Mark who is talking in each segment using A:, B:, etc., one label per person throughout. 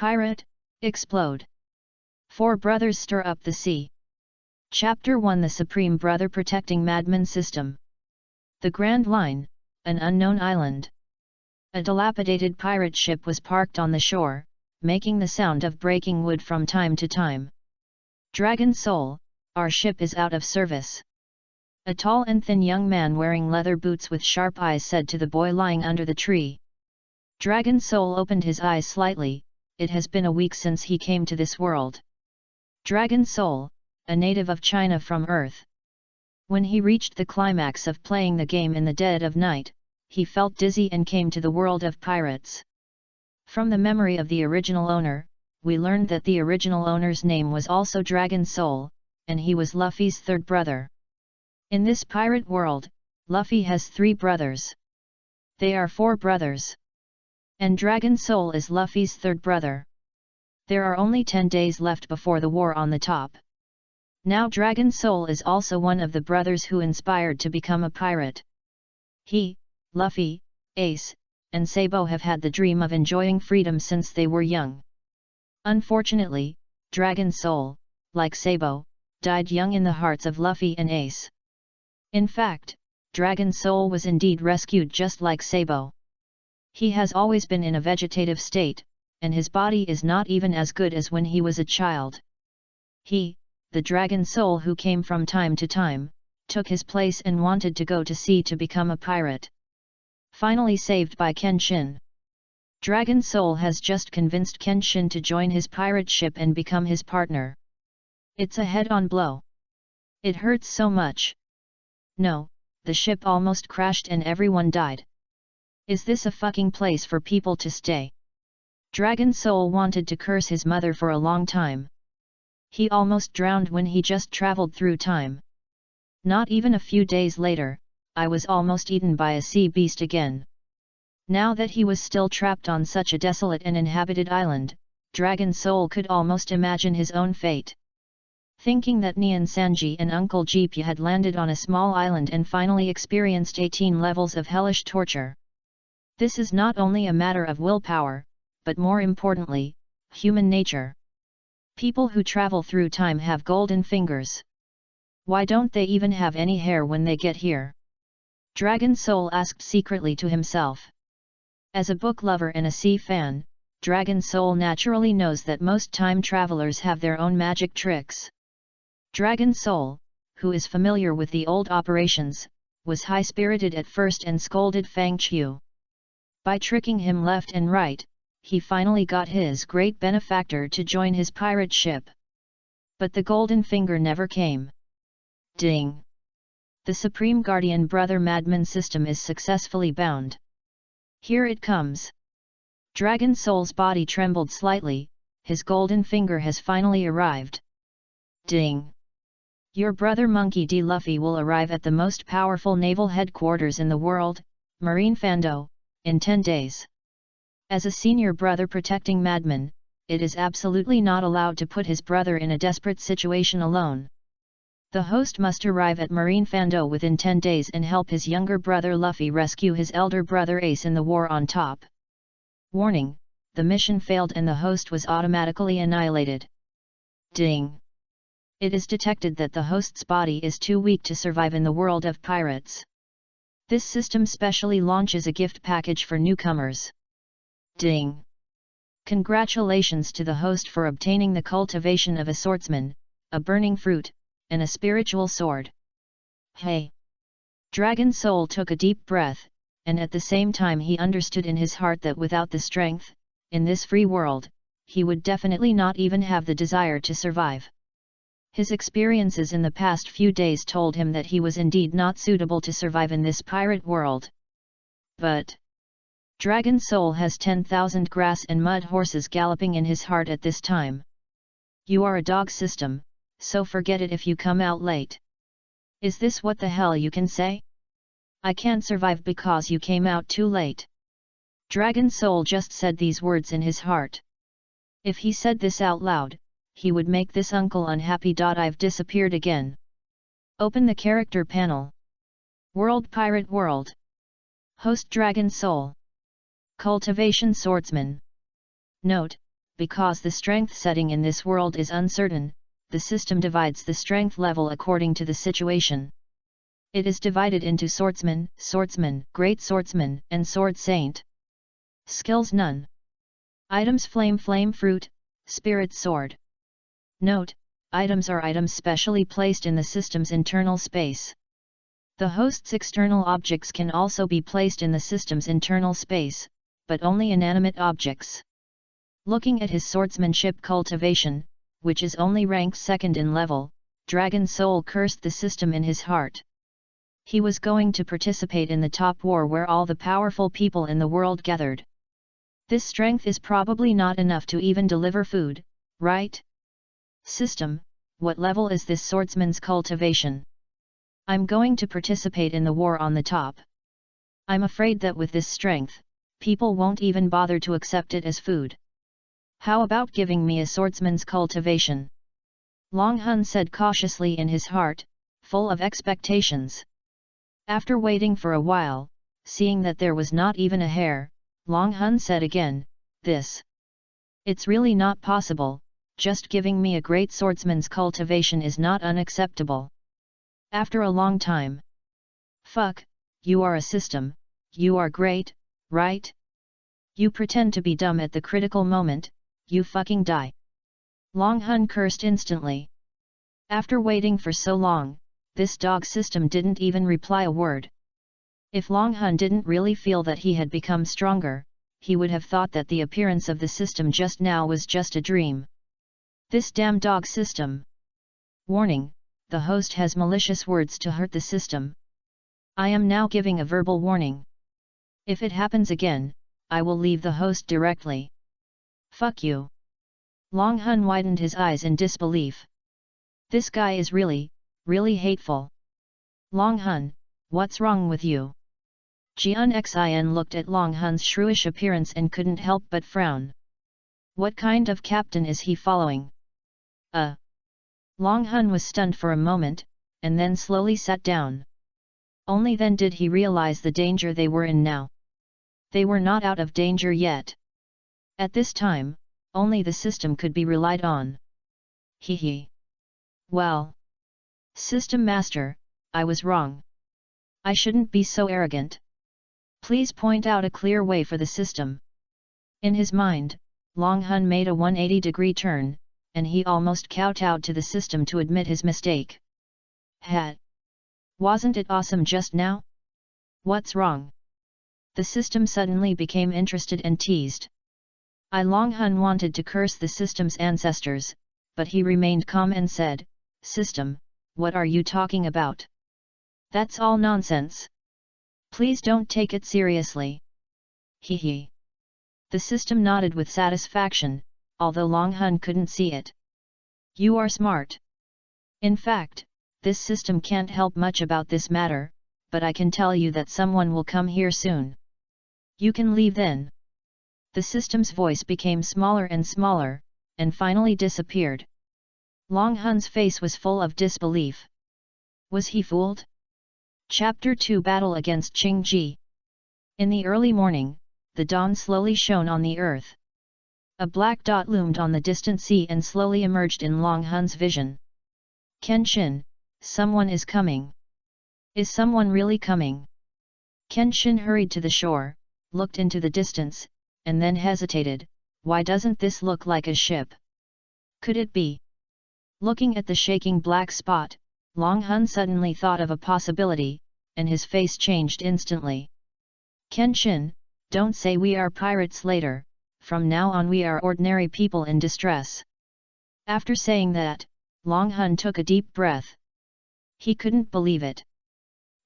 A: Pirate, explode. Four brothers stir up the sea. Chapter 1: The Supreme Brother Protecting Madman System. The Grand Line, an unknown island. A dilapidated pirate ship was parked on the shore, making the sound of breaking wood from time to time. Dragon Soul, our ship is out of service. A tall and thin young man wearing leather boots with sharp eyes said to the boy lying under the tree. Dragon Soul opened his eyes slightly. It has been a week since he came to this world. Dragon Soul, a native of China from Earth. When he reached the climax of playing the game in the dead of night, he felt dizzy and came to the world of pirates. From the memory of the original owner, we learned that the original owner's name was also Dragon Soul, and he was Luffy's third brother. In this pirate world, Luffy has 3 brothers. They are 4 brothers. And Dragon Soul is Luffy's third brother. There are only 10 days left before the war on the top. Now Dragon Soul is also one of the brothers who inspired to become a pirate. He, Luffy, Ace, and Sabo have had the dream of enjoying freedom since they were young. Unfortunately, Dragon Soul, like Sabo, died young in the hearts of Luffy and Ace. In fact, Dragon Soul was indeed rescued just like Sabo. He has always been in a vegetative state, and his body is not even as good as when he was a child. He, the Dragon Soul who came from time to time, took his place and wanted to go to sea to become a pirate. Finally saved by Kenshin. Dragon Soul has just convinced Kenshin to join his pirate ship and become his partner. It's a head-on blow. It hurts so much. No, the ship almost crashed and everyone died. Is this a fucking place for people to stay? Dragon Soul wanted to curse his mother for a long time. He almost drowned when he just traveled through time. Not even a few days later, I was almost eaten by a sea beast again. Now that he was still trapped on such a desolate and inhabited island, Dragon Soul could almost imagine his own fate. Thinking that Nyan Sanji and Uncle Jeepya had landed on a small island and finally experienced 18 levels of hellish torture. This is not only a matter of willpower, but more importantly, human nature. People who travel through time have golden fingers. Why don't they even have any hair when they get here? Dragon Soul asked secretly to himself. As a book lover and a sea fan, Dragon Soul naturally knows that most time travelers have their own magic tricks. Dragon Soul, who is familiar with the old operations, was high-spirited at first and scolded Fang Qiu. By tricking him left and right, he finally got his great benefactor to join his pirate ship. But the golden finger never came. Ding! The Supreme Guardian Brother Madman system is successfully bound. Here it comes. Dragon Soul's body trembled slightly, his golden finger has finally arrived. Ding! Your brother Monkey D. Luffy will arrive at the most powerful naval headquarters in the world, Marine Fando, in 10 days. As a senior brother protecting madmen, it is absolutely not allowed to put his brother in a desperate situation alone. The host must arrive at Marine Fando within 10 days and help his younger brother Luffy rescue his elder brother Ace in the war on top. Warning: the mission failed and the host was automatically annihilated. Ding! It is detected that the host's body is too weak to survive in the world of pirates. This system specially launches a gift package for newcomers. Ding! Congratulations to the host for obtaining the cultivation of a swordsman, a burning fruit, and a spiritual sword. Hey! Dragon Soul took a deep breath, and at the same time he understood in his heart that without the strength, in this free world, he would definitely not even have the desire to survive. His experiences in the past few days told him that he was indeed not suitable to survive in this pirate world. But Dragon Soul has 10,000 grass and mud horses galloping in his heart at this time. You are a dog system, so forget it if you come out late. Is this what the hell you can say? I can't survive because you came out too late. Dragon Soul just said these words in his heart. If he said this out loud, he would make this uncle unhappy. I've disappeared again. Open the character panel. World Pirate World. Host Dragon Soul. Cultivation Swordsman. Note: because the strength setting in this world is uncertain, the system divides the strength level according to the situation. It is divided into swordsman, great swordsman, and sword saint. Skills none. Items flame fruit, spirit sword. Note, items are items specially placed in the system's internal space. The host's external objects can also be placed in the system's internal space, but only inanimate objects. Looking at his swordsmanship cultivation, which is only ranked second in level, Dragon Soul cursed the system in his heart. He was going to participate in the top war where all the powerful people in the world gathered. This strength is probably not enough to even deliver food, right? System, what level is this swordsman's cultivation? I'm going to participate in the war on the top. I'm afraid that with this strength, people won't even bother to accept it as food. How about giving me a swordsman's cultivation? Long Hun said cautiously in his heart, full of expectations. After waiting for a while, seeing that there was not even a hair, Long Hun said again, this. It's really not possible, just giving me a great swordsman's cultivation is not unacceptable. After a long time. Fuck, you are a system, you are great, right? You pretend to be dumb at the critical moment, you fucking die. Long Hun cursed instantly. After waiting for so long, this dog system didn't even reply a word. If Long Hun didn't really feel that he had become stronger, he would have thought that the appearance of the system just now was just a dream. This damn dog system. Warning, the host has malicious words to hurt the system. I am now giving a verbal warning. If it happens again, I will leave the host directly. Fuck you. Long Hun widened his eyes in disbelief. This guy is really hateful. Long Hun, what's wrong with you? Jian Xin looked at Long Hun's shrewish appearance and couldn't help but frown. What kind of captain is he following? Long Hun was stunned for a moment, and then slowly sat down. Only then did he realize the danger they were in now. They were not out of danger yet. At this time, only the system could be relied on. Hee. Well. System Master, I was wrong. I shouldn't be so arrogant. Please point out a clear way for the system. In his mind, Long Hun made a 180-degree turn, and he almost kowtowed to the system to admit his mistake. Wasn't it awesome just now? What's wrong? The system suddenly became interested and teased. Long Hun wanted to curse the system's ancestors, but he remained calm and said, System, what are you talking about? That's all nonsense. Please don't take it seriously. Hee. The system nodded with satisfaction, although Long Hun couldn't see it. You are smart. In fact, this system can't help much about this matter, but I can tell you that someone will come here soon. You can leave then. The system's voice became smaller and smaller, and finally disappeared. Long Hun's face was full of disbelief. Was he fooled? Chapter 2 Battle against Qingji. In the early morning, the dawn slowly shone on the earth. A black dot loomed on the distant sea and slowly emerged in Long Hun's vision. Kenshin, someone is coming. Is someone really coming? Kenshin hurried to the shore, looked into the distance, and then hesitated. Why doesn't this look like a ship? Could it be? Looking at the shaking black spot, Long Hun suddenly thought of a possibility, and his face changed instantly. Kenshin, don't say we are pirates later, from now on we are ordinary people in distress. After saying that, Long Hun took a deep breath. He couldn't believe it.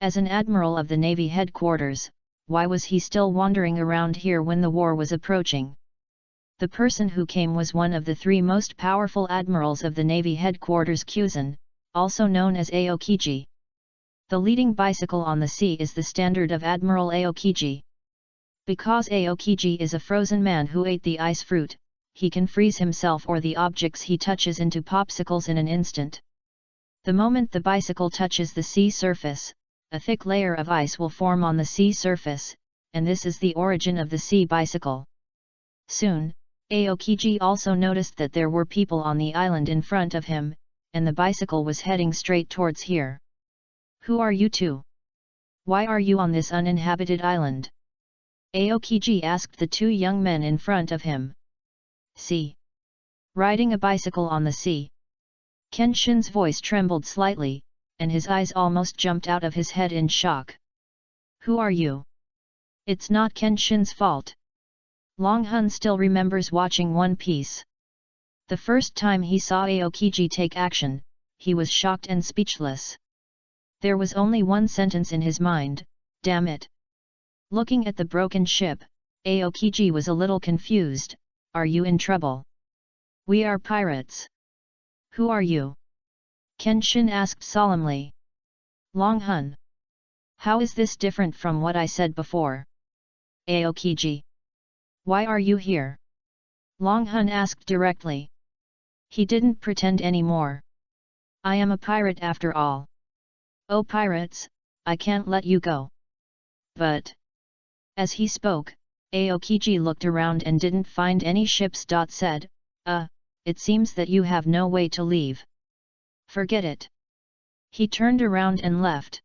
A: As an admiral of the Navy headquarters, why was he still wandering around here when the war was approaching? The person who came was one of the 3 most powerful admirals of the Navy headquarters, Kuzan, also known as Aokiji. The leading bicycle on the sea is the standard of Admiral Aokiji. Because Aokiji is a frozen man who ate the ice fruit, he can freeze himself or the objects he touches into popsicles in an instant. The moment the bicycle touches the sea surface, a thick layer of ice will form on the sea surface, and this is the origin of the sea bicycle. Soon, Aokiji also noticed that there were people on the island in front of him, and the bicycle was heading straight towards here. Who are you two? Why are you on this uninhabited island? Aokiji asked the two young men in front of him. Sea. Riding a bicycle on the sea. Kenshin's voice trembled slightly, and his eyes almost jumped out of his head in shock. Who are you? It's not Kenshin's fault. Long Hun still remembers watching One Piece. The first time he saw Aokiji take action, he was shocked and speechless. There was only one sentence in his mind, damn it. Looking at the broken ship, Aokiji was a little confused. Are you in trouble? We are pirates. Who are you? Kenshin asked solemnly. Long Hun. How is this different from what I said before? Aokiji. Why are you here? Long Hun asked directly. He didn't pretend anymore. I am a pirate after all. Oh pirates, I can't let you go. But. As he spoke, Aokiji looked around and didn't find any ships. Said, it seems that you have no way to leave. Forget it. He turned around and left.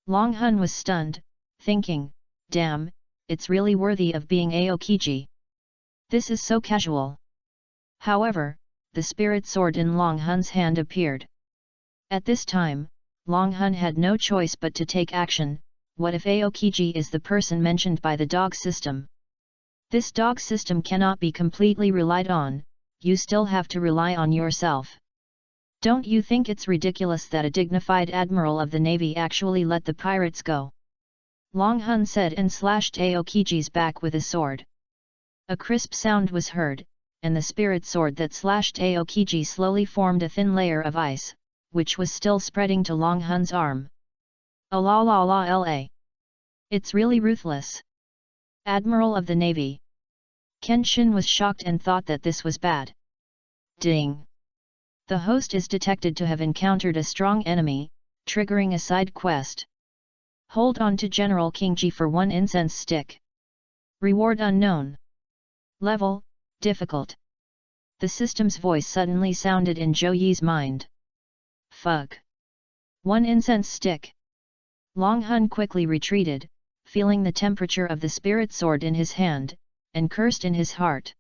A: Long Hun was stunned, thinking, damn, it's really worthy of being Aokiji. This is so casual. However, the spirit sword in Long Hun's hand appeared. At this time, Long Hun had no choice but to take action. What if Aokiji is the person mentioned by the dog system? This dog system cannot be completely relied on, you still have to rely on yourself. Don't you think it's ridiculous that a dignified admiral of the navy actually let the pirates go? Long Hun said and slashed Aokiji's back with his sword. A crisp sound was heard, and the spirit sword that slashed Aokiji slowly formed a thin layer of ice, which was still spreading to Long Hun's arm. A la la la la. It's really ruthless. Admiral of the Navy. Kenshin was shocked and thought that this was bad. Ding. The host is detected to have encountered a strong enemy, triggering a side quest. Hold on to General Kingji for 1 incense stick. Reward unknown. Level, difficult. The system's voice suddenly sounded in Zhou Yi's mind. Fuck. 1 incense stick. Long Hun quickly retreated, feeling the temperature of the spirit sword in his hand, and cursed in his heart.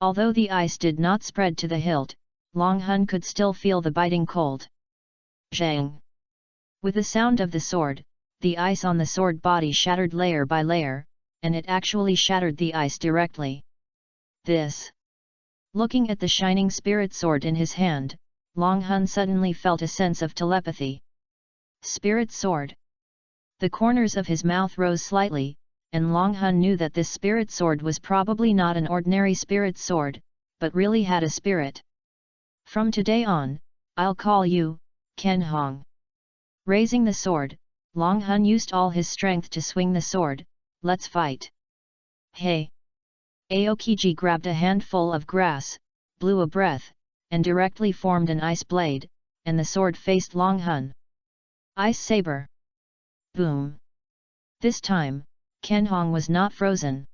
A: Although the ice did not spread to the hilt, Long Hun could still feel the biting cold. Zhang. With the sound of the sword, the ice on the sword body shattered layer by layer, and it actually shattered the ice directly. This. Looking at the shining spirit sword in his hand, Long Hun suddenly felt a sense of telepathy. Spirit sword. The corners of his mouth rose slightly, and Long Hun knew that this spirit sword was probably not an ordinary spirit sword, but really had a spirit. From today on, I'll call you, Ken Hong. Raising the sword, Long Hun used all his strength to swing the sword. Let's fight. Hey! Aokiji grabbed a handful of grass, blew a breath, and directly formed an ice blade, and the sword faced Long Hun. Ice saber. Boom. This time, Ken Hong was not frozen.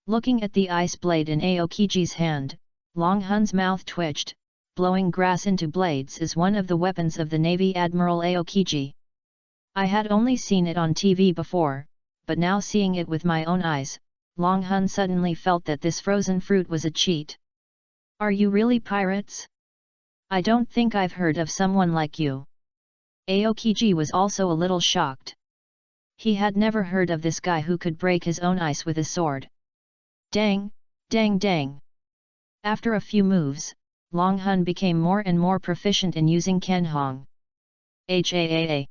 A: Looking at the ice blade in Aokiji's hand, Long Hun's mouth twitched. Blowing grass into blades is one of the weapons of the Navy Admiral Aokiji. I had only seen it on TV before, but now seeing it with my own eyes, Long Hun suddenly felt that this frozen fruit was a cheat. Are you really pirates? I don't think I've heard of someone like you. Aokiji was also a little shocked. He had never heard of this guy who could break his own ice with a sword. Dang, dang dang. After a few moves, Long Hun became more and more proficient in using Ken Hong. HAAA.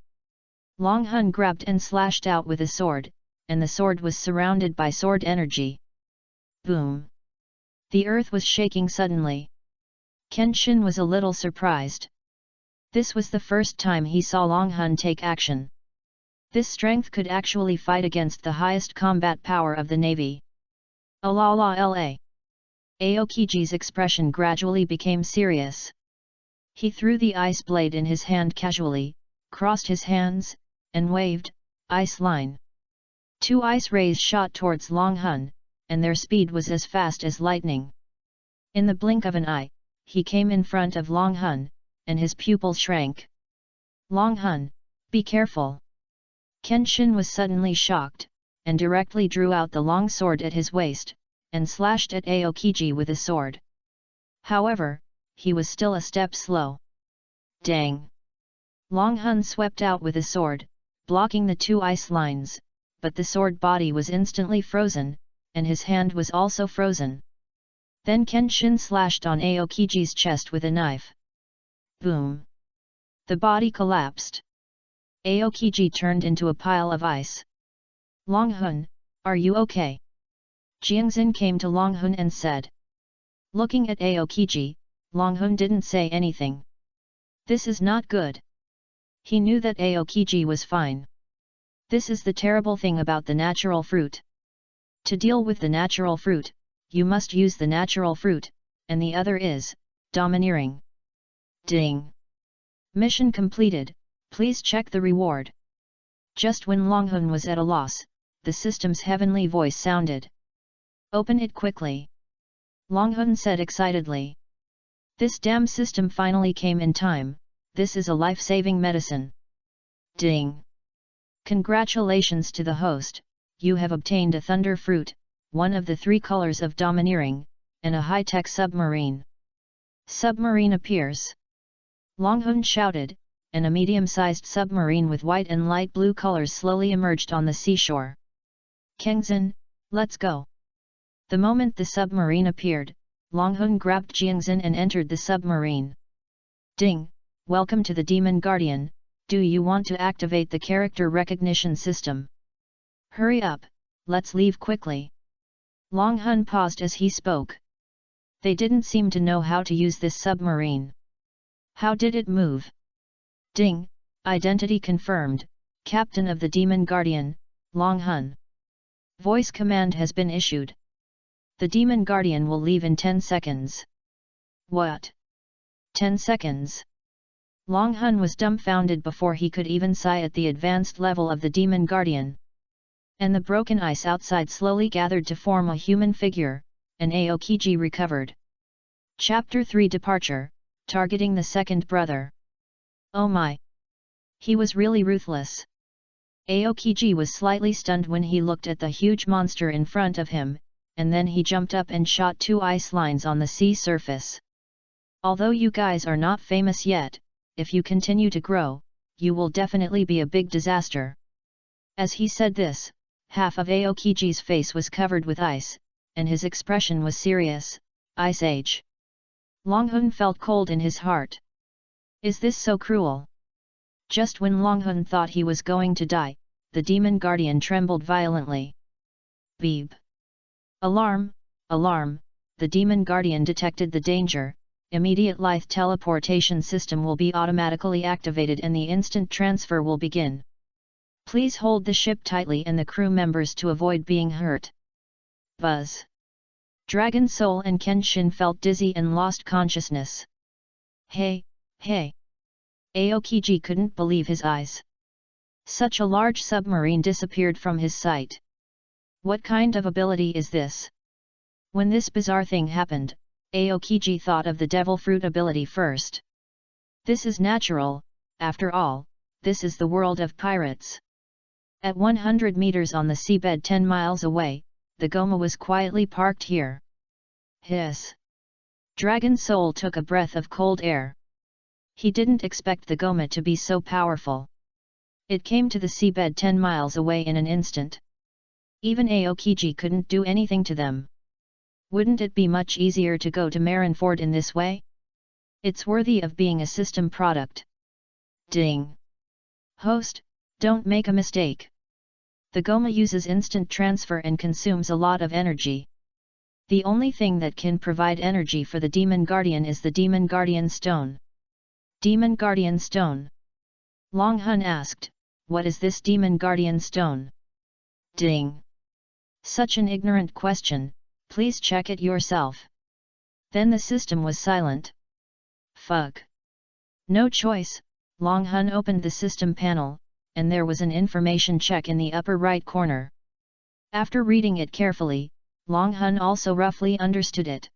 A: Long Hun grabbed and slashed out with a sword, and the sword was surrounded by sword energy. Boom! The earth was shaking suddenly. Kenshin was a little surprised. This was the first time he saw Long Hun take action. This strength could actually fight against the highest combat power of the Navy. La. Aokiji's expression gradually became serious. He threw the ice blade in his hand casually, crossed his hands, and waved, ice line. 2 ice rays shot towards Long Hun, and their speed was as fast as lightning. In the blink of an eye, he came in front of Long Hun, and his pupils shrank. Long Hun, be careful! Kenshin was suddenly shocked, and directly drew out the long sword at his waist, and slashed at Aokiji with the sword. However, he was still a step slow. Dang! Long Hun swept out with the sword, blocking the two ice lines, but the sword body was instantly frozen, and his hand was also frozen. Then Kenshin slashed on Aokiji's chest with a knife. Boom! The body collapsed. Aokiji turned into a pile of ice. Long Hun, are you okay? Jiangxin came to Long Hun and said. Looking at Aokiji, Long Hun didn't say anything. This is not good. He knew that Aokiji was fine. This is the terrible thing about the natural fruit. To deal with the natural fruit, you must use the natural fruit, and the other is domineering. Ding! Mission completed, please check the reward. Just when Long Hun was at a loss, the system's heavenly voice sounded. Open it quickly. Long Hun said excitedly. This damn system finally came in time, this is a life-saving medicine. Ding! Congratulations to the host, you have obtained a thunder fruit, one of the 3 colors of domineering, and a high-tech submarine. Submarine appears. Long Hun shouted, and a medium-sized submarine with white and light blue colors slowly emerged on the seashore. Kengzin, let's go. The moment the submarine appeared, Long Hun grabbed Jiangxin and entered the submarine. Ding, welcome to the Demon Guardian, do you want to activate the character recognition system? Hurry up, let's leave quickly. Long Hun paused as he spoke. They didn't seem to know how to use this submarine. How did it move? Ding, identity confirmed, Captain of the Demon Guardian, Long Hun. Voice command has been issued. The Demon Guardian will leave in 10 seconds. What? 10 seconds? Long Hun was dumbfounded before he could even sigh at the advanced level of the Demon Guardian. And the broken ice outside slowly gathered to form a human figure, and Aokiji recovered. Chapter 3 Departure, Targeting the Second Brother. Oh my! He was really ruthless. Aokiji was slightly stunned when he looked at the huge monster in front of him, and then he jumped up and shot 2 ice lines on the sea surface. Although you guys are not famous yet, if you continue to grow, you will definitely be a big disaster. As he said this, half of Aokiji's face was covered with ice, and his expression was serious. Ice Age. Long Hun felt cold in his heart. Is this so cruel? Just when Long Hun thought he was going to die, the Demon Guardian trembled violently. Beep! Alarm! Alarm! The Demon Guardian detected the danger. Immediate lithe teleportation system will be automatically activated and the instant transfer will begin. Please hold the ship tightly and the crew members to avoid being hurt. Buzz! Dragon Soul and Kenshin felt dizzy and lost consciousness. Hey, hey! Aokiji couldn't believe his eyes. Such a large submarine disappeared from his sight. What kind of ability is this? When this bizarre thing happened, Aokiji thought of the Devil Fruit ability first. This is natural, after all, this is the world of pirates. At 100 meters on the seabed 10 miles away, the Goma was quietly parked here. Hiss! Dragon Soul took a breath of cold air. He didn't expect the Goma to be so powerful. It came to the seabed 10 miles away in an instant. Even Aokiji couldn't do anything to them. Wouldn't it be much easier to go to Marineford in this way? It's worthy of being a system product. Ding! Host, don't make a mistake. The Goma uses instant transfer and consumes a lot of energy. The only thing that can provide energy for the Demon Guardian is the Demon Guardian Stone. Demon Guardian Stone? Long Hun asked, what is this Demon Guardian Stone? Ding! Such an ignorant question, please check it yourself. Then the system was silent. Fuck! No choice, Long Hun opened the system panel, and there was an information check in the upper right corner. After reading it carefully, Long Hun also roughly understood it.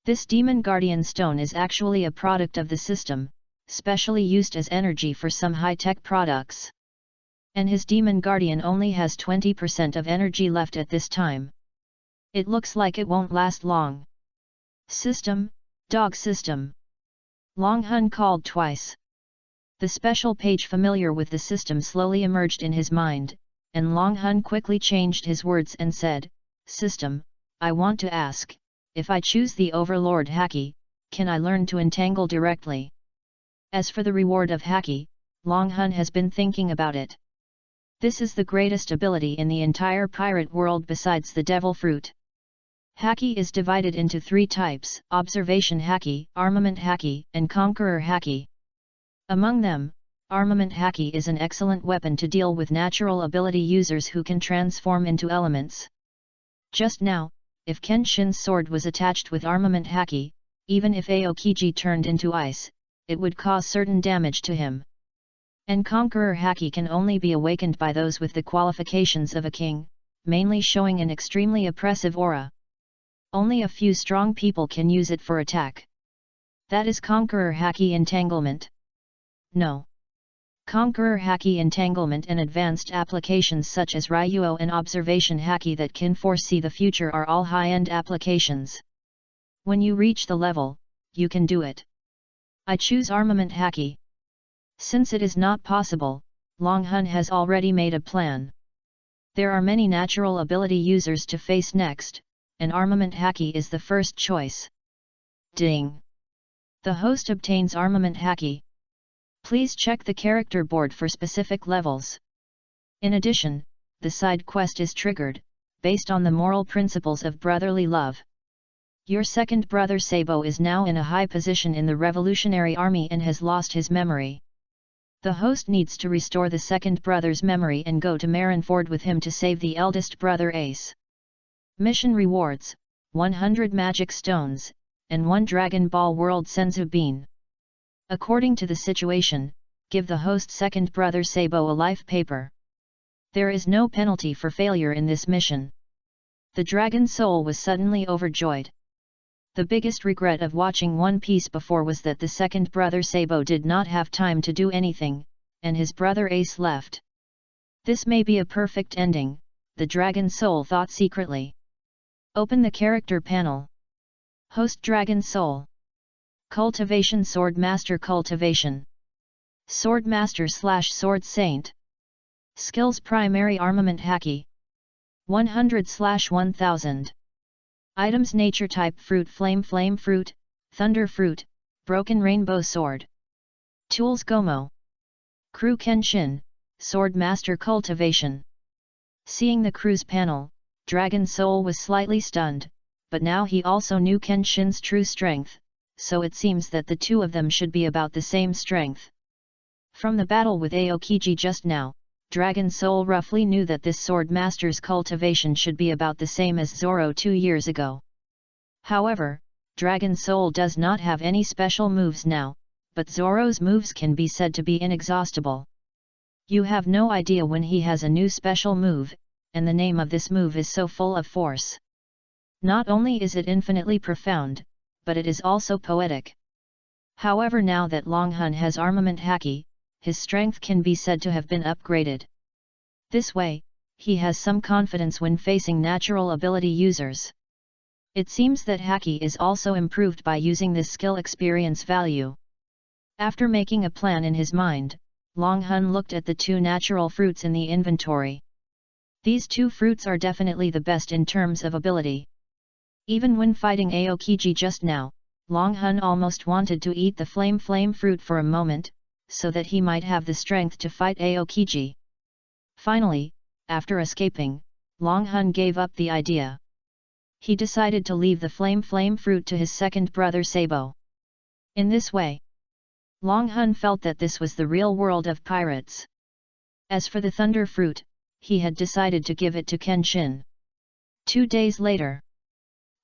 A: This Demon Guardian Stone is actually a product of the system, specially used as energy for some high-tech products. And his Demon Guardian only has 20% of energy left at this time. It looks like it won't last long. System, dog system. Long Hun called twice. The special page familiar with the system slowly emerged in his mind, and Long Hun quickly changed his words and said, "System, I want to ask, if I choose the Overlord Haki, can I learn to entangle directly?" As for the reward of Haki, Long Hun has been thinking about it. This is the greatest ability in the entire pirate world besides the Devil Fruit. Haki is divided into 3 types: Observation Haki, Armament Haki, and Conqueror Haki. Among them, Armament Haki is an excellent weapon to deal with natural ability users who can transform into elements. Just now, if Kenshin's sword was attached with Armament Haki, even if Aokiji turned into ice, it would cause certain damage to him. And Conqueror Haki can only be awakened by those with the qualifications of a king, mainly showing an extremely oppressive aura. Only a few strong people can use it for attack. That is Conqueror Haki Entanglement. No. Conqueror Haki Entanglement and advanced applications such as Ryuo and Observation Haki that can foresee the future are all high-end applications. When you reach the level, you can do it. I choose Armament Haki. Since it is not possible, Long Hun has already made a plan. There are many natural ability users to face next, and Armament Haki is the first choice. Ding! The host obtains Armament Haki. Please check the character board for specific levels. In addition, the side quest is triggered, based on the moral principles of brotherly love. Your second brother Sabo is now in a high position in the Revolutionary Army and has lost his memory. The host needs to restore the second brother's memory and go to Marineford with him to save the eldest brother Ace. Mission rewards: 100 magic stones, and 1 Dragon Ball World Senzu Bean. According to the situation, give the host second brother Sabo a life paper. There is no penalty for failure in this mission. The Dragon Soul was suddenly overjoyed. The biggest regret of watching One Piece before was that the second brother Sabo did not have time to do anything, and his brother Ace left. This may be a perfect ending, the Dragon Soul thought secretly. Open the character panel. Host Dragon Soul. Cultivation Sword Master Cultivation. Sword Master / Sword Saint. Skills Primary Armament Haki. 100 / 1000. Items Nature Type Fruit Flame Fruit, Thunder Fruit, Broken Rainbow Sword. Tools Gomo. Crew Kenshin, Sword Master Cultivation. Seeing the crew's panel, Dragon Soul was slightly stunned, but now he also knew Kenshin's true strength, so it seems that the two of them should be about the same strength. From the battle with Aokiji just now, Dragon Soul roughly knew that this Sword Master's cultivation should be about the same as Zoro 2 years ago. However, Dragon Soul does not have any special moves now, but Zoro's moves can be said to be inexhaustible. You have no idea when he has a new special move, and the name of this move is so full of force. Not only is it infinitely profound, but it is also poetic. However, now that Long Hun has Armament Haki, his strength can be said to have been upgraded. This way, he has some confidence when facing natural ability users. It seems that Haki is also improved by using this skill experience value. After making a plan in his mind, Long Hun looked at the 2 natural fruits in the inventory. These 2 fruits are definitely the best in terms of ability. Even when fighting Aokiji just now, Long Hun almost wanted to eat the flame fruit for a moment, so that he might have the strength to fight Aokiji. Finally, after escaping, Long Hun gave up the idea. He decided to leave the flame fruit to his second brother Sabo. In this way, Long Hun felt that this was the real world of pirates. As for the thunder fruit, he had decided to give it to Kenshin. 2 days later,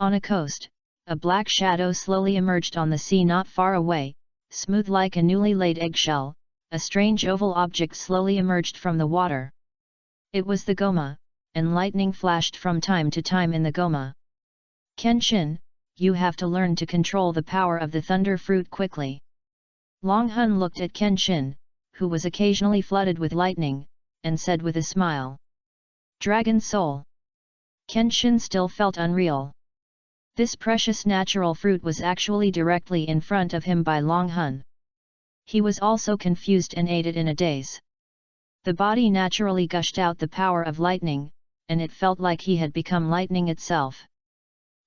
A: on a coast, a black shadow slowly emerged on the sea not far away, smooth like a newly laid eggshell. A strange oval object slowly emerged from the water. It was the Goma, and lightning flashed from time to time in the Goma. Kenshin, you have to learn to control the power of the thunder fruit quickly. Long Hun looked at Kenshin, who was occasionally flooded with lightning, and said with a smile, "Dragon Soul." Kenshin still felt unreal. This precious natural fruit was actually directly in front of him by Long Hun. He was also confused and ate it in a daze. The body naturally gushed out the power of lightning, and it felt like he had become lightning itself.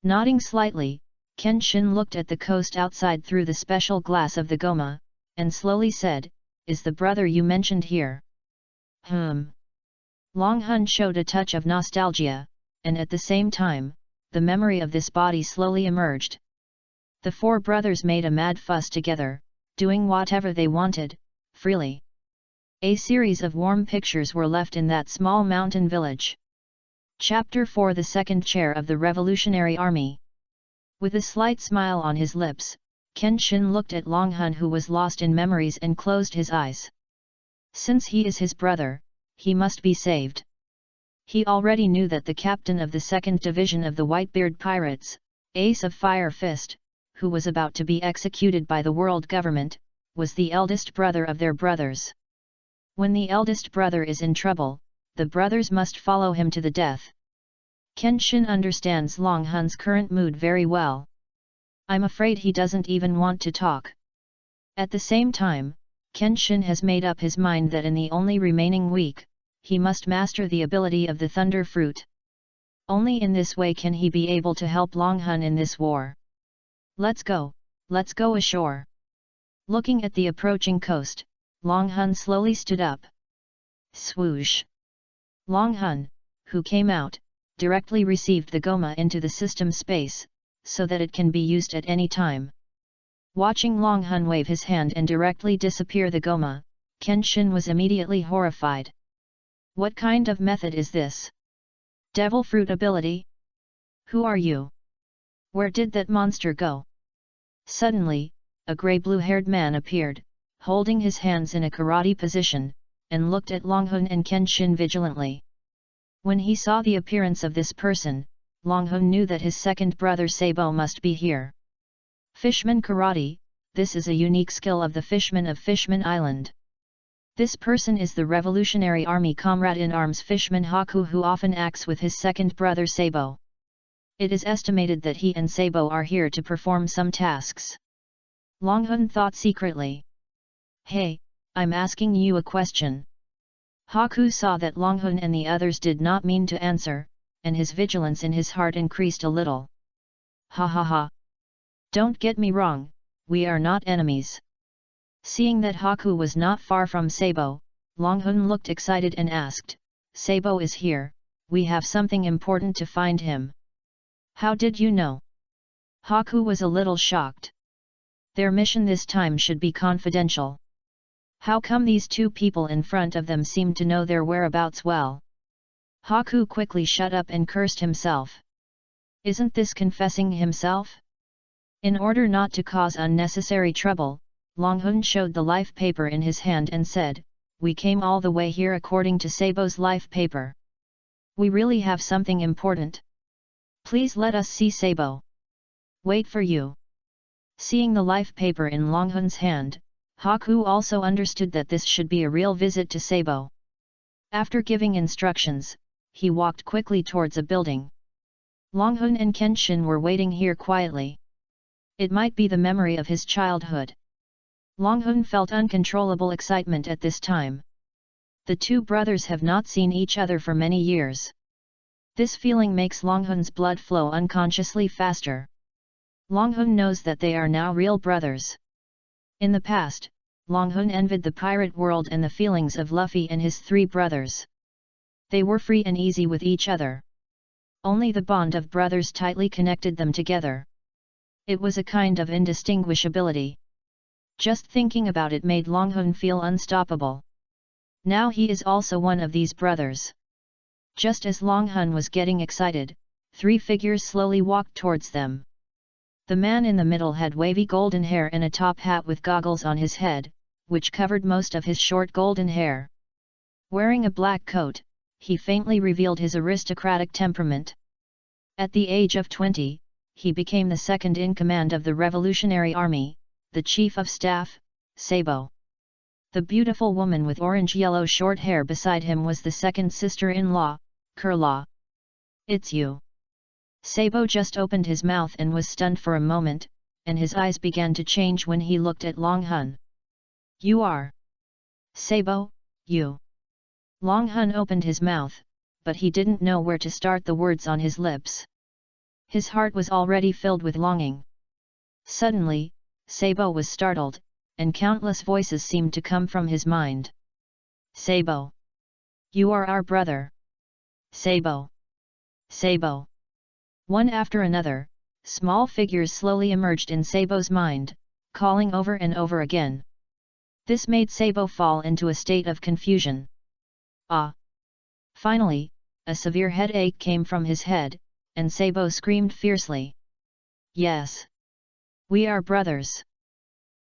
A: Nodding slightly, Kenshin looked at the coast outside through the special glass of the Goma, and slowly said, "Is the brother you mentioned here?" Long Hun showed a touch of nostalgia, and at the same time, the memory of this body slowly emerged. The four brothers made a mad fuss together, doing whatever they wanted, freely. A series of warm pictures were left in that small mountain village. Chapter 4: The Second Chair of the Revolutionary Army. With a slight smile on his lips, Kenshin looked at Long Hun, who was lost in memories, and closed his eyes. Since he is his brother, he must be saved. He already knew that the captain of the 2nd Division of the Whitebeard Pirates, Ace of Fire Fist, who was about to be executed by the world government, was the eldest brother of their brothers. When the eldest brother is in trouble, the brothers must follow him to the death. Kenshin understands Long Hun's current mood very well. I'm afraid he doesn't even want to talk. At the same time, Kenshin has made up his mind that in the only remaining week, he must master the ability of the Thunder Fruit. Only in this way can he be able to help Long Hun in this war. Let's go ashore. Looking at the approaching coast, Long Hun slowly stood up. Swoosh! Long Hun, who came out, directly received the Goma into the system space, so that it can be used at any time. Watching Long Hun wave his hand and directly disappear the Goma, Kenshin was immediately horrified. What kind of method is this? Devil fruit ability? Who are you? Where did that monster go? Suddenly, a grey-blue-haired man appeared, holding his hands in a karate position, and looked at Long Hun and Kenshin vigilantly. When he saw the appearance of this person, Long Hun knew that his second brother Sabo must be here. Fishman Karate, this is a unique skill of the Fishmen of Fishman Island. This person is the Revolutionary Army comrade-in-arms Fishman Haku, who often acts with his second brother Sabo. It is estimated that he and Sabo are here to perform some tasks. Long Hun thought secretly. Hey, I'm asking you a question. Haku saw that Long Hun and the others did not mean to answer, and his vigilance in his heart increased a little. Ha ha ha. Don't get me wrong, we are not enemies. Seeing that Haku was not far from Sabo, Long Hun looked excited and asked, Sabo is here, we have something important to find him. How did you know? Haku was a little shocked. Their mission this time should be confidential. How come these two people in front of them seemed to know their whereabouts well? Haku quickly shut up and cursed himself. Isn't this confessing himself? In order not to cause unnecessary trouble, Long Hun showed the life paper in his hand and said, We came all the way here according to Sabo's life paper. We really have something important. Please let us see Sabo. Wait for you. Seeing the life paper in Long Hun's hand, Haku also understood that this should be a real visit to Sabo. After giving instructions, he walked quickly towards a building. Long Hun and Kenshin were waiting here quietly. It might be the memory of his childhood. Long Hun felt uncontrollable excitement at this time. The two brothers have not seen each other for many years. This feeling makes Long Hun's blood flow unconsciously faster. Long Hun knows that they are now real brothers. In the past, Long Hun envied the pirate world and the feelings of Luffy and his three brothers. They were free and easy with each other. Only the bond of brothers tightly connected them together. It was a kind of indistinguishability. Just thinking about it made Long Hun feel unstoppable. Now he is also one of these brothers. Just as Long Hun was getting excited, three figures slowly walked towards them. The man in the middle had wavy golden hair and a top hat with goggles on his head, which covered most of his short golden hair. Wearing a black coat, he faintly revealed his aristocratic temperament. At the age of 20, he became the second in command of the Revolutionary Army, the Chief of Staff, Sabo. The beautiful woman with orange-yellow short hair beside him was the second sister-in-law, Kurla. "It's you." Sabo just opened his mouth and was stunned for a moment, and his eyes began to change when he looked at Long Hun. "You are Sabo, you." Long Hun opened his mouth, but he didn't know where to start the words on his lips. His heart was already filled with longing. Suddenly, Sabo was startled, and countless voices seemed to come from his mind. "Sabo! You are our brother! Sabo! Sabo!" One after another, small figures slowly emerged in Sabo's mind, calling over and over again. This made Sabo fall into a state of confusion. Ah! Finally, a severe headache came from his head, and Sabo screamed fiercely. "Yes! We are brothers!"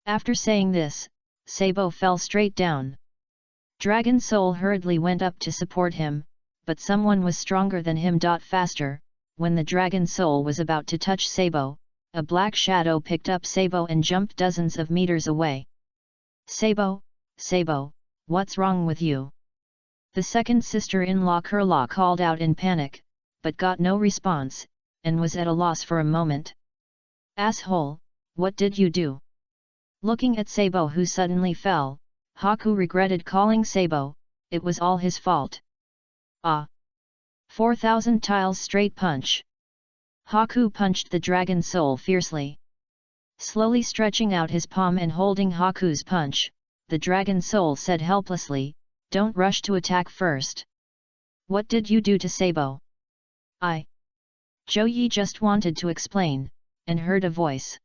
A: After saying this, Sabo fell straight down. Dragon Soul hurriedly went up to support him, but someone was stronger than him. Faster, when the Dragon Soul was about to touch Sabo, a black shadow picked up Sabo and jumped dozens of meters away. "Sabo, Sabo, what's wrong with you?" The second sister-in-law Kurla called out in panic, but got no response, and was at a loss for a moment. "Asshole, what did you do?" Looking at Sabo who suddenly fell, Haku regretted calling Sabo, it was all his fault. "Ah! 4,000 tiles straight punch!" Haku punched the Dragon Soul fiercely. Slowly stretching out his palm and holding Haku's punch, the Dragon Soul said helplessly, "Don't rush to attack first." "What did you do to Sabo?" Joyi just wanted to explain, and heard a voice.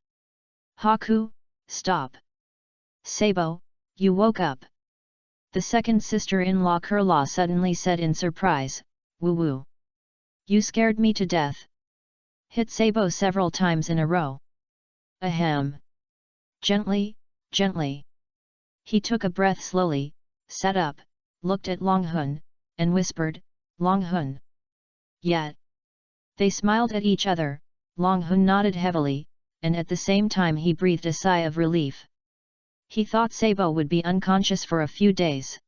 A: "Haku, stop! Sabo, you woke up!" The second sister-in-law Kurla suddenly said in surprise, "Woo-woo! You scared me to death!" Hit Sabo several times in a row. "Ahem! Gently, gently!" He took a breath slowly, sat up, looked at Long Hun, and whispered, "Long Hun." "Yet." They smiled at each other. Long Hun nodded heavily, and at the same time he breathed a sigh of relief. He thought Sabo would be unconscious for a few days.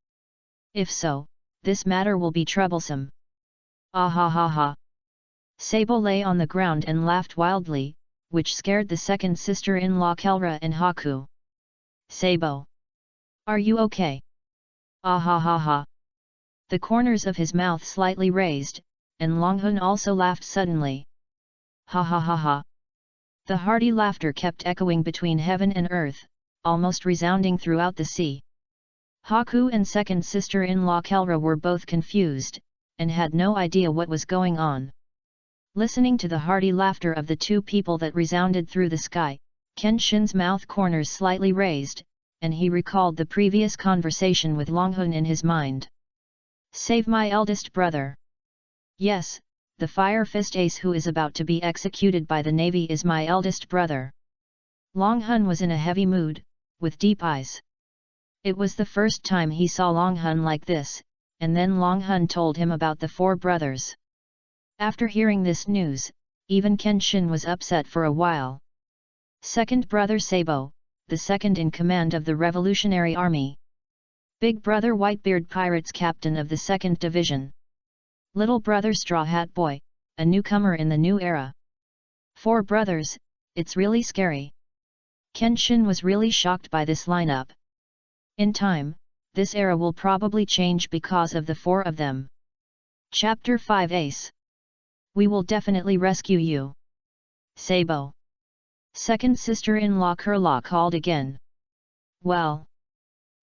A: If so, this matter will be troublesome. "Ah ha ha ha!" Sabo lay on the ground and laughed wildly, which scared the second sister-in-law Kelra and Haku. "Sabo! Are you okay?" "Ah ha ha ha!" The corners of his mouth slightly raised, and Long Hun also laughed suddenly. "Ha ha ha ha!" The hearty laughter kept echoing between heaven and earth, almost resounding throughout the sea. Haku and second sister-in-law Kelra were both confused, and had no idea what was going on. Listening to the hearty laughter of the two people that resounded through the sky, Kenshin's mouth corners slightly raised, and he recalled the previous conversation with Long Hun in his mind. "Save my eldest brother. Yes, the Fire Fist Ace who is about to be executed by the Navy is my eldest brother." Long Hun was in a heavy mood, with deep eyes. It was the first time he saw Long Hun like this, and then Long Hun told him about the four brothers. After hearing this news, even Kenshin was upset for a while. Second brother Sabo, the second in command of the Revolutionary Army. Big brother Whitebeard Pirates captain of the 2nd Division. Little brother Straw Hat Boy, a newcomer in the new era. Four brothers, it's really scary. Kenshin was really shocked by this lineup. In time, this era will probably change because of the four of them. Chapter 5 Ace. We will definitely rescue you. Sabo. Second sister-in-law Kurla called again. "Well,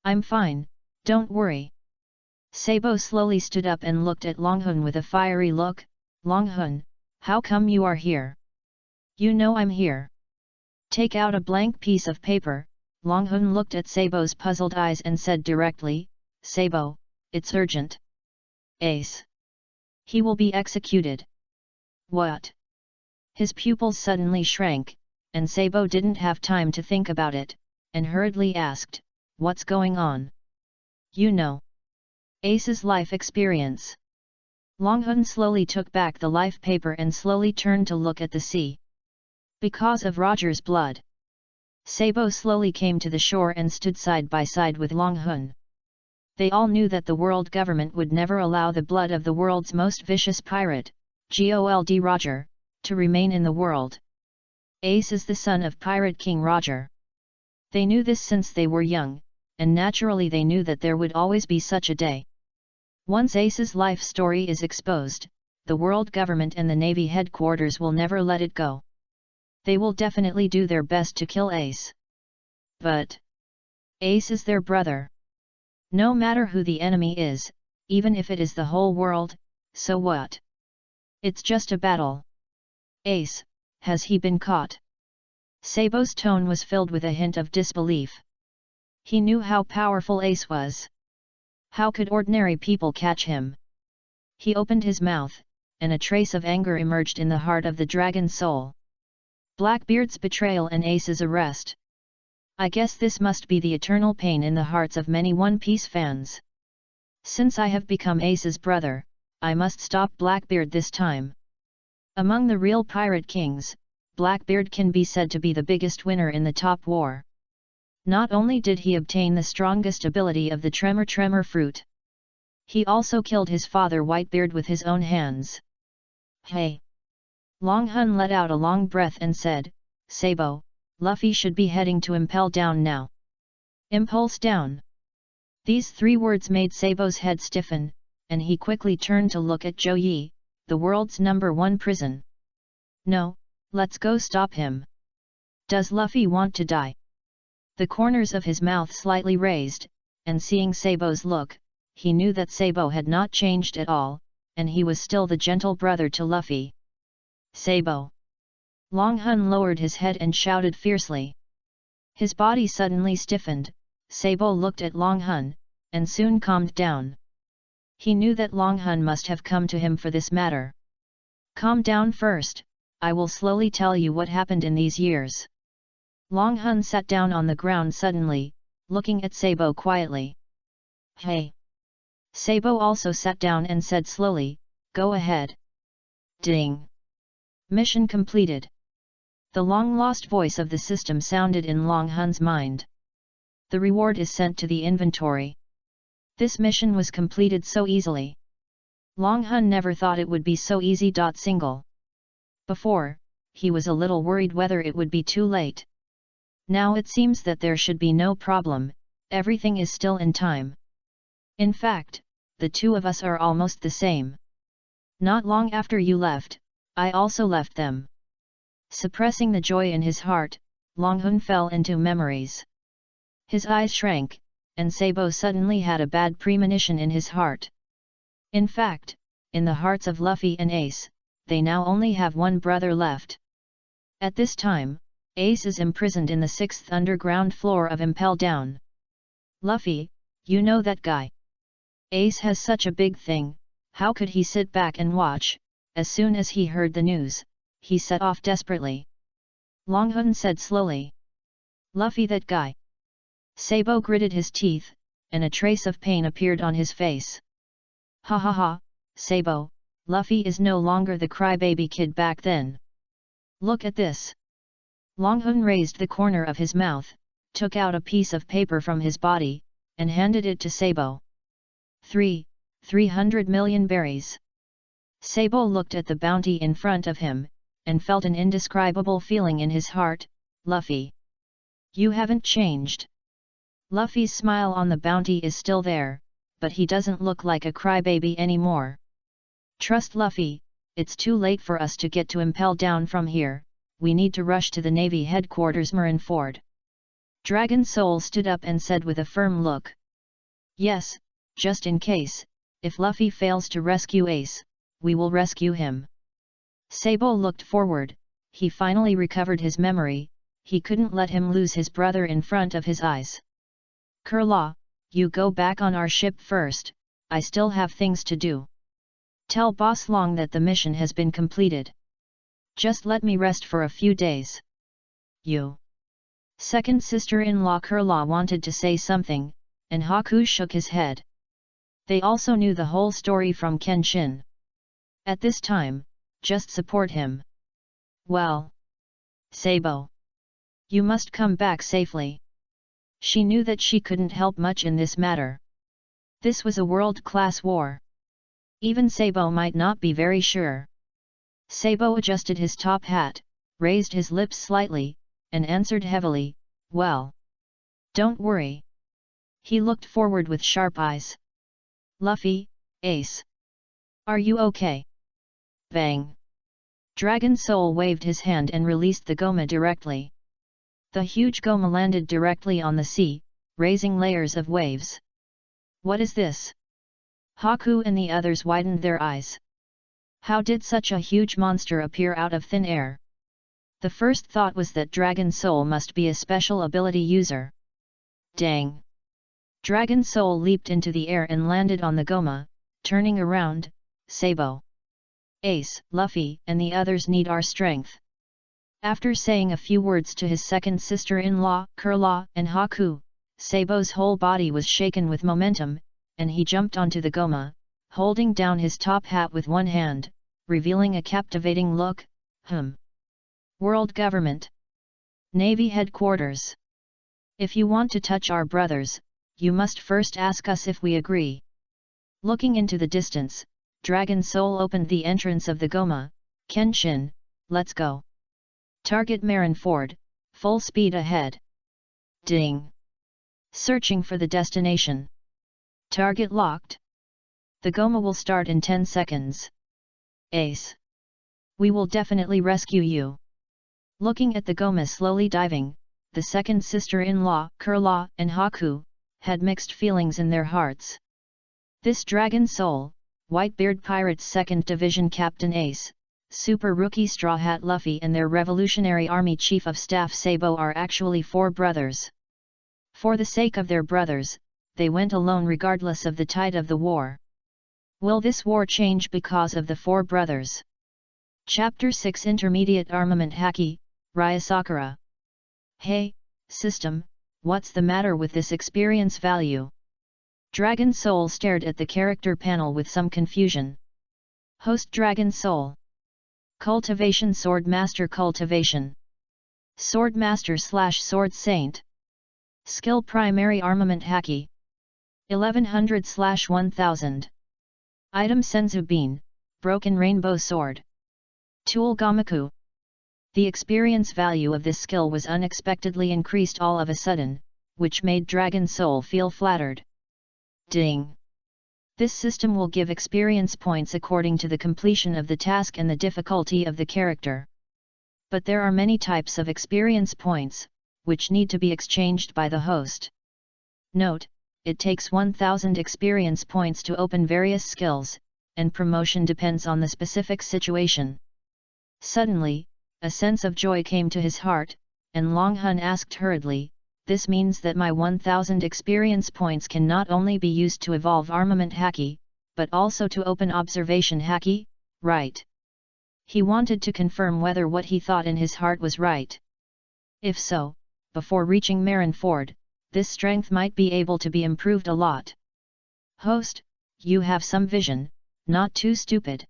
A: I'm fine, don't worry." Sabo slowly stood up and looked at Long Hun with a fiery look. "Long Hun, how come you are here? You know I'm here." "Take out a blank piece of paper." Long Hun looked at Sabo's puzzled eyes and said directly, "Sabo, it's urgent. Ace. He will be executed." "What?" His pupils suddenly shrank, and Sabo didn't have time to think about it, and hurriedly asked, "What's going on?" "You know. Ace's life experience." Long Hun slowly took back the life paper and slowly turned to look at the sea. Because of Roger's blood. Sabo slowly came to the shore and stood side by side with Long Hun. They all knew that the world government would never allow the blood of the world's most vicious pirate, Gold Roger, to remain in the world. Ace is the son of Pirate King Roger. They knew this since they were young, and naturally they knew that there would always be such a day. Once Ace's life story is exposed, the world government and the Navy headquarters will never let it go. They will definitely do their best to kill Ace. But Ace is their brother. No matter who the enemy is, even if it is the whole world, so what? It's just a battle. Ace, has he been caught? Sabo's tone was filled with a hint of disbelief. He knew how powerful Ace was. How could ordinary people catch him? He opened his mouth, and a trace of anger emerged in the heart of the dragon's soul. Blackbeard's betrayal and Ace's arrest. I guess this must be the eternal pain in the hearts of many One Piece fans. Since I have become Ace's brother, I must stop Blackbeard this time. Among the real pirate kings, Blackbeard can be said to be the biggest winner in the top war. Not only did he obtain the strongest ability of the Tremor fruit, he also killed his father Whitebeard with his own hands. Hey! Long Hun let out a long breath and said, Sabo, Luffy should be heading to Impel Down now. Impulse down. These 3 words made Sabo's head stiffen, and he quickly turned to look at Zhou Yi, the world's #1 prison. No, let's go stop him. Does Luffy want to die? The corners of his mouth slightly raised, and seeing Sabo's look, he knew that Sabo had not changed at all, and he was still the gentle brother to Luffy. Sabo! Long Hun lowered his head and shouted fiercely. His body suddenly stiffened. Sabo looked at Long Hun, and soon calmed down. He knew that Long Hun must have come to him for this matter. Calm down first, I will slowly tell you what happened in these years. Long Hun sat down on the ground suddenly, looking at Sabo quietly. Hey! Sabo also sat down and said slowly, go ahead. Ding! Mission completed. The long-lost voice of the system sounded in Long Hun's mind. The reward is sent to the inventory. This mission was completed so easily. Long Hun never thought it would be so easy. Before, he was a little worried whether it would be too late. Now it seems that there should be no problem, everything is still in time. In fact, the 2 of us are almost the same. Not long after you left, I also left them. Suppressing the joy in his heart, Long Hun fell into memories. His eyes shrank, and Sabo suddenly had a bad premonition in his heart. In fact, in the hearts of Luffy and Ace, they now only have one brother left. At this time, Ace is imprisoned in the 6th underground floor of Impel Down. Luffy, you know that guy. Ace has such a big thing, how could he sit back and watch? As soon as he heard the news, he set off desperately. Long Hun said slowly. Luffy, that guy. Sabo gritted his teeth, and a trace of pain appeared on his face. Ha ha ha, Sabo, Luffy is no longer the crybaby kid back then. Look at this. Long Hun raised the corner of his mouth, took out a piece of paper from his body, and handed it to Sabo. 300 million berries. Sabo looked at the bounty in front of him, and felt an indescribable feeling in his heart. Luffy, you haven't changed. Luffy's smile on the bounty is still there, but he doesn't look like a crybaby anymore. Trust Luffy, it's too late for us to get to Impel Down from here, we need to rush to the Navy headquarters Marineford. Dragon Soul stood up and said with a firm look. Yes, just in case, if Luffy fails to rescue Ace, we will rescue him. Sabo looked forward, he finally recovered his memory, he couldn't let him lose his brother in front of his eyes. Kurlaw, you go back on our ship first, I still have things to do. Tell Boss Long that the mission has been completed. Just let me rest for a few days. You. Second sister-in-law Kurlaw wanted to say something, and Haku shook his head. They also knew the whole story from Kenshin. At this time, just support him. Well. Sabo. You must come back safely. She knew that she couldn't help much in this matter. This was a world-class war. Even Sabo might not be very sure. Sabo adjusted his top hat, raised his lips slightly, and answered heavily, well. Don't worry. He looked forward with sharp eyes. Luffy, Ace. Are you okay? Bang. Dragon Soul waved his hand and released the Goma directly. The huge Goma landed directly on the sea, raising layers of waves. What is this? Haku and the others widened their eyes. How did such a huge monster appear out of thin air? The first thought was that Dragon Soul must be a special ability user. Dang! Dragon Soul leaped into the air and landed on the Goma, turning around. Sabo, Ace, Luffy, and the others need our strength. After saying a few words to his second sister-in-law, Kurla, and Haku, Sabo's whole body was shaken with momentum, and he jumped onto the Goma, holding down his top hat with one hand, revealing a captivating look. World Government. Navy Headquarters. If you want to touch our brothers, you must first ask us if we agree. Looking into the distance, Dragon Soul opened the entrance of the Goma. Kenshin, let's go. Target Marineford, full speed ahead. Ding. Searching for the destination. Target locked. The Goma will start in 10 seconds. Ace. We will definitely rescue you. Looking at the Goma slowly diving, the second sister-in-law, Kurla, and Haku, had mixed feelings in their hearts. This Dragon Soul, Whitebeard Pirates 2nd Division Captain Ace, Super Rookie Straw Hat Luffy and their Revolutionary Army Chief of Staff Sabo are actually 4 brothers. For the sake of their brothers, they went alone regardless of the tide of the war. Will this war change because of the 4 brothers? Chapter 6 Intermediate Armament Haki, Ryasakura. Hey, system, what's the matter with this experience value? Dragon Soul stared at the character panel with some confusion. Host Dragon Soul. Cultivation Sword Master Cultivation. Sword Master / Sword Saint. Skill Primary Armament Haki. 1100 / 1000. Item Senzu Bean, Broken Rainbow Sword. Tool Gamaku. The experience value of this skill was unexpectedly increased all of a sudden, which made Dragon Soul feel flattered. Ding! This system will give experience points according to the completion of the task and the difficulty of the character. But there are many types of experience points, which need to be exchanged by the host. Note, it takes 1000 experience points to open various skills, and promotion depends on the specific situation. Suddenly, a sense of joy came to his heart, and Long Hun asked hurriedly, this means that my 1000 experience points can not only be used to evolve Armament Haki, but also to open Observation Haki, right? He wanted to confirm whether what he thought in his heart was right. If so, before reaching Marineford, this strength might be able to be improved a lot. Host, you have some vision, not too stupid.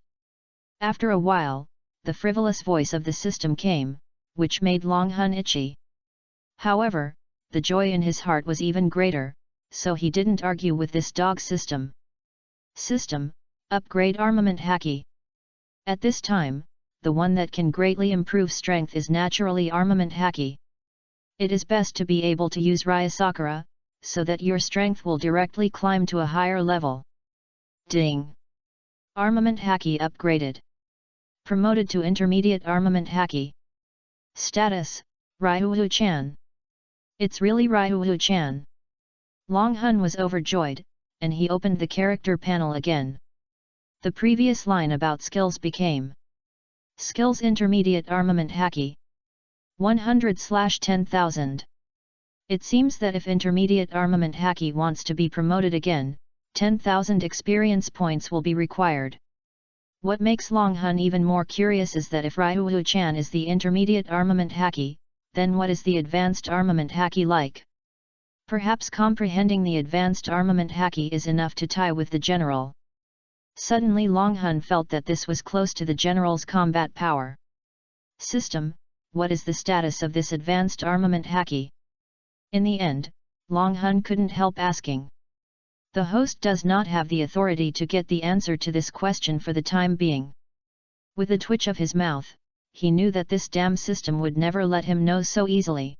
A: After a while, the frivolous voice of the system came, which made Long Hun itchy. However, the joy in his heart was even greater, so he didn't argue with this dog system. System, upgrade Armament Haki. At this time, the one that can greatly improve strength is naturally Armament Haki. It is best to be able to use Ryasakura, so that your strength will directly climb to a higher level. Ding! Armament Haki upgraded. Promoted to Intermediate Armament Haki. Status, Ryuhu-chan. It's really Ryuhu-chan. Long Hun was overjoyed, and he opened the character panel again. The previous line about skills became Skills Intermediate Armament Haki. 100 / 10,000. It seems that if Intermediate Armament Haki wants to be promoted again, 10,000 experience points will be required. What makes Long Hun even more curious is that if Ryuhu-chan is the Intermediate Armament Haki, then what is the Advanced Armament Haki like? Perhaps comprehending the Advanced Armament Haki is enough to tie with the General. Suddenly Long Hun felt that this was close to the General's combat power. System, what is the status of this advanced armament haki? In the end, Long Hun couldn't help asking. The host does not have the authority to get the answer to this question for the time being. With a twitch of his mouth, he knew that this damn system would never let him know so easily.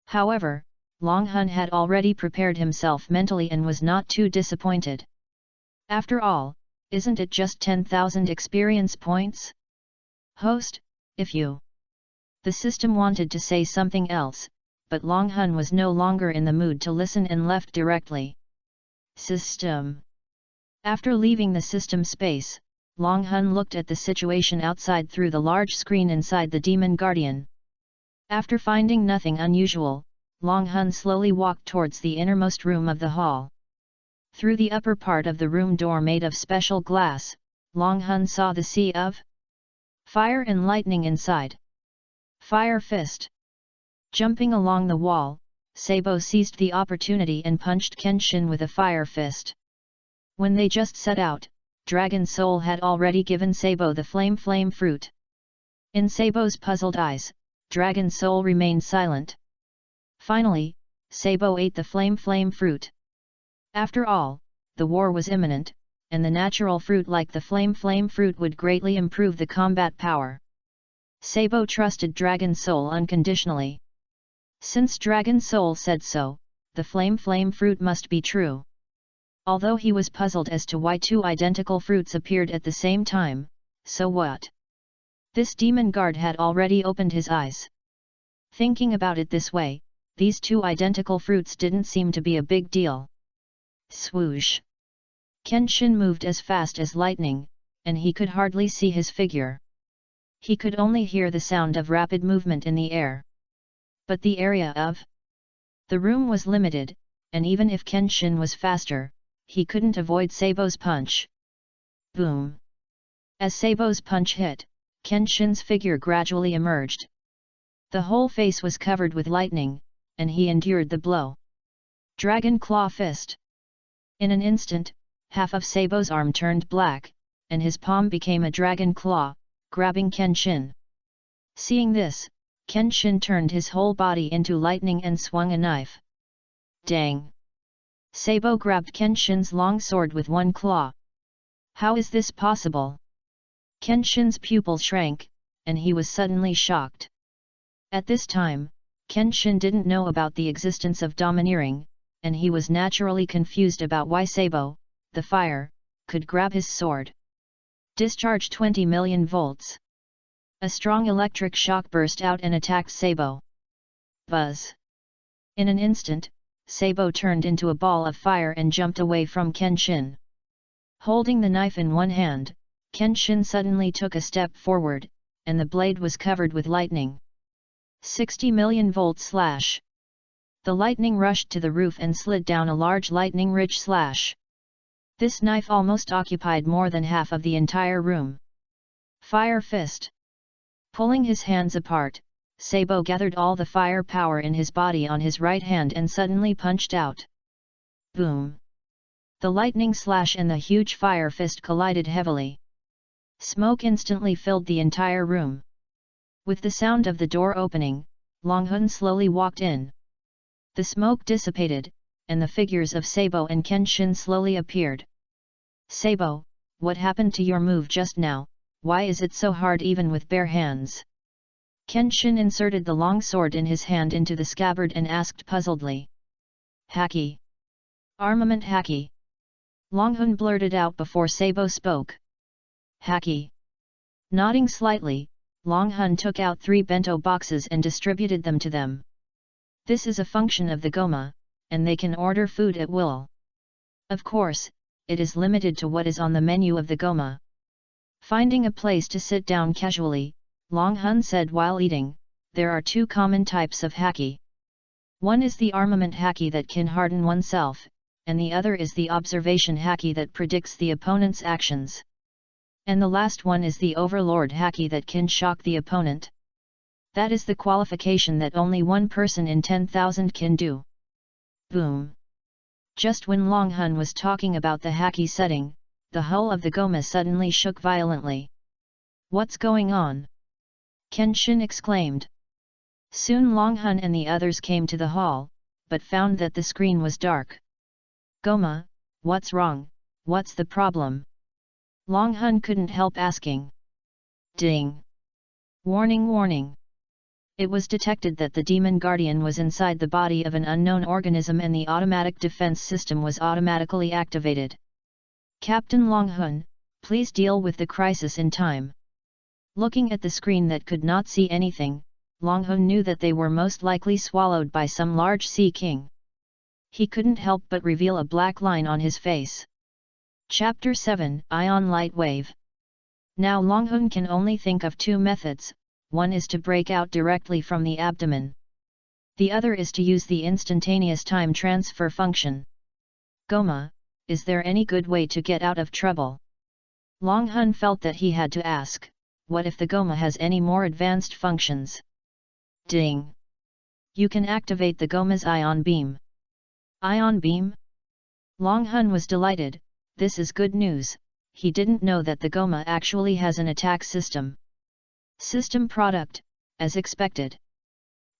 A: However, Long Hun had already prepared himself mentally and was not too disappointed. After all, isn't it just 10,000 experience points? Host, if you... The system wanted to say something else, but Long Hun was no longer in the mood to listen and left directly. System. After leaving the system space, Long Hun looked at the situation outside through the large screen inside the Demon Guardian. After finding nothing unusual, Long Hun slowly walked towards the innermost room of the hall. Through the upper part of the room door made of special glass, Long Hun saw the sea of fire and lightning inside. Fire Fist. Jumping along the wall, Sabo seized the opportunity and punched Kenshin with a fire fist. When they just set out, Dragon Soul had already given Sabo the flame fruit. In Sabo's puzzled eyes, Dragon Soul remained silent. Finally, Sabo ate the flame fruit. After all, the war was imminent, and the natural fruit like the flame fruit would greatly improve the combat power. Sabo trusted Dragon Soul unconditionally. Since Dragon Soul said so, the flame fruit must be true. Although he was puzzled as to why two identical fruits appeared at the same time, so what? This demon guard had already opened his eyes. Thinking about it this way, these two identical fruits didn't seem to be a big deal. Swoosh! Kenshin moved as fast as lightning, and he could hardly see his figure. He could only hear the sound of rapid movement in the air. But the area of the room was limited, and even if Kenshin was faster, he couldn't avoid Sabo's punch. Boom! As Sabo's punch hit, Kenshin's figure gradually emerged. The whole face was covered with lightning, and he endured the blow. Dragon Claw Fist. In an instant, half of Sabo's arm turned black, and his palm became a dragon claw, grabbing Kenshin. Seeing this, Kenshin turned his whole body into lightning and swung a knife. Dang! Sabo grabbed Kenshin's long sword with one claw. How is this possible? Kenshin's pupils shrank, and he was suddenly shocked. At this time, Kenshin didn't know about the existence of domineering, and he was naturally confused about why Sabo, the fire, could grab his sword. Discharge 20 million volts. A strong electric shock burst out and attacked Sabo. Buzz! In an instant, Sabo turned into a ball of fire and jumped away from Kenshin. Holding the knife in one hand, Kenshin suddenly took a step forward, and the blade was covered with lightning. 60 million volt slash. The lightning rushed to the roof and slid down a large lightning-rich slash. This knife almost occupied more than half of the entire room. Fire Fist. Pulling his hands apart, Sabo gathered all the fire power in his body on his right hand and suddenly punched out. Boom! The lightning slash and the huge fire fist collided heavily. Smoke instantly filled the entire room. With the sound of the door opening, Long Hun slowly walked in. The smoke dissipated, and the figures of Sabo and Kenshin slowly appeared. Sabo, what happened to your move just now? Why is it so hard even with bare hands? Kenshin inserted the long sword in his hand into the scabbard and asked puzzledly. Haki. Armament haki. Long Hun blurted out before Sabo spoke. Haki. Nodding slightly, Long Hun took out 3 bento boxes and distributed them to them. This is a function of the Goma, and they can order food at will. Of course, it is limited to what is on the menu of the Goma. Finding a place to sit down casually, Long Hun said while eating, there are 2 common types of haki. One is the armament haki that can harden oneself, and the other is the observation haki that predicts the opponent's actions. And the last one is the overlord haki that can shock the opponent. That is the qualification that only one person in 10,000 can do. Boom! Just when Long Hun was talking about the haki setting, the hull of the Goma suddenly shook violently. What's going on? Kenshin exclaimed. Soon Long Hun and the others came to the hall, but found that the screen was dark. Goma, what's wrong, what's the problem? Long Hun couldn't help asking. Ding! Warning, warning! It was detected that the demon guardian was inside the body of an unknown organism and the automatic defense system was automatically activated. Captain Long Hun, please deal with the crisis in time. Looking at the screen that could not see anything, Long Hun knew that they were most likely swallowed by some large sea king. He couldn't help but reveal a black line on his face. Chapter 7, Ion Light Wave. Now Long Hun can only think of two methods. One is to break out directly from the abdomen. The other is to use the instantaneous time transfer function. Goma, is there any good way to get out of trouble? Long Hun felt that he had to ask, what if the Goma has any more advanced functions? Ding! You can activate the Goma's ion beam. Ion beam? Long Hun was delighted, this is good news, he didn't know that the Goma actually has an attack system. System product, as expected.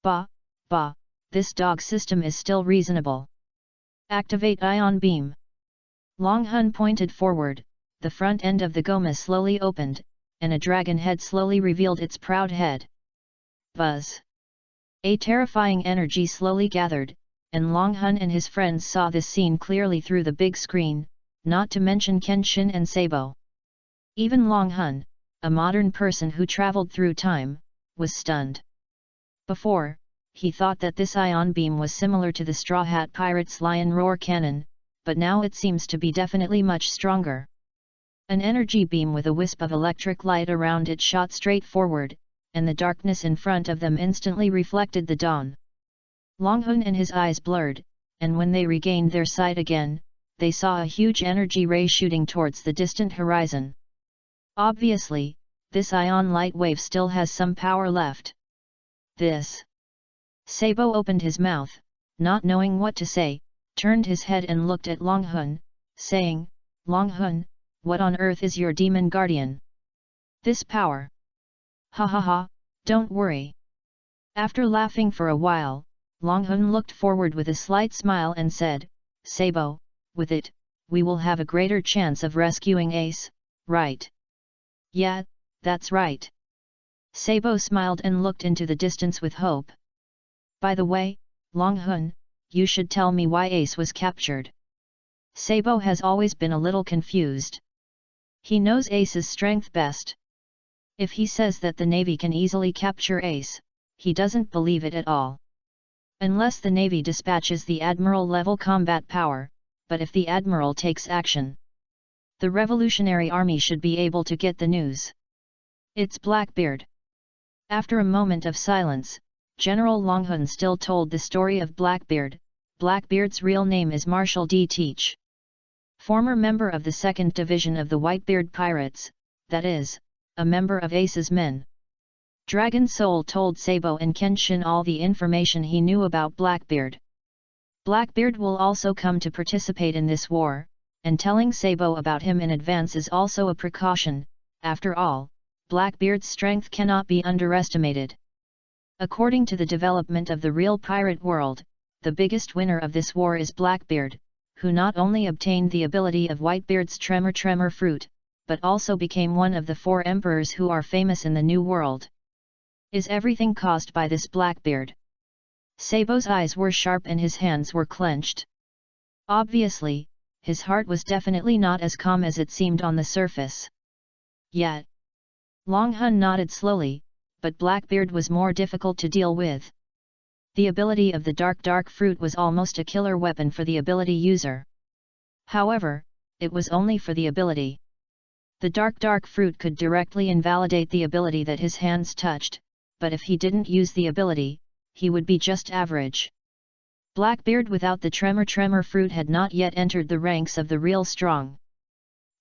A: Bah, this dog system is still reasonable. Activate ion beam. Long Hun pointed forward, the front end of the Goma slowly opened, and a dragon head slowly revealed its proud head. Buzz! A terrifying energy slowly gathered, and Long Hun and his friends saw this scene clearly through the big screen, not to mention Kenshin and Sabo. Even Long Hun, a modern person who traveled through time, was stunned. Before, he thought that this ion beam was similar to the Straw Hat Pirate's Lion Roar cannon, but now it seems to be definitely much stronger. An energy beam with a wisp of electric light around it shot straight forward, and the darkness in front of them instantly reflected the dawn. Long Hun and his eyes blurred, and when they regained their sight again, they saw a huge energy ray shooting towards the distant horizon. Obviously, this ion light wave still has some power left. This. Sabo opened his mouth, not knowing what to say, turned his head and looked at Long Hun, saying, Long Hun, what on earth is your demon guardian? This power. Ha ha ha, don't worry. After laughing for a while, Long Hun looked forward with a slight smile and said, Sabo, with it, we will have a greater chance of rescuing Ace, right? Yeah, that's right. Sabo smiled and looked into the distance with hope. By the way, Long Hun, you should tell me why Ace was captured. Sabo has always been a little confused. He knows Ace's strength best. If he says that the Navy can easily capture Ace, he doesn't believe it at all. Unless the Navy dispatches the Admiral-level combat power, but if the Admiral takes action, the Revolutionary Army should be able to get the news. It's Blackbeard. After a moment of silence, General Long Hun still told the story of Blackbeard. Blackbeard's real name is Marshal D. Teach. Former member of the 2nd Division of the Whitebeard Pirates, that is, a member of Ace's men. Dragon Soul told Sabo and Kenshin all the information he knew about Blackbeard. Blackbeard will also come to participate in this war, and telling Sabo about him in advance is also a precaution. After all, Blackbeard's strength cannot be underestimated. According to the development of the real pirate world, the biggest winner of this war is Blackbeard, who not only obtained the ability of Whitebeard's Tremor fruit, but also became one of the 4 emperors who are famous in the New World. Is everything caused by this Blackbeard? Sabo's eyes were sharp and his hands were clenched. Obviously, his heart was definitely not as calm as it seemed on the surface. Yet, Long Hun nodded slowly, but Blackbeard was more difficult to deal with. The ability of the dark fruit was almost a killer weapon for the ability user. However, it was only for the ability. The dark fruit could directly invalidate the ability that his hands touched, but if he didn't use the ability, he would be just average. Blackbeard without the Tremor fruit had not yet entered the ranks of the real strong.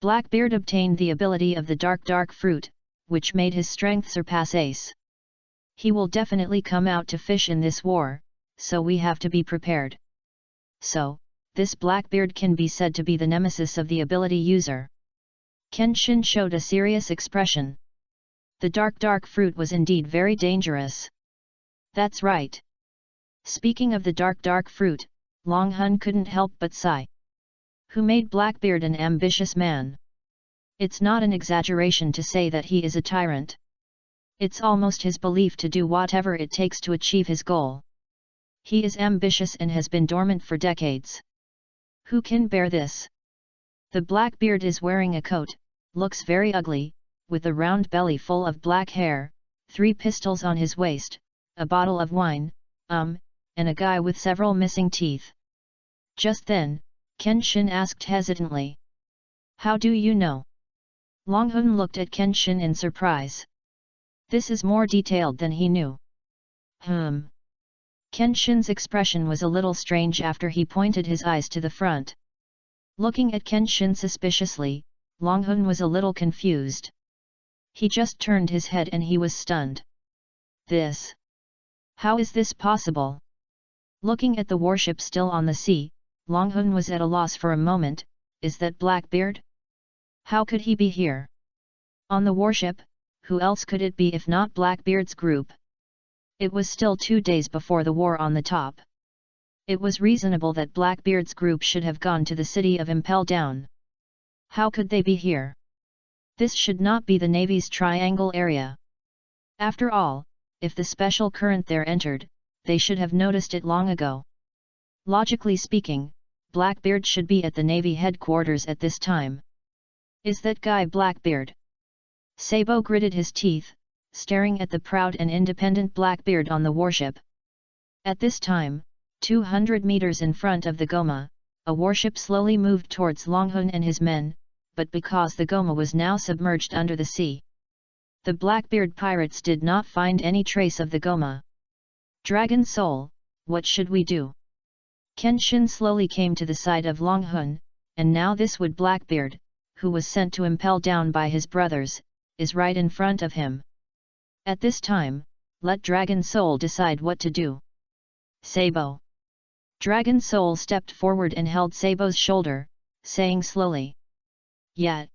A: Blackbeard obtained the ability of the dark fruit, which made his strength surpass Ace. He will definitely come out to fish in this war, so we have to be prepared. So, this Blackbeard can be said to be the nemesis of the ability user. Kenshin showed a serious expression. The dark fruit was indeed very dangerous. That's right. Speaking of the dark fruit, Long Hun couldn't help but sigh. Who made Blackbeard an ambitious man? It's not an exaggeration to say that he is a tyrant. It's almost his belief to do whatever it takes to achieve his goal. He is ambitious and has been dormant for decades. Who can bear this? The Blackbeard is wearing a coat, looks very ugly, with a round belly full of black hair, 3 pistols on his waist, a bottle of wine, and a guy with several missing teeth. Just then, Kenshin asked hesitantly. How do you know? Long Hun looked at Kenshin in surprise. This is more detailed than he knew. Kenshin's expression was a little strange after he pointed his eyes to the front. Looking at Kenshin suspiciously, Long Hun was a little confused. He just turned his head and he was stunned. This? How is this possible? Looking at the warship still on the sea, Long Hun was at a loss for a moment. Is that Blackbeard? How could he be here? On the warship, who else could it be if not Blackbeard's group? It was still 2 days before the war on the top. It was reasonable that Blackbeard's group should have gone to the city of Impel Down. How could they be here? This should not be the Navy's triangle area. After all, if the special current there entered, they should have noticed it long ago. Logically speaking, Blackbeard should be at the Navy headquarters at this time. Is that guy Blackbeard? Sabo gritted his teeth, staring at the proud and independent Blackbeard on the warship. At this time, 200 meters in front of the Goma, a warship slowly moved towards Long Hun and his men, but because the Goma was now submerged under the sea, the Blackbeard pirates did not find any trace of the Goma. Dragon Soul, what should we do? Kenshin slowly came to the side of Long Hun, and now this would Blackbeard, who was sent to Impel Down by his brothers, is right in front of him. At this time, let Dragon Soul decide what to do. Sabo. Dragon Soul stepped forward and held Sabo's shoulder, saying slowly. Yeah.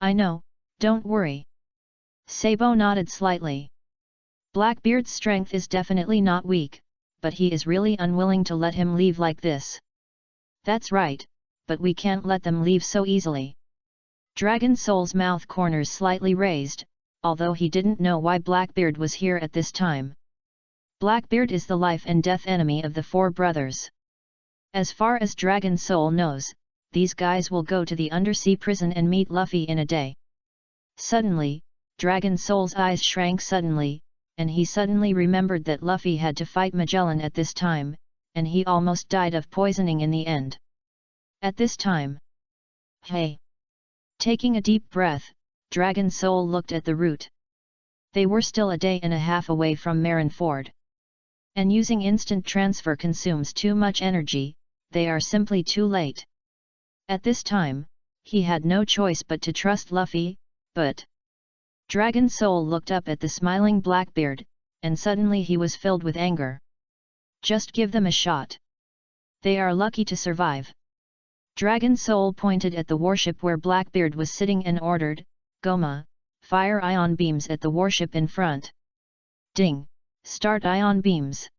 A: I know, don't worry. Sabo nodded slightly. Blackbeard's strength is definitely not weak, but he is really unwilling to let him leave like this. That's right, but we can't let them leave so easily. Dragon Soul's mouth corners slightly raised, although he didn't know why Blackbeard was here at this time. Blackbeard is the life and death enemy of the 4 brothers. As far as Dragon Soul knows, these guys will go to the undersea prison and meet Luffy in a day. Suddenly, Dragon Soul's eyes shrank suddenly, and he suddenly remembered that Luffy had to fight Magellan at this time, and he almost died of poisoning in the end. At this time. Hey! Taking a deep breath, Dragon Soul looked at the route. They were still a day and a half away from Marineford. And using instant transfer consumes too much energy, they are simply too late. At this time, he had no choice but to trust Luffy, but... Dragon Soul looked up at the smiling Blackbeard, and suddenly he was filled with anger. Just give them a shot. They are lucky to survive. Dragon Soul pointed at the warship where Blackbeard was sitting and ordered, Goma, fire ion beams at the warship in front. Ding! Start ion beams.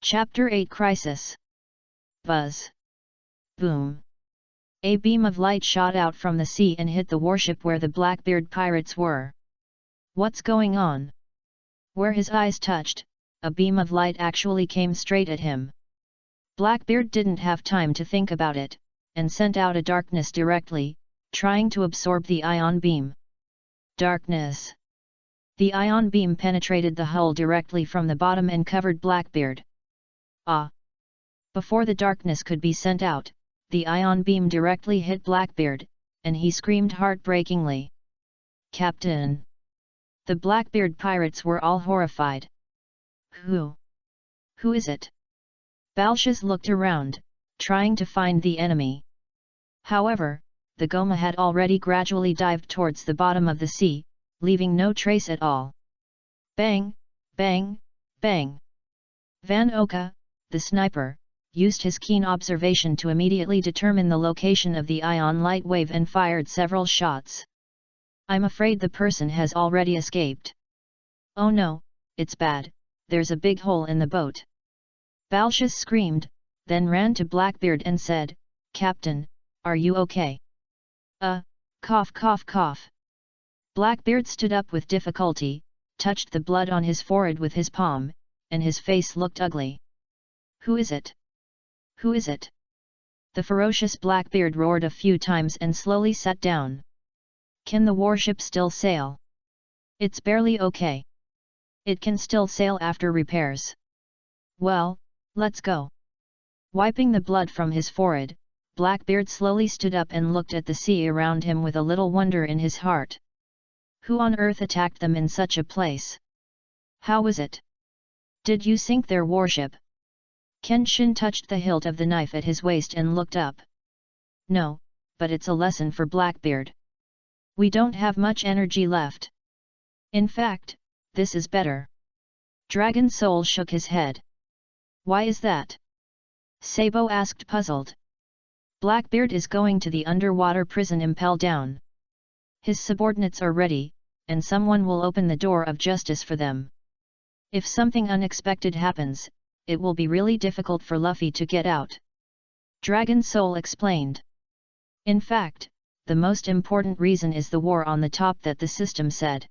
A: Chapter 8 Crisis. Buzz. Boom. A beam of light shot out from the sea and hit the warship where the Blackbeard pirates were. What's going on? Where his eyes touched, a beam of light actually came straight at him. Blackbeard didn't have time to think about it, and sent out a darkness directly, trying to absorb the ion beam. Darkness. The ion beam penetrated the hull directly from the bottom and covered Blackbeard. Ah! Before the darkness could be sent out, the ion beam directly hit Blackbeard, and he screamed heartbreakingly. Captain! The Blackbeard pirates were all horrified. Who? Who is it? Balshaz looked around, trying to find the enemy. However, the Goma had already gradually dived towards the bottom of the sea, leaving no trace at all. Bang! Bang! Bang! Van Oka, the sniper, used his keen observation to immediately determine the location of the ion light wave and fired several shots. I'm afraid the person has already escaped. Oh no, it's bad, there's a big hole in the boat. Balshus screamed, then ran to Blackbeard and said, Captain, are you okay? Cough cough cough. Blackbeard stood up with difficulty, touched the blood on his forehead with his palm, and his face looked ugly. Who is it? Who is it? The ferocious Blackbeard roared a few times and slowly sat down. Can the warship still sail? It's barely okay. It can still sail after repairs. Well, let's go. Wiping the blood from his forehead, Blackbeard slowly stood up and looked at the sea around him with a little wonder in his heart. Who on earth attacked them in such a place? How was it? Did you sink their warship? Kenshin touched the hilt of the knife at his waist and looked up. No, but it's a lesson for Blackbeard. We don't have much energy left. In fact, this is better. Dragon Soul shook his head. Why is that? Sabo asked puzzled. Blackbeard is going to the underwater prison Impel Down. His subordinates are ready, and someone will open the door of justice for them. If something unexpected happens, it will be really difficult for Luffy to get out. Dragon Soul explained. In fact, the most important reason is the war on the top that the system said.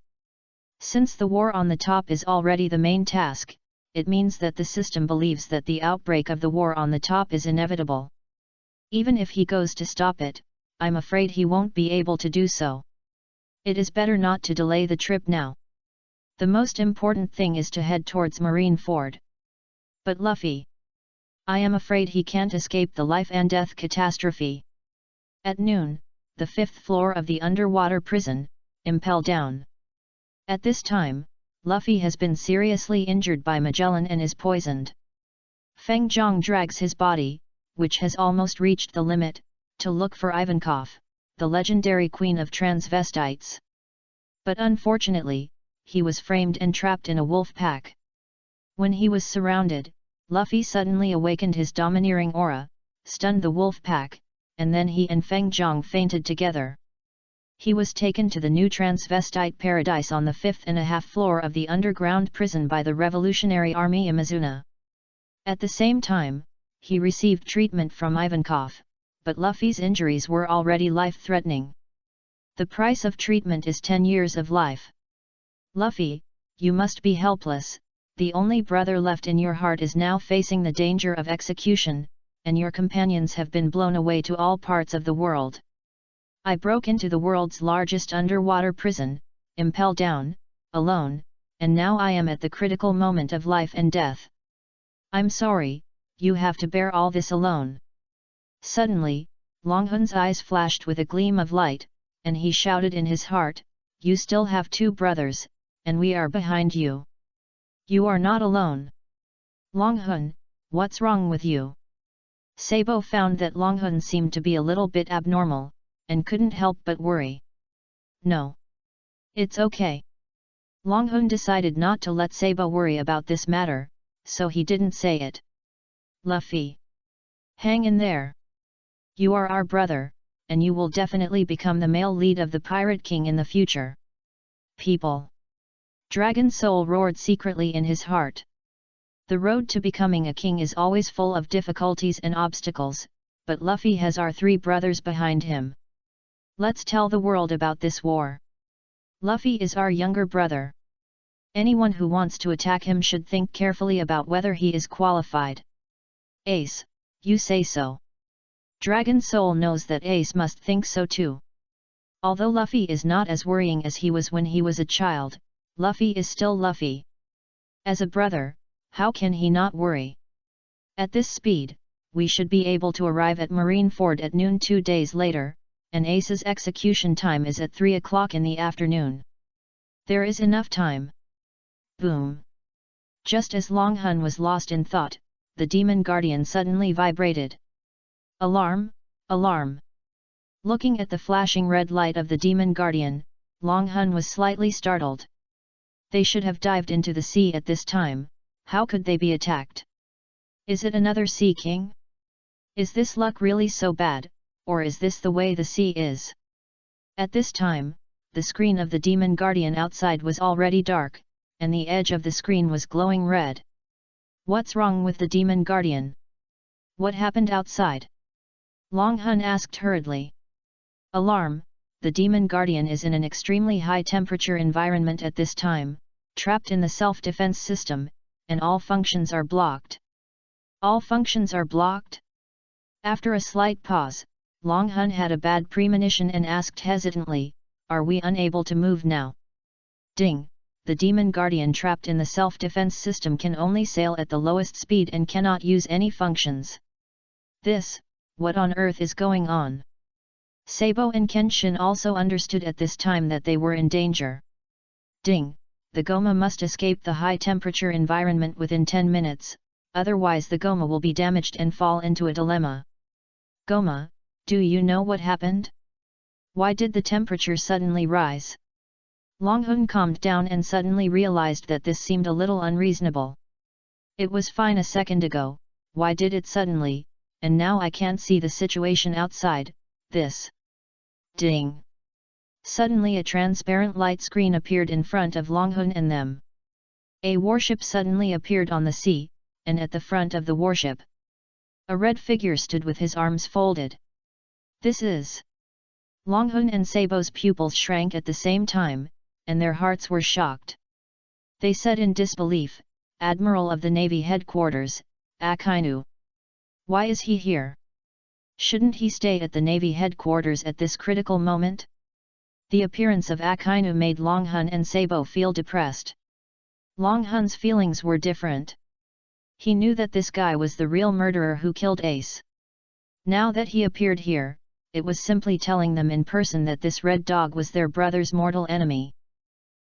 A: Since the war on the top is already the main task, it means that the system believes that the outbreak of the war on the top is inevitable. Even if he goes to stop it, I'm afraid he won't be able to do so. It is better not to delay the trip now. The most important thing is to head towards Marineford. But Luffy, I am afraid he can't escape the life and death catastrophe. At noon, the 5th floor of the underwater prison, Impel Down. At this time, Luffy has been seriously injured by Magellan and is poisoned. Feng Zhang drags his body, which has almost reached the limit, to look for Ivankov, the legendary queen of transvestites. But unfortunately, he was framed and trapped in a wolf pack. When he was surrounded, Luffy suddenly awakened his domineering aura, stunned the wolf pack, and then he and Feng Zhang fainted together. He was taken to the new transvestite paradise on the 5.5 floor of the underground prison by the Revolutionary Army Imazuna. At the same time, he received treatment from Ivankov, but Luffy's injuries were already life-threatening. The price of treatment is 10 years of life. Luffy, you must be helpless, the only brother left in your heart is now facing the danger of execution, and your companions have been blown away to all parts of the world. I broke into the world's largest underwater prison, Impel Down, alone, and now I am at the critical moment of life and death. I'm sorry, you have to bear all this alone. Suddenly, Longhun's eyes flashed with a gleam of light, and he shouted in his heart, you still have 2 brothers, and we are behind you. You are not alone. Longhun, what's wrong with you? Sabo found that Longhun seemed to be a little bit abnormal, and couldn't help but worry. No. It's okay. Longhun decided not to let Sabo worry about this matter, so he didn't say it. Luffy, hang in there. You are our brother, and you will definitely become the male lead of the Pirate King in the future. People. Dragon Soul roared secretly in his heart. The road to becoming a king is always full of difficulties and obstacles, but Luffy has our 3 brothers behind him. Let's tell the world about this war. Luffy is our younger brother. Anyone who wants to attack him should think carefully about whether he is qualified. Ace, you say so. Dragon Soul knows that Ace must think so too. Although Luffy is not as worrying as he was when he was a child, Luffy is still Luffy. As a brother, how can he not worry? At this speed, we should be able to arrive at Marineford at noon 2 days later, and Ace's execution time is at 3 o'clock in the afternoon. There is enough time. Boom! Just as Longhun was lost in thought, the Demon Guardian suddenly vibrated. Alarm! Alarm! Looking at the flashing red light of the Demon Guardian, Longhun was slightly startled. They should have dived into the sea at this time, how could they be attacked? Is it another Sea King? Is this luck really so bad, or is this the way the sea is? At this time, the screen of the Demon Guardian outside was already dark, and the edge of the screen was glowing red. "What's wrong with the demon guardian? What happened outside?" Long Hun asked hurriedly. "Alarm, the demon guardian is in an extremely high temperature environment at this time, trapped in the self-defense system, and all functions are blocked." "All functions are blocked?" After a slight pause, Long Hun had a bad premonition and asked hesitantly, "Are we unable to move now?" "Ding, the demon guardian trapped in the self-defense system can only sail at the lowest speed and cannot use any functions." What on earth is going on?" Sabo and Kenshin also understood at this time that they were in danger. "Ding, the Goma must escape the high-temperature environment within 10 minutes, otherwise the Goma will be damaged and fall into a dilemma." "Goma, do you know what happened? Why did the temperature suddenly rise?" Long Hun calmed down and suddenly realized that this seemed a little unreasonable. "It was fine a second ago, why did it suddenly, and now I can't see the situation outside, this." Ding! Suddenly a transparent light screen appeared in front of Long Hun and them. A warship suddenly appeared on the sea, and at the front of the warship, a red figure stood with his arms folded. "This is..." Long Hun and Sabo's pupils shrank at the same time, and their hearts were shocked. They said in disbelief, "Admiral of the Navy Headquarters, Akainu. Why is he here? Shouldn't he stay at the Navy Headquarters at this critical moment?" The appearance of Akainu made Long Hun and Sabo feel depressed. Long Hun's feelings were different. He knew that this guy was the real murderer who killed Ace. Now that he appeared here, it was simply telling them in person that this red dog was their brother's mortal enemy.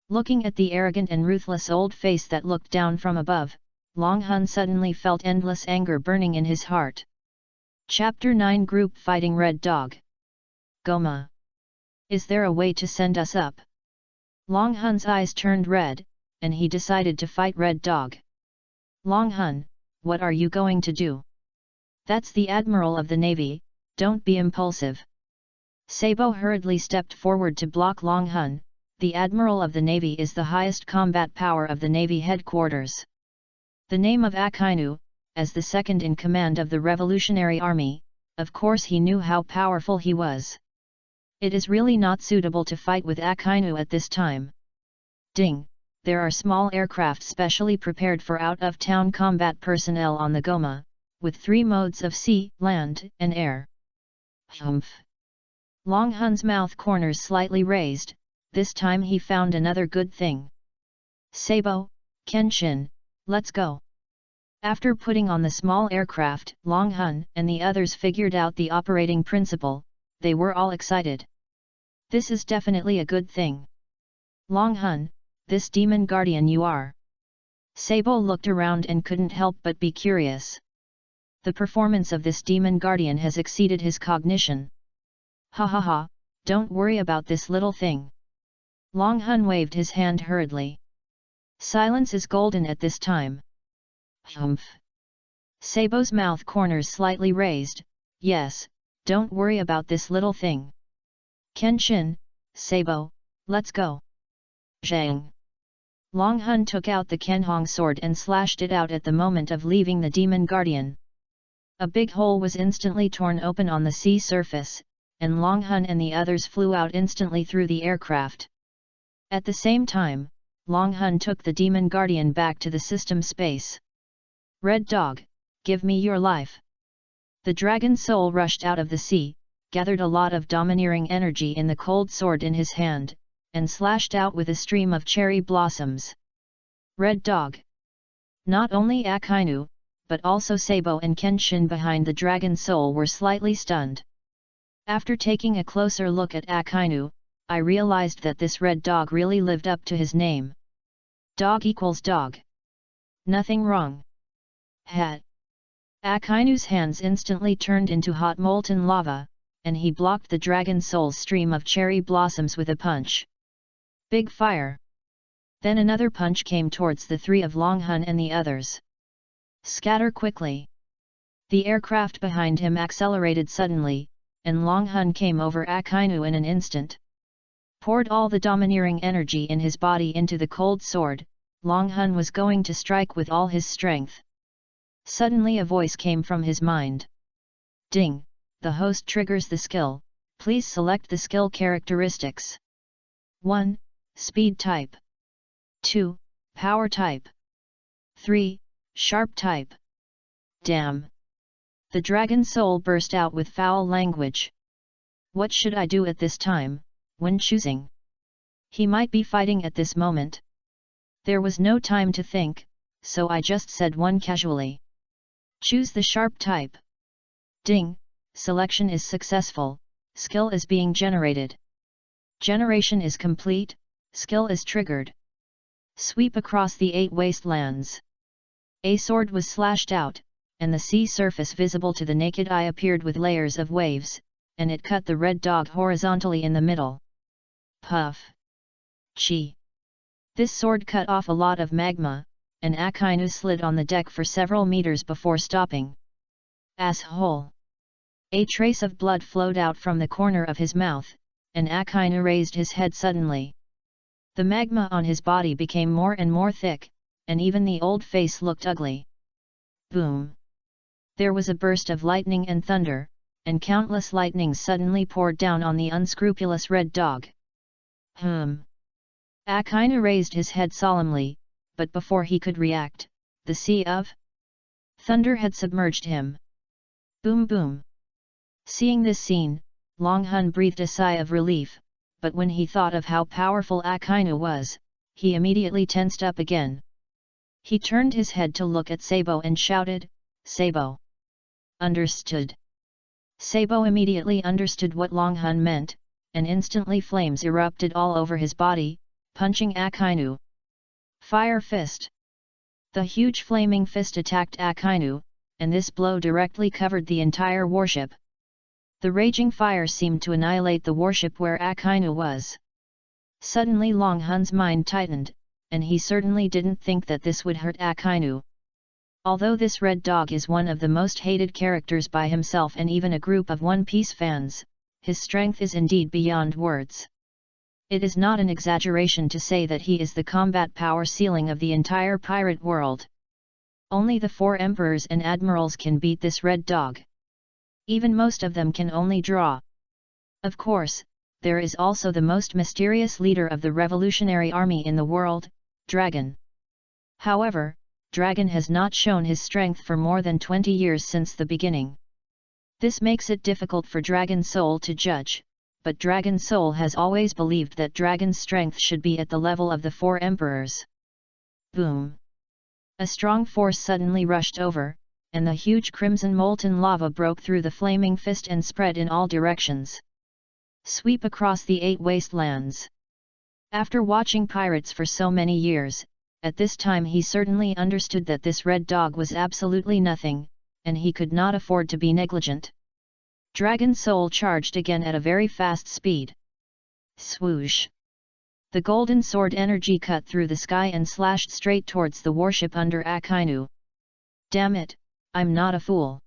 A: Looking at the arrogant and ruthless old face that looked down from above, Long Hun suddenly felt endless anger burning in his heart. Chapter 9 Group Fighting Red Dog. "Goma! Is there a way to send us up?" Long Hun's eyes turned red, and he decided to fight Red Dog. "Long Hun, what are you going to do? That's the Admiral of the Navy, don't be impulsive." Sabo hurriedly stepped forward to block Long Hun. "The Admiral of the Navy is the highest combat power of the Navy Headquarters. The name of Akainu, as the second in command of the Revolutionary Army, of course he knew how powerful he was. It is really not suitable to fight with Akainu at this time." Ding! There are small aircraft specially prepared for out-of-town combat personnel on the Goma, with 3 modes of sea, land, and air. Humph! Long Hun's mouth corners slightly raised, this time he found another good thing. "Sabo, Kenshin, let's go." After putting on the small aircraft, Long Hun and the others figured out the operating principle. They were all excited. This is definitely a good thing. "Long Hun, this demon guardian you are." Sabo looked around and couldn't help but be curious. The performance of this demon guardian has exceeded his cognition. "Ha ha ha, don't worry about this little thing." Long Hun waved his hand hurriedly. Silence is golden at this time. Humph! Sabo's mouth corners slightly raised. "Yes, don't worry about this little thing. Kenshin, Sabo, let's go." Zhang! Long Hun took out the Kenhong sword and slashed it out at the moment of leaving the demon guardian. A big hole was instantly torn open on the sea surface, and Long Hun and the others flew out instantly through the aircraft. At the same time, Long Hun took the demon guardian back to the system space. "Red Dog, give me your life." The dragon soul rushed out of the sea, gathered a lot of domineering energy in the cold sword in his hand, and slashed out with a stream of cherry blossoms. "Red Dog!" Not only Akainu, but also Sabo and Kenshin behind the dragon soul were slightly stunned. After taking a closer look at Akainu, I realized that this Red Dog really lived up to his name. Dog equals dog. Nothing wrong. Hat. Akainu's hands instantly turned into hot molten lava, and he blocked the dragon soul's stream of cherry blossoms with a punch. Big fire! Then another punch came towards the 3 of Long Hun and the others. Scatter quickly! The aircraft behind him accelerated suddenly, and Long Hun came over Akainu in an instant. Poured all the domineering energy in his body into the cold sword, Long Hun was going to strike with all his strength. Suddenly a voice came from his mind. Ding! The host triggers the skill, please select the skill characteristics. 1. Speed type. 2. Power type. 3. Sharp type. Damn! The dragon soul burst out with foul language. What should I do at this time, when choosing? He might be fighting at this moment. There was no time to think, so I just said one casually. Choose the sharp type. Ding! Selection is successful, skill is being generated. Generation is complete, skill is triggered. Sweep across the 8 wastelands. A sword was slashed out, and the sea surface visible to the naked eye appeared with layers of waves, and it cut the red dog horizontally in the middle. Puff! Chi! This sword cut off a lot of magma, and Akainu slid on the deck for several meters before stopping. Asshole! A trace of blood flowed out from the corner of his mouth, and Akainu raised his head suddenly. The magma on his body became more and more thick, and even the old face looked ugly. Boom! There was a burst of lightning and thunder, and countless lightnings suddenly poured down on the unscrupulous red dog. Akainu raised his head solemnly, but before he could react, the sea of thunder had submerged him. Boom boom! Seeing this scene, Long Hun breathed a sigh of relief, but when he thought of how powerful Akainu was, he immediately tensed up again. He turned his head to look at Sabo and shouted, Sabo! Understood! Sabo immediately understood what Long Hun meant, and instantly flames erupted all over his body, punching Akainu. Fire Fist! The huge flaming fist attacked Akainu, and this blow directly covered the entire warship. The raging fire seemed to annihilate the warship where Akainu was. Suddenly Long Hun's mind tightened, and he certainly didn't think that this would hurt Akainu. Although this red dog is one of the most hated characters by himself and even a group of One Piece fans, his strength is indeed beyond words. It is not an exaggeration to say that he is the combat power ceiling of the entire pirate world. Only the 4 emperors and admirals can beat this red dog. Even most of them can only draw. Of course, there is also the most mysterious leader of the revolutionary army in the world, Dragon. However, Dragon has not shown his strength for more than 20 years since the beginning. This makes it difficult for Dragon Soul to judge, but Dragon Soul has always believed that Dragon's strength should be at the level of the 4 emperors. Boom! A strong force suddenly rushed over, and the huge crimson molten lava broke through the flaming fist and spread in all directions. Sweep across the 8 wastelands. After watching pirates for so many years, at this time he certainly understood that this red dog was absolutely nothing, and he could not afford to be negligent. Dragon Soul charged again at a very fast speed. Swoosh! The golden sword energy cut through the sky and slashed straight towards the warship under Akainu. Damn it, I'm not a fool.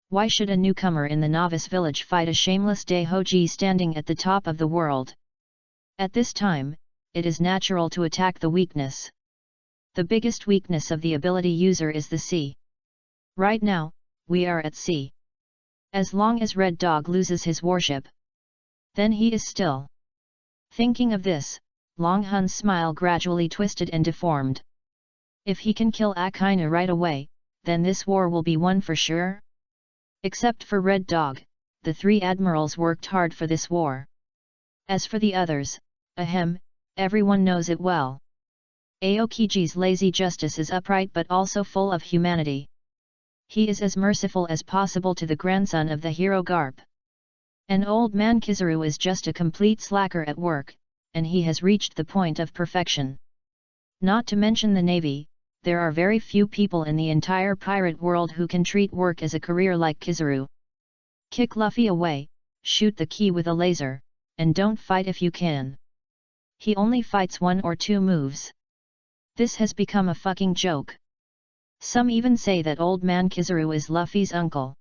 A: Why should a newcomer in the novice village fight a shameless Daihoji standing at the top of the world? At this time, it is natural to attack the weakness. The biggest weakness of the ability user is the sea. Right now, we are at sea. As long as Red Dog loses his warship, then he is still. Thinking of this, Long Hun's smile gradually twisted and deformed. If he can kill Akainu right away, then this war will be won for sure. Except for Red Dog, the 3 admirals worked hard for this war. As for the others, everyone knows it well. Aokiji's lazy justice is upright but also full of humanity. He is as merciful as possible to the grandson of the hero Garp. An old man Kizaru is just a complete slacker at work, and he has reached the point of perfection. Not to mention the navy, there are very few people in the entire pirate world who can treat work as a career like Kizaru. Kick Luffy away, shoot the key with a laser, and don't fight if you can. He only fights 1 or 2 moves. This has become a fucking joke. Some even say that old man Kizaru is Luffy's uncle.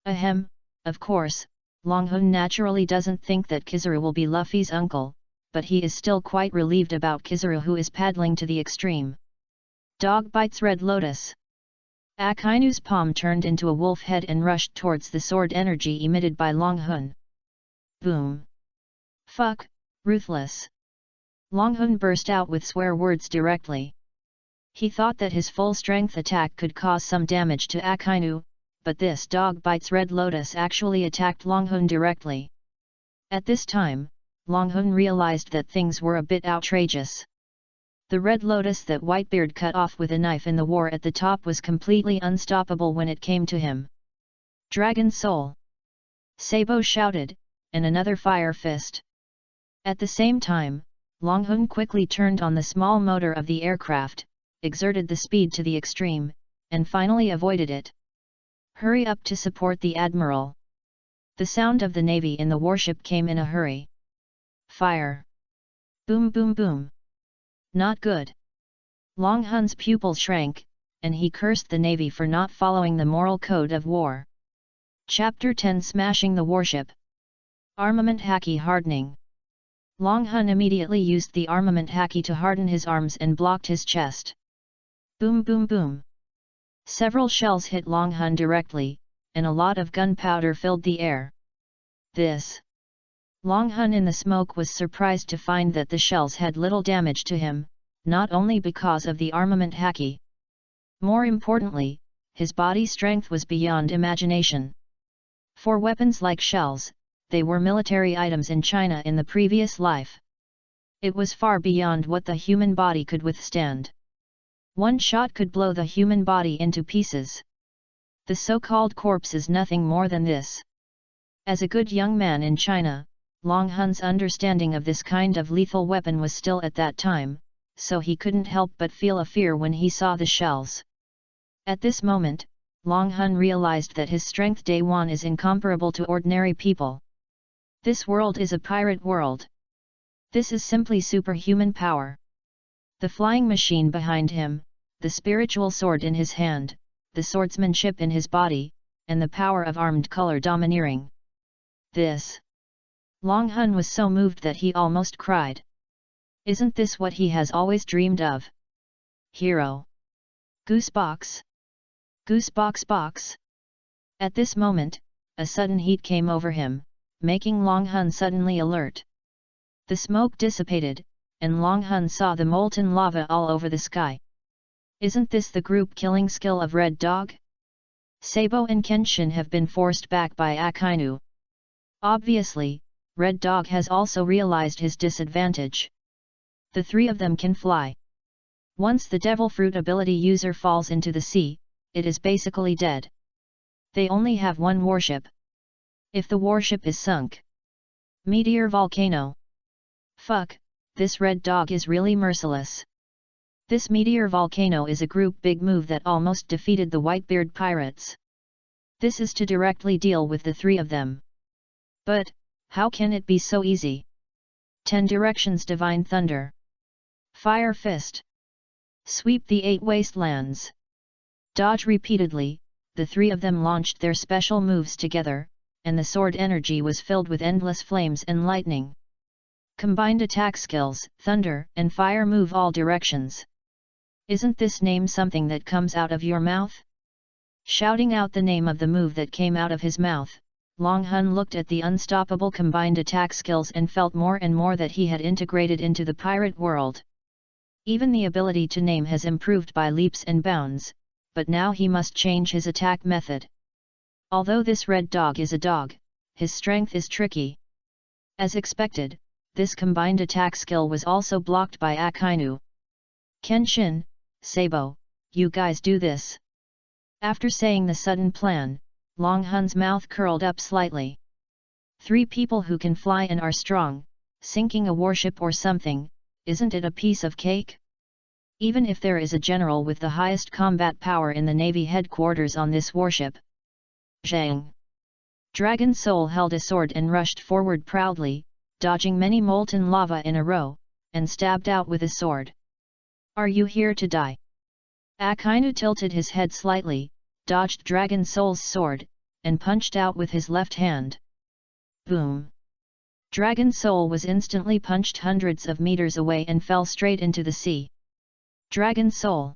A: Of course, Long Hun naturally doesn't think that Kizaru will be Luffy's uncle, but he is still quite relieved about Kizaru, who is paddling to the extreme. Dog bites Red Lotus. Akainu's palm turned into a wolf head and rushed towards the sword energy emitted by Longhun. Boom! Fuck, ruthless! Longhun burst out with swear words directly. He thought that his full-strength attack could cause some damage to Akainu, but this dog bites Red Lotus actually attacked Longhun directly. At this time, Longhun realized that things were a bit outrageous. The Red Lotus that Whitebeard cut off with a knife in the war at the top was completely unstoppable when it came to him. Dragon Soul! Sabo shouted, and another fire fist. At the same time, Longhun quickly turned on the small motor of the aircraft, exerted the speed to the extreme, and finally avoided it. Hurry up to support the Admiral! The sound of the navy in the warship came in a hurry. Fire! Boom boom boom! Not good! Longhun's pupil shrank, and he cursed the navy for not following the moral code of war. Chapter 10 Smashing the Warship. Armament Haki Hardening. Longhun immediately used the armament Haki to harden his arms and blocked his chest. Boom boom boom! Several shells hit Longhun directly, and a lot of gunpowder filled the air. Longhun in the smoke was surprised to find that the shells had little damage to him, not only because of the armament Haki. More importantly, his body strength was beyond imagination. For weapons like shells, they were military items in China in the previous life. It was far beyond what the human body could withstand. One shot could blow the human body into pieces. The so-called corpse is nothing more than this. As a good young man in China, Longhun's understanding of this kind of lethal weapon was still at that time, so he couldn't help but feel a fear when he saw the shells. At this moment, Longhun realized that his strength day one is incomparable to ordinary people. This world is a pirate world. This is simply superhuman power. The flying machine behind him, the spiritual sword in his hand, the swordsmanship in his body, and the power of armed color domineering. Longhun was so moved that he almost cried. Isn't this what he has always dreamed of? Hero. Goosebox. Goosebox box. At this moment, a sudden heat came over him, making Longhun suddenly alert. The smoke dissipated, and Longhun saw the molten lava all over the sky. Isn't this the group killing skill of Red Dog? Sabo and Kenshin have been forced back by Akainu. Obviously, Red Dog has also realized his disadvantage. The three of them can fly. Once the Devil Fruit ability user falls into the sea, it is basically dead. They only have one warship. If the warship is sunk. Meteor Volcano. Fuck, this Red Dog is really merciless. This Meteor Volcano is a group big move that almost defeated the Whitebeard pirates. This is to directly deal with the three of them. But, how can it be so easy? 10 Directions Divine Thunder. Fire Fist. Sweep the 8 Wastelands. Dodge repeatedly, the three of them launched their special moves together, and the sword energy was filled with endless flames and lightning. Combined attack skills, thunder and fire move all directions. Isn't this name something that comes out of your mouth? Shouting out the name of the move that came out of his mouth, Longhun looked at the unstoppable combined attack skills and felt more and more that he had integrated into the pirate world. Even the ability to name has improved by leaps and bounds, but now he must change his attack method. Although this Red Dog is a dog, his strength is tricky. As expected, this combined attack skill was also blocked by Akainu. Kenshin, Sabo, you guys do this. After saying the sudden plan, Longhun's mouth curled up slightly. 3 people who can fly and are strong, sinking a warship or something, isn't it a piece of cake? Even if there is a general with the highest combat power in the Navy headquarters on this warship. Zhang. Dragon Soul held a sword and rushed forward proudly, dodging many molten lava in a row, and stabbed out with a sword. Are you here to die? Akainu tilted his head slightly, dodged Dragon Soul's sword, and punched out with his left hand. Boom! Dragon Soul was instantly punched hundreds of meters away and fell straight into the sea. Dragon Soul!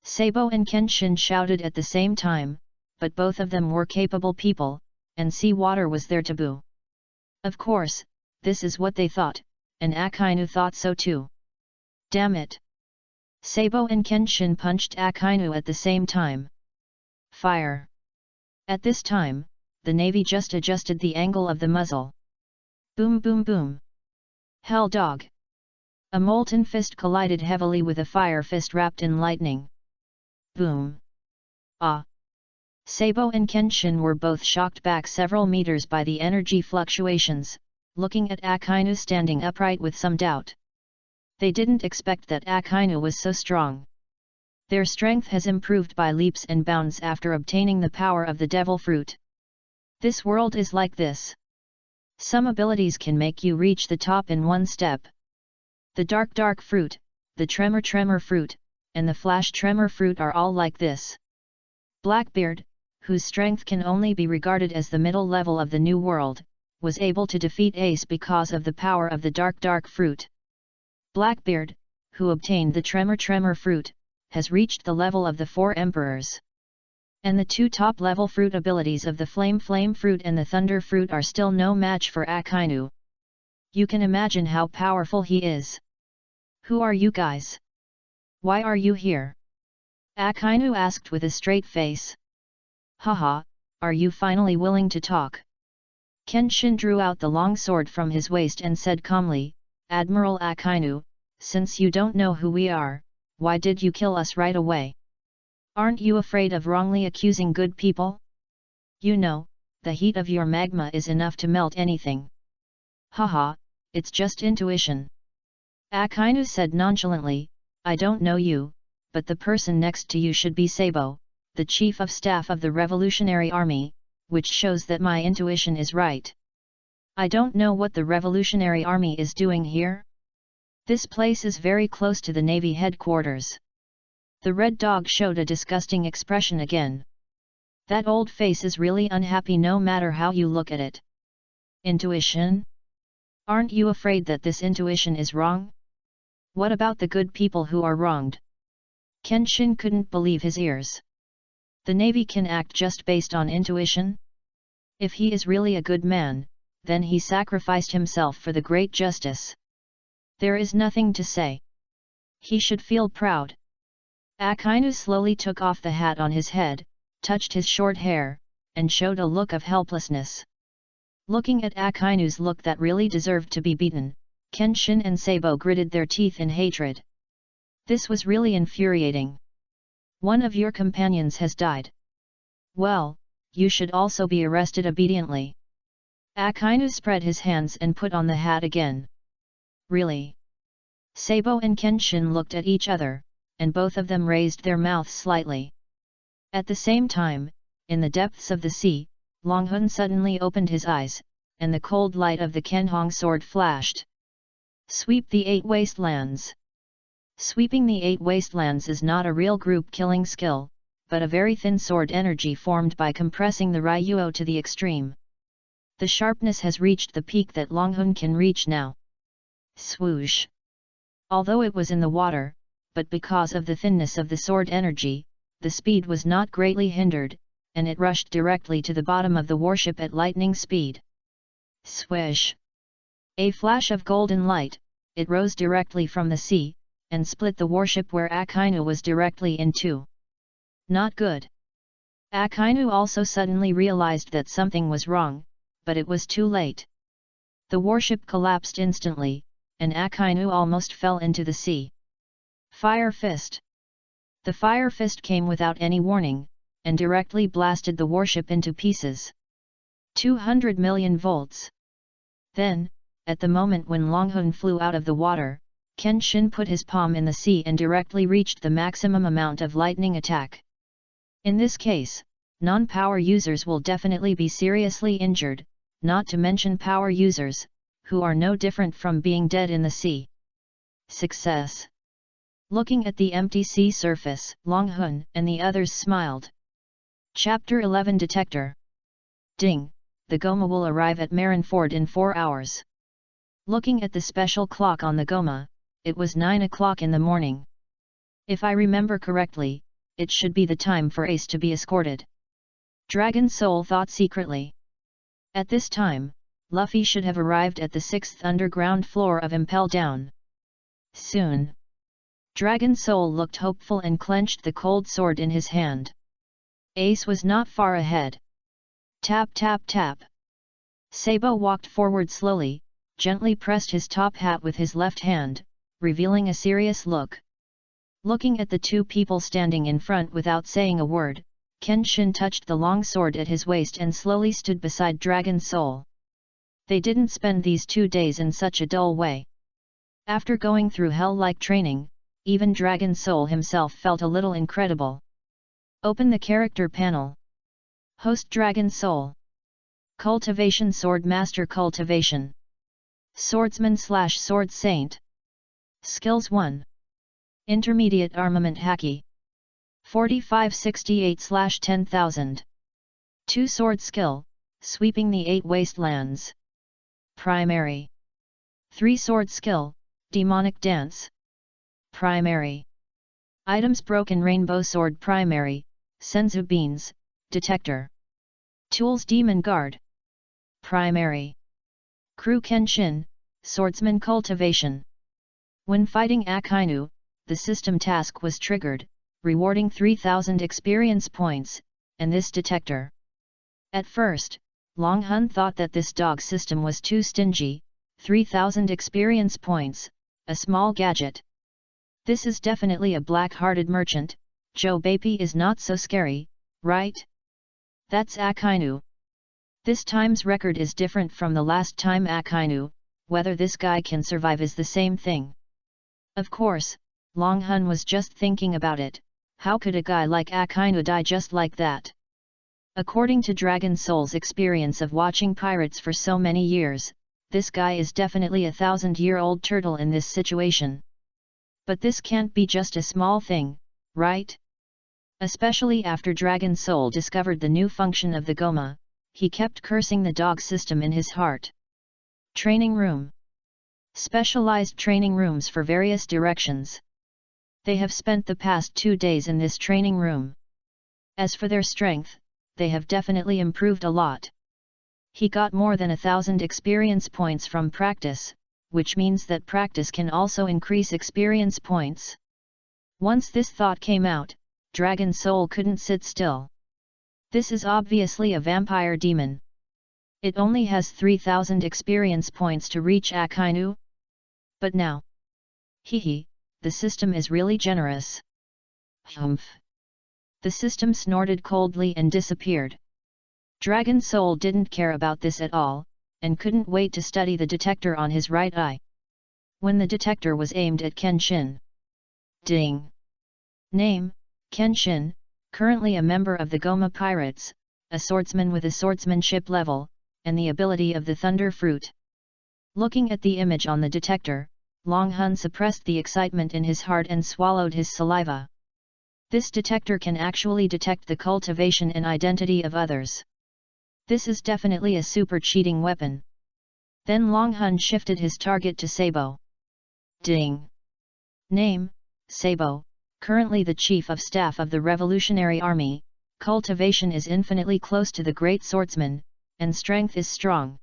A: Sabo and Kenshin shouted at the same time, but both of them were capable people, and sea water was their taboo. Of course, this is what they thought, and Akainu thought so too. Damn it! Sabo and Kenshin punched Akainu at the same time. Fire! At this time, the navy just adjusted the angle of the muzzle. Boom boom boom! Hell dog! A molten fist collided heavily with a fire fist wrapped in lightning. Boom! Ah! Sabo and Kenshin were both shocked back several meters by the energy fluctuations, looking at Akainu standing upright with some doubt. They didn't expect that Akainu was so strong. Their strength has improved by leaps and bounds after obtaining the power of the devil fruit. This world is like this. Some abilities can make you reach the top in one step. The dark fruit, the tremor fruit, and the flash tremor fruit are all like this. Blackbeard, whose strength can only be regarded as the middle level of the new world, was able to defeat Ace because of the power of the dark fruit. Blackbeard, who obtained the tremor fruit, has reached the level of the 4 emperors. And the 2 top-level fruit abilities of the flame fruit and the thunder fruit are still no match for Akainu. You can imagine how powerful he is. Who are you guys? Why are you here? Akainu asked with a straight face. Haha, are you finally willing to talk? Kenshin drew out the long sword from his waist and said calmly, Admiral Akainu, since you don't know who we are, why did you kill us right away? Aren't you afraid of wrongly accusing good people? You know, the heat of your magma is enough to melt anything. Haha, it's just intuition. Akainu said nonchalantly, I don't know you, but the person next to you should be Sabo, the Chief of Staff of the Revolutionary Army, which shows that my intuition is right. I don't know what the Revolutionary Army is doing here. This place is very close to the Navy headquarters. The red dog showed a disgusting expression again. That old face is really unhappy no matter how you look at it. Intuition? Aren't you afraid that this intuition is wrong? What about the good people who are wronged? Kenshin couldn't believe his ears. The Navy can act just based on intuition? If he is really a good man, then he sacrificed himself for the great justice. There is nothing to say. He should feel proud. Akainu slowly took off the hat on his head, touched his short hair, and showed a look of helplessness. Looking at Akainu's look that really deserved to be beaten, Kenshin and Sabo gritted their teeth in hatred. This was really infuriating. One of your companions has died. Well, you should also be arrested obediently. Akainu spread his hands and put on the hat again. Really? Sabo and Kenshin looked at each other, and both of them raised their mouths slightly. At the same time, in the depths of the sea, Longhun suddenly opened his eyes, and the cold light of the Kenhong sword flashed. Sweep the 8 wastelands. Sweeping the 8 wastelands is not a real group-killing skill, but a very thin sword energy formed by compressing the Ryuo to the extreme. The sharpness has reached the peak that Longhun can reach now. Swoosh! Although it was in the water, but because of the thinness of the sword energy, the speed was not greatly hindered, and it rushed directly to the bottom of the warship at lightning speed. Swish! A flash of golden light, it rose directly from the sea, and split the warship where Akainu was directly in two. Not good. Akainu also suddenly realized that something was wrong, but it was too late. The warship collapsed instantly, and Akainu almost fell into the sea. Fire Fist! The Fire Fist came without any warning, and directly blasted the warship into pieces. 200 million volts. Then, at the moment when Longhun flew out of the water, Kenshin put his palm in the sea and directly reached the maximum amount of lightning attack. In this case, non-power users will definitely be seriously injured, not to mention power users, who are no different from being dead in the sea. Success! Looking at the empty sea surface, Longhun and the others smiled. Chapter 11 Detector. Ding! The Goma will arrive at Marineford in 4 hours. Looking at the special clock on the Goma, it was 9 o'clock in the morning. If I remember correctly, it should be the time for Ace to be escorted. Dragon Soul thought secretly. At this time, Luffy should have arrived at the 6th underground floor of Impel Down. Soon. Dragon Soul looked hopeful and clenched the cold sword in his hand. Ace was not far ahead. Tap tap tap. Sabo walked forward slowly, gently pressed his top hat with his left hand, revealing a serious look. Looking at the two people standing in front without saying a word, Kenshin touched the long sword at his waist and slowly stood beside Dragon Soul. They didn't spend these 2 days in such a dull way. After going through hell-like training, even Dragon Soul himself felt a little incredible. Open the character panel. Host Dragon Soul. Cultivation Sword Master Cultivation. Swordsman/Sword Saint. Skills 1. Intermediate Armament Haki. 4568/10,000. 2 Sword Skill, Sweeping the 8 Wastelands. Primary. 3 Sword Skill, Demonic Dance. Primary. Items Broken Rainbow Sword Primary, Senzu Beans, Detector. Tools Demon Guard. Primary. Crew Kenshin, Swordsman Cultivation. When fighting Akainu, the system task was triggered, rewarding 3,000 experience points, and this detector. At first, Long Hun thought that this dog system was too stingy, 3,000 experience points, a small gadget. This is definitely a black-hearted merchant, Joe Bapi is not so scary, right? That's Akainu. This time's record is different from the last time Akainu, whether this guy can survive is the same thing. Of course, Long Hun was just thinking about it, how could a guy like Akainu die just like that? According to Dragon Soul's experience of watching pirates for so many years, this guy is definitely a 1,000-year-old turtle in this situation. But this can't be just a small thing, right? Especially after Dragon Soul discovered the new function of the Goma, he kept cursing the dog system in his heart. Training Room. Specialized training rooms for various directions. They have spent the past 2 days in this training room. As for their strength, they have definitely improved a lot. He got more than 1,000 experience points from practice, which means that practice can also increase experience points. Once this thought came out, Dragon Soul couldn't sit still. This is obviously a vampire demon. It only has 3,000 experience points to reach Akainu. But now, the system is really generous. Humph. The system snorted coldly and disappeared. Dragon Soul didn't care about this at all, and couldn't wait to study the detector on his right eye. When the detector was aimed at Kenshin. Ding! Name, Kenshin, currently a member of the Goma Pirates, a swordsman with a swordsmanship level, and the ability of the Thunder Fruit. Looking at the image on the detector, Long Hun suppressed the excitement in his heart and swallowed his saliva. This detector can actually detect the cultivation and identity of others. This is definitely a super cheating weapon. Then Long Hun shifted his target to Sabo. Ding! Name, Sabo, currently the Chief of Staff of the Revolutionary Army, cultivation is infinitely close to the Great Swordsman, and strength is strong.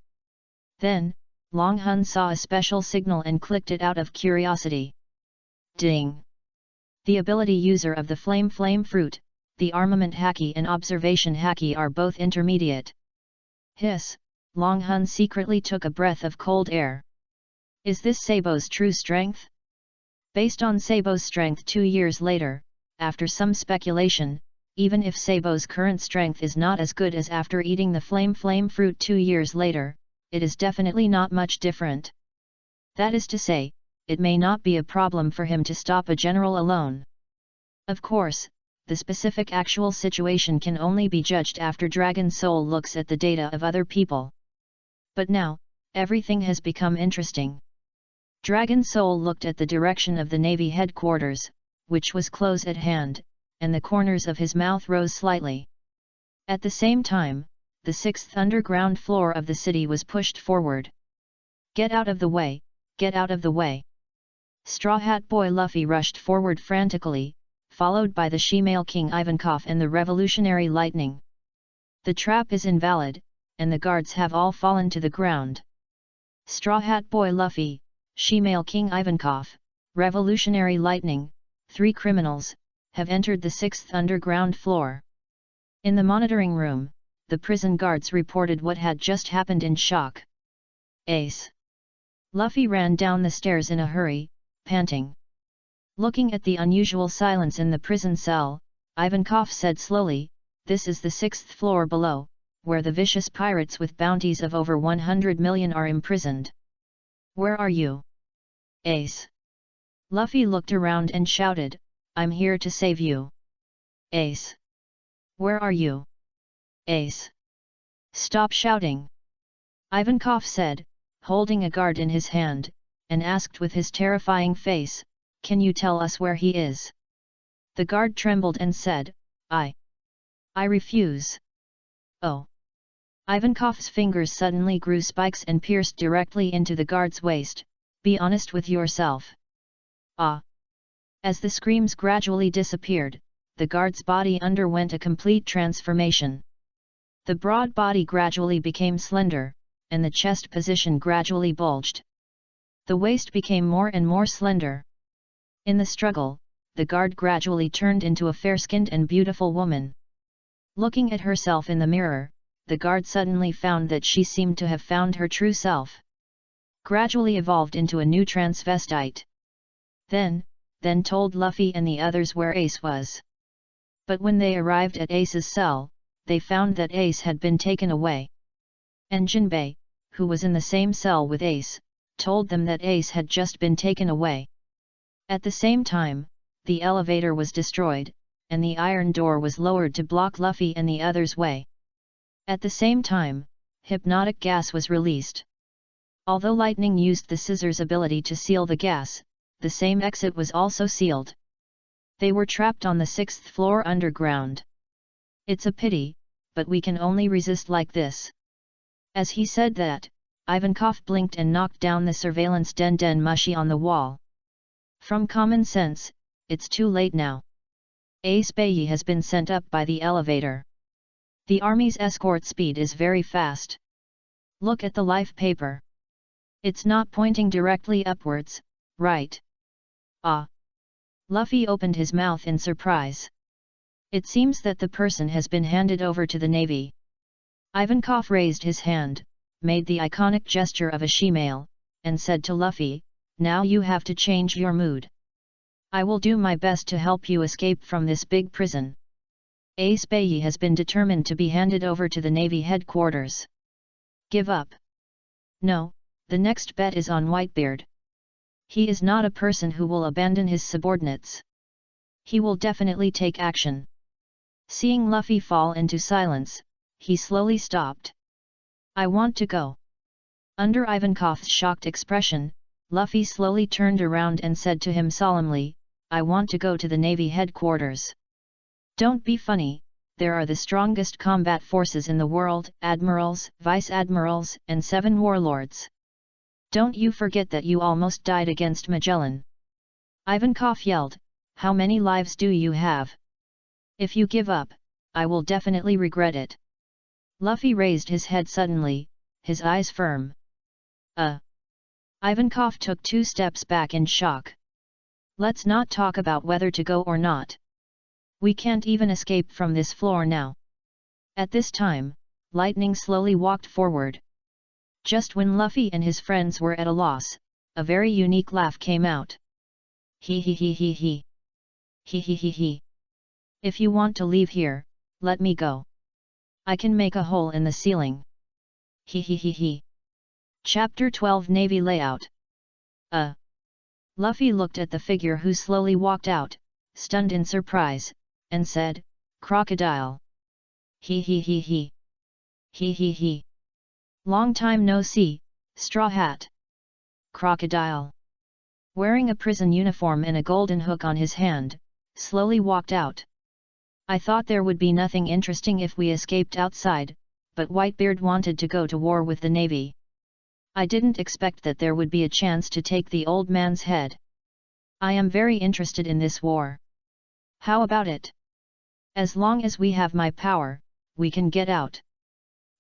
A: Then, Long Hun saw a special signal and clicked it out of curiosity. Ding! The ability user of the Flame Fruit, the Armament Haki and Observation Haki are both intermediate. Hiss! Long Hun secretly took a breath of cold air. Is this Sabo's true strength? Based on Sabo's strength 2 years later, after some speculation, even if Sabo's current strength is not as good as after eating the Flame Fruit 2 years later, it is definitely not much different. That is to say, it may not be a problem for him to stop a general alone. Of course, the specific actual situation can only be judged after Dragon Soul looks at the data of other people. But now, everything has become interesting. Dragon Soul looked at the direction of the Navy headquarters, which was close at hand, and the corners of his mouth rose slightly. At the same time, the 6th underground floor of the city was pushed forward. Get out of the way, get out of the way. Straw Hat Boy Luffy rushed forward frantically, followed by the Shemale King Ivankov and the Revolutionary Lightning. The trap is invalid, and the guards have all fallen to the ground. Straw Hat Boy Luffy, Shemale King Ivankov, Revolutionary Lightning, 3 criminals, have entered the 6th underground floor. In the monitoring room, the prison guards reported what had just happened in shock. Ace. Luffy ran down the stairs in a hurry, panting. Looking at the unusual silence in the prison cell, Ivankov said slowly, "This is the 6th floor below, where the vicious pirates with bounties of over 100 million are imprisoned. Where are you?" Ace. Luffy looked around and shouted, "I'm here to save you." Ace. Where are you? Ace. Stop shouting. Ivankov said, holding a guard in his hand, and asked with his terrifying face, "Can you tell us where he is?" The guard trembled and said, I refuse." Oh! Ivankov's fingers suddenly grew spikes and pierced directly into the guard's waist. "Be honest with yourself." Ah! As the screams gradually disappeared, the guard's body underwent a complete transformation. The broad body gradually became slender, and the chest position gradually bulged. The waist became more and more slender. In the struggle, the guard gradually turned into a fair-skinned and beautiful woman. Looking at herself in the mirror, the guard suddenly found that she seemed to have found her true self. Gradually evolved into a new transvestite. Then told Luffy and the others where Ace was. But when they arrived at Ace's cell, they found that Ace had been taken away. And Jinbei, who was in the same cell with Ace, told them that Ace had just been taken away. At the same time, the elevator was destroyed, and the iron door was lowered to block Luffy and the others' way. At the same time, hypnotic gas was released. Although Lightning used the scissors ability to seal the gas, the same exit was also sealed. They were trapped on the 6th floor underground. "It's a pity, but we can only resist like this." As he said that, Ivankov blinked and knocked down the surveillance den mushi on the wall. From common sense, it's too late now. Ace Bayi has been sent up by the elevator. The army's escort speed is very fast. Look at the life paper. It's not pointing directly upwards, right? Ah! Luffy opened his mouth in surprise. It seems that the person has been handed over to the navy. Ivankov raised his hand, made the iconic gesture of a she-male, and said to Luffy, "Now you have to change your mood. I will do my best to help you escape from this big prison." Ace Bayi has been determined to be handed over to the Navy headquarters. Give up? No, the next bet is on Whitebeard. He is not a person who will abandon his subordinates. He will definitely take action. Seeing Luffy fall into silence, he slowly stopped. "I want to go." Under Ivankov's shocked expression, Luffy slowly turned around and said to him solemnly, "I want to go to the Navy headquarters." "Don't be funny, there are the strongest combat forces in the world, admirals, vice-admirals, and 7 warlords. Don't you forget that you almost died against Magellan." Ivankov yelled, "How many lives do you have? If you give up, I will definitely regret it." Luffy raised his head suddenly, his eyes firm. Ivankov took 2 steps back in shock. "Let's not talk about whether to go or not. We can't even escape from this floor now." At this time, Lightning slowly walked forward. Just when Luffy and his friends were at a loss, a very unique laugh came out. "He he he he he. He he he he. If you want to leave here, let me go. I can make a hole in the ceiling. He he he he." Chapter 12 Navy Layout. Luffy looked at the figure who slowly walked out, stunned in surprise, and said, "Crocodile. He he he he. He he he. Long time no see, Straw Hat." Crocodile, wearing a prison uniform and a golden hook on his hand, slowly walked out. "I thought there would be nothing interesting if we escaped outside, but Whitebeard wanted to go to war with the navy. I didn't expect that there would be a chance to take the old man's head. I am very interested in this war. How about it? As long as we have my power, we can get out.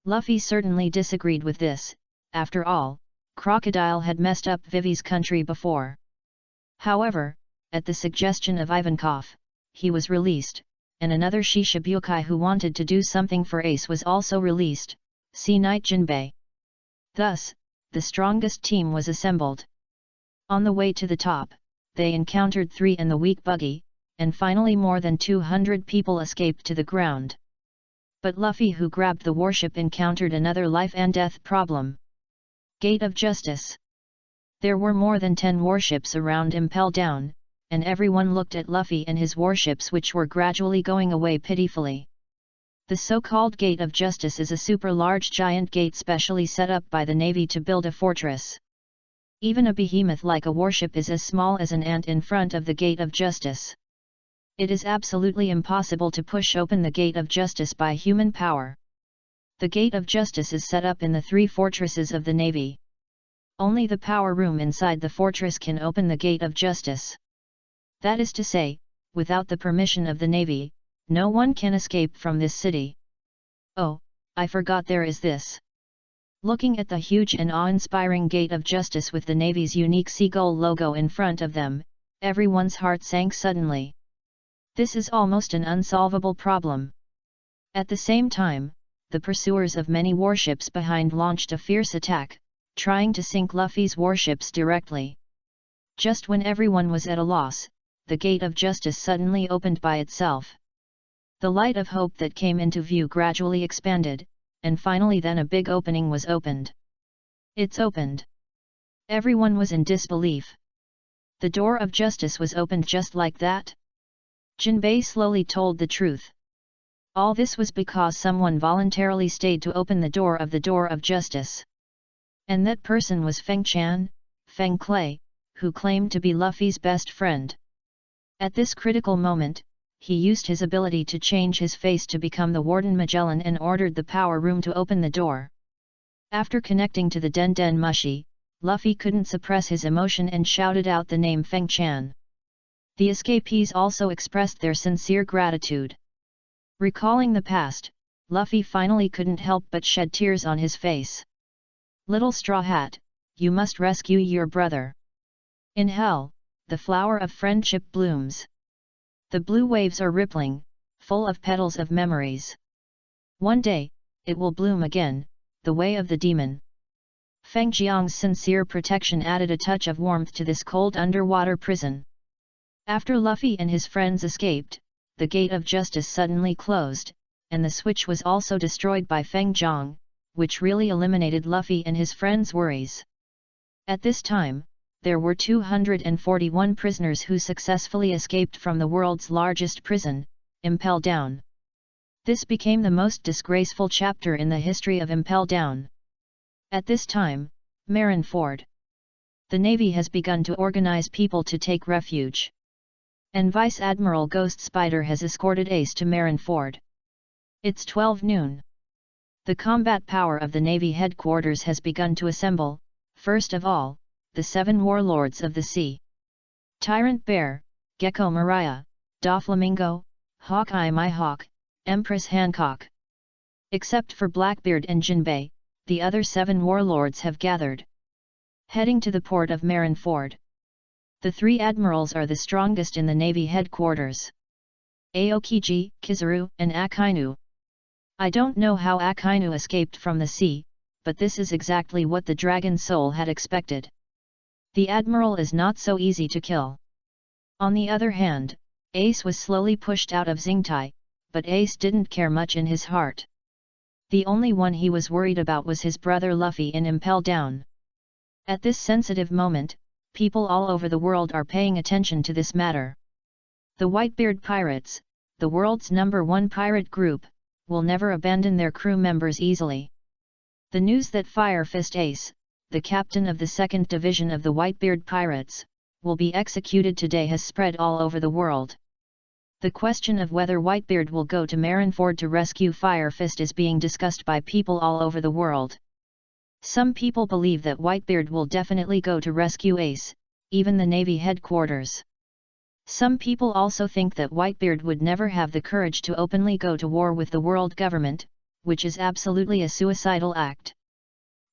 A: Luffy certainly disagreed with this. After all, Crocodile had messed up Vivi's country before. However, at the suggestion of Ivankov, he was released, and another Shishibukai who wanted to do something for Ace was also released, see Knight Jinbei. Thus, the strongest team was assembled. On the way to the top, they encountered 3 and the weak buggy, and finally more than 200 people escaped to the ground. But Luffy, who grabbed the warship, encountered another life and death problem. Gate of Justice. There were more than 10 warships around Impel Down, and everyone looked at Luffy and his warships, which were gradually going away pitifully. The so-called Gate of Justice is a super-large giant gate specially set up by the Navy to build a fortress. Even a behemoth like a warship is as small as an ant in front of the Gate of Justice. It is absolutely impossible to push open the Gate of Justice by human power. The Gate of Justice is set up in the 3 fortresses of the Navy. Only the power room inside the fortress can open the Gate of Justice. That is to say, without the permission of the Navy, no one can escape from this city. Oh, I forgot there is this. Looking at the huge and awe-inspiring Gate of Justice with the Navy's unique seagull logo in front of them, everyone's heart sank suddenly. This is almost an unsolvable problem. At the same time, the pursuers of many warships behind launched a fierce attack, trying to sink Luffy's warships directly. Just when everyone was at a loss, the Gate of Justice suddenly opened by itself. The light of hope that came into view gradually expanded, and finally then a big opening was opened. It's opened. Everyone was in disbelief. The door of justice was opened just like that? Jinbei slowly told the truth. All this was because someone voluntarily stayed to open the door of justice. And that person was Feng Chan, Feng Clay, who claimed to be Luffy's best friend. At this critical moment, he used his ability to change his face to become the Warden Magellan and ordered the power room to open the door. After connecting to the Den Den Mushi, Luffy couldn't suppress his emotion and shouted out the name Feng Chan. The escapees also expressed their sincere gratitude. Recalling the past, Luffy finally couldn't help but shed tears on his face. Little Straw Hat, you must rescue your brother. In hell, the flower of friendship blooms. The blue waves are rippling, full of petals of memories. One day, it will bloom again, the way of the demon. Feng Jiang's sincere protection added a touch of warmth to this cold underwater prison. After Luffy and his friends escaped, the Gate of Justice suddenly closed, and the switch was also destroyed by Feng Jiang, which really eliminated Luffy and his friends' worries. At this time, there were 241 prisoners who successfully escaped from the world's largest prison, Impel Down. This became the most disgraceful chapter in the history of Impel Down. At this time, Marineford. The Navy has begun to organize people to take refuge. And Vice Admiral Ghost Spider has escorted Ace to Marineford. It's 12 noon. The combat power of the Navy headquarters has begun to assemble, first of all, the 7 warlords of the sea. Tyrant Bear, Gecko Maria, Doflamingo, Hawkeye Mihawk, Empress Hancock. Except for Blackbeard and Jinbei, the other 7 warlords have gathered. Heading to the port of Marineford. The 3 admirals are the strongest in the Navy headquarters. Aokiji, Kizaru, and Akainu. I don't know how Akainu escaped from the sea, but this is exactly what the Dragon Soul had expected. The Admiral is not so easy to kill. On the other hand, Ace was slowly pushed out of Xingtai, but Ace didn't care much in his heart. The only one he was worried about was his brother Luffy in Impel Down. At this sensitive moment, people all over the world are paying attention to this matter. The Whitebeard Pirates, the world's #1 pirate group, will never abandon their crew members easily. The news that Fire Fist Ace, the captain of the 2nd Division of the Whitebeard Pirates, will be executed today has spread all over the world. The question of whether Whitebeard will go to Marineford to rescue Fire Fist is being discussed by people all over the world. Some people believe that Whitebeard will definitely go to rescue Ace, even the Navy headquarters. Some people also think that Whitebeard would never have the courage to openly go to war with the world government, which is absolutely a suicidal act.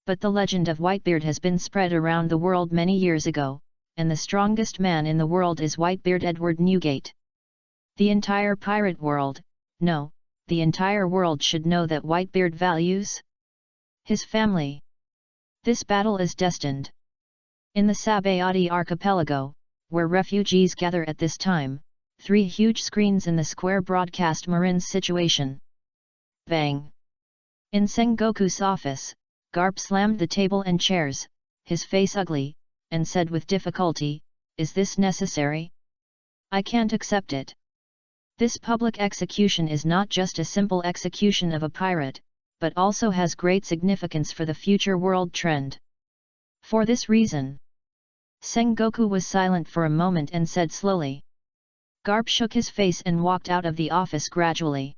A: But the legend of Whitebeard has been spread around the world many years ago, and the strongest man in the world is Whitebeard Edward Newgate. The entire pirate world, no, the entire world should know that Whitebeard values his family. This battle is destined. In the Sabayati archipelago, where refugees gather at this time, 3 huge screens in the square broadcast Marin's situation. Bang! In Sengoku's office, Garp slammed the table and chairs, his face ugly, and said with difficulty, "Is this necessary? I can't accept it. This public execution is not just a simple execution of a pirate, but also has great significance for the future world trend. For this reason." Sengoku was silent for a moment and said slowly. Garp shook his face and walked out of the office gradually.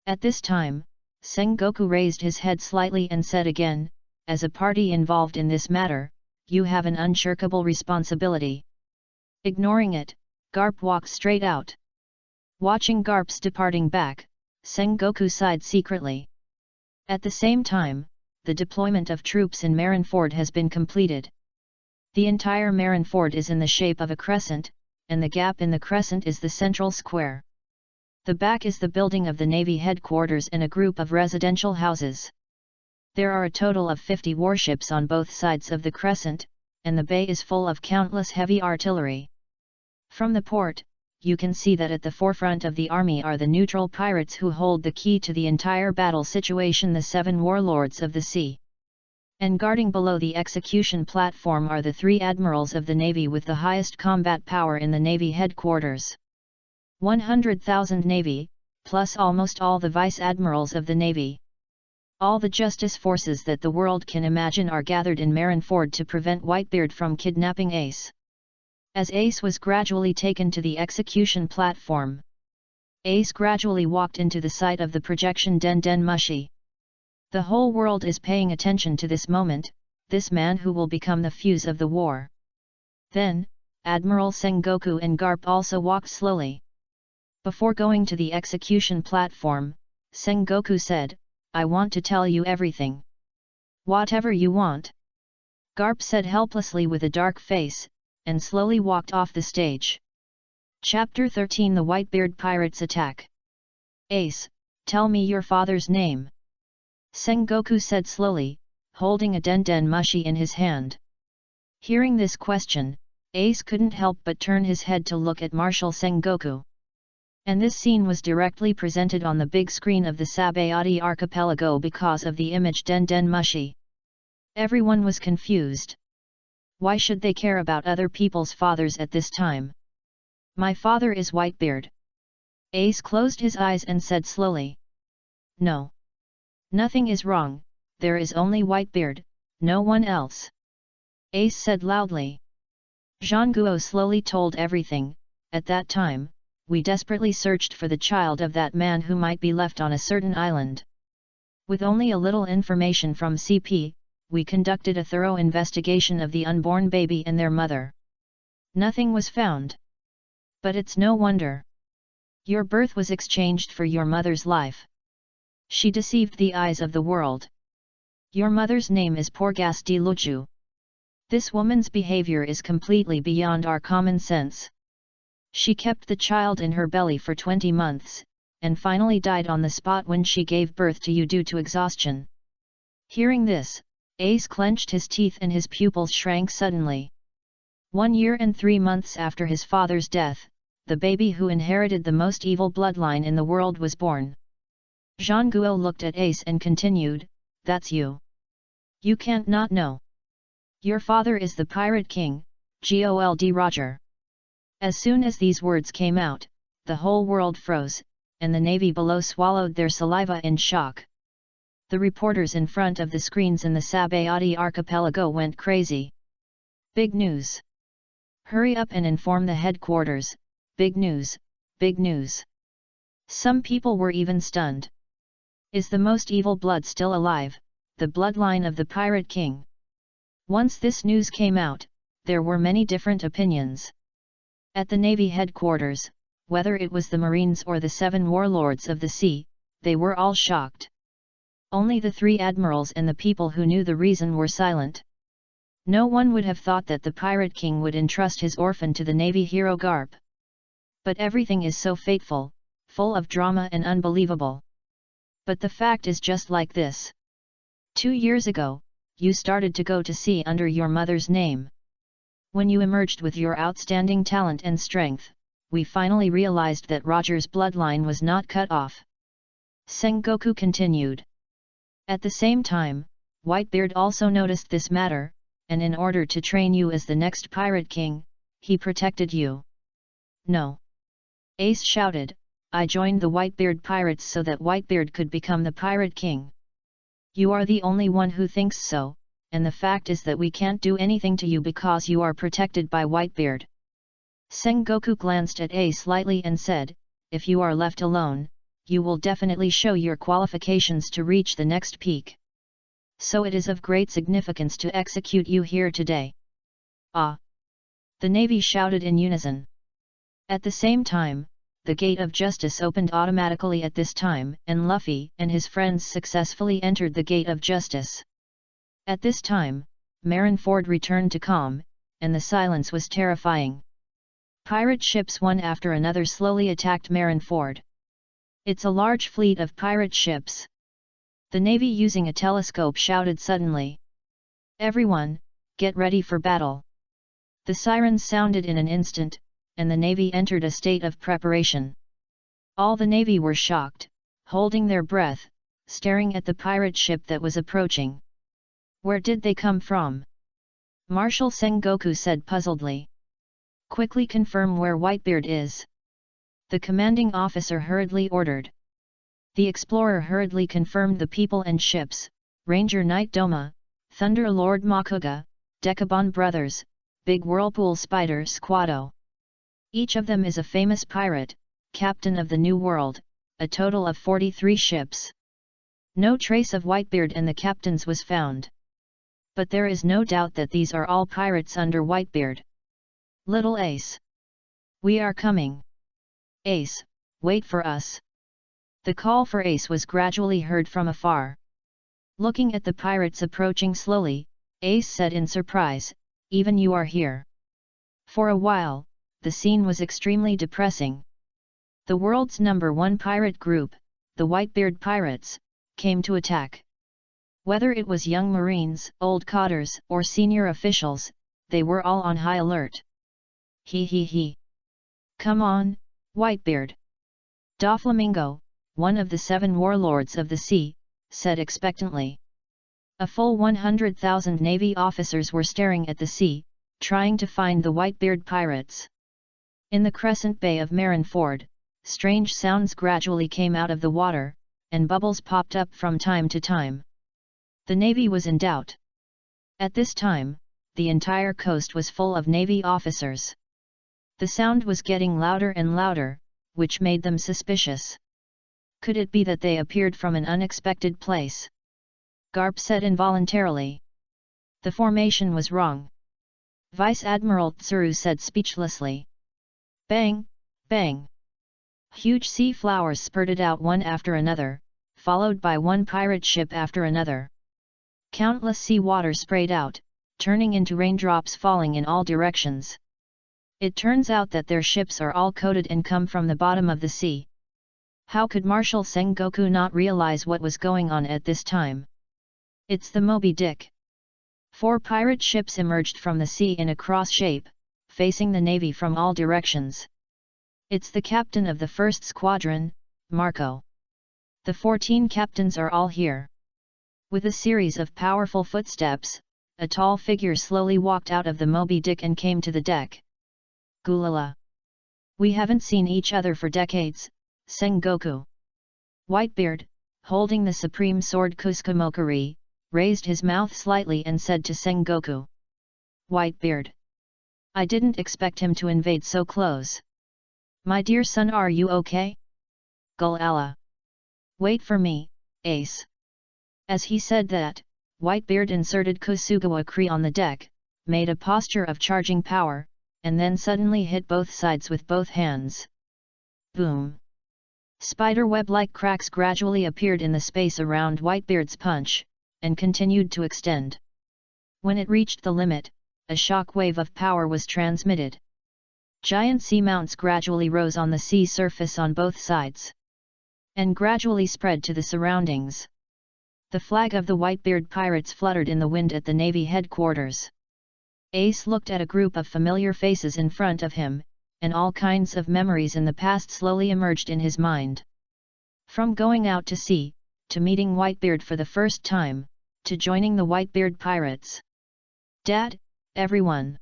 A: At this time, Sengoku raised his head slightly and said again, "As a party involved in this matter, you have an unshirkable responsibility." Ignoring it, Garp walked straight out. Watching Garp's departing back, Sengoku sighed secretly. At the same time, the deployment of troops in Marineford has been completed. The entire Marineford is in the shape of a crescent, and the gap in the crescent is the central square. The back is the building of the Navy headquarters and a group of residential houses. There are a total of 50 warships on both sides of the crescent, and the bay is full of countless heavy artillery. From the port, you can see that at the forefront of the army are the neutral pirates who hold the key to the entire battle situation, the 7 warlords of the sea. And guarding below the execution platform are the 3 admirals of the Navy with the highest combat power in the Navy headquarters. 100,000 Navy, plus almost all the vice-admirals of the Navy. All the justice forces that the world can imagine are gathered in Marineford to prevent Whitebeard from kidnapping Ace. As Ace was gradually taken to the execution platform, Ace gradually walked into the sight of the projection Den Den Mushi. The whole world is paying attention to this moment, this man who will become the fuse of the war. Then, Admiral Sengoku and Garp also walked slowly. Before going to the execution platform, Sengoku said, "I want to tell you everything." "Whatever you want," Garp said helplessly with a dark face, and slowly walked off the stage. Chapter 13: The Whitebeard Pirates Attack. "Ace, tell me your father's name," Sengoku said slowly, holding a Den Den Mushi in his hand. Hearing this question, Ace couldn't help but turn his head to look at Marshal Sengoku. And this scene was directly presented on the big screen of the Sabayati archipelago because of the image Den Den Mushi. Everyone was confused. Why should they care about other people's fathers at this time? "My father is Whitebeard." Ace closed his eyes and said slowly. "No. Nothing is wrong, there is only Whitebeard, no one else," Ace said loudly. Zhangguo slowly told everything. "At that time, we desperately searched for the child of that man who might be left on a certain island. With only a little information from CP, we conducted a thorough investigation of the unborn baby and their mother. Nothing was found. But it's no wonder. Your birth was exchanged for your mother's life. She deceived the eyes of the world. Your mother's name is Porgas de Luchu. This woman's behavior is completely beyond our common sense. She kept the child in her belly for 20 months, and finally died on the spot when she gave birth to you due to exhaustion." Hearing this, Ace clenched his teeth and his pupils shrank suddenly. 1 year and 3 months after his father's death, the baby who inherited the most evil bloodline in the world was born. Zhangguo looked at Ace and continued, "That's you. You can't not know. Your father is the Pirate King, Gold Roger." As soon as these words came out, the whole world froze, and the Navy below swallowed their saliva in shock. The reporters in front of the screens in the Sabayati archipelago went crazy. "Big news! Hurry up and inform the headquarters, big news, big news!" Some people were even stunned. "Is the most evil blood still alive?" the bloodline of the Pirate King. Once this news came out, there were many different opinions. At the Navy headquarters, whether it was the Marines or the 7 warlords of the sea, they were all shocked. Only the 3 admirals and the people who knew the reason were silent. No one would have thought that the Pirate King would entrust his orphan to the Navy hero Garp. But everything is so fateful, full of drama and unbelievable. But the fact is just like this. 2 years ago, you started to go to sea under your mother's name. When you emerged with your outstanding talent and strength, we finally realized that Roger's bloodline was not cut off. Sengoku continued. At the same time, Whitebeard also noticed this matter, and in order to train you as the next Pirate King, he protected you. No. Ace shouted, I joined the Whitebeard pirates so that Whitebeard could become the Pirate King. You are the only one who thinks so, and the fact is that we can't do anything to you because you are protected by Whitebeard. Sengoku glanced at Ace lightly and said, if you are left alone, you will definitely show your qualifications to reach the next peak. So it is of great significance to execute you here today. Ah! The Navy shouted in unison. At the same time, the Gate of Justice opened automatically at this time, and Luffy and his friends successfully entered the Gate of Justice. At this time, Marineford returned to calm, and the silence was terrifying. Pirate ships one after another slowly attacked Marineford. It's a large fleet of pirate ships. The Navy using a telescope shouted suddenly. Everyone, get ready for battle. The sirens sounded in an instant, and the Navy entered a state of preparation. All the Navy were shocked, holding their breath, staring at the pirate ship that was approaching. Where did they come from? Marshal Sengoku said puzzledly. Quickly confirm where Whitebeard is. The commanding officer hurriedly ordered. The explorer hurriedly confirmed the people and ships: Ranger Knight Doma, Thunder Lord Makuga, Dekabon Brothers, Big Whirlpool Spider Squado. Each of them is a famous pirate, captain of the New World, a total of 43 ships. No trace of Whitebeard and the captains was found. But there is no doubt that these are all pirates under Whitebeard. Little Ace. We are coming. Ace, wait for us. The call for Ace was gradually heard from afar. Looking at the pirates approaching slowly, Ace said in surprise, even you are here. For a while, the scene was extremely depressing. The world's #1 pirate group, the Whitebeard Pirates, came to attack. Whether it was young Marines, old cotters, or senior officials, they were all on high alert. He. Come on, Whitebeard. Doflamingo, one of the 7 warlords of the sea, said expectantly. A full 100,000 Navy officers were staring at the sea, trying to find the Whitebeard pirates. In the crescent bay of Marineford, strange sounds gradually came out of the water, and bubbles popped up from time to time. The Navy was in doubt. At this time, the entire coast was full of Navy officers. The sound was getting louder and louder, which made them suspicious. Could it be that they appeared from an unexpected place? Garp said involuntarily. The formation was wrong. Vice Admiral Tsuru said speechlessly. Bang, bang. Huge sea flowers spurted out one after another, followed by one pirate ship after another. Countless sea water sprayed out, turning into raindrops falling in all directions. It turns out that their ships are all coated and come from the bottom of the sea. How could Marshal Sengoku not realize what was going on at this time? It's the Moby Dick. 4 pirate ships emerged from the sea in a cross shape, facing the Navy from all directions. It's the captain of the 1st Squadron, Marco. The 14 captains are all here. With a series of powerful footsteps, a tall figure slowly walked out of the Moby Dick and came to the deck. Gulala. We haven't seen each other for decades, Sengoku. Whitebeard, holding the supreme sword Kusukamokuri, raised his mouth slightly and said to Sengoku. Whitebeard. I didn't expect him to invade so close. My dear son, are you okay? Gulala. Wait for me, Ace. As he said that, Whitebeard inserted Kosugawa Kree on the deck, made a posture of charging power, and then suddenly hit both sides with both hands. Boom! Spiderweb-like cracks gradually appeared in the space around Whitebeard's punch, and continued to extend. When it reached the limit, a shock wave of power was transmitted. Giant seamounts gradually rose on the sea surface on both sides, and gradually spread to the surroundings. The flag of the Whitebeard pirates fluttered in the wind at the Navy headquarters. Ace looked at a group of familiar faces in front of him, and all kinds of memories in the past slowly emerged in his mind. From going out to sea, to meeting Whitebeard for the first time, to joining the Whitebeard pirates. "Dad, everyone!"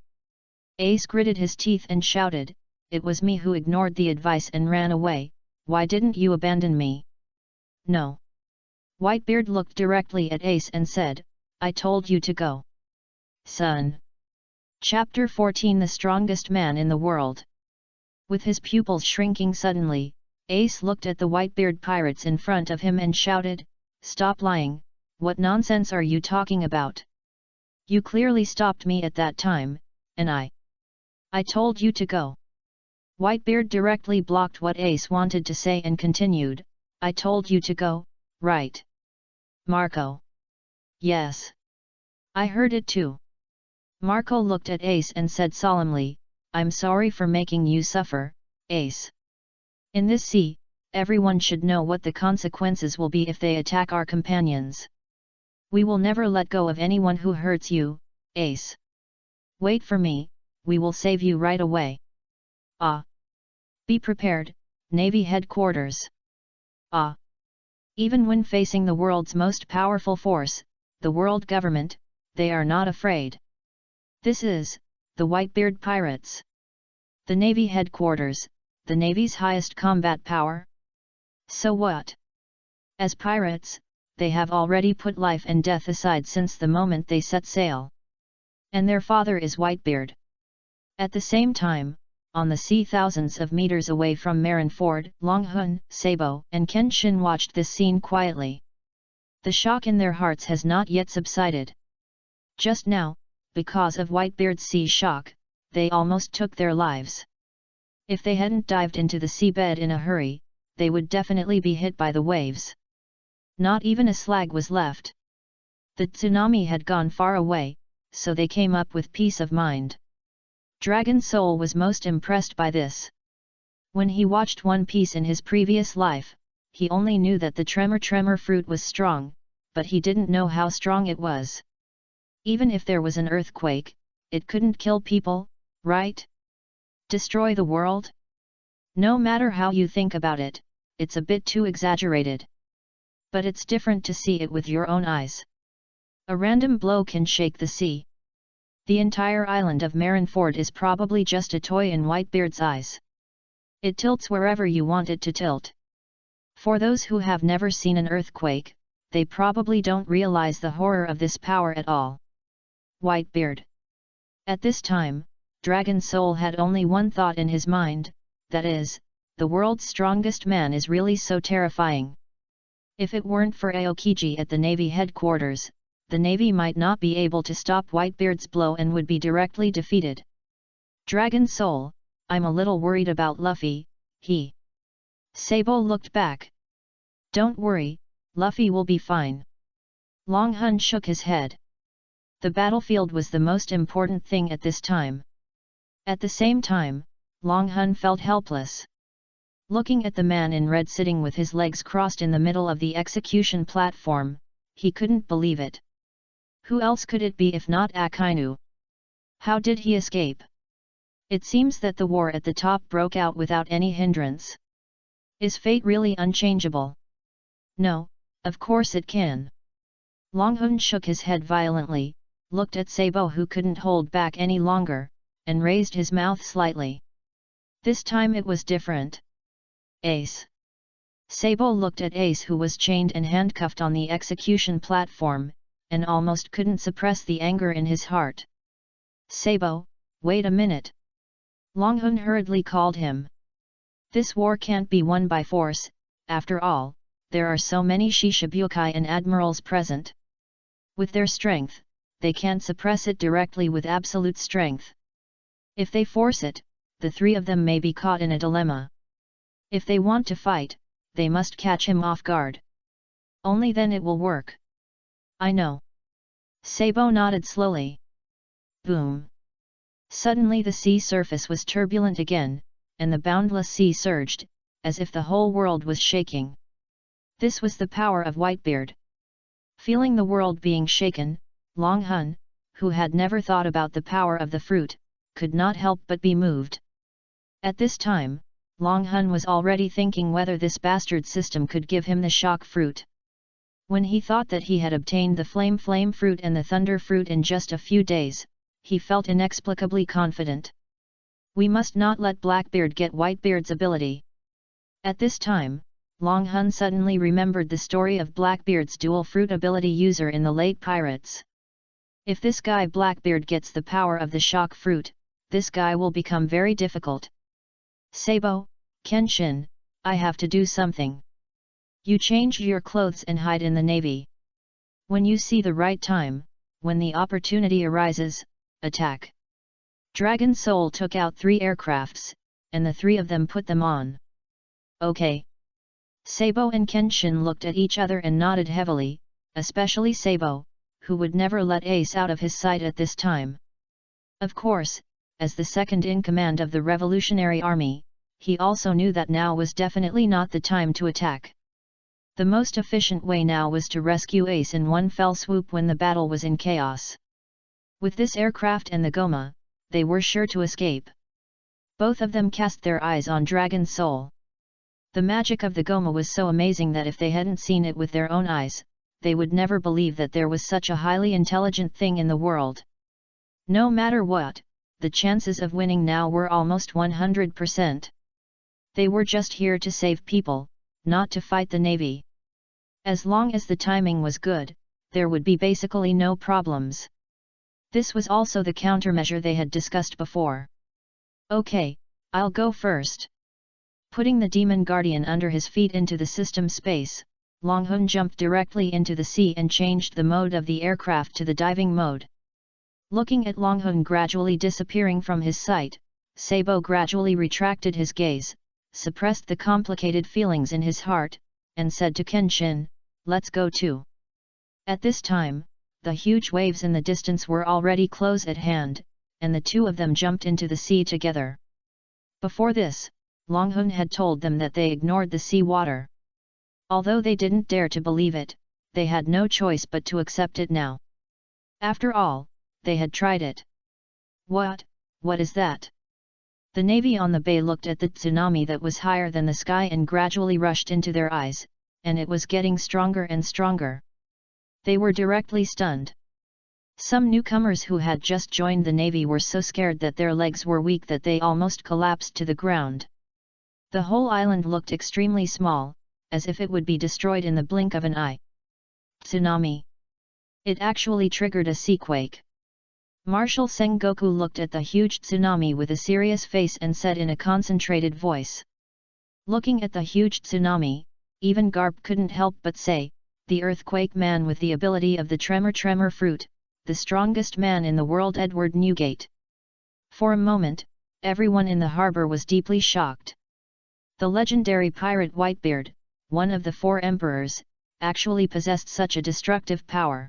A: Ace gritted his teeth and shouted, "It was me who ignored the advice and ran away, why didn't you abandon me?" "No." Whitebeard looked directly at Ace and said, "I told you to go, son." Chapter 14 The Strongest Man in the World. With his pupils shrinking suddenly, Ace looked at the Whitebeard pirates in front of him and shouted, "Stop lying, what nonsense are you talking about? You clearly stopped me at that time, and I told you to go." Whitebeard directly blocked what Ace wanted to say and continued, "I told you to go, right? Marco?" "Yes. I heard it too." Marco looked at Ace and said solemnly, "I'm sorry for making you suffer, Ace. In this sea, everyone should know what the consequences will be if they attack our companions. We will never let go of anyone who hurts you, Ace. Wait for me, we will save you right away. Ah! Be prepared, Navy headquarters. Ah! Even when facing the world's most powerful force, the world government, they are not afraid. This is, the Whitebeard pirates. The Navy headquarters, the Navy's highest combat power. So what? As pirates, they have already put life and death aside since the moment they set sail. And their father is Whitebeard. At the same time, on the sea thousands of meters away from Marineford, Longhun, Sabo, and Kenshin watched this scene quietly. The shock in their hearts has not yet subsided. Just now, because of Whitebeard's sea shock, they almost took their lives. If they hadn't dived into the seabed in a hurry, they would definitely be hit by the waves. Not even a slag was left. The tsunami had gone far away, so they came up with peace of mind. Dragon Soul was most impressed by this. When he watched One Piece in his previous life, he only knew that the tremor fruit was strong, but he didn't know how strong it was. Even if there was an earthquake, it couldn't kill people, right? Destroy the world? No matter how you think about it, it's a bit too exaggerated. But it's different to see it with your own eyes. A random blow can shake the sea. The entire island of Marineford is probably just a toy in Whitebeard's eyes. It tilts wherever you want it to tilt. For those who have never seen an earthquake, they probably don't realize the horror of this power at all. Whitebeard. At this time, Dragon Soul had only one thought in his mind, that is, the world's strongest man is really so terrifying. If it weren't for Aokiji at the Navy headquarters, the Navy might not be able to stop Whitebeard's blow and would be directly defeated. Dragon Soul, I'm a little worried about Luffy, he. Sabo looked back. Don't worry, Luffy will be fine. Longhun shook his head. The battlefield was the most important thing at this time. At the same time, Longhun felt helpless. Looking at the man in red sitting with his legs crossed in the middle of the execution platform, he couldn't believe it. Who else could it be if not Akainu? How did he escape? It seems that the war at the top broke out without any hindrance. Is fate really unchangeable? No, of course it can. Longhun shook his head violently, looked at Sabo who couldn't hold back any longer, and raised his mouth slightly. This time it was different. Ace. Sabo looked at Ace who was chained and handcuffed on the execution platform, and almost couldn't suppress the anger in his heart. Sabo, wait a minute. Longhun hurriedly called him. This war can't be won by force, after all, there are so many Shishibukai and admirals present. With their strength, they can't suppress it directly with absolute strength. If they force it, the three of them may be caught in a dilemma. If they want to fight, they must catch him off guard. Only then it will work. I know. Sabo nodded slowly. Boom. Suddenly the sea surface was turbulent again, and the boundless sea surged, as if the whole world was shaking. This was the power of Whitebeard. Feeling the world being shaken, Long Hun, who had never thought about the power of the fruit, could not help but be moved. At this time, Long Hun was already thinking whether this bastard system could give him the shock fruit. When he thought that he had obtained the flame fruit and the thunder fruit in just a few days, he felt inexplicably confident. We must not let Blackbeard get Whitebeard's ability. At this time, Long Hun suddenly remembered the story of Blackbeard's dual fruit ability user in the late Pirates. If this guy Blackbeard gets the power of the shock fruit, this guy will become very difficult. Sabo, Kenshin, I have to do something. You change your clothes and hide in the navy. When you see the right time, when the opportunity arises, attack. Dragon Soul took out 3 aircrafts, and the 3 of them put them on. Okay. Sabo and Kenshin looked at each other and nodded heavily, especially Sabo, who would never let Ace out of his sight at this time. Of course, as the second in command of the Revolutionary Army, he also knew that now was definitely not the time to attack. The most efficient way now was to rescue Ace in one fell swoop when the battle was in chaos. With this aircraft and the Goma, they were sure to escape. Both of them cast their eyes on Dragon Soul. The magic of the Goma was so amazing that if they hadn't seen it with their own eyes, they would never believe that there was such a highly intelligent thing in the world. No matter what, the chances of winning now were almost 100%. They were just here to save people, not to fight the Navy. As long as the timing was good, there would be basically no problems. This was also the countermeasure they had discussed before. Okay, I'll go first. Putting the Demon Guardian under his feet into the system space, Long Hun jumped directly into the sea and changed the mode of the aircraft to the diving mode. Looking at Long Hun gradually disappearing from his sight, Sabo gradually retracted his gaze, suppressed the complicated feelings in his heart, and said to Kenshin, "Let's go too." At this time, the huge waves in the distance were already close at hand, and the two of them jumped into the sea together. Before this, Long Hun had told them that they ignored the sea water. Although they didn't dare to believe it, they had no choice but to accept it now. After all, they had tried it. What is that? The Navy on the bay looked at the tsunami that was higher than the sky and gradually rushed into their eyes, and it was getting stronger and stronger. They were directly stunned. Some newcomers who had just joined the Navy were so scared that their legs were weak that they almost collapsed to the ground. The whole island looked extremely small, as if it would be destroyed in the blink of an eye. Tsunami. It actually triggered a seaquake. Marshal Sengoku looked at the huge tsunami with a serious face and said in a concentrated voice. Looking at the huge tsunami, even Garp couldn't help but say, "The earthquake man with the ability of the tremor fruit, the strongest man in the world, Edward Newgate." For a moment, everyone in the harbor was deeply shocked. The legendary pirate Whitebeard, one of the 4 emperors, actually possessed such a destructive power.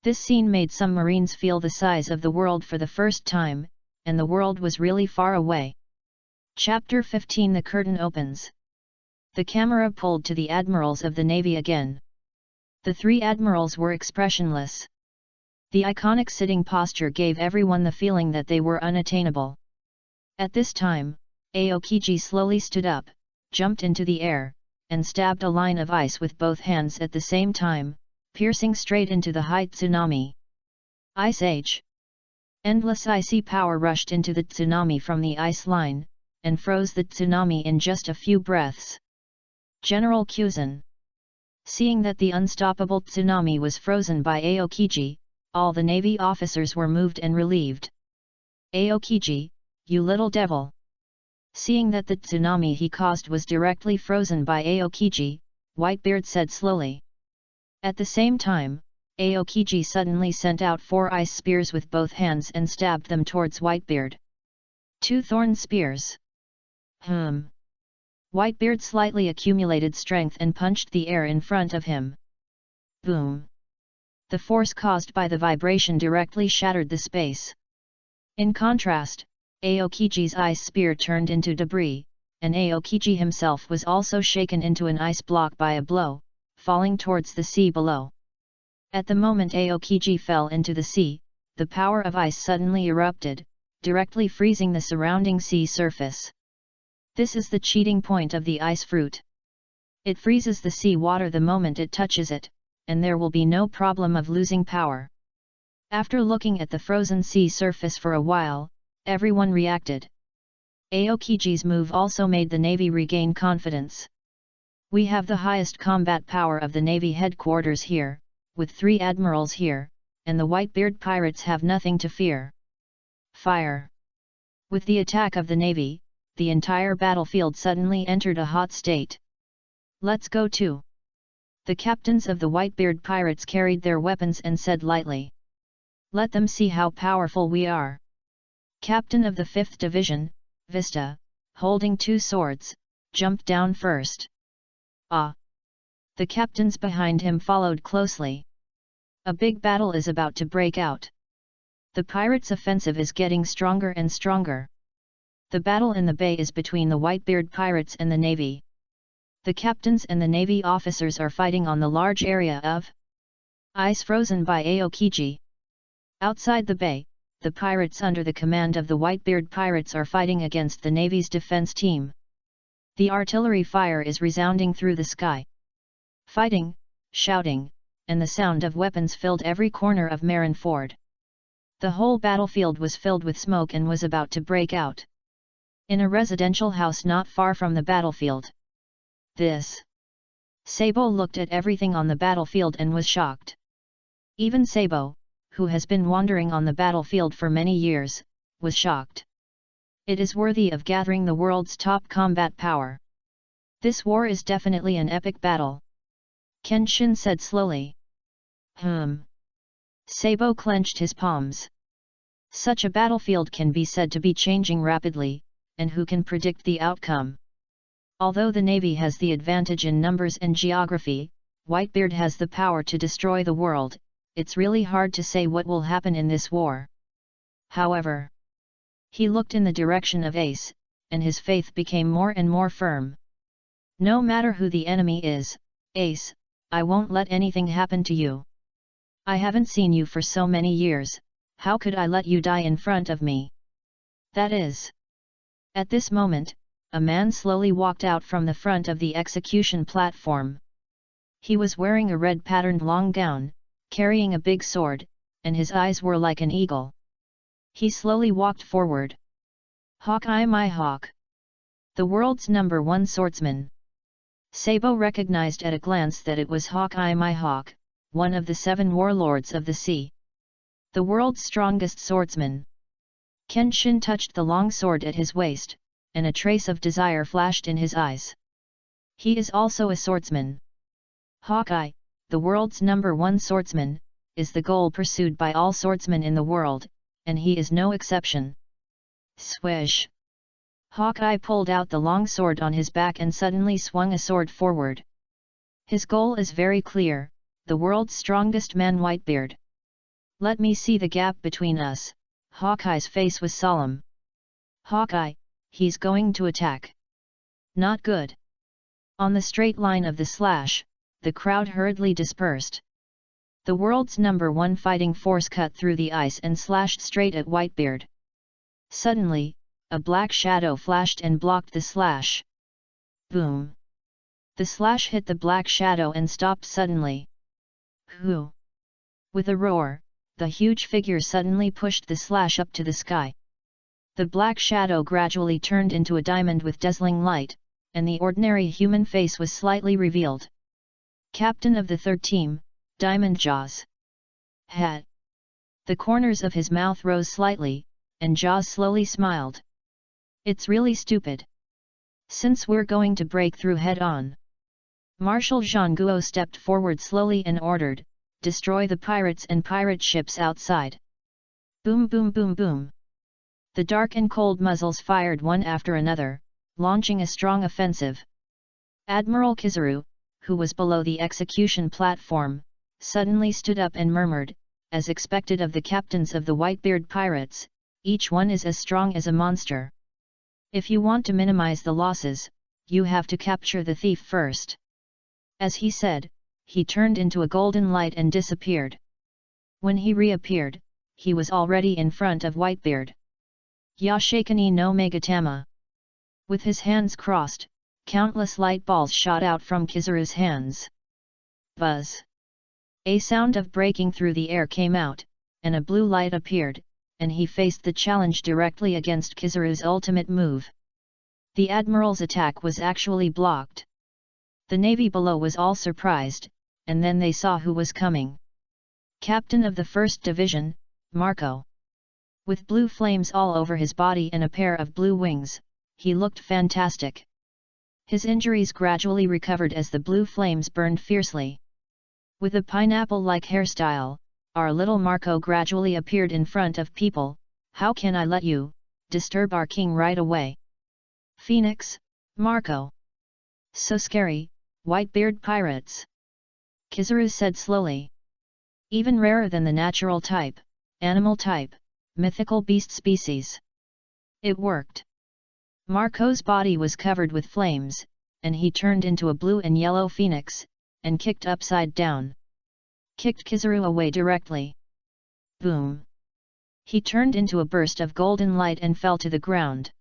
A: This scene made some Marines feel the size of the world for the first time, and the world was really far away. Chapter 15. The curtain opens. The camera pulled to the admirals of the Navy again. The 3 admirals were expressionless. The iconic sitting posture gave everyone the feeling that they were unattainable. At this time, Aokiji slowly stood up, jumped into the air, and stabbed a line of ice with both hands at the same time, piercing straight into the high tsunami. Ice Age. Endless icy power rushed into the tsunami from the ice line, and froze the tsunami in just a few breaths. General Kuzan. Seeing that the unstoppable tsunami was frozen by Aokiji, all the Navy officers were moved and relieved. "Aokiji, you little devil!" Seeing that the tsunami he caused was directly frozen by Aokiji, Whitebeard said slowly. At the same time, Aokiji suddenly sent out 4 ice spears with both hands and stabbed them towards Whitebeard. 2 thorn spears. Whitebeard slightly accumulated strength and punched the air in front of him. Boom! The force caused by the vibration directly shattered the space. In contrast, Aokiji's ice spear turned into debris, and Aokiji himself was also shaken into an ice block by a blow, falling towards the sea below. At the moment Aokiji fell into the sea, the power of ice suddenly erupted, directly freezing the surrounding sea surface. This is the cheating point of the ice fruit. It freezes the sea water the moment it touches it, and there will be no problem of losing power. After looking at the frozen sea surface for a while, everyone reacted. Aokiji's move also made the Navy regain confidence. We have the highest combat power of the Navy headquarters here, with 3 admirals here, and the Whitebeard pirates have nothing to fear. Fire! With the attack of the Navy, the entire battlefield suddenly entered a hot state. Let's go too! The captains of the Whitebeard pirates carried their weapons and said lightly. Let them see how powerful we are. Captain of the 5th Division, Vista, holding 2 swords, jumped down first. Ah! The captains behind him followed closely. A big battle is about to break out. The pirates' offensive is getting stronger and stronger. The battle in the bay is between the Whitebeard pirates and the Navy. The captains and the Navy officers are fighting on the large area of ice frozen by Aokiji. Outside the bay, the pirates under the command of the Whitebeard pirates are fighting against the Navy's defense team. The artillery fire is resounding through the sky. Fighting, shouting, and the sound of weapons filled every corner of Marineford. The whole battlefield was filled with smoke and was about to break out. In a residential house not far from the battlefield. Sabo looked at everything on the battlefield and was shocked. Even Sabo, who has been wandering on the battlefield for many years, was shocked. It is worthy of gathering the world's top combat power. This war is definitely an epic battle. Kenshin said slowly. Sabo clenched his palms. Such a battlefield can be said to be changing rapidly, and who can predict the outcome? Although the Navy has the advantage in numbers and geography, Whitebeard has the power to destroy the world. It's really hard to say what will happen in this war. However, he looked in the direction of Ace, and his faith became more and more firm. No matter who the enemy is, Ace, I won't let anything happen to you. I haven't seen you for so many years, how could I let you die in front of me? That is. At this moment, a man slowly walked out from the front of the execution platform. He was wearing a red patterned long gown, carrying a big sword, and his eyes were like an eagle. He slowly walked forward. Hawkeye my hawk! The world's #1 swordsman. Sabo recognized at a glance that it was Hawkeye my hawk, one of the 7 warlords of the sea. The world's strongest swordsman. Kenshin touched the long sword at his waist, and a trace of desire flashed in his eyes. He is also a swordsman. Hawkeye, the world's #1 swordsman, is the goal pursued by all swordsmen in the world, and he is no exception. Swish! Hawkeye pulled out the long sword on his back and suddenly swung a sword forward. His goal is very clear, the world's strongest man Whitebeard. Let me see the gap between us. Hawkeye's face was solemn. Hawkeye, he's going to attack. Not good. On the straight line of the slash, the crowd hurriedly dispersed. The world's #1 fighting force cut through the ice and slashed straight at Whitebeard. Suddenly, a black shadow flashed and blocked the slash. Boom! The slash hit the black shadow and stopped suddenly. Hoo! With a roar, the huge figure suddenly pushed the slash up to the sky. The black shadow gradually turned into a diamond with dazzling light, and the ordinary human face was slightly revealed. Captain of the 3rd team, Diamond Jaws. Hat. The corners of his mouth rose slightly, and Jaws slowly smiled. It's really stupid. Since we're going to break through head-on. Marshal Zhang Guo stepped forward slowly and ordered, destroy the pirates and pirate ships outside. Boom boom boom boom. The dark and cold muzzles fired one after another, launching a strong offensive. Admiral Kizaru, who was below the execution platform, suddenly stood up and murmured, as expected of the captains of the Whitebeard pirates, each one is as strong as a monster. If you want to minimize the losses, you have to capture the thief first. As he said, he turned into a golden light and disappeared. When he reappeared, he was already in front of Whitebeard. Yashakani no Megatama. With his hands crossed, countless light balls shot out from Kizaru's hands. Buzz! A sound of breaking through the air came out, and a blue light appeared, and he faced the challenge directly against Kizaru's ultimate move. The Admiral's attack was actually blocked. The navy below was all surprised, and then they saw who was coming. Captain of the 1st Division, Marco. With blue flames all over his body and a pair of blue wings, he looked fantastic. His injuries gradually recovered as the blue flames burned fiercely. With a pineapple-like hairstyle, our little Marco gradually appeared in front of people. How can I let you disturb our king right away? Phoenix, Marco. So scary, Whitebeard pirates. Kizaru said slowly. Even rarer than the natural type, animal type, mythical beast species. It worked. Marco's body was covered with flames, and he turned into a blue and yellow phoenix, and kicked upside down. Kicked Kizaru away directly. Boom! He turned into a burst of golden light and fell to the ground.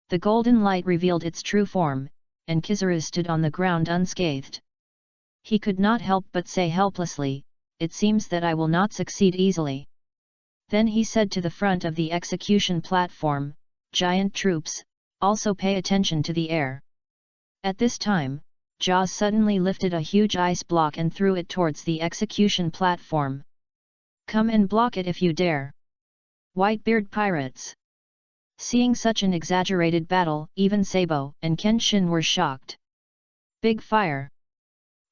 A: The golden light revealed its true form, and Kizaru stood on the ground unscathed. He could not help but say helplessly, "It seems that I will not succeed easily." Then he said to the front of the execution platform, "Giant troops, also pay attention to the air." At this time, Jaws suddenly lifted a huge ice block and threw it towards the execution platform. "Come and block it if you dare." Whitebeard pirates. Seeing such an exaggerated battle, even Sabo and Kenshin were shocked. Big fire!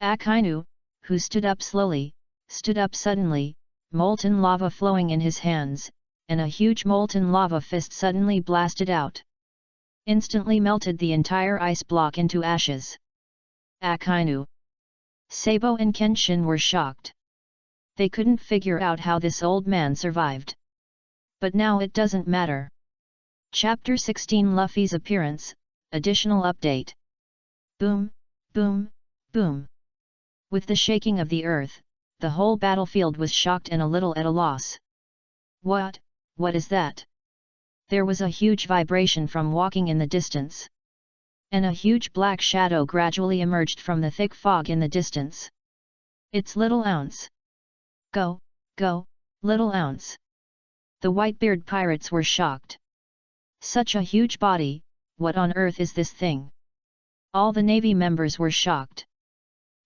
A: Akainu, who stood up slowly, stood up suddenly, molten lava flowing in his hands, and a huge molten lava fist suddenly blasted out. Instantly melted the entire ice block into ashes. Akainu. Sabo and Kenshin were shocked. They couldn't figure out how this old man survived. But now it doesn't matter. Chapter 16 Luffy's appearance, additional update. Boom, boom, boom. With the shaking of the earth, the whole battlefield was shocked and a little at a loss. What is that? There was a huge vibration from walking in the distance. And a huge black shadow gradually emerged from the thick fog in the distance. It's Little Ounce. Go, Little Ounce. The Whitebeard pirates were shocked. Such a huge body, what on earth is this thing? All the navy members were shocked.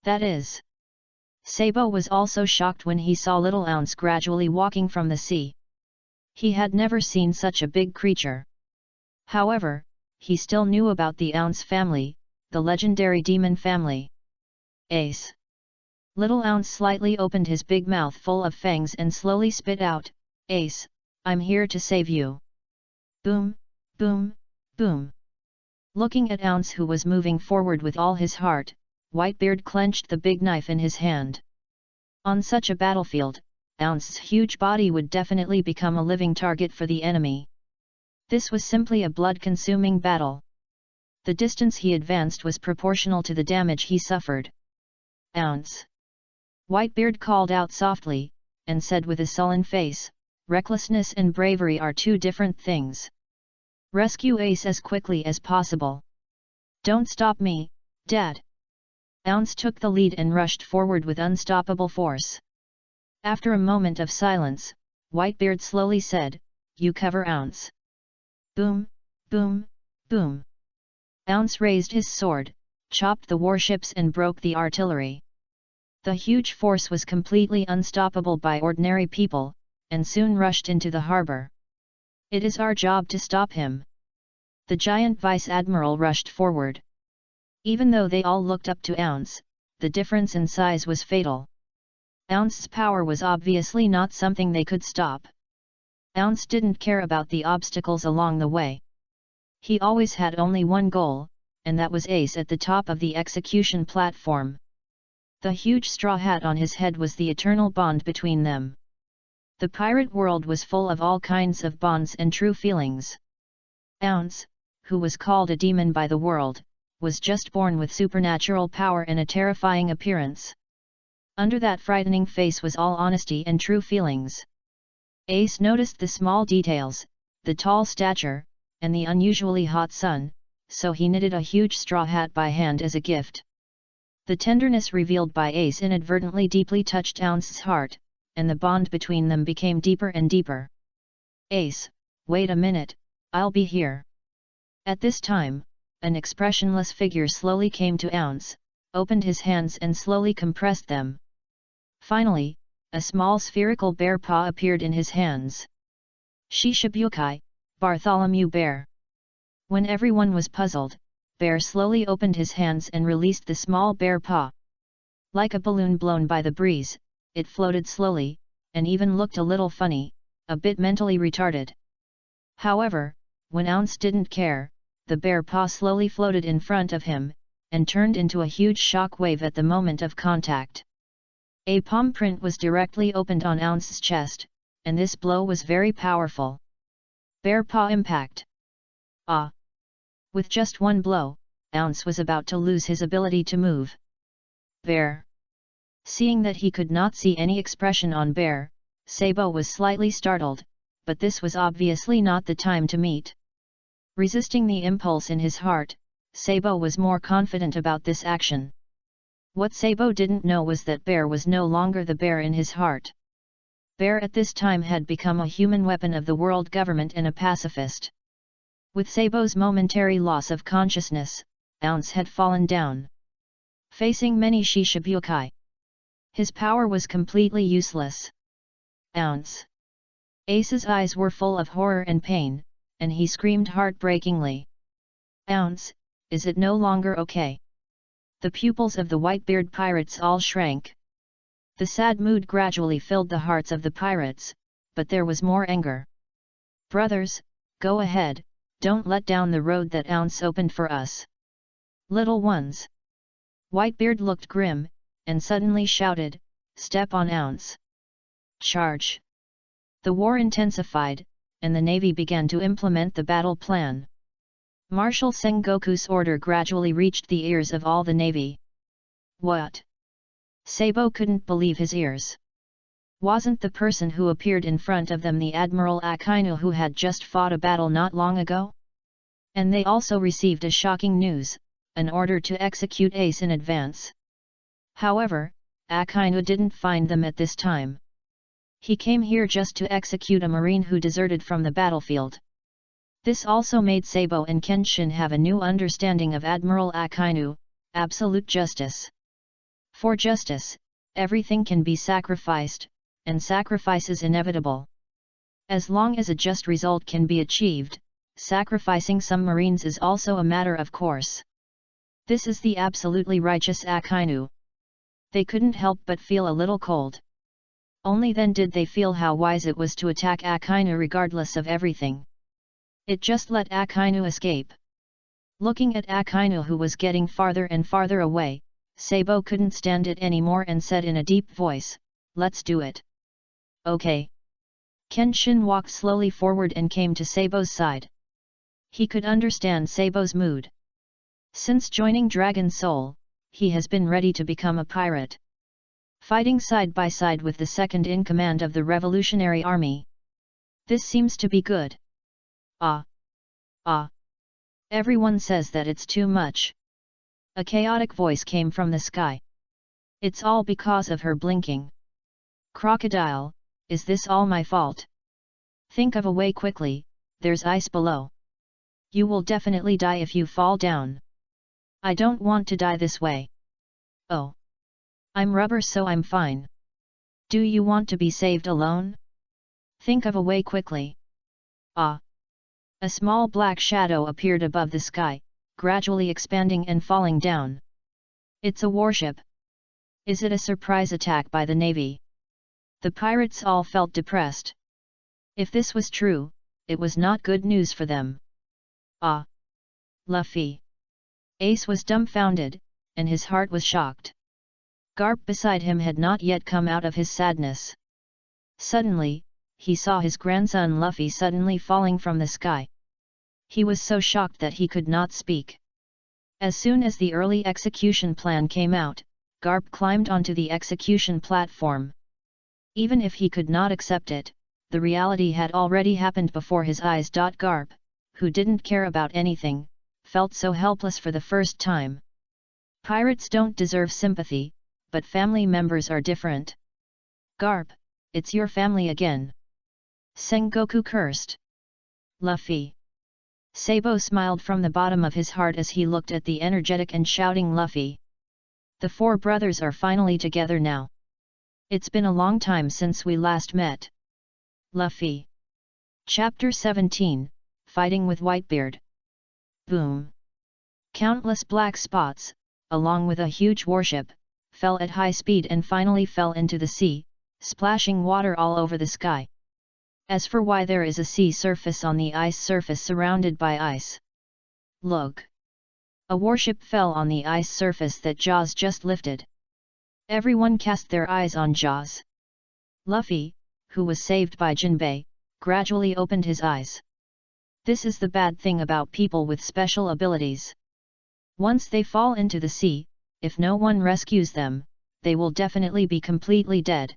A: That is. Sabo was also shocked when he saw Little Ounce gradually walking from the sea. He had never seen such a big creature. However, he still knew about the Ounce family, the legendary demon family. Ace. Little Ounce slightly opened his big mouth full of fangs and slowly spit out, "Ace, I'm here to save you." Boom, boom, boom. Looking at Ounce, who was moving forward with all his heart, Whitebeard clenched the big knife in his hand. On such a battlefield, Ounce's huge body would definitely become a living target for the enemy. This was simply a blood-consuming battle. The distance he advanced was proportional to the damage he suffered. "Ounce!" Whitebeard called out softly, and said with a sullen face, "Recklessness and bravery are two different things. Rescue Ace as quickly as possible. Don't stop me, Dad." Ounce took the lead and rushed forward with unstoppable force. After a moment of silence, Whitebeard slowly said, "You cover Ounce." Boom, boom, boom. Ounce raised his sword, chopped the warships and broke the artillery. The huge force was completely unstoppable by ordinary people, and soon rushed into the harbor. "It is our job to stop him." The giant vice admiral rushed forward. Even though they all looked up to Ounce, the difference in size was fatal. Ounce's power was obviously not something they could stop. Ounce didn't care about the obstacles along the way. He always had only one goal, and that was Ace at the top of the execution platform. The huge straw hat on his head was the eternal bond between them. The pirate world was full of all kinds of bonds and true feelings. Ounce, who was called a demon by the world, was just born with supernatural power and a terrifying appearance. Under that frightening face was all honesty and true feelings. Ace noticed the small details, the tall stature, and the unusually hot sun, so he knitted a huge straw hat by hand as a gift. The tenderness revealed by Ace inadvertently deeply touched Ounce's heart, and the bond between them became deeper and deeper. Ace, wait a minute, I'll be here. At this time, an expressionless figure slowly came to Ounce, opened his hands and slowly compressed them. Finally, a small spherical bear paw appeared in his hands. Shishibukai, Bartholomew Bear. When everyone was puzzled, Bear slowly opened his hands and released the small bear paw. Like a balloon blown by the breeze, it floated slowly, and even looked a little funny, a bit mentally retarded. However, when Ounce didn't care, the bear paw slowly floated in front of him, and turned into a huge shock wave at the moment of contact. A palm print was directly opened on Ounce's chest, and this blow was very powerful. Bear paw impact. Ah! With just one blow, Ounce was about to lose his ability to move. Bear. Seeing that he could not see any expression on Bear, Sabo was slightly startled, but this was obviously not the time to meet. Resisting the impulse in his heart, Sabo was more confident about this action. What Sabo didn't know was that Bear was no longer the bear in his heart. Bear at this time had become a human weapon of the world government and a pacifist. With Sabo's momentary loss of consciousness, Ounce had fallen down. Facing many Shishibukai, his power was completely useless. Ounce. Ace's eyes were full of horror and pain, and he screamed heartbreakingly. Ounce, is it no longer okay? The pupils of the Whitebeard pirates all shrank. The sad mood gradually filled the hearts of the pirates, but there was more anger. Brothers, go ahead, don't let down the road that Ounce opened for us. Little ones. Whitebeard looked grim, and suddenly shouted, step on Ounce. Charge. The war intensified, and the Navy began to implement the battle plan. Marshal Sengoku's order gradually reached the ears of all the Navy. What? Sabo couldn't believe his ears. Wasn't the person who appeared in front of them the Admiral Akainu who had just fought a battle not long ago? And they also received a shocking news, an order to execute Ace in advance. However, Akainu didn't find them at this time. He came here just to execute a marine who deserted from the battlefield. This also made Sabo and Kenshin have a new understanding of Admiral Akainu, absolute justice. For justice, everything can be sacrificed, and sacrifice is inevitable. As long as a just result can be achieved, sacrificing some marines is also a matter of course. This is the absolutely righteous Akainu. They couldn't help but feel a little cold. Only then did they feel how wise it was to attack Akainu regardless of everything. It just let Akainu escape. Looking at Akainu who was getting farther and farther away, Sabo couldn't stand it anymore and said in a deep voice, let's do it. Okay. Kenshin walked slowly forward and came to Sabo's side. He could understand Sabo's mood. Since joining Dragon Soul, he has been ready to become a pirate. Fighting side by side with the second in command of the Revolutionary Army. This seems to be good. Ah. Everyone says that it's too much. A chaotic voice came from the sky. It's all because of her blinking. Crocodile, is this all my fault? Think of a way quickly, there's ice below. You will definitely die if you fall down. I don't want to die this way. Oh. I'm rubber so I'm fine. Do you want to be saved alone? Think of a way quickly. Ah. A small black shadow appeared above the sky, gradually expanding and falling down. It's a warship. Is it a surprise attack by the navy? The pirates all felt depressed. If this was true, it was not good news for them. Ah! Luffy! Ace was dumbfounded, and his heart was shocked. Garp beside him had not yet come out of his sadness. Suddenly, he saw his grandson Luffy suddenly falling from the sky. He was so shocked that he could not speak. As soon as the early execution plan came out, Garp climbed onto the execution platform. Even if he could not accept it, the reality had already happened before his eyes. Garp, who didn't care about anything, felt so helpless for the first time. Pirates don't deserve sympathy, but family members are different. Garp, it's your family again. Sengoku cursed. Luffy. Sabo smiled from the bottom of his heart as he looked at the energetic and shouting Luffy. The four brothers are finally together now. It's been a long time since we last met. Luffy. Chapter 17, Fighting with Whitebeard. Boom. Countless black spots, along with a huge warship, fell at high speed and finally fell into the sea, splashing water all over the sky. As for why there is a sea surface on the ice surface surrounded by ice. Look! A warship fell on the ice surface that Jaws just lifted. Everyone cast their eyes on Jaws. Luffy, who was saved by Jinbei, gradually opened his eyes. This is the bad thing about people with special abilities. Once they fall into the sea, if no one rescues them, they will definitely be completely dead.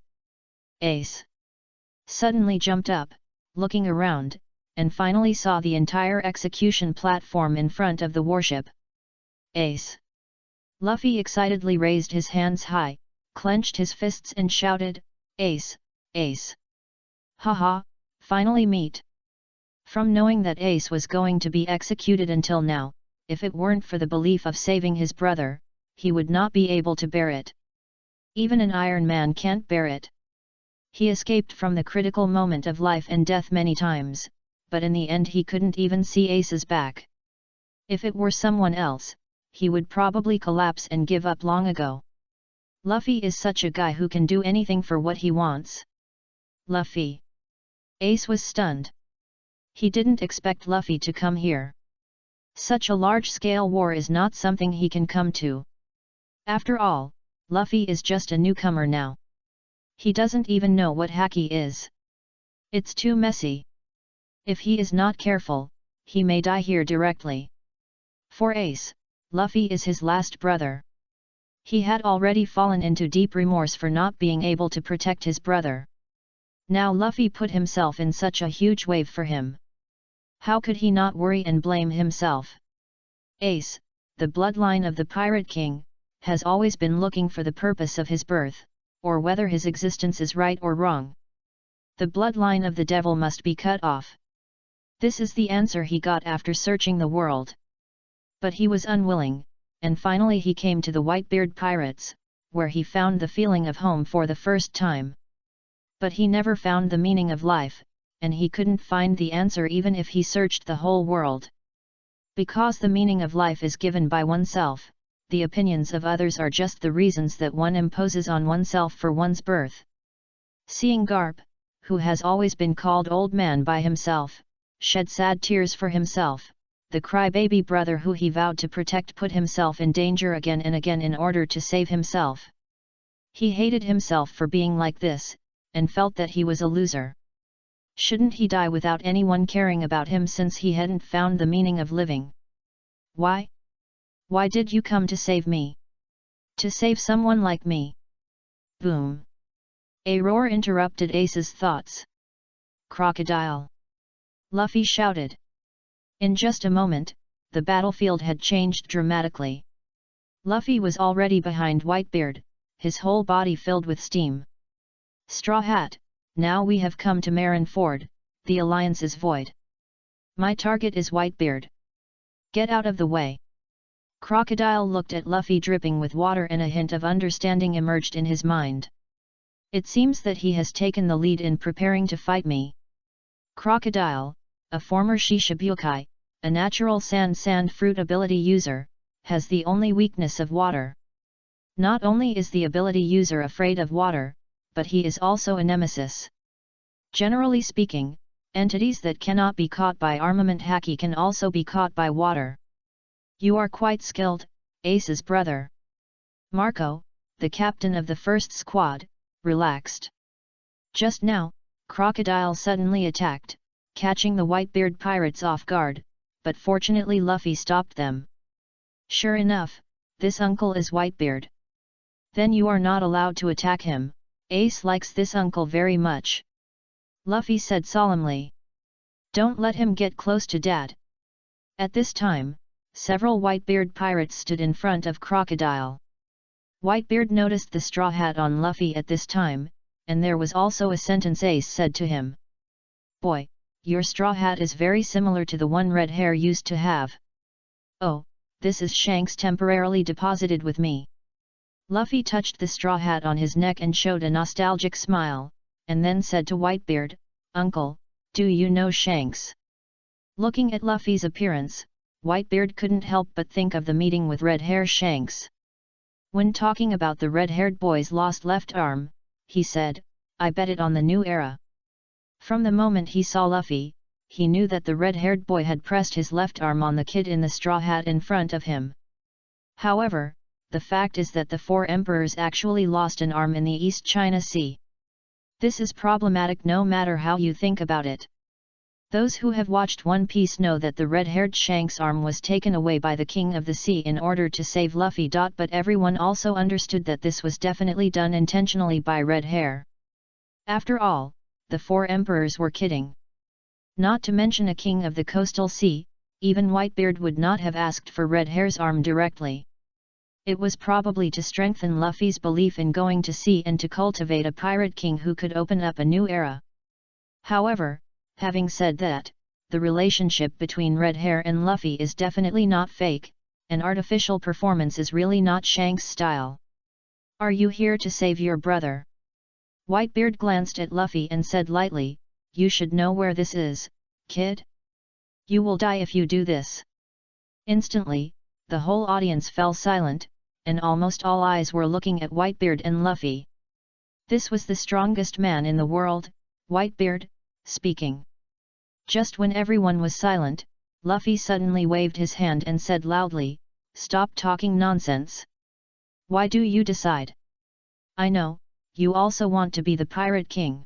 A: Ace suddenly jumped up, looking around, and finally saw the entire execution platform in front of the warship. Ace! Luffy excitedly raised his hands high, clenched his fists and shouted, Ace! Ace! Haha, finally meet! From knowing that Ace was going to be executed until now, if it weren't for the belief of saving his brother, he would not be able to bear it. Even an Iron Man can't bear it. He escaped from the critical moment of life and death many times, but in the end he couldn't even see Ace's back. If it were someone else, he would probably collapse and give up long ago. Luffy is such a guy who can do anything for what he wants. Luffy. Ace was stunned. He didn't expect Luffy to come here. Such a large-scale war is not something he can come to. After all, Luffy is just a newcomer now. He doesn't even know what haki is. It's too messy. If he is not careful, he may die here directly. For Ace, Luffy is his last brother. He had already fallen into deep remorse for not being able to protect his brother. Now Luffy put himself in such a huge wave for him. How could he not worry and blame himself? Ace, the bloodline of the Pirate King, has always been looking for the purpose of his birth, or whether his existence is right or wrong. The bloodline of the devil must be cut off. This is the answer he got after searching the world. But he was unwilling, and finally he came to the Whitebeard Pirates, where he found the feeling of home for the first time. But he never found the meaning of life, and he couldn't find the answer even if he searched the whole world. Because the meaning of life is given by oneself, the opinions of others are just the reasons that one imposes on oneself for one's birth. Seeing Garp, who has always been called Old Man by himself, shed sad tears for himself, the crybaby brother who he vowed to protect put himself in danger again and again in order to save himself. He hated himself for being like this, and felt that he was a loser. Shouldn't he die without anyone caring about him since he hadn't found the meaning of living? Why? Why did you come to save me? To save someone like me? Boom! A roar interrupted Ace's thoughts. Crocodile! Luffy shouted. In just a moment, the battlefield had changed dramatically. Luffy was already behind Whitebeard, his whole body filled with steam. Straw Hat, now we have come to Marineford, the alliance is void. My target is Whitebeard. Get out of the way. Crocodile looked at Luffy dripping with water and a hint of understanding emerged in his mind. It seems that he has taken the lead in preparing to fight me. Crocodile, a former Shishibukai, a natural sand fruit ability user, has the only weakness of water. Not only is the ability user afraid of water, but he is also a nemesis. Generally speaking, entities that cannot be caught by armament haki can also be caught by water. You are quite skilled, Ace's brother. Marco, the captain of the first squad, relaxed. Just now, Crocodile suddenly attacked, catching the Whitebeard pirates off guard, but fortunately Luffy stopped them. Sure enough, this uncle is Whitebeard. Then you are not allowed to attack him, Ace likes this uncle very much. Luffy said solemnly. Don't let him get close to Dad. At this time, several Whitebeard pirates stood in front of Crocodile. Whitebeard noticed the straw hat on Luffy at this time, and there was also a sentence Ace said to him. Boy, your straw hat is very similar to the one Red Hair used to have. Oh, this is Shanks temporarily deposited with me. Luffy touched the straw hat on his neck and showed a nostalgic smile, and then said to Whitebeard, Uncle, do you know Shanks? Looking at Luffy's appearance, Whitebeard couldn't help but think of the meeting with Red Hair Shanks. When talking about the red-haired boy's lost left arm, he said, I bet it on the new era. From the moment he saw Luffy, he knew that the red-haired boy had pressed his left arm on the kid in the straw hat in front of him. However, the fact is that the four emperors actually lost an arm in the East China Sea. This is problematic no matter how you think about it. Those who have watched One Piece know that the red-haired Shanks' arm was taken away by the King of the Sea in order to save Luffy. But everyone also understood that this was definitely done intentionally by Red Hair. After all, the four emperors were kidding. Not to mention a king of the coastal sea, even Whitebeard would not have asked for Red Hair's arm directly. It was probably to strengthen Luffy's belief in going to sea and to cultivate a pirate king who could open up a new era. However, having said that, the relationship between Red Hair and Luffy is definitely not fake, and artificial performance is really not Shanks' style. Are you here to save your brother? Whitebeard glanced at Luffy and said lightly, You should know where this is, kid. You will die if you do this. Instantly, the whole audience fell silent, and almost all eyes were looking at Whitebeard and Luffy. This was the strongest man in the world, Whitebeard, speaking. Just when everyone was silent, Luffy suddenly waved his hand and said loudly, Stop talking nonsense. Why do you decide? I know, you also want to be the Pirate King.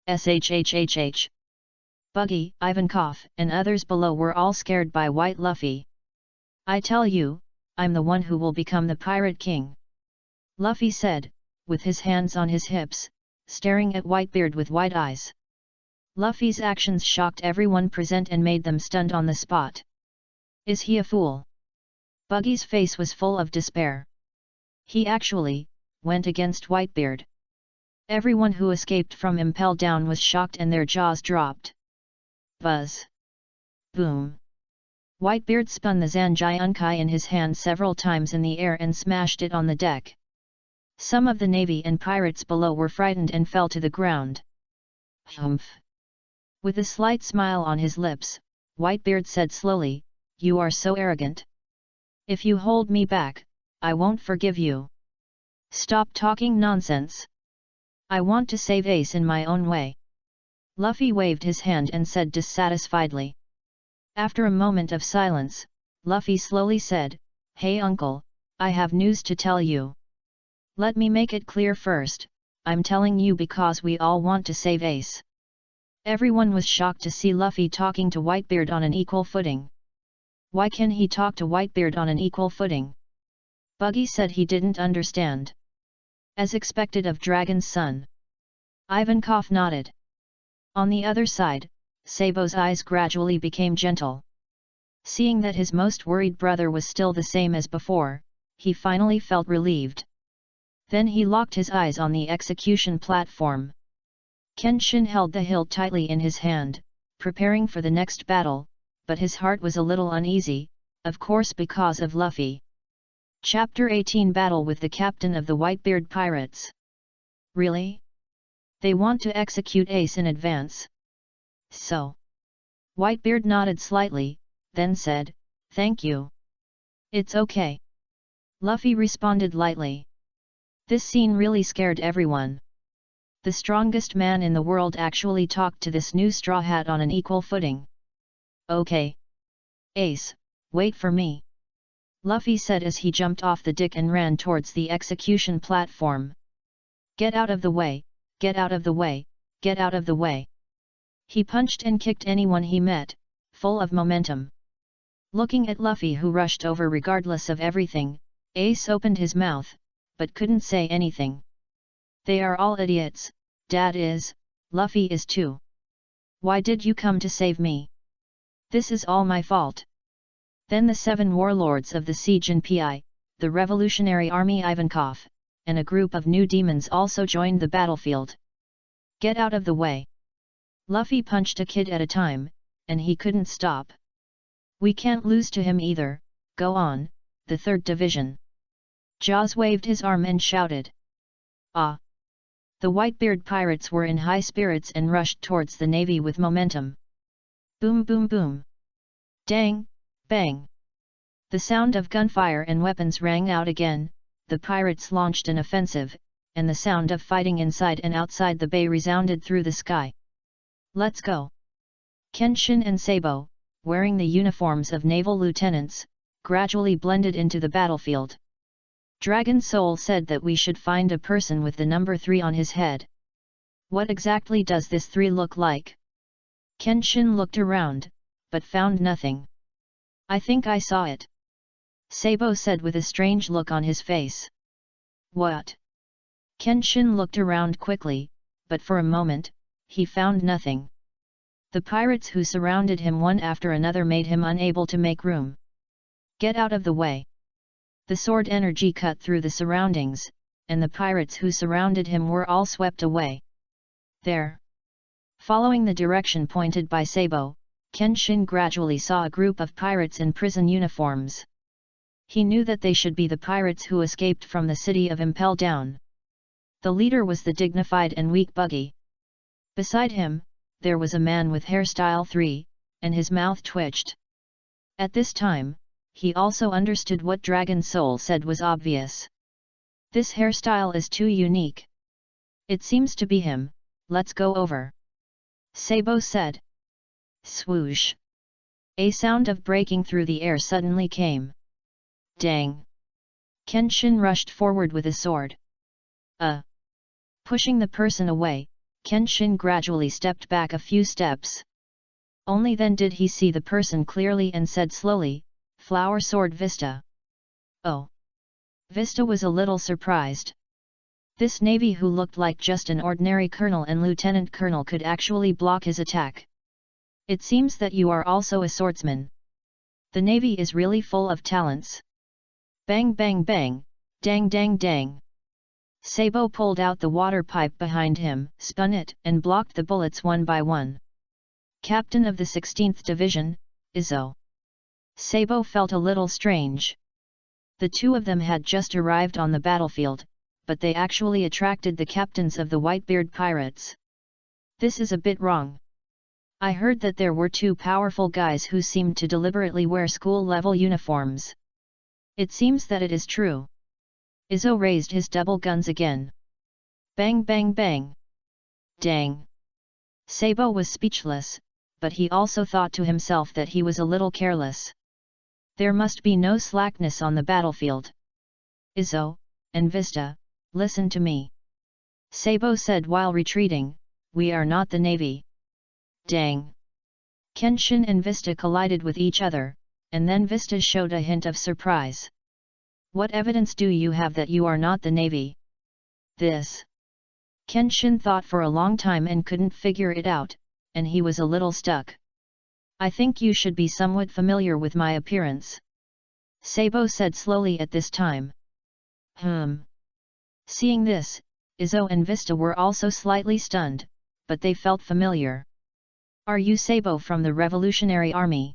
A: SHHHH. Buggy, Ivankov, and others below were all scared by White Luffy. I tell you, I'm the one who will become the Pirate King. Luffy said, with his hands on his hips, staring at Whitebeard with wide eyes. Luffy's actions shocked everyone present and made them stunned on the spot. Is he a fool? Buggy's face was full of despair. He actually went against Whitebeard. Everyone who escaped from Impel Down was shocked and their jaws dropped. Buzz. Boom. Whitebeard spun the Zanjiankai in his hand several times in the air and smashed it on the deck. Some of the navy and pirates below were frightened and fell to the ground. Humph. With a slight smile on his lips, Whitebeard said slowly, You are so arrogant. If you hold me back, I won't forgive you. Stop talking nonsense. I want to save Ace in my own way. Luffy waved his hand and said dissatisfiedly. After a moment of silence, Luffy slowly said, Hey uncle, I have news to tell you. Let me make it clear first, I'm telling you because we all want to save Ace. Everyone was shocked to see Luffy talking to Whitebeard on an equal footing. Why can he talk to Whitebeard on an equal footing? Buggy said he didn't understand. As expected of Dragon's son. Ivankov nodded. On the other side, Sabo's eyes gradually became gentle. Seeing that his most worried brother was still the same as before, he finally felt relieved. Then he locked his eyes on the execution platform. Kenshin held the hilt tightly in his hand, preparing for the next battle, but his heart was a little uneasy, of course because of Luffy. Chapter 18 Battle with the Captain of the Whitebeard Pirates. Really? They want to execute Ace in advance. So. Whitebeard nodded slightly, then said, Thank you. It's okay. Luffy responded lightly. This scene really scared everyone. The strongest man in the world actually talked to this new straw hat on an equal footing. Okay. Ace, wait for me. Luffy said as he jumped off the deck and ran towards the execution platform. Get out of the way, get out of the way, get out of the way. He punched and kicked anyone he met, full of momentum. Looking at Luffy who rushed over regardless of everything, Ace opened his mouth, but couldn't say anything. They are all idiots, Dad is, Luffy is too. Why did you come to save me? This is all my fault. Then the 7 warlords of the Sea Jinpai, the Revolutionary Army Ivankov, and a group of new demons also joined the battlefield. Get out of the way. Luffy punched a kid at a time, and he couldn't stop. We can't lose to him either, go on, the 3rd Division. Jaws waved his arm and shouted. Ah! The Whitebeard pirates were in high spirits and rushed towards the navy with momentum. Boom boom boom. Dang, bang. The sound of gunfire and weapons rang out again, the pirates launched an offensive, and the sound of fighting inside and outside the bay resounded through the sky. Let's go! Kenshin and Sabo, wearing the uniforms of naval lieutenants, gradually blended into the battlefield. Dragon Soul said that we should find a person with the number 3 on his head. What exactly does this 3 look like? Kenshin looked around, but found nothing. I think I saw it. Sabo said with a strange look on his face. What? Kenshin looked around quickly, but for a moment, he found nothing. The pirates who surrounded him one after another made him unable to make room. Get out of the way. The sword energy cut through the surroundings, and the pirates who surrounded him were all swept away. There. Following the direction pointed by Sabo, Kenshin gradually saw a group of pirates in prison uniforms. He knew that they should be the pirates who escaped from the city of Impel Down. The leader was the dignified and weak Buggy. Beside him, there was a man with hairstyle 3, and his mouth twitched. At this time, he also understood what Dragon Soul said was obvious. This hairstyle is too unique. It seems to be him, let's go over. Sabo said. Swoosh. A sound of breaking through the air suddenly came. Dang. Kenshin rushed forward with his sword. Pushing the person away, Kenshin gradually stepped back a few steps. Only then did he see the person clearly and said slowly, Flower Sword Vista. Oh. Vista was a little surprised. This navy who looked like just an ordinary colonel and lieutenant colonel could actually block his attack. It seems that you are also a swordsman. The navy is really full of talents. Bang bang bang, dang dang dang. Sabo pulled out the water pipe behind him, spun it, and blocked the bullets one by one. Captain of the 16th Division, Izzo. Sabo felt a little strange. The two of them had just arrived on the battlefield, but they actually attracted the captains of the Whitebeard pirates. This is a bit wrong. I heard that there were 2 powerful guys who seemed to deliberately wear school-level uniforms. It seems that it is true. Izzo raised his double guns again. Bang bang bang. Dang. Sabo was speechless, but he also thought to himself that he was a little careless. There must be no slackness on the battlefield. Izzo, and Vista, listen to me. Sabo said while retreating, we are not the navy. Dang. Kenshin and Vista collided with each other, and then Vista showed a hint of surprise. What evidence do you have that you are not the navy? This. Kenshin thought for a long time and couldn't figure it out, and he was a little stuck. I think you should be somewhat familiar with my appearance. Sabo said slowly at this time. Seeing this, Izzo and Vista were also slightly stunned, but they felt familiar. Are you Sabo from the Revolutionary Army?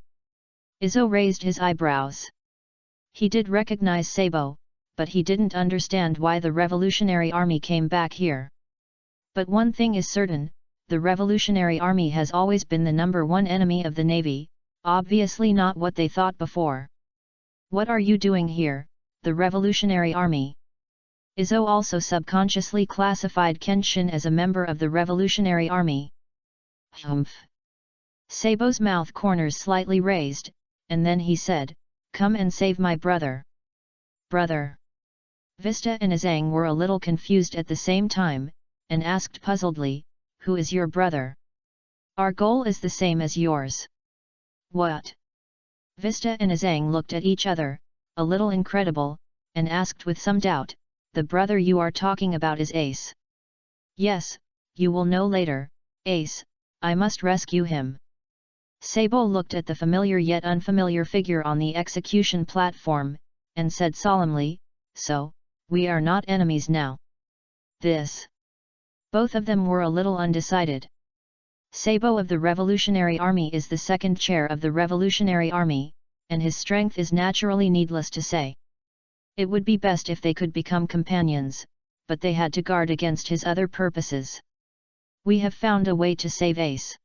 A: Izzo raised his eyebrows. He did recognize Sabo, but he didn't understand why the Revolutionary Army came back here. But one thing is certain, the Revolutionary Army has always been the number 1 enemy of the Navy, obviously not what they thought before. What are you doing here, the Revolutionary Army? Izzo also subconsciously classified Kenshin as a member of the Revolutionary Army. Humph. Sabo's mouth corners slightly raised, and then he said, "Come and save my brother." Brother? Vista and Azang were a little confused at the same time, and asked puzzledly, "Who is your brother?" "Our goal is the same as yours." "What?" Vista and Azang looked at each other, a little incredible, and asked with some doubt, "The brother you are talking about is Ace?" "Yes, you will know later, Ace, I must rescue him." Sabo looked at the familiar yet unfamiliar figure on the execution platform, and said solemnly, "So, we are not enemies now." This. Both of them were a little undecided. Sabo of the Revolutionary Army is the second chair of the Revolutionary Army, and his strength is naturally needless to say. It would be best if they could become companions, but they had to guard against his other purposes. "We have found a way to save Ace.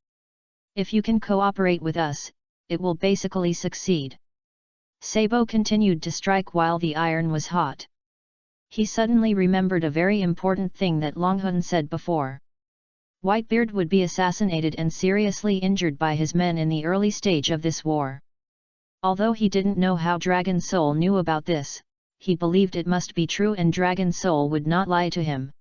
A: If you can cooperate with us, it will basically succeed." Sabo continued to strike while the iron was hot. He suddenly remembered a very important thing that Longhun said before. Whitebeard would be assassinated and seriously injured by his men in the early stage of this war. Although he didn't know how Dragon Soul knew about this, he believed it must be true and Dragon Soul would not lie to him.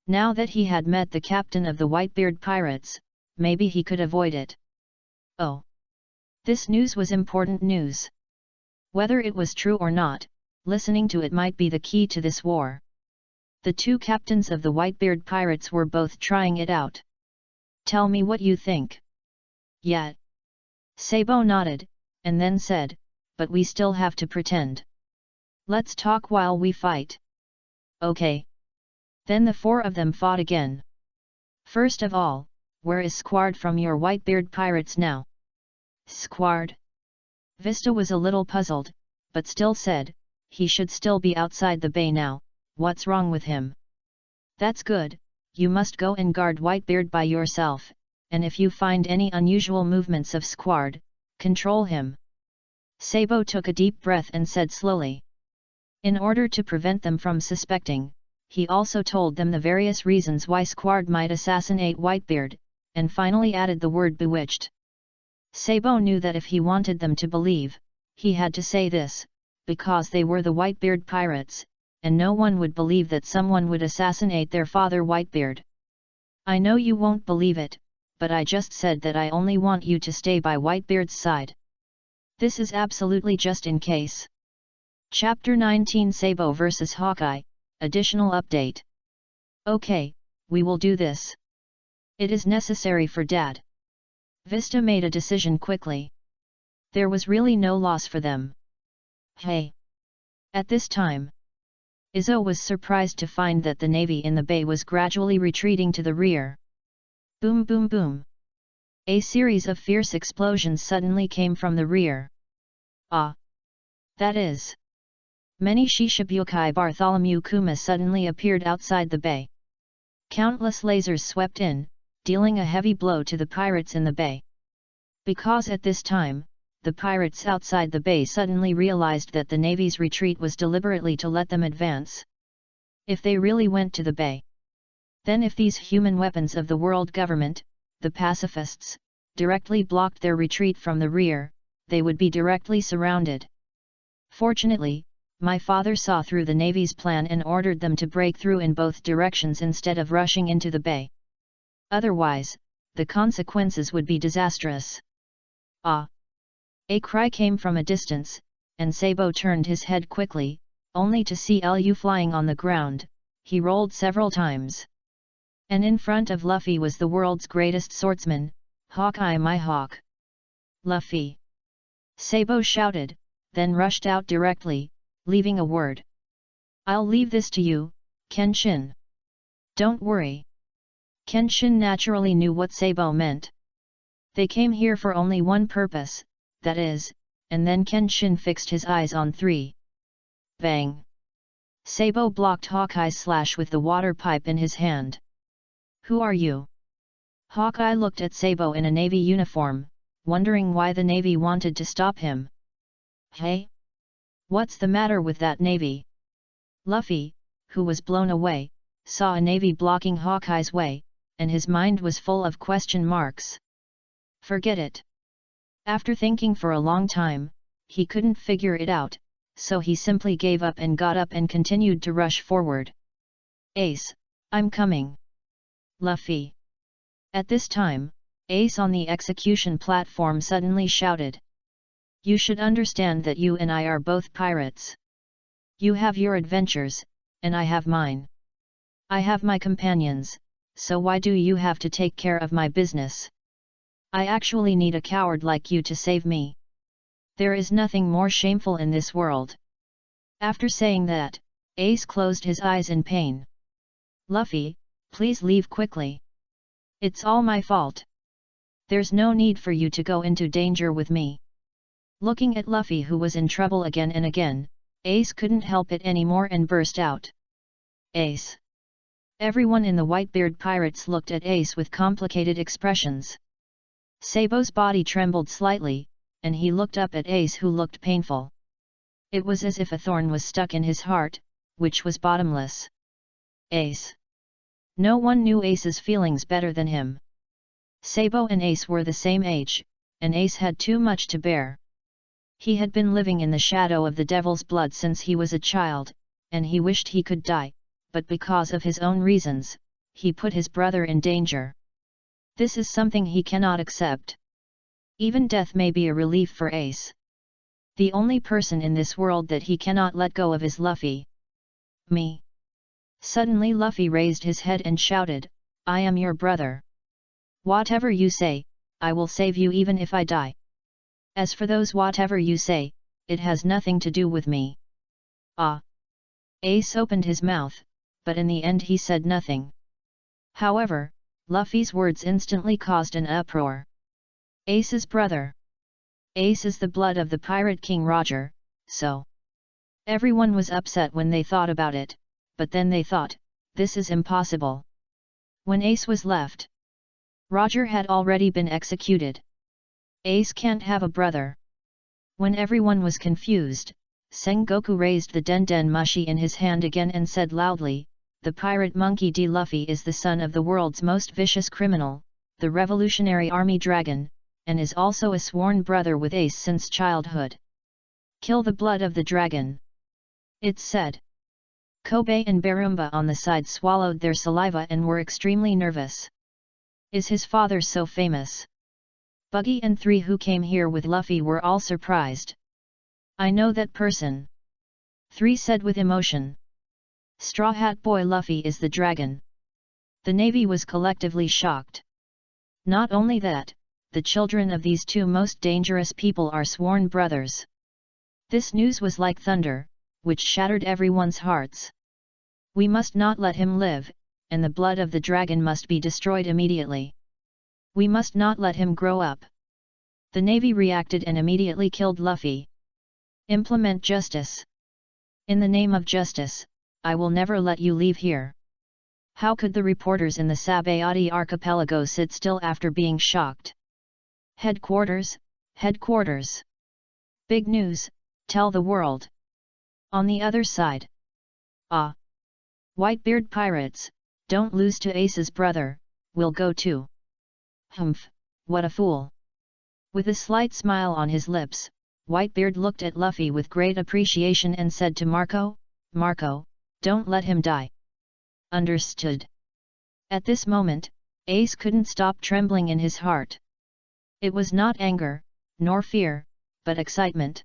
A: Now that he had met the captain of the Whitebeard pirates, maybe he could avoid it. Oh! This news was important news. Whether it was true or not, listening to it might be the key to this war. The two captains of the Whitebeard pirates were both trying it out. "Tell me what you think." "Yeah." Sabo nodded, and then said, "But we still have to pretend. Let's talk while we fight." "Okay." Then the four of them fought again. "First of all, where is Squard from your Whitebeard pirates now?" "Squard?" Vista was a little puzzled, but still said, "He should still be outside the bay now, what's wrong with him?" "That's good, you must go and guard Whitebeard by yourself, and if you find any unusual movements of Squard, control him." Sabo took a deep breath and said slowly. In order to prevent them from suspecting, he also told them the various reasons why Squard might assassinate Whitebeard, and finally added the word bewitched. Sabo knew that if he wanted them to believe, he had to say this, because they were the Whitebeard pirates, and no one would believe that someone would assassinate their father Whitebeard. "I know you won't believe it, but I just said that I only want you to stay by Whitebeard's side. This is absolutely just in case." Chapter 19 Sabo vs Hawkeye, Additional Update. "Okay, we will do this. It is necessary for Dad." Vista made a decision quickly. There was really no loss for them. "Hey!" At this time, Izzo was surprised to find that the navy in the bay was gradually retreating to the rear. Boom boom boom. A series of fierce explosions suddenly came from the rear. "Ah! That is..." Many Shishibukai Bartholomew Kuma suddenly appeared outside the bay. Countless lasers swept in, dealing a heavy blow to the pirates in the bay. Because at this time, the pirates outside the bay suddenly realized that the navy's retreat was deliberately to let them advance. If they really went to the bay, then if these human weapons of the world government, the pacifists, directly blocked their retreat from the rear, they would be directly surrounded. Fortunately, my father saw through the navy's plan and ordered them to break through in both directions instead of rushing into the bay. Otherwise, the consequences would be disastrous. "Ah!" A cry came from a distance, and Sabo turned his head quickly, only to see Lu flying on the ground. He rolled several times. And in front of Luffy was the world's greatest swordsman, Hawkeye my hawk. "Luffy!" Sabo shouted, then rushed out directly, leaving a word. "I'll leave this to you, Kenshin. Don't worry." Kenshin naturally knew what Sabo meant. They came here for only one purpose, that is, and then Kenshin fixed his eyes on 3. Bang! Sabo blocked Hawkeye's slash with the water pipe in his hand. "Who are you?" Hawkeye looked at Sabo in a navy uniform, wondering why the navy wanted to stop him. "Hey? What's the matter with that navy?" "Luffy, who was blown away, saw a navy blocking Hawkeye's way, and his mind was full of question marks. Forget it. After thinking for a long time, he couldn't figure it out, so he simply gave up and got up and continued to rush forward. Ace, I'm coming. Luffy. At this time, Ace on the execution platform suddenly shouted. You should understand that you and I are both pirates. You have your adventures, and I have mine. I have my companions, so why do you have to take care of my business? I actually need a coward like you to save me. There is nothing more shameful in this world. After saying that, Ace closed his eyes in pain. Luffy, please leave quickly. It's all my fault. There's no need for you to go into danger with me. Looking at Luffy, who was in trouble again and again, Ace couldn't help it anymore and burst out. Ace. Everyone in the Whitebeard Pirates looked at Ace with complicated expressions. Sabo's body trembled slightly, and he looked up at Ace, who looked painful. It was as if a thorn was stuck in his heart, which was bottomless. Ace. No one knew Ace's feelings better than him. Sabo and Ace were the same age, and Ace had too much to bear. He had been living in the shadow of the Devil's Blood since he was a child, and he wished he could die, but because of his own reasons, he put his brother in danger. This is something he cannot accept. Even death may be a relief for Ace. The only person in this world that he cannot let go of is Luffy. Me. Suddenly Luffy raised his head and shouted, I am your brother. Whatever you say, I will save you even if I die. As for those whatever you say, it has nothing to do with me. Ah! Ace opened his mouth, but in the end he said nothing. However, Luffy's words instantly caused an uproar. Ace's brother. Ace is the blood of the Pirate King Roger, so. Everyone was upset when they thought about it, but then they thought, this is impossible. When Ace was left, Roger had already been executed. Ace can't have a brother. When everyone was confused, Sengoku raised the Den Mushi in his hand again and said loudly, the pirate monkey D. Luffy is the son of the world's most vicious criminal, the Revolutionary Army Dragon, and is also a sworn brother with Ace since childhood. Kill the blood of the dragon. It's said. Kobe and Barumba on the side swallowed their saliva and were extremely nervous. Is his father so famous? Buggy and 3 who came here with Luffy were all surprised. I know that person. 3 said with emotion. Straw Hat Boy Luffy is the dragon. The Navy was collectively shocked. Not only that, the children of these 2 most dangerous people are sworn brothers. This news was like thunder, which shattered everyone's hearts. We must not let him live, and the blood of the dragon must be destroyed immediately. We must not let him grow up. The Navy reacted and immediately killed Luffy. Implement justice. In the name of justice, I will never let you leave here. How could the reporters in the Sabayati archipelago sit still after being shocked? Headquarters, headquarters. Big news, tell the world. On the other side. Ah! Whitebeard pirates, don't lose to Ace's brother, we'll go too. Humph, what a fool. With a slight smile on his lips, Whitebeard looked at Luffy with great appreciation and said to Marco, Marco, don't let him die. Understood. At this moment, Ace couldn't stop trembling in his heart. It was not anger, nor fear, but excitement.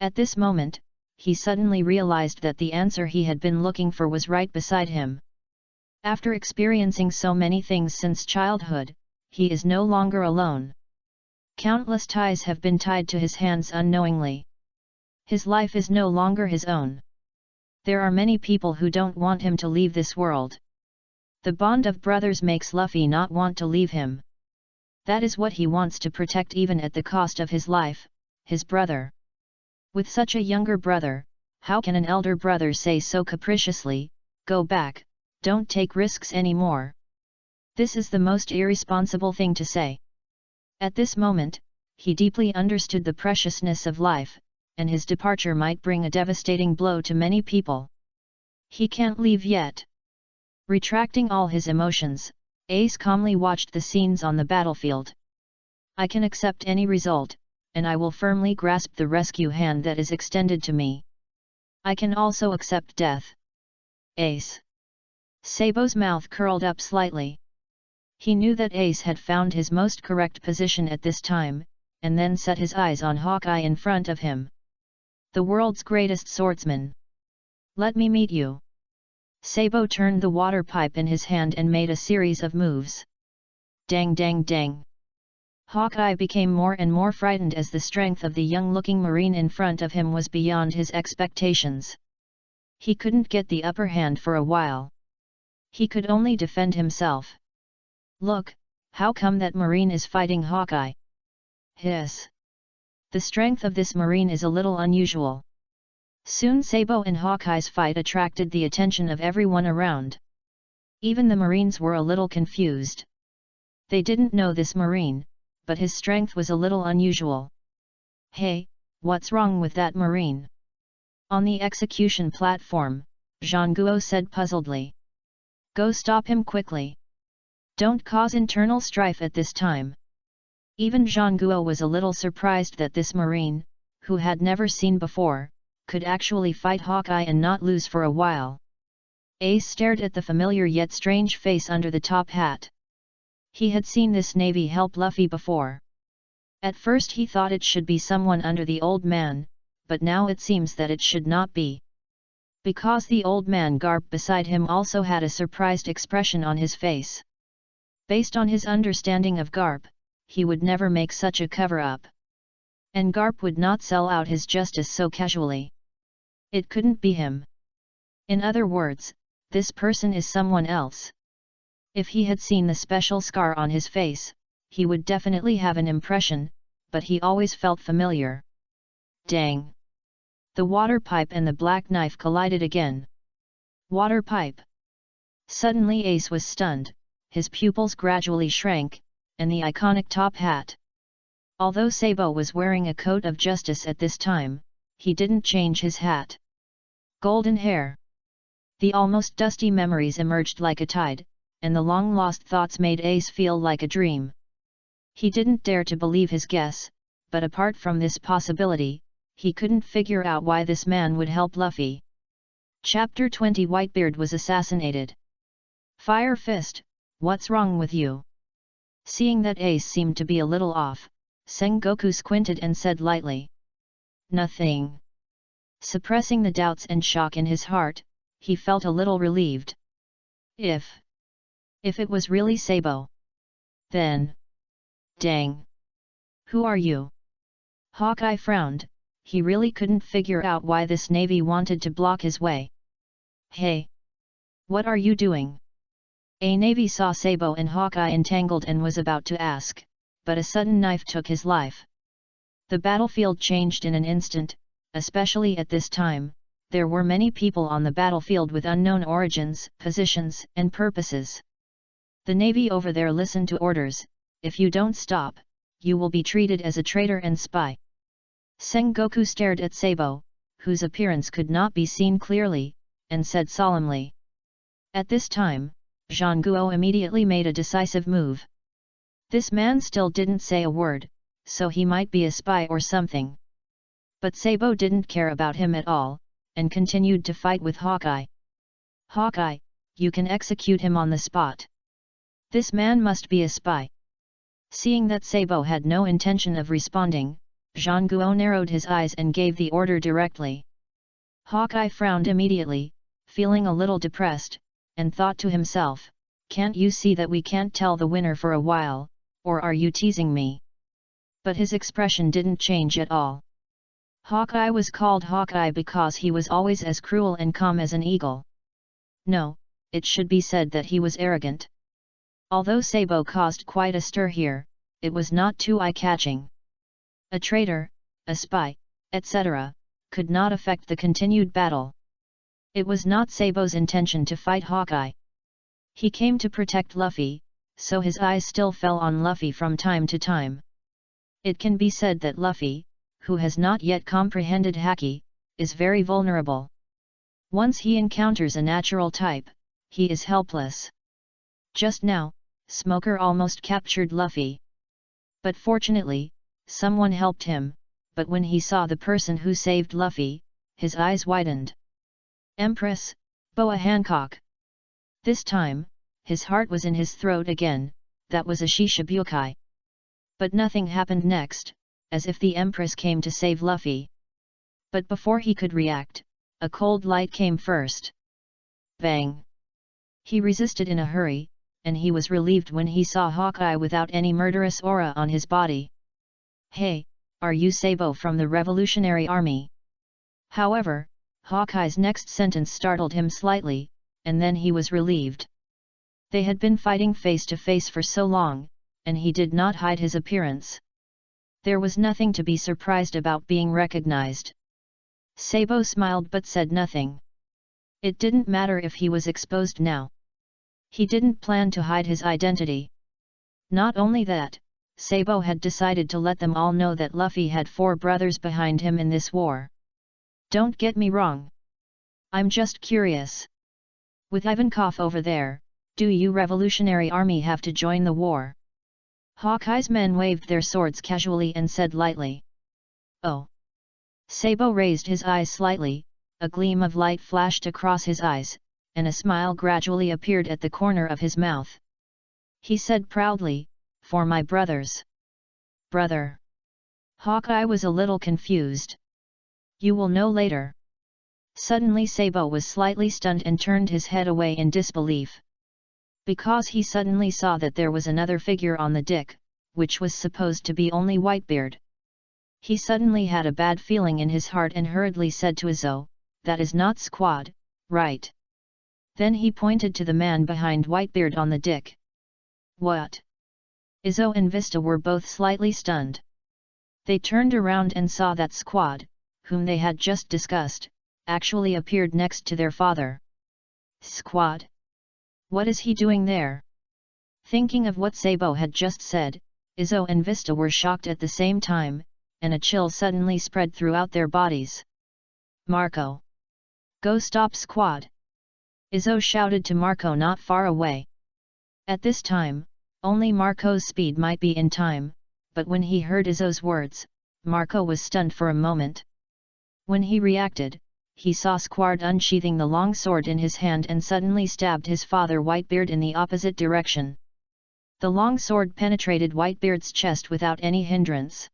A: At this moment, he suddenly realized that the answer he had been looking for was right beside him. After experiencing so many things since childhood, he is no longer alone. Countless ties have been tied to his hands unknowingly. His life is no longer his own. There are many people who don't want him to leave this world. The bond of brothers makes Luffy not want to leave him. That is what he wants to protect even at the cost of his life, his brother. With such a younger brother, how can an elder brother say so capriciously, go back, don't take risks anymore? This is the most irresponsible thing to say. At this moment, he deeply understood the preciousness of life, and his departure might bring a devastating blow to many people. He can't leave yet. Retracting all his emotions, Ace calmly watched the scenes on the battlefield. I can accept any result, and I will firmly grasp the rescue hand that is extended to me. I can also accept death. Ace. Sabo's mouth curled up slightly. He knew that Ace had found his most correct position at this time, and then set his eyes on Hawkeye in front of him. The world's greatest swordsman. Let me meet you. Sabo turned the water pipe in his hand and made a series of moves. Dang dang dang. Hawkeye became more and more frightened as the strength of the young-looking Marine in front of him was beyond his expectations. He couldn't get the upper hand for a while. He could only defend himself. Look, how come that Marine is fighting Hawkeye? Hiss. The strength of this Marine is a little unusual. Soon Sabo and Hawkeye's fight attracted the attention of everyone around. Even the Marines were a little confused. They didn't know this Marine, but his strength was a little unusual. Hey, what's wrong with that Marine? On the execution platform, Zhang Guo said puzzledly. Go stop him quickly. Don't cause internal strife at this time. Even Zhang Guo was a little surprised that this Marine, who had never seen before, could actually fight Hawkeye and not lose for a while. Ace stared at the familiar yet strange face under the top hat. He had seen this Navy help Luffy before. At first he thought it should be someone under the old man, but now it seems that it should not be. Because the old man Garp beside him also had a surprised expression on his face. Based on his understanding of Garp, he would never make such a cover-up. And Garp would not sell out his justice so casually. It couldn't be him. In other words, this person is someone else. If he had seen the special scar on his face, he would definitely have an impression, but he always felt familiar. Dang! The water pipe and the black knife collided again. Water pipe! Suddenly Ace was stunned, his pupils gradually shrank, and the iconic top hat. Although Sabo was wearing a coat of justice at this time, he didn't change his hat. Golden hair. The almost dusty memories emerged like a tide, and the long-lost thoughts made Ace feel like a dream. He didn't dare to believe his guess, but apart from this possibility, he couldn't figure out why this man would help Luffy. Chapter 20 Whitebeard was assassinated. Fire Fist, what's wrong with you? Seeing that Ace seemed to be a little off, Sengoku squinted and said lightly. Nothing. Suppressing the doubts and shock in his heart, he felt a little relieved. If it was really Sabo, then... Dang! Who are you? Hawkeye frowned, he really couldn't figure out why this Navy wanted to block his way. Hey! What are you doing? A Navy saw Sabo and Hawkeye entangled and was about to ask, but a sudden knife took his life. The battlefield changed in an instant, especially at this time. There were many people on the battlefield with unknown origins, positions, and purposes. The Navy over there listened to orders. If you don't stop, you will be treated as a traitor and spy. Sengoku stared at Sabo, whose appearance could not be seen clearly, and said solemnly. At this time, Zhang Guo immediately made a decisive move. This man still didn't say a word, so he might be a spy or something. But Sabo didn't care about him at all, and continued to fight with Hawkeye. Hawkeye, you can execute him on the spot. This man must be a spy. Seeing that Sabo had no intention of responding, Zhang Guo narrowed his eyes and gave the order directly. Hawkeye frowned immediately, feeling a little depressed, and thought to himself, can't you see that we can't tell the winner for a while, or are you teasing me? But his expression didn't change at all. Hawkeye was called Hawkeye because he was always as cruel and calm as an eagle. No, it should be said that he was arrogant. Although Sabo caused quite a stir here, it was not too eye-catching. A traitor, a spy, etc., could not affect the continued battle. It was not Sabo's intention to fight Hawkeye. He came to protect Luffy, so his eyes still fell on Luffy from time to time. It can be said that Luffy, who has not yet comprehended Haki, is very vulnerable. Once he encounters a natural type, he is helpless. Just now, Smoker almost captured Luffy. But fortunately, someone helped him, but when he saw the person who saved Luffy, his eyes widened. Empress, Boa Hancock. This time, his heart was in his throat again, that was a Shishibukai. But nothing happened next, as if the Empress came to save Luffy. But before he could react, a cold light came first. Bang! He resisted in a hurry, and he was relieved when he saw Hawkeye without any murderous aura on his body. Hey, are you Sabo from the Revolutionary Army? However, Hawkeye's next sentence startled him slightly, and then he was relieved. They had been fighting face to face for so long, and he did not hide his appearance. There was nothing to be surprised about being recognized. Sabo smiled but said nothing. It didn't matter if he was exposed now. He didn't plan to hide his identity. Not only that, Sabo had decided to let them all know that Luffy had 4 brothers behind him in this war. Don't get me wrong. I'm just curious. With Ivankov over there, do you Revolutionary Army have to join the war? Hawkeye's men waved their swords casually and said lightly. Oh. Sabo raised his eyes slightly, a gleam of light flashed across his eyes, and a smile gradually appeared at the corner of his mouth. He said proudly, "For my brothers." Brother. Hawkeye was a little confused. You will know later. Suddenly Sabo was slightly stunned and turned his head away in disbelief. Because he suddenly saw that there was another figure on the deck, which was supposed to be only Whitebeard. He suddenly had a bad feeling in his heart and hurriedly said to Izzo, "That is not Squad, right?" Then he pointed to the man behind Whitebeard on the deck. What? Izzo and Vista were both slightly stunned. They turned around and saw that Squad, whom they had just discussed, actually appeared next to their father. Squad? What is he doing there? Thinking of what Sabo had just said, Izzo and Vista were shocked at the same time, and a chill suddenly spread throughout their bodies. Marco! Go stop Squad! Izzo shouted to Marco not far away. At this time, only Marco's speed might be in time, but when he heard Izzo's words, Marco was stunned for a moment. When he reacted, he saw Squad unsheathing the long sword in his hand and suddenly stabbed his father Whitebeard in the opposite direction. The long sword penetrated Whitebeard's chest without any hindrance.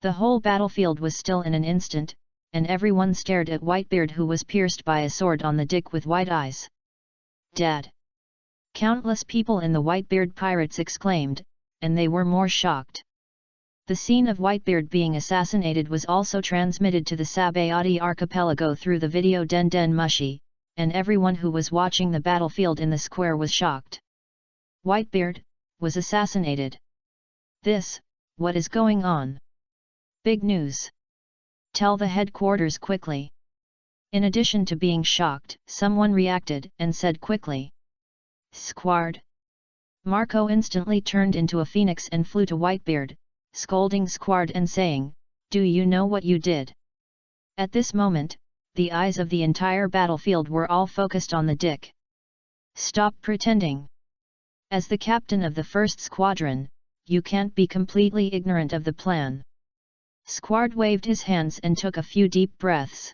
A: The whole battlefield was still in an instant, and everyone stared at Whitebeard, who was pierced by a sword on the dick with white eyes. Dead! Countless people in the Whitebeard pirates exclaimed, and they were more shocked. The scene of Whitebeard being assassinated was also transmitted to the Sabayati archipelago through the video Den Den Mushi, and everyone who was watching the battlefield in the square was shocked. Whitebeard was assassinated. What is going on? Big news. Tell the headquarters quickly. In addition to being shocked, someone reacted and said quickly. Squad. Marco instantly turned into a phoenix and flew to Whitebeard, scolding Squad and saying, "Do you know what you did?" At this moment, the eyes of the entire battlefield were all focused on the dick. Stop pretending. As the captain of the first squadron, you can't be completely ignorant of the plan. Squad waved his hands and took a few deep breaths.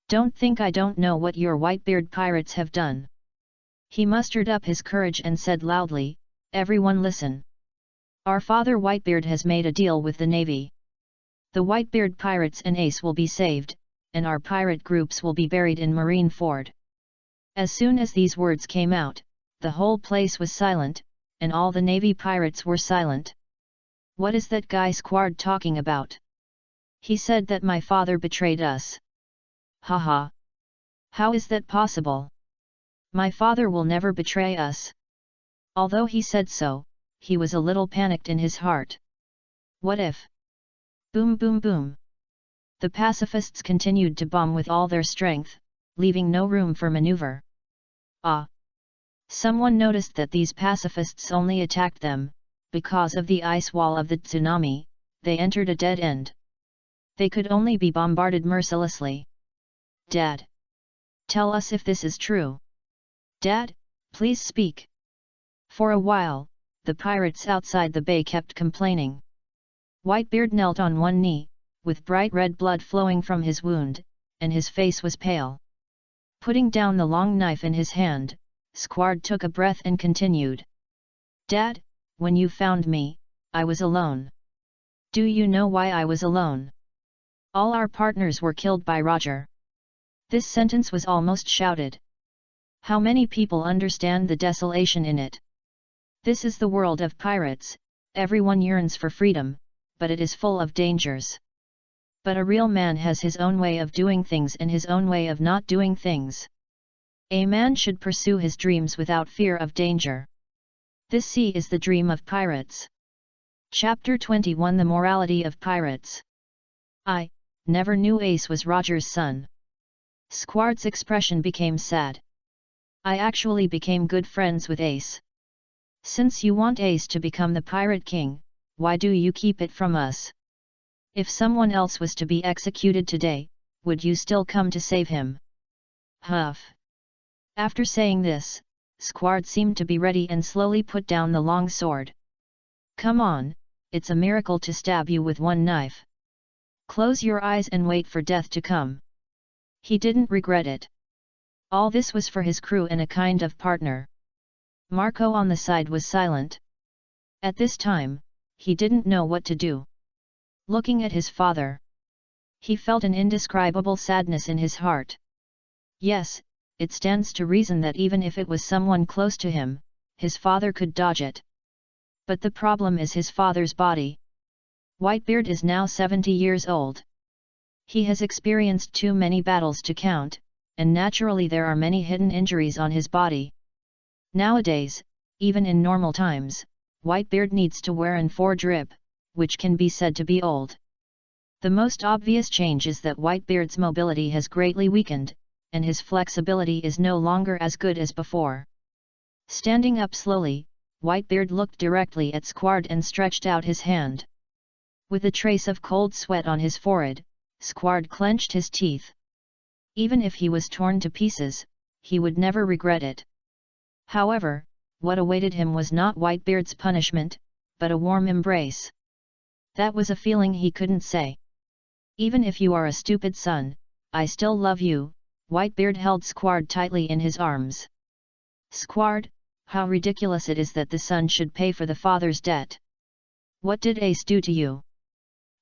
A: Don't think I don't know what your Whitebeard pirates have done. He mustered up his courage and said loudly, "Everyone listen. Our father Whitebeard has made a deal with the Navy. The Whitebeard pirates and Ace will be saved, and our pirate groups will be buried in Marineford." As soon as these words came out, the whole place was silent, and all the Navy pirates were silent. What is that guy Squad talking about? He said that my father betrayed us. Haha. How is that possible? My father will never betray us. Although he said so, he was a little panicked in his heart. What if? Boom boom boom. The pacifists continued to bomb with all their strength, leaving no room for maneuver. Ah! Someone noticed that these pacifists only attacked them, because of the ice wall of the tsunami, they entered a dead end. They could only be bombarded mercilessly. Dead. Tell us if this is true. Dad, please speak. For a while, the pirates outside the bay kept complaining. Whitebeard knelt on one knee, with bright red blood flowing from his wound, and his face was pale. Putting down the long knife in his hand, Squard took a breath and continued. Dad, when you found me, I was alone. Do you know why I was alone? All our partners were killed by Roger. This sentence was almost shouted. How many people understand the desolation in it? This is the world of pirates, everyone yearns for freedom, but it is full of dangers. But a real man has his own way of doing things and his own way of not doing things. A man should pursue his dreams without fear of danger. This sea is the dream of pirates. Chapter 21 The Morality of Pirates. I never knew Ace was Roger's son. Squard's expression became sad. I actually became good friends with Ace. Since you want Ace to become the Pirate King, why do you keep it from us? If someone else was to be executed today, would you still come to save him? Huff. After saying this, Squard seemed to be ready and slowly put down the long sword. Come on, it's a miracle to stab you with one knife. Close your eyes and wait for death to come. He didn't regret it. All this was for his crew and a kind of partner. Marco on the side was silent. At this time, he didn't know what to do. Looking at his father, he felt an indescribable sadness in his heart. Yes, it stands to reason that even if it was someone close to him, his father could dodge it. But the problem is his father's body. Whitebeard is now 70 years old. He has experienced too many battles to count, and naturally there are many hidden injuries on his body. Nowadays, even in normal times, Whitebeard needs to wear an 4 drip, which can be said to be old. The most obvious change is that Whitebeard's mobility has greatly weakened, and his flexibility is no longer as good as before. Standing up slowly, Whitebeard looked directly at Squard and stretched out his hand. With a trace of cold sweat on his forehead, Squard clenched his teeth. Even if he was torn to pieces, he would never regret it. However, what awaited him was not Whitebeard's punishment, but a warm embrace. That was a feeling he couldn't say. Even if you are a stupid son, I still love you. Whitebeard held Squard tightly in his arms. Squard, how ridiculous it is that the son should pay for the father's debt. What did Ace do to you?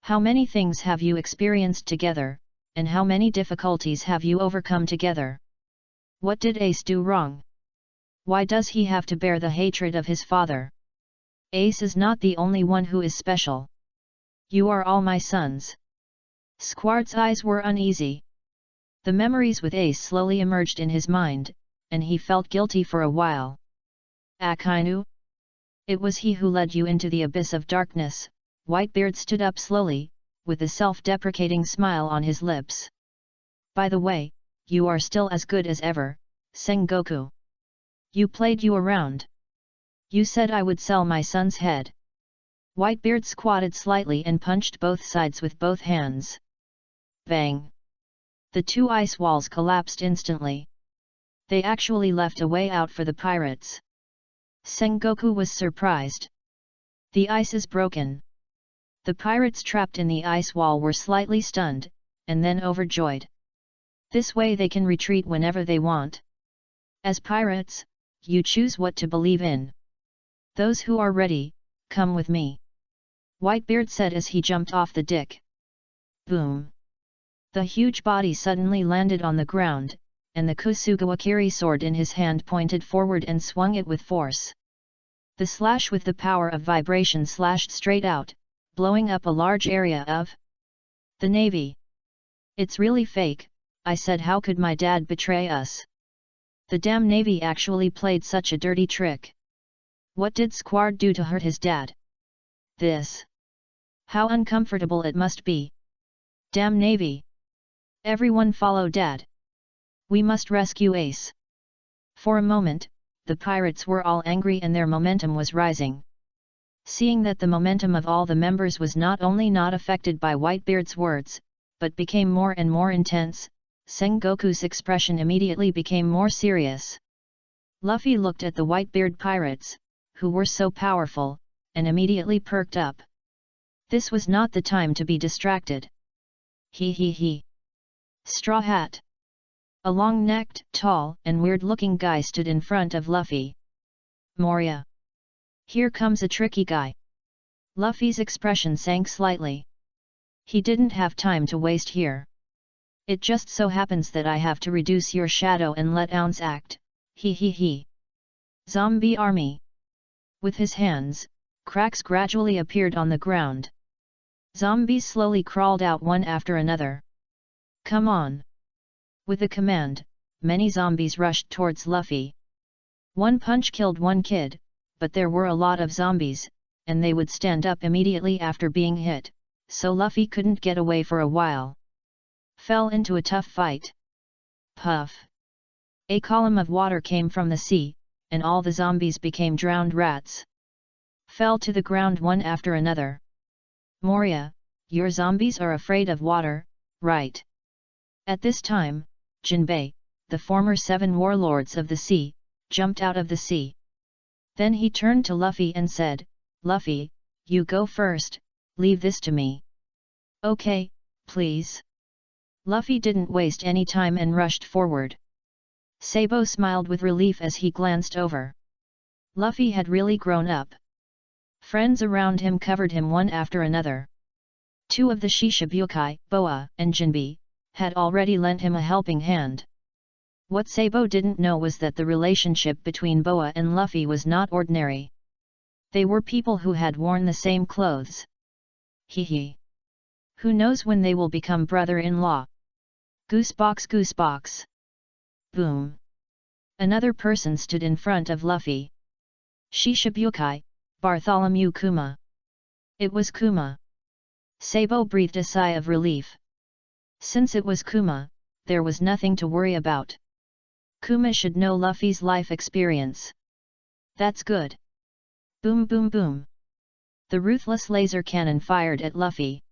A: How many things have you experienced together, and how many difficulties have you overcome together? What did Ace do wrong? Why does he have to bear the hatred of his father? Ace is not the only one who is special. You are all my sons. Squard's eyes were uneasy. The memories with Ace slowly emerged in his mind, and he felt guilty for a while. Akainu? It was he who led you into the abyss of darkness. Whitebeard stood up slowly, with a self-deprecating smile on his lips. By the way, you are still as good as ever, Sengoku. You played you around. You said I would sell my son's head. Whitebeard squatted slightly and punched both sides with both hands. Bang! The 2 ice walls collapsed instantly. They actually left a way out for the pirates. Sengoku was surprised. The ice is broken. The pirates trapped in the ice wall were slightly stunned, and then overjoyed. This way they can retreat whenever they want. As pirates, you choose what to believe in. Those who are ready, come with me. Whitebeard said as he jumped off the deck. Boom! The huge body suddenly landed on the ground, and the Kusugawakiri sword in his hand pointed forward and swung it with force. The slash with the power of vibration slashed straight out, blowing up a large area of the Navy. It's really fake, I said. How could my dad betray us? The damn Navy actually played such a dirty trick. What did Squard do to hurt his dad? This. How uncomfortable it must be. Damn Navy. Everyone follow Dad. We must rescue Ace. For a moment, the pirates were all angry and their momentum was rising. Seeing that the momentum of all the members was not only not affected by Whitebeard's words, but became more and more intense, Sengoku's expression immediately became more serious. Luffy looked at the Whitebeard pirates, who were so powerful, and immediately perked up. This was not the time to be distracted. He. Straw Hat. A long-necked, tall, and weird-looking guy stood in front of Luffy. Moria. Here comes a tricky guy. Luffy's expression sank slightly. He didn't have time to waste here. It just so happens that I have to reduce your shadow and let Ounce act. He. Zombie army. With his hands, cracks gradually appeared on the ground. Zombies slowly crawled out one after another. Come on! With a command, many zombies rushed towards Luffy. One punch killed one kid, but there were a lot of zombies, and they would stand up immediately after being hit, so Luffy couldn't get away for a while. Fell into a tough fight. Puff! A column of water came from the sea, and all the zombies became drowned rats. Fell to the ground one after another. Moria, your zombies are afraid of water, right? At this time, Jinbei, the former 7 warlords of the sea, jumped out of the sea. Then he turned to Luffy and said, Luffy, you go first, leave this to me. Okay, please. Luffy didn't waste any time and rushed forward. Sabo smiled with relief as he glanced over. Luffy had really grown up. Friends around him covered him one after another. 2 of the Shishibukai, Boa and Jinbei, had already lent him a helping hand. What Sabo didn't know was that the relationship between Boa and Luffy was not ordinary. They were people who had worn the same clothes. He. Who knows when they will become brother-in-law? Goosebox. Boom! Another person stood in front of Luffy. Shishibukai, Bartholomew Kuma. It was Kuma. Sabo breathed a sigh of relief. Since it was Kuma, there was nothing to worry about. Kuma should know Luffy's life experience. That's good. Boom boom boom. The ruthless laser cannon fired at Luffy.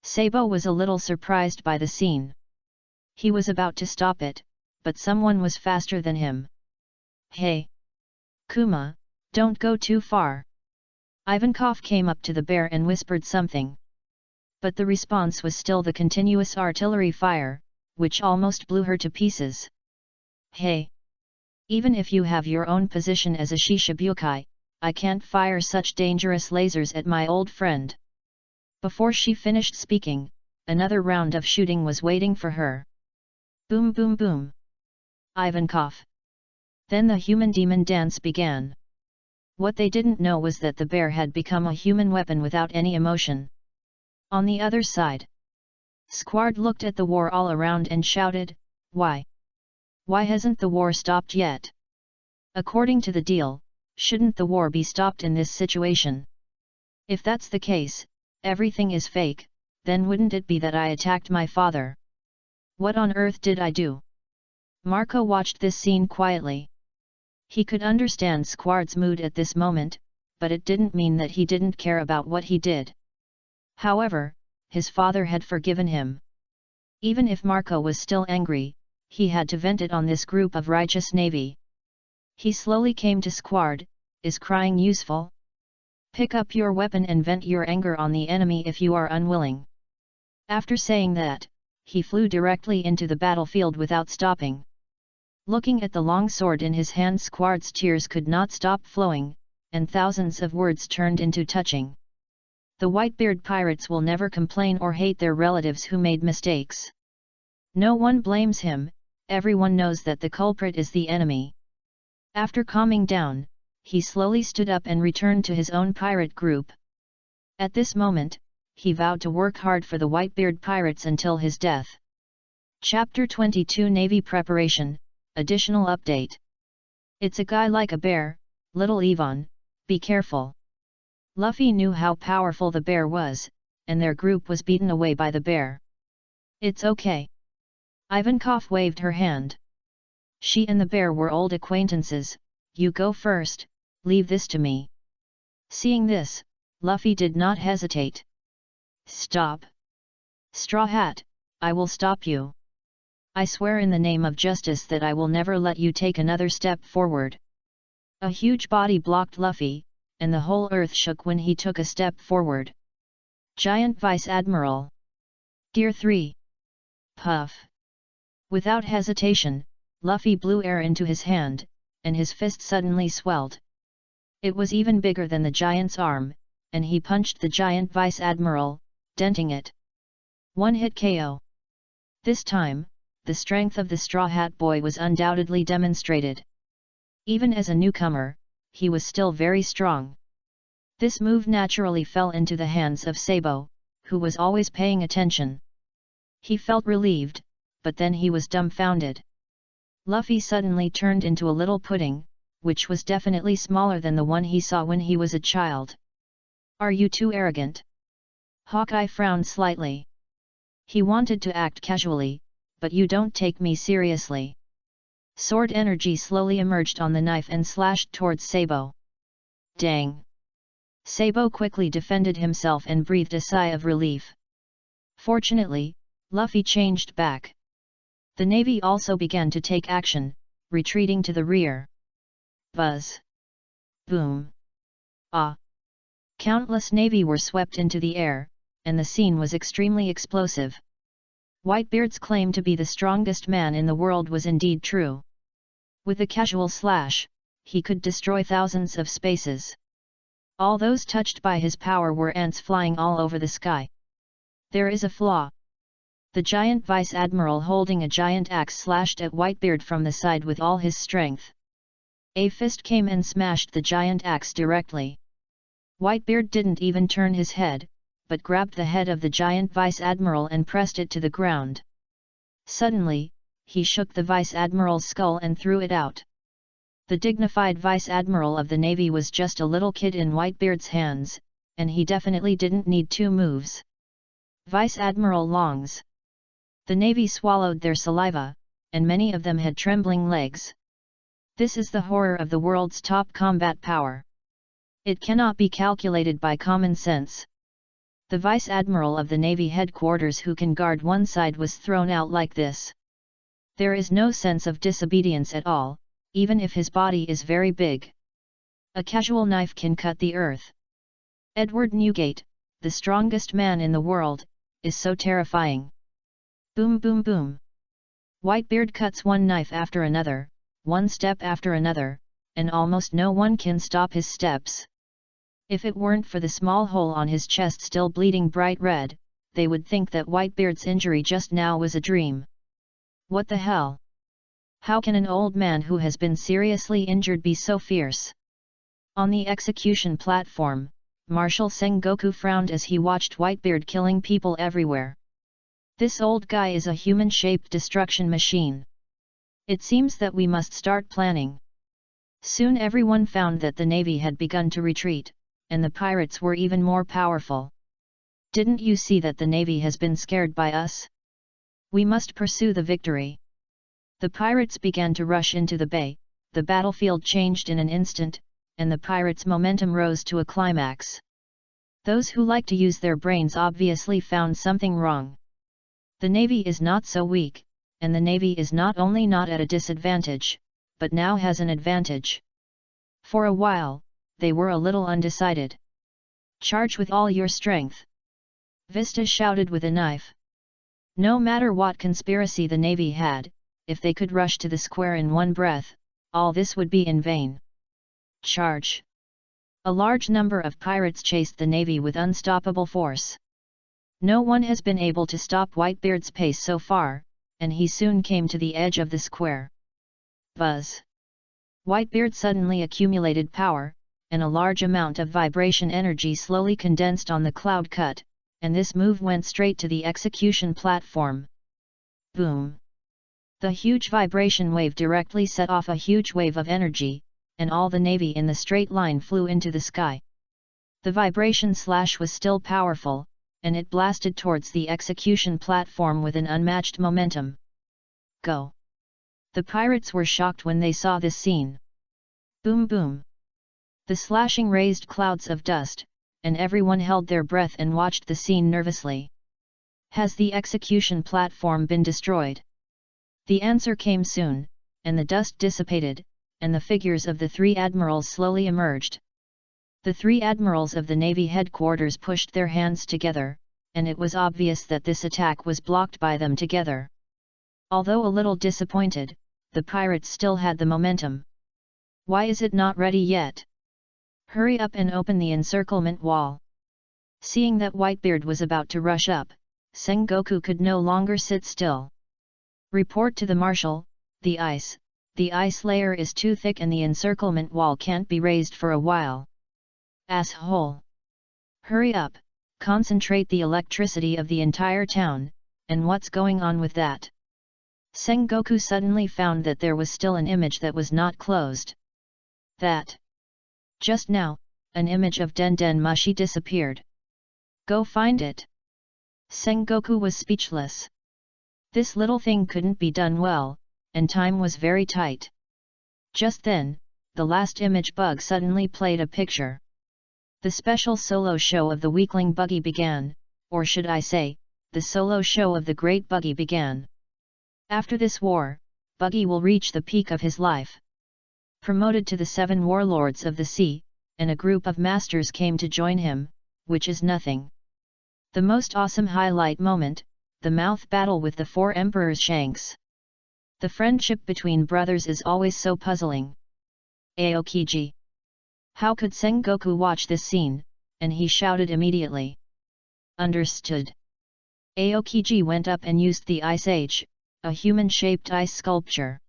A: Sabo was a little surprised by the scene. He was about to stop it, but someone was faster than him. Hey! Kuma, don't go too far. Ivankov came up to the bear and whispered something. But the response was still the continuous artillery fire, which almost blew her to pieces. Hey! Even if you have your own position as a Shishibukai, I can't fire such dangerous lasers at my old friend. Before she finished speaking, another round of shooting was waiting for her. Boom boom boom. Ivankov. Then the human-demon dance began. What they didn't know was that the bear had become a human weapon without any emotion. On the other side, Squard looked at the war all around and shouted, Why? Why hasn't the war stopped yet? According to the deal, shouldn't the war be stopped in this situation? If that's the case, everything is fake, then wouldn't it be that I attacked my father? What on earth did I do? Marco watched this scene quietly. He could understand Squard's mood at this moment, but it didn't mean that he didn't care about what he did. However, his father had forgiven him. Even if Marco was still angry, he had to vent it on this group of righteous navy. He slowly came to Squard. Is crying useful? Pick up your weapon and vent your anger on the enemy if you are unwilling. After saying that, he flew directly into the battlefield without stopping. Looking at the long sword in his hand, Squard's tears could not stop flowing, and thousands of words turned into touching. The Whitebeard pirates will never complain or hate their relatives who made mistakes. No one blames him, everyone knows that the culprit is the enemy. After calming down, he slowly stood up and returned to his own pirate group. At this moment, he vowed to work hard for the Whitebeard pirates until his death. Chapter 22 Navy Preparation, Additional Update. It's a guy like a bear, little Ivan, be careful. Luffy knew how powerful the bear was, and their group was beaten away by the bear. It's okay. Ivankov waved her hand. She and the bear were old acquaintances. You go first, leave this to me. Seeing this, Luffy did not hesitate. Stop! Straw Hat, I will stop you. I swear in the name of justice that I will never let you take another step forward. A huge body blocked Luffy, and the whole earth shook when he took a step forward. Giant Vice Admiral. Gear 3. Puff. Without hesitation, Luffy blew air into his hand, and his fist suddenly swelled. It was even bigger than the giant's arm, and he punched the giant Vice Admiral, denting it. One hit KO. This time, the strength of the Straw Hat Boy was undoubtedly demonstrated. Even as a newcomer, he was still very strong. This move naturally fell into the hands of Sabo, who was always paying attention. He felt relieved, but then he was dumbfounded. Luffy suddenly turned into a little pudding, which was definitely smaller than the one he saw when he was a child. Are you too arrogant? Hawkeye frowned slightly. He wanted to act casually, but you don't take me seriously. Sword energy slowly emerged on the knife and slashed towards Sabo. Dang! Sabo quickly defended himself and breathed a sigh of relief. Fortunately, Luffy changed back. The Navy also began to take action, retreating to the rear. Buzz! Boom! Ah! Countless Navy were swept into the air, and the scene was extremely explosive. Whitebeard's claim to be the strongest man in the world was indeed true. With a casual slash, he could destroy thousands of spaces. All those touched by his power were ants flying all over the sky. There is a flaw. The giant Vice Admiral holding a giant axe slashed at Whitebeard from the side with all his strength. A fist came and smashed the giant axe directly. Whitebeard didn't even turn his head, but grabbed the head of the giant Vice Admiral and pressed it to the ground. Suddenly, he shook the Vice Admiral's skull and threw it out. The dignified Vice Admiral of the Navy was just a little kid in Whitebeard's hands, and he definitely didn't need 2 moves. Vice Admiral Longs. The Navy swallowed their saliva, and many of them had trembling legs. This is the horror of the world's top combat power. It cannot be calculated by common sense. The Vice Admiral of the Navy headquarters who can guard one side was thrown out like this. There is no sense of disobedience at all, even if his body is very big. A casual knife can cut the earth. Edward Newgate, the strongest man in the world, is so terrifying. Boom boom boom. Whitebeard cuts one knife after another, one step after another, and almost no one can stop his steps. If it weren't for the small hole on his chest still bleeding bright red, they would think that Whitebeard's injury just now was a dream. What the hell? How can an old man who has been seriously injured be so fierce? On the execution platform, Marshal Sengoku frowned as he watched Whitebeard killing people everywhere. This old guy is a human-shaped destruction machine. It seems that we must start planning. Soon everyone found that the Navy had begun to retreat, and the pirates were even more powerful. Didn't you see that the Navy has been scared by us? We must pursue the victory. The pirates began to rush into the bay, the battlefield changed in an instant, and the pirates' momentum rose to a climax. Those who like to use their brains obviously found something wrong. The Navy is not so weak, and the Navy is not only not at a disadvantage, but now has an advantage. For a while, they were a little undecided. Charge with all your strength! Vista shouted with a knife. No matter what conspiracy the Navy had, if they could rush to the square in one breath, all this would be in vain. Charge! A large number of pirates chased the Navy with unstoppable force. No one has been able to stop Whitebeard's pace so far, and he soon came to the edge of the square. Buzz! Whitebeard suddenly accumulated power, and a large amount of vibration energy slowly condensed on the cloud cut, and this move went straight to the execution platform. Boom! The huge vibration wave directly set off a huge wave of energy, and all the Navy in the straight line flew into the sky. The vibration slash was still powerful, and it blasted towards the execution platform with an unmatched momentum. Go! The pirates were shocked when they saw this scene. Boom boom! The slashing raised clouds of dust, and everyone held their breath and watched the scene nervously. Has the execution platform been destroyed? The answer came soon, and the dust dissipated, and the figures of the three admirals slowly emerged. The three admirals of the Navy headquarters pushed their hands together, and it was obvious that this attack was blocked by them together. Although a little disappointed, the pirates still had the momentum. Why is it not ready yet? Hurry up and open the encirclement wall. Seeing that Whitebeard was about to rush up, Sengoku could no longer sit still. Report to the marshal, the ice layer is too thick and the encirclement wall can't be raised for a while. Asshole! Hurry up, concentrate the electricity of the entire town, and what's going on with that? Sengoku suddenly found that there was still an image that was not closed. That! Just now, an image of Den Den Mushi disappeared. Go find it! Sengoku was speechless. This little thing couldn't be done well, and time was very tight. Just then, the last image bug suddenly played a picture. The special solo show of the weakling buggy began, or should I say, the solo show of the great buggy began. After this war, Buggy will reach the peak of his life. Promoted to the 7 warlords of the sea, and a group of masters came to join him, which is nothing. The most awesome highlight moment, the mouth battle with the 4 emperors Shanks. The friendship between brothers is always so puzzling. Aokiji. How could Sengoku watch this scene, and he shouted immediately. Understood. Aokiji went up and used the Ice Age, a human-shaped ice sculpture.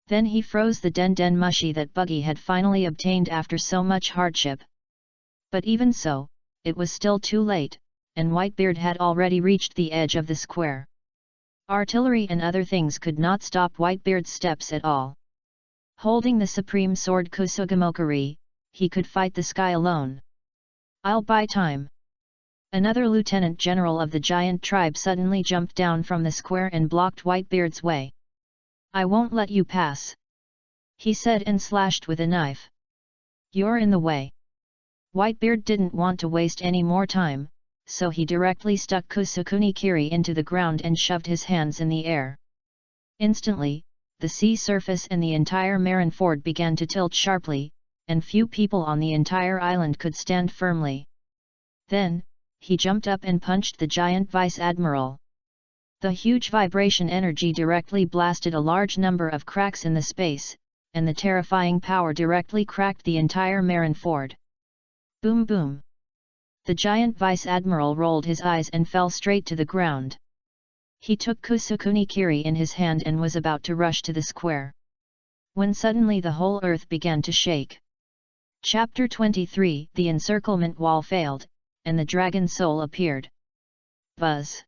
A: Then he froze the Den Den Mushi that Buggy had finally obtained after so much hardship. But even so, it was still too late, and Whitebeard had already reached the edge of the square. Artillery and other things could not stop Whitebeard's steps at all. Holding the supreme sword Kusugamokuri, he could fight the sky alone. I'll buy time. Another lieutenant general of the giant tribe suddenly jumped down from the square and blocked Whitebeard's way. I won't let you pass, he said and slashed with a knife. You're in the way. Whitebeard didn't want to waste any more time, so he directly stuck Kusukuni Kiri into the ground and shoved his hands in the air. Instantly, the sea surface and the entire Marineford began to tilt sharply, and few people on the entire island could stand firmly. Then, he jumped up and punched the giant vice admiral. The huge vibration energy directly blasted a large number of cracks in the space, and the terrifying power directly cracked the entire Marineford. Boom boom! The giant vice admiral rolled his eyes and fell straight to the ground. He took Kusukuni Kiri in his hand and was about to rush to the square. When suddenly the whole earth began to shake. Chapter 23 The encirclement wall failed, and the dragon soul appeared. Buzz!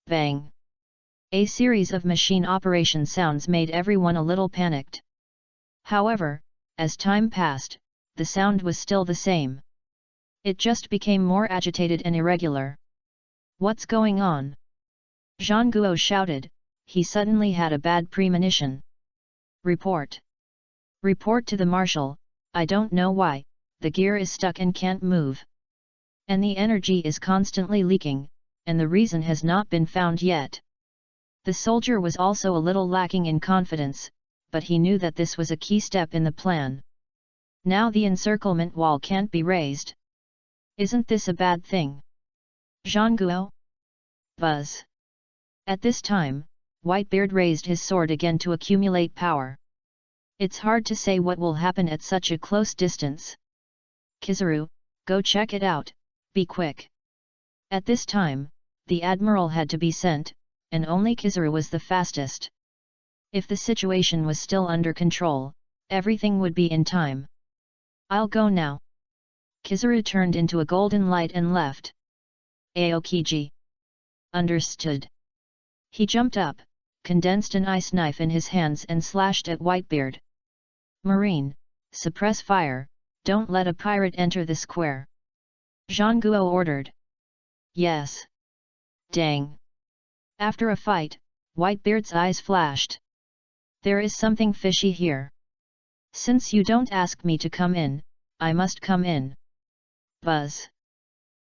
A: Bang! A series of machine operation sounds made everyone a little panicked. However, as time passed, the sound was still the same. It just became more agitated and irregular. What's going on? Zhang Guo shouted, he suddenly had a bad premonition. Report! Report to the marshal, I don't know why, the gear is stuck and can't move. And the energy is constantly leaking, and the reason has not been found yet. The soldier was also a little lacking in confidence, but he knew that this was a key step in the plan. Now the encirclement wall can't be raised. Isn't this a bad thing? Zhang Guo? Buzz! At this time, Whitebeard raised his sword again to accumulate power. It's hard to say what will happen at such a close distance. Kizaru, go check it out, be quick. At this time, the admiral had to be sent, and only Kizaru was the fastest. If the situation was still under control, everything would be in time. I'll go now. Kizaru turned into a golden light and left. Aokiji. Understood. He jumped up, condensed an ice knife in his hands and slashed at Whitebeard. Marine, suppress fire, don't let a pirate enter the square. Zhang Guo ordered. Yes. Dang. After a fight, Whitebeard's eyes flashed. There is something fishy here. Since you don't ask me to come in, I must come in. Buzz.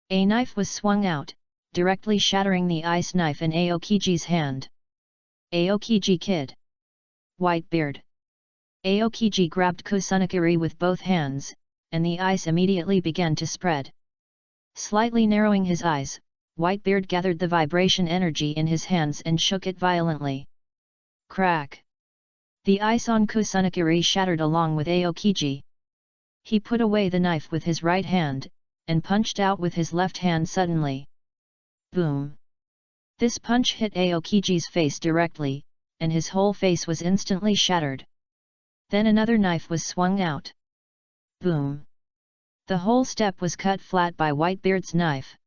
A: A knife was swung out, directly shattering the ice knife in Aokiji's hand. Aokiji Kid. Whitebeard. Aokiji grabbed Kusunakiri with both hands, and the ice immediately began to spread. Slightly narrowing his eyes, Whitebeard gathered the vibration energy in his hands and shook it violently. Crack! The ice on Kusunakiri shattered along with Aokiji. He put away the knife with his right hand, and punched out with his left hand suddenly. Boom! This punch hit Aokiji's face directly, and his whole face was instantly shattered. Then another knife was swung out. Boom! The whole step was cut flat by Whitebeard's knife.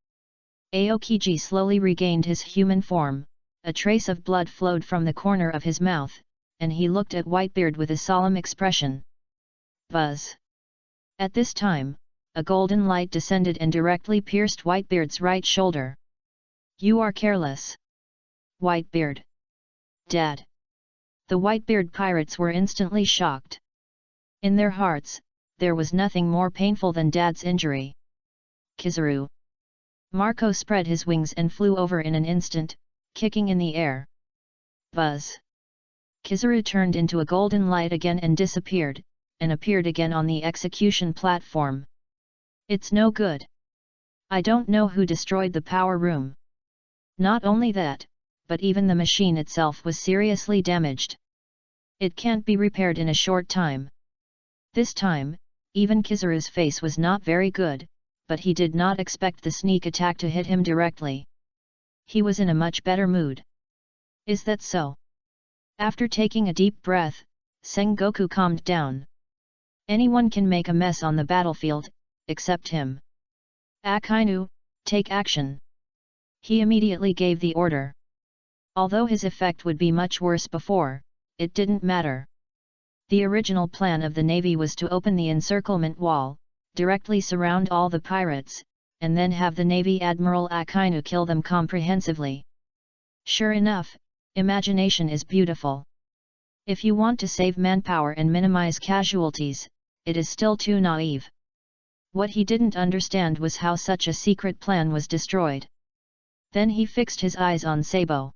A: Aokiji slowly regained his human form, a trace of blood flowed from the corner of his mouth, and he looked at Whitebeard with a solemn expression. Buzz! At this time, a golden light descended and directly pierced Whitebeard's right shoulder. You are careless. Whitebeard. Dead. The Whitebeard pirates were instantly shocked. In their hearts, there was nothing more painful than Dad's injury. Kizaru. Marco spread his wings and flew over in an instant, kicking in the air. Buzz. Kizaru turned into a golden light again and disappeared, and appeared again on the execution platform. It's no good. I don't know who destroyed the power room. Not only that, but even the machine itself was seriously damaged. It can't be repaired in a short time. This time, even Kizaru's face was not very good, but he did not expect the sneak attack to hit him directly. He was in a much better mood. Is that so? After taking a deep breath, Sengoku calmed down. Anyone can make a mess on the battlefield, except him. Akainu, take action. He immediately gave the order. Although his effect would be much worse before, it didn't matter. The original plan of the navy was to open the encirclement wall, directly surround all the pirates, and then have the Navy Admiral Akainu kill them comprehensively. Sure enough, imagination is beautiful. If you want to save manpower and minimize casualties, it is still too naive. What he didn't understand was how such a secret plan was destroyed. Then he fixed his eyes on Sabo.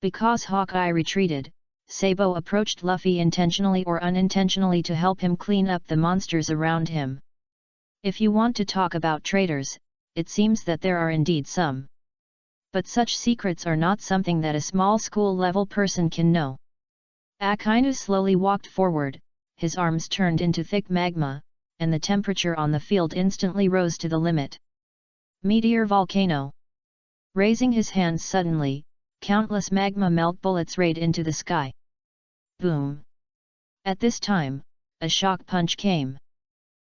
A: Because Hawkeye retreated, Sabo approached Luffy intentionally or unintentionally to help him clean up the monsters around him. If you want to talk about traitors, it seems that there are indeed some. But such secrets are not something that a small school-level person can know. Akainu slowly walked forward, his arms turned into thick magma, and the temperature on the field instantly rose to the limit. Meteor volcano. Raising his hands suddenly, countless magma melt bullets rayed into the sky. Boom! At this time, a shock punch came.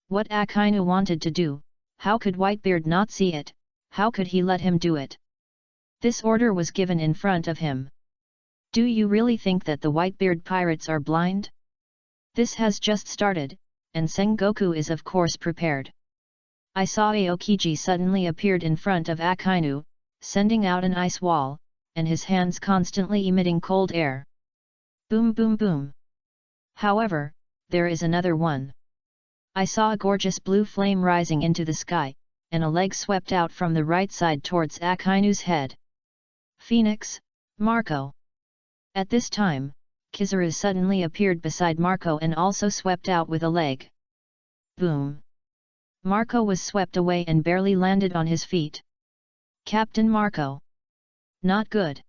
A: What Akainu wanted to do, how could Whitebeard not see it, how could he let him do it? This order was given in front of him. Do you really think that the Whitebeard pirates are blind? This has just started, and Sengoku is of course prepared. I saw Aokiji suddenly appeared in front of Akainu, sending out an ice wall, and his hands constantly emitting cold air. Boom boom boom. However, there is another one. I saw a gorgeous blue flame rising into the sky, and a leg swept out from the right side towards Akainu's head. Phoenix, Marco. At this time, Kizaru suddenly appeared beside Marco and also swept out with a leg. Boom! Marco was swept away and barely landed on his feet. Captain Marco. Not good.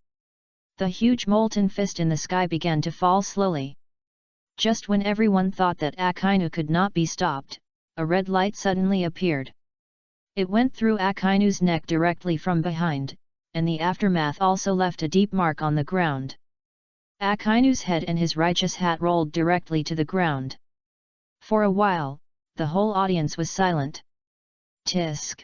A: The huge molten fist in the sky began to fall slowly. Just when everyone thought that Akainu could not be stopped, a red light suddenly appeared. It went through Akainu's neck directly from behind, and the aftermath also left a deep mark on the ground. Akainu's head and his righteous hat rolled directly to the ground. For a while, the whole audience was silent. Tisk!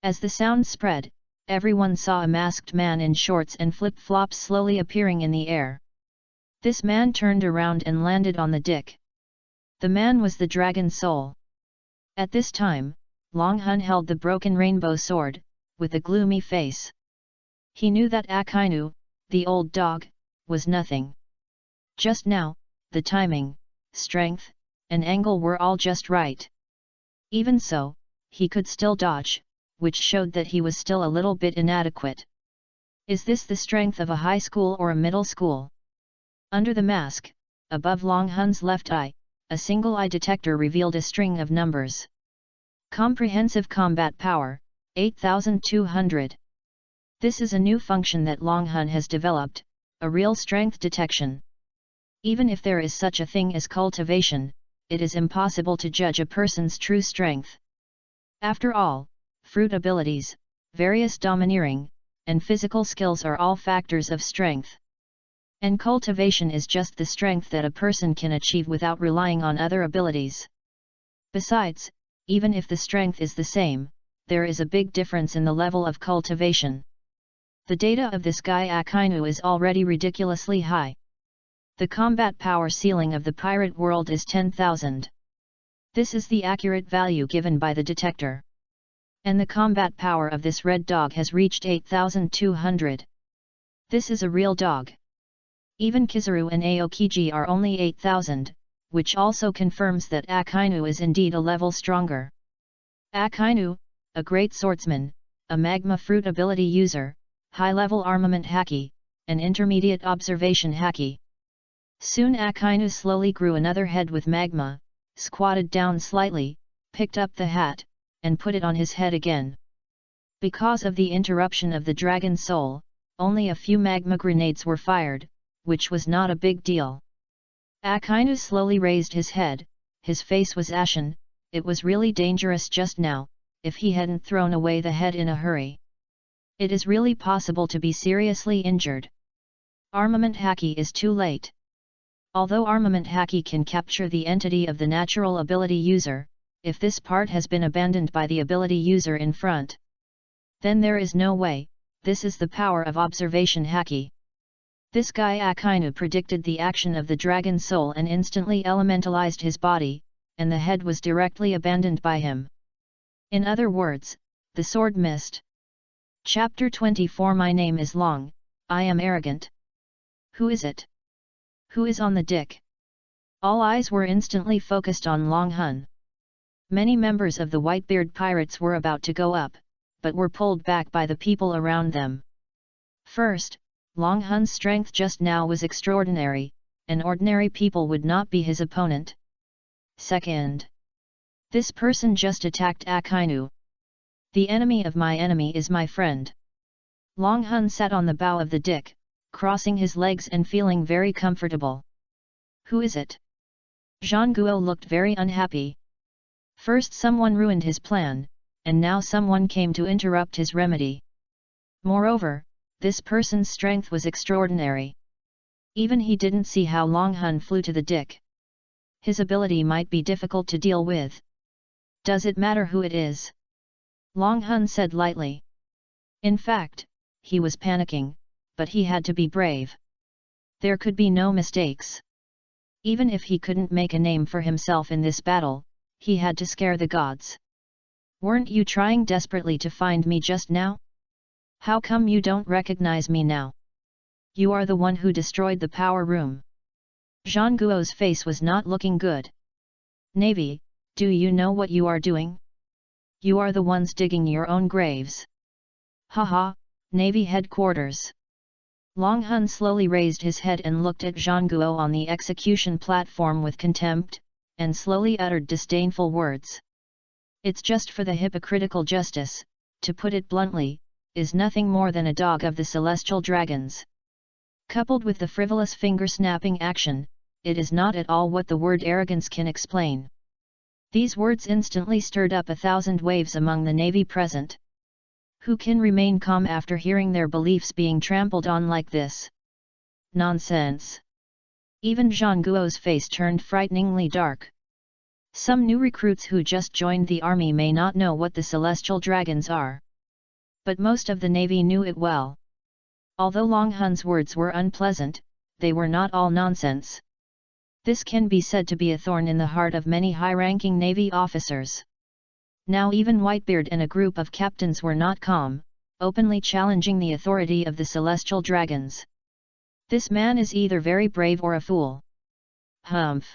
A: As the sound spread, everyone saw a masked man in shorts and flip-flops slowly appearing in the air. This man turned around and landed on the deck. The man was the Dragon Soul. At this time, Long Hun held the broken rainbow sword, with a gloomy face. He knew that Akainu, the old dog, was nothing. Just now, the timing, strength, and angle were all just right. Even so, he could still dodge, which showed that he was still a little bit inadequate. Is this the strength of a high school or a middle school? Under the mask, above Long Hun's left eye, a single eye detector revealed a string of numbers. Comprehensive combat power, 8200. This is a new function that Long Hun has developed, a real strength detection. Even if there is such a thing as cultivation, it is impossible to judge a person's true strength. After all, fruit abilities, various domineering, and physical skills are all factors of strength. And cultivation is just the strength that a person can achieve without relying on other abilities. Besides, even if the strength is the same, there is a big difference in the level of cultivation. The data of this guy Akainu is already ridiculously high. The combat power ceiling of the pirate world is 10,000. This is the accurate value given by the detector. And the combat power of this red dog has reached 8,200. This is a real dog. Even Kizaru and Aokiji are only 8,000, which also confirms that Akainu is indeed a level stronger. Akainu, a great swordsman, a magma fruit ability user, high-level armament haki, and intermediate observation haki. Soon Akainu slowly grew another head with magma, squatted down slightly, picked up the hat, and put it on his head again. Because of the interruption of the dragon soul, only a few magma grenades were fired, which was not a big deal. Akainu slowly raised his head, his face was ashen. It was really dangerous just now, if he hadn't thrown away the head in a hurry. It is really possible to be seriously injured. Armament haki is too late. Although armament haki can capture the entity of the natural ability user, if this part has been abandoned by the ability user in front, then there is no way. This is the power of observation haki. This guy Akainu predicted the action of the dragon soul and instantly elementalized his body, and the head was directly abandoned by him. In other words, the sword missed. Chapter 24. My name is Long, I am arrogant. Who is it? Who is on the dick? All eyes were instantly focused on Long Hun. Many members of the Whitebeard pirates were about to go up, but were pulled back by the people around them. First, Long Hun's strength just now was extraordinary, and ordinary people would not be his opponent. Second, this person just attacked Akainu. The enemy of my enemy is my friend. Long Hun sat on the bow of the dick, crossing his legs and feeling very comfortable. Who is it? Zhang Guo looked very unhappy. First someone ruined his plan, and now someone came to interrupt his remedy. Moreover, this person's strength was extraordinary. Even he didn't see how Long Hun flew to the dick. His ability might be difficult to deal with. Does it matter who it is? Long Hun said lightly. In fact, he was panicking, but he had to be brave. There could be no mistakes. Even if he couldn't make a name for himself in this battle, he had to scare the gods. Weren't you trying desperately to find me just now? How come you don't recognize me now? You are the one who destroyed the power room. Zhang Guo's face was not looking good. Navy, do you know what you are doing? You are the ones digging your own graves. Haha, Navy headquarters. Long Hun slowly raised his head and looked at Zhang Guo on the execution platform with contempt, and slowly uttered disdainful words. It's just for the hypocritical justice, to put it bluntly, is nothing more than a dog of the celestial dragons. Coupled with the frivolous finger-snapping action, it is not at all what the word arrogance can explain. These words instantly stirred up 1,000 waves among the navy present. Who can remain calm after hearing their beliefs being trampled on like this? Nonsense! Even Zhang Guo's face turned frighteningly dark. Some new recruits who just joined the army may not know what the celestial dragons are. But most of the navy knew it well. Although Long Hun's words were unpleasant, they were not all nonsense. This can be said to be a thorn in the heart of many high-ranking navy officers. Now even Whitebeard and a group of captains were not calm, openly challenging the authority of the celestial dragons. This man is either very brave or a fool. Humph!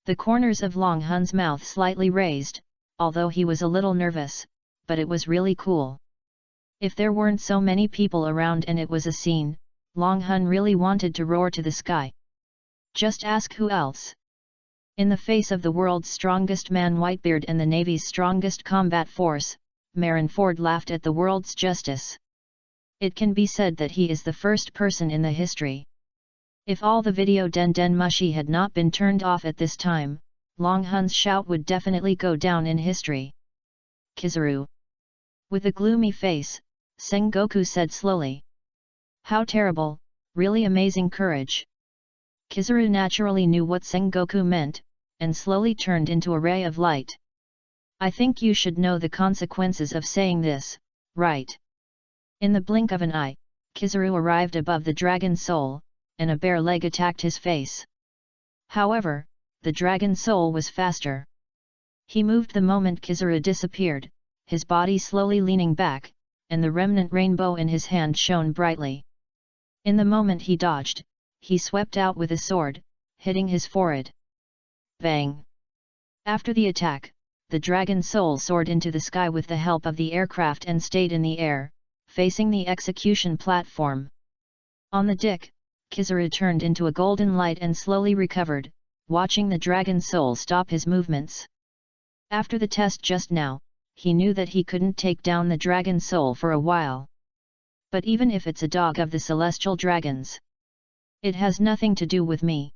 A: The corners of Long Hun's mouth slightly raised, although he was a little nervous, but it was really cool. If there weren't so many people around and it was a scene, Long Hun really wanted to roar to the sky. Just ask who else. In the face of the world's strongest man Whitebeard and the Navy's strongest combat force, Marineford laughed at the world's justice. It can be said that he is the first person in the history. If all the video Den Den Mushi had not been turned off at this time, Long Hun's shout would definitely go down in history. Kizaru. With a gloomy face, Sengoku said slowly. How terrible, really amazing courage. Kizaru naturally knew what Sengoku meant, and slowly turned into a ray of light. I think you should know the consequences of saying this, right? In the blink of an eye, Kizaru arrived above the dragon soul, and a bare leg attacked his face. However, the dragon soul was faster. He moved the moment Kizaru disappeared, his body slowly leaning back, and the remnant rainbow in his hand shone brightly. In the moment he dodged, he swept out with a sword, hitting his forehead. Bang! After the attack, the dragon soul soared into the sky with the help of the aircraft and stayed in the air, facing the execution platform. On the deck, Kizaru turned into a golden light and slowly recovered, watching the dragon soul stop his movements. After the test just now, he knew that he couldn't take down the dragon soul for a while. But even if it's a dog of the celestial dragons, it has nothing to do with me.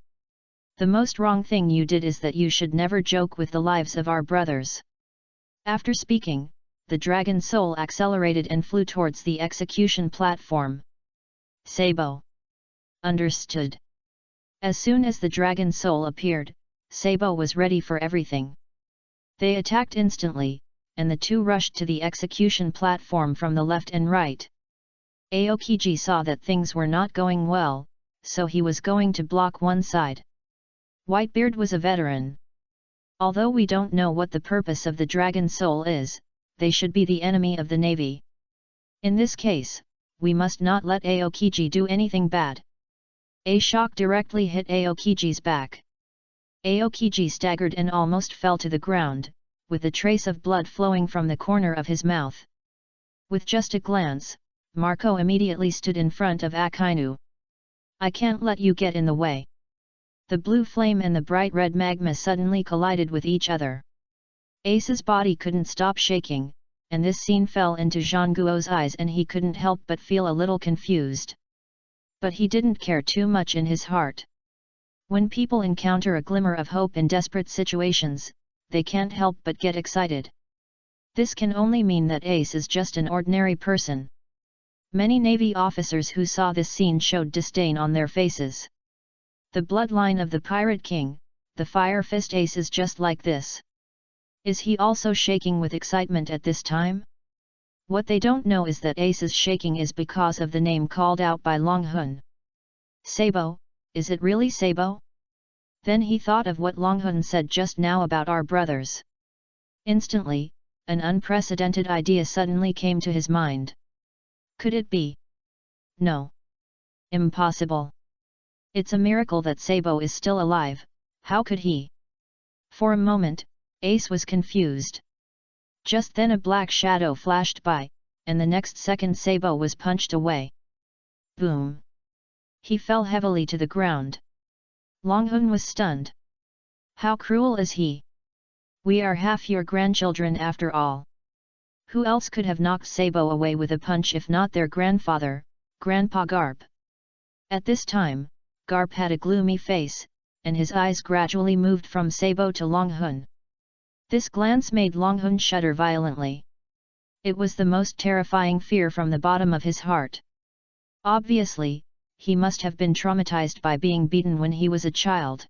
A: The most wrong thing you did is that you should never joke with the lives of our brothers. After speaking, the dragon soul accelerated and flew towards the execution platform. Sabo. Understood. As soon as the dragon soul appeared, Sabo was ready for everything. They attacked instantly, and the two rushed to the execution platform from the left and right. Aokiji saw that things were not going well, so he was going to block one side. Whitebeard was a veteran. Although we don't know what the purpose of the dragon soul is, they should be the enemy of the Navy. In this case, we must not let Aokiji do anything bad. A shock directly hit Aokiji's back. Aokiji staggered and almost fell to the ground, with a trace of blood flowing from the corner of his mouth. With just a glance, Marco immediately stood in front of Akainu. I can't let you get in the way. The blue flame and the bright red magma suddenly collided with each other. Ace's body couldn't stop shaking, and this scene fell into Zhangguo's eyes and he couldn't help but feel a little confused. But he didn't care too much in his heart. When people encounter a glimmer of hope in desperate situations, they can't help but get excited. This can only mean that Ace is just an ordinary person. Many Navy officers who saw this scene showed disdain on their faces. The bloodline of the Pirate King, the Fire Fist Ace, is just like this. Is he also shaking with excitement at this time? What they don't know is that Ace's shaking is because of the name called out by Long Hun. Sabo, is it really Sabo? Then he thought of what Long Hun said just now about our brothers. Instantly, an unprecedented idea suddenly came to his mind. Could it be? No. Impossible. It's a miracle that Sabo is still alive, how could he? For a moment, Ace was confused. Just then a black shadow flashed by, and the next second Sabo was punched away. Boom! He fell heavily to the ground. Long Hun was stunned. How cruel is he? We are half your grandchildren after all. Who else could have knocked Sabo away with a punch if not their grandfather, Grandpa Garp? At this time, Garp had a gloomy face, and his eyes gradually moved from Sabo to Long Hun. This glance made Long Hun shudder violently. It was the most terrifying fear from the bottom of his heart. Obviously, he must have been traumatized by being beaten when he was a child.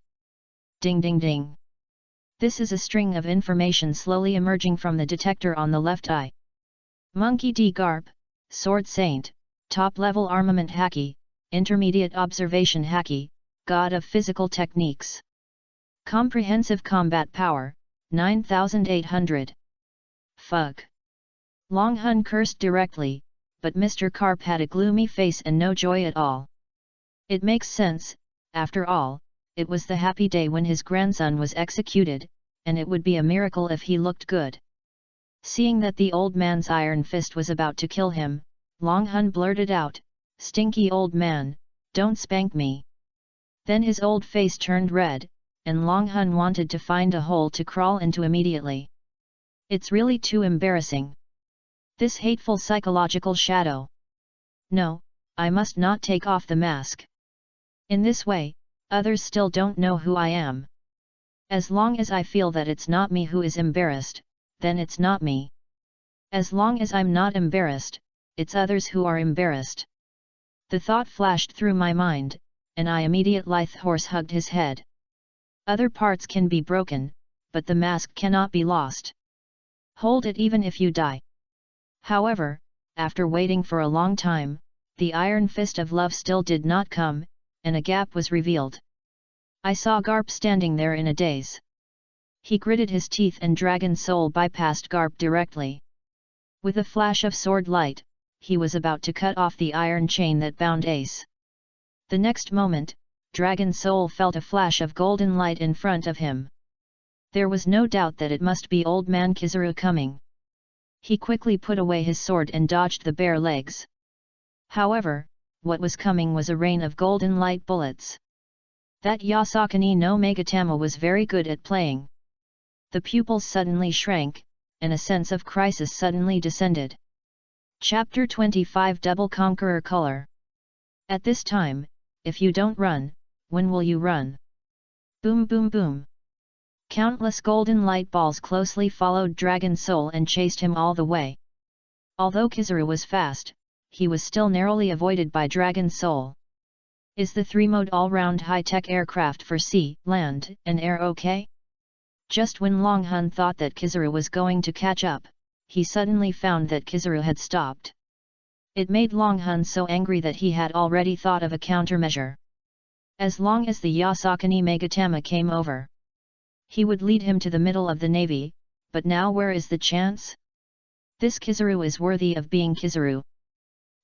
A: Ding ding ding. This is a string of information slowly emerging from the detector on the left eye. Monkey D. Garp, Sword Saint, Top-level Armament Haki, Intermediate Observation Haki, God of Physical Techniques. Comprehensive Combat Power, 9800. Fuck. Long Hun cursed directly, but Mr. Garp had a gloomy face and no joy at all. It makes sense, after all, it was the happy day when his grandson was executed, and it would be a miracle if he looked good. Seeing that the old man's iron fist was about to kill him, Long Hun blurted out, "Stinky old man, don't spank me." Then his old face turned red, and Long Hun wanted to find a hole to crawl into immediately. It's really too embarrassing. This hateful psychological shadow. No, I must not take off the mask. In this way, others still don't know who I am. As long as I feel that it's not me who is embarrassed, then it's not me. As long as I'm not embarrassed, it's others who are embarrassed. The thought flashed through my mind, and I immediately horse hugged his head. Other parts can be broken, but the mask cannot be lost. Hold it even if you die. However, after waiting for a long time, the iron fist of love still did not come, and a gap was revealed. I saw Garp standing there in a daze. He gritted his teeth and Dragon Soul bypassed Garp directly. With a flash of sword light, he was about to cut off the iron chain that bound Ace. The next moment, Dragon Soul felt a flash of golden light in front of him. There was no doubt that it must be Old Man Kizaru coming. He quickly put away his sword and dodged the bare legs. However, what was coming was a rain of golden light bullets. That Yasakani no Megatama was very good at playing. The pupils suddenly shrank, and a sense of crisis suddenly descended. Chapter 25 Double Conqueror Color. At this time, if you don't run, when will you run? Boom boom boom. Countless golden light balls closely followed Dragon Soul and chased him all the way. Although Kizaru was fast, he was still narrowly avoided by Dragon Soul. Is the 3-mode all-round high-tech aircraft for sea, land, and air okay? Just when Long Hun thought that Kizaru was going to catch up, he suddenly found that Kizaru had stopped. It made Long Hun so angry that he had already thought of a countermeasure. As long as the Yasakani Megatama came over, he would lead him to the middle of the navy, but now where is the chance? This Kizaru is worthy of being Kizaru.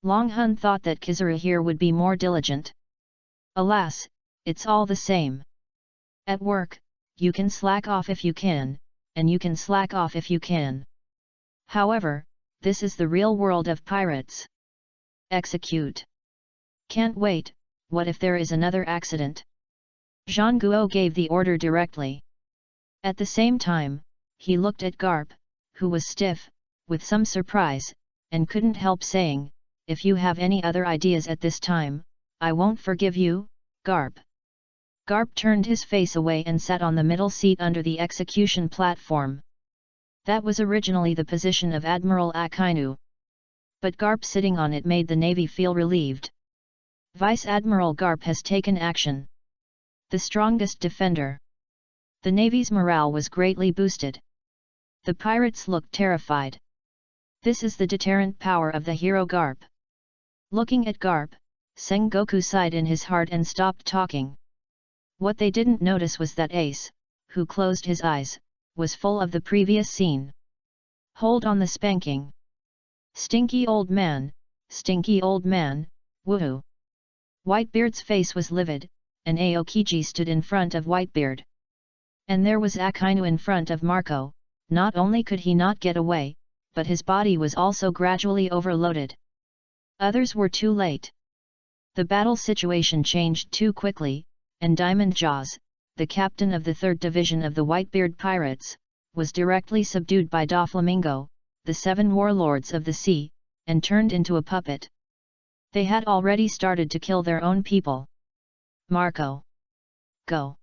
A: Long Hun thought that Kizaru here would be more diligent. Alas, it's all the same. At work, you can slack off if you can, and you can slack off if you can. However, this is the real world of pirates. Execute. Can't wait, what if there is another accident? Zhang Guo gave the order directly. At the same time, he looked at Garp, who was stiff, with some surprise, and couldn't help saying, "If you have any other ideas at this time, I won't forgive you, Garp." Garp turned his face away and sat on the middle seat under the execution platform. That was originally the position of Admiral Akainu. But Garp sitting on it made the Navy feel relieved. Vice Admiral Garp has taken action. The strongest defender. The Navy's morale was greatly boosted. The pirates looked terrified. This is the deterrent power of the hero Garp. Looking at Garp, Sengoku sighed in his heart and stopped talking. What they didn't notice was that Ace, who closed his eyes, was full of the previous scene. Hold on the spanking. Stinky old man, woohoo. Whitebeard's face was livid, and Aokiji stood in front of Whitebeard. And there was Akainu in front of Marco. Not only could he not get away, but his body was also gradually overloaded. Others were too late. The battle situation changed too quickly, and Diamond Jaws, the captain of the 3rd Division of the Whitebeard Pirates, was directly subdued by Doflamingo, the 7 warlords of the sea, and turned into a puppet. They had already started to kill their own people. Marco. Go.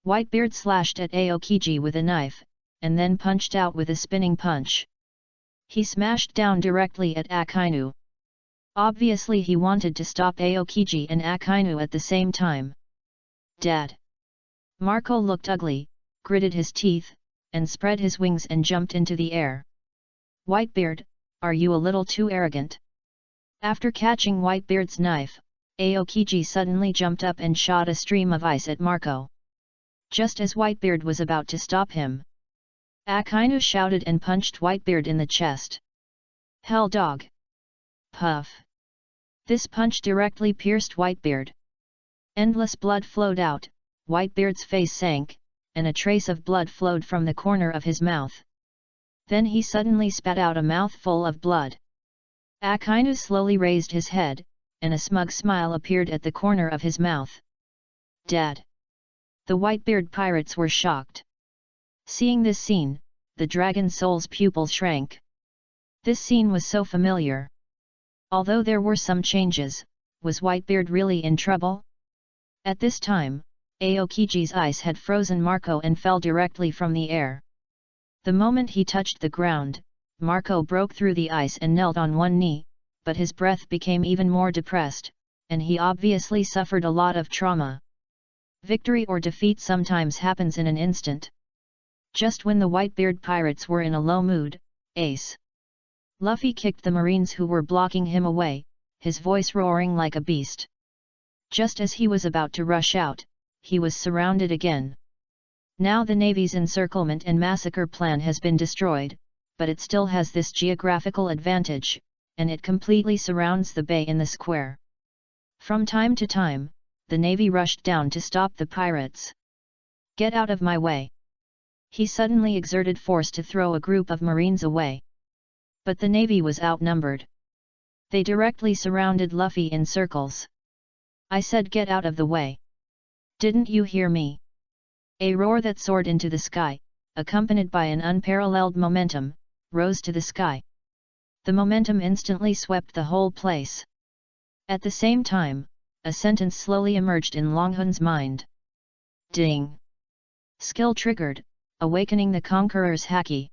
A: Whitebeard slashed at Aokiji with a knife, and then punched out with a spinning punch. He smashed down directly at Akainu. Obviously he wanted to stop Aokiji and Akainu at the same time. Dad. Marco looked ugly, gritted his teeth, and spread his wings and jumped into the air. Whitebeard, are you a little too arrogant? After catching Whitebeard's knife, Aokiji suddenly jumped up and shot a stream of ice at Marco. Just as Whitebeard was about to stop him, Akainu shouted and punched Whitebeard in the chest. Hell dog! Puff! This punch directly pierced Whitebeard. Endless blood flowed out, Whitebeard's face sank, and a trace of blood flowed from the corner of his mouth. Then he suddenly spat out a mouthful of blood. Akainu slowly raised his head, and a smug smile appeared at the corner of his mouth. Dead. The Whitebeard pirates were shocked. Seeing this scene, the dragon soul's pupils shrank. This scene was so familiar. Although there were some changes, was Whitebeard really in trouble? At this time, Aokiji's ice had frozen Marco and fell directly from the air. The moment he touched the ground, Marco broke through the ice and knelt on one knee, but his breath became even more depressed, and he obviously suffered a lot of trauma. Victory or defeat sometimes happens in an instant. Just when the Whitebeard pirates were in a low mood, Ace Luffy kicked the marines who were blocking him away, his voice roaring like a beast. Just as he was about to rush out, he was surrounded again. Now the Navy's encirclement and massacre plan has been destroyed, but it still has this geographical advantage, and it completely surrounds the bay in the square. From time to time, the Navy rushed down to stop the pirates. Get out of my way! He suddenly exerted force to throw a group of marines away. But the Navy was outnumbered. They directly surrounded Luffy in circles. I said get out of the way. Didn't you hear me? A roar that soared into the sky, accompanied by an unparalleled momentum, rose to the sky. The momentum instantly swept the whole place. At the same time, a sentence slowly emerged in Longhun's mind. Ding! Skill triggered, awakening the Conqueror's Haki.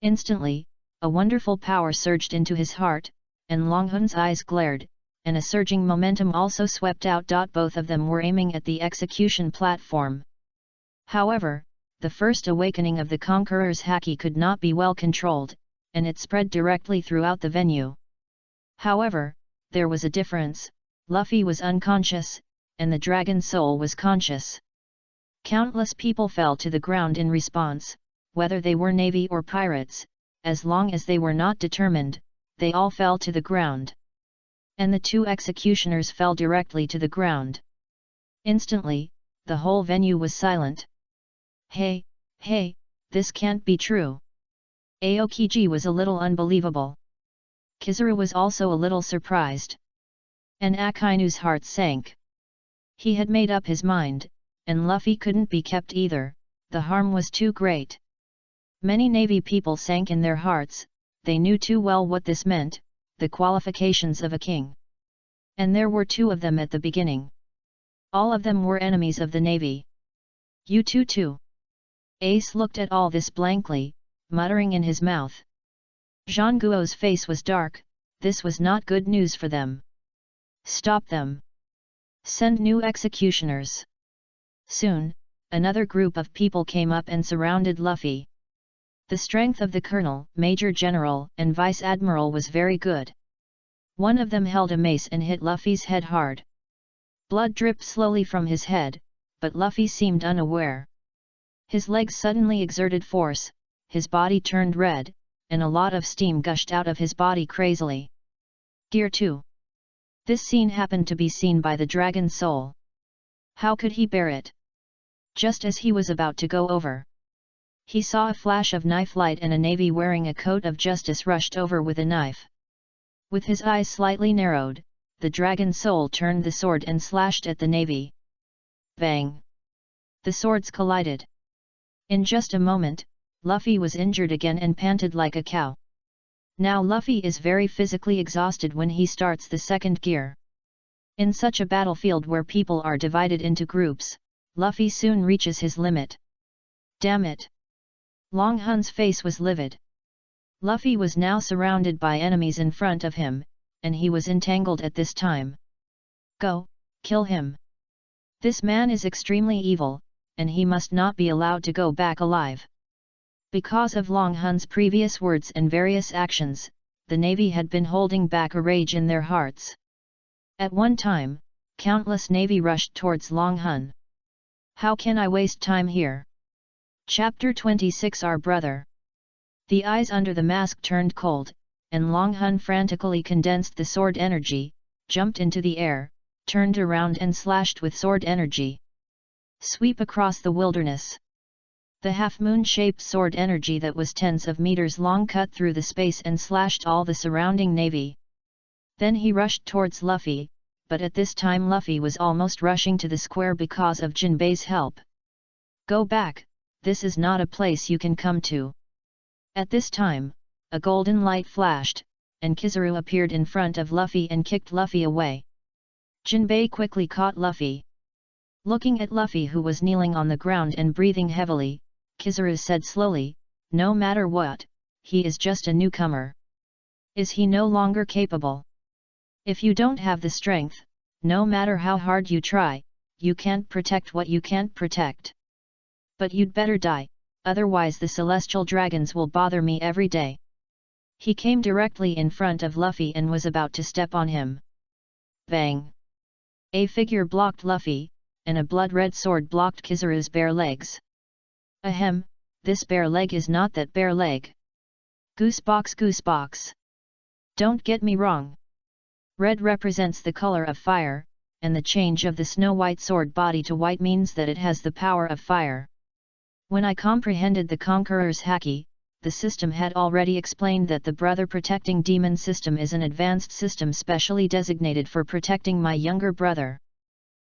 A: Instantly, a wonderful power surged into his heart, and Longhun's eyes glared, and a surging momentum also swept out. Both of them were aiming at the execution platform. However, the first awakening of the Conqueror's Haki could not be well controlled, and it spread directly throughout the venue. However, there was a difference. Luffy was unconscious, and the dragon soul was conscious. Countless people fell to the ground in response, whether they were navy or pirates. As long as they were not determined, they all fell to the ground. And the two executioners fell directly to the ground. Instantly, the whole venue was silent. Hey, this can't be true. Aokiji was a little unbelievable. Kizaru was also a little surprised. And Akainu's heart sank. He had made up his mind, and Luffy couldn't be kept either, the harm was too great. Many Navy people sank in their hearts, they knew too well what this meant, the qualifications of a king. And there were two of them at the beginning. All of them were enemies of the Navy. You too. Ace looked at all this blankly, muttering in his mouth. Zhang Guo's face was dark, this was not good news for them. Stop them. Send new executioners. Soon, another group of people came up and surrounded Luffy. The strength of the colonel, major general, and vice admiral was very good. One of them held a mace and hit Luffy's head hard. Blood dripped slowly from his head, but Luffy seemed unaware. His legs suddenly exerted force, his body turned red, and a lot of steam gushed out of his body crazily. Gear 2. This scene happened to be seen by the dragon soul. How could he bear it? Just as he was about to go over, he saw a flash of knife light and a navy wearing a coat of justice rushed over with a knife. With his eyes slightly narrowed, the dragon soul turned the sword and slashed at the navy. Bang! The swords collided. In just a moment, Luffy was injured again and panted like a cow. Now Luffy is very physically exhausted when he starts the second gear. In such a battlefield where people are divided into groups, Luffy soon reaches his limit. Damn it! Longhun's face was livid. Luffy was now surrounded by enemies in front of him, and he was entangled at this time. Go, kill him. This man is extremely evil, and he must not be allowed to go back alive. Because of Longhun's previous words and various actions, the Navy had been holding back a rage in their hearts. At one time, countless Navy rushed towards Longhun. How can I waste time here? Chapter 26 Our Brother. The eyes under the mask turned cold, and Longhun frantically condensed the sword energy, jumped into the air, turned around and slashed with sword energy. Sweep across the wilderness. The half-moon-shaped sword energy that was tens of meters long cut through the space and slashed all the surrounding navy. Then he rushed towards Luffy, but at this time Luffy was almost rushing to the square because of Jinbei's help. "Go back, this is not a place you can come to." At this time, a golden light flashed, and Kizaru appeared in front of Luffy and kicked Luffy away. Jinbei quickly caught Luffy. Looking at Luffy, who was kneeling on the ground and breathing heavily, Kizaru said slowly, "No matter what, he is just a newcomer. Is he no longer capable? If you don't have the strength, no matter how hard you try, you can't protect what you can't protect. But you'd better die, otherwise the celestial dragons will bother me every day." He came directly in front of Luffy and was about to step on him. Bang! A figure blocked Luffy, and a blood-red sword blocked Kizaru's bare legs. Ahem, this bare leg is not that bare leg. Goosebox, goosebox. Don't get me wrong. Red represents the color of fire, and the change of the snow-white sword body to white means that it has the power of fire. When I comprehended the Conqueror's Haki, the system had already explained that the Brother Protecting Demon system is an advanced system specially designated for protecting my younger brother.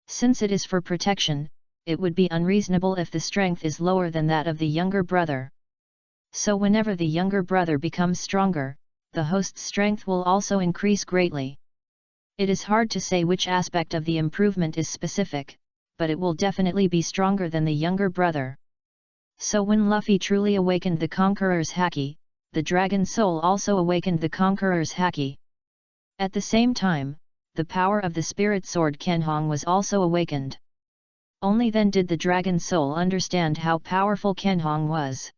A: Since it is for protection, it would be unreasonable if the strength is lower than that of the younger brother. So whenever the younger brother becomes stronger, the host's strength will also increase greatly. It is hard to say which aspect of the improvement is specific, but it will definitely be stronger than the younger brother. So when Luffy truly awakened the Conqueror's Haki, the Dragon Soul also awakened the Conqueror's Haki. At the same time, the power of the Spirit Sword Kenhong was also awakened. Only then did the Dragon Soul understand how powerful Kenhong was.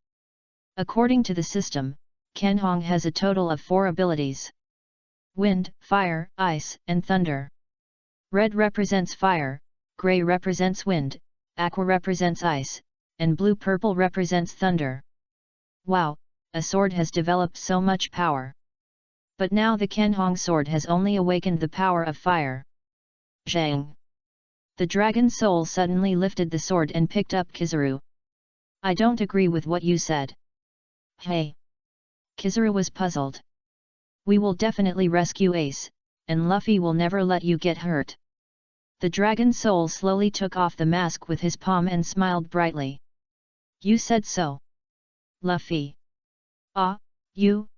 A: According to the system, Kenhong has a total of 4 abilities: Wind, Fire, Ice, and Thunder. Red represents fire, Grey represents wind, Aqua represents ice, and Blue-Purple represents thunder. Wow, a sword has developed so much power. But now the Kenhong sword has only awakened the power of fire. Zhang! The Dragon Soul suddenly lifted the sword and picked up Kizaru. "I don't agree with what you said." "Hey!" Kizaru was puzzled. "We will definitely rescue Ace, and Luffy will never let you get hurt." The Dragon Soul slowly took off the mask with his palm and smiled brightly. "You said so." "Luffy." "Ah, you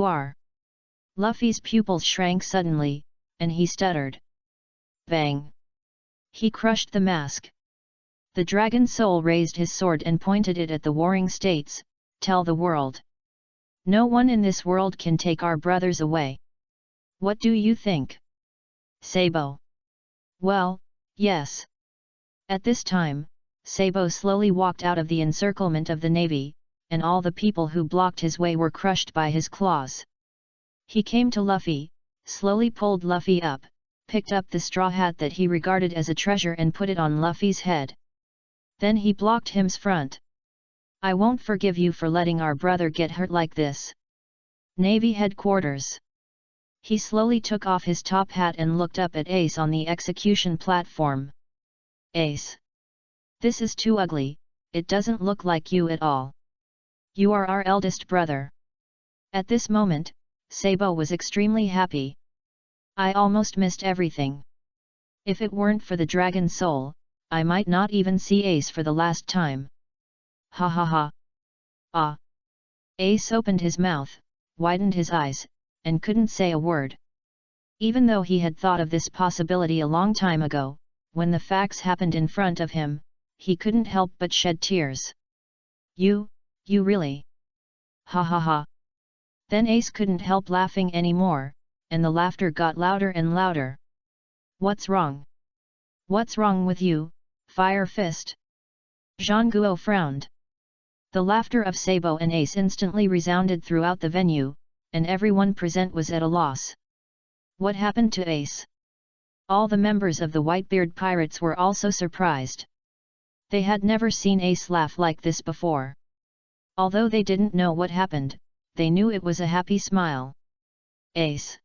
A: are." Luffy's pupils shrank suddenly, and he stuttered. Bang! He crushed the mask. The Dragon Soul raised his sword and pointed it at the warring states, "Tell the world. No one in this world can take our brothers away. What do you think?" Sabo. "Well, yes." At this time, Sabo slowly walked out of the encirclement of the navy, and all the people who blocked his way were crushed by his claws. He came to Luffy, slowly pulled Luffy up, picked up the straw hat that he regarded as a treasure and put it on Luffy's head. Then he blocked him's front. "I won't forgive you for letting our brother get hurt like this." Navy headquarters. He slowly took off his top hat and looked up at Ace on the execution platform. "Ace. This is too ugly, it doesn't look like you at all. You are our eldest brother." At this moment, Sabo was extremely happy. "I almost missed everything. If it weren't for the Dragon Soul, I might not even see Ace for the last time. Ha ha ha. Ah." Ace opened his mouth, widened his eyes, and couldn't say a word. Even though he had thought of this possibility a long time ago, when the facts happened in front of him, he couldn't help but shed tears. You really? Ha ha ha. Then Ace couldn't help laughing anymore, and the laughter got louder and louder. "What's wrong? What's wrong with you, Fire Fist?" Zhang Guo frowned. The laughter of Sabo and Ace instantly resounded throughout the venue, and everyone present was at a loss. What happened to Ace? All the members of the Whitebeard Pirates were also surprised. They had never seen Ace laugh like this before. Although they didn't know what happened, they knew it was a happy smile. "Ace."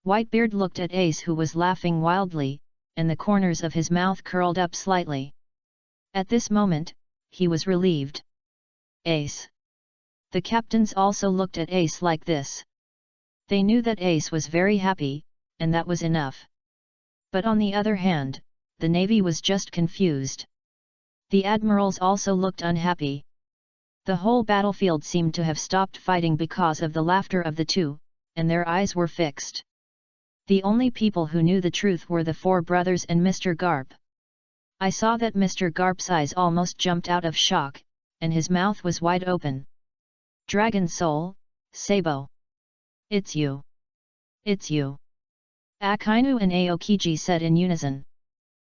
A: Whitebeard looked at Ace, who was laughing wildly, and the corners of his mouth curled up slightly. At this moment, he was relieved. Ace. The captains also looked at Ace like this. They knew that Ace was very happy, and that was enough. But on the other hand, the navy was just confused. The admirals also looked unhappy. The whole battlefield seemed to have stopped fighting because of the laughter of the two, and their eyes were fixed. The only people who knew the truth were the four brothers and Mr. Garp. I saw that Mr. Garp's eyes almost jumped out of shock, and his mouth was wide open. Dragon Soul, Sabo. It's you. It's you. Akainu and Aokiji said in unison.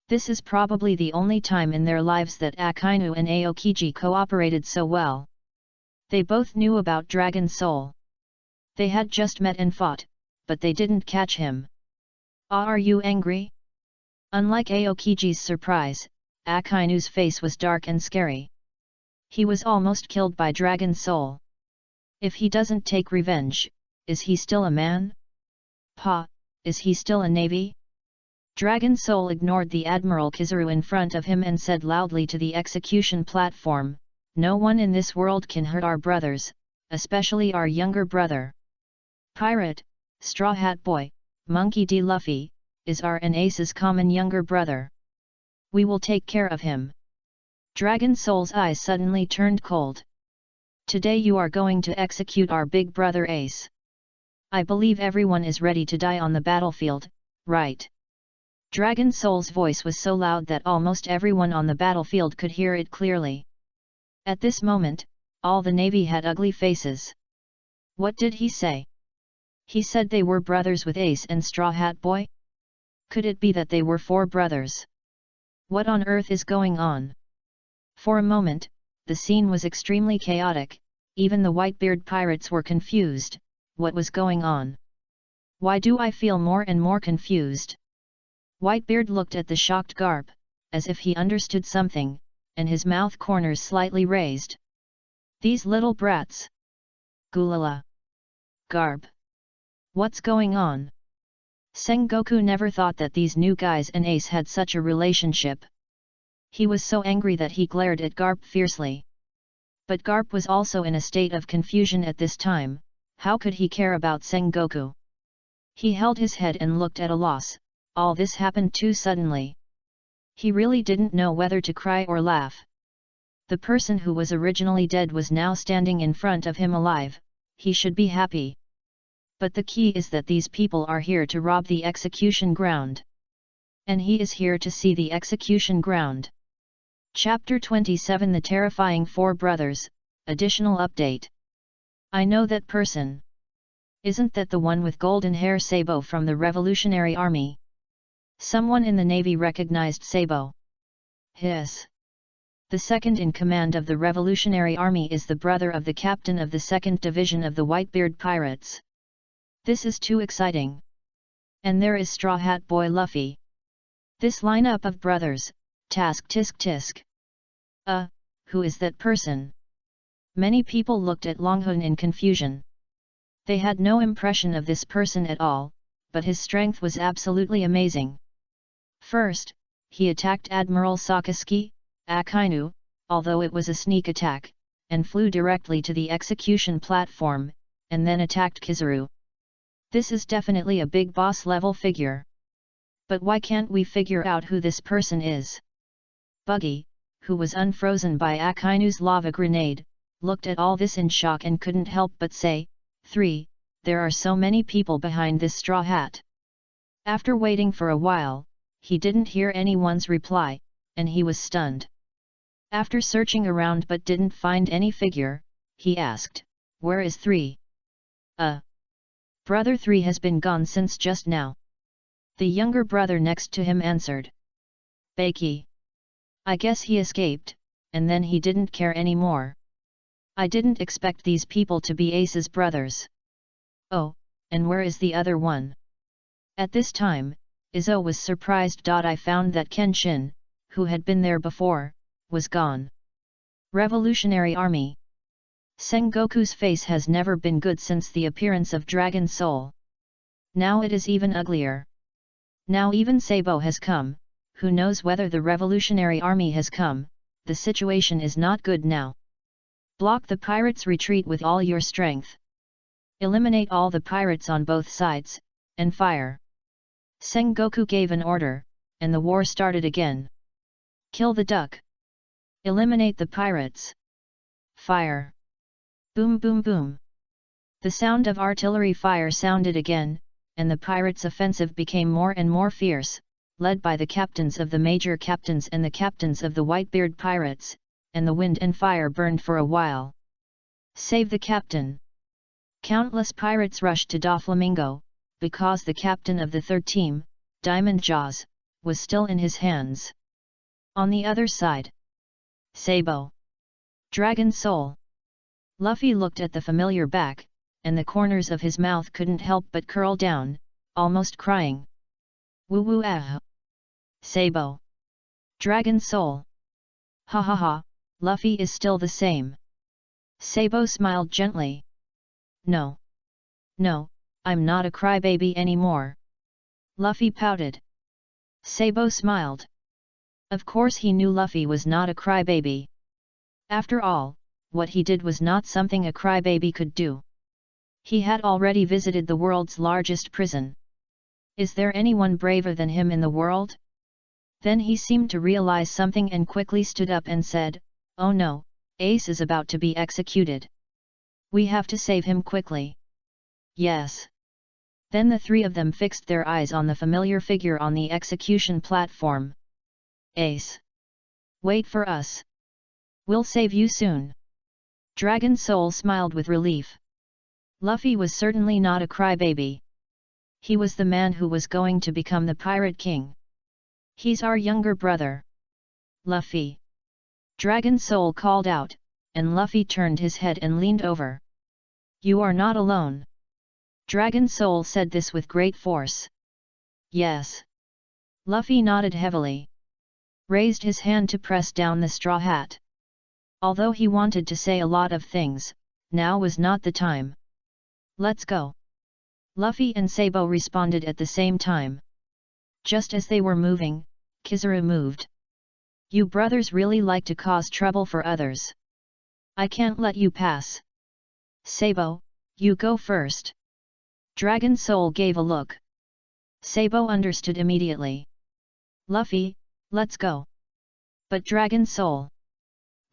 A: This is probably the only time in their lives that Akainu and Aokiji cooperated so well. They both knew about Dragon Soul. They had just met and fought, but they didn't catch him. Are you angry? Unlike Aokiji's surprise, Akainu's face was dark and scary. He was almost killed by Dragon Soul. If he doesn't take revenge, is he still a man? Pa, is he still a navy? Dragon Soul ignored the Admiral Kizaru in front of him and said loudly to the execution platform, "No one in this world can hurt our brothers, especially our younger brother. Pirate, Straw Hat Boy, Monkey D. Luffy, is our and Ace's common younger brother. We will take care of him." Dragon Soul's eyes suddenly turned cold. "Today you are going to execute our big brother Ace. I believe everyone is ready to die on the battlefield, right?" Dragon Soul's voice was so loud that almost everyone on the battlefield could hear it clearly. At this moment, all the navy had ugly faces. What did he say? He said they were brothers with Ace and Straw Hat Boy? Could it be that they were four brothers? What on earth is going on? For a moment, the scene was extremely chaotic. Even the Whitebeard pirates were confused. What was going on? Why do I feel more and more confused? Whitebeard looked at the shocked Garp, as if he understood something, and his mouth corners slightly raised. These little brats! Gulala! Garp! What's going on? Sengoku never thought that these new guys and Ace had such a relationship. He was so angry that he glared at Garp fiercely. But Garp was also in a state of confusion at this time. How could he care about Sengoku? He held his head and looked at a loss. All this happened too suddenly. He really didn't know whether to cry or laugh. The person who was originally dead was now standing in front of him alive. He should be happy. But the key is that these people are here to rob the execution ground. And he is here to see the execution ground. Chapter 27 The Terrifying Four Brothers, Additional Update. I know that person. Isn't that the one with golden hair Sabo from the Revolutionary Army? Someone in the Navy recognized Sabo. Hiss. The second in command of the Revolutionary Army is the brother of the captain of the 2nd Division of the Whitebeard Pirates. This is too exciting. And there is Straw Hat Boy Luffy. This lineup of brothers, tisk tisk tisk. Who is that person? Many people looked at Longhun in confusion. They had no impression of this person at all, but his strength was absolutely amazing. First, he attacked Admiral Sakazuki, Akainu, although it was a sneak attack, and flew directly to the execution platform, and then attacked Kizaru. This is definitely a big boss level figure. But why can't we figure out who this person is? Buggy, who was unfrozen by Akainu's lava grenade, looked at all this in shock and couldn't help but say, there are so many people behind this straw hat." After waiting for a while, he didn't hear anyone's reply, and he was stunned. After searching around but didn't find any figure, he asked, "Where is 3? Brother 3 has been gone since just now." The younger brother next to him answered. "Bakey. I guess he escaped, and then he didn't care anymore. I didn't expect these people to be Ace's brothers." "Oh, and where is the other one?" At this time, Izzo was surprised. I found that Kenshin, who had been there before, was gone. Revolutionary Army. Sengoku's face has never been good since the appearance of Dragon Soul. Now it is even uglier. Now even Sabo has come. Who knows whether the Revolutionary Army has come? The situation is not good now. Block the pirates' retreat with all your strength. Eliminate all the pirates on both sides, and fire. Sengoku gave an order, and the war started again. Kill the duck. Eliminate the pirates. Fire. Boom boom boom. The sound of artillery fire sounded again, and the pirates' offensive became more and more fierce, led by the captains of the major captains and the captains of the Whitebeard pirates, and the wind and fire burned for a while. Save the captain! Countless pirates rushed to Doflamingo, because the captain of the third team, Diamond Jaws, was still in his hands. On the other side, Sabo. Dragon Soul. Luffy looked at the familiar back, and the corners of his mouth couldn't help but curl down, almost crying. Woo woo ah! Sabo. Dragon Soul. Ha ha ha, Luffy is still the same. Sabo smiled gently. No. No, I'm not a crybaby anymore. Luffy pouted. Sabo smiled. Of course he knew Luffy was not a crybaby. After all, what he did was not something a crybaby could do. He had already visited the world's largest prison. Is there anyone braver than him in the world? Then he seemed to realize something and quickly stood up and said, "Oh no, Ace is about to be executed. We have to save him quickly." Yes. Then the three of them fixed their eyes on the familiar figure on the execution platform. Ace. Wait for us. We'll save you soon. Dragon Soul smiled with relief. Luffy was certainly not a crybaby. He was the man who was going to become the Pirate King. He's our younger brother. Luffy. Dragon Soul called out, and Luffy turned his head and leaned over. You are not alone. Dragon Soul said this with great force. Yes. Luffy nodded heavily. Raised his hand to press down the straw hat. Although he wanted to say a lot of things, now was not the time. Let's go. Luffy and Sabo responded at the same time. Just as they were moving, Kizaru moved. You brothers really like to cause trouble for others. I can't let you pass. Sabo, you go first. Dragon Soul gave a look. Sabo understood immediately. Luffy, let's go. But Dragon Soul.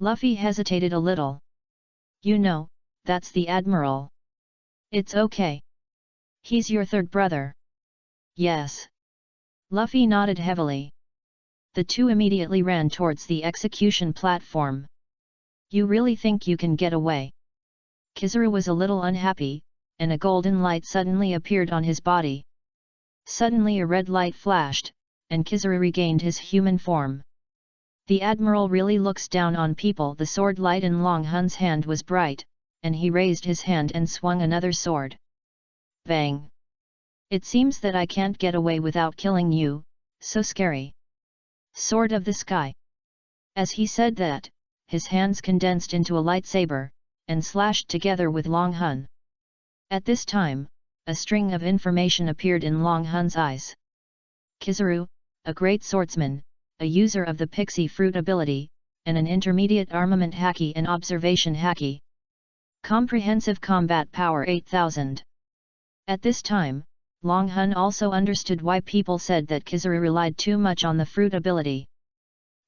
A: Luffy hesitated a little. You know, that's the Admiral. It's okay. He's your third brother. Yes. Luffy nodded heavily. The two immediately ran towards the execution platform. You really think you can get away? Kizaru was a little unhappy, and a golden light suddenly appeared on his body. Suddenly a red light flashed, and Kizaru regained his human form. The Admiral really looks down on people. The sword light in Long Hun's hand was bright, and he raised his hand and swung another sword. Bang! It seems that I can't get away without killing you, so scary. Sword of the Sky. As he said that, his hands condensed into a lightsaber, and slashed together with Long Hun. At this time, a string of information appeared in Long Hun's eyes. Kizaru, a great swordsman, a user of the Pixie Fruit ability, and an intermediate armament haki and observation haki. Comprehensive combat power 8000. At this time, Long Hun also understood why people said that Kizaru relied too much on the fruit ability.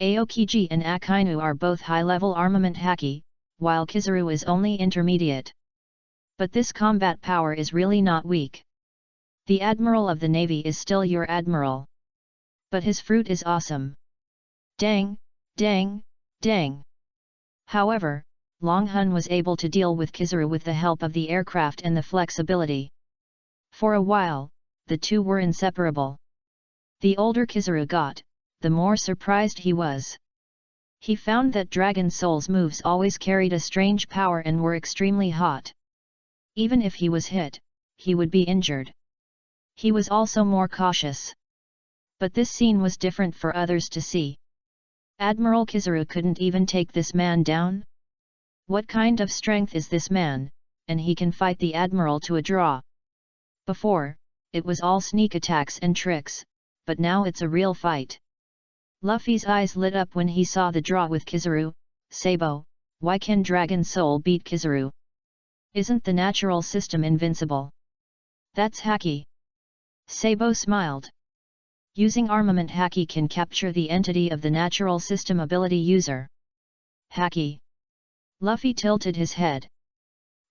A: Aokiji and Akainu are both high-level armament haki, while Kizaru is only intermediate. But this combat power is really not weak. The Admiral of the Navy is still your Admiral. But his fruit is awesome. Dang, dang, dang. However, Long Hun was able to deal with Kizaru with the help of the aircraft and the flexibility. For a while, the two were inseparable. The older Kizaru got, the more surprised he was. He found that Dragon Soul's moves always carried a strange power and were extremely hot. Even if he was hit, he would be injured. He was also more cautious. But this scene was different for others to see. Admiral Kizaru couldn't even take this man down? What kind of strength is this man, and he can fight the Admiral to a draw? Before, it was all sneak attacks and tricks, but now it's a real fight. Luffy's eyes lit up when he saw the draw with Kizaru, Sabo, Why can Dragon Soul beat Kizaru? Isn't the natural system invincible? That's hacky. Sabo smiled. Using armament hacky can capture the entity of the natural system ability user. Hacky. Luffy tilted his head.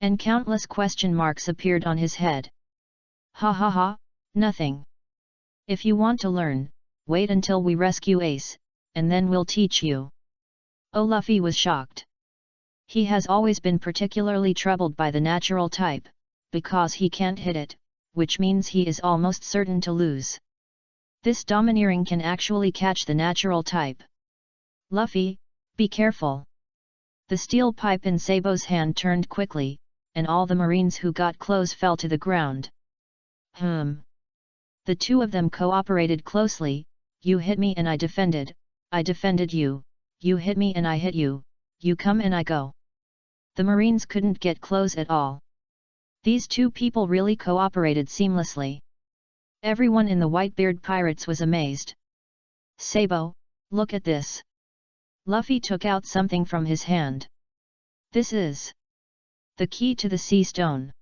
A: And countless question marks appeared on his head. Ha ha ha, nothing. If you want to learn, wait until we rescue Ace, and then we'll teach you. Oh, Luffy was shocked. He has always been particularly troubled by the natural type, because he can't hit it, which means he is almost certain to lose. This domineering can actually catch the natural type. Luffy, be careful. The steel pipe in Sabo's hand turned quickly, and all the marines who got close fell to the ground. The two of them cooperated closely. You hit me and I defended you, you hit me and I hit you, you come and I go. The marines couldn't get close at all. These two people really cooperated seamlessly. Everyone in the Whitebeard pirates was amazed. Sabo, look at this. Luffy took out something from his hand. This is the key to the sea stone.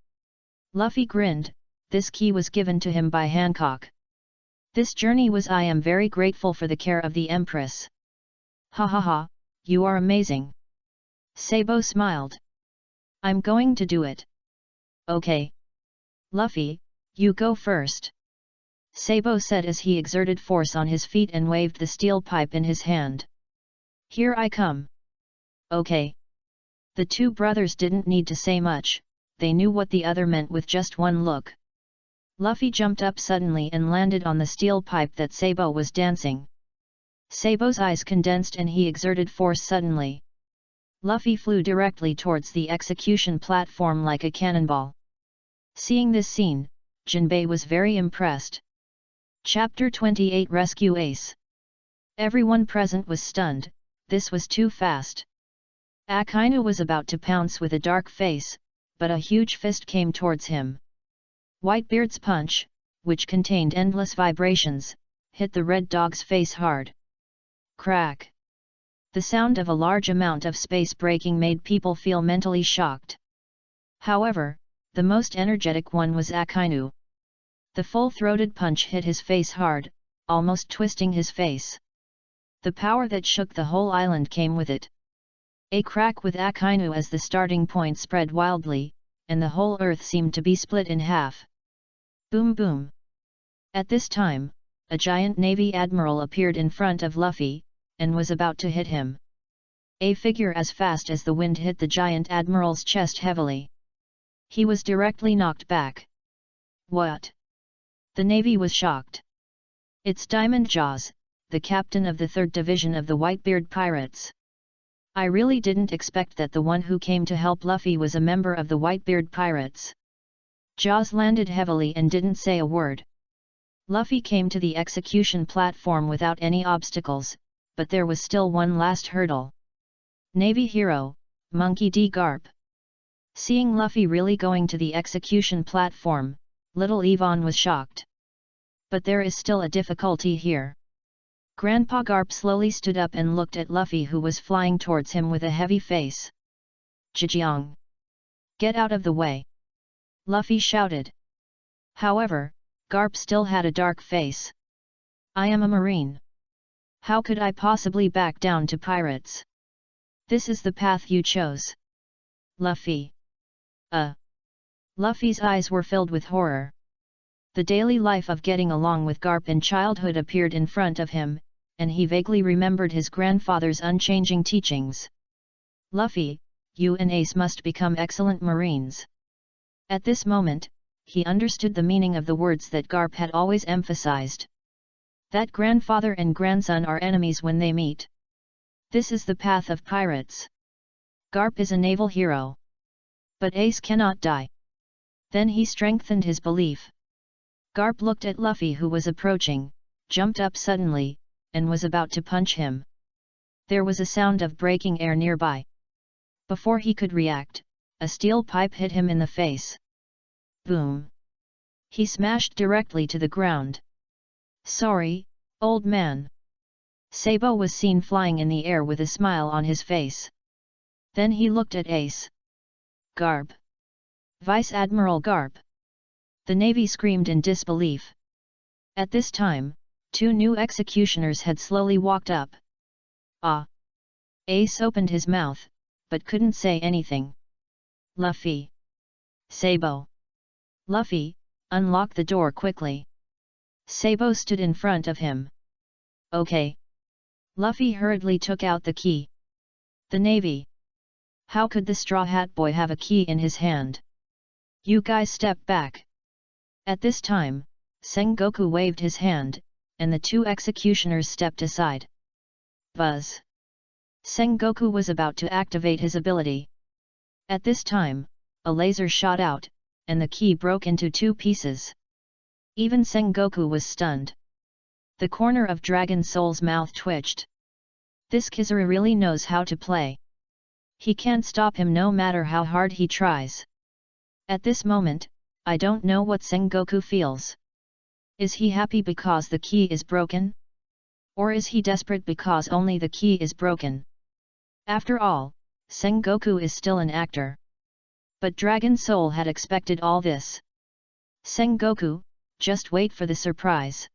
A: Luffy grinned. This key was given to him by Hancock. This journey was I am very grateful for the care of the Empress. Ha ha ha, you are amazing. Sabo smiled. I'm going to do it. Okay. Luffy, you go first. Sabo said as he exerted force on his feet and waved the steel pipe in his hand. Here I come. Okay. The two brothers didn't need to say much, they knew what the other meant with just one look. Luffy jumped up suddenly and landed on the steel pipe that Sabo was dancing. Sabo's eyes condensed and he exerted force suddenly. Luffy flew directly towards the execution platform like a cannonball. Seeing this scene, Jinbei was very impressed. Chapter 28 Rescue Ace. Everyone present was stunned, this was too fast. Akainu was about to pounce with a dark face, but a huge fist came towards him. Whitebeard's punch, which contained endless vibrations, hit the red dog's face hard. Crack! The sound of a large amount of space breaking made people feel mentally shocked. However, the most energetic one was Akainu. The full-throated punch hit his face hard, almost twisting his face. The power that shook the whole island came with it. A crack with Akainu as the starting point spread wildly, and the whole earth seemed to be split in half. Boom boom! At this time, a giant Navy admiral appeared in front of Luffy, and was about to hit him. A figure as fast as the wind hit the giant admiral's chest heavily. He was directly knocked back. What? The Navy was shocked. It's Diamond Jaws, the captain of the 3rd Division of the Whitebeard Pirates. I really didn't expect that the one who came to help Luffy was a member of the Whitebeard Pirates. Jaws landed heavily and didn't say a word. Luffy came to the execution platform without any obstacles, but there was still one last hurdle. Navy hero, Monkey D. Garp. Seeing Luffy really going to the execution platform, little Yvonne was shocked. But there is still a difficulty here. Grandpa Garp slowly stood up and looked at Luffy who was flying towards him with a heavy face. Zhejiang! Get out of the way! Luffy shouted. However, Garp still had a dark face. I am a marine. How could I possibly back down to pirates? This is the path you chose. Luffy. Luffy's eyes were filled with horror. The daily life of getting along with Garp in childhood appeared in front of him, and he vaguely remembered his grandfather's unchanging teachings. Luffy, you and Ace must become excellent marines. At this moment, he understood the meaning of the words that Garp had always emphasized. That grandfather and grandson are enemies when they meet. This is the path of pirates. Garp is a naval hero. But Ace cannot die. Then he strengthened his belief. Garp looked at Luffy who was approaching, jumped up suddenly, and was about to punch him. There was a sound of breaking air nearby. Before he could react, a steel pipe hit him in the face. Boom! He smashed directly to the ground. Sorry, old man. Sabo was seen flying in the air with a smile on his face. Then he looked at Ace. Garb. Vice Admiral Garb. The Navy screamed in disbelief. At this time, 2 new executioners had slowly walked up. Ah! Ace opened his mouth, but couldn't say anything. Luffy. Sabo. Luffy, unlock the door quickly. Sabo stood in front of him. Okay. Luffy hurriedly took out the key. The Navy. How could the Straw Hat Boy have a key in his hand? You guys step back. At this time, Sengoku waved his hand, and the 2 executioners stepped aside. Buzz. Sengoku was about to activate his ability. At this time, a laser shot out, and the key broke into 2 pieces. Even Sengoku was stunned. The corner of Dragon Soul's mouth twitched. This Kizaru really knows how to play. He can't stop him no matter how hard he tries. At this moment, I don't know what Sengoku feels. Is he happy because the key is broken? Or is he desperate because only the key is broken? After all, Sengoku is still an actor. But Dragon Soul had expected all this. Sengoku, just wait for the surprise.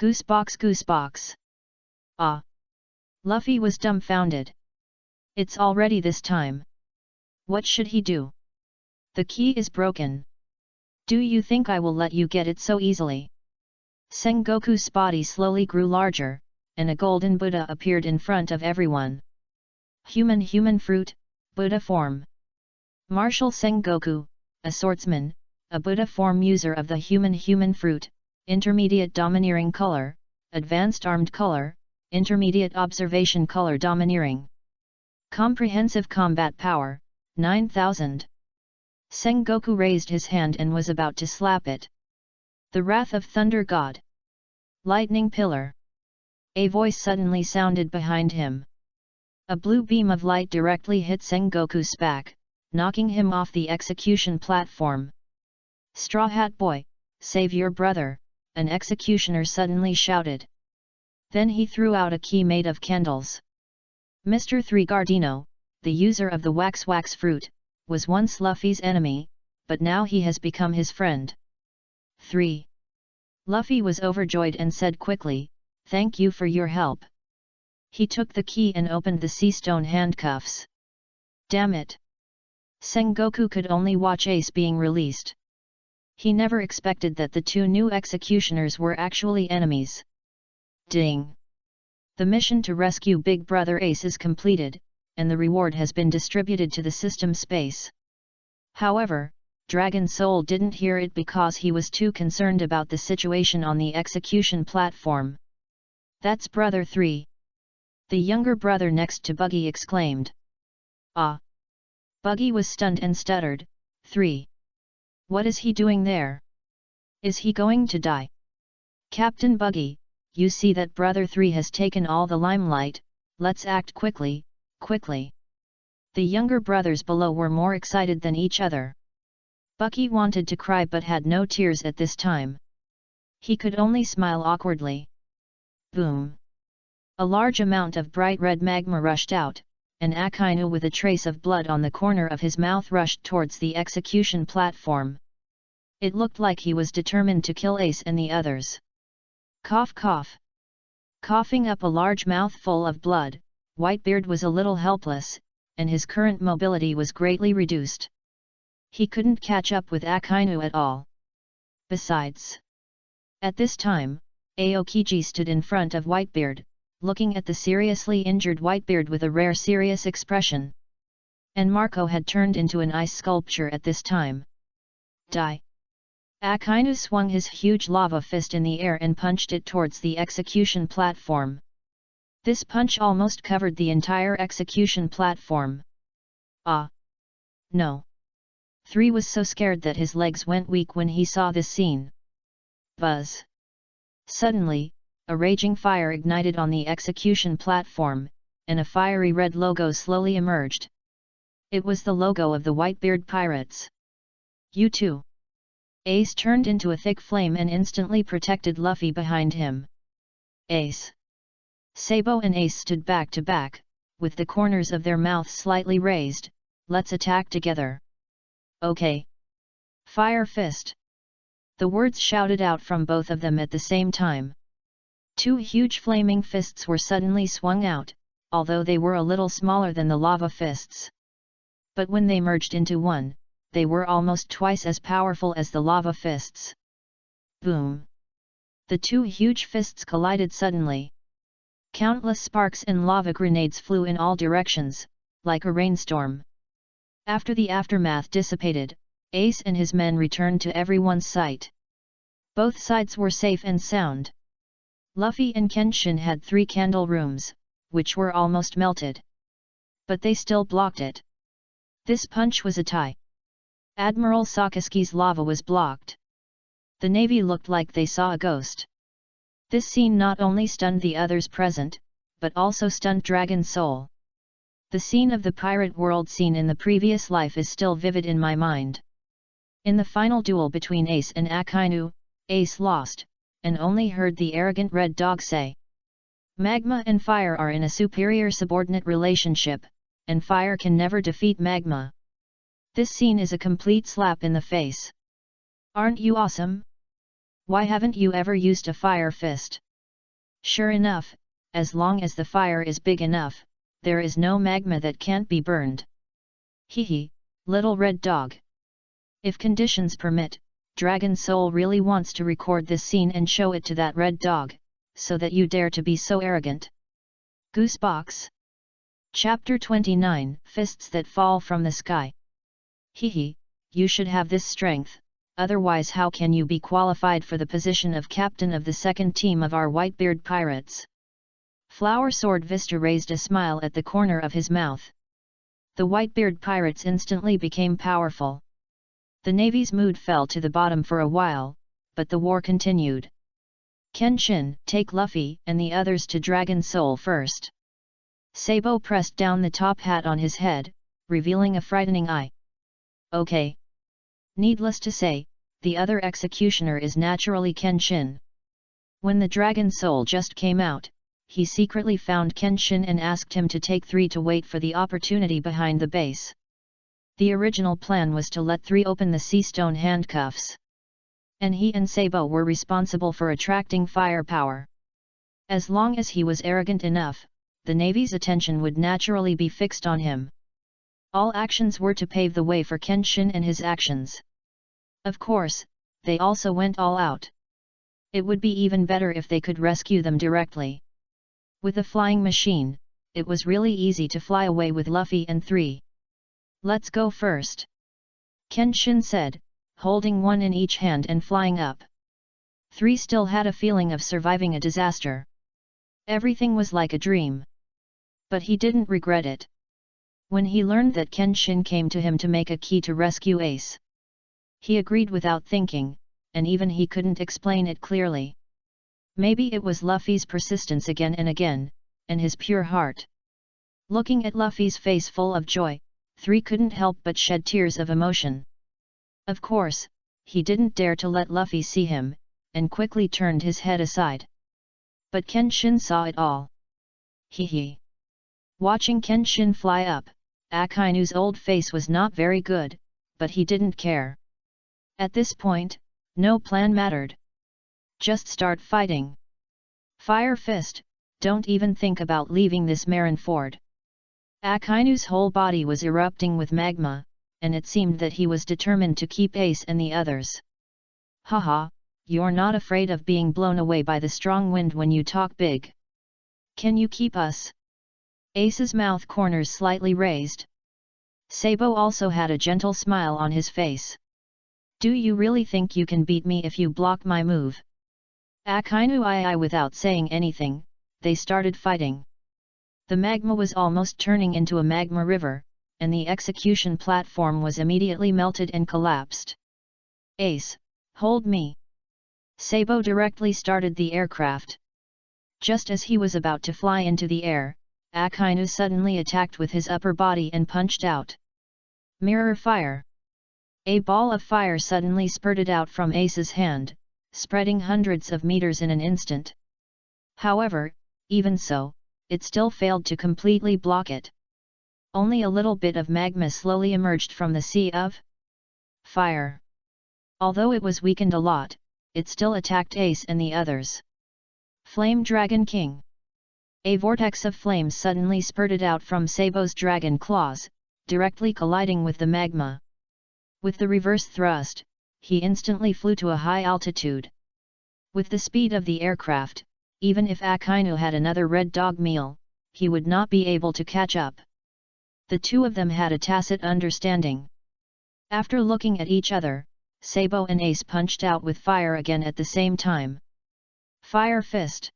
A: Goosebox goosebox. Ah! Luffy was dumbfounded. It's already this time. What should he do? The key is broken. Do you think I will let you get it so easily? Sengoku's body slowly grew larger, and a golden Buddha appeared in front of everyone. Human fruit, Buddha form. Martial Sengoku, a swordsman, a Buddha form user of the human fruit, intermediate domineering color, advanced armed color, intermediate observation color domineering. Comprehensive combat power, 9000. Sengoku raised his hand and was about to slap it. The Wrath of Thunder God. Lightning Pillar. A voice suddenly sounded behind him. A blue beam of light directly hit Sengoku's back, knocking him off the execution platform. Straw Hat Boy, save your brother, an executioner suddenly shouted. Then he threw out a key made of candles. Mr. Three Gardino, the user of the wax fruit, was once Luffy's enemy, but now he has become his friend. 3. Luffy was overjoyed and said quickly, "Thank you for your help." He took the key and opened the sea stone handcuffs. Damn it! Sengoku could only watch Ace being released. He never expected that the 2 new executioners were actually enemies. Ding! The mission to rescue Big Brother Ace is completed, and the reward has been distributed to the system space. However, Dragon Soul didn't hear it because he was too concerned about the situation on the execution platform. That's Brother 3. The younger brother next to Buggy exclaimed. Ah! Buggy was stunned and stuttered, 3. What is he doing there? Is he going to die? Captain Buggy, you see that Brother 3 has taken all the limelight, let's act quickly, quickly. The younger brothers below were more excited than each other. Bucky wanted to cry but had no tears at this time. He could only smile awkwardly. Boom! A large amount of bright red magma rushed out, and Akainu with a trace of blood on the corner of his mouth rushed towards the execution platform. It looked like he was determined to kill Ace and the others. Cough cough. Coughing up a large mouthful of blood, Whitebeard was a little helpless, and his current mobility was greatly reduced. He couldn't catch up with Akainu at all. Besides, at this time, Aokiji stood in front of Whitebeard, looking at the seriously injured Whitebeard with a rare serious expression. And Marco had turned into an ice sculpture at this time. Die! Akainu swung his huge lava fist in the air and punched it towards the execution platform. This punch almost covered the entire execution platform. Ah! No! 3 was so scared that his legs went weak when he saw this scene. Buzz! Suddenly, a raging fire ignited on the execution platform, and a fiery red logo slowly emerged. It was the logo of the Whitebeard Pirates. You too! Ace turned into a thick flame and instantly protected Luffy behind him. Ace! Sabo and Ace stood back to back, with the corners of their mouths slightly raised, "Let's attack together." "Okay." "Fire fist!" The words shouted out from both of them at the same time. Two huge flaming fists were suddenly swung out, although they were a little smaller than the lava fists. But when they merged into one, they were almost twice as powerful as the lava fists. Boom! The two huge fists collided suddenly. Countless sparks and lava grenades flew in all directions, like a rainstorm. After the aftermath dissipated, Ace and his men returned to everyone's sight. Both sides were safe and sound. Luffy and Kenshin had 3 candle rooms, which were almost melted. But they still blocked it. This punch was a tie. Admiral Sakazuki's lava was blocked. The Navy looked like they saw a ghost. This scene not only stunned the others present, but also stunned Dragon Soul. The scene of the pirate world scene in the previous life is still vivid in my mind. In the final duel between Ace and Akainu, Ace lost, and only heard the arrogant Red Dog say, "Magma and fire are in a superior subordinate relationship, and fire can never defeat magma." This scene is a complete slap in the face. Aren't you awesome? Why haven't you ever used a fire fist? Sure enough, as long as the fire is big enough, there is no magma that can't be burned. Hehe, little red dog. If conditions permit, Dragon Soul really wants to record this scene and show it to that red dog, so that you dare to be so arrogant. Goosebox. Chapter 29, Fists That Fall from the Sky. Hehe, you should have this strength, otherwise how can you be qualified for the position of captain of the second team of our Whitebeard pirates? Flower Sword Vista raised a smile at the corner of his mouth. The Whitebeard pirates instantly became powerful. The Navy's mood fell to the bottom for a while, but the war continued. Kenshin, take Luffy and the others to Dragon Soul first. Sabo pressed down the top hat on his head, revealing a frightening eye. Okay. Needless to say, the other executioner is naturally Kenshin. When the Dragon Soul just came out, he secretly found Kenshin and asked him to take 3 to wait for the opportunity behind the base. The original plan was to let 3 open the sea stone handcuffs. And he and Sabo were responsible for attracting firepower. As long as he was arrogant enough, the Navy's attention would naturally be fixed on him. All actions were to pave the way for Kenshin and his actions. Of course, they also went all out. It would be even better if they could rescue them directly. With a flying machine, it was really easy to fly away with Luffy and 3. Let's go first. Kenshin said, holding one in each hand and flying up. 3 still had a feeling of surviving a disaster. Everything was like a dream. But he didn't regret it. When he learned that Kenshin came to him to make a key to rescue Ace, he agreed without thinking, and even he couldn't explain it clearly. Maybe it was Luffy's persistence again and again, and his pure heart. Looking at Luffy's face full of joy, 3 couldn't help but shed tears of emotion. Of course, he didn't dare to let Luffy see him, and quickly turned his head aside. But Kenshin saw it all. Hehe. Watching Kenshin fly up, Akainu's old face was not very good, but he didn't care. At this point, no plan mattered. Just start fighting. Fire fist, don't even think about leaving this Marineford. Akainu's whole body was erupting with magma, and it seemed that he was determined to keep Ace and the others. Haha, you're not afraid of being blown away by the strong wind when you talk big. Can you keep us? Ace's mouth corners slightly raised. Sabo also had a gentle smile on his face. Do you really think you can beat me if you block my move? Akainu without saying anything, they started fighting. The magma was almost turning into a magma river, and the execution platform was immediately melted and collapsed. Ace, hold me. Sabo directly started the aircraft. Just as he was about to fly into the air, Akainu suddenly attacked with his upper body and punched out. Mirror fire. A ball of fire suddenly spurted out from Ace's hand, spreading hundreds of meters in an instant. However, even so, it still failed to completely block it. Only a little bit of magma slowly emerged from the sea of fire. Although it was weakened a lot, it still attacked Ace and the others. Flame Dragon King. A vortex of flames suddenly spurted out from Sabo's dragon claws, directly colliding with the magma. With the reverse thrust, he instantly flew to a high altitude. With the speed of the aircraft, even if Akainu had another red dog meal, he would not be able to catch up. The two of them had a tacit understanding. After looking at each other, Sabo and Ace punched out with fire again at the same time. Fire Fist.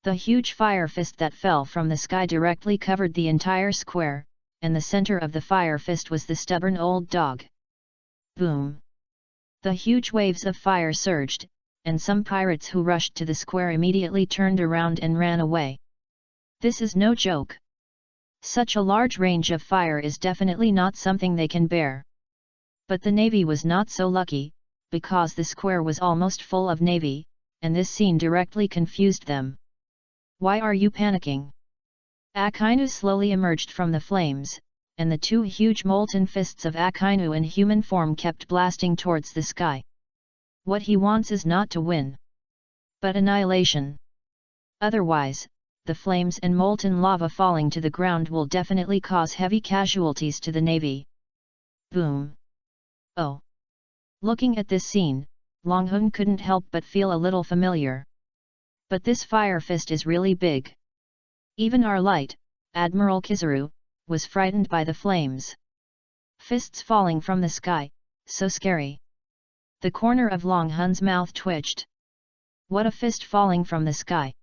A: The huge fire fist that fell from the sky directly covered the entire square, and the center of the fire fist was the stubborn old dog. Boom! The huge waves of fire surged, and some pirates who rushed to the square immediately turned around and ran away. This is no joke. Such a large range of fire is definitely not something they can bear. But the navy was not so lucky, because the square was almost full of navy, and this scene directly confused them. Why are you panicking? Akainu slowly emerged from the flames, and the two huge molten fists of Akainu in human form kept blasting towards the sky. What he wants is not to win, but annihilation. Otherwise, the flames and molten lava falling to the ground will definitely cause heavy casualties to the navy. Boom! Oh! Looking at this scene, Longhun couldn't help but feel a little familiar. But this fire fist is really big. Even our light, Admiral Kizaru, was frightened by the flames. Fists falling from the sky, so scary. The corner of Longhun's mouth twitched. What a fist falling from the sky!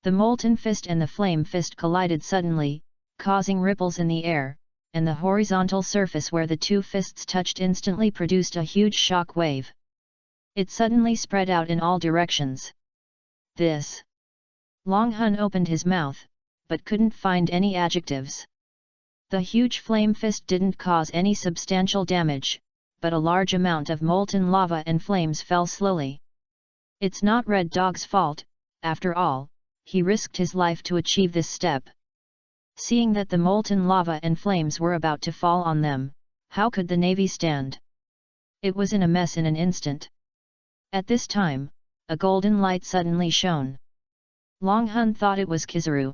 A: The molten fist and the flame fist collided suddenly, causing ripples in the air, and the horizontal surface where the two fists touched instantly produced a huge shock wave. It suddenly spread out in all directions. This. Longhun opened his mouth, but couldn't find any adjectives. The huge flame fist didn't cause any substantial damage, but a large amount of molten lava and flames fell slowly. It's not Red Dog's fault, after all, he risked his life to achieve this step. Seeing that the molten lava and flames were about to fall on them, how could the navy stand? It was in a mess in an instant. At this time, a golden light suddenly shone. Longhun thought it was Kizaru.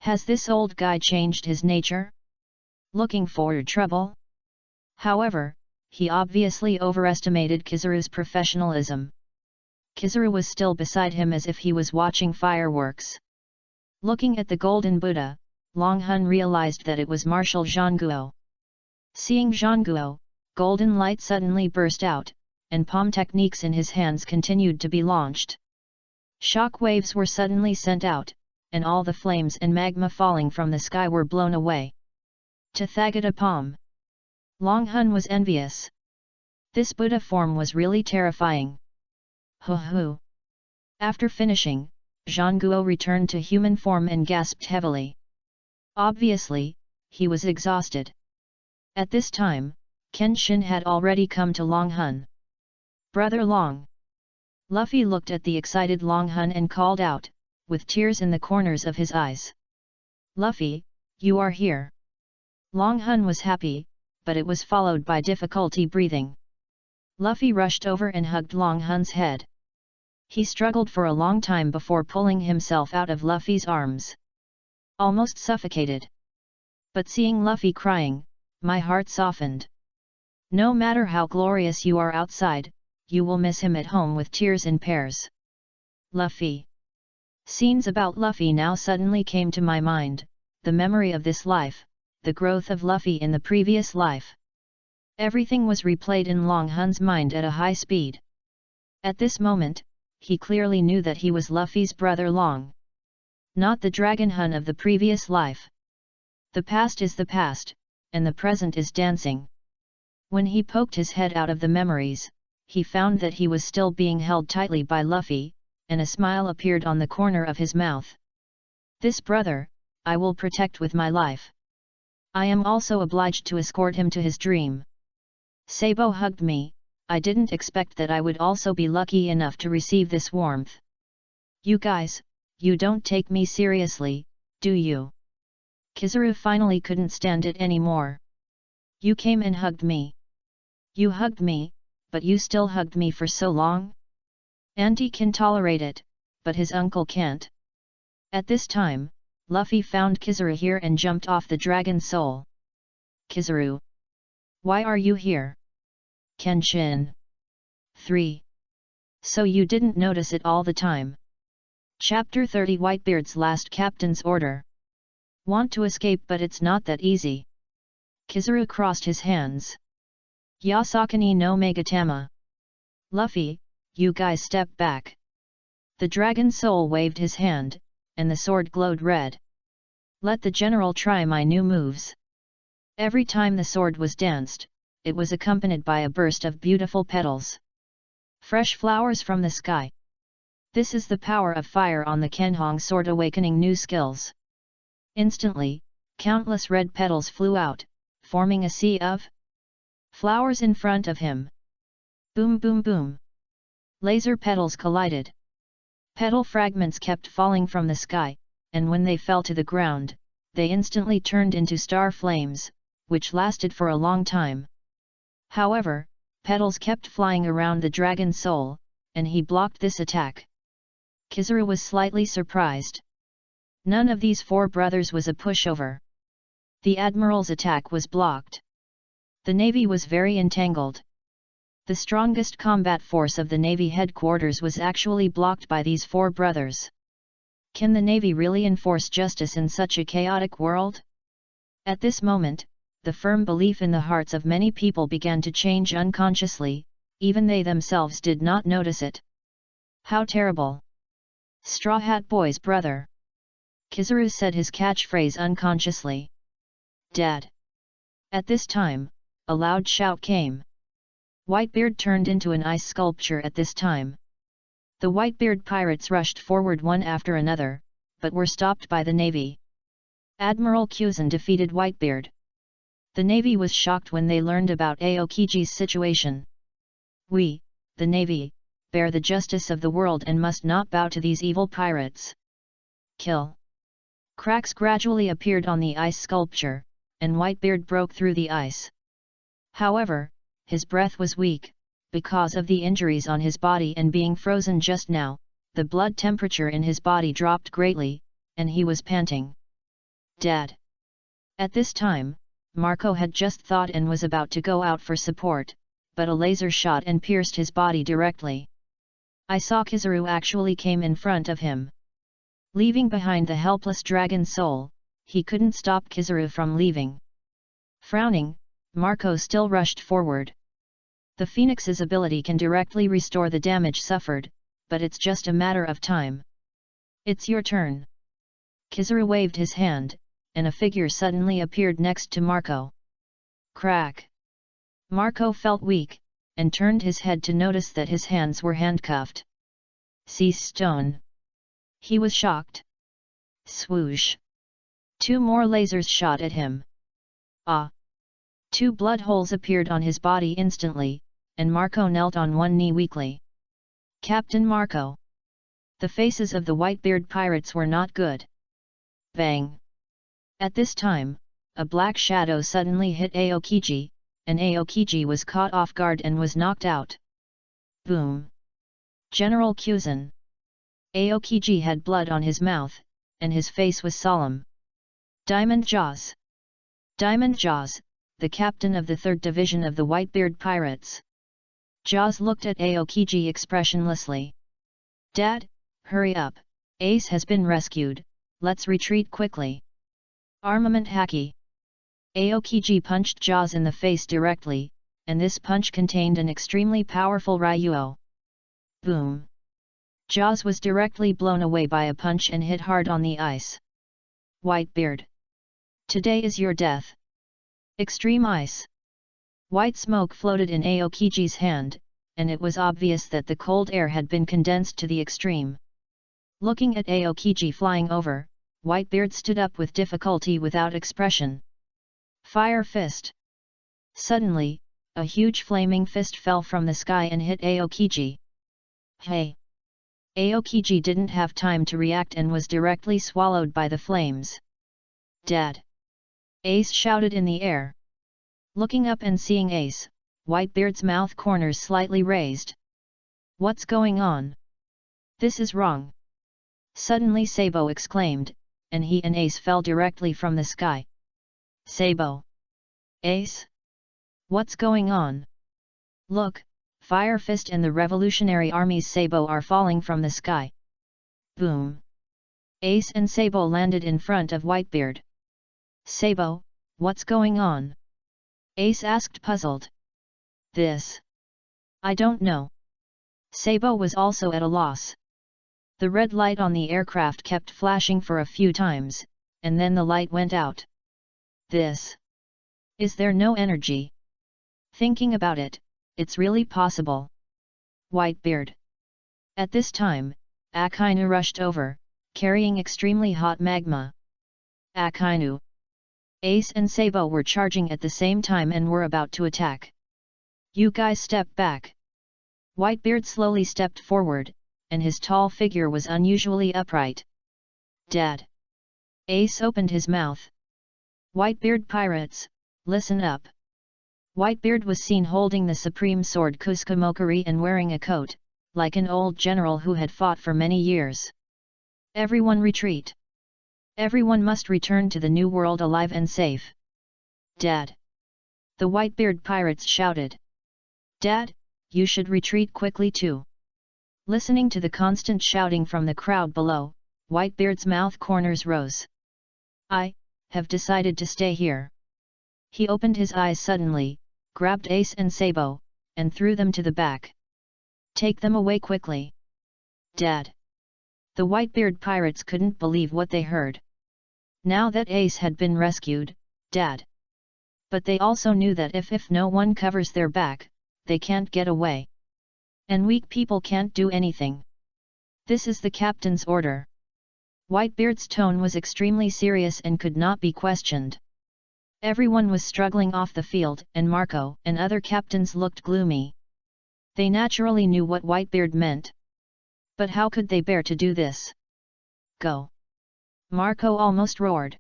A: Has this old guy changed his nature? Looking for trouble? However, he obviously overestimated Kizaru's professionalism. Kizaru was still beside him as if he was watching fireworks. Looking at the golden Buddha, Longhun realized that it was Marshal Zhangguo. Seeing Zhangguo, golden light suddenly burst out, and palm techniques in his hands continued to be launched. Shock waves were suddenly sent out, and all the flames and magma falling from the sky were blown away. Tathagata Palm. Longhun was envious. This Buddha form was really terrifying. Hoo. After finishing, Zhangguo returned to human form and gasped heavily. Obviously, he was exhausted. At this time, Kenshin had already come to Longhun. Brother Long. Luffy looked at the excited Longhun and called out, with tears in the corners of his eyes. Luffy, you are here. Longhun was happy, but it was followed by difficulty breathing. Luffy rushed over and hugged Longhun's head. He struggled for a long time before pulling himself out of Luffy's arms. Almost suffocated. But seeing Luffy crying, my heart softened. No matter how glorious you are outside, you will miss him at home with tears in pairs. Luffy. Scenes about Luffy now suddenly came to my mind, the memory of this life, the growth of Luffy in the previous life. Everything was replayed in Longhun's mind at a high speed. At this moment, he clearly knew that he was Luffy's brother Long. Not the Dragon Hun of the previous life. The past is the past, and the present is dancing. When he poked his head out of the memories, he found that he was still being held tightly by Luffy, and a smile appeared on the corner of his mouth. This brother, I will protect with my life. I am also obliged to escort him to his dream. Sabo hugged me. I didn't expect that I would also be lucky enough to receive this warmth. You guys, you don't take me seriously, Do you? Kizaru finally couldn't stand it anymore. You came and hugged me. You hugged me, but you still hugged me for so long? Auntie can tolerate it, but his uncle can't. At this time, Luffy found Kizaru here and jumped off the dragon soul. Kizaru! Why are you here? Kenshin. 3. So you didn't notice it all the time. Chapter 30 Whitebeard's Last Captain's Order. Want to escape but it's not that easy. Kizaru crossed his hands. Yasakani no Megatama. Luffy, you guys step back. The dragon soul waved his hand, and the sword glowed red. Let the general try my new moves. Every time the sword was danced, it was accompanied by a burst of beautiful petals. Fresh flowers from the sky. This is the power of fire on the Kenhong sword, awakening new skills. Instantly, countless red petals flew out, forming a sea of flowers in front of him. Boom boom boom. Laser petals collided. Petal fragments kept falling from the sky, and when they fell to the ground, they instantly turned into star flames, which lasted for a long time. However, petals kept flying around the dragon soul, and he blocked this attack. Kizaru was slightly surprised. None of these four brothers was a pushover. The admiral's attack was blocked. The navy was very entangled. The strongest combat force of the navy headquarters was actually blocked by these four brothers. Can the navy really enforce justice in such a chaotic world? At this moment, the firm belief in the hearts of many people began to change unconsciously, even they themselves did not notice it. How terrible! Straw Hat Boy's brother. Kizaru said his catchphrase unconsciously. Dad! At this time, a loud shout came. Whitebeard turned into an ice sculpture at this time. The Whitebeard pirates rushed forward one after another, but were stopped by the navy. Admiral Kuzan defeated Whitebeard. The navy was shocked when they learned about Aokiji's situation. We, the navy, bear the justice of the world and must not bow to these evil pirates. Kill. Cracks gradually appeared on the ice sculpture, and Whitebeard broke through the ice. However, his breath was weak, because of the injuries on his body and being frozen just now, the blood temperature in his body dropped greatly, and he was panting. Dad! At this time, Marco had just thought and was about to go out for support, but a laser shot and pierced his body directly. I saw Kizaru actually came in front of him. Leaving behind the helpless dragon soul, he couldn't stop Kizaru from leaving. Frowning, Marco still rushed forward. The Phoenix's ability can directly restore the damage suffered, but it's just a matter of time. It's your turn. Kizaru waved his hand, and a figure suddenly appeared next to Marco. Crack! Marco felt weak, and turned his head to notice that his hands were handcuffed. Sea stone. He was shocked. Swoosh! 2 more lasers shot at him. Ah! 2 blood holes appeared on his body instantly, and Marco knelt on one knee weakly. Captain Marco! The faces of the Whitebeard pirates were not good. Bang! At this time, a black shadow suddenly hit Aokiji, and Aokiji was caught off guard and was knocked out. Boom! General Kuzan! Aokiji had blood on his mouth, and his face was solemn. Diamond Jaws! Diamond Jaws, the captain of the 3rd Division of the Whitebeard Pirates. Jaws looked at Aokiji expressionlessly. Dad, hurry up, Ace has been rescued, let's retreat quickly. Armament Haki. Aokiji punched Jaws in the face directly, and this punch contained an extremely powerful Ryuo. Boom! Jaws was directly blown away by a punch and hit hard on the ice. Whitebeard! Today is your death. Extreme ice. White smoke floated in Aokiji's hand, and it was obvious that the cold air had been condensed to the extreme. Looking at Aokiji flying over, Whitebeard stood up with difficulty without expression. Fire Fist! Suddenly, a huge flaming fist fell from the sky and hit Aokiji. Hey! Aokiji didn't have time to react and was directly swallowed by the flames. Dead! Ace shouted in the air. Looking up and seeing Ace, Whitebeard's mouth corners slightly raised. What's going on? This is wrong! Suddenly Sabo exclaimed, and he and Ace fell directly from the sky. Sabo! Ace? What's going on? Look, Fire Fist and the Revolutionary Army's Sabo are falling from the sky. Boom! Ace and Sabo landed in front of Whitebeard. Sabo, what's going on? Ace asked puzzled. This? I don't know. Sabo was also at a loss. The red light on the aircraft kept flashing for a few times, and then the light went out. This? Is there no energy? Thinking about it, it's really possible. Whitebeard. At this time, Akainu rushed over, carrying extremely hot magma. Akainu. Ace and Sabo were charging at the same time and were about to attack. You guys step back. Whitebeard slowly stepped forward, and his tall figure was unusually upright. Dead. Ace opened his mouth. Whitebeard pirates, listen up. Whitebeard was seen holding the supreme sword Kusukamokuri and wearing a coat, like an old general who had fought for many years. Everyone retreat. Everyone must return to the new world alive and safe. Dead. The Whitebeard pirates shouted. Dad, you should retreat quickly too. Listening to the constant shouting from the crowd below, Whitebeard's mouth corners rose. I have decided to stay here. He opened his eyes suddenly, grabbed Ace and Sabo, and threw them to the back. Take them away quickly. Dad. The Whitebeard pirates couldn't believe what they heard. Now that Ace had been rescued, Dad. But they also knew that if no one covers their back, they can't get away. And weak people can't do anything. This is the captain's order. Whitebeard's tone was extremely serious and could not be questioned. Everyone was struggling off the field, and Marco and other captains looked gloomy. They naturally knew what Whitebeard meant. But how could they bear to do this? Go! Marco almost roared.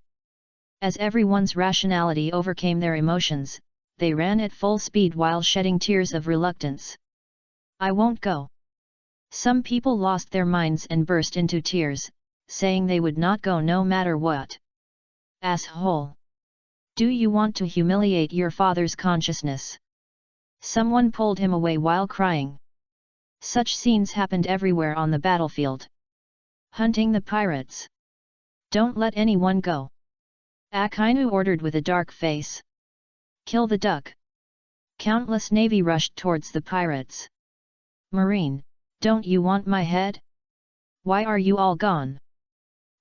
A: As everyone's rationality overcame their emotions, they ran at full speed while shedding tears of reluctance. I won't go. Some people lost their minds and burst into tears, saying they would not go no matter what. Asshole! Do you want to humiliate your father's consciousness? Someone pulled him away while crying. Such scenes happened everywhere on the battlefield. Hunting the pirates. Don't let anyone go. Akainu ordered with a dark face. Kill the duck. Countless navy rushed towards the pirates. Marine, don't you want my head? Why are you all gone?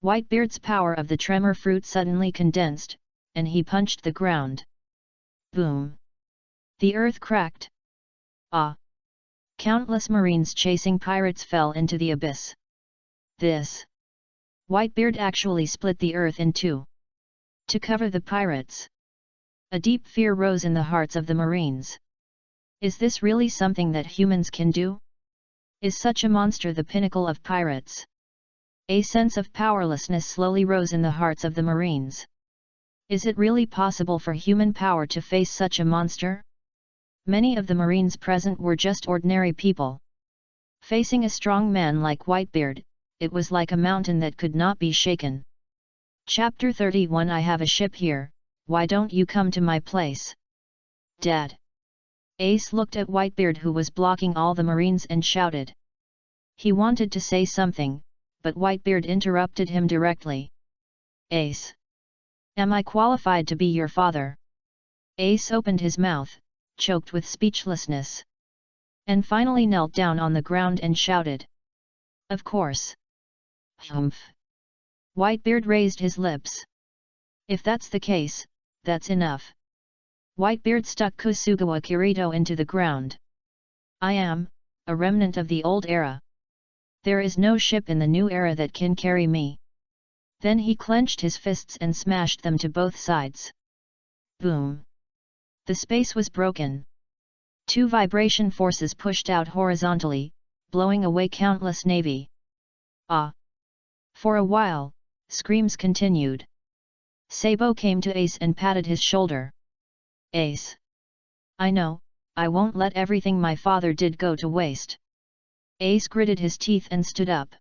A: Whitebeard's power of the tremor fruit suddenly condensed, and he punched the ground. Boom! The earth cracked. Ah! Countless marines chasing pirates fell into the abyss. This! Whitebeard actually split the earth in two. To cover the pirates. A deep fear rose in the hearts of the marines. Is this really something that humans can do? Is such a monster the pinnacle of pirates? A sense of powerlessness slowly rose in the hearts of the marines. Is it really possible for human power to face such a monster? Many of the marines present were just ordinary people. Facing a strong man like Whitebeard, it was like a mountain that could not be shaken. Chapter 31 I have a ship here, why don't you come to my place? Dad. Ace looked at Whitebeard who was blocking all the marines and shouted. He wanted to say something, but Whitebeard interrupted him directly. Ace. Am I qualified to be your father? Ace opened his mouth, choked with speechlessness. And finally knelt down on the ground and shouted. Of course. Humph. Whitebeard raised his lips. If that's the case, that's enough. Whitebeard stuck Kusugawa Kirito into the ground. I am a remnant of the old era. There is no ship in the new era that can carry me. Then he clenched his fists and smashed them to both sides. Boom! The space was broken. Two vibration forces pushed out horizontally, blowing away countless navy. Ah! For a while, screams continued. Sabo came to Ace and patted his shoulder. Ace! I know, I won't let everything my father did go to waste. Ace gritted his teeth and stood up.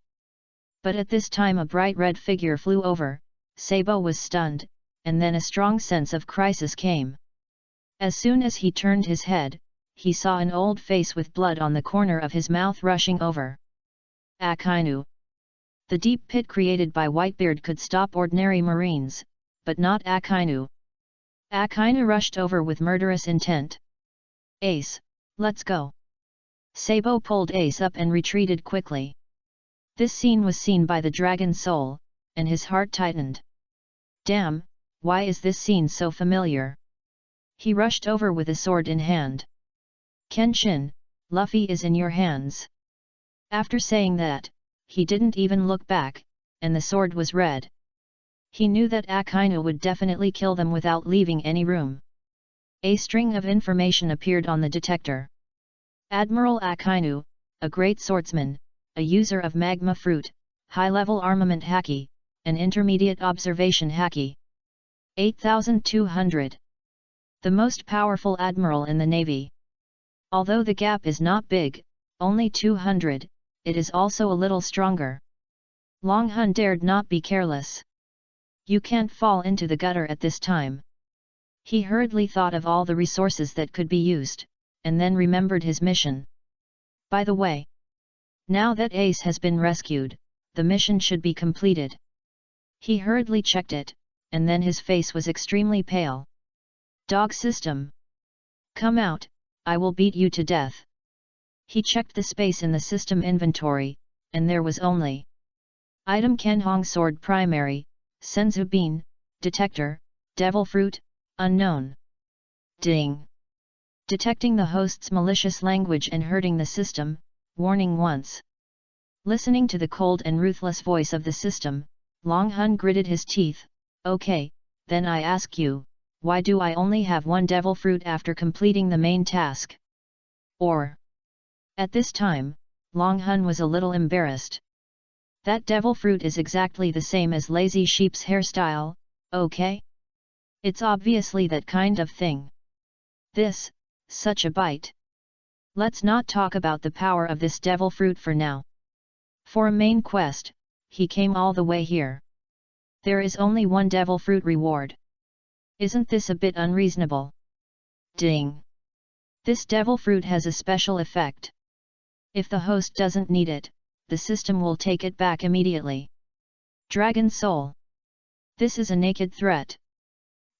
A: But at this time a bright red figure flew over. Sabo was stunned, and then a strong sense of crisis came. As soon as he turned his head, he saw an old face with blood on the corner of his mouth rushing over. Akainu! The deep pit created by Whitebeard could stop ordinary marines, but not Akainu. Akainu rushed over with murderous intent. Ace, let's go! Sabo pulled Ace up and retreated quickly. This scene was seen by the dragon soul, and his heart tightened. Damn, why is this scene so familiar? He rushed over with a sword in hand. Kenshin, Luffy is in your hands. After saying that, he didn't even look back, and the sword was red. He knew that Akainu would definitely kill them without leaving any room. A string of information appeared on the detector. Admiral Akainu, a great swordsman, a user of magma fruit, high-level armament haki, an intermediate observation haki. 8,200. The most powerful admiral in the navy. Although the gap is not big, only 200, it is also a little stronger. Long Hun dared not be careless. You can't fall into the gutter at this time. He hurriedly thought of all the resources that could be used, and then remembered his mission. By the way, now that Ace has been rescued, the mission should be completed. He hurriedly checked it, and then his face was extremely pale. Dog system! Come out, I will beat you to death. He checked the space in the system inventory, and there was only item Kenhong Sword Primary, Senzu Bean, Detector, Devil Fruit, Unknown. Ding! Detecting the host's malicious language and hurting the system, warning once. Listening to the cold and ruthless voice of the system, Long Hun gritted his teeth. Okay, then I ask you, why do I only have one devil fruit after completing the main task? Or... At this time, Long Hun was a little embarrassed. That devil fruit is exactly the same as Lazy Sheep's hairstyle, okay? It's obviously that kind of thing. Such a bite. Let's not talk about the power of this devil fruit for now. For a main quest, he came all the way here. There is only one devil fruit reward. Isn't this a bit unreasonable? Ding! This devil fruit has a special effect. If the host doesn't need it, the system will take it back immediately. Dragon Soul! This is a naked threat.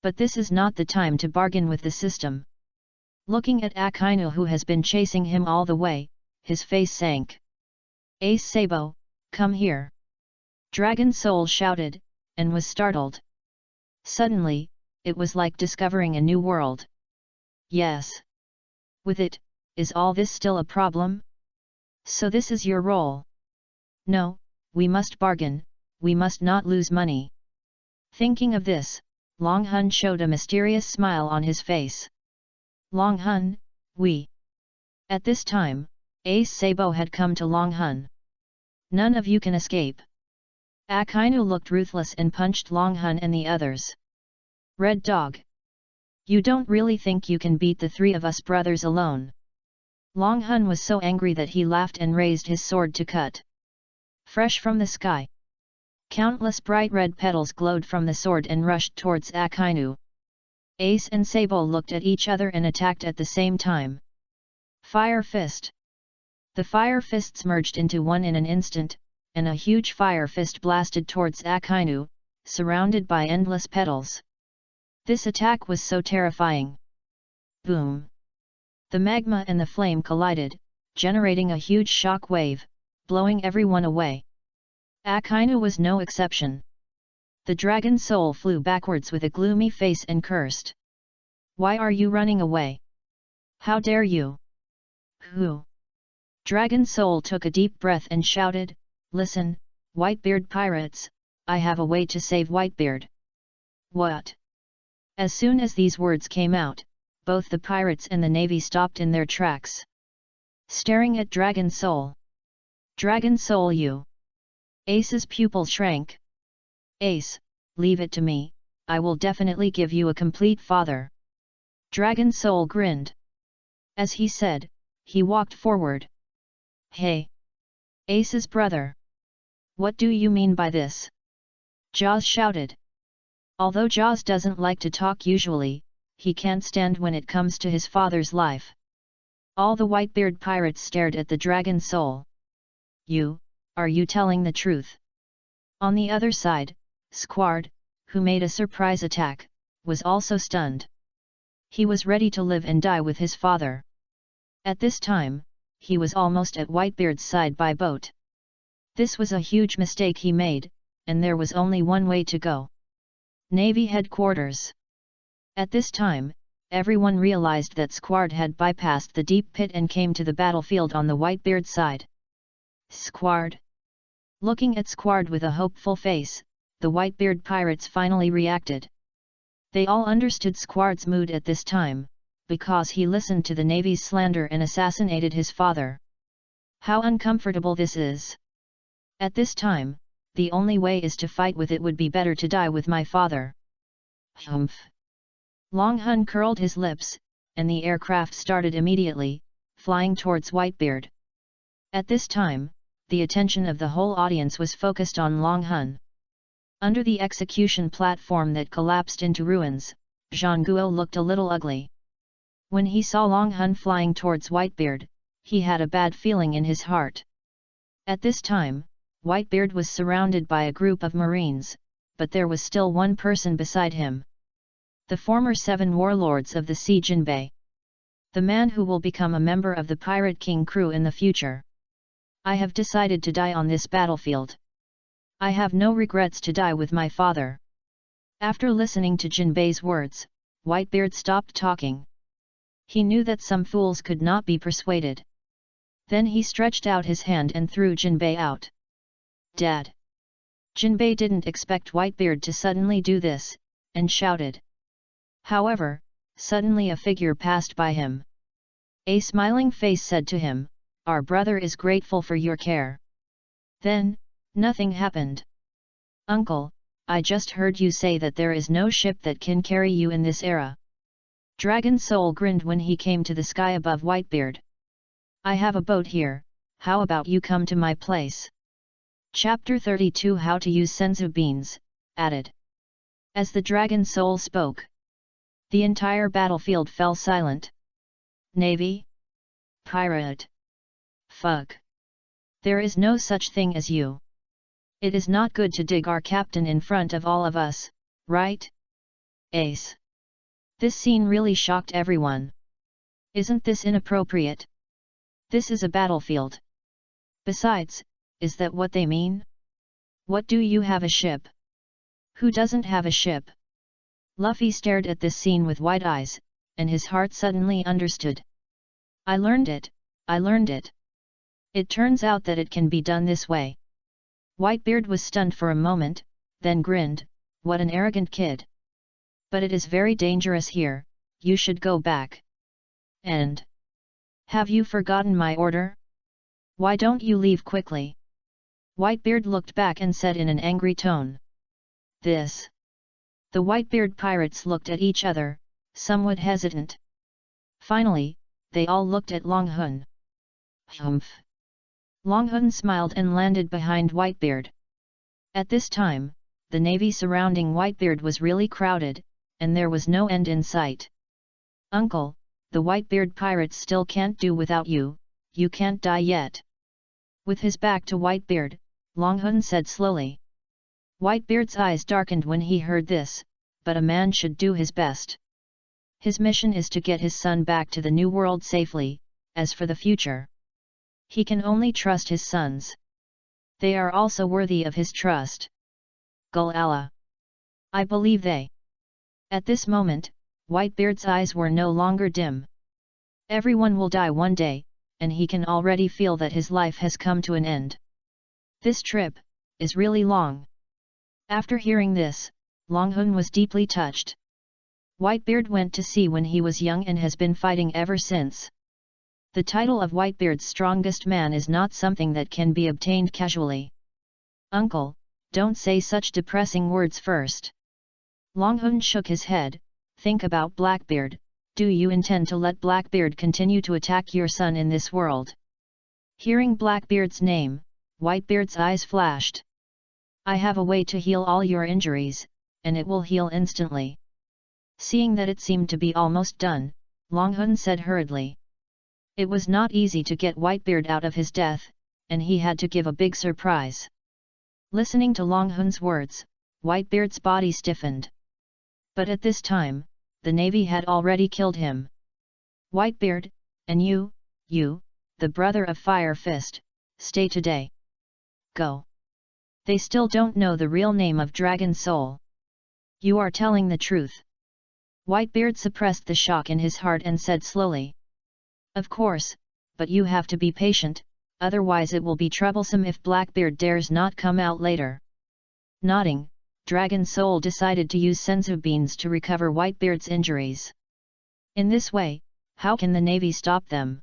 A: But this is not the time to bargain with the system. Looking at Akainu who has been chasing him all the way, his face sank. Ace Sabo, come here! Dragon Soul shouted, and was startled. Suddenly, it was like discovering a new world. Yes. With it, is all this still a problem? So this is your role? No, we must bargain, we must not lose money. Thinking of this, Long Hun showed a mysterious smile on his face. Long Hun, we. At this time, Ace Sabo had come to Long Hun. None of you can escape. Akainu looked ruthless and punched Long Hun and the others. Red Dog! You don't really think you can beat the three of us brothers alone? Long Hun was so angry that he laughed and raised his sword to cut. Fresh from the sky. Countless bright red petals glowed from the sword and rushed towards Akainu. Ace and Sabo looked at each other and attacked at the same time. Fire Fist! The fire fists merged into one in an instant, and a huge fire fist blasted towards Akainu, surrounded by endless petals. This attack was so terrifying. Boom! The magma and the flame collided, generating a huge shock wave, blowing everyone away. Akainu was no exception. The dragon soul flew backwards with a gloomy face and cursed. Why are you running away? How dare you? Who? Dragon soul took a deep breath and shouted, Listen, Whitebeard pirates, I have a way to save Whitebeard. What? As soon as these words came out, both the pirates and the navy stopped in their tracks. Staring at Dragon Soul. Dragon Soul you! Ace's pupil shrank. Ace, leave it to me, I will definitely give you a complete father. Dragon Soul grinned. As he said, he walked forward. Hey! Ace's brother! What do you mean by this? Jaws shouted. Although Jaws doesn't like to talk usually, he can't stand when it comes to his father's life. All the Whitebeard pirates stared at the Dragon Soul. Are you telling the truth? On the other side, Squard, who made a surprise attack, was also stunned. He was ready to live and die with his father. At this time, he was almost at Whitebeard's side by boat. This was a huge mistake he made, and there was only one way to go. Navy headquarters. At this time, everyone realized that Squard had bypassed the deep pit and came to the battlefield on the Whitebeard side. Squard. Looking at Squard with a hopeful face, the Whitebeard pirates finally reacted. They all understood Squard's mood at this time, because he listened to the Navy's slander and assassinated his father. How uncomfortable this is. At this time, the only way is to fight with it. Would be better to die with my father. Humph. Long Hun curled his lips, and the aircraft started immediately, flying towards Whitebeard. At this time, the attention of the whole audience was focused on Long Hun. Under the execution platform that collapsed into ruins, Zhang Guo looked a little ugly. When he saw Long Hun flying towards Whitebeard, he had a bad feeling in his heart. At this time, Whitebeard was surrounded by a group of Marines, but there was still one person beside him. The former 7 warlords of the sea Jinbei. The man who will become a member of the Pirate King crew in the future. I have decided to die on this battlefield. I have no regrets to die with my father. After listening to Jinbei's words, Whitebeard stopped talking. He knew that some fools could not be persuaded. Then he stretched out his hand and threw Jinbei out. Dad! Jinbei didn't expect Whitebeard to suddenly do this, and shouted. However, suddenly a figure passed by him. A smiling face said to him, "Our brother is grateful for your care." Then, nothing happened. "Uncle, I just heard you say that there is no ship that can carry you in this era." Dragon Soul grinned when he came to the sky above Whitebeard. "I have a boat here, how about you come to my place?" Chapter 32 How to use senzu beans, added. As the Dragon Soul spoke, the entire battlefield fell silent. Navy? Pirate? Fuck. There is no such thing as you. It is not good to dig our captain in front of all of us, right? Ace. This scene really shocked everyone. Isn't this inappropriate? This is a battlefield. Besides, is that what they mean? What do you have a ship? Who doesn't have a ship? Luffy stared at this scene with wide eyes, and his heart suddenly understood. I learned it. It turns out that it can be done this way. Whitebeard was stunned for a moment, then grinned, "What an arrogant kid. But it is very dangerous here, you should go back." And? Have you forgotten my order? Why don't you leave quickly? Whitebeard looked back and said in an angry tone. This. The Whitebeard pirates looked at each other, somewhat hesitant. Finally, they all looked at Long Hun. Humph. Long Hun smiled and landed behind Whitebeard. At this time, the navy surrounding Whitebeard was really crowded, and there was no end in sight. "Uncle, the Whitebeard pirates still can't do without you, you can't die yet." With his back to Whitebeard, Long Hun said slowly. Whitebeard's eyes darkened when he heard this, but a man should do his best. His mission is to get his son back to the New World safely. As for the future, he can only trust his sons. They are also worthy of his trust. Gul Allah. I believe they. At this moment, Whitebeard's eyes were no longer dim. Everyone will die one day, and he can already feel that his life has come to an end. This trip is really long. After hearing this, Long Hun was deeply touched. Whitebeard went to sea when he was young and has been fighting ever since. The title of Whitebeard's strongest man is not something that can be obtained casually. Uncle, don't say such depressing words first. Longhun shook his head. Think about Blackbeard. Do you intend to let Blackbeard continue to attack your son in this world? Hearing Blackbeard's name, Whitebeard's eyes flashed. I have a way to heal all your injuries, and it will heal instantly. Seeing that it seemed to be almost done, Longhun said hurriedly. It was not easy to get Whitebeard out of his death, and he had to give a big surprise. Listening to Longhun's words, Whitebeard's body stiffened. But at this time, the navy had already killed him. Whitebeard, and you, the brother of Fire Fist, stay today. Go. They still don't know the real name of Dragon Soul. You are telling the truth. Whitebeard suppressed the shock in his heart and said slowly. Of course, but you have to be patient, otherwise it will be troublesome if Blackbeard dares not come out later. Nodding, Dragon Soul decided to use senzu beans to recover Whitebeard's injuries. In this way, how can the navy stop them?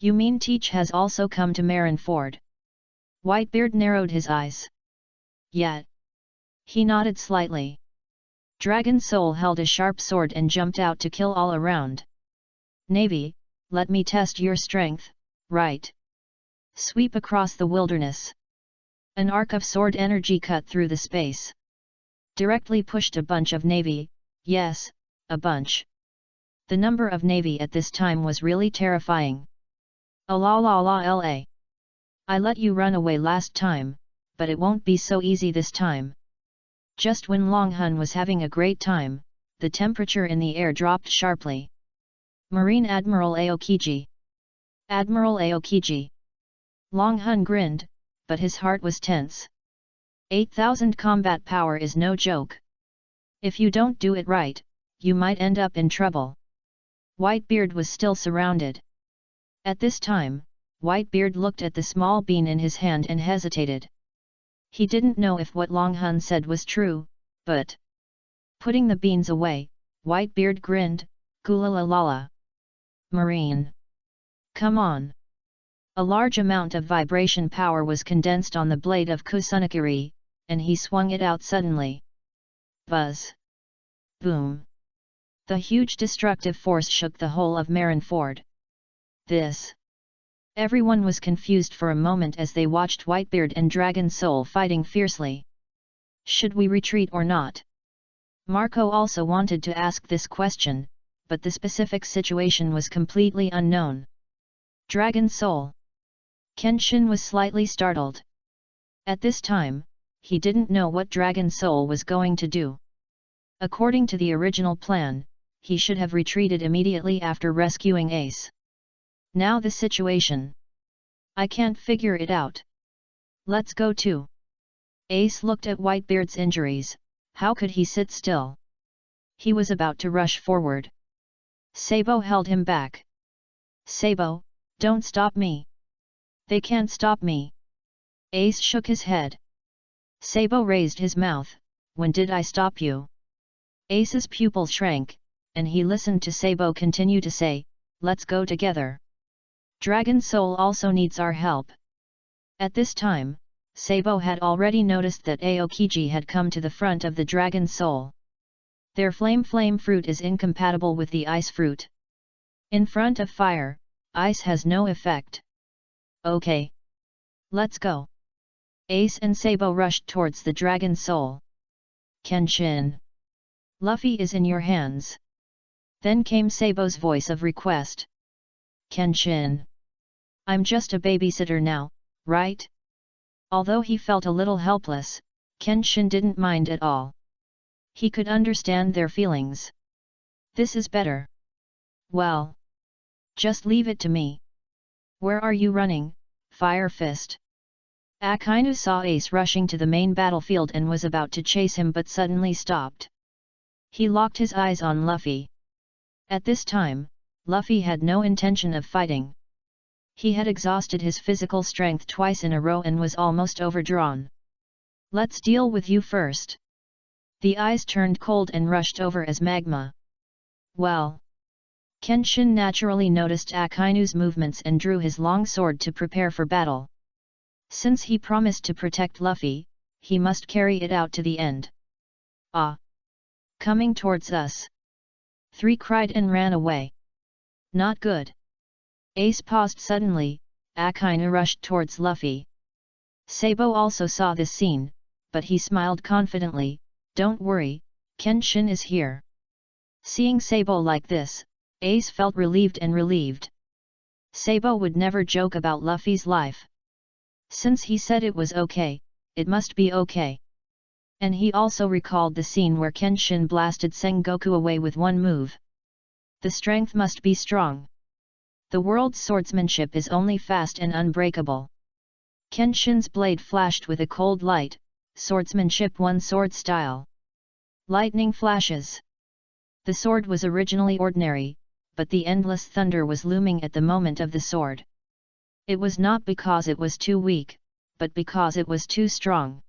A: You mean Teach has also come to Marineford? Whitebeard narrowed his eyes. Yet. He nodded slightly. Dragon Soul held a sharp sword and jumped out to kill all around. Navy, let me test your strength, right? Sweep across the wilderness. An arc of sword energy cut through the space. Directly pushed a bunch of navy, yes, a bunch. The number of navy at this time was really terrifying. La. I let you run away last time, but it won't be so easy this time. Just when Longhun was having a great time, the temperature in the air dropped sharply. Marine Admiral Aokiji. Admiral Aokiji. Longhun grinned, but his heart was tense. 8,000 combat power is no joke. If you don't do it right, you might end up in trouble. Whitebeard was still surrounded. At this time, Whitebeard looked at the small bean in his hand and hesitated. He didn't know if what Longhun said was true, but... Putting the beans away, Whitebeard grinned, Gulalalala. Marine. Come on. A large amount of vibration power was condensed on the blade of Kusunakiri, and he swung it out suddenly. Buzz. Boom. The huge destructive force shook the whole of Marineford. This. Everyone was confused for a moment as they watched Whitebeard and Dragon Soul fighting fiercely. Should we retreat or not? Marco also wanted to ask this question, but the specific situation was completely unknown. Dragon Soul. Kenshin was slightly startled. At this time, he didn't know what Dragon Soul was going to do. According to the original plan, he should have retreated immediately after rescuing Ace. Now the situation. I can't figure it out. Let's go too. Ace looked at Whitebeard's injuries. How could he sit still? He was about to rush forward. Sabo held him back. Sabo, don't stop me. They can't stop me. Ace shook his head. Sabo raised his mouth. When did I stop you? Ace's pupils shrank, and he listened to Sabo continue to say, let's go together. Dragon Soul also needs our help. At this time, Sabo had already noticed that Aokiji had come to the front of the Dragon Soul. Their flame fruit is incompatible with the ice fruit. In front of fire, ice has no effect. Okay. Let's go. Ace and Sabo rushed towards the Dragon Soul. Kenshin. Luffy is in your hands. Then came Sabo's voice of request. Kenshin. I'm just a babysitter now, right? Although he felt a little helpless, Kenshin didn't mind at all. He could understand their feelings. This is better. Well. Just leave it to me. Where are you running, Fire Fist? Akainu saw Ace rushing to the main battlefield and was about to chase him but suddenly stopped. He locked his eyes on Luffy. At this time, Luffy had no intention of fighting. He had exhausted his physical strength twice in a row and was almost overdrawn. Let's deal with you first. The eyes turned cold and rushed over as magma. Well. Kenshin naturally noticed Akainu's movements and drew his long sword to prepare for battle. Since he promised to protect Luffy, he must carry it out to the end. Ah! Coming towards us! 3 cried and ran away. Not good. Ace paused suddenly. Akainu rushed towards Luffy. Sabo also saw this scene, but he smiled confidently. Don't worry, Kenshin is here. Seeing Sabo like this, Ace felt relieved and relieved. Sabo would never joke about Luffy's life. Since he said it was okay, it must be okay. And he also recalled the scene where Kenshin blasted Sengoku away with one move. The strength must be strong. The world's swordsmanship is only fast and unbreakable. Kenshin's blade flashed with a cold light, swordsmanship one sword style. Lightning flashes. The sword was originally ordinary, but the endless thunder was looming at the moment of the sword. It was not because it was too weak, but because it was too strong.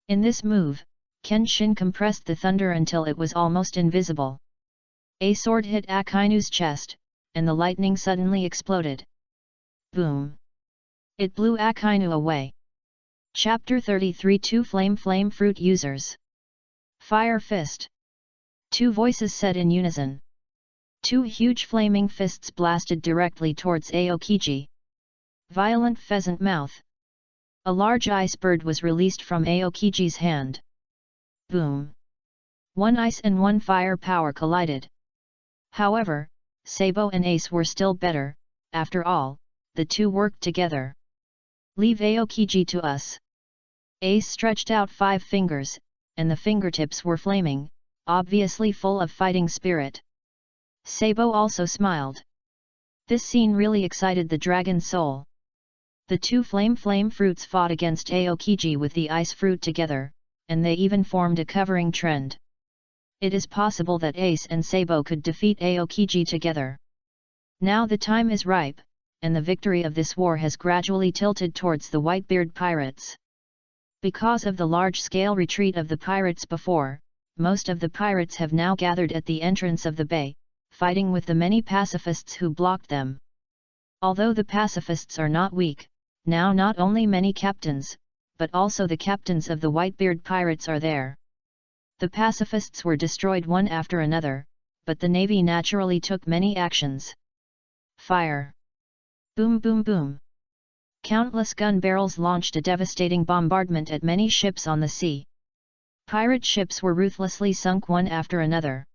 A: In this move, Kenshin compressed the thunder until it was almost invisible. A sword hit Akainu's chest, and the lightning suddenly exploded. Boom! It blew Akainu away. Chapter 33 2 Flame Fruit Users. Fire Fist. 2 voices said in unison. 2 huge flaming fists blasted directly towards Aokiji. Violent pheasant mouth. A large ice bird was released from Aokiji's hand. Boom! 1 ice and 1 fire power collided. However, Sabo and Ace were still better. After all, the 2 worked together. Leave Aokiji to us. Ace stretched out 5 fingers, and the fingertips were flaming, obviously full of fighting spirit. Sabo also smiled. This scene really excited the dragon soul. The 2 flame fruits fought against Aokiji with the ice fruit together, and they even formed a covering trend. It is possible that Ace and Sabo could defeat Aokiji together. Now the time is ripe, and the victory of this war has gradually tilted towards the Whitebeard pirates. Because of the large-scale retreat of the pirates before, most of the pirates have now gathered at the entrance of the bay, fighting with the many pacifists who blocked them. Although the pacifists are not weak, now not only many captains, but also the captains of the Whitebeard pirates are there. The pacifists were destroyed one after another, but the navy naturally took many actions. Fire! Boom boom boom! Countless gun barrels launched a devastating bombardment at many ships on the sea. Pirate ships were ruthlessly sunk one after another.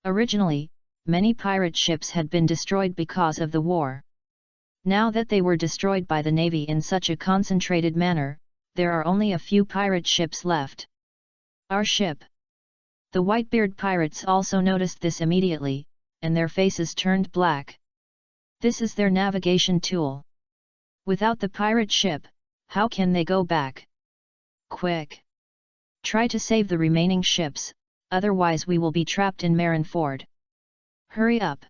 A: Originally, many pirate ships had been destroyed because of the war. Now that they were destroyed by the navy in such a concentrated manner, there are only a few pirate ships left. Our ship! The Whitebeard pirates also noticed this immediately, and their faces turned black. This is their navigation tool. Without the pirate ship, how can they go back? Quick! Try to save the remaining ships, otherwise we will be trapped in Marineford. Hurry up!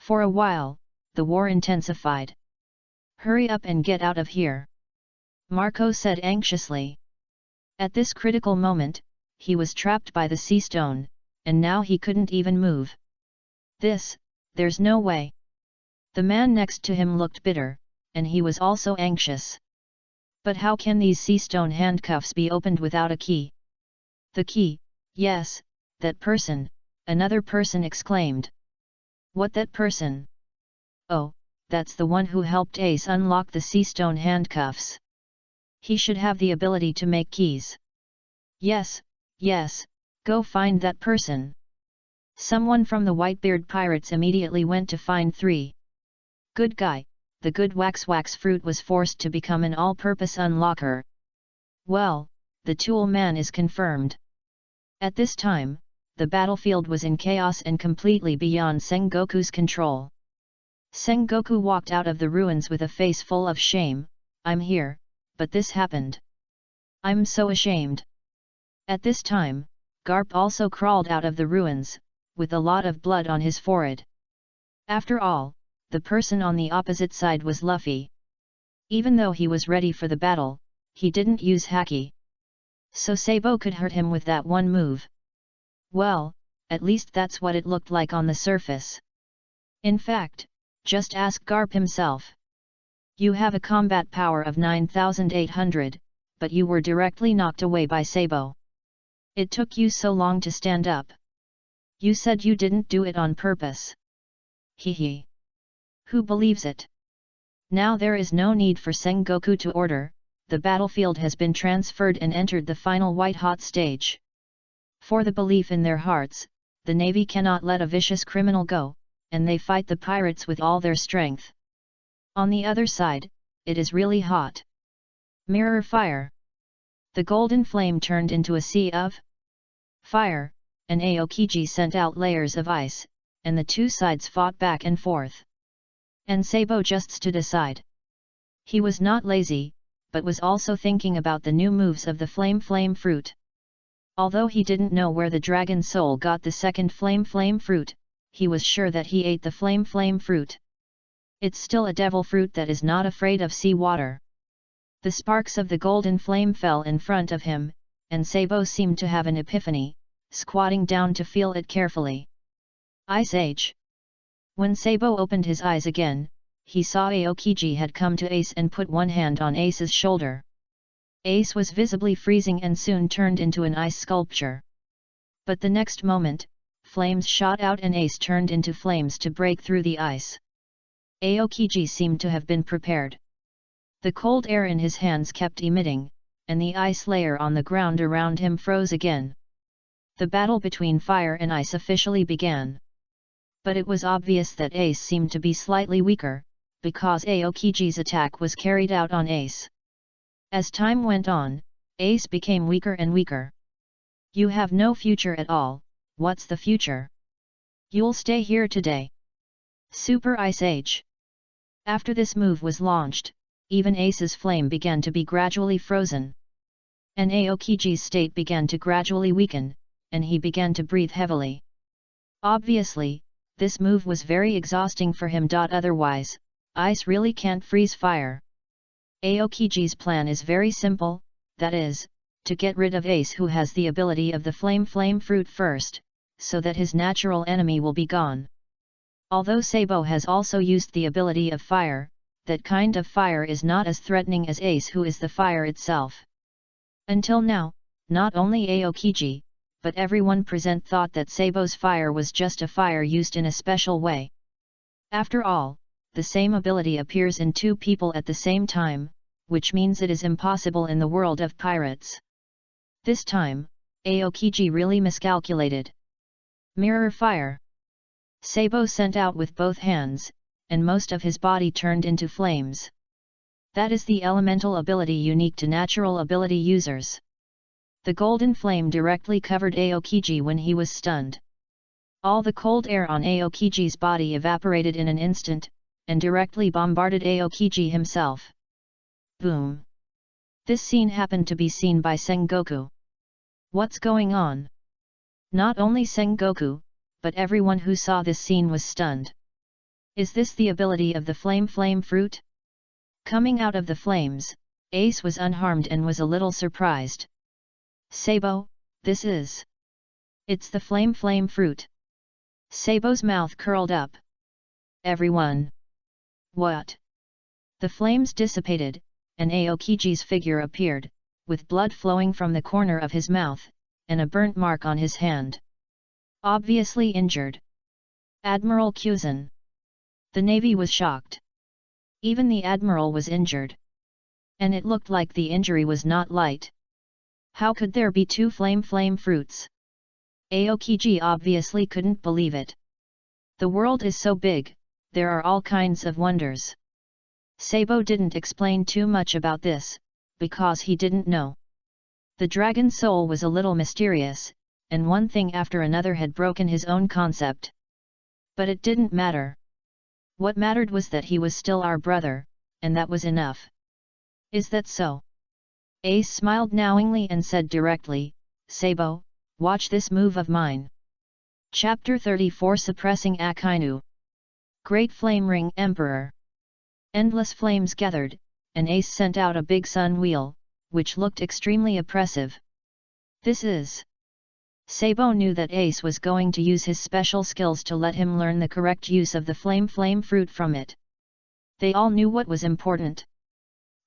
A: For a while, the war intensified. Hurry up and get out of here! Marco said anxiously. At this critical moment, he was trapped by the sea stone, and now he couldn't even move. There's no way. The man next to him looked bitter, and he was also anxious. But how can these sea stone handcuffs be opened without a key? The key, yes, that person, another person exclaimed. What that person? Oh, that's the one who helped Ace unlock the sea stone handcuffs. He should have the ability to make keys. Yes, go find that person. Someone from the Whitebeard pirates immediately went to find 3. Good guy, the good wax fruit was forced to become an all-purpose unlocker. Well, the tool man is confirmed. At this time, the battlefield was in chaos and completely beyond Sengoku's control. Sengoku walked out of the ruins with a face full of shame. I'm here, but this happened. I'm so ashamed. At this time, Garp also crawled out of the ruins, with a lot of blood on his forehead. After all, the person on the opposite side was Luffy. Even though he was ready for the battle, he didn't use haki. So Sabo could hurt him with that one move. Well, at least that's what it looked like on the surface. In fact, just ask Garp himself. You have a combat power of 9,800, but you were directly knocked away by Sabo. It took you so long to stand up. You said you didn't do it on purpose. Hehe. Who believes it? Now there is no need for Sengoku to order, the battlefield has been transferred and entered the final white-hot stage. For the belief in their hearts, the Navy cannot let a vicious criminal go, and they fight the pirates with all their strength. On the other side, it is really hot. Mirror fire. The golden flame turned into a sea of fire, and Aokiji sent out layers of ice, and the two sides fought back and forth. And Sabo just stood aside. He was not lazy, but was also thinking about the new moves of the flame fruit. Although he didn't know where the dragon soul got the second flame fruit, he was sure that he ate the flame fruit. It's still a devil fruit that is not afraid of sea water. The sparks of the golden flame fell in front of him, and Sabo seemed to have an epiphany, squatting down to feel it carefully. Ice Age. When Sabo opened his eyes again, he saw Aokiji had come to Ace and put one hand on Ace's shoulder. Ace was visibly freezing and soon turned into an ice sculpture. But the next moment, flames shot out and Ace turned into flames to break through the ice. Aokiji seemed to have been prepared. The cold air in his hands kept emitting, and the ice layer on the ground around him froze again. The battle between fire and ice officially began. But it was obvious that Ace seemed to be slightly weaker, because Aokiji's attack was carried out on Ace. As time went on, Ace became weaker and weaker. You have no future at all, what's the future? You'll stay here today. Super Ice Age. After this move was launched, even Ace's flame began to be gradually frozen. And Aokiji's state began to gradually weaken, and he began to breathe heavily. Obviously, this move was very exhausting for him. Otherwise, ice really can't freeze fire. Aokiji's plan is very simple, that is, to get rid of Ace who has the ability of the flame fruit first, so that his natural enemy will be gone. Although Sabo has also used the ability of fire, that kind of fire is not as threatening as Ace who is the fire itself. Until now, not only Aokiji, but everyone present thought that Sabo's fire was just a fire used in a special way. After all, the same ability appears in two people at the same time, which means it is impossible in the world of pirates. This time, Aokiji really miscalculated. Mirror fire. Sabo sent out with both hands, and most of his body turned into flames. That is the elemental ability unique to natural ability users. The golden flame directly covered Aokiji when he was stunned. All the cold air on Aokiji's body evaporated in an instant, and directly bombarded Aokiji himself. Boom! This scene happened to be seen by Sengoku. What's going on? Not only Sengoku, but everyone who saw this scene was stunned. Is this the ability of the flame fruit? Coming out of the flames, Ace was unharmed and was a little surprised. Sabo, this is... It's the flame fruit. Sabo's mouth curled up. Everyone. What? The flames dissipated, and Aokiji's figure appeared, with blood flowing from the corner of his mouth, and a burnt mark on his hand. Obviously injured. Admiral Kuzan. The Navy was shocked. Even the Admiral was injured. And it looked like the injury was not light. How could there be two flame fruits? Aokiji obviously couldn't believe it. The world is so big, there are all kinds of wonders. Sabo didn't explain too much about this, because he didn't know. The dragon soul was a little mysterious, and one thing after another had broken his own concept. But it didn't matter. What mattered was that he was still our brother, and that was enough. Is that so? Ace smiled knowingly and said directly, Sabo, watch this move of mine. Chapter 34 Suppressing Akainu. Great Flame Ring Emperor. Endless flames gathered, and Ace sent out a big sun wheel, which looked extremely oppressive. This is... Sabo knew that Ace was going to use his special skills to let him learn the correct use of the flame fruit from it. They all knew what was important.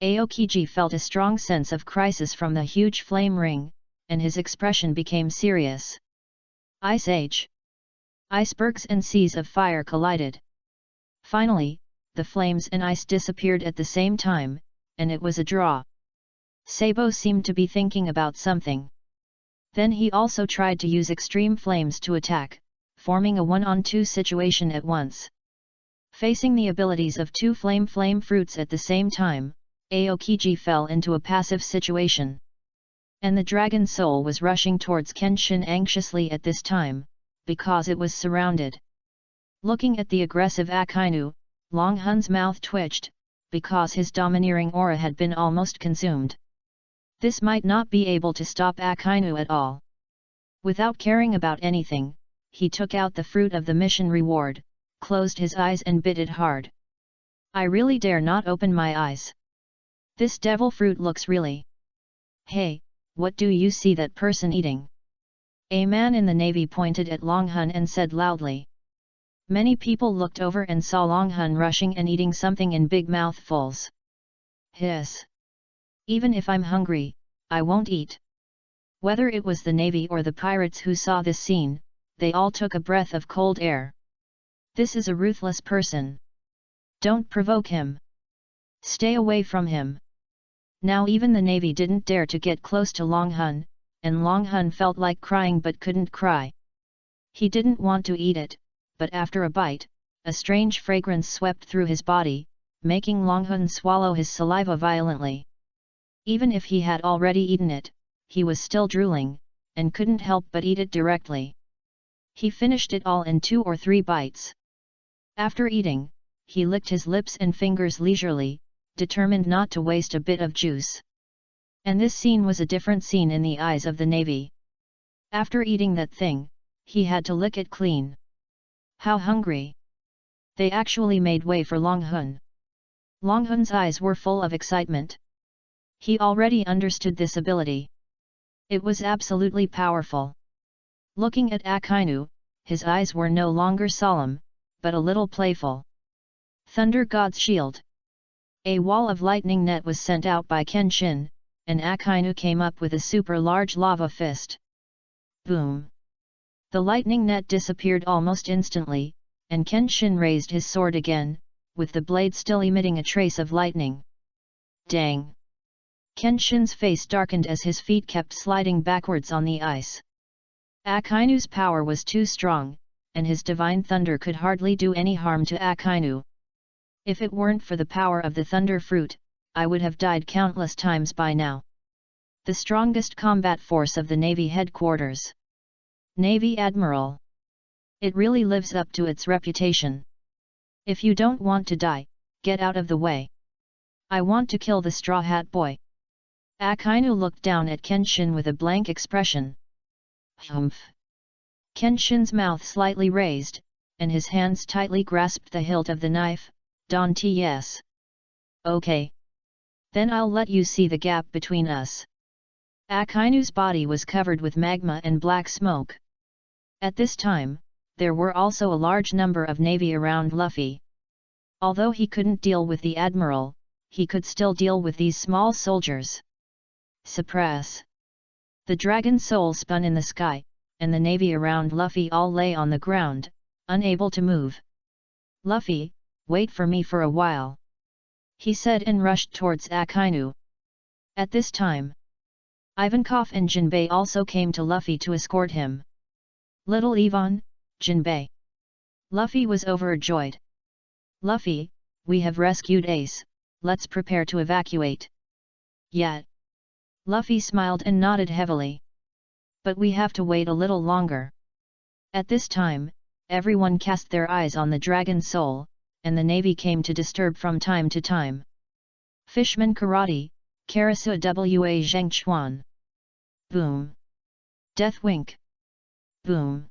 A: Aokiji felt a strong sense of crisis from the huge flame ring, and his expression became serious. Ice Age. Icebergs and seas of fire collided. Finally, the flames and ice disappeared at the same time, and it was a draw. Sabo seemed to be thinking about something. Then he also tried to use extreme flames to attack, forming a 1-on-2 situation at once. Facing the abilities of two flame fruits at the same time, Aokiji fell into a passive situation. And the dragon soul was rushing towards Kenshin anxiously at this time, because it was surrounded. Looking at the aggressive Akainu, Long Hun's mouth twitched, because his domineering aura had been almost consumed. This might not be able to stop Akainu at all. Without caring about anything, he took out the fruit of the mission reward, closed his eyes and bit it hard. I really dare not open my eyes. This devil fruit looks really. Hey, what do you see that person eating? A man in the navy pointed at Long Hun and said loudly. Many people looked over and saw Long Hun rushing and eating something in big mouthfuls. Hiss. Even if I'm hungry, I won't eat. Whether it was the navy or the pirates who saw this scene, they all took a breath of cold air. This is a ruthless person. Don't provoke him. Stay away from him. Now even the navy didn't dare to get close to Long Hun, and Long Hun felt like crying but couldn't cry. He didn't want to eat it, but after a bite, a strange fragrance swept through his body, making Long Hun swallow his saliva violently. Even if he had already eaten it, he was still drooling, and couldn't help but eat it directly. He finished it all in 2 or 3 bites. After eating, he licked his lips and fingers leisurely, determined not to waste a bit of juice. And this scene was a different scene in the eyes of the navy. After eating that thing, he had to lick it clean. How hungry! They actually made way for Long Hun. Long Hun's eyes were full of excitement. He already understood this ability. It was absolutely powerful. Looking at Akainu, his eyes were no longer solemn, but a little playful. Thunder God's Shield. A wall of lightning net was sent out by Kenshin, and Akainu came up with a super large lava fist. Boom! The lightning net disappeared almost instantly, and Kenshin raised his sword again, with the blade still emitting a trace of lightning. Dang! Kenshin's face darkened as his feet kept sliding backwards on the ice. Akainu's power was too strong, and his divine thunder could hardly do any harm to Akainu. If it weren't for the power of the thunder fruit, I would have died countless times by now. The strongest combat force of the Navy headquarters. Navy Admiral. It really lives up to its reputation. If you don't want to die, get out of the way. I want to kill the Straw Hat Boy. Akainu looked down at Kenshin with a blank expression. Humph. Kenshin's mouth slightly raised, and his hands tightly grasped the hilt of the knife. Don't yes. Okay. Then I'll let you see the gap between us. Akainu's body was covered with magma and black smoke. At this time, there were also a large number of navy around Luffy. Although he couldn't deal with the Admiral, he could still deal with these small soldiers. Suppress. The dragon soul spun in the sky, and the navy around Luffy all lay on the ground, unable to move. Luffy, wait for me for a while, he said and rushed towards Akainu. At this time, Ivankov and Jinbei also came to Luffy to escort him. Little Ivan, Jinbei. Luffy was overjoyed. Luffy, we have rescued Ace, let's prepare to evacuate. Yet. Luffy smiled and nodded heavily. But we have to wait a little longer. At this time, everyone cast their eyes on the dragon soul, and the navy came to disturb from time to time. Fishman Karate, Karasu Wa Zhengchuan. Boom. Death Wink. Boom.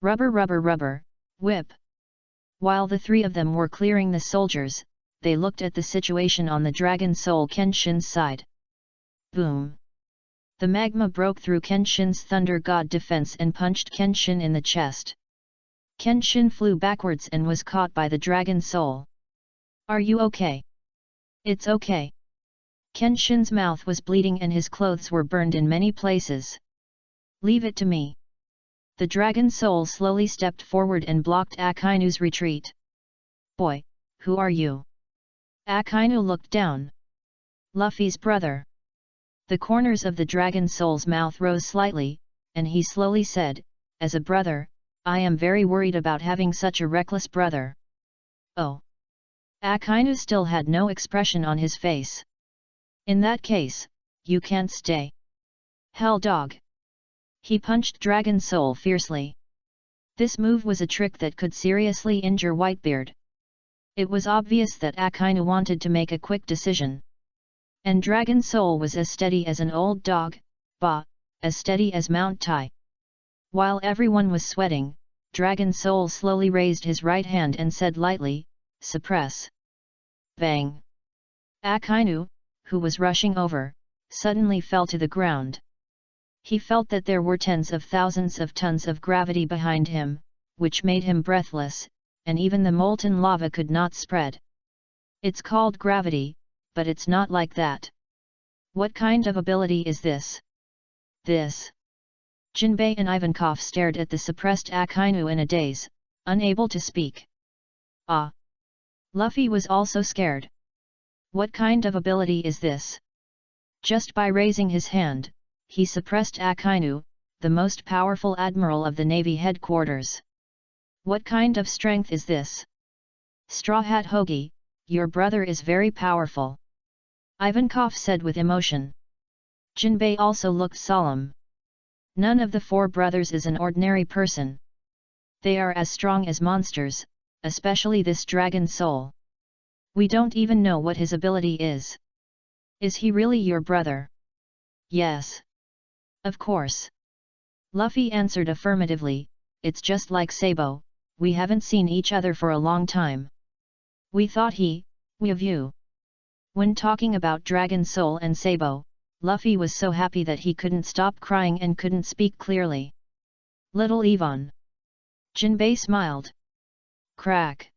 A: Rubber rubber rubber, whip. While the 3 of them were clearing the soldiers, they looked at the situation on the dragon soul Kenshin's side. Boom. The magma broke through Kenshin's Thunder God defense and punched Kenshin in the chest. Kenshin flew backwards and was caught by the dragon soul. Are you okay? It's okay. Kenshin's mouth was bleeding and his clothes were burned in many places. Leave it to me. The dragon soul slowly stepped forward and blocked Akainu's retreat. Boy, who are you? Akainu looked down. Luffy's brother. The corners of the dragon soul's mouth rose slightly, and he slowly said, as a brother, I am very worried about having such a reckless brother. Oh. Akainu still had no expression on his face. In that case, you can't stay. Hell dog. He punched Dragon Soul fiercely. This move was a trick that could seriously injure Whitebeard. It was obvious that Akainu wanted to make a quick decision. And Dragon Soul was as steady as an old dog, as steady as Mount Tai. While everyone was sweating, Dragon Soul slowly raised his right hand and said lightly, suppress. Bang! Akainu, who was rushing over, suddenly fell to the ground. He felt that there were tens of thousands of tons of gravity behind him, which made him breathless, and even the molten lava could not spread. It's called gravity, but it's not like that. What kind of ability is this? This. Jinbei and Ivankov stared at the suppressed Akainu in a daze, unable to speak. Ah! Luffy was also scared. What kind of ability is this? Just by raising his hand, he suppressed Akainu, the most powerful admiral of the Navy headquarters. What kind of strength is this? Straw Hat Hoagie, your brother is very powerful. Ivankov said with emotion. Jinbei also looked solemn. None of the four brothers is an ordinary person. They are as strong as monsters, especially this dragon soul. We don't even know what his ability is. Is he really your brother? Yes. Of course. Luffy answered affirmatively, it's just like Sabo, we haven't seen each other for a long time. We thought we of you. When talking about Dragon Soul and Sabo, Luffy was so happy that he couldn't stop crying and couldn't speak clearly. Little Ivan. Jinbei smiled. Crack.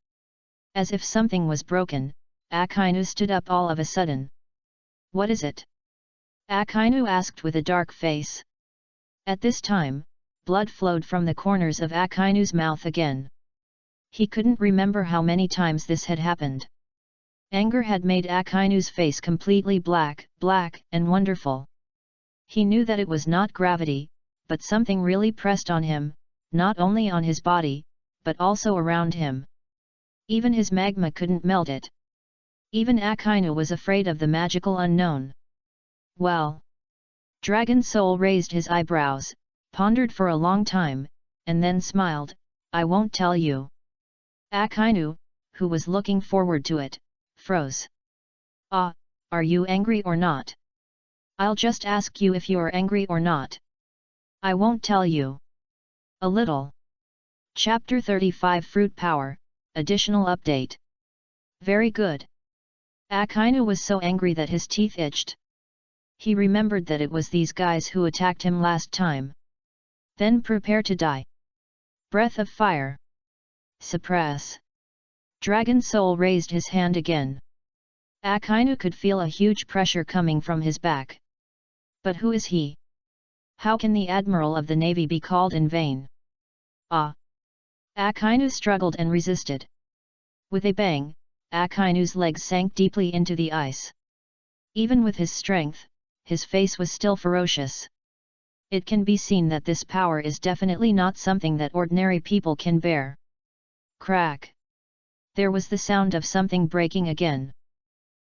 A: As if something was broken, Akainu stood up all of a sudden. What is it? Akainu asked with a dark face. At this time, blood flowed from the corners of Akainu's mouth again. He couldn't remember how many times this had happened. Anger had made Akainu's face completely black and wonderful. He knew that it was not gravity, but something really pressed on him, not only on his body, but also around him. Even his magma couldn't melt it. Even Akainu was afraid of the magical unknown. Well. Dragon Soul raised his eyebrows, pondered for a long time, and then smiled, I won't tell you. Akainu, who was looking forward to it, froze. Ah, are you angry or not? I'll just ask you if you're angry or not. I won't tell you. A little. Chapter 35 Fruit Power, Additional Update. Very good. Akainu was so angry that his teeth itched. He remembered that it was these guys who attacked him last time. Then prepare to die. Breath of fire. Suppress. Dragon Soul raised his hand again. Akainu could feel a huge pressure coming from his back. But who is he? How can the Admiral of the Navy be called in vain? Ah! Akainu struggled and resisted. With a bang, Akainu's legs sank deeply into the ice. Even with his strength, his face was still ferocious. It can be seen that this power is definitely not something that ordinary people can bear. Crack! There was the sound of something breaking again.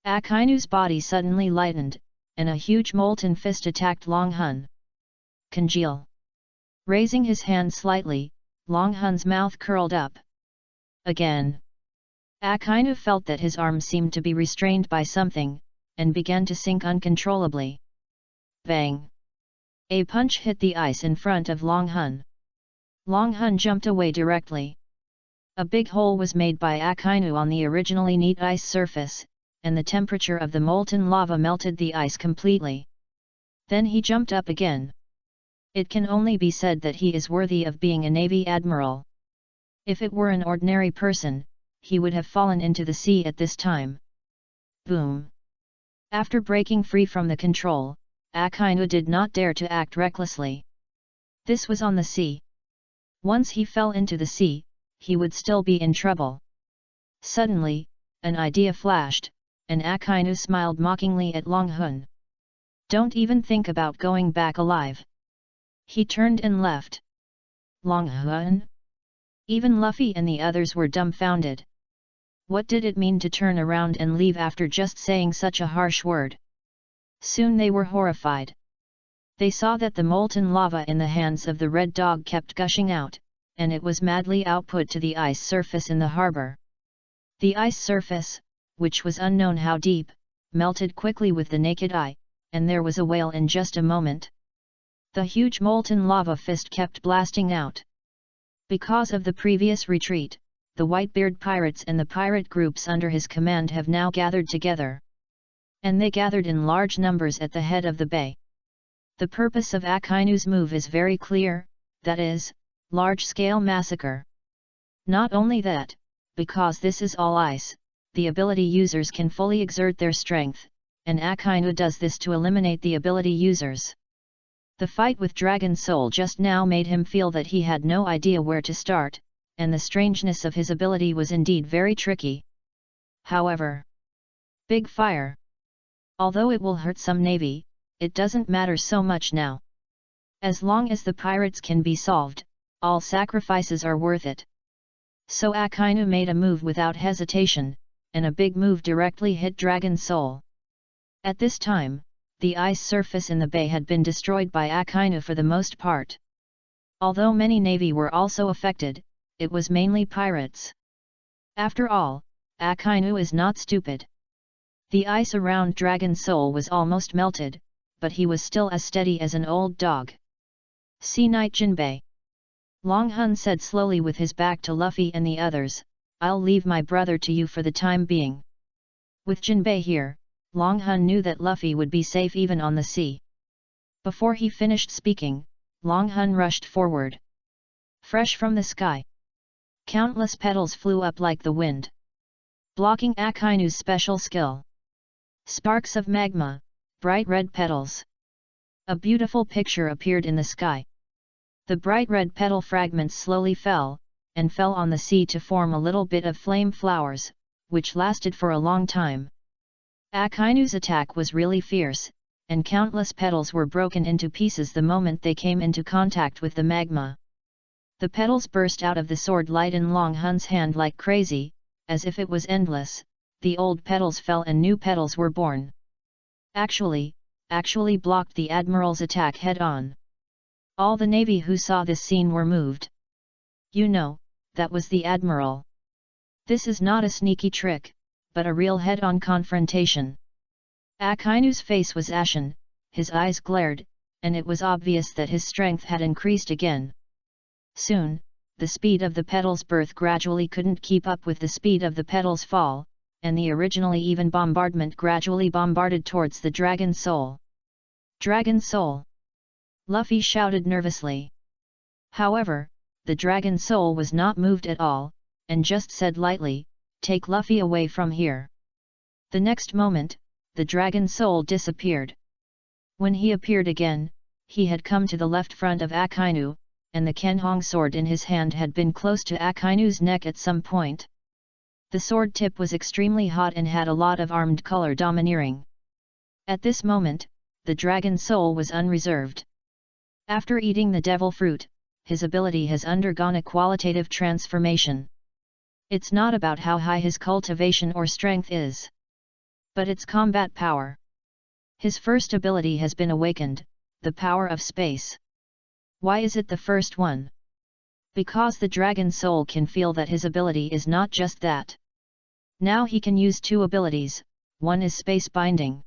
A: Akainu's body suddenly lightened, and a huge molten fist attacked Long Hun. Congeal. Raising his hand slightly, Long Hun's mouth curled up. Again. Akainu felt that his arm seemed to be restrained by something, and began to sink uncontrollably. Bang! A punch hit the ice in front of Long Hun. Long Hun jumped away directly. A big hole was made by Akainu on the originally neat ice surface, and the temperature of the molten lava melted the ice completely. Then he jumped up again. It can only be said that he is worthy of being a Navy Admiral. If it were an ordinary person, he would have fallen into the sea at this time. Boom! After breaking free from the control, Akainu did not dare to act recklessly. This was on the sea. Once he fell into the sea, he would still be in trouble. Suddenly, an idea flashed, and Akainu smiled mockingly at Long Hun. Don't even think about going back alive. He turned and left. Long Hun? Even Luffy and the others were dumbfounded. What did it mean to turn around and leave after just saying such a harsh word? Soon they were horrified. They saw that the molten lava in the hands of the red dog kept gushing out, and it was madly output to the ice surface in the harbor. The ice surface, which was unknown how deep, melted quickly with the naked eye, and there was a whale in just a moment. The huge molten lava fist kept blasting out. Because of the previous retreat, the Whitebeard pirates and the pirate groups under his command have now gathered together. And they gathered in large numbers at the head of the bay. The purpose of Akainu's move is very clear, that is, large-scale massacre. Not only that, because this is all ice, the ability users can fully exert their strength, and Akainu does this to eliminate the ability users. The fight with Dragon Soul just now made him feel that he had no idea where to start, and the strangeness of his ability was indeed very tricky. However, Big Fire. Although it will hurt some navy, it doesn't matter so much now. As long as the pirates can be solved, all sacrifices are worth it. So Akainu made a move without hesitation, and a big move directly hit Dragon Soul. At this time, the ice surface in the bay had been destroyed by Akainu for the most part. Although many navy were also affected, it was mainly pirates. After all, Akainu is not stupid. The ice around Dragon Soul was almost melted, but he was still as steady as an old dog. "See Night Jinbei," Long Hun said slowly with his back to Luffy and the others, "I'll leave my brother to you for the time being." With Jinbei here, Long Hun knew that Luffy would be safe even on the sea. Before he finished speaking, Long Hun rushed forward. Fresh from the sky, countless petals flew up like the wind, blocking Akainu's special skill. Sparks of magma, bright red petals. A beautiful picture appeared in the sky. The bright red petal fragments slowly fell, and fell on the sea to form a little bit of flame flowers, which lasted for a long time. Akainu's attack was really fierce, and countless petals were broken into pieces the moment they came into contact with the magma. The petals burst out of the sword light in Long Hun's hand like crazy, as if it was endless. The old petals fell and new petals were born. Actually blocked the Admiral's attack head-on. All the navy who saw this scene were moved. You know, that was the Admiral. This is not a sneaky trick, but a real head-on confrontation. Akainu's face was ashen, his eyes glared, and it was obvious that his strength had increased again. Soon, the speed of the petals' birth gradually couldn't keep up with the speed of the petals' fall, and the originally even bombardment gradually bombarded towards the Dragon Soul. "Dragon Soul!" Luffy shouted nervously. However, the Dragon Soul was not moved at all, and just said lightly, "Take Luffy away from here." The next moment, the Dragon Soul disappeared. When he appeared again, he had come to the left front of Akainu, and the Kenhong sword in his hand had been close to Akainu's neck at some point. The sword tip was extremely hot and had a lot of armed color domineering. At this moment, the Dragon Soul was unreserved. After eating the devil fruit, his ability has undergone a qualitative transformation. It's not about how high his cultivation or strength is, but its combat power. His first ability has been awakened, the power of space. Why is it the first one? Because the Dragon Soul can feel that his ability is not just that. Now he can use two abilities. One is space binding.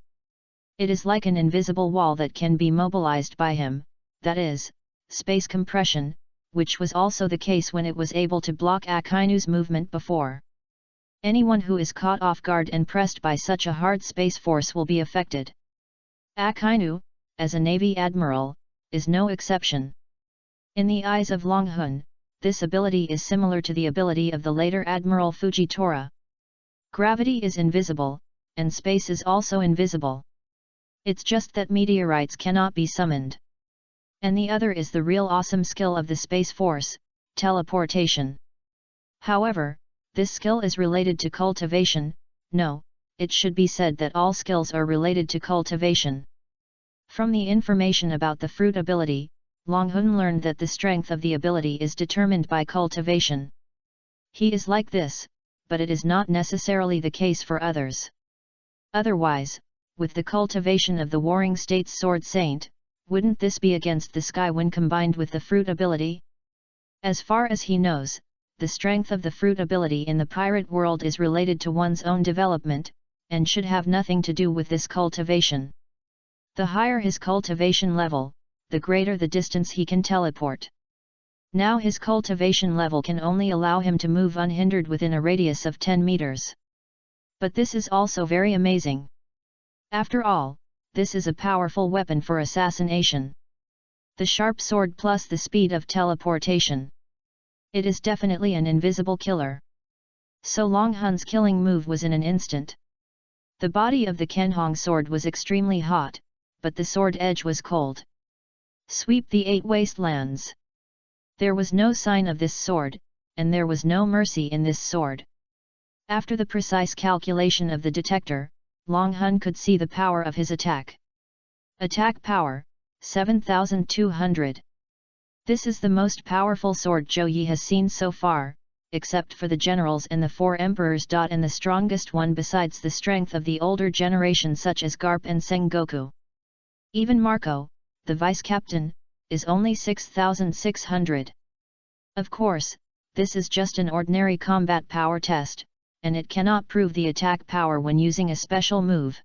A: It is like an invisible wall that can be mobilized by him, that is, space compression, which was also the case when it was able to block Akainu's movement before. Anyone who is caught off guard and pressed by such a hard space force will be affected. Akainu, as a Navy Admiral, is no exception. In the eyes of Long Hun, this ability is similar to the ability of the later Admiral Fujitora. Gravity is invisible, and space is also invisible. It's just that meteorites cannot be summoned. And the other is the real awesome skill of the Space Force, teleportation. However, this skill is related to cultivation. No, it should be said that all skills are related to cultivation. From the information about the fruit ability, Longhun learned that the strength of the ability is determined by cultivation. He is like this, but it is not necessarily the case for others. Otherwise, with the cultivation of the Warring States Sword Saint, wouldn't this be against the sky when combined with the fruit ability? As far as he knows, the strength of the fruit ability in the pirate world is related to one's own development, and should have nothing to do with this cultivation. The higher his cultivation level, the greater the distance he can teleport. Now his cultivation level can only allow him to move unhindered within a radius of 10 meters. But this is also very amazing. After all, this is a powerful weapon for assassination. The sharp sword plus the speed of teleportation. It is definitely an invisible killer. So Longhun's killing move was in an instant. The body of the Kenhong sword was extremely hot, but the sword edge was cold. Sweep the 8 wastelands. There was no sign of this sword, and there was no mercy in this sword. After the precise calculation of the detector, Longhun could see the power of his attack. Attack power, 7,200. This is the most powerful sword Zhou Yi has seen so far, except for the generals and the 4 emperors. And the strongest one besides the strength of the older generation such as Garp and Sengoku. Even Marco, the vice-captain, is only 6,600. Of course, this is just an ordinary combat power test, and it cannot prove the attack power when using a special move.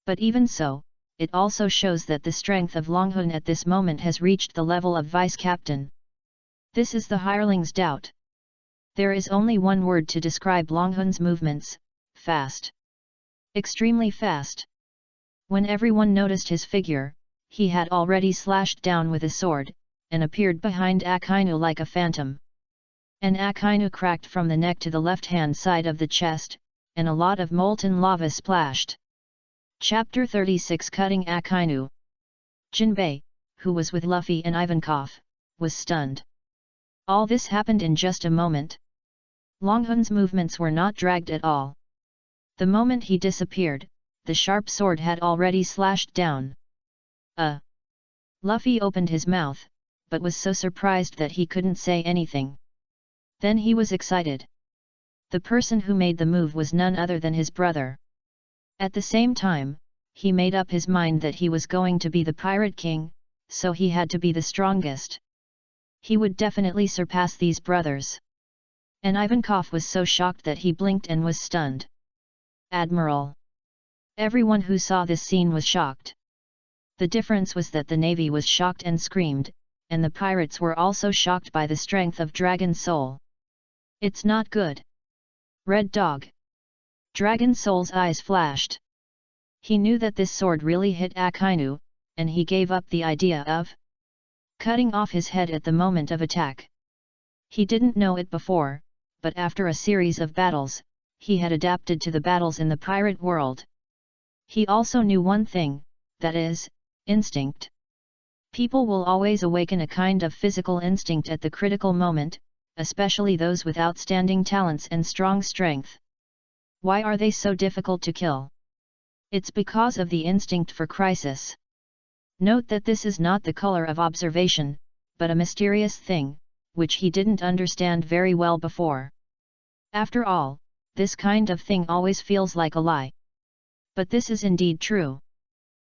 A: But even so, it also shows that the strength of Longhun at this moment has reached the level of vice-captain. This is the hireling's doubt. There is only one word to describe Longhun's movements: fast. Extremely fast. When everyone noticed his figure, he had already slashed down with a sword, and appeared behind Akainu like a phantom. And Akainu cracked from the neck to the left-hand side of the chest, and a lot of molten lava splashed. Chapter 36 Cutting Akainu. Jinbei, who was with Luffy and Ivankov, was stunned. All this happened in just a moment. Longhun's movements were not dragged at all. The moment he disappeared, the sharp sword had already slashed down. Luffy opened his mouth, but was so surprised that he couldn't say anything. Then he was excited. The person who made the move was none other than his brother. At the same time, he made up his mind that he was going to be the Pirate King, so he had to be the strongest. He would definitely surpass these brothers. And Ivankov was so shocked that he blinked and was stunned. Admiral! Everyone who saw this scene was shocked. The difference was that the navy was shocked and screamed, and the pirates were also shocked by the strength of Dragon Soul. It's not good. Red Dog. Dragon Soul's eyes flashed. He knew that this sword really hit Akainu, and he gave up the idea of cutting off his head at the moment of attack. He didn't know it before, but after a series of battles, he had adapted to the battles in the pirate world. He also knew one thing, that is, instinct. People will always awaken a kind of physical instinct at the critical moment, especially those with outstanding talents and strong strength. Why are they so difficult to kill? It's because of the instinct for crisis. Note that this is not the color of observation, but a mysterious thing, which he didn't understand very well before. After all, this kind of thing always feels like a lie. But this is indeed true.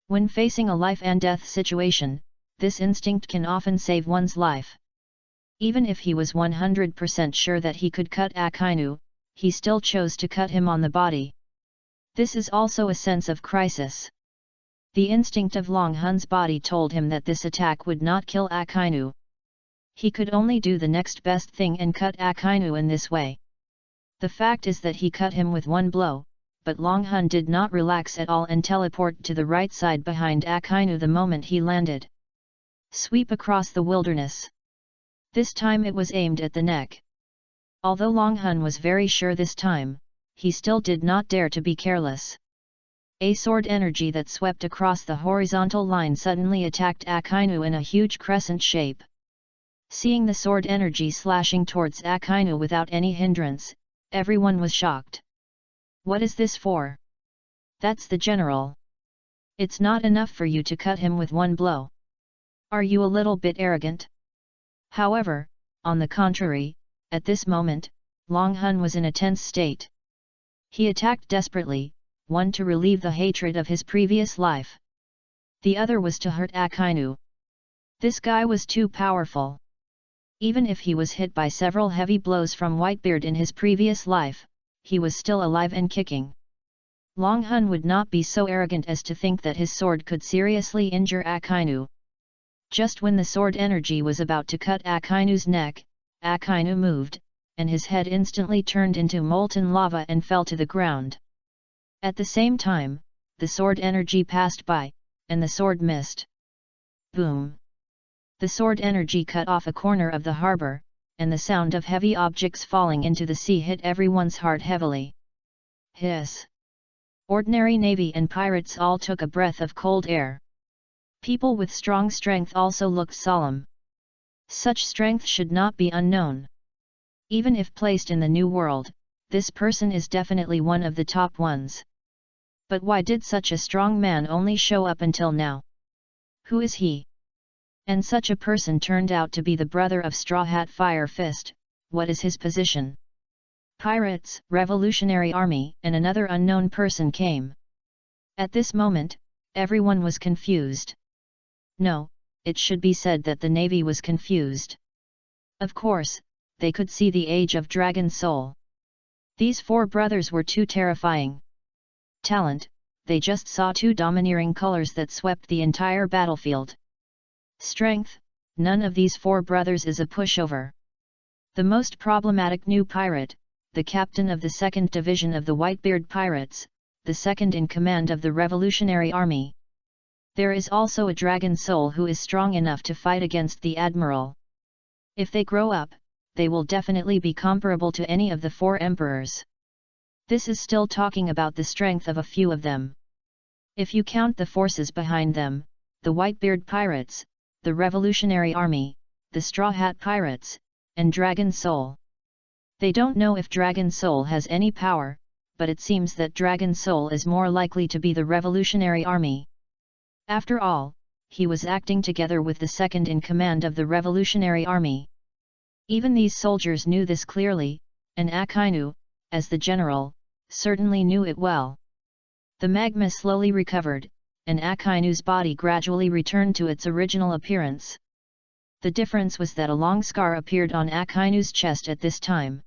A: When facing a life and death situation, this instinct can often save one's life. Even if he was 100% sure that he could cut Akainu, he still chose to cut him on the body. This is also a sense of crisis. The instinct of Longhun's body told him that this attack would not kill Akainu. He could only do the next best thing and cut Akainu in this way. The fact is that he cut him with one blow, but Longhun did not relax at all and teleport to the right side behind Akainu the moment he landed. Sweep across the wilderness. This time it was aimed at the neck. Although Long Hun was very sure this time, he still did not dare to be careless. A sword energy that swept across the horizontal line suddenly attacked Akainu in a huge crescent shape. Seeing the sword energy slashing towards Akainu without any hindrance, everyone was shocked. What is this for? That's the general. It's not enough for you to cut him with one blow. Are you a little bit arrogant? However, on the contrary, at this moment, Long Hun was in a tense state. He attacked desperately, one to relieve the hatred of his previous life. The other was to hurt Akainu. This guy was too powerful. Even if he was hit by several heavy blows from Whitebeard in his previous life, he was still alive and kicking. Long Hun would not be so arrogant as to think that his sword could seriously injure Akainu. Just when the sword energy was about to cut Akainu's neck, Akainu moved, and his head instantly turned into molten lava and fell to the ground. At the same time, the sword energy passed by, and the sword missed. Boom! The sword energy cut off a corner of the harbor, and the sound of heavy objects falling into the sea hit everyone's heart heavily. Hiss! Ordinary navy and pirates all took a breath of cold air. People with strong strength also looked solemn. Such strength should not be unknown. Even if placed in the New World, this person is definitely one of the top ones. But why did such a strong man only show up until now? Who is he? And such a person turned out to be the brother of Straw Hat Fire Fist. What is his position? Pirates, Revolutionary Army, and another unknown person came. At this moment, everyone was confused. No, it should be said that the Navy was confused. Of course, they could see the age of Dragon Soul. These four brothers were too terrifying. Talent, they just saw two domineering colors that swept the entire battlefield. Strength, none of these four brothers is a pushover. The most problematic new pirate, the captain of the 2nd Division of the Whitebeard Pirates, the second in command of the Revolutionary Army. There is also a Dragon Soul who is strong enough to fight against the Admiral. If they grow up, they will definitely be comparable to any of the four emperors. This is still talking about the strength of a few of them. If you count the forces behind them, the Whitebeard Pirates, the Revolutionary Army, the Straw Hat Pirates, and Dragon Soul. They don't know if Dragon Soul has any power, but it seems that Dragon Soul is more likely to be the Revolutionary Army. After all, he was acting together with the second in command of the Revolutionary Army. Even these soldiers knew this clearly, and Akainu, as the general, certainly knew it well. The magma slowly recovered, and Akainu's body gradually returned to its original appearance. The difference was that a long scar appeared on Akainu's chest at this time.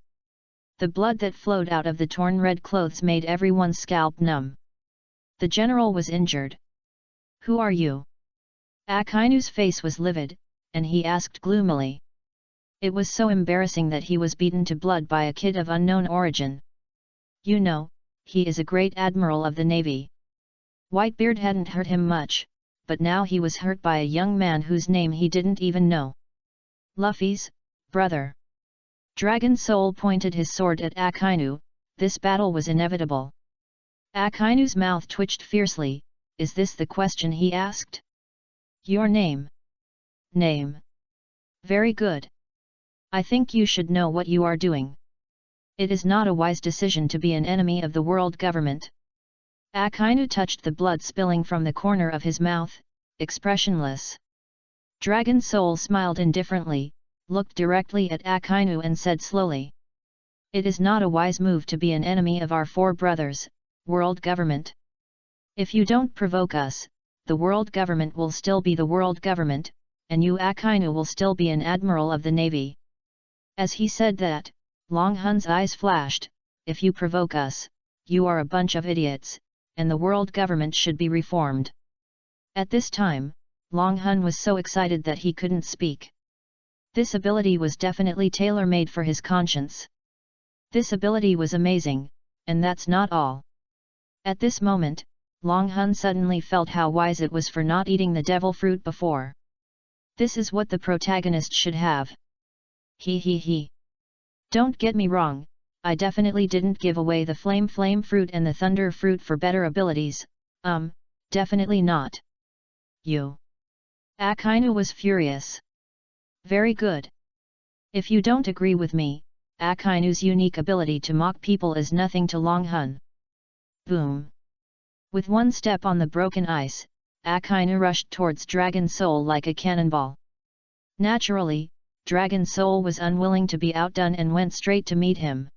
A: The blood that flowed out of the torn red clothes made everyone's scalp numb. The general was injured. Who are you? Akainu's face was livid, and he asked gloomily. It was so embarrassing that he was beaten to blood by a kid of unknown origin. You know, he is a great admiral of the navy. Whitebeard hadn't hurt him much, but now he was hurt by a young man whose name he didn't even know. Luffy's brother. Dragon Soul pointed his sword at Akainu. This battle was inevitable. Akainu's mouth twitched fiercely. Is this the question he asked? Your name? Name. Very good. I think you should know what you are doing. It is not a wise decision to be an enemy of the world government. Akainu touched the blood spilling from the corner of his mouth, expressionless. Dragon Soul smiled indifferently, looked directly at Akainu and said slowly. It is not a wise move to be an enemy of our four brothers, world government. If you don't provoke us, the world government will still be the world government, and you Akainu will still be an admiral of the navy. As he said that, Long Hun's eyes flashed. If you provoke us, you are a bunch of idiots, and the world government should be reformed. At this time, Long Hun was so excited that he couldn't speak. This ability was definitely tailor-made for his conscience. This ability was amazing, and that's not all. At this moment, Long Hun suddenly felt how wise it was for not eating the devil fruit before. This is what the protagonist should have. He he he. Don't get me wrong, I definitely didn't give away the flame fruit and the thunder fruit for better abilities, definitely not. You. Akainu was furious. Very good. If you don't agree with me, Akainu's unique ability to mock people is nothing to Long Hun. Boom. With one step on the broken ice, Akainu rushed towards Dragon Soul like a cannonball. Naturally, Dragon Soul was unwilling to be outdone and went straight to meet him.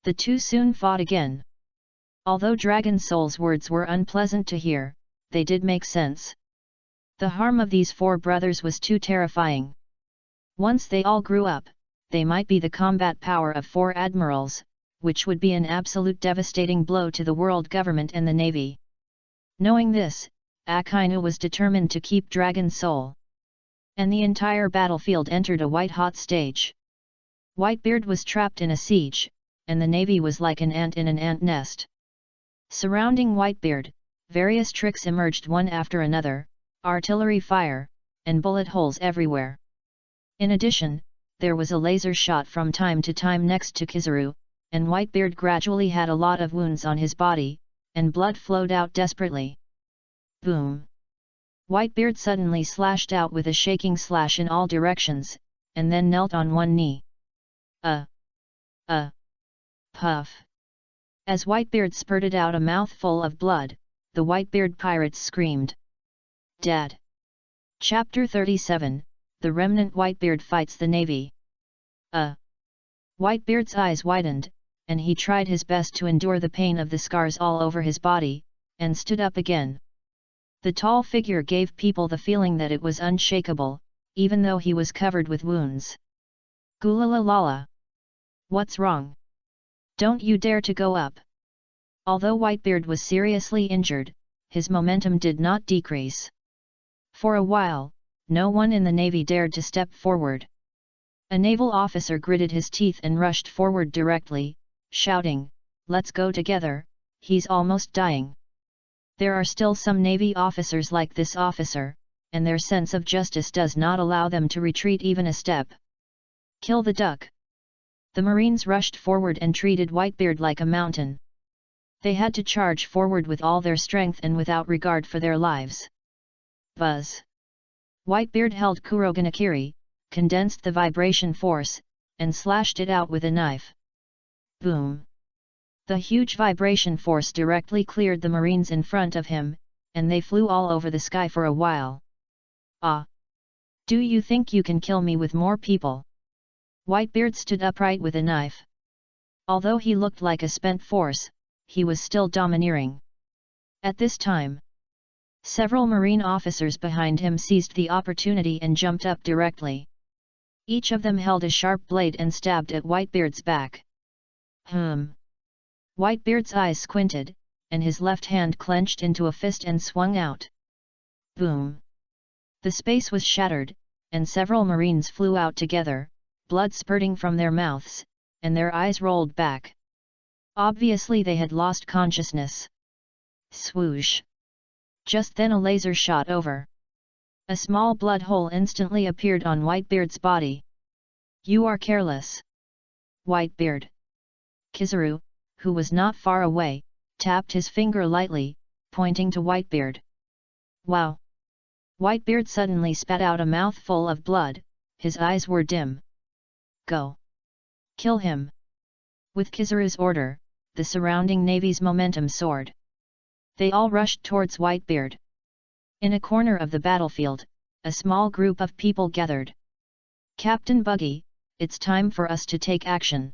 A: The two soon fought again. Although Dragon Soul's words were unpleasant to hear, they did make sense. The harm of these four brothers was too terrifying. Once they all grew up, they might be the combat power of four admirals, which would be an absolute devastating blow to the world government and the navy. Knowing this, Akainu was determined to keep Dragon Soul. And the entire battlefield entered a white-hot stage. Whitebeard was trapped in a siege, and the navy was like an ant in an ant nest. Surrounding Whitebeard, various tricks emerged one after another, artillery fire, and bullet holes everywhere. In addition, there was a laser shot from time to time next to Kizaru, and Whitebeard gradually had a lot of wounds on his body, and blood flowed out desperately. Boom! Whitebeard suddenly slashed out with a shaking slash in all directions, and then knelt on one knee. Puff! As Whitebeard spurted out a mouthful of blood, the Whitebeard pirates screamed. Dead! Chapter 37, The Remnant Whitebeard Fights the Navy. Whitebeard's eyes widened, and he tried his best to endure the pain of the scars all over his body, and stood up again. The tall figure gave people the feeling that it was unshakable, even though he was covered with wounds. Gulalalala! What's wrong? Don't you dare to go up! Although Whitebeard was seriously injured, his momentum did not decrease. For a while, no one in the navy dared to step forward. A naval officer gritted his teeth and rushed forward directly, shouting, "Let's go together, he's almost dying." There are still some navy officers like this officer, and their sense of justice does not allow them to retreat even a step. Kill the duck! The Marines rushed forward and treated Whitebeard like a mountain. They had to charge forward with all their strength and without regard for their lives. Buzz! Whitebeard held Kuroganakiri, condensed the vibration force, and slashed it out with a knife. Boom! The huge vibration force directly cleared the Marines in front of him, and they flew all over the sky for a while. Ah! Do you think you can kill me with more people? Whitebeard stood upright with a knife. Although he looked like a spent force, he was still domineering. At this time, several Marine officers behind him seized the opportunity and jumped up directly. Each of them held a sharp blade and stabbed at Whitebeard's back. Whitebeard's eyes squinted, and his left hand clenched into a fist and swung out. Boom! The space was shattered, and several Marines flew out together, blood spurting from their mouths, and their eyes rolled back. Obviously they had lost consciousness. Swoosh! Just then a laser shot over. A small blood hole instantly appeared on Whitebeard's body. You are careless. Whitebeard. Kizaru, who was not far away, tapped his finger lightly, pointing to Whitebeard. Wow! Whitebeard suddenly spat out a mouthful of blood, his eyes were dim. Go! Kill him! With Kizaru's order, the surrounding navy's momentum soared. They all rushed towards Whitebeard. In a corner of the battlefield, a small group of people gathered. Captain Buggy, it's time for us to take action.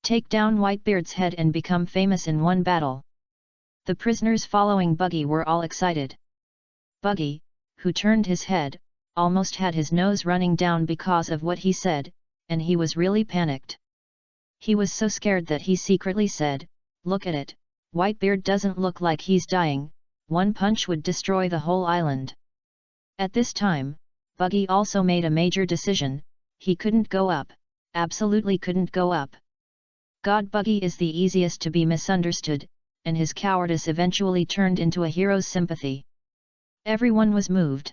A: Take down Whitebeard's head and become famous in one battle. The prisoners following Buggy were all excited. Buggy, who turned his head, almost had his nose running down because of what he said, and he was really panicked. He was so scared that he secretly said, "Look at it, Whitebeard doesn't look like he's dying, one punch would destroy the whole island." At this time, Buggy also made a major decision, he couldn't go up, absolutely couldn't go up. God, Buggy is the easiest to be misunderstood, and his cowardice eventually turned into a hero's sympathy. Everyone was moved.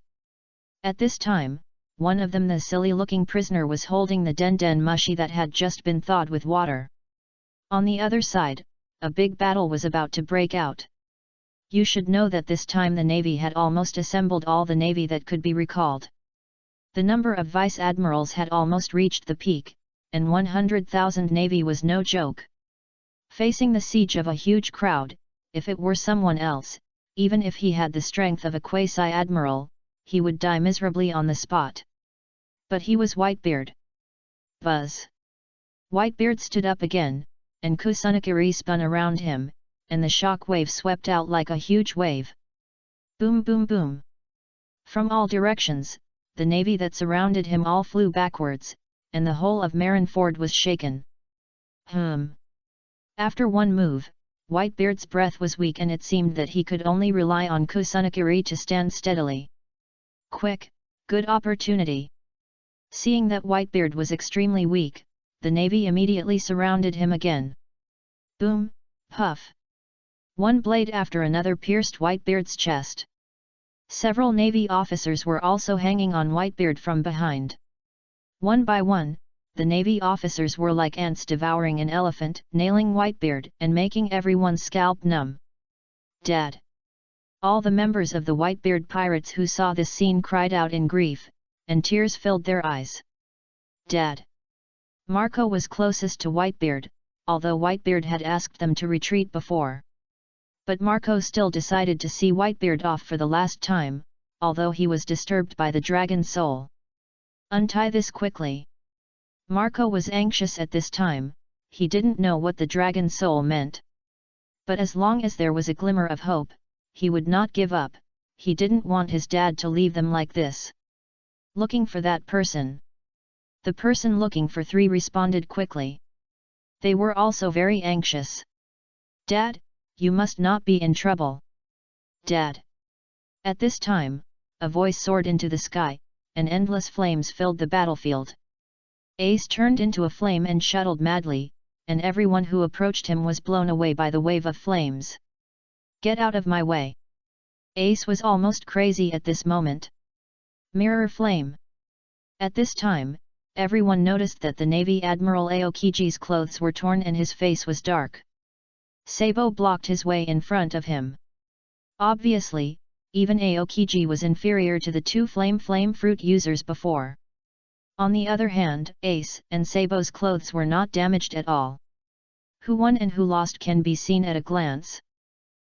A: At this time, one of them, the silly-looking prisoner, was holding the den mushi that had just been thawed with water. On the other side, a big battle was about to break out. You should know that this time the navy had almost assembled all the navy that could be recalled. The number of vice-admirals had almost reached the peak, and 100,000 navy was no joke. Facing the siege of a huge crowd, if it were someone else, even if he had the strength of a quasi-admiral, he would die miserably on the spot. But he was Whitebeard. Buzz! Whitebeard stood up again, and Kusunakiri spun around him, and the shock wave swept out like a huge wave. Boom boom boom! From all directions, the navy that surrounded him all flew backwards, and the whole of Marineford was shaken. After one move, Whitebeard's breath was weak and it seemed that he could only rely on Kusunakiri to stand steadily. Quick, good opportunity! Seeing that Whitebeard was extremely weak, the navy immediately surrounded him again. Boom, puff! One blade after another pierced Whitebeard's chest. Several navy officers were also hanging on Whitebeard from behind. One by one, the navy officers were like ants devouring an elephant, nailing Whitebeard and making everyone's scalp numb. Dead! All the members of the Whitebeard pirates who saw this scene cried out in grief, and tears filled their eyes. Dead! Marco was closest to Whitebeard, although Whitebeard had asked them to retreat before. But Marco still decided to see Whitebeard off for the last time, although he was disturbed by the dragon soul. Untie this quickly! Marco was anxious at this time, he didn't know what the dragon soul meant. But as long as there was a glimmer of hope, he would not give up, he didn't want his dad to leave them like this. Looking for that person. The person looking for 3 responded quickly. They were also very anxious. Dad, you must not be in trouble. Dad! At this time, a voice soared into the sky, and endless flames filled the battlefield. Ace turned into a flame and shuttled madly, and everyone who approached him was blown away by the wave of flames. Get out of my way! Ace was almost crazy at this moment. Mirror flame! At this time, everyone noticed that the Navy Admiral Aokiji's clothes were torn and his face was dark. Sabo blocked his way in front of him. Obviously, even Aokiji was inferior to the 2 flame fruit users before. On the other hand, Ace and Sabo's clothes were not damaged at all. Who won and who lost can be seen at a glance.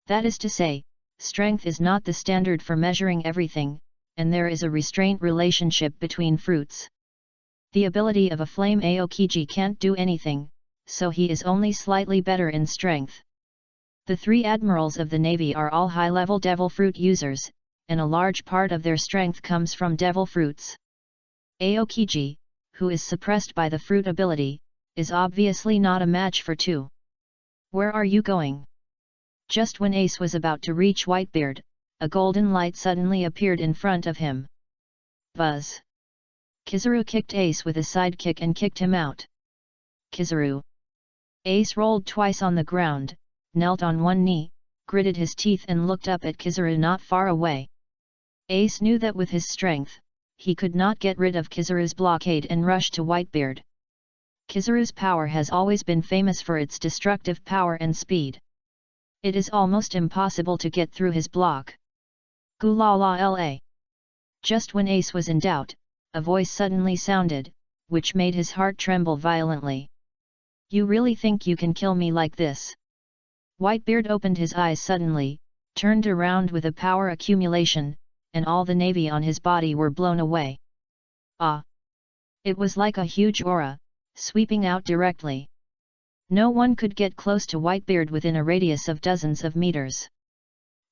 A: That is to say, strength is not the standard for measuring everything, and there is a restraint relationship between fruits. The ability of a flame Aokiji can't do anything, so he is only slightly better in strength. The 3 admirals of the navy are all high-level devil fruit users, and a large part of their strength comes from devil fruits. Aokiji, who is suppressed by the fruit ability, is obviously not a match for 2. Where are you going? Just when Ace was about to reach Whitebeard, a golden light suddenly appeared in front of him. Buzz! Kizaru kicked Ace with a sidekick and kicked him out. Kizaru! Ace rolled twice on the ground, knelt on one knee, gritted his teeth and looked up at Kizaru not far away. Ace knew that with his strength, he could not get rid of Kizaru's blockade and rush to Whitebeard. Kizaru's power has always been famous for its destructive power and speed. It is almost impossible to get through his block. Gulala-la. Just when Ace was in doubt, a voice suddenly sounded, which made his heart tremble violently. You really think you can kill me like this? Whitebeard opened his eyes suddenly, turned around with a power accumulation, and all the navy on his body were blown away. Ah! It was like a huge aura, sweeping out directly. No one could get close to Whitebeard within a radius of dozens of meters.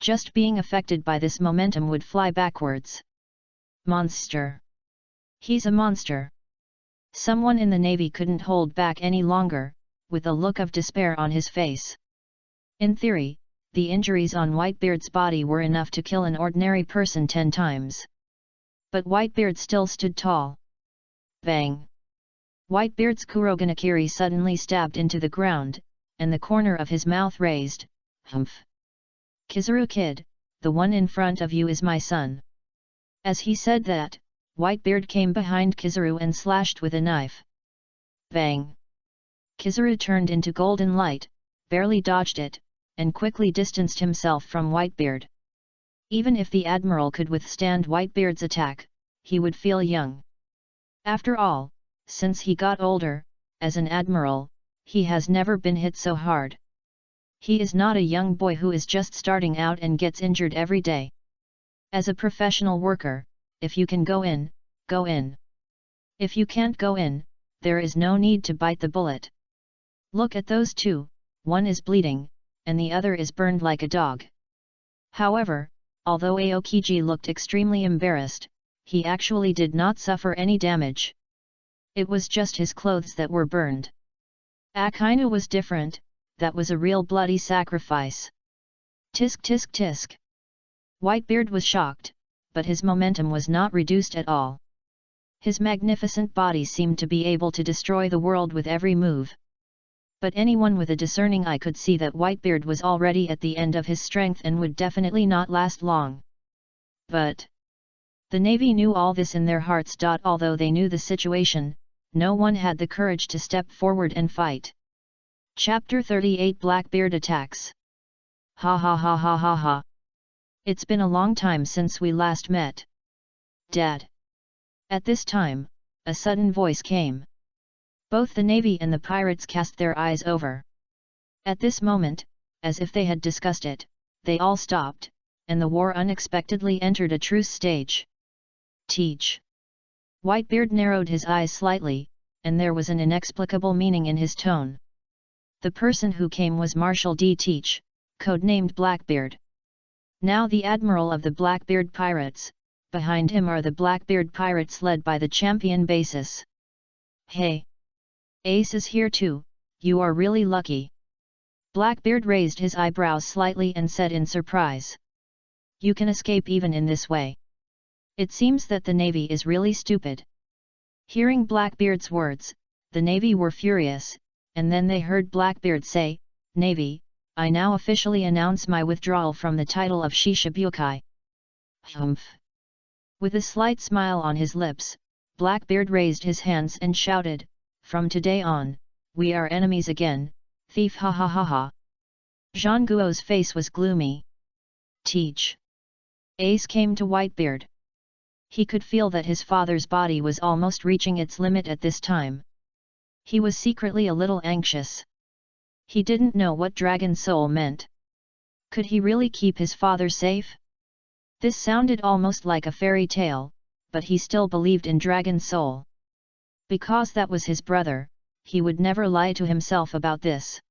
A: Just being affected by this momentum would fly backwards. Monster! He's a monster! Someone in the navy couldn't hold back any longer, with a look of despair on his face. In theory, the injuries on Whitebeard's body were enough to kill an ordinary person 10 times. But Whitebeard still stood tall. Bang! Whitebeard's Kuroganakiri suddenly stabbed into the ground, and the corner of his mouth raised. Humph! Kizaru kid, the one in front of you is my son. As he said that, Whitebeard came behind Kizaru and slashed with a knife. Bang! Kizaru turned into golden light, barely dodged it, and quickly distanced himself from Whitebeard. Even if the Admiral could withstand Whitebeard's attack, he would feel young. After all, since he got older, as an Admiral, he has never been hit so hard. He is not a young boy who is just starting out and gets injured every day. As a professional worker, if you can go in, go in. If you can't go in, there is no need to bite the bullet. Look at those two, one is bleeding, and the other is burned like a dog. However, although Aokiji looked extremely embarrassed, he actually did not suffer any damage. It was just his clothes that were burned. Akainu was different, that was a real bloody sacrifice. Tisk tisk tisk. Whitebeard was shocked, but his momentum was not reduced at all. His magnificent body seemed to be able to destroy the world with every move. But anyone with a discerning eye could see that Whitebeard was already at the end of his strength and would definitely not last long. But the Navy knew all this in their hearts. Although they knew the situation, no one had the courage to step forward and fight. Chapter 38 Blackbeard Attacks. Ha ha ha ha ha ha. It's been a long time since we last met. Dad. At this time, a sudden voice came. Both the Navy and the pirates cast their eyes over. At this moment, as if they had discussed it, they all stopped, and the war unexpectedly entered a truce stage. Teach. Whitebeard narrowed his eyes slightly, and there was an inexplicable meaning in his tone. The person who came was Marshal D. Teach, codenamed Blackbeard. Now the Admiral of the Blackbeard Pirates, behind him are the Blackbeard Pirates led by the champion Basis. Hey! Ace is here too, you are really lucky. Blackbeard raised his eyebrows slightly and said in surprise. You can escape even in this way. It seems that the Navy is really stupid. Hearing Blackbeard's words, the Navy were furious, and then they heard Blackbeard say, Navy, I now officially announce my withdrawal from the title of Shishibukai. Humph! With a slight smile on his lips, Blackbeard raised his hands and shouted, From today on, we are enemies again, thief ha ha ha ha. Zhang Guo's face was gloomy. Teach. Ace came to Whitebeard. He could feel that his father's body was almost reaching its limit at this time. He was secretly a little anxious. He didn't know what Dragon Soul meant. Could he really keep his father safe? This sounded almost like a fairy tale, but he still believed in Dragon Soul. Because that was his brother, he would never lie to himself about this.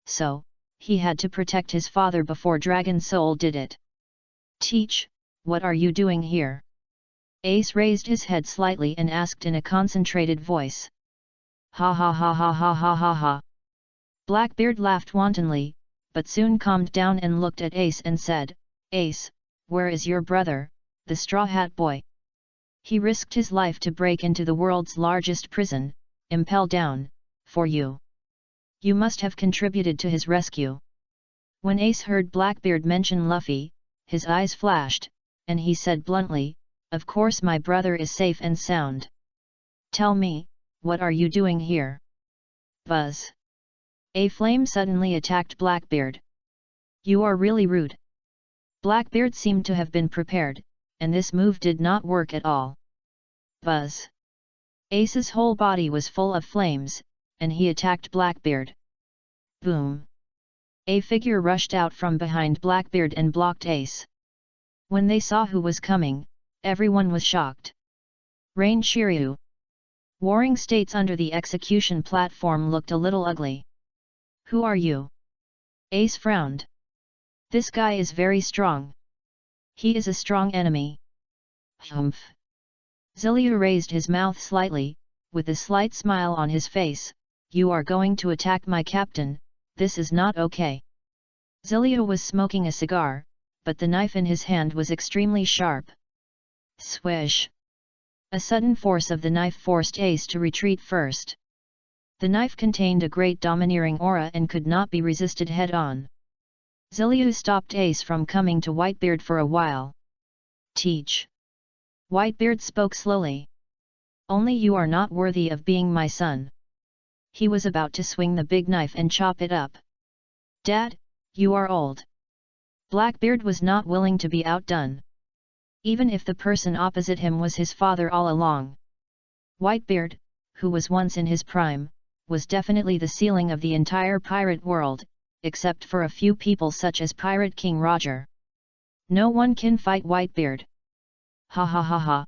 A: So, he had to protect his father before Dragon Soul did it. Teach, what are you doing here? Ace raised his head slightly and asked in a concentrated voice. Ha ha ha ha ha ha ha ha. Blackbeard laughed wantonly, but soon calmed down and looked at Ace and said, Ace, where is your brother, the Straw Hat Boy? He risked his life to break into the world's largest prison, Impel Down, for you. You must have contributed to his rescue. When Ace heard Blackbeard mention Luffy, his eyes flashed, and he said bluntly, Of course my brother is safe and sound. Tell me, what are you doing here? Buzz. A flame suddenly attacked Blackbeard. You are really rude. Blackbeard seemed to have been prepared, and this move did not work at all. Buzz. Ace's whole body was full of flames, and he attacked Blackbeard. Boom. A figure rushed out from behind Blackbeard and blocked Ace. When they saw who was coming, everyone was shocked. Rain Shiryu. Warring states under the execution platform looked a little ugly. Who are you? Ace frowned. This guy is very strong. He is a strong enemy. Humph. Zilliu raised his mouth slightly, with a slight smile on his face. You are going to attack my captain, this is not okay. Zilliu was smoking a cigar, but the knife in his hand was extremely sharp. Swish! A sudden force of the knife forced Ace to retreat first. The knife contained a great domineering aura and could not be resisted head-on. Zilliu stopped Ace from coming to Whitebeard for a while. Teach. Whitebeard spoke slowly. Only you are not worthy of being my son. He was about to swing the big knife and chop it up. Dad, you are old. Blackbeard was not willing to be outdone. Even if the person opposite him was his father all along. Whitebeard, who was once in his prime, was definitely the ceiling of the entire pirate world, except for a few people such as Pirate King Roger. No one can fight Whitebeard. Ha ha ha ha.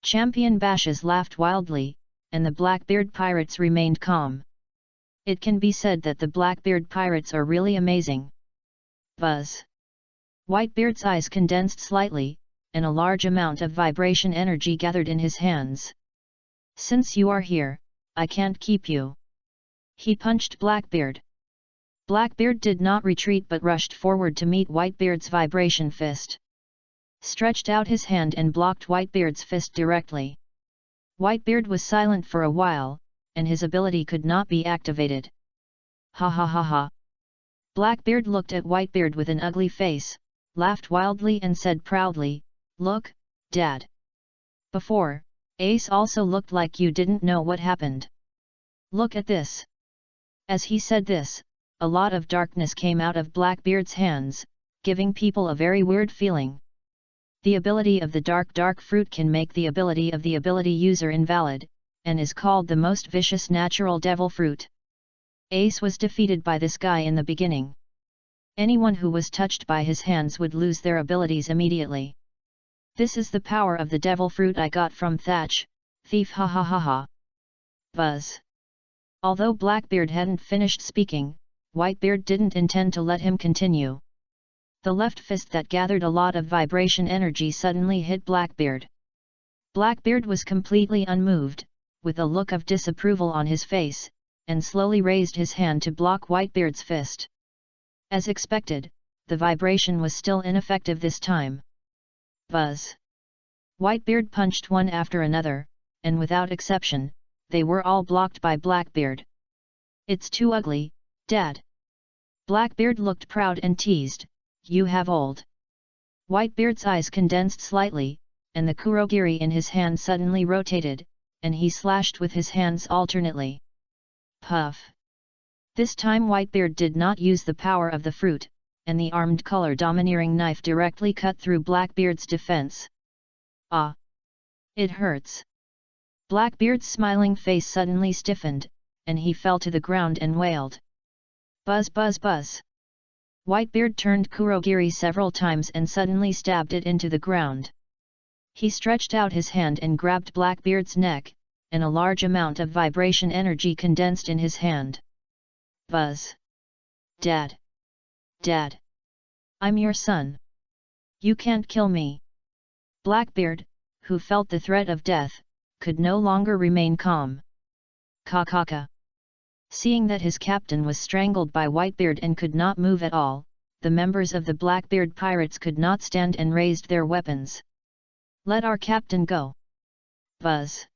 A: Champion Bashes laughed wildly, and the Blackbeard pirates remained calm. It can be said that the Blackbeard pirates are really amazing. Buzz. Whitebeard's eyes condensed slightly, and a large amount of vibration energy gathered in his hands. Since you are here, I can't keep you. He punched Blackbeard. Blackbeard did not retreat but rushed forward to meet Whitebeard's vibration fist. Stretched out his hand and blocked Whitebeard's fist directly. Whitebeard was silent for a while, and his ability could not be activated. Ha ha ha ha. Blackbeard looked at Whitebeard with an ugly face, laughed wildly and said proudly, "Look, Dad. Before, Ace also looked like you didn't know what happened. Look at this." As he said this, a lot of darkness came out of Blackbeard's hands, giving people a very weird feeling. The ability of the dark fruit can make the ability of the ability user invalid, and is called the most vicious natural devil fruit. Ace was defeated by this guy in the beginning. Anyone who was touched by his hands would lose their abilities immediately. This is the power of the devil fruit I got from Thatch, thief, ha ha ha ha. Buzz. Although Blackbeard hadn't finished speaking, Whitebeard didn't intend to let him continue. The left fist that gathered a lot of vibration energy suddenly hit Blackbeard. Blackbeard was completely unmoved, with a look of disapproval on his face, and slowly raised his hand to block Whitebeard's fist. As expected, the vibration was still ineffective this time. Buzz. Whitebeard punched one after another, and without exception, they were all blocked by Blackbeard. "It's too ugly, Dad." Blackbeard looked proud and teased, "You have old." Whitebeard's eyes condensed slightly, and the kurogiri in his hand suddenly rotated, and he slashed with his hands alternately. Puff. This time Whitebeard did not use the power of the fruit, and the armed color domineering knife directly cut through Blackbeard's defense. Ah! It hurts. Blackbeard's smiling face suddenly stiffened, and he fell to the ground and wailed. Buzz buzz buzz. Whitebeard turned kurogiri several times and suddenly stabbed it into the ground. He stretched out his hand and grabbed Blackbeard's neck, and a large amount of vibration energy condensed in his hand. Buzz. Dad. Dad. I'm your son. You can't kill me. Blackbeard, who felt the threat of death, could no longer remain calm. Ka. Seeing that his captain was strangled by Whitebeard and could not move at all, the members of the Blackbeard pirates could not stand and raised their weapons. Let our captain go. Buzz.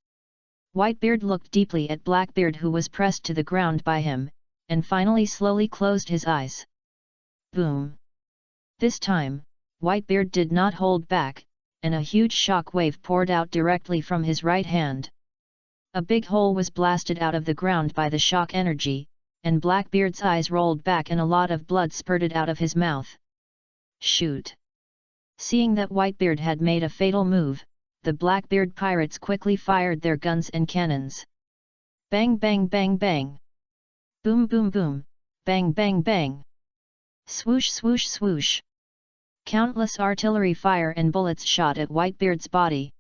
A: Whitebeard looked deeply at Blackbeard, who was pressed to the ground by him, and finally slowly closed his eyes. Boom. This time, Whitebeard did not hold back, and a huge shock wave poured out directly from his right hand. A big hole was blasted out of the ground by the shock energy, and Blackbeard's eyes rolled back and a lot of blood spurted out of his mouth. Shoot! Seeing that Whitebeard had made a fatal move, the Blackbeard pirates quickly fired their guns and cannons. Bang bang bang bang! Boom boom boom, bang bang bang! Swoosh swoosh swoosh! Countless artillery fire and bullets shot at Whitebeard's body.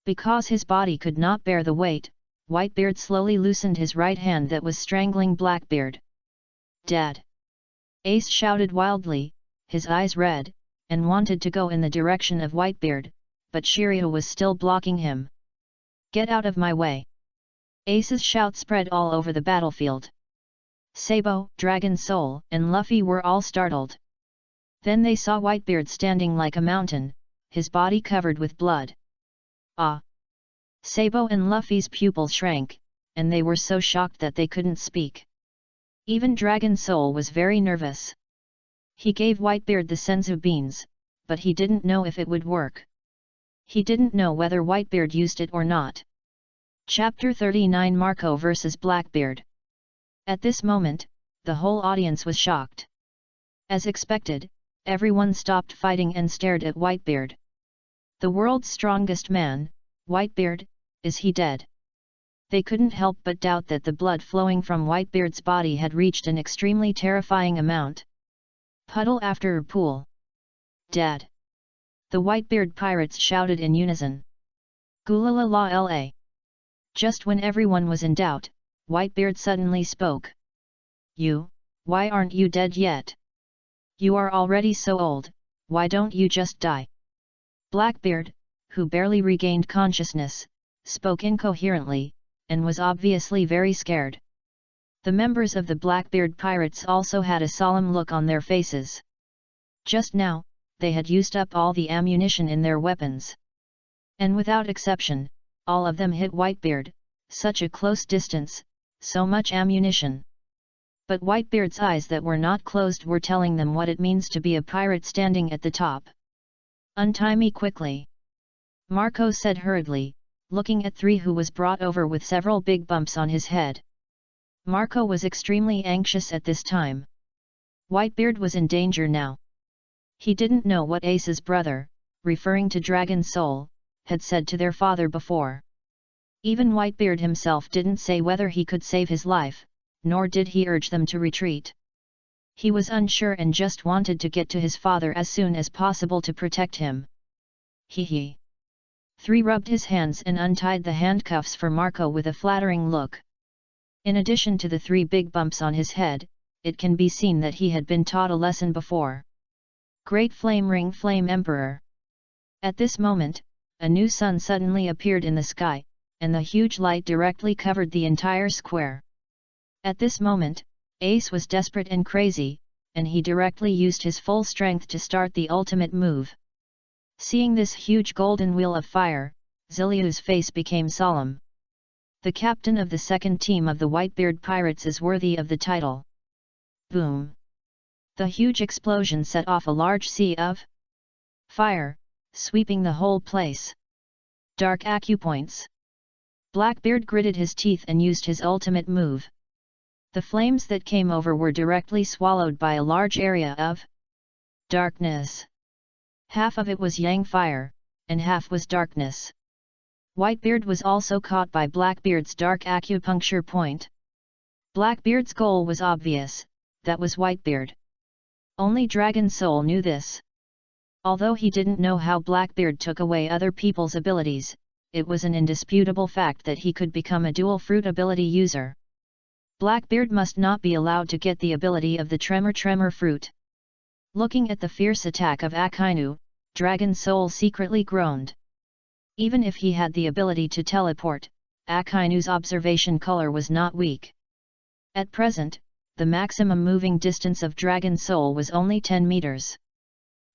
A: Because his body could not bear the weight, Whitebeard slowly loosened his right hand that was strangling Blackbeard. Dad! Ace shouted wildly, his eyes red, and wanted to go in the direction of Whitebeard, but Shiryu was still blocking him. Get out of my way! Ace's shout spread all over the battlefield. Sabo, Dragon Soul, and Luffy were all startled. Then they saw Whitebeard standing like a mountain, his body covered with blood. Ah! Sabo and Luffy's pupils shrank, and they were so shocked that they couldn't speak. Even Dragon Soul was very nervous. He gave Whitebeard the senzu beans, but he didn't know if it would work. He didn't know whether Whitebeard used it or not. Chapter 39 Marco vs Blackbeard. At this moment, the whole audience was shocked. As expected, everyone stopped fighting and stared at Whitebeard. The world's strongest man, Whitebeard, is he dead? They couldn't help but doubt that the blood flowing from Whitebeard's body had reached an extremely terrifying amount. Puddle after pool. Dead. The Whitebeard pirates shouted in unison. Gulala. Just when everyone was in doubt, Whitebeard suddenly spoke. Why aren't you dead yet? You are already so old, why don't you just die? Blackbeard, who barely regained consciousness, spoke incoherently, and was obviously very scared. The members of the Blackbeard pirates also had a solemn look on their faces. Just now, they had used up all the ammunition in their weapons. And without exception, all of them hit Whitebeard, such a close distance, so much ammunition. But Whitebeard's eyes that were not closed were telling them what it means to be a pirate standing at the top. Untie me quickly. Marco said hurriedly, looking at 3 who was brought over with several big bumps on his head. Marco was extremely anxious at this time. Whitebeard was in danger now. He didn't know what Ace's brother, referring to Dragon Soul, had said to their father before. Even Whitebeard himself didn't say whether he could save his life, nor did he urge them to retreat. He was unsure and just wanted to get to his father as soon as possible to protect him. He. 3 rubbed his hands and untied the handcuffs for Marco with a flattering look. In addition to the 3 big bumps on his head, it can be seen that he had been taught a lesson before. Great Flame Ring Flame Emperor. At this moment, a new sun suddenly appeared in the sky, and the huge light directly covered the entire square. At this moment, Ace was desperate and crazy, and he directly used his full strength to start the ultimate move. Seeing this huge golden wheel of fire, Ziliu's face became solemn. The captain of the second team of the Whitebeard pirates is worthy of the title. Boom! The huge explosion set off a large sea of fire, sweeping the whole place. Dark acupoints. Blackbeard gritted his teeth and used his ultimate move. The flames that came over were directly swallowed by a large area of darkness. Half of it was yang fire, and half was darkness. Whitebeard was also caught by Blackbeard's dark acupuncture point. Blackbeard's goal was obvious, that was Whitebeard. Only Dragon Soul knew this. Although he didn't know how Blackbeard took away other people's abilities, it was an indisputable fact that he could become a dual fruit ability user. Blackbeard must not be allowed to get the ability of the Tremor fruit. Looking at the fierce attack of Akainu, Dragon Soul secretly groaned. Even if he had the ability to teleport, Akainu's observation color was not weak. At present, the maximum moving distance of Dragon Soul was only 10 meters.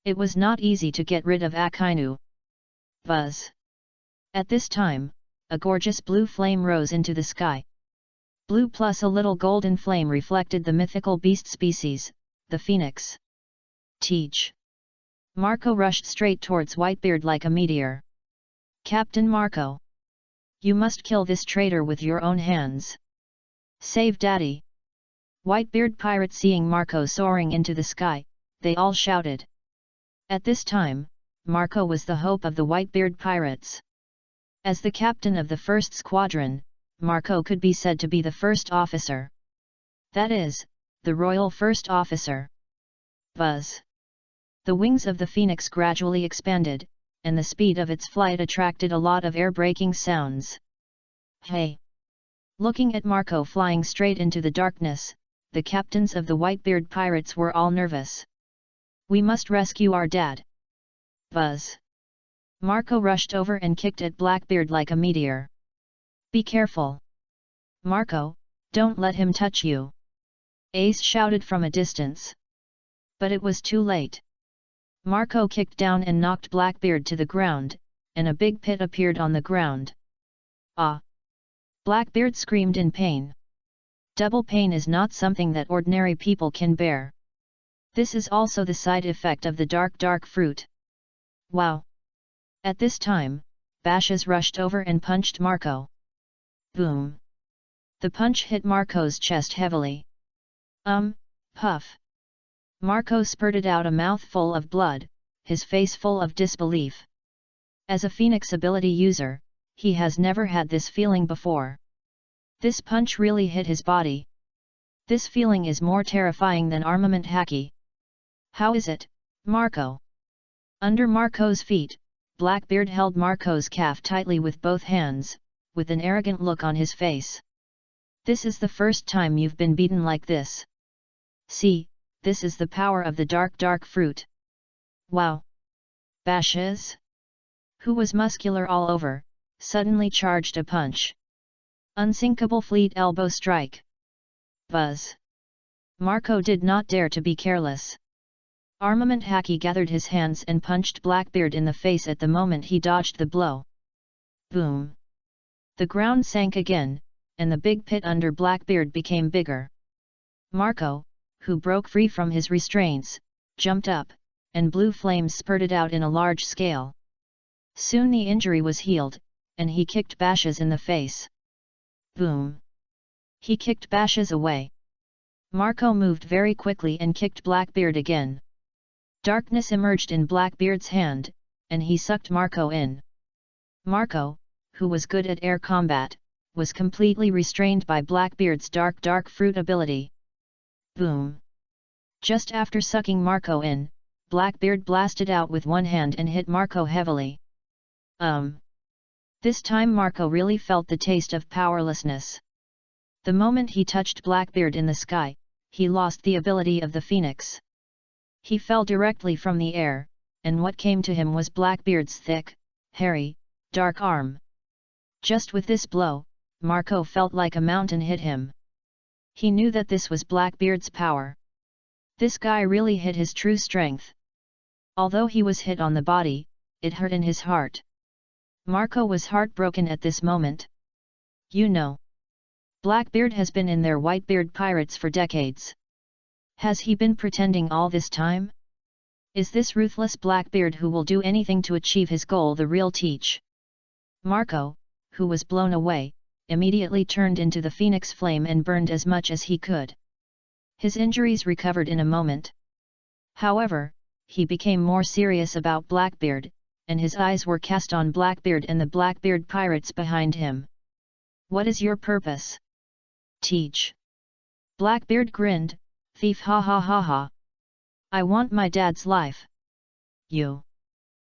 A: It was not easy to get rid of Akainu. Buzz! At this time, a gorgeous blue flame rose into the sky. Blue plus a little golden flame reflected the mythical beast species, the phoenix. Teach! Marco rushed straight towards Whitebeard like a meteor. Captain Marco! You must kill this traitor with your own hands. Save Daddy! Whitebeard pirates seeing Marco soaring into the sky, they all shouted. At this time, Marco was the hope of the Whitebeard pirates. As the captain of the first squadron, Marco could be said to be the first officer. That is, the royal first officer. Buzz! The wings of the phoenix gradually expanded, and the speed of its flight attracted a lot of air-breaking sounds. Hey! Looking at Marco flying straight into the darkness, the captains of the Whitebeard pirates were all nervous. We must rescue our dad. Buzz! Marco rushed over and kicked at Blackbeard like a meteor. Be careful! Marco, don't let him touch you! Ace shouted from a distance. But it was too late. Marco kicked down and knocked Blackbeard to the ground, and a big pit appeared on the ground. Ah! Blackbeard screamed in pain. Double pain is not something that ordinary people can bear. This is also the side effect of the dark fruit. Wow! At this time, Bashes rushed over and punched Marco. Boom! The punch hit Marco's chest heavily. Puff! Marco spurted out a mouthful of blood, his face full of disbelief. As a Phoenix ability user, he has never had this feeling before. This punch really hit his body. This feeling is more terrifying than armament haki. How is it, Marco? Under Marco's feet, Blackbeard held Marco's calf tightly with both hands, with an arrogant look on his face. This is the first time you've been beaten like this. See, this is the power of the dark fruit. Wow! Bashes, who was muscular all over, suddenly charged a punch. Unsinkable fleet elbow strike. Buzz! Marco did not dare to be careless. Armament haki gathered his hands and punched Blackbeard in the face at the moment he dodged the blow. Boom! The ground sank again, and the big pit under Blackbeard became bigger. Marco, who broke free from his restraints, jumped up, and blue flames spurted out in a large scale. Soon the injury was healed, and he kicked Bashes in the face. Boom! He kicked Bashes away. Marco moved very quickly and kicked Blackbeard again. Darkness emerged in Blackbeard's hand, and he sucked Marco in. Marco, who was good at air combat, was completely restrained by Blackbeard's dark fruit ability. Boom! Just after sucking Marco in, Blackbeard blasted out with one hand and hit Marco heavily. This time Marco really felt the taste of powerlessness. The moment he touched Blackbeard in the sky, he lost the ability of the Phoenix. He fell directly from the air, and what came to him was Blackbeard's thick, hairy, dark arm. Just with this blow, Marco felt like a mountain hit him. He knew that this was Blackbeard's power. This guy really hit his true strength. Although he was hit on the body, it hurt in his heart. Marco was heartbroken at this moment. You know, Blackbeard has been in their Whitebeard pirates for decades. Has he been pretending all this time? Is this ruthless Blackbeard who will do anything to achieve his goal the real Teach? Marco, who was blown away, immediately turned into the Phoenix Flame and burned as much as he could. His injuries recovered in a moment. However, he became more serious about Blackbeard, and his eyes were cast on Blackbeard and the Blackbeard pirates behind him. What is your purpose? Teach. Blackbeard grinned, thief, ha ha ha ha. I want my dad's life. You.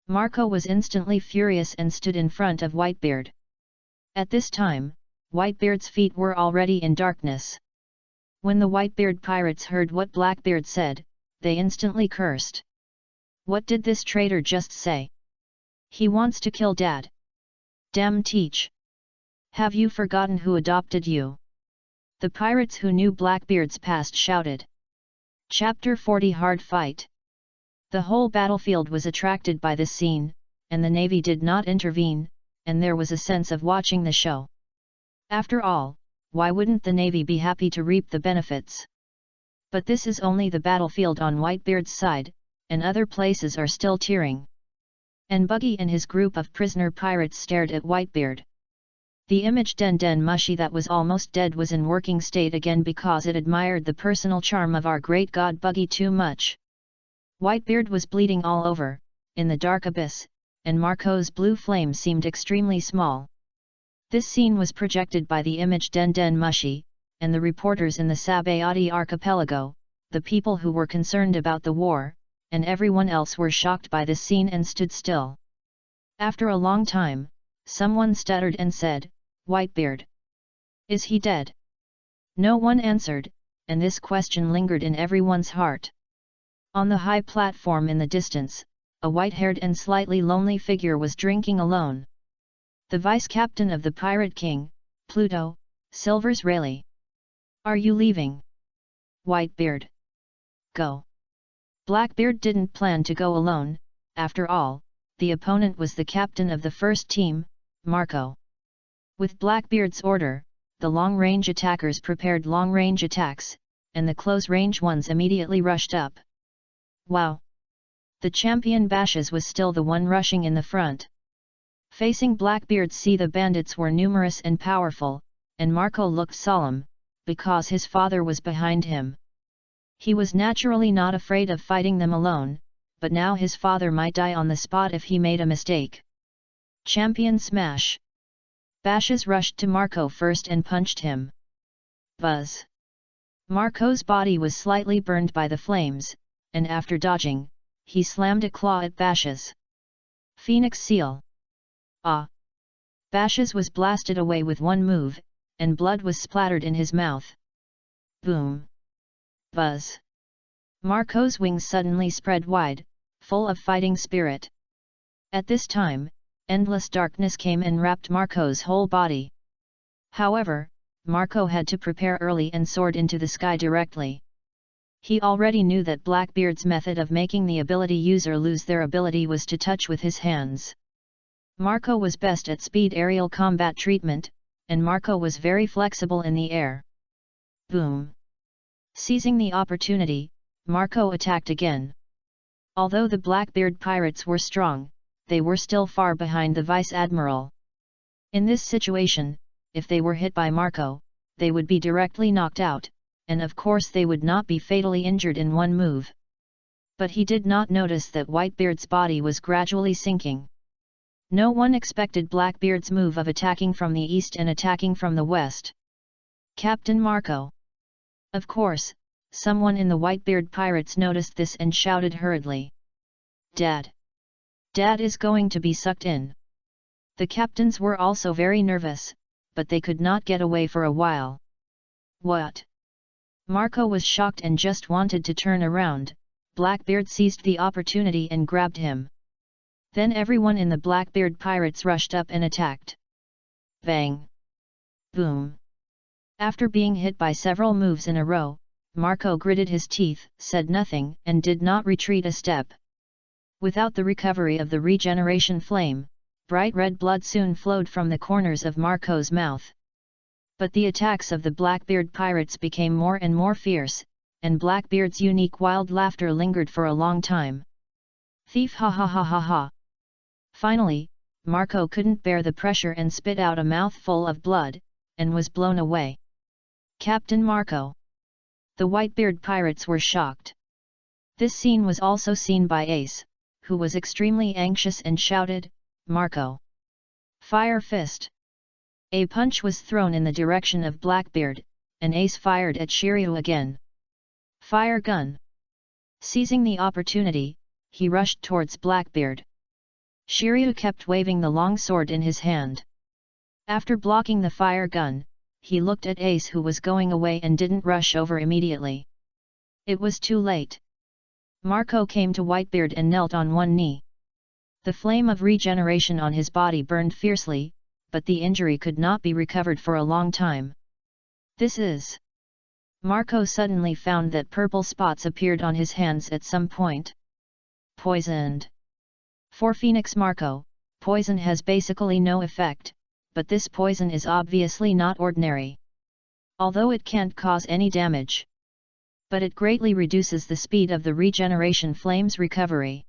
A: Marco was instantly furious and stood in front of Whitebeard. At this time, Whitebeard's feet were already in darkness. When the Whitebeard pirates heard what Blackbeard said, they instantly cursed. What did this traitor just say? He wants to kill Dad. Damn Teach! Have you forgotten who adopted you? The pirates who knew Blackbeard's past shouted. Chapter 40 Hard Fight. The whole battlefield was attracted by this scene, and the Navy did not intervene, and there was a sense of watching the show. After all, why wouldn't the Navy be happy to reap the benefits? But this is only the battlefield on Whitebeard's side, and other places are still tearing. And Buggy and his group of prisoner pirates stared at Whitebeard. The image Den Mushi that was almost dead was in working state again because it admired the personal charm of our great god Buggy too much. Whitebeard was bleeding all over, in the dark abyss, and Marco's blue flame seemed extremely small. This scene was projected by the image Den Mushi, and the reporters in the Sabayati archipelago, the people who were concerned about the war, and everyone else were shocked by this scene and stood still. After a long time, someone stuttered and said, Whitebeard. Is he dead? No one answered, and this question lingered in everyone's heart. On the high platform in the distance, a white-haired and slightly lonely figure was drinking alone. The vice-captain of the Pirate King, Pluto, Silver's Rayleigh. Are you leaving? Whitebeard. Go. Blackbeard didn't plan to go alone, after all, the opponent was the captain of the first team, Marco. With Blackbeard's order, the long-range attackers prepared long-range attacks, and the close-range ones immediately rushed up. Wow! The champion Bashes was still the one rushing in the front. Facing Blackbeard's sea, the bandits were numerous and powerful, and Marco looked solemn, because his father was behind him. He was naturally not afraid of fighting them alone, but now his father might die on the spot if he made a mistake. Champion smash! Bashes rushed to Marco first and punched him. Buzz! Marco's body was slightly burned by the flames, and after dodging, he slammed a claw at Bashes. Phoenix Seal! Ah! Bashes was blasted away with one move, and blood was splattered in his mouth. Boom! Buzz! Marco's wings suddenly spread wide, full of fighting spirit. At this time, endless darkness came and wrapped Marco's whole body. However, Marco had to prepare early and soared into the sky directly. He already knew that Blackbeard's method of making the ability user lose their ability was to touch with his hands. Marco was best at speed aerial combat treatment, and Marco was very flexible in the air. Boom! Seizing the opportunity, Marco attacked again. Although the Blackbeard pirates were strong, they were still far behind the Vice Admiral. In this situation, if they were hit by Marco, they would be directly knocked out, and of course they would not be fatally injured in one move. But he did not notice that Whitebeard's body was gradually sinking. No one expected Blackbeard's move of attacking from the east and attacking from the west. Captain Marco! Of course, someone in the Whitebeard pirates noticed this and shouted hurriedly. Dad! Dad is going to be sucked in. The captains were also very nervous, but they could not get away for a while. What? Marco was shocked and just wanted to turn around. Blackbeard seized the opportunity and grabbed him. Then everyone in the Blackbeard pirates rushed up and attacked. Bang! Boom! After being hit by several moves in a row, Marco gritted his teeth, said nothing, and did not retreat a step. Without the recovery of the regeneration flame, bright red blood soon flowed from the corners of Marco's mouth. But the attacks of the Blackbeard pirates became more and more fierce, and Blackbeard's unique wild laughter lingered for a long time. Thief, ha ha ha ha ha! Finally, Marco couldn't bear the pressure and spit out a mouthful of blood, and was blown away. Captain Marco! The Whitebeard pirates were shocked. This scene was also seen by Ace, who was extremely anxious and shouted, Marco! Fire fist! A punch was thrown in the direction of Blackbeard, and Ace fired at Shiryu again. Fire gun! Seizing the opportunity, he rushed towards Blackbeard. Shiryu kept waving the long sword in his hand. After blocking the fire gun, he looked at Ace, who was going away, and didn't rush over immediately. It was too late. Marco came to Whitebeard and knelt on one knee. The flame of regeneration on his body burned fiercely, but the injury could not be recovered for a long time. This is... Marco suddenly found that purple spots appeared on his hands at some point. Poisoned. For Phoenix Marco, poison has basically no effect, but this poison is obviously not ordinary. Although it can't cause any damage. But it greatly reduces the speed of the regeneration flame's recovery.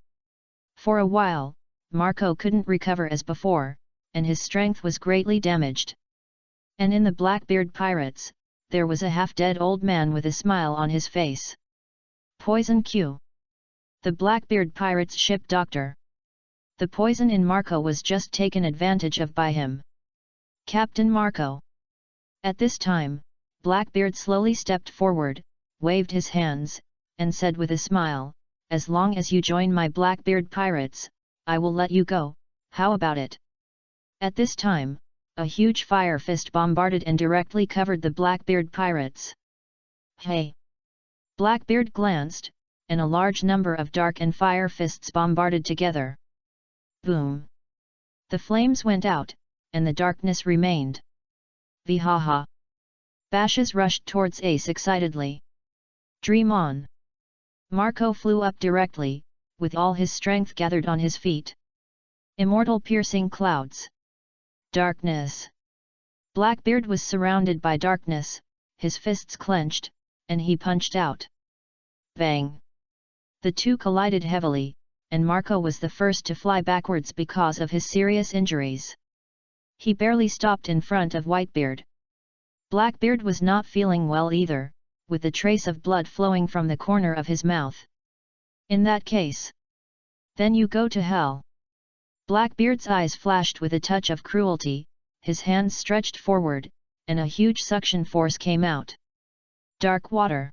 A: For a while, Marco couldn't recover as before, and his strength was greatly damaged. And in the Blackbeard pirates, there was a half-dead old man with a smile on his face. Poison Q. The Blackbeard pirates' ship doctor. The poison in Marco was just taken advantage of by him. Captain Marco. At this time, Blackbeard slowly stepped forward, waved his hands, and said with a smile, as long as you join my Blackbeard pirates, I will let you go, how about it? At this time, a huge fire fist bombarded and directly covered the Blackbeard pirates. Hey! Blackbeard glanced, and a large number of dark and fire fists bombarded together. Boom! The flames went out, and the darkness remained. Vihaha! Bashes rushed towards Ace excitedly. Dream on! Marco flew up directly, with all his strength gathered on his feet. Immortal piercing clouds. Darkness. Blackbeard was surrounded by darkness, his fists clenched, and he punched out. Bang! The two collided heavily, and Marco was the first to fly backwards because of his serious injuries. He barely stopped in front of Whitebeard. Blackbeard was not feeling well either, with a trace of blood flowing from the corner of his mouth. In that case, then you go to hell. Blackbeard's eyes flashed with a touch of cruelty, his hands stretched forward, and a huge suction force came out. Dark water.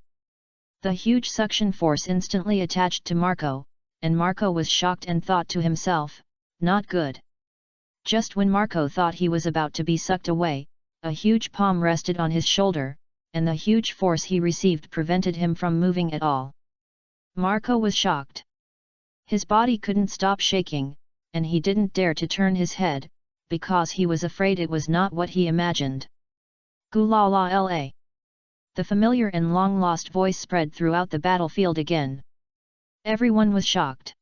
A: The huge suction force instantly attached to Marco, and Marco was shocked and thought to himself, not good. Just when Marco thought he was about to be sucked away, a huge palm rested on his shoulder, and the huge force he received prevented him from moving at all. Marco was shocked. His body couldn't stop shaking, and he didn't dare to turn his head, because he was afraid it was not what he imagined. Gulala. The familiar and long-lost voice spread throughout the battlefield again. Everyone was shocked.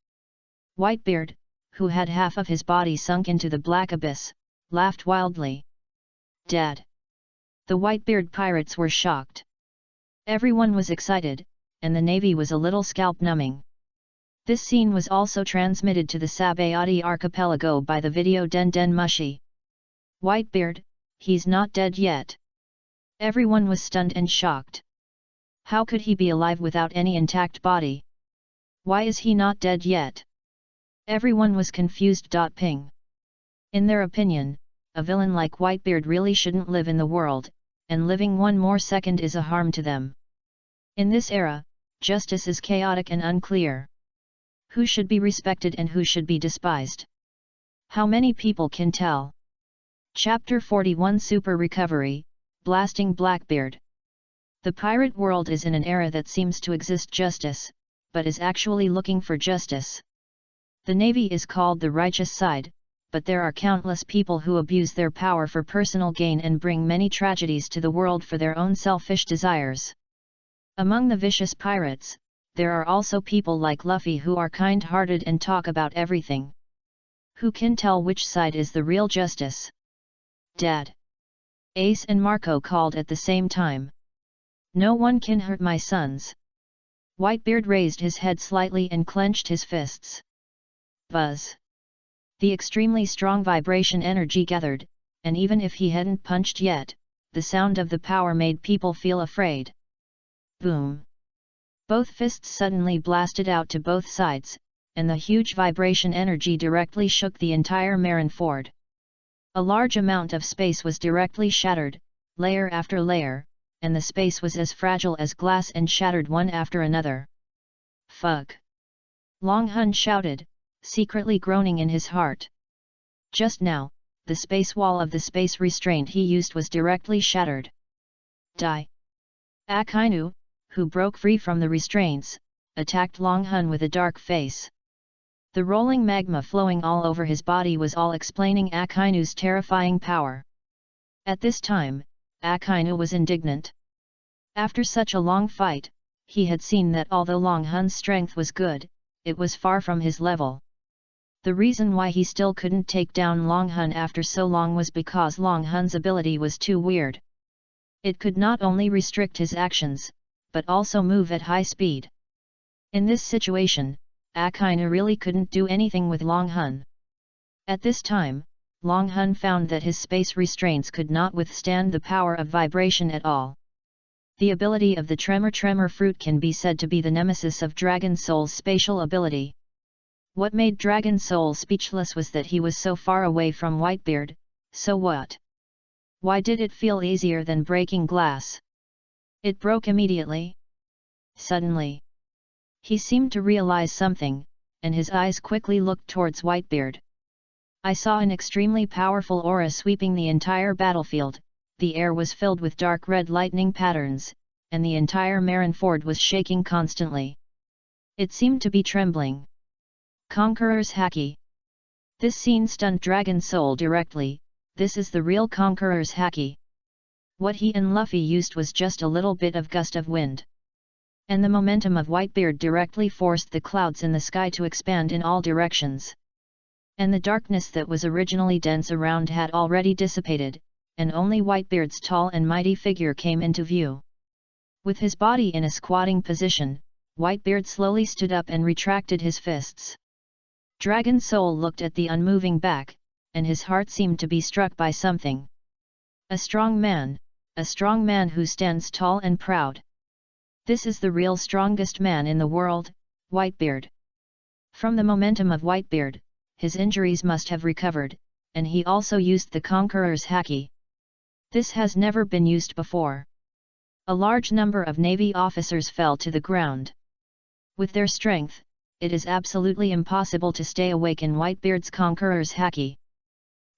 A: Whitebeard, who had half of his body sunk into the black abyss, laughed wildly. Dead. The Whitebeard pirates were shocked. Everyone was excited, and the navy was a little scalp-numbing. This scene was also transmitted to the Sabayati archipelago by the video Den Den Mushi. Whitebeard, he's not dead yet. Everyone was stunned and shocked. How could he be alive without any intact body? Why is he not dead yet? Everyone was confused. Ping. In their opinion, a villain like Whitebeard really shouldn't live in the world, and living one more second is a harm to them. In this era, justice is chaotic and unclear. Who should be respected and who should be despised? How many people can tell? Chapter 41 Super Recovery, Blasting Blackbeard. The pirate world is in an era that seems to exist justice, but is actually looking for justice. The navy is called the righteous side, but there are countless people who abuse their power for personal gain and bring many tragedies to the world for their own selfish desires. Among the vicious pirates, there are also people like Luffy who are kind-hearted and talk about everything. Who can tell which side is the real justice? Dad. Ace and Marco called at the same time. No one can hurt my sons. Whitebeard raised his head slightly and clenched his fists. Buzz. The extremely strong vibration energy gathered, and even if he hadn't punched yet, the sound of the power made people feel afraid. Boom. Both fists suddenly blasted out to both sides, and the huge vibration energy directly shook the entire Marineford. A large amount of space was directly shattered, layer after layer, and the space was as fragile as glass and shattered one after another. Fuck! Long Hun shouted, secretly groaning in his heart. Just now, the space wall of the space restraint he used was directly shattered. Die! Akainu, who broke free from the restraints, attacked Long Hun with a dark face. The rolling magma flowing all over his body was all explaining Akainu's terrifying power. At this time, Akainu was indignant. After such a long fight, he had seen that although Long Hun's strength was good, it was far from his level. The reason why he still couldn't take down Long Hun after so long was because Long Hun's ability was too weird. It could not only restrict his actions, but also move at high speed. In this situation, Akainu really couldn't do anything with Long Hun. At this time, Long Hun found that his space restraints could not withstand the power of vibration at all. The ability of the Tremor fruit can be said to be the nemesis of Dragon Soul's spatial ability. What made Dragon Soul speechless was that he was so far away from Whitebeard. So what? Why did it feel easier than breaking glass? It broke immediately. Suddenly, he seemed to realize something, and his eyes quickly looked towards Whitebeard. I saw an extremely powerful aura sweeping the entire battlefield. The air was filled with dark red lightning patterns, and the entire Marineford was shaking constantly. It seemed to be trembling. Conqueror's Haki. This scene stunned Dragon Soul directly. This is the real Conqueror's Haki. What he and Luffy used was just a little bit of gust of wind. And the momentum of Whitebeard directly forced the clouds in the sky to expand in all directions. And the darkness that was originally dense around had already dissipated, and only Whitebeard's tall and mighty figure came into view. With his body in a squatting position, Whitebeard slowly stood up and retracted his fists. Dragon Soul looked at the unmoving back, and his heart seemed to be struck by something. A strong man who stands tall and proud. This is the real strongest man in the world, Whitebeard. From the momentum of Whitebeard, his injuries must have recovered, and he also used the Conqueror's Haki. This has never been used before. A large number of Navy officers fell to the ground. With their strength, it is absolutely impossible to stay awake in Whitebeard's Conqueror's Haki.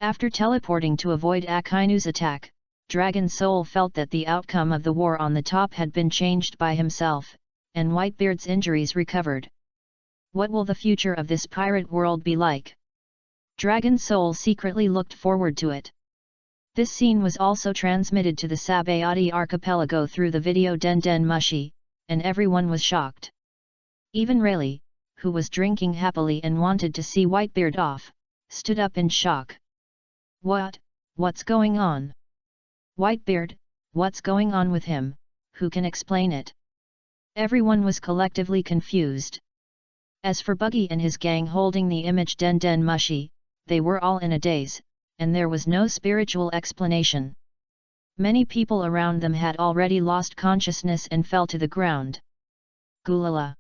A: After teleporting to avoid Akainu's attack, Dragon Soul felt that the outcome of the war on the top had been changed by himself, and Whitebeard's injuries recovered. What will the future of this pirate world be like? Dragon Soul secretly looked forward to it. This scene was also transmitted to the Sabayati archipelago through the video Den Den Mushi, and everyone was shocked. Even Rayleigh, who was drinking happily and wanted to see Whitebeard off, stood up in shock. What's going on? Whitebeard, what's going on with him, who can explain it? Everyone was collectively confused. As for Buggy and his gang holding the image Den Den Mushi, they were all in a daze, and there was no spiritual explanation. Many people around them had already lost consciousness and fell to the ground. Gulala.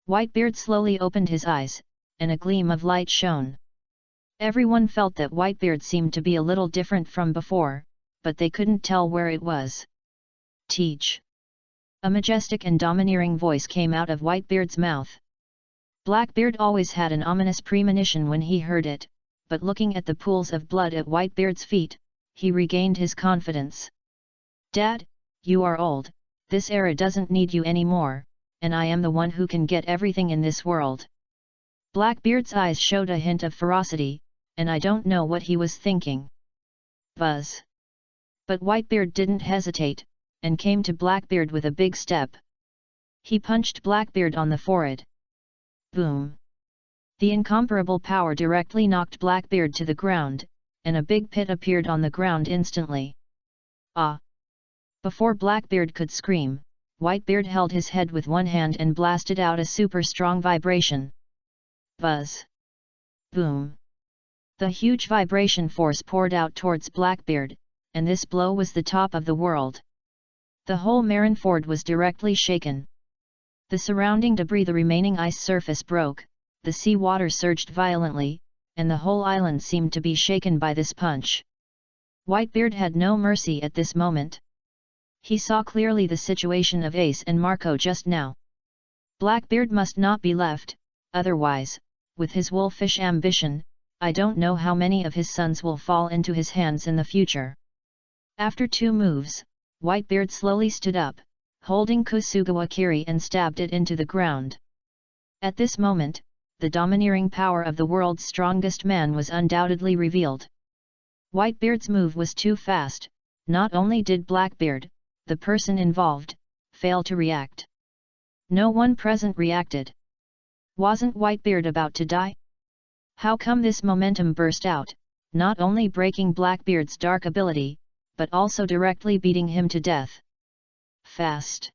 A: Whitebeard slowly opened his eyes, and a gleam of light shone. Everyone felt that Whitebeard seemed to be a little different from before, but they couldn't tell where it was. Teach. A majestic and domineering voice came out of Whitebeard's mouth. Blackbeard always had an ominous premonition when he heard it, but looking at the pools of blood at Whitebeard's feet, he regained his confidence. Dad, you are old, this era doesn't need you anymore, and I am the one who can get everything in this world. Blackbeard's eyes showed a hint of ferocity, and I don't know what he was thinking. Buzz. But Whitebeard didn't hesitate, and came to Blackbeard with a big step. He punched Blackbeard on the forehead. Boom! The incomparable power directly knocked Blackbeard to the ground, and a big pit appeared on the ground instantly. Ah! Before Blackbeard could scream, Whitebeard held his head with one hand and blasted out a super strong vibration. Buzz! Boom! The huge vibration force poured out towards Blackbeard, and this blow was the top of the world. The whole Marineford was directly shaken. The surrounding debris, the remaining ice surface broke, the sea water surged violently, and the whole island seemed to be shaken by this punch. Whitebeard had no mercy at this moment. He saw clearly the situation of Ace and Marco just now. Blackbeard must not be left, otherwise, with his wolfish ambition, I don't know how many of his sons will fall into his hands in the future. After 2 moves, Whitebeard slowly stood up, holding Kusugawa Kiri and stabbed it into the ground. At this moment, the domineering power of the world's strongest man was undoubtedly revealed. Whitebeard's move was too fast. Not only did Blackbeard, the person involved, fail to react. No one present reacted. Wasn't Whitebeard about to die? How come this momentum burst out, not only breaking Blackbeard's dark ability, but also directly beating him to death? Fast.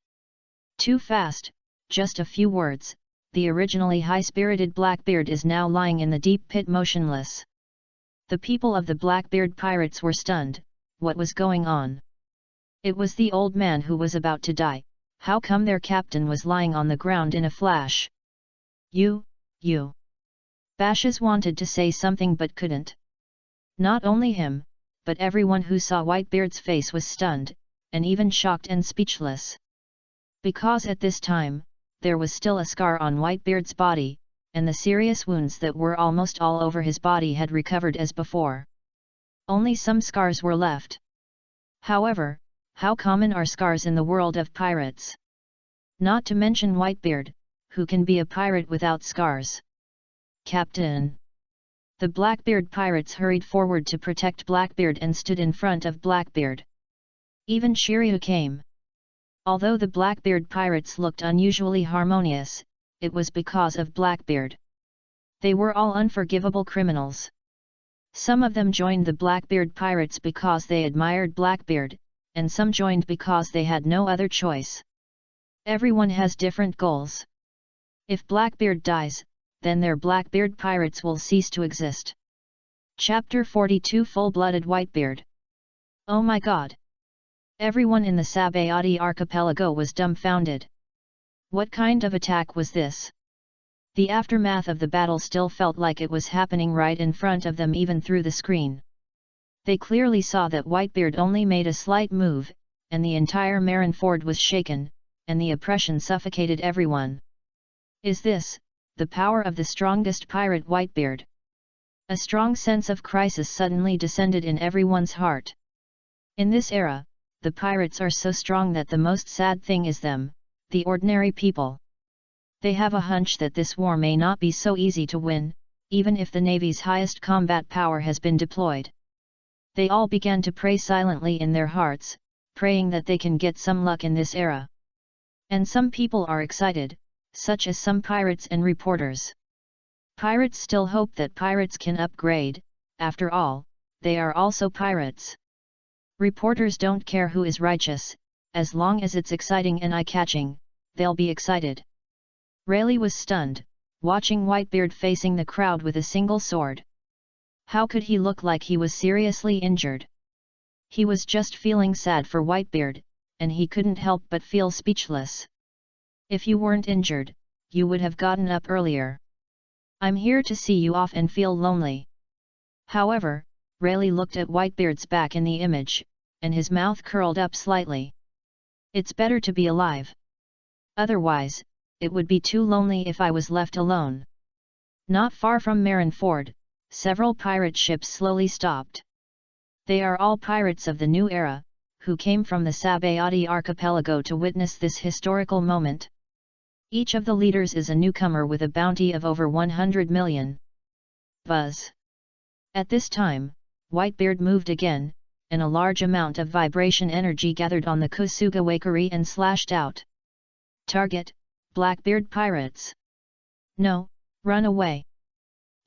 A: Too fast, just a few words, the originally high-spirited Blackbeard is now lying in the deep pit motionless. The people of the Blackbeard pirates were stunned. What was going on? It was the old man who was about to die. How come their captain was lying on the ground in a flash? You. Bashes wanted to say something but couldn't. Not only him, but everyone who saw Whitebeard's face was stunned, and even shocked and speechless. Because at this time, there was still a scar on Whitebeard's body, and the serious wounds that were almost all over his body had recovered as before. Only some scars were left. However, how common are scars in the world of pirates? Not to mention Whitebeard, who can be a pirate without scars? Captain! The Blackbeard pirates hurried forward to protect Blackbeard and stood in front of Blackbeard. Even Shiryu came. Although the Blackbeard pirates looked unusually harmonious, it was because of Blackbeard. They were all unforgivable criminals. Some of them joined the Blackbeard pirates because they admired Blackbeard, and some joined because they had no other choice. Everyone has different goals. If Blackbeard dies, then their Blackbeard pirates will cease to exist. Chapter 42 Full-Blooded Whitebeard. Oh my god! Everyone in the Sabayati archipelago was dumbfounded. What kind of attack was this? The aftermath of the battle still felt like it was happening right in front of them even through the screen. They clearly saw that Whitebeard only made a slight move, and the entire Marineford was shaken, and the oppression suffocated everyone. Is this the power of the strongest pirate Whitebeard? A strong sense of crisis suddenly descended in everyone's heart. In this era, the pirates are so strong that the most sad thing is them, the ordinary people. They have a hunch that this war may not be so easy to win, even if the Navy's highest combat power has been deployed. They all began to pray silently in their hearts, praying that they can get some luck in this era. And some people are excited, such as some pirates and reporters. Pirates still hope that pirates can upgrade, after all, they are also pirates. Reporters don't care who is righteous, as long as it's exciting and eye-catching, they'll be excited. Rayleigh was stunned, watching Whitebeard facing the crowd with a single sword. How could he look like he was seriously injured? He was just feeling sad for Whitebeard, and he couldn't help but feel speechless. If you weren't injured, you would have gotten up earlier. I'm here to see you off and feel lonely. However, Rayleigh looked at Whitebeard's back in the image, and his mouth curled up slightly. It's better to be alive. Otherwise, it would be too lonely if I was left alone. Not far from Marineford, several pirate ships slowly stopped. They are all pirates of the new era, who came from the Sabayati archipelago to witness this historical moment. Each of the leaders is a newcomer with a bounty of over 100 million. Buzz. At this time, Whitebeard moved again, and a large amount of vibration energy gathered on the Kusuga Wakery and slashed out. Target, Blackbeard pirates. No, run away.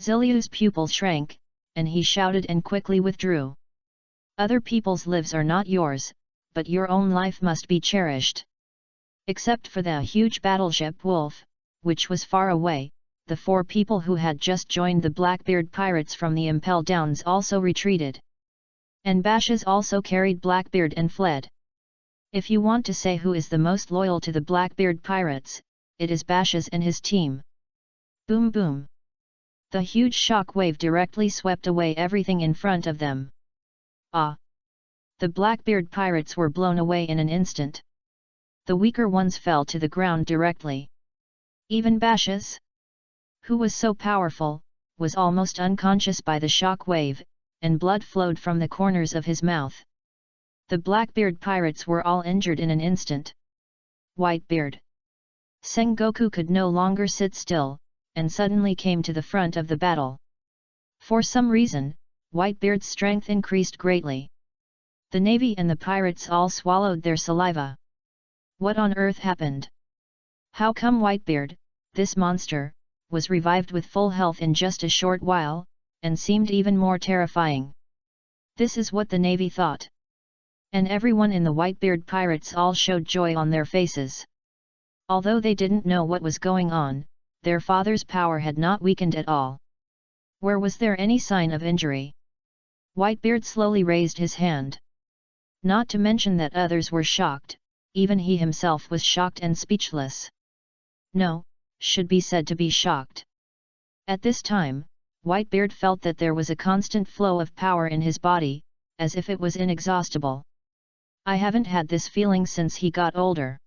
A: Ziliu's pupils shrank, and he shouted and quickly withdrew. Other people's lives are not yours, but your own life must be cherished. Except for the huge battleship Wolf, which was far away, the 4 people who had just joined the Blackbeard pirates from the Impel Downs also retreated. And Bashes also carried Blackbeard and fled. If you want to say who is the most loyal to the Blackbeard pirates, it is Bashes and his team. Boom boom. The huge shock wave directly swept away everything in front of them. Ah! The Blackbeard pirates were blown away in an instant. The weaker ones fell to the ground directly. Even Bashes, who was so powerful, was almost unconscious by the shock wave, and blood flowed from the corners of his mouth. The Blackbeard pirates were all injured in an instant. Whitebeard. Sengoku could no longer sit still, and suddenly came to the front of the battle. For some reason, Whitebeard's strength increased greatly. The Navy and the pirates all swallowed their saliva. What on earth happened? How come Whitebeard, this monster, was revived with full health in just a short while, and seemed even more terrifying? This is what the Navy thought. And everyone in the Whitebeard pirates all showed joy on their faces. Although they didn't know what was going on, their father's power had not weakened at all. Where was there any sign of injury? Whitebeard slowly raised his hand. Not to mention that others were shocked, even he himself was shocked and speechless. No, should be said to be shocked. At this time, Whitebeard felt that there was a constant flow of power in his body, as if it was inexhaustible. I haven't had this feeling since he got older.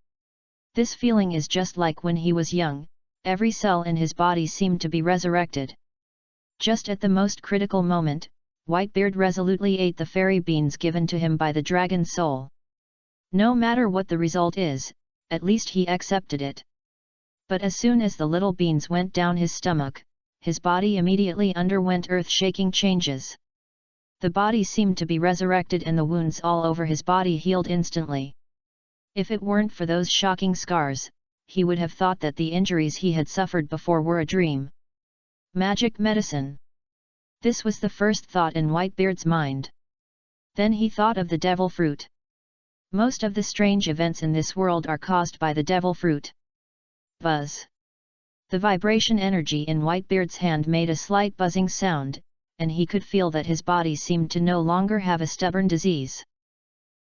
A: This feeling is just like when he was young, every cell in his body seemed to be resurrected. Just at the most critical moment, Whitebeard resolutely ate the fairy beans given to him by the dragon soul. No matter what the result is, at least he accepted it. But as soon as the little beans went down his stomach, his body immediately underwent earth-shaking changes. The body seemed to be resurrected and the wounds all over his body healed instantly. If it weren't for those shocking scars, he would have thought that the injuries he had suffered before were a dream. Magic medicine. This was the first thought in Whitebeard's mind. Then he thought of the devil fruit. Most of the strange events in this world are caused by the devil fruit. Buzz. The vibration energy in Whitebeard's hand made a slight buzzing sound, and he could feel that his body seemed to no longer have a stubborn disease.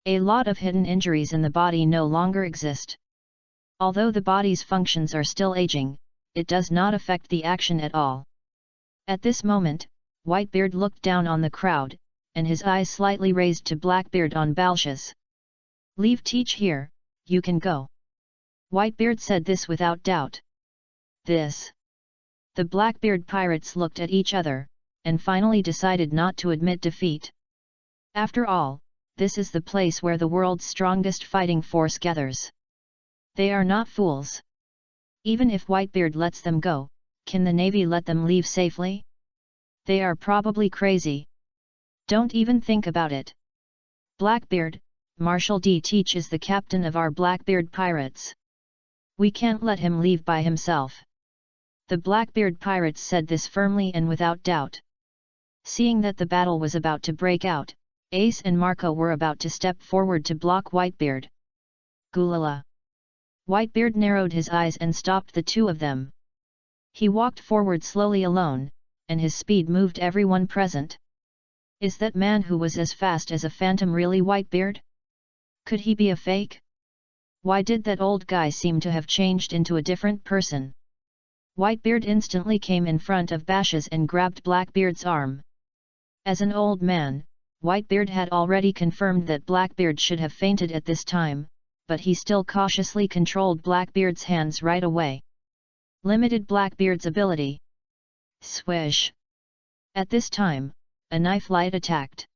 A: A lot of hidden injuries in the body no longer exist. Although the body's functions are still aging, it does not affect the action at all. At this moment, Whitebeard looked down on the crowd, and his eyes slightly raised to Blackbeard on Balshas. "Leave teach here, you can go." Whitebeard said this without doubt. "This." The Blackbeard pirates looked at each other, and finally decided not to admit defeat. After all, this is the place where the world's strongest fighting force gathers. They are not fools. Even if Whitebeard lets them go, can the Navy let them leave safely? They are probably crazy. Don't even think about it. Blackbeard, Marshal D. Teach is the captain of our Blackbeard pirates. We can't let him leave by himself. The Blackbeard pirates said this firmly and without doubt. Seeing that the battle was about to break out, Ace and Marco were about to step forward to block Whitebeard. "Gulala!" Whitebeard narrowed his eyes and stopped the two of them. He walked forward slowly alone, and his speed moved everyone present. Is that man who was as fast as a phantom really Whitebeard? Could he be a fake? Why did that old guy seem to have changed into a different person? Whitebeard instantly came in front of Balshas and grabbed Blackbeard's arm. As an old man, Whitebeard had already confirmed that Blackbeard should have fainted at this time, but he still cautiously controlled Blackbeard's hands right away. Limited Blackbeard's ability. Swish! At this time, a knife light attacked.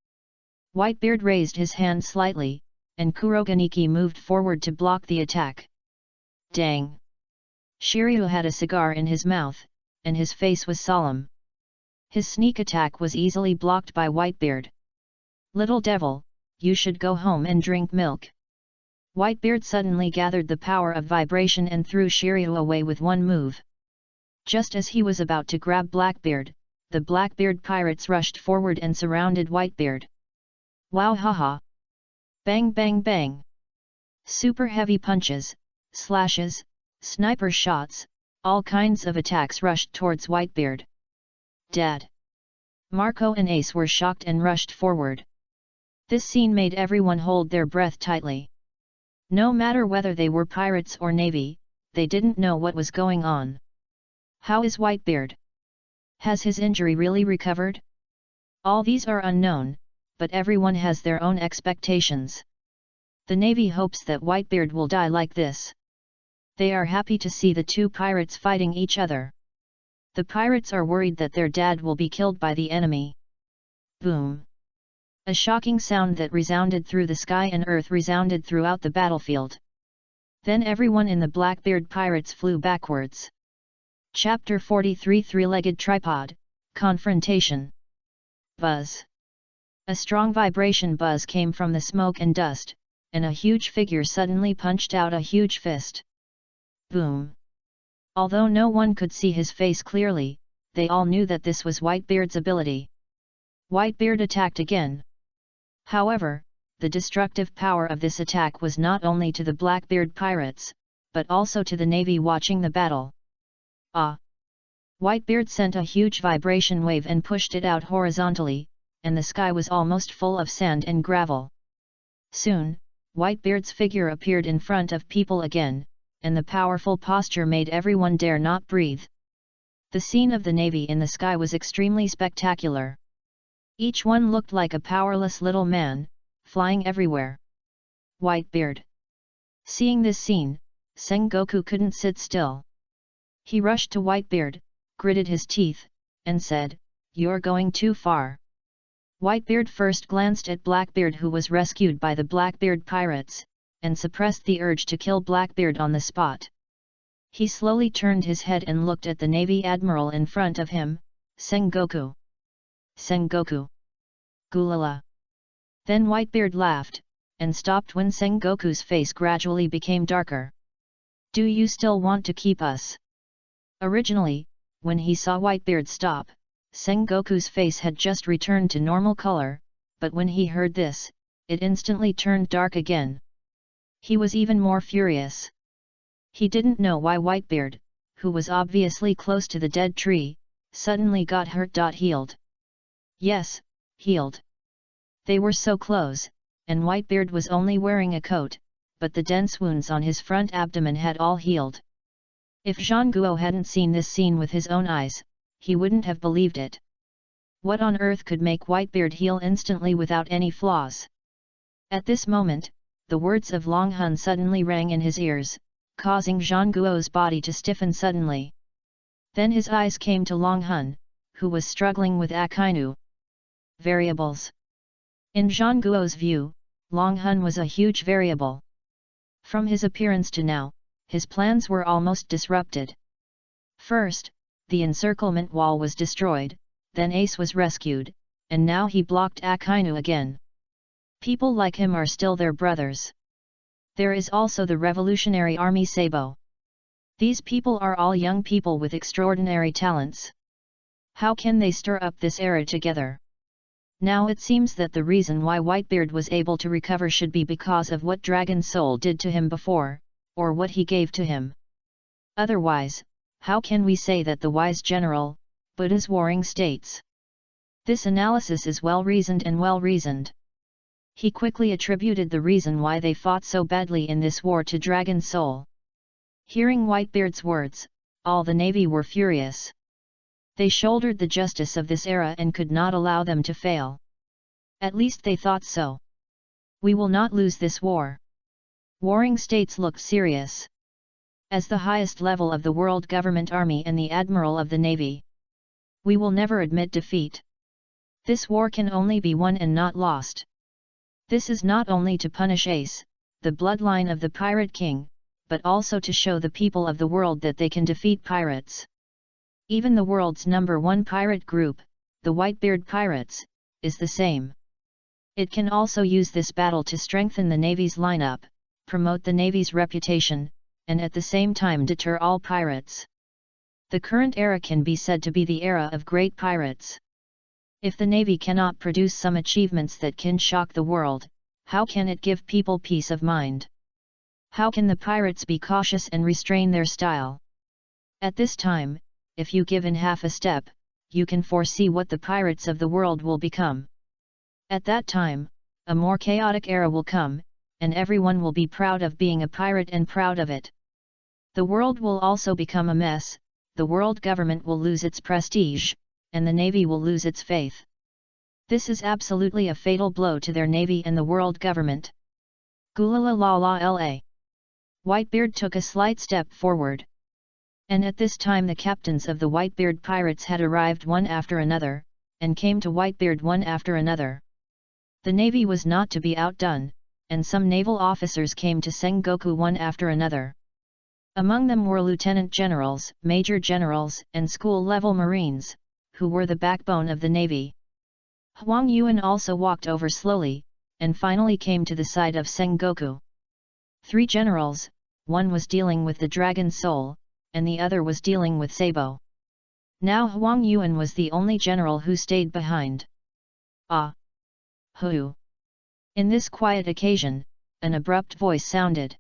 A: Whitebeard raised his hand slightly, and Kuroganiki moved forward to block the attack. Dang! Shiryu had a cigar in his mouth, and his face was solemn. His sneak attack was easily blocked by Whitebeard. "Little devil, you should go home and drink milk." Whitebeard suddenly gathered the power of vibration and threw Shiryu away with one move. Just as he was about to grab Blackbeard, the Blackbeard pirates rushed forward and surrounded Whitebeard. Wow, haha! Bang bang bang! Super heavy punches, slashes, sniper shots, all kinds of attacks rushed towards Whitebeard. Dad! Marco and Ace were shocked and rushed forward. This scene made everyone hold their breath tightly. No matter whether they were pirates or navy, they didn't know what was going on. How is Whitebeard? Has his injury really recovered? All these are unknown, but everyone has their own expectations. The Navy hopes that Whitebeard will die like this. They are happy to see the two pirates fighting each other. The pirates are worried that their dad will be killed by the enemy. Boom! A shocking sound that resounded through the sky and earth resounded throughout the battlefield. Then everyone in the Blackbeard pirates flew backwards. Chapter 43 Three-Legged Tripod, Confrontation. Buzz. A strong vibration buzz came from the smoke and dust, and a huge figure suddenly punched out a huge fist. Boom! Although no one could see his face clearly, they all knew that this was Whitebeard's ability. Whitebeard attacked again. However, the destructive power of this attack was not only to the Blackbeard pirates, but also to the Navy watching the battle. Ah! Whitebeard sent a huge vibration wave and pushed it out horizontally, and the sky was almost full of sand and gravel. Soon, Whitebeard's figure appeared in front of people again, and the powerful posture made everyone dare not breathe. The scene of the Navy in the sky was extremely spectacular. Each one looked like a powerless little man, flying everywhere. Whitebeard. Seeing this scene, Sengoku couldn't sit still. He rushed to Whitebeard, gritted his teeth, and said, "You're going too far." Whitebeard first glanced at Blackbeard, who was rescued by the Blackbeard pirates, and suppressed the urge to kill Blackbeard on the spot. He slowly turned his head and looked at the Navy Admiral in front of him, Sengoku. Sengoku. Gulala. Then Whitebeard laughed, and stopped when Sengoku's face gradually became darker. "Do you still want to keep us?" Originally, when he saw Whitebeard stop, Sengoku's face had just returned to normal color, but when he heard this, it instantly turned dark again. He was even more furious. He didn't know why Whitebeard, who was obviously close to the dead tree, suddenly got hurt. Healed. Yes, healed. They were so close, and Whitebeard was only wearing a coat, but the dense wounds on his front abdomen had all healed. If Zhang Guo hadn't seen this scene with his own eyes, he wouldn't have believed it. What on earth could make Whitebeard heal instantly without any flaws? At this moment, the words of Long Hun suddenly rang in his ears, causing Zhang Guo's body to stiffen suddenly. Then his eyes came to Long Hun, who was struggling with Akainu. Variables. In Zhang Guo's view, Long Hun was a huge variable. From his appearance to now, his plans were almost disrupted. First, the encirclement wall was destroyed, then Ace was rescued, and now he blocked Akainu again. People like him are still their brothers. There is also the Revolutionary Army Sabo. These people are all young people with extraordinary talents. How can they stir up this era together? Now it seems that the reason why Whitebeard was able to recover should be because of what Dragon Soul did to him before, or what he gave to him. Otherwise, how can we say that the wise general, Buddha's warring states? This analysis is well-reasoned and well-reasoned. He quickly attributed the reason why they fought so badly in this war to Dragon Soul. Hearing Whitebeard's words, all the navy were furious. They shouldered the justice of this era and could not allow them to fail. At least they thought so. We will not lose this war. Warring states looked serious. As the highest level of the world government army and the admiral of the navy, we will never admit defeat. This war can only be won and not lost. This is not only to punish Ace, the bloodline of the pirate king, but also to show the people of the world that they can defeat pirates. Even the world's #1 pirate group, the Whitebeard Pirates, is the same. It can also use this battle to strengthen the Navy's lineup, promote the Navy's reputation, and at the same time deter all pirates. The current era can be said to be the era of great pirates. If the Navy cannot produce some achievements that can shock the world, how can it give people peace of mind? How can the pirates be cautious and restrain their style? At this time, if you give in half a step, you can foresee what the pirates of the world will become. At that time, a more chaotic era will come, and everyone will be proud of being a pirate and proud of it. The world will also become a mess, the world government will lose its prestige, and the navy will lose its faith. This is absolutely a fatal blow to their navy and the world government. Gulala la la la. Whitebeard took a slight step forward. And at this time the captains of the Whitebeard pirates had arrived one after another, and came to Whitebeard one after another. The navy was not to be outdone, and some naval officers came to Sengoku one after another. Among them were lieutenant generals, major generals, and school-level marines, who were the backbone of the navy. Huang Yuan also walked over slowly, and finally came to the side of Sengoku. 3 generals, one was dealing with the Dragon Soul, and the other was dealing with Sabo. Now Huang Yuan was the only general who stayed behind. Ah! Who? In this quiet occasion, an abrupt voice sounded.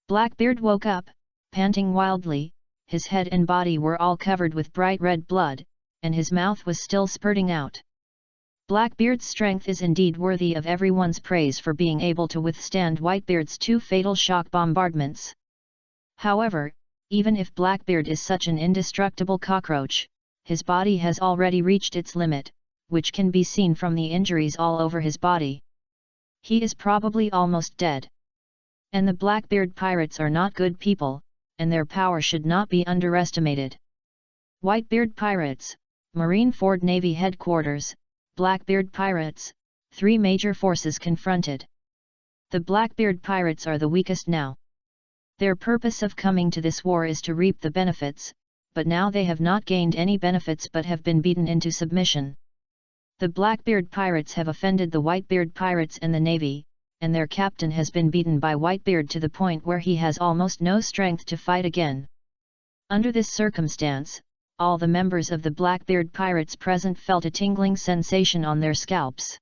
A: Blackbeard woke up, panting wildly, his head and body were all covered with bright red blood, and his mouth was still spurting out. Blackbeard's strength is indeed worthy of everyone's praise for being able to withstand Whitebeard's 2 fatal shock bombardments. However, even if Blackbeard is such an indestructible cockroach, his body has already reached its limit, which can be seen from the injuries all over his body. He is probably almost dead. And the Blackbeard pirates are not good people, and their power should not be underestimated. Whitebeard Pirates, Marineford Navy Headquarters, Blackbeard Pirates, 3 major forces confronted. The Blackbeard Pirates are the weakest now. Their purpose of coming to this war is to reap the benefits, but now they have not gained any benefits but have been beaten into submission. The Blackbeard Pirates have offended the Whitebeard Pirates and the Navy, and their captain has been beaten by Whitebeard to the point where he has almost no strength to fight again. Under this circumstance, all the members of the Blackbeard Pirates present felt a tingling sensation on their scalps.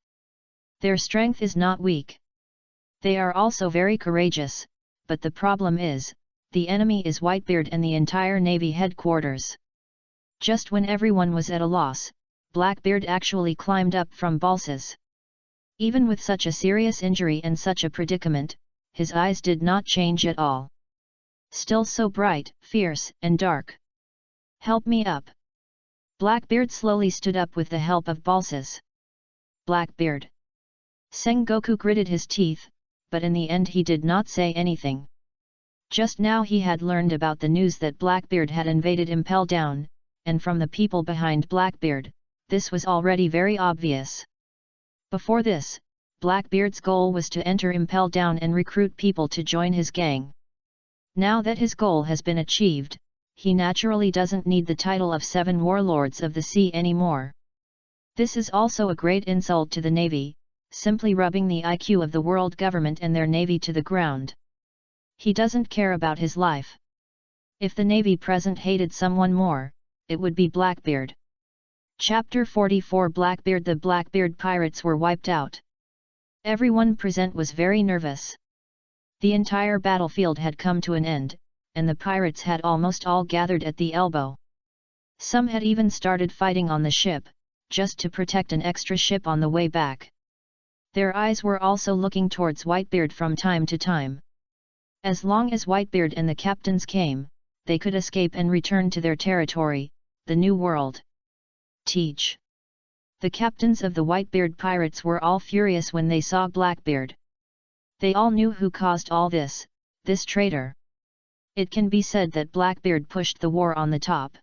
A: Their strength is not weak. They are also very courageous, but the problem is, the enemy is Whitebeard and the entire Navy headquarters. Just when everyone was at a loss, Blackbeard actually climbed up from balsas. Even with such a serious injury and such a predicament, his eyes did not change at all. Still so bright, fierce, and dark. "Help me up." Blackbeard slowly stood up with the help of balsas. "Blackbeard." Sengoku gritted his teeth, but in the end he did not say anything. Just now he had learned about the news that Blackbeard had invaded Impel Down, and from the people behind Blackbeard, this was already very obvious. Before this, Blackbeard's goal was to enter Impel Down and recruit people to join his gang. Now that his goal has been achieved, he naturally doesn't need the title of 7 Warlords of the Sea anymore. This is also a great insult to the Navy, simply rubbing the IQ of the world government and their Navy to the ground. He doesn't care about his life. If the Navy present hated someone more, it would be Blackbeard. Chapter 44 Blackbeard. The Blackbeard pirates were wiped out. Everyone present was very nervous. The entire battlefield had come to an end, and the pirates had almost all gathered at the elbow. Some had even started fighting on the ship, just to protect an extra ship on the way back. Their eyes were also looking towards Whitebeard from time to time. As long as Whitebeard and the captains came, they could escape and return to their territory, the New World. Teach. The captains of the Whitebeard pirates were all furious when they saw Blackbeard. They all knew who caused all this traitor. It can be said that Blackbeard pushed the war on the top.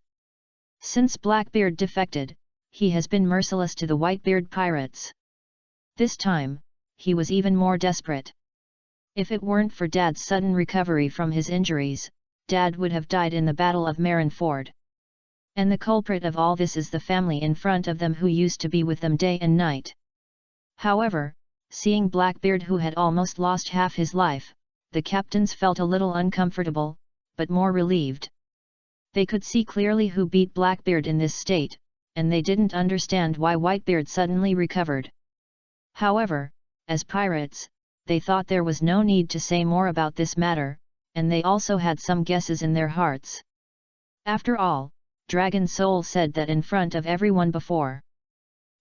A: Since Blackbeard defected, he has been merciless to the Whitebeard pirates. This time, he was even more desperate. If it weren't for Dad's sudden recovery from his injuries, Dad would have died in the Battle of Marineford. And the culprit of all this is the family in front of them who used to be with them day and night. However, seeing Blackbeard who had almost lost half his life, the captains felt a little uncomfortable, but more relieved. They could see clearly who beat Blackbeard in this state, and they didn't understand why Whitebeard suddenly recovered. However, as pirates, they thought there was no need to say more about this matter, and they also had some guesses in their hearts. After all, Dragon Soul said that in front of everyone before.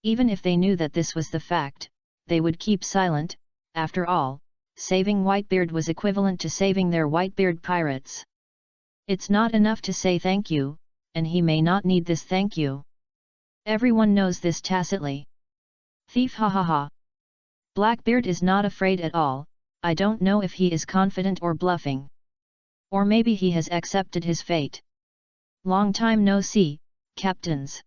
A: Even if they knew that this was the fact, they would keep silent. After all, saving Whitebeard was equivalent to saving their Whitebeard pirates. It's not enough to say thank you, and he may not need this thank you. Everyone knows this tacitly. Thief, ha ha ha. Blackbeard is not afraid at all. I don't know if he is confident or bluffing. Or maybe he has accepted his fate. Long time no see, captains.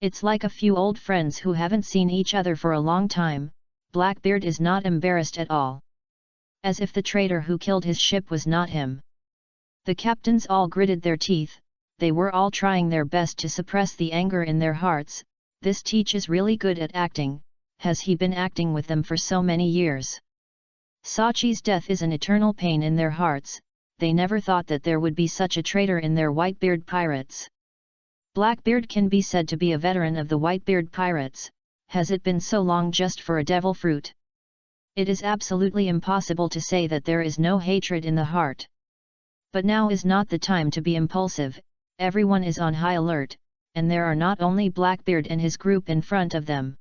A: It's like a few old friends who haven't seen each other for a long time. Blackbeard is not embarrassed at all. As if the traitor who killed his ship was not him. The captains all gritted their teeth. They were all trying their best to suppress the anger in their hearts. This Teach is really good at acting. Has he been acting with them for so many years? Sachi's death is an eternal pain in their hearts. They never thought that there would be such a traitor in their Whitebeard pirates. Blackbeard can be said to be a veteran of the Whitebeard pirates. Has it been so long just for a devil fruit? It is absolutely impossible to say that there is no hatred in the heart. But now is not the time to be impulsive. Everyone is on high alert, and there are not only Blackbeard and his group in front of them.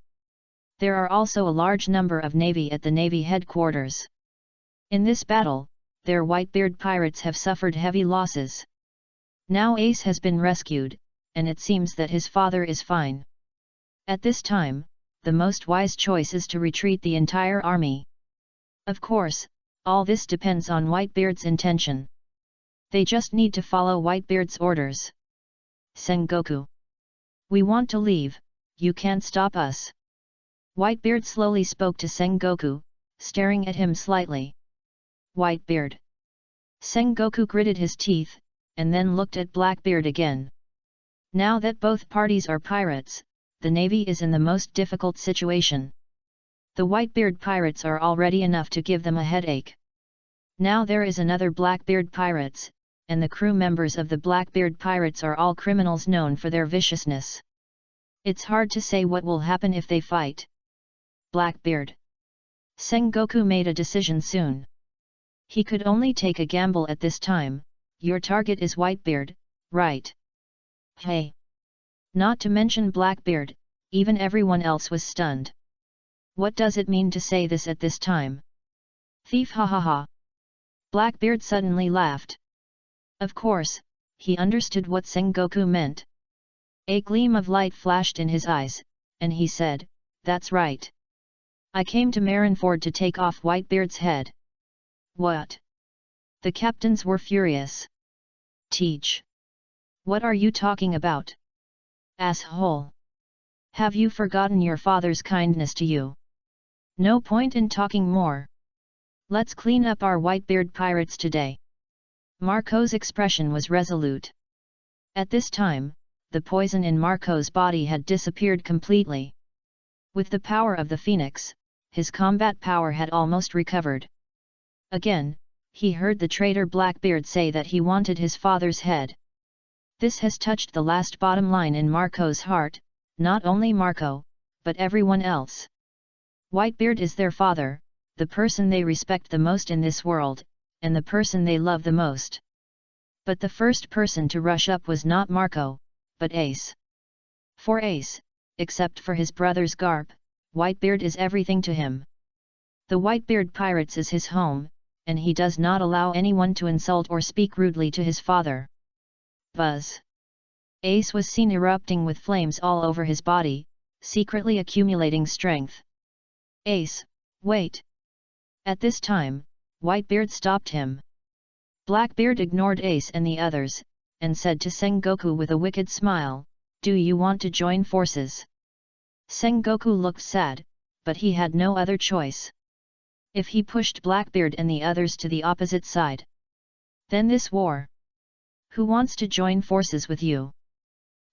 A: There are also a large number of Navy at the Navy headquarters. In this battle, their Whitebeard pirates have suffered heavy losses. Now Ace has been rescued, and it seems that his father is fine. At this time, the most wise choice is to retreat the entire army. Of course, all this depends on Whitebeard's intention. They just need to follow Whitebeard's orders. Sengoku. We want to leave, you can't stop us. Whitebeard slowly spoke to Sengoku, staring at him slightly. Whitebeard. Sengoku gritted his teeth, and then looked at Blackbeard again. Now that both parties are pirates, the Navy is in the most difficult situation. The Whitebeard pirates are already enough to give them a headache. Now there is another Blackbeard pirates, and the crew members of the Blackbeard pirates are all criminals known for their viciousness. It's hard to say what will happen if they fight. Blackbeard. Sengoku made a decision soon. He could only take a gamble at this time, Your target is Whitebeard, right? Hey! Not to mention Blackbeard, even everyone else was stunned. What does it mean to say this at this time? Thief, ha ha ha! Blackbeard suddenly laughed. Of course, he understood what Sengoku meant. A gleam of light flashed in his eyes, and he said, "That's right. I came to Marineford to take off Whitebeard's head." What? The captains were furious. Teach! What are you talking about? Asshole! Have you forgotten your father's kindness to you? No point in talking more. Let's clean up our Whitebeard pirates today. Marco's expression was resolute. At this time, the poison in Marco's body had disappeared completely. With the power of the Phoenix, his combat power had almost recovered. Again, he heard the traitor Blackbeard say that he wanted his father's head. This has touched the last bottom line in Marco's heart, not only Marco, but everyone else. Whitebeard is their father, the person they respect the most in this world, and the person they love the most. But the first person to rush up was not Marco, but Ace. For Ace, except for his brother's Garp, Whitebeard is everything to him. The Whitebeard Pirates is his home, and he does not allow anyone to insult or speak rudely to his father. Buzz! Ace was seen erupting with flames all over his body, secretly accumulating strength. Ace, wait! At this time, Whitebeard stopped him. Blackbeard ignored Ace and the others, and said to Sengoku with a wicked smile, "Do you want to join forces?" Sengoku looked sad, but he had no other choice. If he pushed Blackbeard and the others to the opposite side, then this war. Who wants to join forces with you?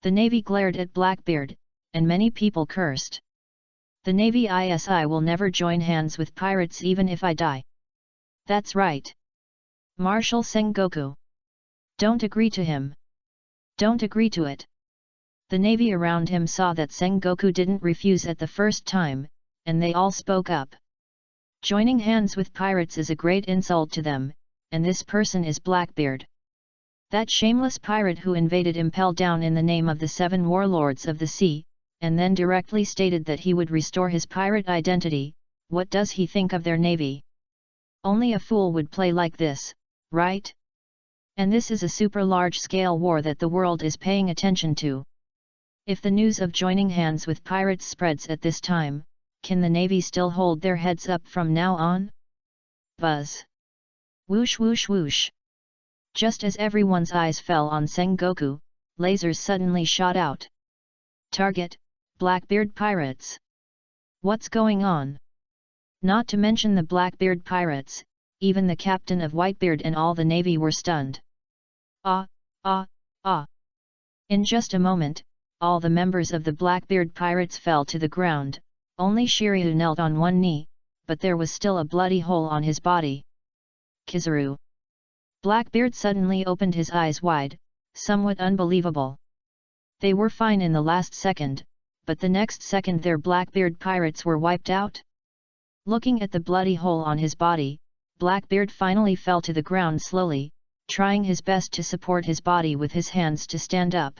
A: The Navy glared at Blackbeard, and many people cursed. The Navy ISI will never join hands with pirates even if I die. That's right. Marshal Sengoku. Don't agree to him. Don't agree to it. The Navy around him saw that Sengoku didn't refuse at the first time, and they all spoke up. Joining hands with pirates is a great insult to them, and this person is Blackbeard. That shameless pirate who invaded Impel Down in the name of the 7 warlords of the sea, and then directly stated that he would restore his pirate identity. What does he think of their navy? Only a fool would play like this, right? And this is a super large-scale war that the world is paying attention to. If the news of joining hands with pirates spreads at this time, can the Navy still hold their heads up from now on? Buzz! Whoosh whoosh whoosh! Just as everyone's eyes fell on Sengoku, lasers suddenly shot out. Target, Blackbeard Pirates! What's going on? Not to mention the Blackbeard Pirates, even the captain of Whitebeard and all the Navy were stunned. Ah! In just a moment, all the members of the Blackbeard Pirates fell to the ground. Only Shiryu knelt on one knee, but there was still a bloody hole on his body. Kizaru! Blackbeard suddenly opened his eyes wide, somewhat unbelievable. They were fine in the last second, but the next second their Blackbeard pirates were wiped out. Looking at the bloody hole on his body, Blackbeard finally fell to the ground slowly, trying his best to support his body with his hands to stand up.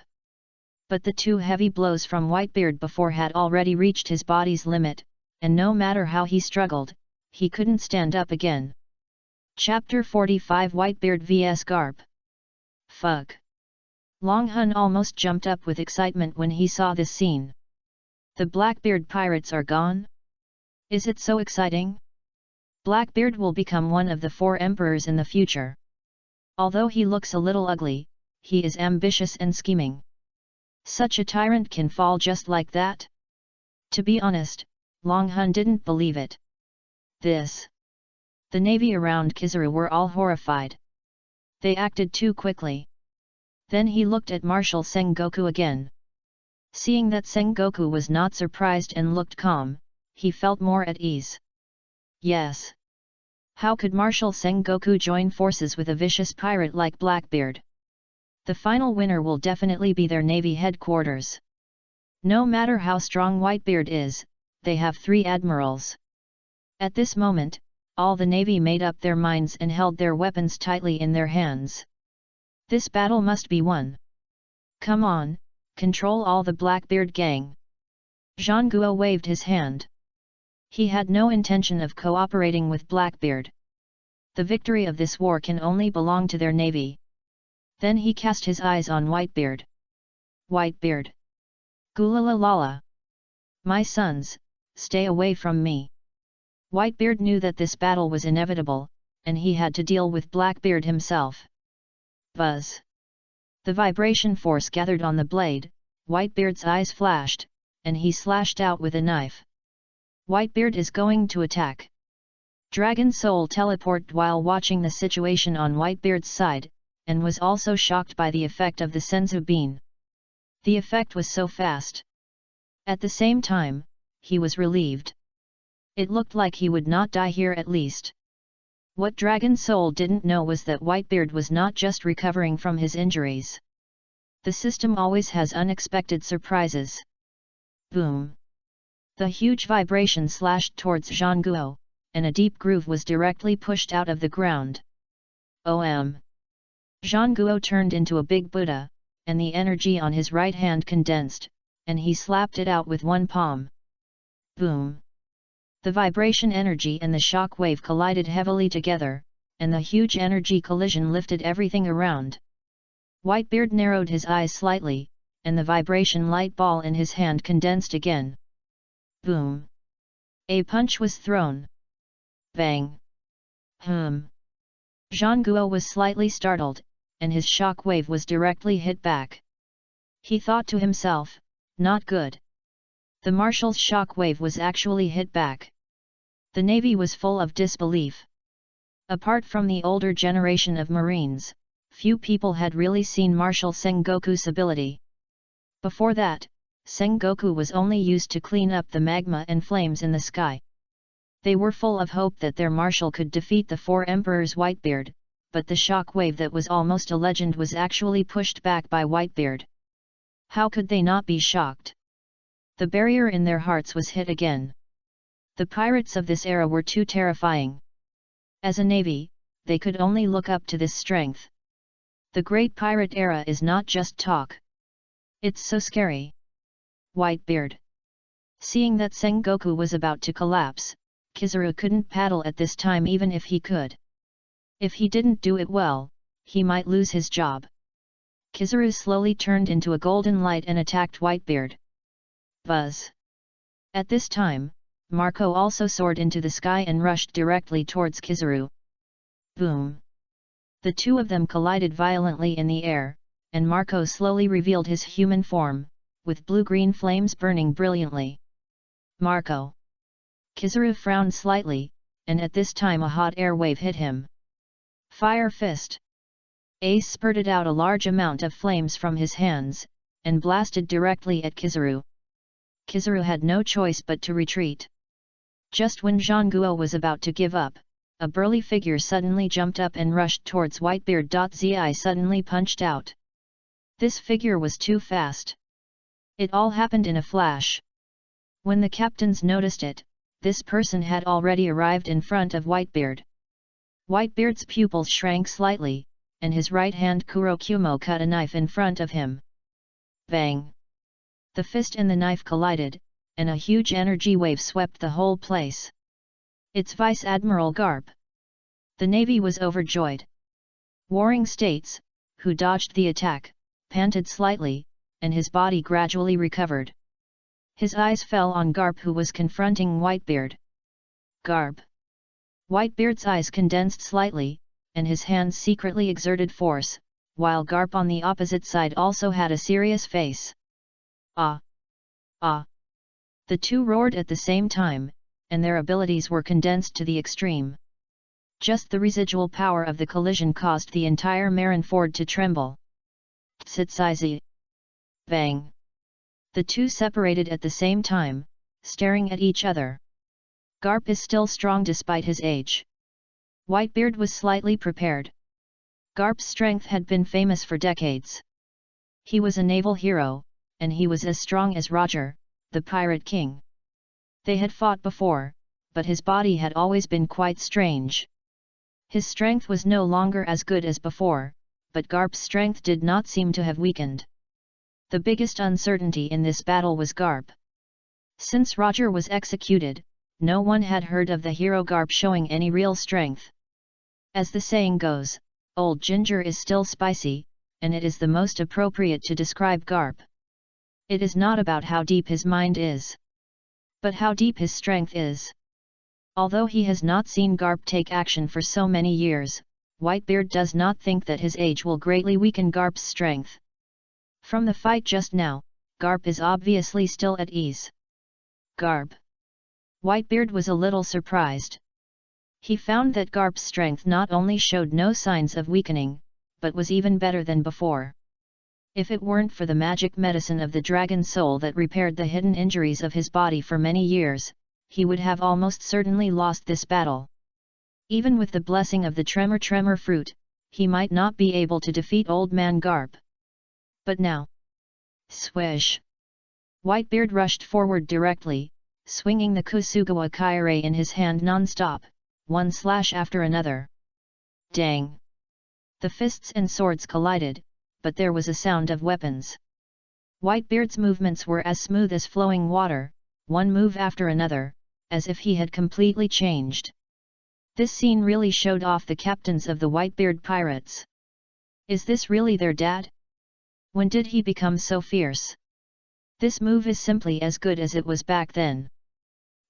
A: But the 2 heavy blows from Whitebeard before had already reached his body's limit, and no matter how he struggled, he couldn't stand up again. Chapter 45 Whitebeard vs Garp. Fuck! Long Hun almost jumped up with excitement when he saw this scene. The Blackbeard pirates are gone? Is it so exciting? Blackbeard will become one of the 4 emperors in the future. Although he looks a little ugly, he is ambitious and scheming. Such a tyrant can fall just like that? To be honest, Long Hun didn't believe it. The Navy around Kizaru were all horrified. They acted too quickly. Then he looked at Marshal Sengoku again. Seeing that Sengoku was not surprised and looked calm, he felt more at ease. Yes. How could Marshal Sengoku join forces with a vicious pirate like Blackbeard? The final winner will definitely be their Navy headquarters. No matter how strong Whitebeard is, they have 3 admirals. At this moment, all the Navy made up their minds and held their weapons tightly in their hands. This battle must be won. Come on, control all the Blackbeard gang. Zhang Guo waved his hand. He had no intention of cooperating with Blackbeard. The victory of this war can only belong to their navy. Then he cast his eyes on Whitebeard. Whitebeard. Gulalalala. My sons, stay away from me. Whitebeard knew that this battle was inevitable, and he had to deal with Blackbeard himself. Buzz. The vibration force gathered on the blade, Whitebeard's eyes flashed, and he slashed out with a knife. Whitebeard is going to attack. Dragon Soul teleported while watching the situation on Whitebeard's side, and was also shocked by the effect of the Senzu Bean. The effect was so fast. At the same time, he was relieved. It looked like he would not die here at least. What Dragon Soul didn't know was that Whitebeard was not just recovering from his injuries. The system always has unexpected surprises. Boom! The huge vibration slashed towards Zhang Guo, and a deep groove was directly pushed out of the ground. Zhang Guo turned into a big Buddha, and the energy on his right hand condensed, and he slapped it out with one palm. Boom! The vibration energy and the shock wave collided heavily together, and the huge energy collision lifted everything around. Whitebeard narrowed his eyes slightly, and the vibration light ball in his hand condensed again. Boom! A punch was thrown. Bang! Zhang Guo was slightly startled, and his shock wave was directly hit back. He thought to himself, not good. The marshal's shock wave was actually hit back. The navy was full of disbelief. Apart from the older generation of marines, few people had really seen Marshal Sengoku's ability. Before that, Sengoku was only used to clean up the magma and flames in the sky. They were full of hope that their marshal could defeat the four emperors Whitebeard, but the shock wave that was almost a legend was actually pushed back by Whitebeard. How could they not be shocked? The barrier in their hearts was hit again. The pirates of this era were too terrifying. As a navy, they could only look up to this strength. The Great Pirate Era is not just talk. It's so scary. Whitebeard. Seeing that Sengoku was about to collapse, Kizaru couldn't paddle at this time even if he could. If he didn't do it well, he might lose his job. Kizaru slowly turned into a golden light and attacked Whitebeard. Buzz. At this time, Marco also soared into the sky and rushed directly towards Kizaru. Boom! The two of them collided violently in the air, and Marco slowly revealed his human form, with blue-green flames burning brilliantly. Marco! Kizaru frowned slightly, and at this time a hot air wave hit him. Fire Fist! Ace spurted out a large amount of flames from his hands, and blasted directly at Kizaru. Kizaru had no choice but to retreat. Just when Zhang Guo was about to give up, a burly figure suddenly jumped up and rushed towards Whitebeard. Zi suddenly punched out. This figure was too fast. It all happened in a flash. When the captains noticed it, this person had already arrived in front of Whitebeard. Whitebeard's pupils shrank slightly, and his right hand Kurokumo cut a knife in front of him. Bang! The fist and the knife collided, and a huge energy wave swept the whole place. It's Vice Admiral Garp. The navy was overjoyed. Warring States, who dodged the attack, panted slightly, and his body gradually recovered. His eyes fell on Garp, who was confronting Whitebeard. Garp. Whitebeard's eyes condensed slightly, and his hands secretly exerted force, while Garp on the opposite side also had a serious face. Ah! Ah! The two roared at the same time, and their abilities were condensed to the extreme. Just the residual power of the collision caused the entire Marineford to tremble. Tsitsizi! Bang! The two separated at the same time, staring at each other. Garp is still strong despite his age. Whitebeard was slightly prepared. Garp's strength had been famous for decades. He was a naval hero, and he was as strong as Roger, the Pirate King. They had fought before, but his body had always been quite strange. His strength was no longer as good as before, but Garp's strength did not seem to have weakened. The biggest uncertainty in this battle was Garp. Since Roger was executed, no one had heard of the hero Garp showing any real strength. As the saying goes, old ginger is still spicy, and it is the most appropriate to describe Garp. It is not about how deep his mind is, but how deep his strength is. Although he has not seen Garp take action for so many years, Whitebeard does not think that his age will greatly weaken Garp's strength. From the fight just now, Garp is obviously still at ease. Garp. Whitebeard was a little surprised. He found that Garp's strength not only showed no signs of weakening, but was even better than before. If it weren't for the magic medicine of the dragon soul that repaired the hidden injuries of his body for many years, he would have almost certainly lost this battle. Even with the blessing of the tremor fruit, he might not be able to defeat Old Man Garp. But now... Swish! Whitebeard rushed forward directly, swinging the Kusugawa Kyurei in his hand non-stop, one slash after another. Dang! The fists and swords collided, but there was a sound of weapons. Whitebeard's movements were as smooth as flowing water, one move after another, as if he had completely changed. This scene really showed off the captains of the Whitebeard pirates. Is this really their dad? When did he become so fierce? This move is simply as good as it was back then.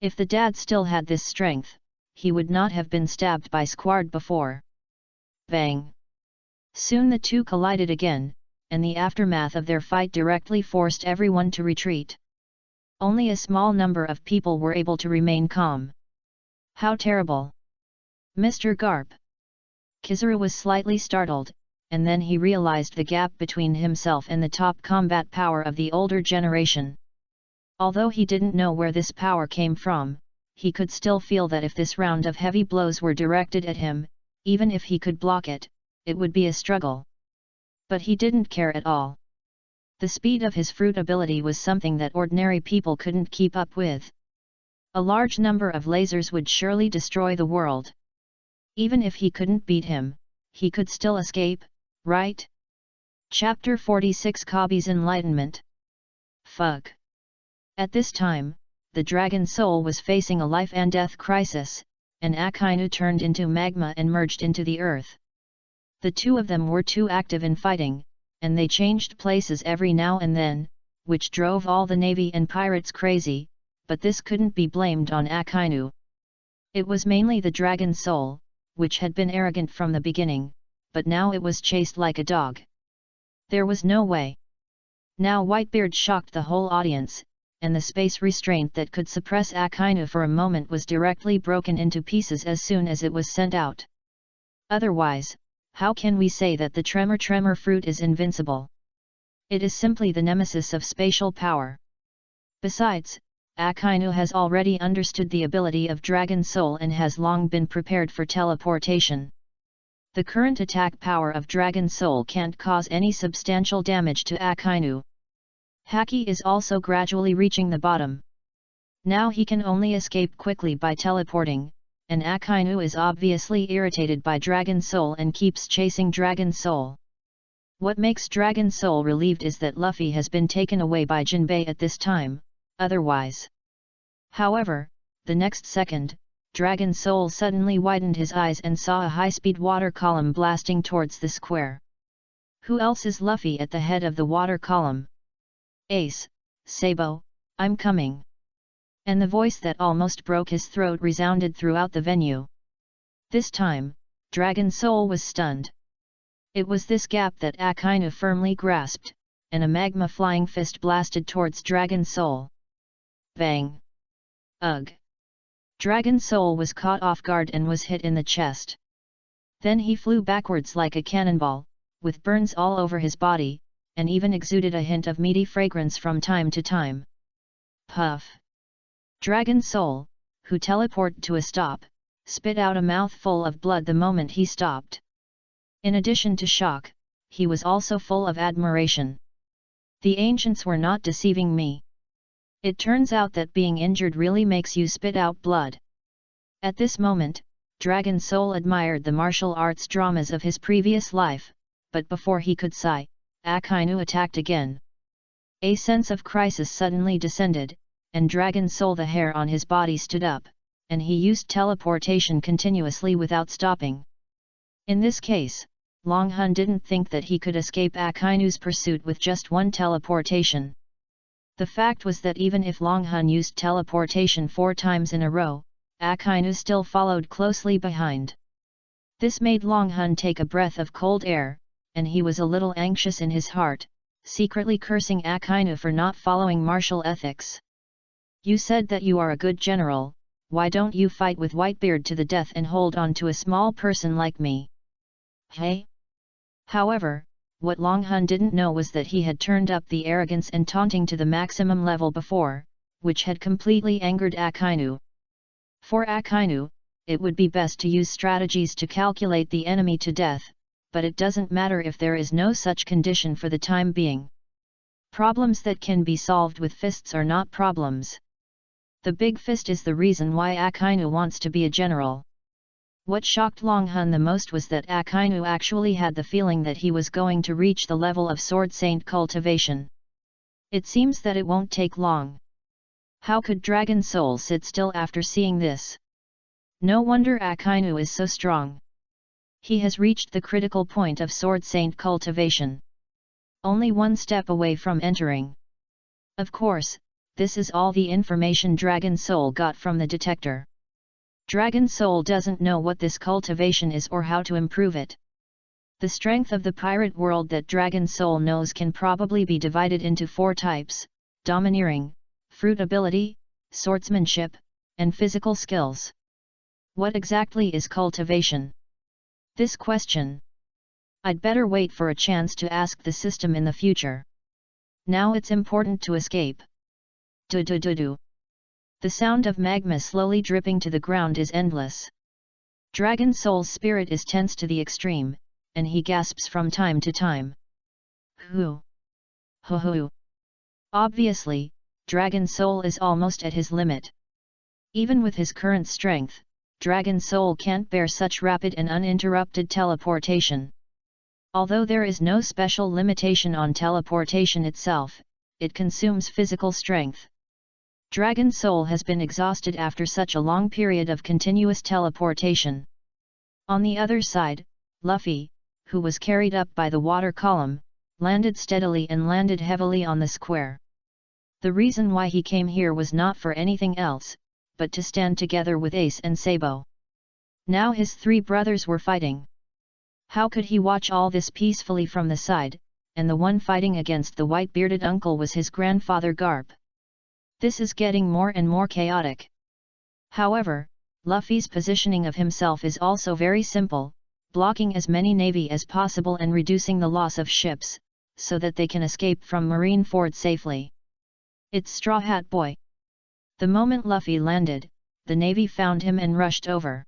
A: If the dad still had this strength, he would not have been stabbed by Squard before. Bang! Soon the two collided again, and the aftermath of their fight directly forced everyone to retreat. Only a small number of people were able to remain calm. How terrible! Mr. Garp! Kizaru was slightly startled, and then he realized the gap between himself and the top combat power of the older generation. Although he didn't know where this power came from, he could still feel that if this round of heavy blows were directed at him, even if he could block it, it would be a struggle. But he didn't care at all. The speed of his fruit ability was something that ordinary people couldn't keep up with. A large number of lasers would surely destroy the world. Even if he couldn't beat him, he could still escape, right? Chapter 46 Kabi's Enlightenment. Fuck. At this time, the dragon soul was facing a life and death crisis, and Akainu turned into magma and merged into the earth. The two of them were too active in fighting, and they changed places every now and then, which drove all the navy and pirates crazy, but this couldn't be blamed on Akainu. It was mainly the dragon soul, which had been arrogant from the beginning, but now it was chased like a dog. There was no way. Now Whitebeard shocked the whole audience, and the space restraint that could suppress Akainu for a moment was directly broken into pieces as soon as it was sent out. Otherwise, how can we say that the tremor fruit is invincible? It is simply the nemesis of spatial power. Besides, Akainu has already understood the ability of Dragon Soul and has long been prepared for teleportation. The current attack power of Dragon Soul can't cause any substantial damage to Akainu. Haki is also gradually reaching the bottom. Now he can only escape quickly by teleporting, and Akainu is obviously irritated by Dragon Soul and keeps chasing Dragon Soul. What makes Dragon Soul relieved is that Luffy has been taken away by Jinbei at this time, otherwise. However, the next second, Dragon Soul suddenly widened his eyes and saw a high-speed water column blasting towards the square. Who else is Luffy at the head of the water column? Ace, Sabo, I'm coming. And the voice that almost broke his throat resounded throughout the venue. This time, Dragon Soul was stunned. It was this gap that Akainu firmly grasped, and a magma flying fist blasted towards Dragon Soul. Bang! Ugh! Dragon Soul was caught off guard and was hit in the chest. Then he flew backwards like a cannonball, with burns all over his body, and even exuded a hint of meaty fragrance from time to time. Puff! Dragon Soul, who teleported to a stop, spit out a mouthful of blood the moment he stopped. In addition to shock, he was also full of admiration. The ancients were not deceiving me. It turns out that being injured really makes you spit out blood. At this moment, Dragon Soul admired the martial arts dramas of his previous life, but before he could sigh, Akainu attacked again. A sense of crisis suddenly descended, and Dragon Soul, the hair on his body, stood up, and he used teleportation continuously without stopping. In this case, Long Hun didn't think that he could escape Akainu's pursuit with just one teleportation. The fact was that even if Long Hun used teleportation 4 times in a row, Akainu still followed closely behind. This made Long Hun take a breath of cold air, and he was a little anxious in his heart, secretly cursing Akainu for not following martial ethics. "You said that you are a good general, why don't you fight with Whitebeard to the death and hold on to a small person like me? Hey?" However, what Long Hun didn't know was that he had turned up the arrogance and taunting to the maximum level before, which had completely angered Akainu. For Akainu, it would be best to use strategies to calculate the enemy to death, but it doesn't matter if there is no such condition for the time being. Problems that can be solved with fists are not problems. The big fist is the reason why Akainu wants to be a general. What shocked Long Hun the most was that Akainu actually had the feeling that he was going to reach the level of Sword Saint cultivation. It seems that it won't take long. How could Dragon Soul sit still after seeing this? No wonder Akainu is so strong. He has reached the critical point of Sword Saint cultivation. Only one step away from entering. Of course, this is all the information Dragon Soul got from the detector. Dragon Soul doesn't know what this cultivation is or how to improve it. The strength of the pirate world that Dragon Soul knows can probably be divided into 4 types: domineering, fruit ability, swordsmanship, and physical skills. What exactly is cultivation? This question. I'd better wait for a chance to ask the system in the future. Now it's important to escape. Do-do-do-do. The sound of magma slowly dripping to the ground is endless. Dragon Soul's spirit is tense to the extreme, and he gasps from time to time. Hoo! Hoo hoo! Obviously, Dragon Soul is almost at his limit. Even with his current strength, Dragon Soul can't bear such rapid and uninterrupted teleportation. Although there is no special limitation on teleportation itself, it consumes physical strength. Dragon Soul has been exhausted after such a long period of continuous teleportation. On the other side, Luffy, who was carried up by the water column, landed steadily and landed heavily on the square. The reason why he came here was not for anything else, but to stand together with Ace and Sabo. Now his 3 brothers were fighting. How could he watch all this peacefully from the side, and the one fighting against the white-bearded uncle was his grandfather Garp? This is getting more and more chaotic. However, Luffy's positioning of himself is also very simple, blocking as many navy as possible and reducing the loss of ships, so that they can escape from Marineford safely. It's Straw Hat Boy. The moment Luffy landed, the navy found him and rushed over.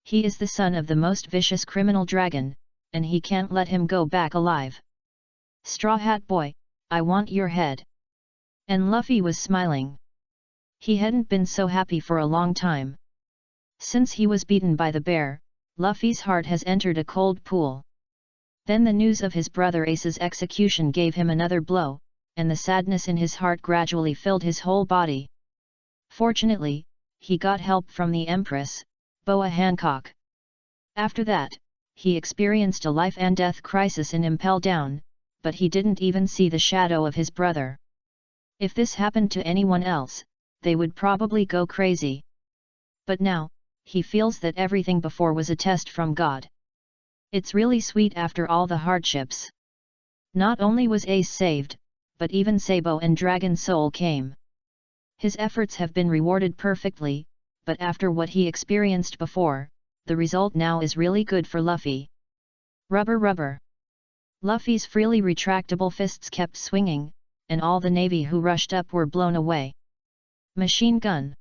A: He is the son of the most vicious criminal dragon, and he can't let him go back alive. Straw Hat Boy, I want your head. And Luffy was smiling. He hadn't been so happy for a long time. Since he was beaten by the bear, Luffy's heart has entered a cold pool. Then the news of his brother Ace's execution gave him another blow, and the sadness in his heart gradually filled his whole body. Fortunately, he got help from the Empress, Boa Hancock. After that, he experienced a life and death crisis in Impel Down, but he didn't even see the shadow of his brother. If this happened to anyone else, they would probably go crazy. But now, he feels that everything before was a test from God. It's really sweet after all the hardships. Not only was Ace saved, but even Sabo and Dragon Soul came. His efforts have been rewarded perfectly, but after what he experienced before, the result now is really good for Luffy. Rubber rubber. Luffy's freely retractable fists kept swinging, and all the navy who rushed up were blown away. Machine gun.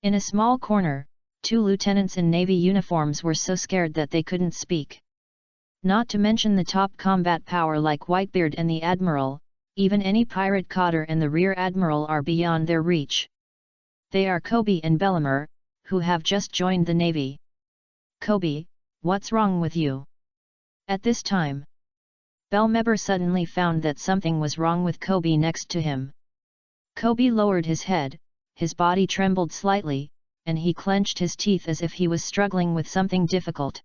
A: In a small corner, 2 lieutenants in navy uniforms were so scared that they couldn't speak. Not to mention the top combat power like Whitebeard and the Admiral, even any pirate cotter and the Rear Admiral are beyond their reach. They are Kobe and Bellamere, who have just joined the navy. Kobe, what's wrong with you? At this time, Belmeber suddenly found that something was wrong with Kobe next to him. Kobe lowered his head, his body trembled slightly, and he clenched his teeth as if he was struggling with something difficult.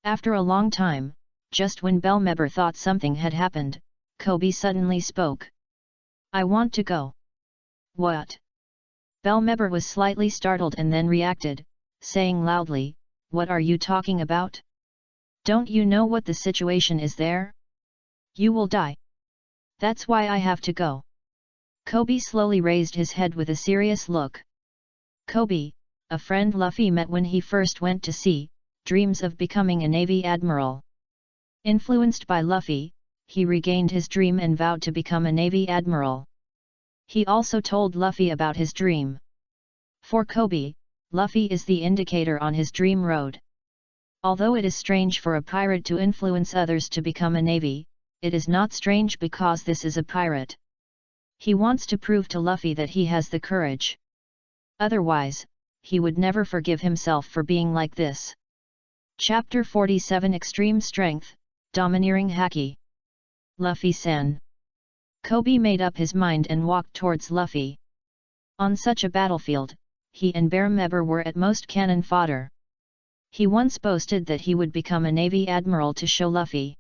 A: After a long time, just when Belmeber thought something had happened, Kobe suddenly spoke. "I want to go." "What?" Belmeber was slightly startled and then reacted, saying loudly, "What are you talking about? Don't you know what the situation is there? You will die. That's why I have to go." Kobe slowly raised his head with a serious look. Kobe, a friend Luffy met when he first went to sea, dreams of becoming a Navy admiral. Influenced by Luffy, he regained his dream and vowed to become a Navy admiral. He also told Luffy about his dream. For Kobe, Luffy is the indicator on his dream road. Although it is strange for a pirate to influence others to become a navy, it is not strange because this is a pirate. He wants to prove to Luffy that he has the courage. Otherwise, he would never forgive himself for being like this. Chapter 47 Extreme Strength, Domineering Haki. Luffy-san. Kobe made up his mind and walked towards Luffy. On such a battlefield, he and Belmeber were at most cannon fodder. He once boasted that he would become a Navy admiral to show Luffy.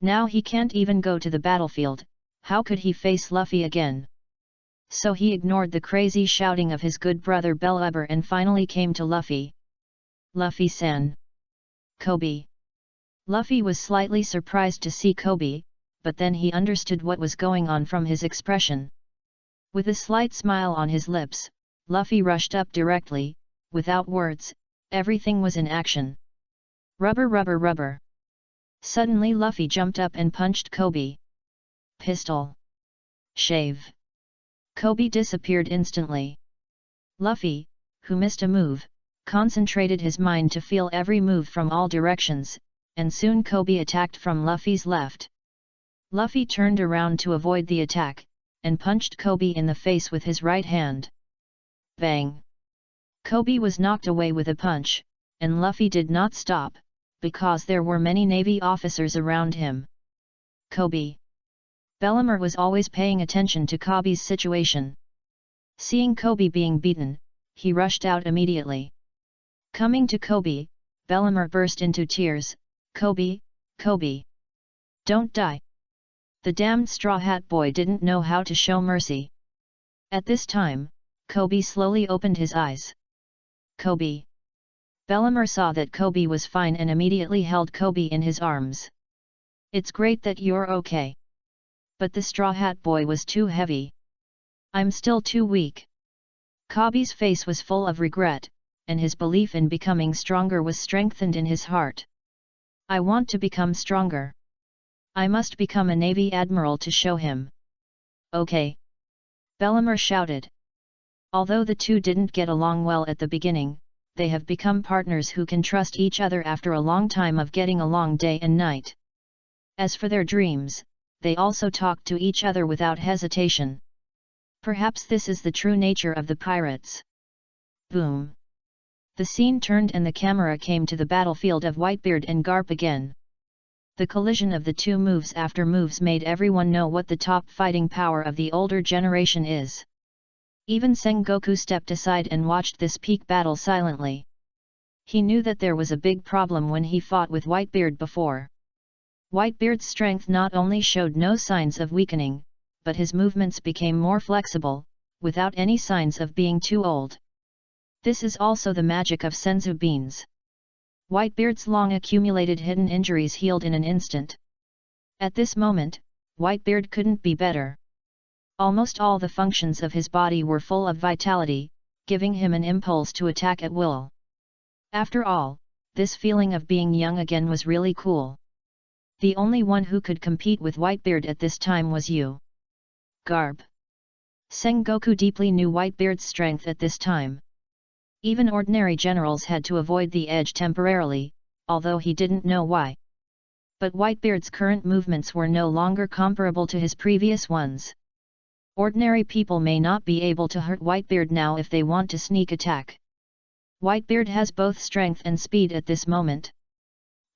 A: Now he can't even go to the battlefield, how could he face Luffy again? So he ignored the crazy shouting of his good brother Belmeber and finally came to Luffy. "Luffy-san." "Kobe." Luffy was slightly surprised to see Kobe, but then he understood what was going on from his expression. With a slight smile on his lips, Luffy rushed up directly, without words, everything was in action. Rubber rubber rubber. Suddenly Luffy jumped up and punched Kobe. Pistol. Shave. Kobe disappeared instantly. Luffy, who missed a move, concentrated his mind to feel every move from all directions, and soon Kobe attacked from Luffy's left. Luffy turned around to avoid the attack, and punched Kobe in the face with his right hand. Bang! Kobe was knocked away with a punch, and Luffy did not stop, because there were many Navy officers around him. Kobe. Belmeber was always paying attention to Kobe's situation. Seeing Kobe being beaten, he rushed out immediately. Coming to Kobe, Belmeber burst into tears. "Kobe, Kobe! Don't die! The damned Straw Hat Boy didn't know how to show mercy." At this time, Kobe slowly opened his eyes. "Kobe." Belmeber saw that Kobe was fine and immediately held Kobe in his arms. "It's great that you're okay. But the Straw Hat Boy was too heavy. I'm still too weak." Kobe's face was full of regret, and his belief in becoming stronger was strengthened in his heart. "I want to become stronger. I must become a Navy admiral to show him." "Okay!" Belmeber shouted. Although the two didn't get along well at the beginning, they have become partners who can trust each other after a long time of getting along day and night. As for their dreams, they also talk to each other without hesitation. Perhaps this is the true nature of the pirates. Boom! The scene turned and the camera came to the battlefield of Whitebeard and Garp again. The collision of the two moves after moves made everyone know what the top fighting power of the older generation is. Even Sengoku stepped aside and watched this peak battle silently. He knew that there was a big problem when he fought with Whitebeard before. Whitebeard's strength not only showed no signs of weakening, but his movements became more flexible, without any signs of being too old. This is also the magic of senzu beans. Whitebeard's long accumulated hidden injuries healed in an instant. At this moment, Whitebeard couldn't be better. Almost all the functions of his body were full of vitality, giving him an impulse to attack at will. After all, this feeling of being young again was really cool. The only one who could compete with Whitebeard at this time was you. Garp. Sengoku deeply knew Whitebeard's strength at this time. Even ordinary generals had to avoid the edge temporarily, although he didn't know why. But Whitebeard's current movements were no longer comparable to his previous ones. Ordinary people may not be able to hurt Whitebeard now if they want to sneak attack. Whitebeard has both strength and speed at this moment.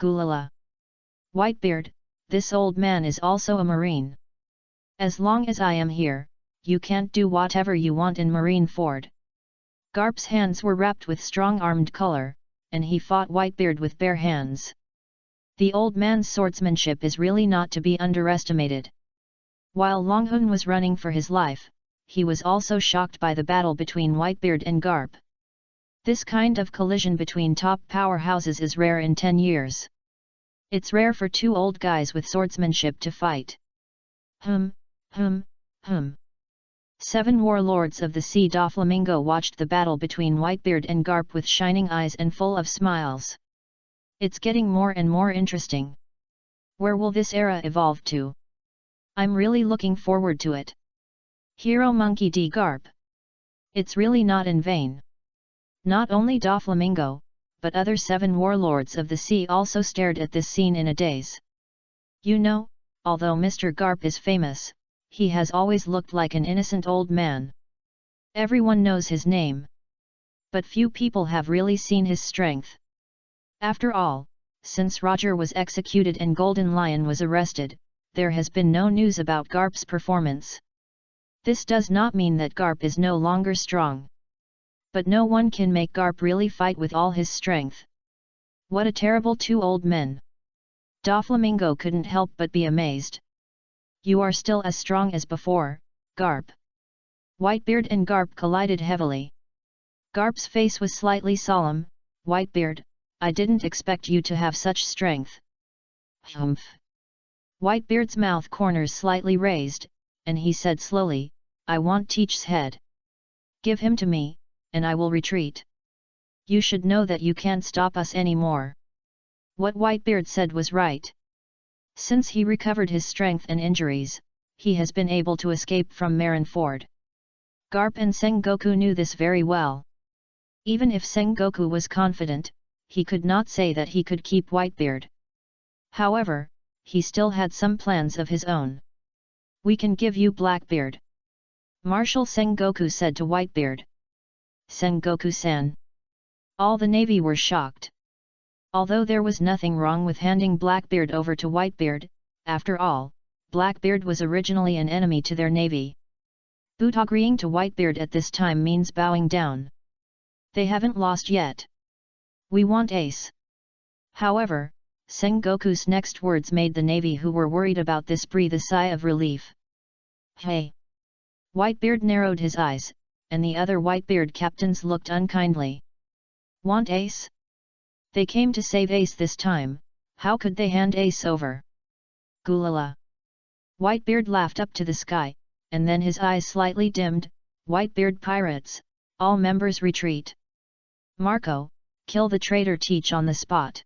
A: Gulala. Whitebeard, this old man is also a marine. As long as I am here, you can't do whatever you want in Marineford. Garp's hands were wrapped with strong armed color, and he fought Whitebeard with bare hands. The old man's swordsmanship is really not to be underestimated. While Longhun was running for his life, he was also shocked by the battle between Whitebeard and Garp. This kind of collision between top powerhouses is rare in 10 years. It's rare for two old guys with swordsmanship to fight. 7 warlords of the Sea Doflamingo watched the battle between Whitebeard and Garp with shining eyes and full of smiles. It's getting more and more interesting. Where will this era evolve to? I'm really looking forward to it. Hero Monkey D. Garp. It's really not in vain. Not only Doflamingo, but other 7 warlords of the sea also stared at this scene in a daze. You know, although Mr. Garp is famous, he has always looked like an innocent old man. Everyone knows his name. But few people have really seen his strength. After all, since Roger was executed and Golden Lion was arrested, there has been no news about Garp's performance. This does not mean that Garp is no longer strong. But no one can make Garp really fight with all his strength. What a terrible 2 old men! Doflamingo couldn't help but be amazed. You are still as strong as before, Garp. Whitebeard and Garp collided heavily. Garp's face was slightly solemn. Whitebeard, I didn't expect you to have such strength. Humph. Whitebeard's mouth corners slightly raised, and he said slowly, I want Teach's head. Give him to me, and I will retreat. You should know that you can't stop us anymore. What Whitebeard said was right. Since he recovered his strength and injuries, he has been able to escape from Marineford. Garp and Sengoku knew this very well. Even if Sengoku was confident, he could not say that he could keep Whitebeard. However, he still had some plans of his own. We can give you Blackbeard. Marshal Sengoku said to Whitebeard. Sengoku-san. All the navy were shocked. Although there was nothing wrong with handing Blackbeard over to Whitebeard, after all, Blackbeard was originally an enemy to their navy. But agreeing to Whitebeard at this time means bowing down. They haven't lost yet. We want Ace. However, Sengoku's next words made the navy who were worried about this breathe a sigh of relief. Hey! Whitebeard narrowed his eyes, and the other Whitebeard captains looked unkindly. Want Ace? They came to save Ace this time, how could they hand Ace over? Gulala! Whitebeard laughed up to the sky, and then his eyes slightly dimmed. Whitebeard pirates, all members retreat. Marco, kill the traitor Teach on the spot.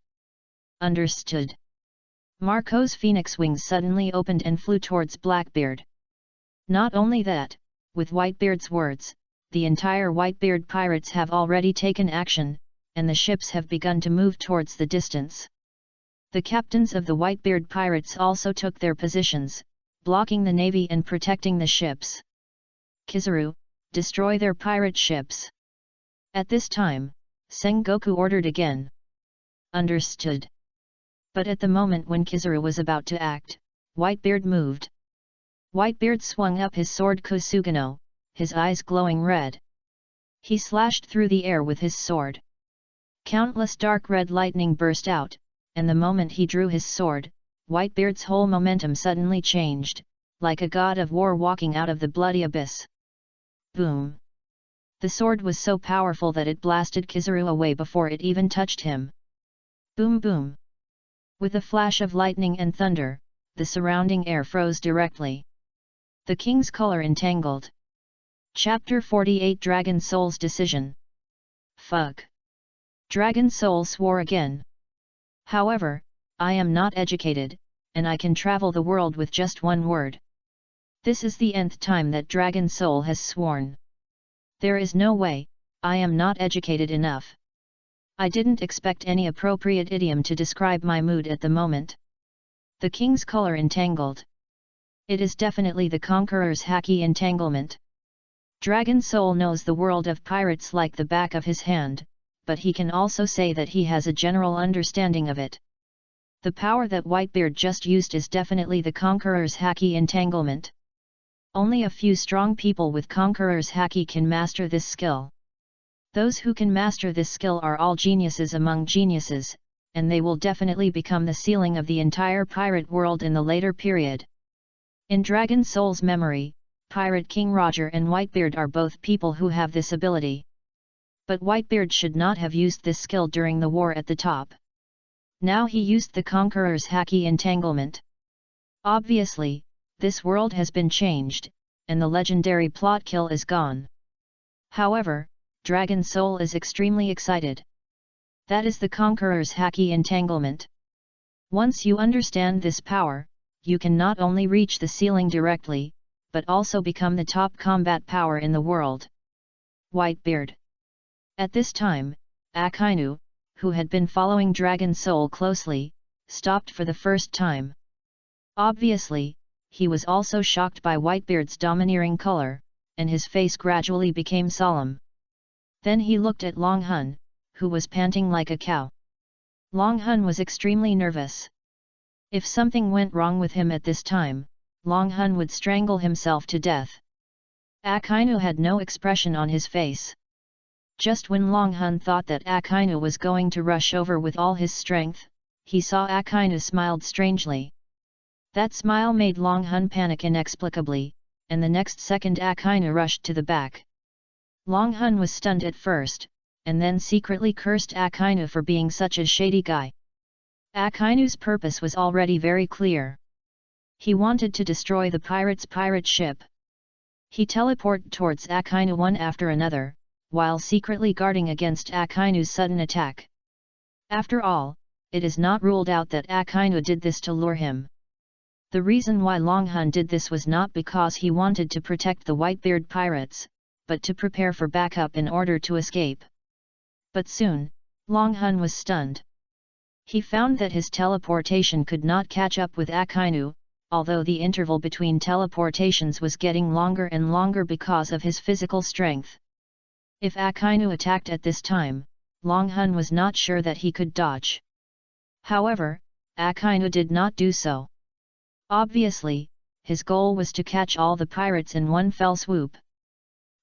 A: Understood. Marco's phoenix wings suddenly opened and flew towards Blackbeard. Not only that, with Whitebeard's words, the entire Whitebeard pirates have already taken action, and the ships have begun to move towards the distance. The captains of the Whitebeard pirates also took their positions, blocking the navy and protecting the ships. Kizaru, destroy their pirate ships. At this time, Sengoku ordered again. Understood. But at the moment when Kizaru was about to act, Whitebeard moved. Whitebeard swung up his sword Kusugano, his eyes glowing red. He slashed through the air with his sword. Countless dark red lightning burst out, and the moment he drew his sword, Whitebeard's whole momentum suddenly changed, like a god of war walking out of the bloody abyss. Boom! The sword was so powerful that it blasted Kizaru away before it even touched him. Boom boom! With a flash of lightning and thunder, the surrounding air froze directly. The king's color entangled. Chapter 48 Dragon Soul's Decision. Fuck! Dragon Soul swore again. However, I am not educated, and I can travel the world with just one word. This is the nth time that Dragon Soul has sworn. There is no way, I am not educated enough. I didn't expect any appropriate idiom to describe my mood at the moment. The king's color entangled. It is definitely the conqueror's hacky entanglement. Dragon Soul knows the world of pirates like the back of his hand, but he can also say that he has a general understanding of it. The power that Whitebeard just used is definitely the Conqueror's Haki entanglement. Only a few strong people with Conqueror's Haki can master this skill. Those who can master this skill are all geniuses among geniuses, and they will definitely become the ceiling of the entire pirate world in the later period. In Dragon Soul's memory, Pirate King Roger and Whitebeard are both people who have this ability. But Whitebeard should not have used this skill during the war at the top. Now he used the Conqueror's Haki entanglement. Obviously, this world has been changed, and the legendary plot kill is gone. However, Dragon Soul is extremely excited. That is the Conqueror's Haki entanglement. Once you understand this power, you can not only reach the ceiling directly, but also become the top combat power in the world. Whitebeard. At this time, Akainu, who had been following Dragon Soul closely, stopped for the first time. Obviously, he was also shocked by Whitebeard's domineering color, and his face gradually became solemn. Then he looked at Long Hun, who was panting like a cow. Long Hun was extremely nervous. If something went wrong with him at this time, Long Hun would strangle himself to death. Akainu had no expression on his face. Just when Long Hun thought that Akainu was going to rush over with all his strength, he saw Akainu smiled strangely. That smile made Long Hun panic inexplicably, and the next second Akainu rushed to the back. Long Hun was stunned at first, and then secretly cursed Akainu for being such a shady guy. Akainu's purpose was already very clear. He wanted to destroy the pirate's pirate ship. He teleported towards Akainu one after another, while secretly guarding against Akainu's sudden attack. After all, it is not ruled out that Akainu did this to lure him. The reason why Long Hun did this was not because he wanted to protect the Whitebeard pirates, but to prepare for backup in order to escape. But soon, Long Hun was stunned. He found that his teleportation could not catch up with Akainu, although the interval between teleportations was getting longer and longer because of his physical strength. If Akainu attacked at this time, Long Hun was not sure that he could dodge. However, Akainu did not do so. Obviously, his goal was to catch all the pirates in one fell swoop.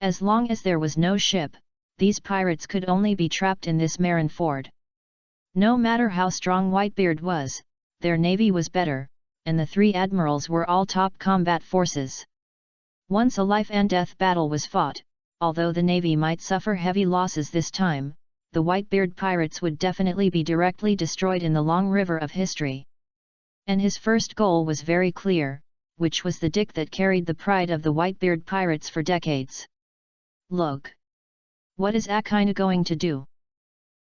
A: As long as there was no ship, these pirates could only be trapped in this Marineford. No matter how strong Whitebeard was, their navy was better, and the three admirals were all top combat forces. Once a life-and-death battle was fought, although the navy might suffer heavy losses this time, the Whitebeard pirates would definitely be directly destroyed in the long river of history. And his first goal was very clear, which was the dick that carried the pride of the Whitebeard pirates for decades. Look! What is Akainu going to do?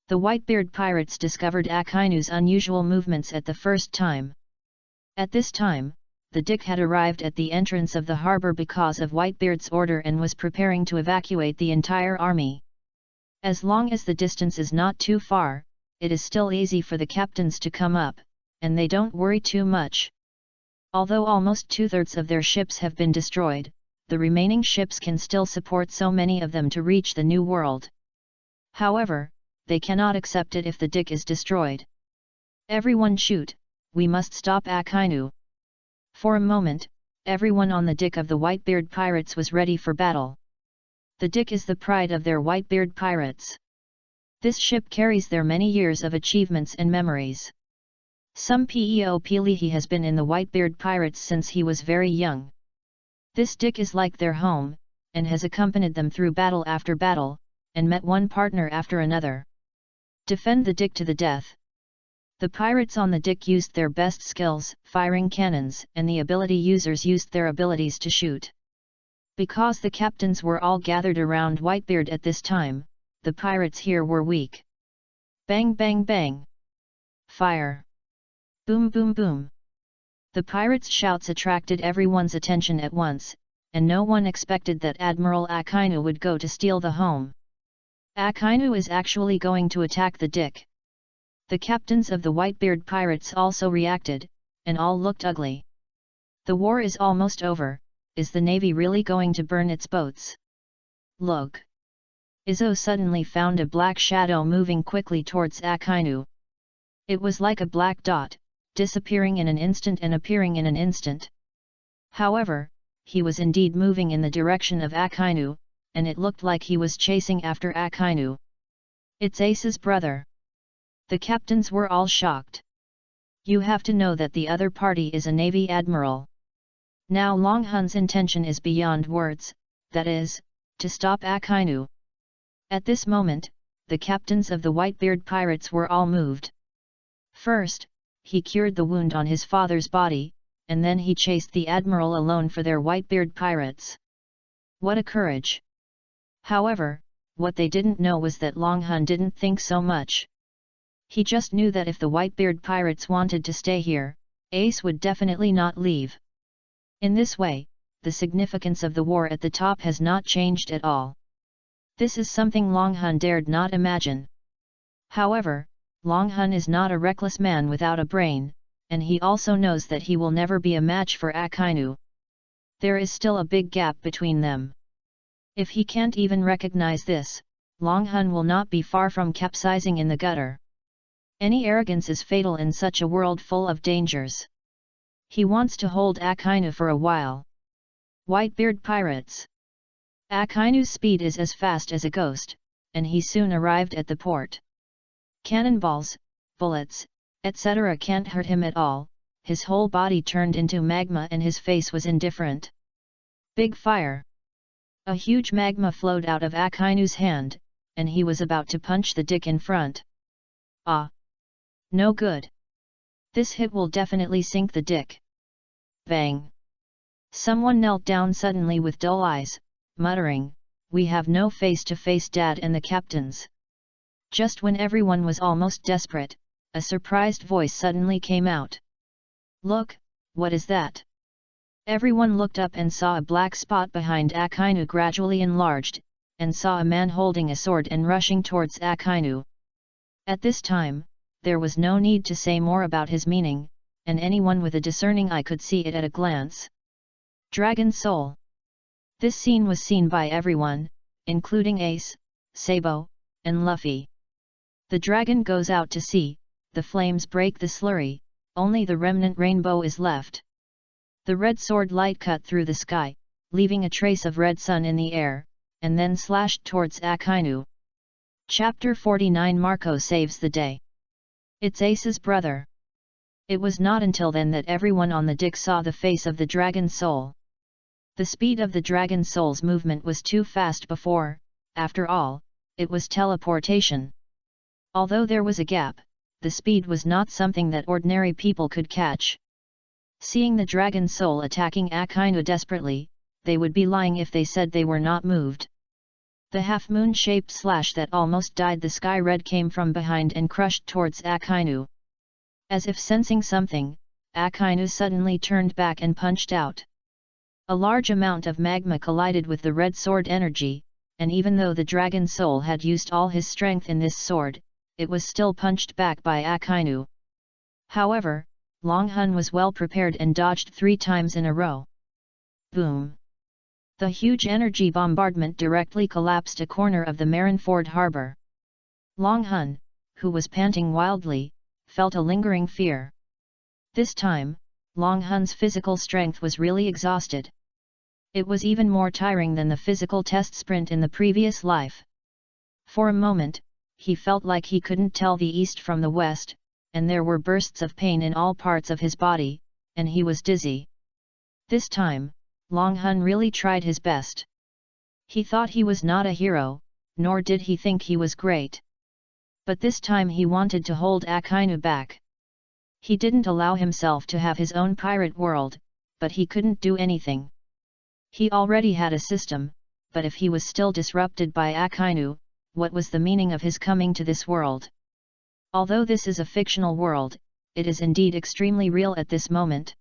A: The Whitebeard pirates discovered Akainu's unusual movements at the first time. At this time, the Dick had arrived at the entrance of the harbor because of Whitebeard's order and was preparing to evacuate the entire army. As long as the distance is not too far, it is still easy for the captains to come up, and they don't worry too much. Although almost 2/3 of their ships have been destroyed, the remaining ships can still support so many of them to reach the New World. However, they cannot accept it if the Dick is destroyed. Everyone shoot, we must stop Akainu. For a moment, everyone on the Dick of the Whitebeard pirates was ready for battle. The Dick is the pride of their Whitebeard pirates. This ship carries their many years of achievements and memories. Some Pelihi has been in the Whitebeard pirates since he was very young. This Dick is like their home, and has accompanied them through battle after battle, and met one partner after another. Defend the Dick to the death. The pirates on the Dick used their best skills, firing cannons, and the ability users used their abilities to shoot. Because the captains were all gathered around Whitebeard at this time, the pirates here were weak. Bang bang bang! Fire! Boom boom boom! The pirates' shouts attracted everyone's attention at once, and no one expected that Admiral Akainu would go to steal the home. Akainu is actually going to attack the Dick. The captains of the Whitebeard pirates also reacted, and all looked ugly. The war is almost over, is the navy really going to burn its boats? Look! Izzo suddenly found a black shadow moving quickly towards Akainu. It was like a black dot, disappearing in an instant and appearing in an instant. However, he was indeed moving in the direction of Akainu, and it looked like he was chasing after Akainu. It's Ace's brother. The captains were all shocked. You have to know that the other party is a Navy admiral. Now Long Hun's intention is beyond words, that is, to stop Akainu. At this moment, the captains of the Whitebeard pirates were all moved. First, he cured the wound on his father's body, and then he chased the admiral alone for their Whitebeard pirates. What a courage! However, what they didn't know was that Long Hun didn't think so much. He just knew that if the Whitebeard pirates wanted to stay here, Ace would definitely not leave. In this way, the significance of the war at the top has not changed at all. This is something Long Hun dared not imagine. However, Long Hun is not a reckless man without a brain, and he also knows that he will never be a match for Akainu. There is still a big gap between them. If he can't even recognize this, Long Hun will not be far from capsizing in the gutter. Any arrogance is fatal in such a world full of dangers. He wants to hold Akainu for a while. Whitebeard pirates. Akainu's speed is as fast as a ghost, and he soon arrived at the port. Cannonballs, bullets, etc. can't hurt him at all. His whole body turned into magma and his face was indifferent. Big fire! A huge magma flowed out of Akainu's hand, and he was about to punch the dick in front. Ah! No good! This hit will definitely sink the dick. Bang! Someone knelt down suddenly with dull eyes, muttering, "We have no face-to-face Dad and the captains." Just when everyone was almost desperate, a surprised voice suddenly came out. "Look, what is that?" Everyone looked up and saw a black spot behind Akainu gradually enlarged, and saw a man holding a sword and rushing towards Akainu. At this time, there was no need to say more about his meaning, and anyone with a discerning eye could see it at a glance. Dragon Soul. This scene was seen by everyone, including Ace, Sabo, and Luffy. The dragon goes out to sea, the flames break the slurry, only the remnant rainbow is left. The red sword light cut through the sky, leaving a trace of red sun in the air, and then slashed towards Akainu. Chapter 49 Marco saves the day. It's Ace's brother. It was not until then that everyone on the deck saw the face of the dragon soul. The speed of the dragon soul's movement was too fast before, after all, it was teleportation. Although there was a gap, the speed was not something that ordinary people could catch. Seeing the dragon soul attacking Akainu desperately, they would be lying if they said they were not moved. The half-moon-shaped slash that almost dyed the sky red came from behind and crushed towards Akainu. As if sensing something, Akainu suddenly turned back and punched out. A large amount of magma collided with the red sword energy, and even though the dragon soul had used all his strength in this sword, it was still punched back by Akainu. However, Long Hun was well prepared and dodged 3 times in a row. Boom! The huge energy bombardment directly collapsed a corner of the Marineford harbor. Long Hun, who was panting wildly, felt a lingering fear. This time, Long Hun's physical strength was really exhausted. It was even more tiring than the physical test sprint in the previous life. For a moment, he felt like he couldn't tell the east from the west, and there were bursts of pain in all parts of his body, and he was dizzy. This time, Long Hun really tried his best. He thought he was not a hero, nor did he think he was great. But this time he wanted to hold Akainu back. He didn't allow himself to have his own pirate world, but he couldn't do anything. He already had a system, but if he was still disrupted by Akainu, what was the meaning of his coming to this world? Although this is a fictional world, it is indeed extremely real at this moment.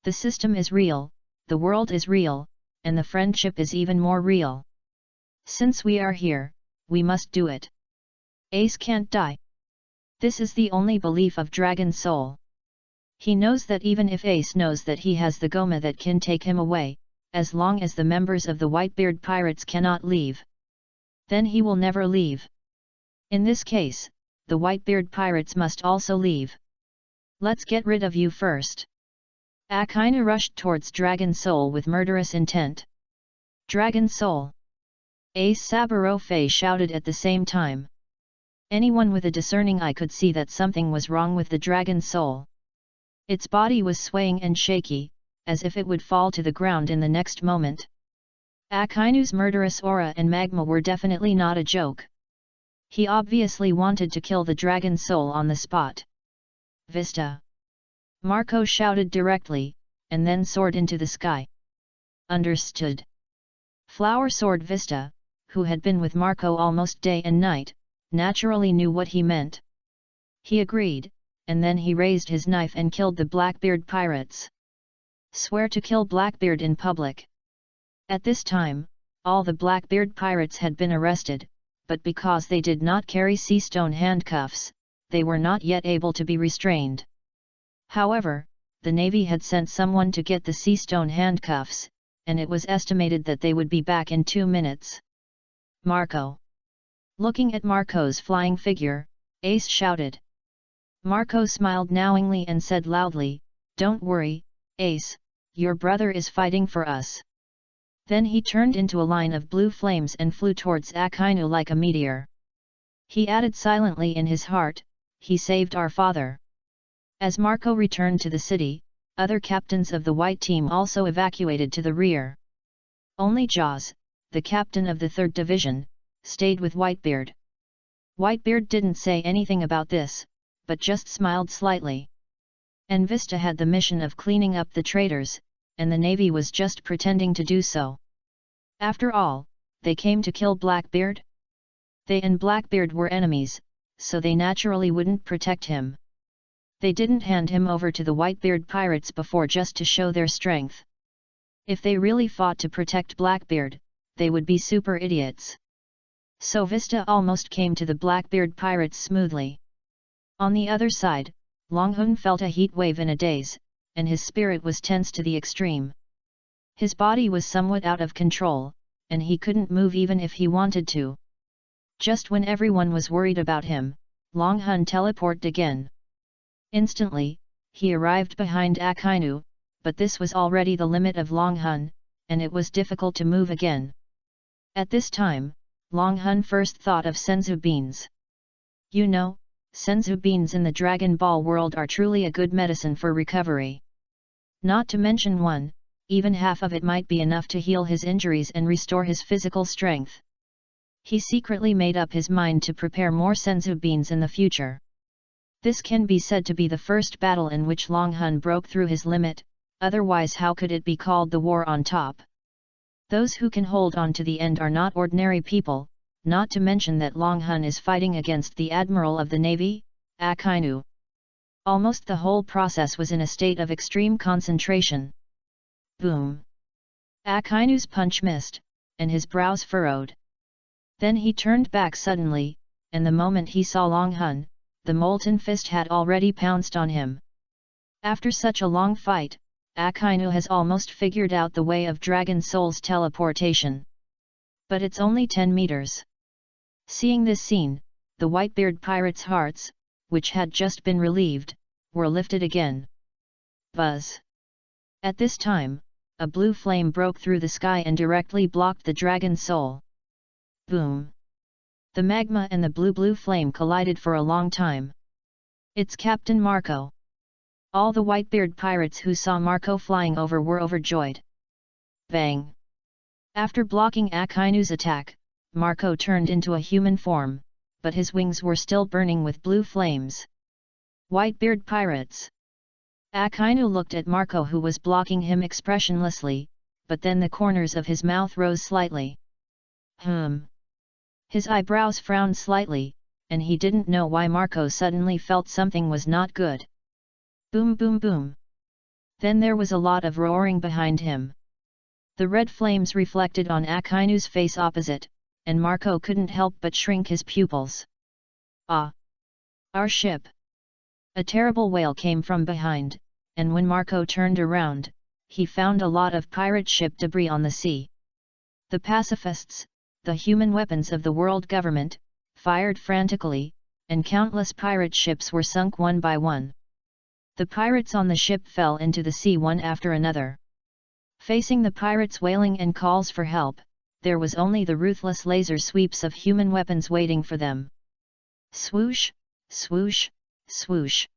A: The system is real, the world is real, and the friendship is even more real. Since we are here, we must do it. Ace can't die. This is the only belief of Dragon Soul. He knows that even if Ace knows that he has the Goma that can take him away, as long as the members of the Whitebeard pirates cannot leave, then he will never leave. In this case, the Whitebeard pirates must also leave. Let's get rid of you first. Akainu rushed towards Dragon Soul with murderous intent. Dragon Soul! Ace Sabarofe shouted at the same time. Anyone with a discerning eye could see that something was wrong with the Dragon Soul. Its body was swaying and shaky, as if it would fall to the ground in the next moment. Akainu's murderous aura and magma were definitely not a joke. He obviously wanted to kill the Dragon Soul on the spot. Vista! Marco shouted directly, and then soared into the sky. Understood. Flower Sword Vista, who had been with Marco almost day and night, naturally knew what he meant. He agreed, and then he raised his knife and killed the Blackbeard pirates. Swear to kill Blackbeard in public. At this time, all the Blackbeard pirates had been arrested, but because they did not carry sea stone handcuffs, they were not yet able to be restrained. However, the Navy had sent someone to get the sea stone handcuffs, and it was estimated that they would be back in 2 minutes. Marco! Looking at Marco's flying figure, Ace shouted. Marco smiled knowingly and said loudly, "Don't worry, Ace, your brother is fighting for us." Then he turned into a line of blue flames and flew towards Akainu like a meteor. He added silently in his heart, "He saved our father." As Marco returned to the city, other captains of the white team also evacuated to the rear. Only Jaws, the captain of the 3rd Division, stayed with Whitebeard. Whitebeard didn't say anything about this, but just smiled slightly. And Vista had the mission of cleaning up the traitors, and the Navy was just pretending to do so. After all, they came to kill Blackbeard? They and Blackbeard were enemies, so they naturally wouldn't protect him. They didn't hand him over to the Whitebeard pirates before just to show their strength. If they really fought to protect Blackbeard, they would be super idiots. So Vista almost came to the Blackbeard pirates smoothly. On the other side, Longhun felt a heat wave in a daze, and his spirit was tense to the extreme. His body was somewhat out of control, and he couldn't move even if he wanted to. Just when everyone was worried about him, Longhun teleported again. Instantly, he arrived behind Akainu, but this was already the limit of Longhun, and it was difficult to move again. At this time, Longhun first thought of senzu beans. You know, senzu beans in the Dragon Ball world are truly a good medicine for recovery. Not to mention one, even half of it might be enough to heal his injuries and restore his physical strength. He secretly made up his mind to prepare more senzu beans in the future. This can be said to be the first battle in which Longhun broke through his limit, otherwise how could it be called the war on top? Those who can hold on to the end are not ordinary people, not to mention that Longhun is fighting against the Admiral of the Navy, Akainu. Almost the whole process was in a state of extreme concentration. Boom! Akainu's punch missed, and his brows furrowed. Then he turned back suddenly, and the moment he saw Longhun, the molten fist had already pounced on him. After such a long fight, Akainu has almost figured out the way of Dragon Soul's teleportation. But it's only 10 meters. Seeing this scene, the Whitebeard pirates' hearts, which had just been relieved, were lifted again. Buzz! At this time, a blue flame broke through the sky and directly blocked the Dragon Soul. Boom! The magma and the blue flame collided for a long time. It's Captain Marco. All the Whitebeard pirates who saw Marco flying over were overjoyed. Bang! After blocking Akainu's attack, Marco turned into a human form, but his wings were still burning with blue flames. Whitebeard pirates! Akainu looked at Marco who was blocking him expressionlessly, but then the corners of his mouth rose slightly. His eyebrows frowned slightly, and he didn't know why Marco suddenly felt something was not good. Boom boom boom! Then there was a lot of roaring behind him. The red flames reflected on Akainu's face opposite, and Marco couldn't help but shrink his pupils. Ah! Our ship! A terrible wail came from behind, and when Marco turned around, he found a lot of pirate ship debris on the sea. The pacifists, the human weapons of the world government, fired frantically, and countless pirate ships were sunk one by one. The pirates on the ship fell into the sea one after another. Facing the pirates' wailing and calls for help, there was only the ruthless laser sweeps of human weapons waiting for them. Swoosh, swoosh, swoosh.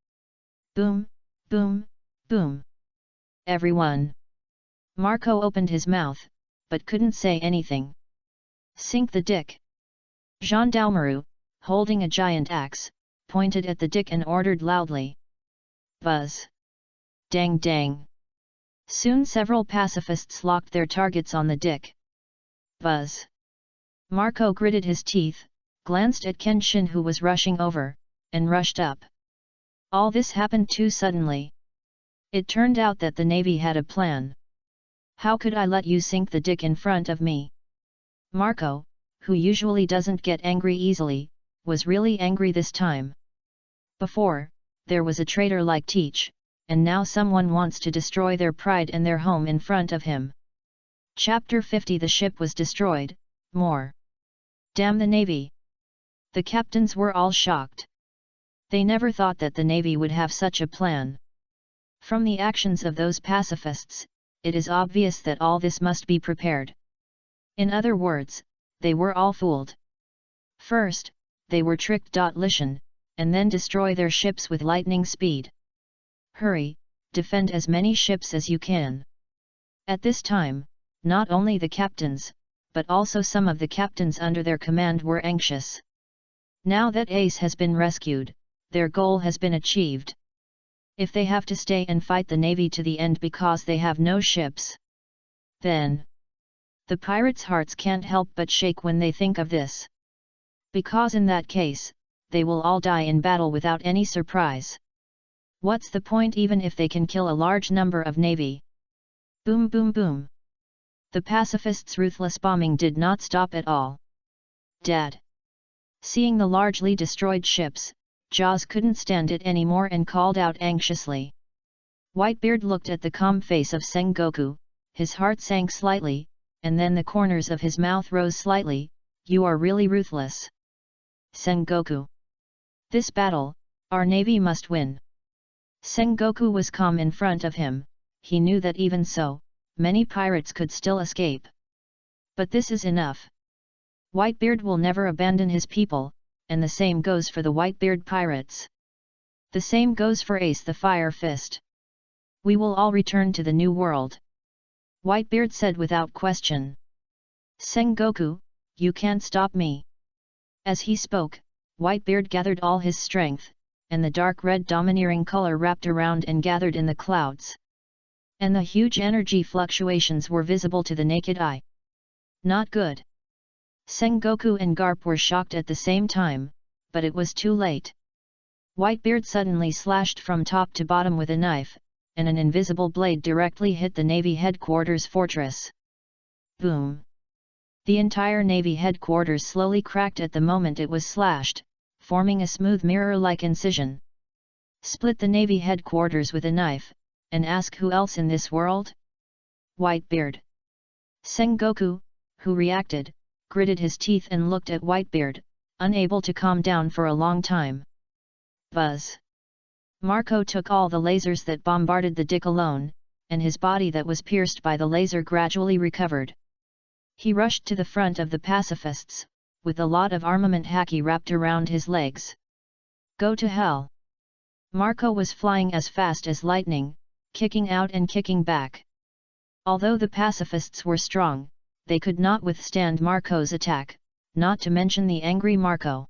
A: Boom, boom, boom. Everyone. Marco opened his mouth, but couldn't say anything. Sink the dick. Gendarmerie, holding a giant axe, pointed at the dick and ordered loudly. Buzz. Dang dang. Soon several pacifists locked their targets on the dick. Buzz. Marco gritted his teeth, glanced at Kenshin who was rushing over, and rushed up. All this happened too suddenly. It turned out that the Navy had a plan. How could I let you sink the dick in front of me? Marco, who usually doesn't get angry easily, was really angry this time. Before, there was a traitor like Teach, and now someone wants to destroy their pride and their home in front of him. Chapter 50. The ship was destroyed, more. Damn the Navy! The captains were all shocked. They never thought that the Navy would have such a plan. From the actions of those pacifists, it is obvious that all this must be prepared. In other words, they were all fooled. First, they were tricked. Listen, and then destroy their ships with lightning speed. Hurry, defend as many ships as you can. At this time, not only the captains, but also some of the captains under their command were anxious. Now that Ace has been rescued, their goal has been achieved. If they have to stay and fight the Navy to the end because they have no ships, then the pirates' hearts can't help but shake when they think of this. Because in that case, they will all die in battle without any surprise. What's the point even if they can kill a large number of Navy? Boom boom boom. The pacifists' ruthless bombing did not stop at all. Dad. Seeing the largely destroyed ships, Jaws couldn't stand it anymore and called out anxiously. Whitebeard looked at the calm face of Sengoku, his heart sank slightly, and then the corners of his mouth rose slightly. You are really ruthless. Sengoku. This battle, our Navy must win. Sengoku was calm in front of him. He knew that even so, many pirates could still escape. But this is enough. Whitebeard will never abandon his people, and the same goes for the Whitebeard pirates. The same goes for Ace the Fire Fist. We will all return to the New World. Whitebeard said without question. Sengoku, you can't stop me. As he spoke, Whitebeard gathered all his strength, and the dark red domineering color wrapped around and gathered in the clouds. And the huge energy fluctuations were visible to the naked eye. Not good. Sengoku and Garp were shocked at the same time, but it was too late. Whitebeard suddenly slashed from top to bottom with a knife, and an invisible blade directly hit the Navy headquarters fortress. Boom! The entire Navy headquarters slowly cracked at the moment it was slashed, forming a smooth mirror-like incision. Split the Navy headquarters with a knife, and ask who else in this world? Whitebeard. Sengoku, who reacted, gritted his teeth and looked at Whitebeard, unable to calm down for a long time. Buzz. Marco took all the lasers that bombarded the dick alone, and his body that was pierced by the laser gradually recovered. He rushed to the front of the pacifists, with a lot of armament haki wrapped around his legs. Go to hell! Marco was flying as fast as lightning, kicking out and kicking back. Although the pacifists were strong, they could not withstand Marco's attack, not to mention the angry Marco.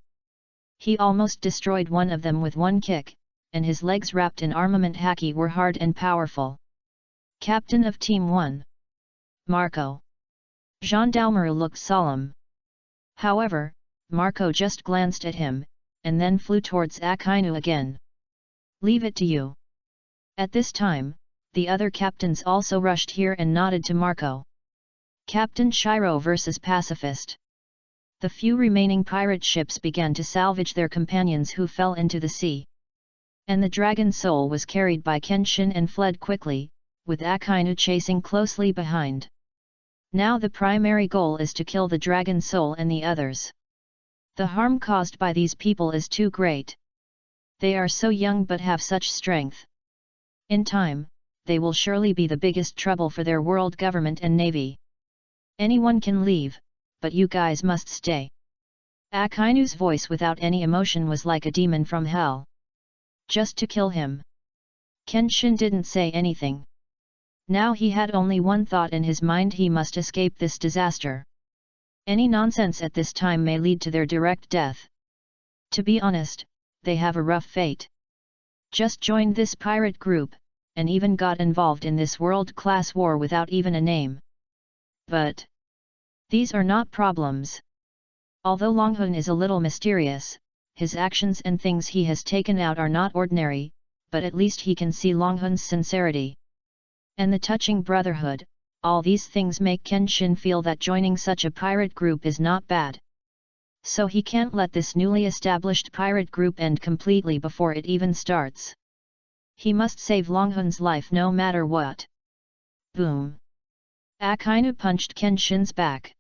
A: He almost destroyed one of them with one kick, and his legs wrapped in armament haki were hard and powerful. Captain of Team 1. Marco. Gendarmerie looked solemn. However, Marco just glanced at him, and then flew towards Akainu again. Leave it to you. At this time, the other captains also rushed here and nodded to Marco. Captain Shiro versus Pacifist. The few remaining pirate ships began to salvage their companions who fell into the sea. And the Dragon Soul was carried by Kenshin and fled quickly, with Akainu chasing closely behind. Now the primary goal is to kill the Dragon Soul and the others. The harm caused by these people is too great. They are so young but have such strength. In time, they will surely be the biggest trouble for their world government and navy. Anyone can leave, but you guys must stay. Akainu's voice without any emotion was like a demon from hell. Just to kill him. Kenshin didn't say anything. Now he had only one thought in his mind: he must escape this disaster. Any nonsense at this time may lead to their direct death. To be honest, they have a rough fate. Just joined this pirate group, and even got involved in this world-class war without even a name. But these are not problems. Although Longhun is a little mysterious, his actions and things he has taken out are not ordinary, but at least he can see Longhun's sincerity. And the touching brotherhood, all these things make Kenshin feel that joining such a pirate group is not bad. So he can't let this newly established pirate group end completely before it even starts. He must save Longhun's life no matter what. Boom! Akainu punched Kenshin's back.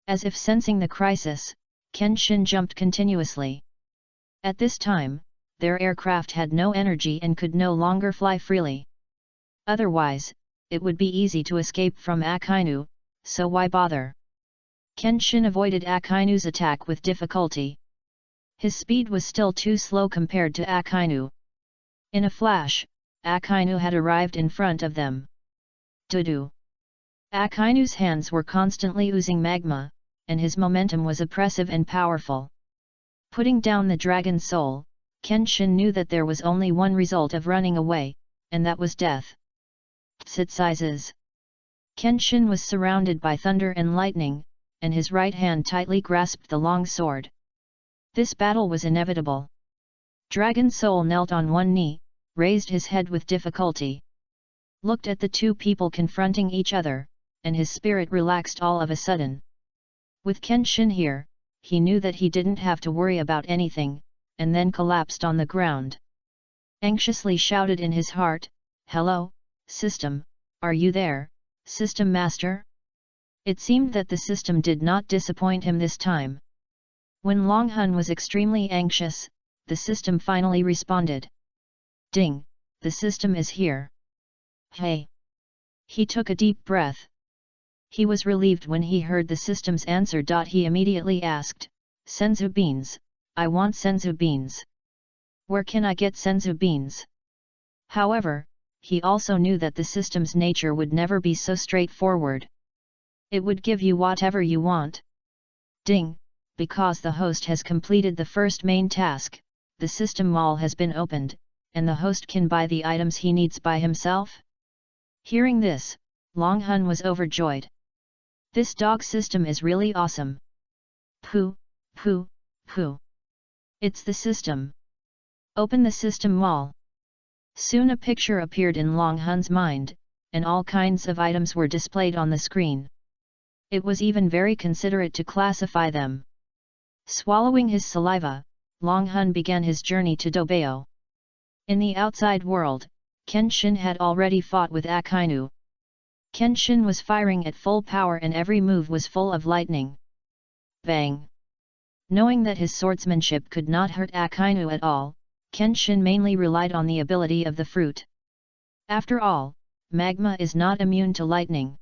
A: As if sensing the crisis, Kenshin jumped continuously. At this time, their aircraft had no energy and could no longer fly freely. Otherwise, it would be easy to escape from Akainu, so why bother? Kenshin avoided Akainu's attack with difficulty. His speed was still too slow compared to Akainu. In a flash, Akainu had arrived in front of them. Doo-doo! Akainu's hands were constantly oozing magma, and his momentum was oppressive and powerful. Putting down the dragon soul, Kenshin knew that there was only one result of running away, and that was death. Sizes. Kenshin was surrounded by thunder and lightning, and his right hand tightly grasped the long sword. This battle was inevitable. Dragon Soul knelt on one knee, raised his head with difficulty. Looked at the two people confronting each other, and his spirit relaxed all of a sudden. With Kenshin here, he knew that he didn't have to worry about anything, and then collapsed on the ground. Anxiously shouted in his heart, "Hello, System, are you there, System Master?" It seemed that the system did not disappoint him this time. When Longhun was extremely anxious, the system finally responded. "Ding, the system is here." "Hey!" He took a deep breath. He was relieved when he heard the system's answer. He immediately asked, "Senzu beans, I want senzu beans. Where can I get senzu beans?" However, he also knew that the system's nature would never be so straightforward. It would give you whatever you want. Ding, because the host has completed the first main task, the system wall has been opened, and the host can buy the items he needs by himself. Hearing this, Longhun was overjoyed. This dog system is really awesome. Pooh, pooh, pooh. It's the system. Open the system wall. Soon a picture appeared in Longhun's mind, and all kinds of items were displayed on the screen. It was even very considerate to classify them. Swallowing his saliva, Longhun began his journey to Dobeo. In the outside world, Kenshin had already fought with Akainu. Kenshin was firing at full power and every move was full of lightning. Bang! Knowing that his swordsmanship could not hurt Akainu at all, Kenshin mainly relied on the ability of the fruit. After all, magma is not immune to lightning.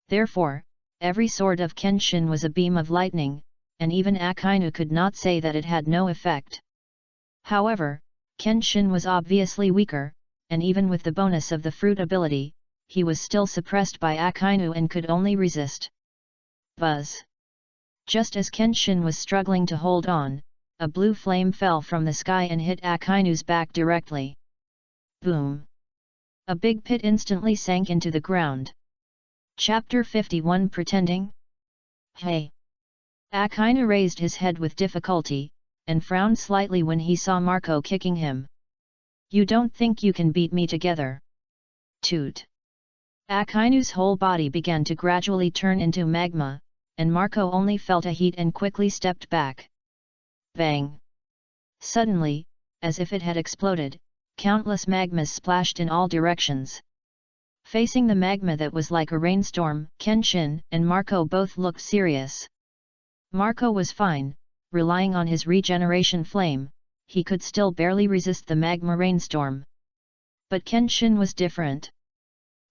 A: Therefore, every sword of Kenshin was a beam of lightning, and even Akainu could not say that it had no effect. However, Kenshin was obviously weaker, and even with the bonus of the fruit ability, he was still suppressed by Akainu and could only resist. Buzz! Just as Kenshin was struggling to hold on, a blue flame fell from the sky and hit Akainu's back directly. Boom! A big pit instantly sank into the ground. Chapter 51 Pretending? Hey! Akainu raised his head with difficulty, and frowned slightly when he saw Marco kicking him. "You don't think you can beat me together?" Toot! Akainu's whole body began to gradually turn into magma, and Marco only felt a heat and quickly stepped back. Bang! Suddenly, as if it had exploded, countless magmas splashed in all directions. Facing the magma that was like a rainstorm, Kenshin and Marco both looked serious. Marco was fine, relying on his regeneration flame, he could still barely resist the magma rainstorm. But Kenshin was different.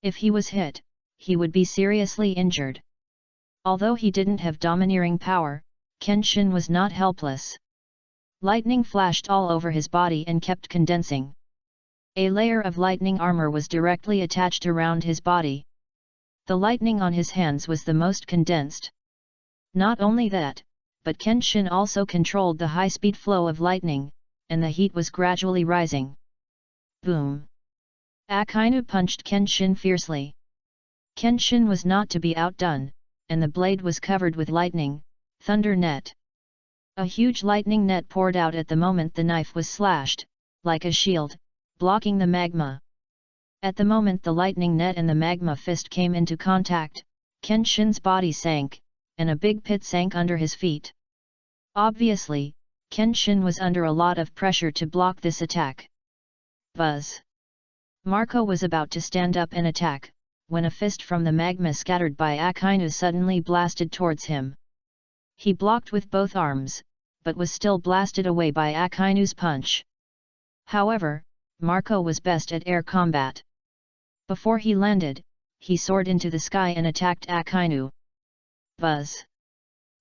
A: If he was hit, he would be seriously injured. Although he didn't have domineering power, Kenshin was not helpless. Lightning flashed all over his body and kept condensing. A layer of lightning armor was directly attached around his body. The lightning on his hands was the most condensed. Not only that, but Kenshin also controlled the high-speed flow of lightning, and the heat was gradually rising. Boom! Akainu punched Kenshin fiercely. Kenshin was not to be outdone, and the blade was covered with lightning, thunder net. A huge lightning net poured out at the moment the knife was slashed, like a shield, blocking the magma. At the moment the lightning net and the magma fist came into contact, Kenshin's body sank, and a big pit sank under his feet. Obviously, Kenshin was under a lot of pressure to block this attack. Buzz! Marco was about to stand up and attack, when a fist from the magma scattered by Akainu suddenly blasted towards him. He blocked with both arms, but was still blasted away by Akainu's punch. However, Marco was best at air combat. Before he landed, he soared into the sky and attacked Akainu. Buzz!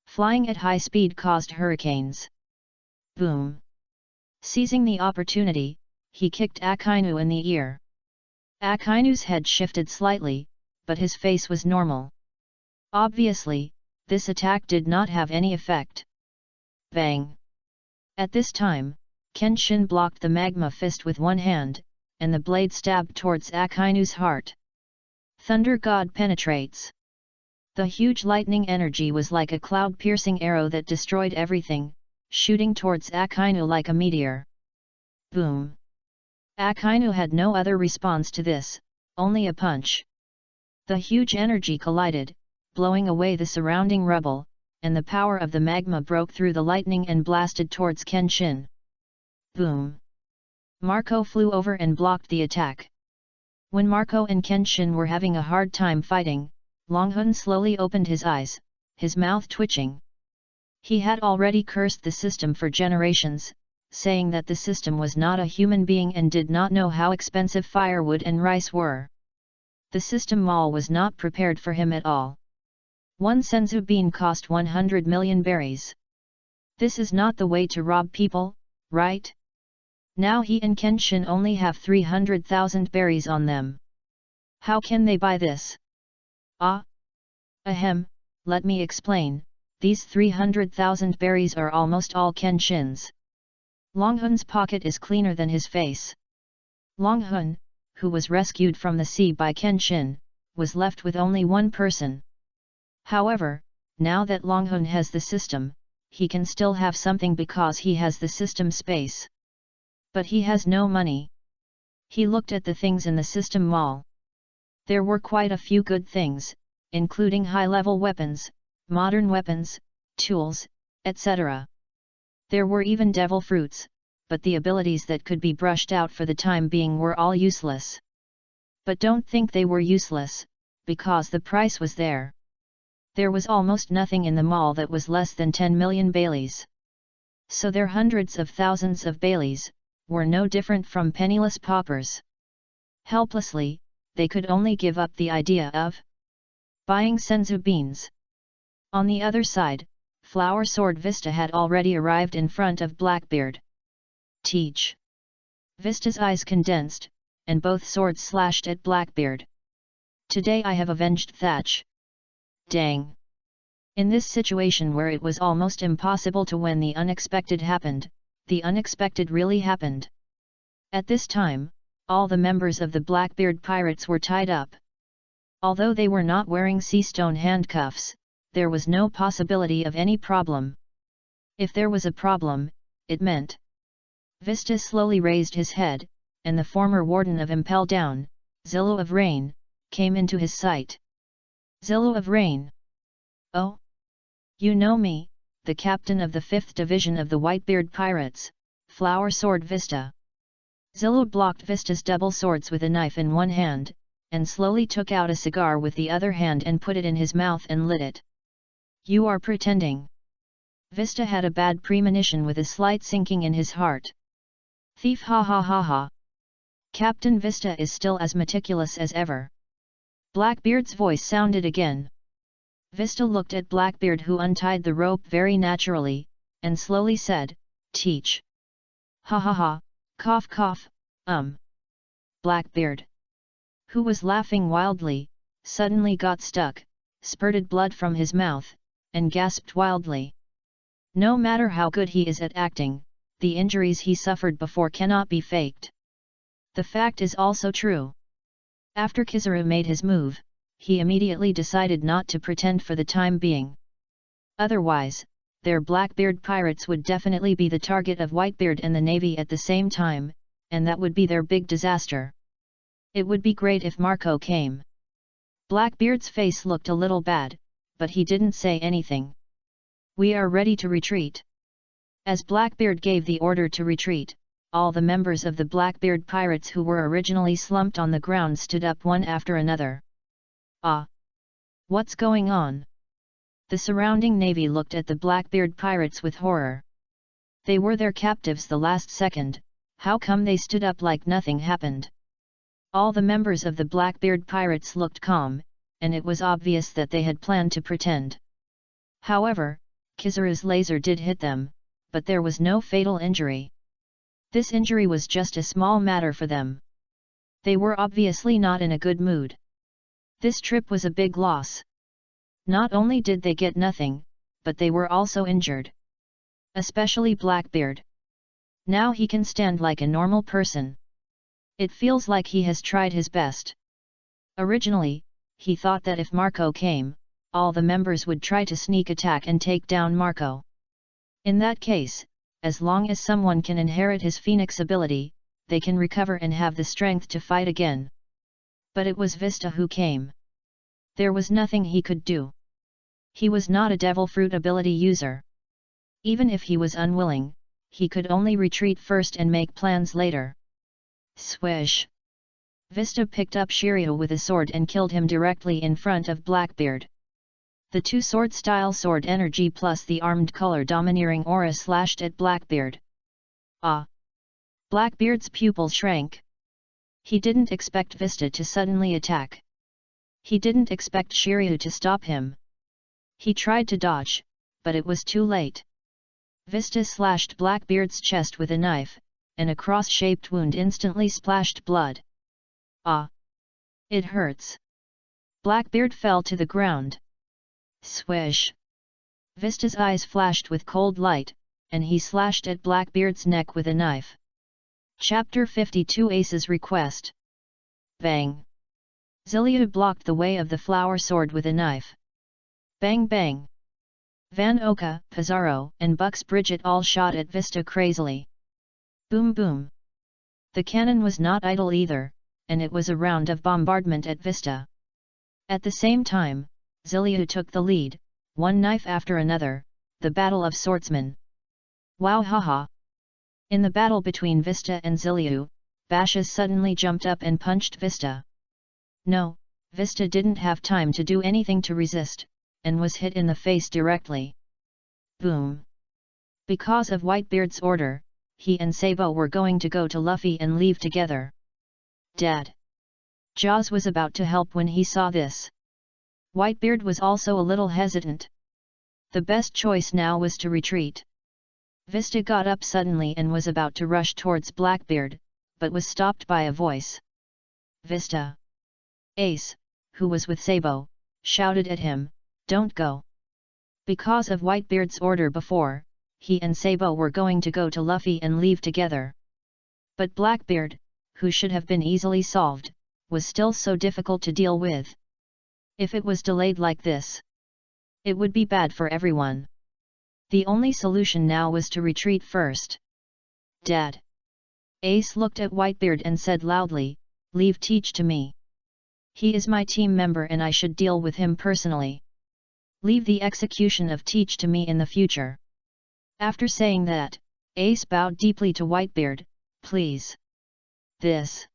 A: Flying at high speed caused hurricanes. Boom! Seizing the opportunity, he kicked Akainu in the ear. Akainu's head shifted slightly, but his face was normal. Obviously, this attack did not have any effect. Bang! At this time, Kenshin blocked the magma fist with one hand, and the blade stabbed towards Akainu's heart. Thunder God penetrates. The huge lightning energy was like a cloud-piercing arrow that destroyed everything, shooting towards Akainu like a meteor. Boom! Akainu had no other response to this, only a punch. The huge energy collided, blowing away the surrounding rubble, and the power of the magma broke through the lightning and blasted towards Kenshin. Boom! Marco flew over and blocked the attack. When Marco and Kenshin were having a hard time fighting, Longhun slowly opened his eyes, his mouth twitching. He had already cursed the system for generations, saying that the system was not a human being and did not know how expensive firewood and rice were. The system mall was not prepared for him at all. One senzu bean cost 100 million berries. This is not the way to rob people, right? Now he and Kenshin only have 300,000 berries on them. How can they buy this? Ahem, let me explain, these 300,000 berries are almost all Kenshin's. Longhun's pocket is cleaner than his face. Longhun, who was rescued from the sea by Kenshin, was left with only one person. However, now that Longhun has the system, he can still have something because he has the system space. But he has no money. He looked at the things in the system mall. There were quite a few good things, including high-level weapons, modern weapons, tools, etc. There were even devil fruits, but the abilities that could be brushed out for the time being were all useless. But don't think they were useless, because the price was there. There was almost nothing in the mall that was less than 10 million Baileys. So their hundreds of thousands of Baileys were no different from penniless paupers. Helplessly, they could only give up the idea of buying senzu beans. On the other side, Flower Sword Vista had already arrived in front of Blackbeard. Teach! Vista's eyes condensed, and both swords slashed at Blackbeard. Today I have avenged Thatch. Dang! In this situation where it was almost impossible to win, the unexpected happened, the unexpected really happened. At this time, all the members of the Blackbeard pirates were tied up. Although they were not wearing sea stone handcuffs, there was no possibility of any problem. If there was a problem, it meant. Vista slowly raised his head, and the former warden of Impel Down, Zillow of Rain, came into his sight. Zillow of Rain. Oh? You know me, the captain of the 5th Division of the Whitebeard Pirates, Flower Sword Vista. Zillow blocked Vista's double swords with a knife in one hand, and slowly took out a cigar with the other hand and put it in his mouth and lit it. You are pretending. Vista had a bad premonition with a slight sinking in his heart. Thief, ha ha ha ha. Captain Vista is still as meticulous as ever. Blackbeard's voice sounded again. Vista looked at Blackbeard, who untied the rope very naturally, and slowly said, "Teach." "Ha ha ha, cough cough, Blackbeard, who was laughing wildly, suddenly got stuck, spurted blood from his mouth, and gasped wildly. No matter how good he is at acting, the injuries he suffered before cannot be faked. The fact is also true. After Kizaru made his move, he immediately decided not to pretend for the time being. Otherwise, their Blackbeard pirates would definitely be the target of Whitebeard and the Navy at the same time, and that would be their big disaster. It would be great if Marco came. Blackbeard's face looked a little bad, but he didn't say anything. "We are ready to retreat." As Blackbeard gave the order to retreat, all the members of the Blackbeard pirates who were originally slumped on the ground stood up one after another. "Ah! What's going on?" The surrounding navy looked at the Blackbeard pirates with horror. They were their captives the last second, how come they stood up like nothing happened? All the members of the Blackbeard pirates looked calm, and it was obvious that they had planned to pretend. However, Kizaru's laser did hit them, but there was no fatal injury. This injury was just a small matter for them. They were obviously not in a good mood. This trip was a big loss. Not only did they get nothing, but they were also injured. Especially Blackbeard. Now he can stand like a normal person. It feels like he has tried his best. Originally, he thought that if Marco came, all the members would try to sneak attack and take down Marco. In that case, as long as someone can inherit his Phoenix ability, they can recover and have the strength to fight again. But it was Vista who came. There was nothing he could do. He was not a devil fruit ability user. Even if he was unwilling, he could only retreat first and make plans later. Swish! Vista picked up Shiryu with a sword and killed him directly in front of Blackbeard. The two sword-style sword energy plus the armed color domineering aura slashed at Blackbeard. Ah! Blackbeard's pupils shrank. He didn't expect Vista to suddenly attack. He didn't expect Shiryu to stop him. He tried to dodge, but it was too late. Vista slashed Blackbeard's chest with a knife, and a cross-shaped wound instantly splashed blood. Ah! It hurts. Blackbeard fell to the ground. Swish! Vista's eyes flashed with cold light, and he slashed at Blackbeard's neck with a knife. Chapter 52 Ace's Request. Bang! Zilliu blocked the way of the flower sword with a knife. Bang bang! Van Oka, Pizarro, and Bucks Bridget all shot at Vista crazily. Boom boom! The cannon was not idle either, and it was a round of bombardment at Vista. At the same time, Zilliu took the lead, one knife after another, the battle of swordsmen. Wow haha! In the battle between Vista and Zilliu, Basha suddenly jumped up and punched Vista. No, Vista didn't have time to do anything to resist, and was hit in the face directly. Boom! Because of Whitebeard's order, he and Sabo were going to go to Luffy and leave together. Dead. Jaws was about to help when he saw this. Whitebeard was also a little hesitant. The best choice now was to retreat. Vista got up suddenly and was about to rush towards Blackbeard, but was stopped by a voice. Vista! Ace, who was with Sabo, shouted at him, "Don't go." Because of Whitebeard's order before, he and Sabo were going to go to Luffy and leave together. But Blackbeard, who should have been easily solved, was still so difficult to deal with. If it was delayed like this, it would be bad for everyone. The only solution now was to retreat first. Dad! Ace looked at Whitebeard and said loudly, "Leave Teach to me. He is my team member and I should deal with him personally. Leave the execution of Teach to me in the future." After saying that, Ace bowed deeply to Whitebeard, "Please." This.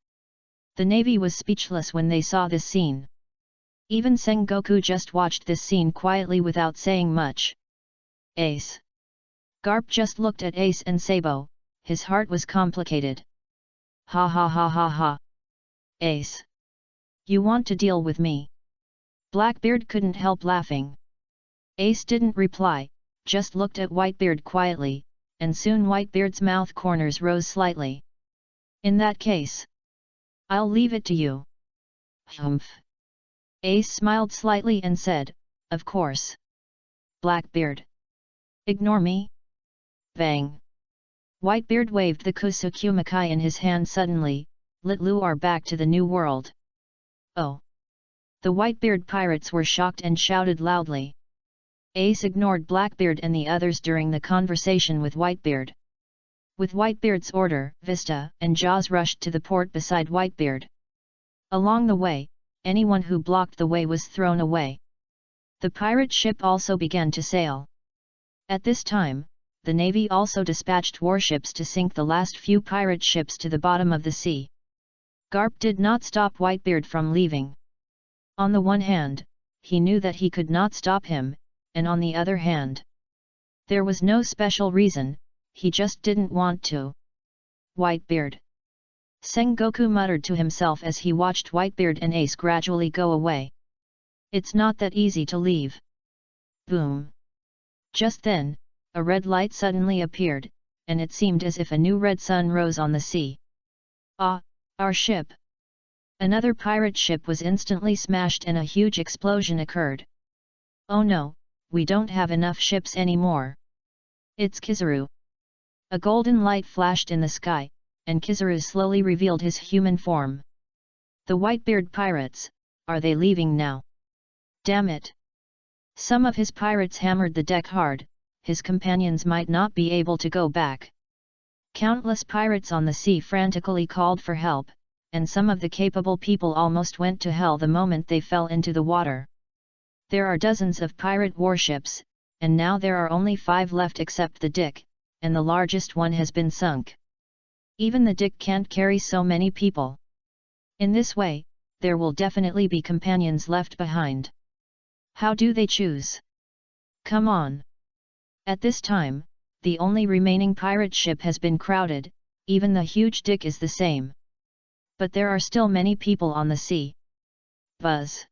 A: The Navy was speechless when they saw this scene. Even Sengoku just watched this scene quietly without saying much. Ace. Garp just looked at Ace and Sabo, his heart was complicated. Ha ha ha ha ha. Ace. You want to deal with me? Blackbeard couldn't help laughing. Ace didn't reply, just looked at Whitebeard quietly, and soon Whitebeard's mouth corners rose slightly. In that case, I'll leave it to you. Humph. Ace smiled slightly and said, of course. Blackbeard. Ignore me? Bang. Whitebeard waved the Kusukumakai in his hand suddenly, lit Luar back to the new world. Oh! The Whitebeard pirates were shocked and shouted loudly. Ace ignored Blackbeard and the others during the conversation with Whitebeard. With Whitebeard's order, Vista and Jaws rushed to the port beside Whitebeard. Along the way, anyone who blocked the way was thrown away. The pirate ship also began to sail. At this time, the navy also dispatched warships to sink the last few pirate ships to the bottom of the sea. Garp did not stop Whitebeard from leaving. On the one hand, he knew that he could not stop him, and on the other hand, there was no special reason, he just didn't want to. Whitebeard. Sengoku muttered to himself as he watched Whitebeard and Ace gradually go away. It's not that easy to leave. Boom. Just then, a red light suddenly appeared, and it seemed as if a new red sun rose on the sea. Ah, our ship! Another pirate ship was instantly smashed and a huge explosion occurred. Oh no, we don't have enough ships anymore. It's Kizaru. A golden light flashed in the sky, and Kizaru slowly revealed his human form. The Whitebeard pirates, are they leaving now? Damn it! Some of his pirates hammered the deck hard, his companions might not be able to go back. Countless pirates on the sea frantically called for help, and some of the capable people almost went to hell the moment they fell into the water. There are dozens of pirate warships, and now there are only 5 left except the Dick, and the largest one has been sunk. Even the Dick can't carry so many people. In this way, there will definitely be companions left behind. How do they choose? Come on! At this time, the only remaining pirate ship has been crowded, even the huge Dick is the same. But there are still many people on the sea. Buzz!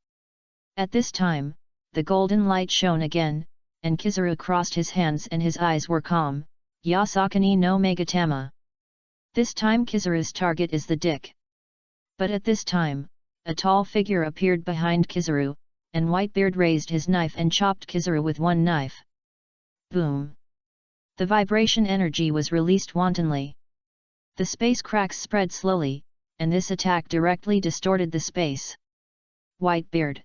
A: At this time, the golden light shone again, and Kizaru crossed his hands and his eyes were calm. Yasakani no Megatama. This time Kizaru's target is the Dick. But at this time, a tall figure appeared behind Kizaru, and Whitebeard raised his knife and chopped Kizaru with one knife. Boom! The vibration energy was released wantonly. The space cracks spread slowly, and this attack directly distorted the space. Whitebeard.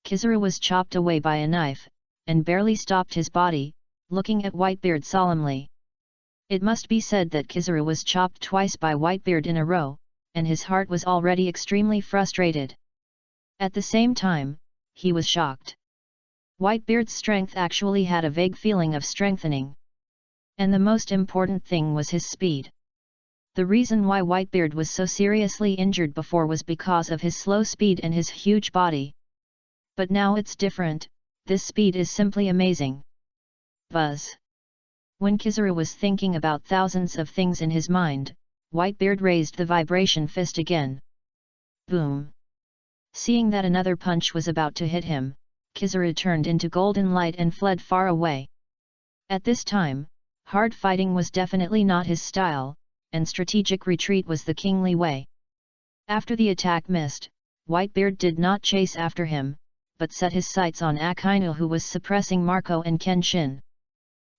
A: Kizaru was chopped away by a knife, and barely stopped his body, looking at Whitebeard solemnly. It must be said that Kizaru was chopped twice by Whitebeard in a row, and his heart was already extremely frustrated. At the same time, he was shocked. Whitebeard's strength actually had a vague feeling of strengthening. And the most important thing was his speed. The reason why Whitebeard was so seriously injured before was because of his slow speed and his huge body. But now it's different, this speed is simply amazing. Buzz! When Kizaru was thinking about thousands of things in his mind, Whitebeard raised the vibration fist again. Boom! Seeing that another punch was about to hit him, Kizaru turned into golden light and fled far away. At this time, hard fighting was definitely not his style, and strategic retreat was the kingly way. After the attack missed, Whitebeard did not chase after him, but set his sights on Akainu who was suppressing Marco and Kenshin.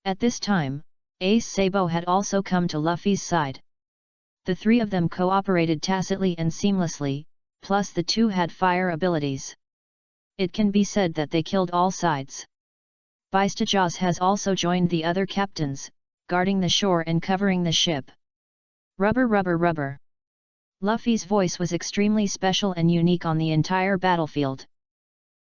A: At this time, Ace Sabo had also come to Luffy's side. The 3 of them cooperated tacitly and seamlessly, plus the 2 had fire abilities. It can be said that they killed all sides. Jaws has also joined the other captains, guarding the shore and covering the ship. Rubber rubber rubber. Luffy's voice was extremely special and unique on the entire battlefield.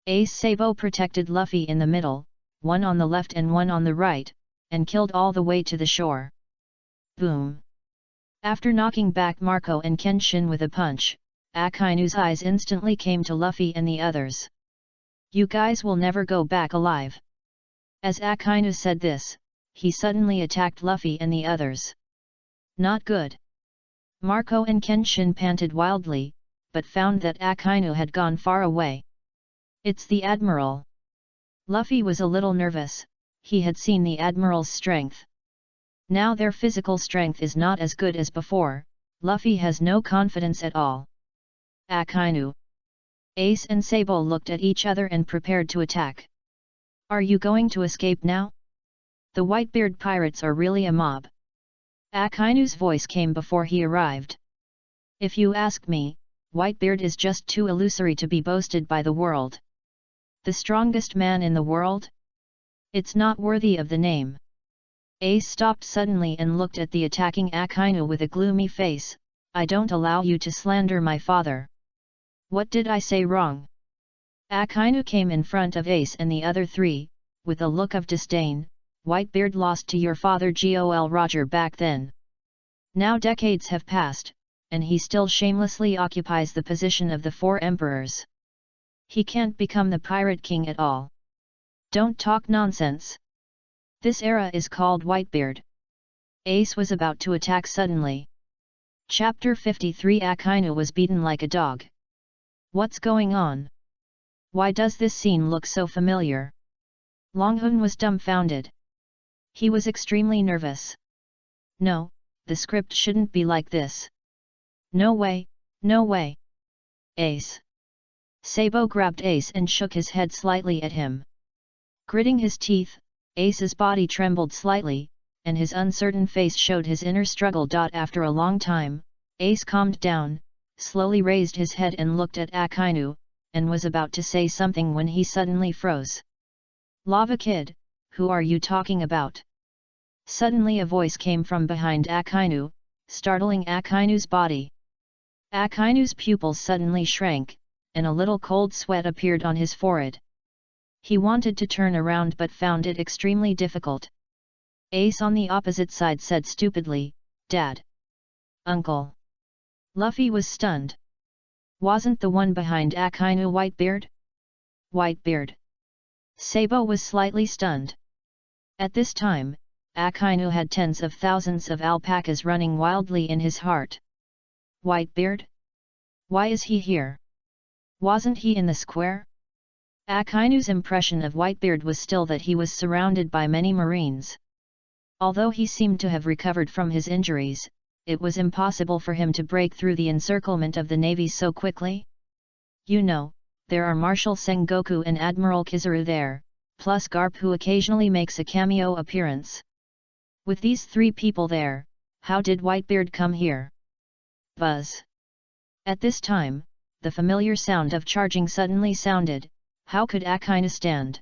A: Ace Sabo protected Luffy in the middle, one on the left and one on the right, and killed all the way to the shore. Boom! After knocking back Marco and Kenshin with a punch, Akainu's eyes instantly came to Luffy and the others. You guys will never go back alive. As Akainu said this, he suddenly attacked Luffy and the others. Not good. Marco and Kenshin panted wildly, but found that Akainu had gone far away. It's the Admiral. Luffy was a little nervous, he had seen the Admiral's strength. Now their physical strength is not as good as before, Luffy has no confidence at all. Akainu. Ace and Sabo looked at each other and prepared to attack. Are you going to escape now? The Whitebeard pirates are really a mob. Akainu's voice came before he arrived. If you ask me, Whitebeard is just too illusory to be boasted by the world. The strongest man in the world? It's not worthy of the name. Ace stopped suddenly and looked at the attacking Akainu with a gloomy face. I don't allow you to slander my father. What did I say wrong? Akainu came in front of Ace and the other three, with a look of disdain. Whitebeard lost to your father Gol Roger back then. Now decades have passed, and he still shamelessly occupies the position of the 4 emperors. He can't become the pirate king at all. Don't talk nonsense. This era is called Whitebeard. Ace was about to attack suddenly. Chapter 53 Akainu was beaten like a dog. What's going on? Why does this scene look so familiar? Longhun was dumbfounded. He was extremely nervous. No, the script shouldn't be like this. No way, no way. Ace. Sabo grabbed Ace and shook his head slightly at him. Gritting his teeth, Ace's body trembled slightly, and his uncertain face showed his inner struggle. After a long time, Ace calmed down, slowly raised his head and looked at Akainu, and was about to say something when he suddenly froze. Lava Kid, who are you talking about? Suddenly a voice came from behind Akainu, startling Akainu's body. Akainu's pupils suddenly shrank, and a little cold sweat appeared on his forehead. He wanted to turn around but found it extremely difficult. Ace on the opposite side said stupidly, Dad. Uncle. Luffy was stunned. Wasn't the one behind Akainu Whitebeard? Whitebeard. Sabo was slightly stunned. At this time, Akainu had tens of thousands of alpacas running wildly in his heart. Whitebeard? Why is he here? Wasn't he in the square? Akainu's impression of Whitebeard was still that he was surrounded by many marines. Although he seemed to have recovered from his injuries, it was impossible for him to break through the encirclement of the navy so quickly. You know, there are Marshal Sengoku and Admiral Kizaru there, plus Garp who occasionally makes a cameo appearance. With these 3 people there, how did Whitebeard come here? Buzz. At this time, the familiar sound of charging suddenly sounded. How could Akainu stand?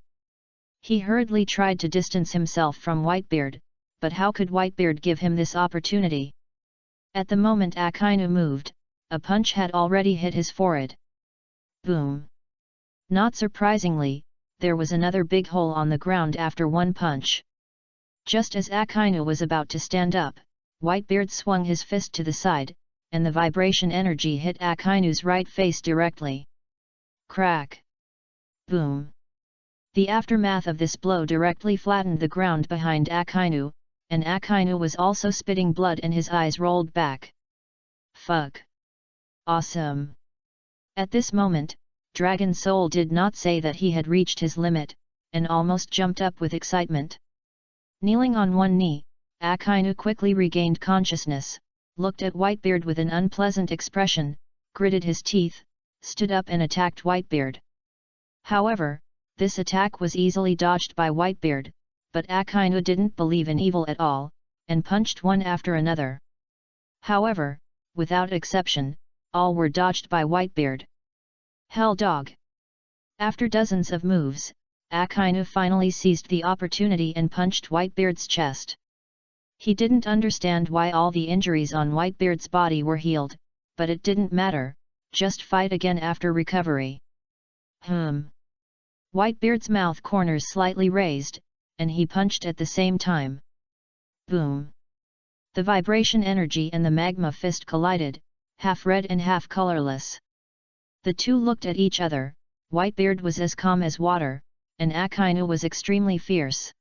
A: He hurriedly tried to distance himself from Whitebeard, but how could Whitebeard give him this opportunity? At the moment Akainu moved, a punch had already hit his forehead. Boom! Not surprisingly, there was another big hole on the ground after one punch. Just as Akainu was about to stand up, Whitebeard swung his fist to the side, and the vibration energy hit Akainu's right face directly. Crack! Boom! The aftermath of this blow directly flattened the ground behind Akainu, and Akainu was also spitting blood and his eyes rolled back. Fuck! Awesome! At this moment, Dragon Soul did not say that he had reached his limit, and almost jumped up with excitement. Kneeling on one knee, Akainu quickly regained consciousness, looked at Whitebeard with an unpleasant expression, gritted his teeth, stood up and attacked Whitebeard. However, this attack was easily dodged by Whitebeard, but Akainu didn't believe in evil at all, and punched one after another. However, without exception, all were dodged by Whitebeard. Hell dog! After dozens of moves, Akainu finally seized the opportunity and punched Whitebeard's chest. He didn't understand why all the injuries on Whitebeard's body were healed, but it didn't matter, just fight again after recovery. Whitebeard's mouth corners slightly raised, and he punched at the same time. Boom! The vibration energy and the magma fist collided, half red and half colorless. The two looked at each other. Whitebeard was as calm as water, and Akainu was extremely fierce.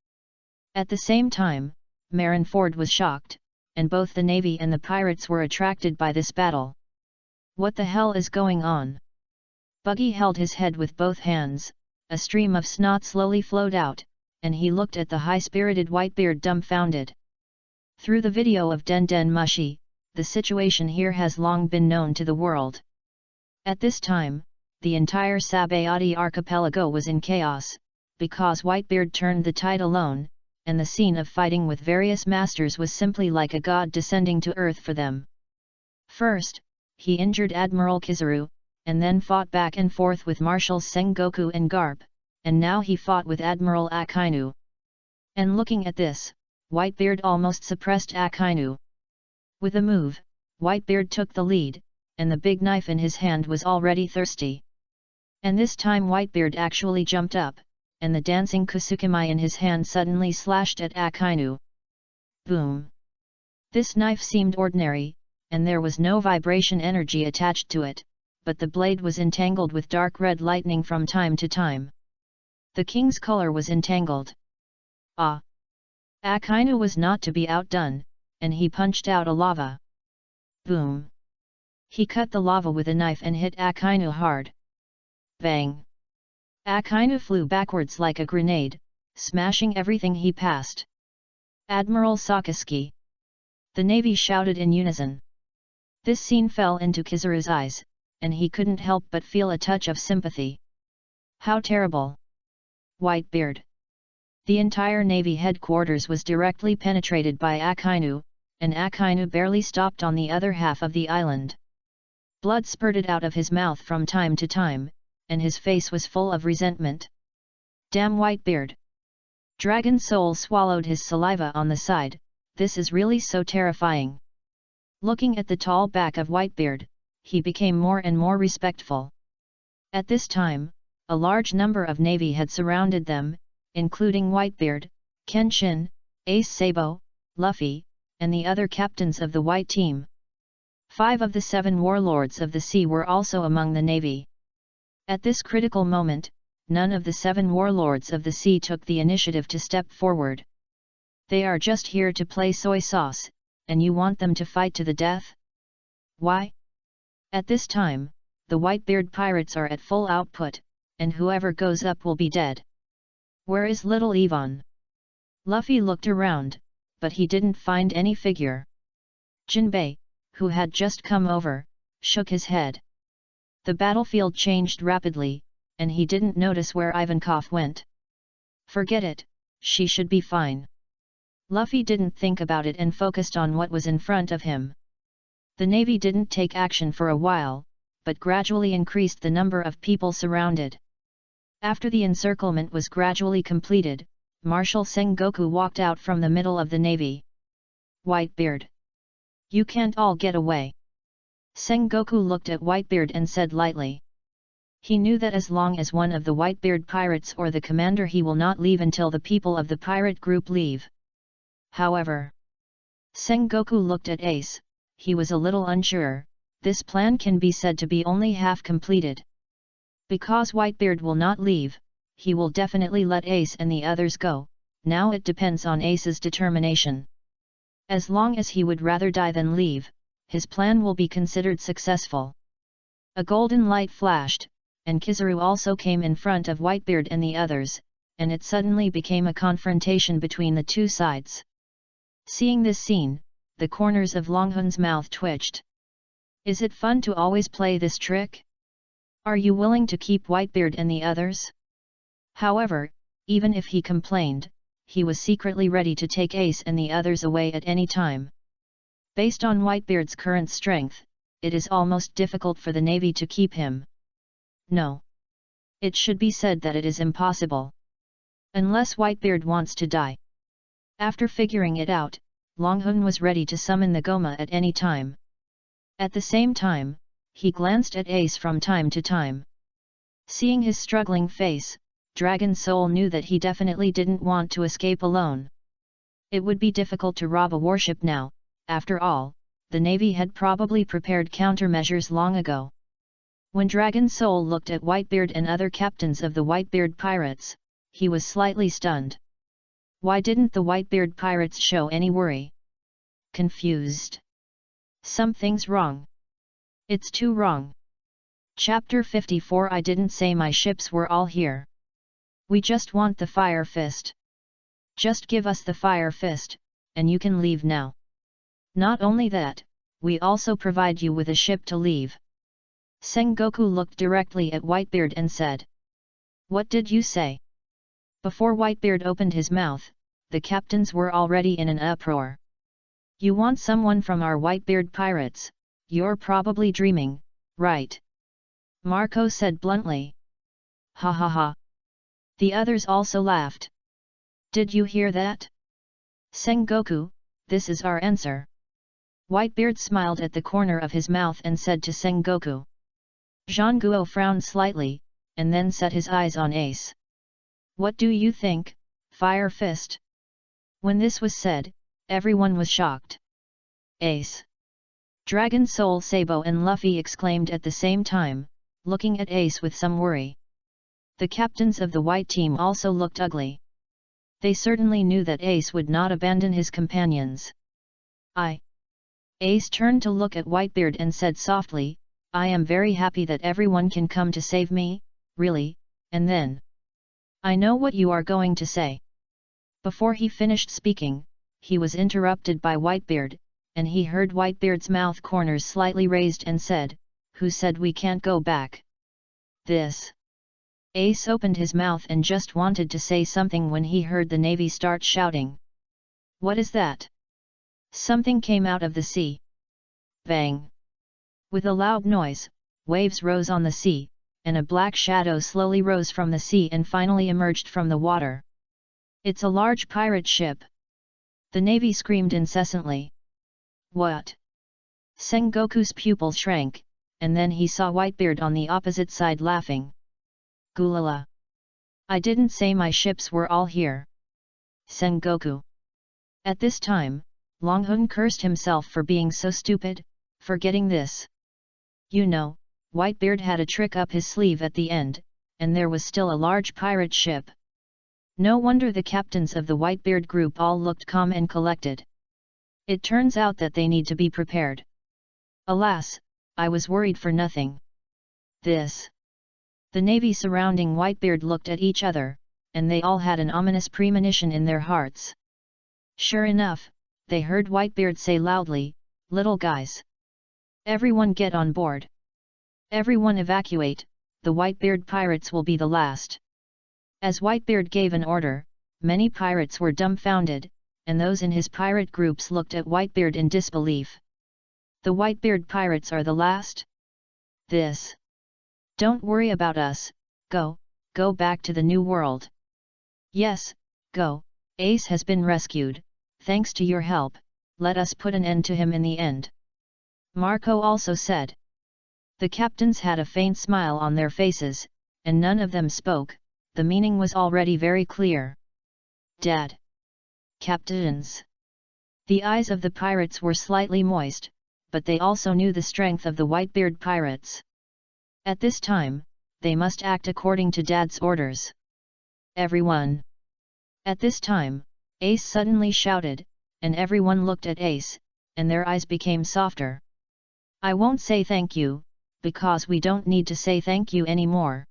A: At the same time, Marineford was shocked, and both the navy and the pirates were attracted by this battle. What the hell is going on? Buggy held his head with both hands, a stream of snot slowly flowed out, and he looked at the high-spirited Whitebeard dumbfounded. Through the video of Den Den Mushi, the situation here has long been known to the world. At this time, the entire Sabayati archipelago was in chaos, because Whitebeard turned the tide alone, and the scene of fighting with various masters was simply like a god descending to earth for them. First, he injured Admiral Kizaru, and then fought back and forth with Marshals Sengoku and Garp, and now he fought with Admiral Akainu. And looking at this, Whitebeard almost suppressed Akainu. With a move, Whitebeard took the lead, and the big knife in his hand was already thirsty. And this time Whitebeard actually jumped up, and the dancing kusukami in his hand suddenly slashed at Akainu. Boom! This knife seemed ordinary, and there was no vibration energy attached to it, but the blade was entangled with dark red lightning from time to time. The king's color was entangled. Ah! Akainu was not to be outdone, and he punched out a lava. Boom! He cut the lava with a knife and hit Akainu hard. Bang! Akainu flew backwards like a grenade, smashing everything he passed. Admiral Sakazuki! The navy shouted in unison. This scene fell into Kizaru's eyes, and he couldn't help but feel a touch of sympathy. How terrible! Whitebeard! The entire navy headquarters was directly penetrated by Akainu, and Akainu barely stopped on the other half of the island. Blood spurted out of his mouth from time to time, and his face was full of resentment. Damn Whitebeard! Dragon Soul swallowed his saliva on the side. This is really so terrifying. Looking at the tall back of Whitebeard, he became more and more respectful. At this time, a large number of navy had surrounded them, including Whitebeard, Kenshin, Ace Sabo, Luffy, and the other captains of the White Team. 5 of the 7 warlords of the sea were also among the navy. At this critical moment, none of the 7 warlords of the sea took the initiative to step forward. They are just here to play soy sauce, and you want them to fight to the death? Why? At this time, the Whitebeard pirates are at full output, and whoever goes up will be dead. Where is little Yvonne? Luffy looked around, but he didn't find any figure. Jinbei, who had just come over, shook his head. The battlefield changed rapidly, and he didn't notice where Ivankov went. Forget it, she should be fine. Luffy didn't think about it and focused on what was in front of him. The navy didn't take action for a while, but gradually increased the number of people surrounded. After the encirclement was gradually completed, Marshal Sengoku walked out from the middle of the navy. Whitebeard! You can't all get away. Sengoku looked at Whitebeard and said lightly. He knew that as long as one of the Whitebeard pirates or the commander, he will not leave until the people of the pirate group leave. However, Sengoku looked at Ace. He was a little unsure. This plan can be said to be only half completed. Because Whitebeard will not leave, he will definitely let Ace and the others go. Now it depends on Ace's determination. As long as he would rather die than leave, his plan will be considered successful. A golden light flashed, and Kizaru also came in front of Whitebeard and the others, and it suddenly became a confrontation between the two sides. Seeing this scene, the corners of Longhun's mouth twitched. Is it fun to always play this trick? Are you willing to keep Whitebeard and the others? However, even if he complained, he was secretly ready to take Ace and the others away at any time. Based on Whitebeard's current strength, it is almost difficult for the navy to keep him. No. It should be said that it is impossible. Unless Whitebeard wants to die. After figuring it out, Longhun was ready to summon the Goma at any time. At the same time, he glanced at Ace from time to time. Seeing his struggling face, Dragon Soul knew that he definitely didn't want to escape alone. It would be difficult to rob a warship now. After all, the navy had probably prepared countermeasures long ago. When Dragon Soul looked at Whitebeard and other captains of the Whitebeard pirates, he was slightly stunned. Why didn't the Whitebeard pirates show any worry? confused. Something's wrong. It's too wrong. Chapter 54 I didn't say my ships were all here. We just want the fire fist. Just give us the fire fist, and you can leave now. Not only that, we also provide you with a ship to leave. Sengoku looked directly at Whitebeard and said. What did you say? Before Whitebeard opened his mouth, the captains were already in an uproar. You want someone from our Whitebeard pirates, you're probably dreaming, right? Marco said bluntly. Ha ha ha. The others also laughed. Did you hear that? Sengoku, this is our answer. Whitebeard smiled at the corner of his mouth and said to Sengoku. Zhangguo frowned slightly, and then set his eyes on Ace. What do you think, Fire Fist? When this was said, everyone was shocked. Ace! Dragon Soul Sabo and Luffy exclaimed at the same time, looking at Ace with some worry. The captains of the white team also looked ugly. They certainly knew that Ace would not abandon his companions. Ace turned to look at Whitebeard and said softly, I am very happy that everyone can come to save me, really, and then. I know what you are going to say. Before he finished speaking, he was interrupted by Whitebeard, and he heard Whitebeard's mouth corners slightly raised and said, Who said we can't go back? This. Ace opened his mouth and just wanted to say something when he heard the Navy start shouting. What is that? Something came out of the sea. Bang! With a loud noise, waves rose on the sea, and a black shadow slowly rose from the sea and finally emerged from the water. It's a large pirate ship. The Navy screamed incessantly. What? Sengoku's pupil shrank, and then he saw Whitebeard on the opposite side laughing. Gulala! I didn't say my ships were all here. Sengoku. At this time, Longhun cursed himself for being so stupid, forgetting this. You know, Whitebeard had a trick up his sleeve at the end, and there was still a large pirate ship. No wonder the captains of the Whitebeard group all looked calm and collected. It turns out that they need to be prepared. Alas, I was worried for nothing. This. The Navy surrounding Whitebeard looked at each other, and they all had an ominous premonition in their hearts. Sure enough, they heard Whitebeard say loudly, Little guys! Everyone get on board! Everyone evacuate, the Whitebeard pirates will be the last. As Whitebeard gave an order, many pirates were dumbfounded, and those in his pirate groups looked at Whitebeard in disbelief. The Whitebeard pirates are the last? This. Don't worry about us, go back to the New World. Yes, go, Ace has been rescued, thanks to your help, let us put an end to him in the end. Marco also said. The captains had a faint smile on their faces, and none of them spoke, the meaning was already very clear. Dad! Captains! The eyes of the pirates were slightly moist, but they also knew the strength of the Whitebeard pirates. At this time, they must act according to Dad's orders. Everyone! At this time, Ace suddenly shouted, and everyone looked at Ace, and their eyes became softer. I won't say thank you, because we don't need to say thank you anymore.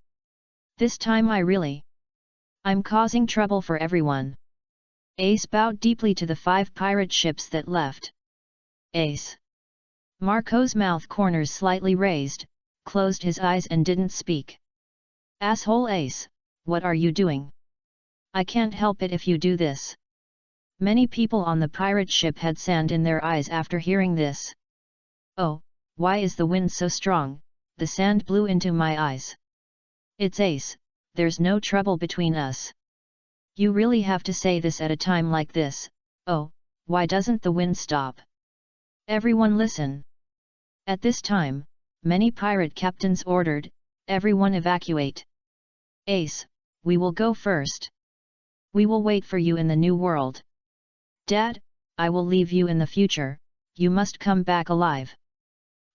A: This time I'm causing trouble for everyone. Ace bowed deeply to the 5 pirate ships that left. Ace! Marco's mouth corners slightly raised, closed his eyes and didn't speak. Asshole Ace, what are you doing? I can't help it if you do this. Many people on the pirate ship had sand in their eyes after hearing this. Oh, why is the wind so strong? The sand blew into my eyes. It's Ace, there's no trouble between us. You really have to say this at a time like this. Oh, why doesn't the wind stop? Everyone listen. At this time, many pirate captains ordered, everyone evacuate. Ace, we will go first. We will wait for you in the New World. Dad, I will leave you in the future, you must come back alive.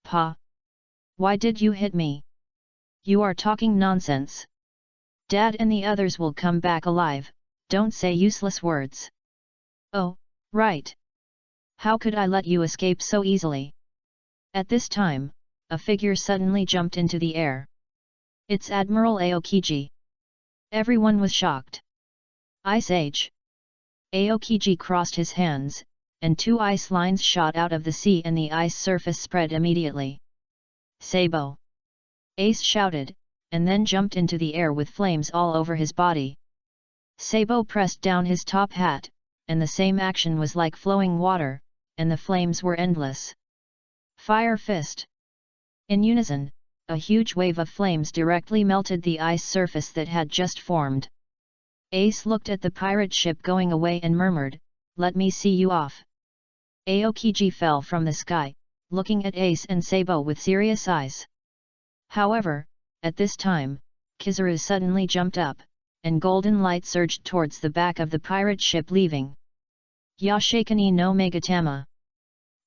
A: Pa! Why did you hit me? You are talking nonsense. Dad and the others will come back alive, don't say useless words. Oh, right. How could I let you escape so easily? At this time, a figure suddenly jumped into the air. It's Admiral Aokiji. Everyone was shocked. Ice Age. Aokiji crossed his hands, and 2 ice lines shot out of the sea and the ice surface spread immediately. Sabo! Ace shouted, and then jumped into the air with flames all over his body. Sabo pressed down his top hat, and the same action was like flowing water, and the flames were endless. Fire Fist! In unison, a huge wave of flames directly melted the ice surface that had just formed. Ace looked at the pirate ship going away and murmured, "Let me see you off." Aokiji fell from the sky, looking at Ace and Sabo with serious eyes. However, at this time, Kizaru suddenly jumped up, and golden light surged towards the back of the pirate ship leaving. Yashikani no Megatama.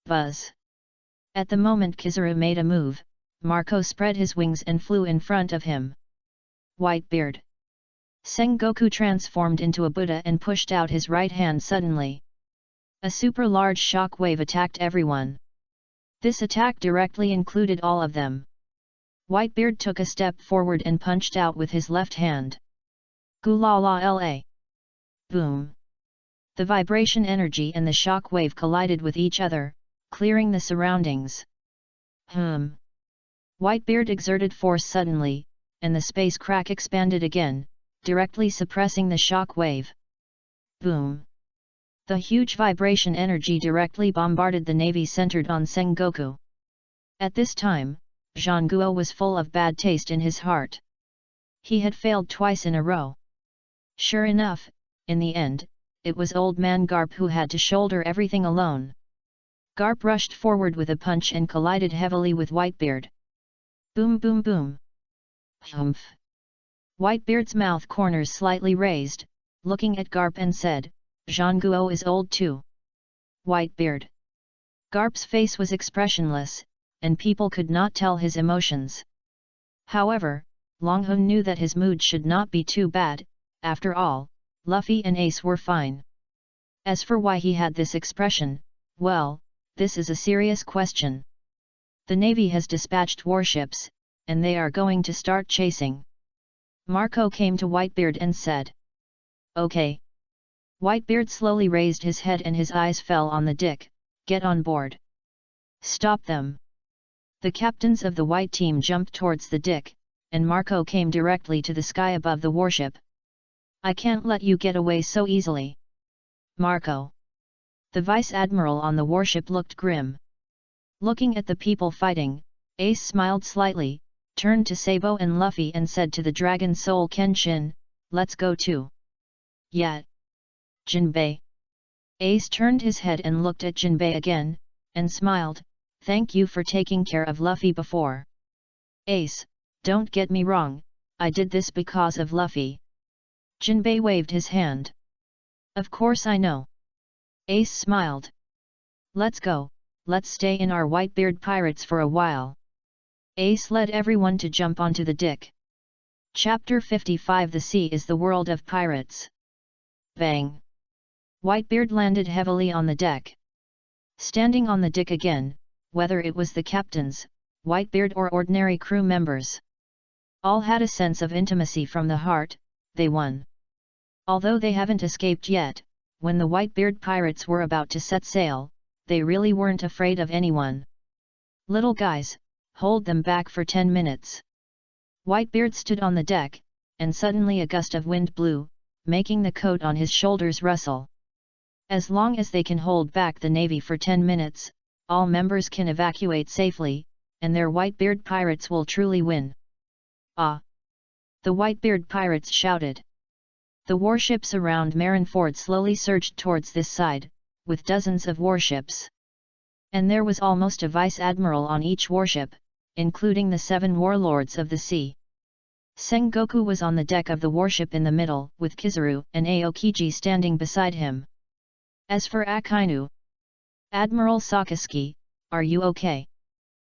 A: Buzz! At the moment Kizaru made a move, Marco spread his wings and flew in front of him. Whitebeard! Sengoku transformed into a Buddha and pushed out his right hand suddenly. A super large shock wave attacked everyone. This attack directly included all of them. Whitebeard took a step forward and punched out with his left hand. Gulala la! Boom! The vibration energy and the shock wave collided with each other, clearing the surroundings. Whitebeard exerted force suddenly, and the space crack expanded again, directly suppressing the shock wave. Boom! The huge vibration energy directly bombarded the navy centered on Sengoku. At this time, Zhangguo was full of bad taste in his heart. He had failed twice in a row. Sure enough, in the end, it was old man Garp who had to shoulder everything alone. Garp rushed forward with a punch and collided heavily with Whitebeard. Boom boom boom! Humph! Whitebeard's mouth corners slightly raised, looking at Garp and said, "Zhangguo is old too." Whitebeard. Garp's face was expressionless, and people could not tell his emotions. However, Longhun knew that his mood should not be too bad. After all, Luffy and Ace were fine. As for why he had this expression, well, this is a serious question. The Navy has dispatched warships, and they are going to start chasing. Marco came to Whitebeard and said, "Okay." Whitebeard slowly raised his head and his eyes fell on the deck. "Get on board. Stop them." The captains of the white team jumped towards the deck, and Marco came directly to the sky above the warship. "I can't let you get away so easily. Marco." The vice admiral on the warship looked grim. Looking at the people fighting, Ace smiled slightly, turned to Sabo and Luffy and said to the Dragon Soul Kenshin, "Let's go too." "Yeah." Jinbei. Ace turned his head and looked at Jinbei again, and smiled, "Thank you for taking care of Luffy before." "Ace, don't get me wrong, I did this because of Luffy." Jinbei waved his hand. "Of course I know." Ace smiled. "Let's go, let's stay in our Whitebeard pirates for a while." Ace led everyone to jump onto the deck. Chapter 55 The Sea is the World of Pirates. Bang! Whitebeard landed heavily on the deck. Standing on the deck again, whether it was the captains, Whitebeard or ordinary crew members, all had a sense of intimacy from the heart. They won. Although they haven't escaped yet, when the Whitebeard pirates were about to set sail, they really weren't afraid of anyone. "Little guys, hold them back for 10 minutes. Whitebeard stood on the deck, and suddenly a gust of wind blew, making the coat on his shoulders rustle. "As long as they can hold back the navy for 10 minutes, all members can evacuate safely, and their Whitebeard pirates will truly win." "Ah!" the Whitebeard pirates shouted. The warships around Marineford slowly surged towards this side, with dozens of warships. And there was almost a vice-admiral on each warship, including the 7 warlords of the sea. Sengoku was on the deck of the warship in the middle, with Kizaru and Aokiji standing beside him. As for Akainu, "Admiral Sakazuki, are you okay?"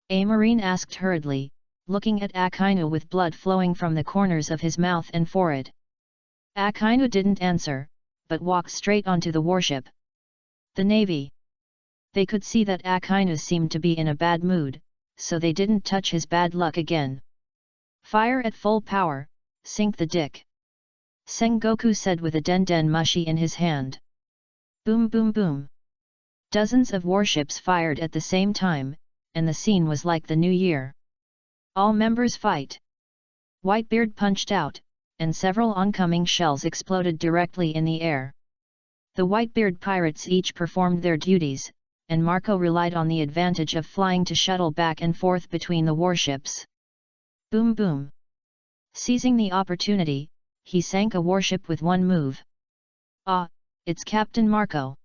A: a marine asked hurriedly, looking at Akainu with blood flowing from the corners of his mouth and forehead. Akainu didn't answer, but walked straight onto the warship. "The Navy. They could see that Akainu seemed to be in a bad mood, so they didn't touch his bad luck again. Fire at full power, sink the dick. Sengoku said with a den mushi in his hand. Boom boom boom. Dozens of warships fired at the same time, and the scene was like the New Year. All members fight. Whitebeard punched out, and several oncoming shells exploded directly in the air. The Whitebeard pirates each performed their duties, and Marco relied on the advantage of flying to shuttle back and forth between the warships. Boom boom. Seizing the opportunity, he sank a warship with one move. Ah, it's Captain Marco.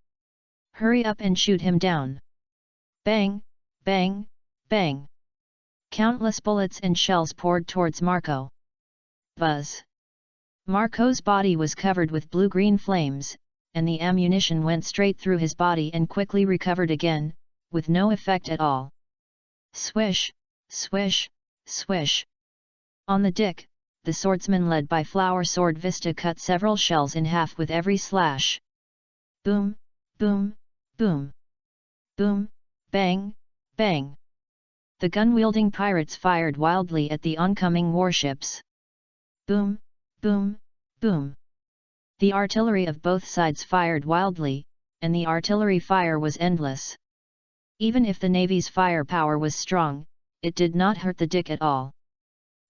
A: Hurry up and shoot him down. Bang, bang, bang. Countless bullets and shells poured towards Marco. Buzz. Marco's body was covered with blue-green flames, and the ammunition went straight through his body and quickly recovered again, with no effect at all. Swish, swish, swish. On the dick, the swordsman led by Flower Sword Vista cut several shells in half with every slash. Boom, boom, boom. Boom, bang, bang. The gun-wielding pirates fired wildly at the oncoming warships. Boom, boom, boom. The artillery of both sides fired wildly, and the artillery fire was endless. Even if the Navy's firepower was strong, it did not hurt the dick at all.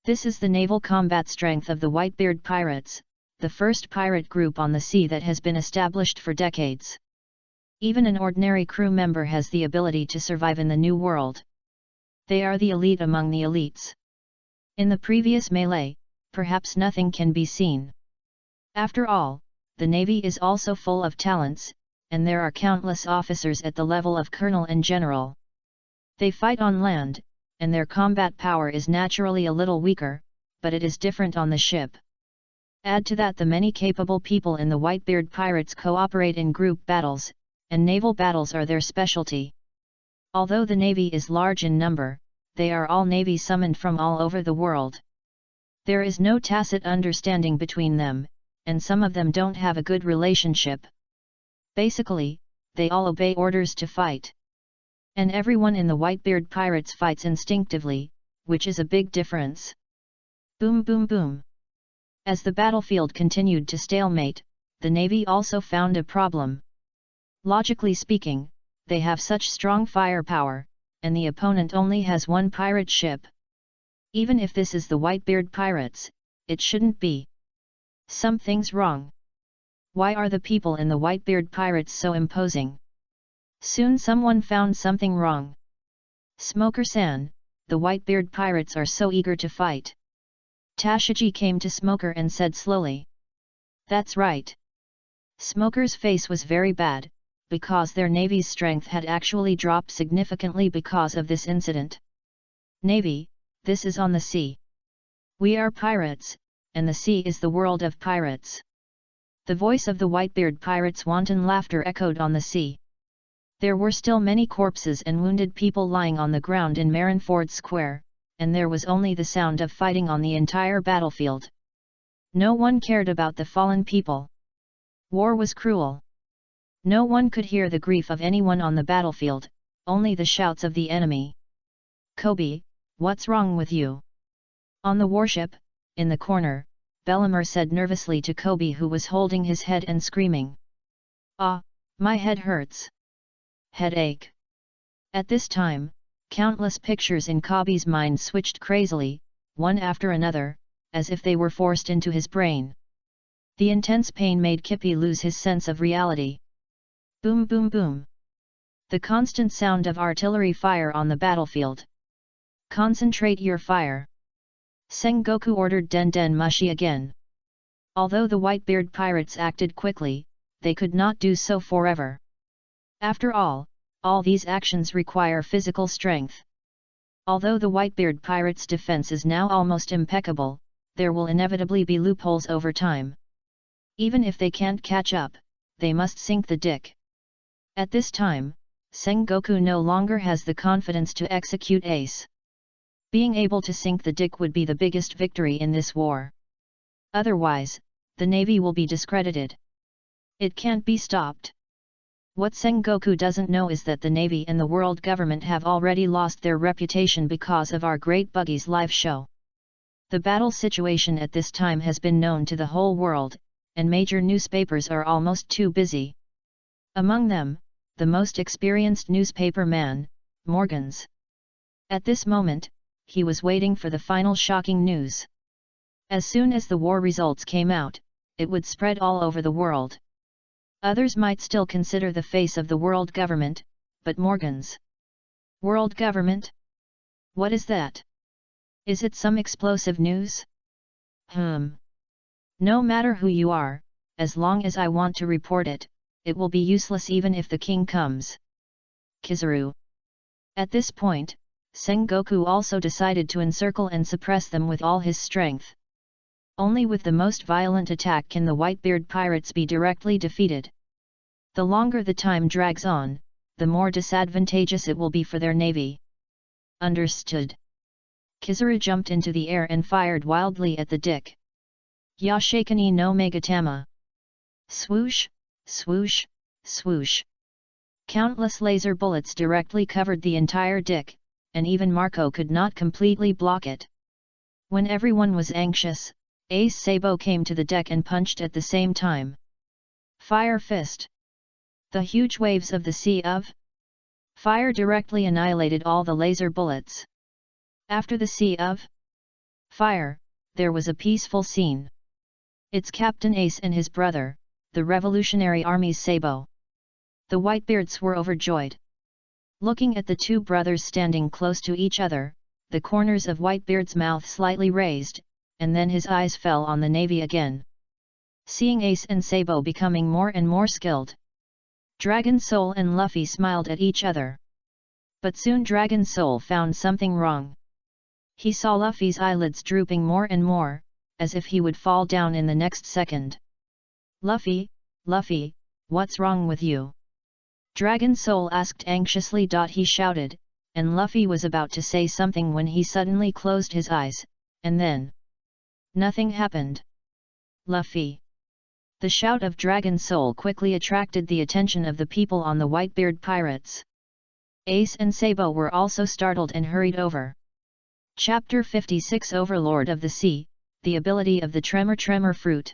A: This is the naval combat strength of the Whitebeard pirates, the first pirate group on the sea that has been established for decades. Even an ordinary crew member has the ability to survive in the New World. They are the elite among the elites. In the previous melee, perhaps nothing can be seen. After all, the Navy is also full of talents, and there are countless officers at the level of colonel and general. They fight on land, and their combat power is naturally a little weaker, but it is different on the ship. Add to that the many capable people in the Whitebeard pirates cooperate in group battles, and naval battles are their specialty. Although the Navy is large in number, they are all Navy summoned from all over the world. There is no tacit understanding between them, and some of them don't have a good relationship. Basically, they all obey orders to fight. And everyone in the Whitebeard pirates fights instinctively, which is a big difference. Boom boom boom. As the battlefield continued to stalemate, the Navy also found a problem. Logically speaking, they have such strong firepower, and the opponent only has one pirate ship. Even if this is the Whitebeard pirates, it shouldn't be. Something's wrong. Why are the people in the Whitebeard pirates so imposing? Soon someone found something wrong. Smoker-san, the Whitebeard pirates are so eager to fight. Tashiji came to Smoker and said slowly. That's right. Smoker's face was very bad, because their Navy's strength had actually dropped significantly because of this incident. Navy, this is on the sea. We are pirates, and the sea is the world of pirates. The voice of the Whitebeard pirates' wanton laughter echoed on the sea. There were still many corpses and wounded people lying on the ground in Marineford Square, and there was only the sound of fighting on the entire battlefield. No one cared about the fallen people. War was cruel. No one could hear the grief of anyone on the battlefield, only the shouts of the enemy. Kobe, what's wrong with you? On the warship, in the corner, Bellamere said nervously to Kobe, who was holding his head and screaming. Ah, my head hurts. Headache. At this time, countless pictures in Kobe's mind switched crazily, one after another, as if they were forced into his brain. The intense pain made Kippy lose his sense of reality. Boom boom boom. The constant sound of artillery fire on the battlefield. Concentrate your fire. Sengoku ordered Den Mushi again. Although the Whitebeard pirates acted quickly, they could not do so forever. After all these actions require physical strength. Although the Whitebeard pirates' defense is now almost impeccable, there will inevitably be loopholes over time. Even if they can't catch up, they must sink the dick. At this time, Sengoku no longer has the confidence to execute ace. Being able to sink the dick would be the biggest victory in this war. Otherwise, the Navy will be discredited. It can't be stopped. What Sengoku doesn't know is that the Navy and the world government have already lost their reputation because of our Great Buggy's live show. The battle situation at this time has been known to the whole world, and major newspapers are almost too busy. Among them, the most experienced newspaper man, Morgan's. At this moment, he was waiting for the final shocking news. As soon as the war results came out, it would spread all over the world. Others might still consider the face of the world government, but Morgan's world government? What is that? Is it some explosive news? No matter who you are, as long as I want to report it, it will be useless even if the king comes. Kizaru. At this point, Sengoku also decided to encircle and suppress them with all his strength. Only with the most violent attack can the Whitebeard pirates be directly defeated. The longer the time drags on, the more disadvantageous it will be for their navy. Understood. Kizaru jumped into the air and fired wildly at the dick. Yashikani no Megatama. Swoosh, swoosh, swoosh. Countless laser bullets directly covered the entire dick, and even Marco could not completely block it. When everyone was anxious, Ace Sabo came to the deck and punched at the same time. Fire Fist. The huge waves of the Sea of Fire directly annihilated all the laser bullets. After the Sea of Fire, there was a peaceful scene. It's Captain Ace and his brother, the Revolutionary Army's Sabo. The Whitebeards were overjoyed. Looking at the two brothers standing close to each other, the corners of Whitebeard's mouth slightly raised, and then his eyes fell on the navy again. Seeing Ace and Sabo becoming more and more skilled, Dragon Soul and Luffy smiled at each other. But soon Dragon Soul found something wrong. He saw Luffy's eyelids drooping more and more, as if he would fall down in the next second. Luffy, Luffy, what's wrong with you? Dragon Soul asked anxiously. He shouted, and Luffy was about to say something when he suddenly closed his eyes, and then nothing happened. Luffy. The shout of Dragon Soul quickly attracted the attention of the people on the Whitebeard pirates. Ace and Sabo were also startled and hurried over. Chapter 56 Overlord of the Sea, the ability of the Tremor fruit.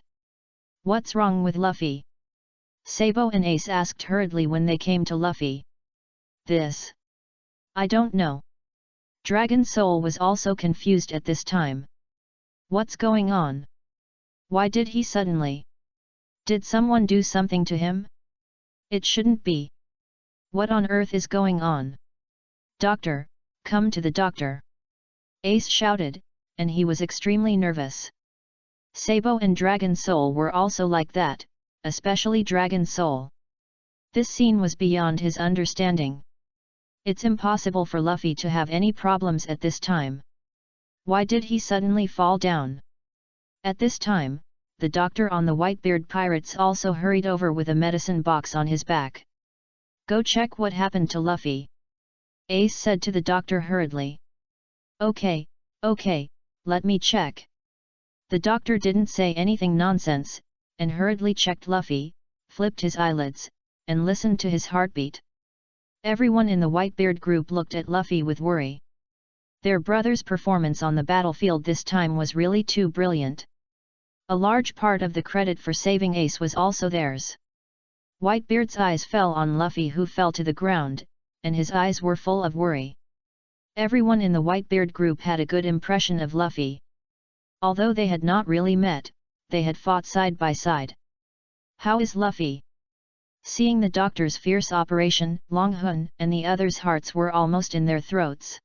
A: What's wrong with Luffy? Sabo and Ace asked hurriedly when they came to Luffy. This. I don't know. Dragon Soul was also confused at this time. What's going on? Why did he suddenly? Did someone do something to him? It shouldn't be. What on earth is going on? Doctor, come to the doctor. Ace shouted, and he was extremely nervous. Sabo and Dragon Soul were also like that, especially Dragon Soul. This scene was beyond his understanding. It's impossible for Luffy to have any problems at this time. Why did he suddenly fall down? At this time, the doctor on the Whitebeard pirates also hurried over with a medicine box on his back. Go check what happened to Luffy. Ace said to the doctor hurriedly. Okay, let me check. The doctor didn't say anything nonsense, and hurriedly checked Luffy, flipped his eyelids, and listened to his heartbeat. Everyone in the Whitebeard group looked at Luffy with worry. Their brother's performance on the battlefield this time was really too brilliant. A large part of the credit for saving Ace was also theirs. Whitebeard's eyes fell on Luffy, who fell to the ground, and his eyes were full of worry. Everyone in the Whitebeard group had a good impression of Luffy. Although they had not really met, they had fought side by side. How is Luffy? Seeing the doctor's fierce operation, Long Hun and the others' hearts were almost in their throats.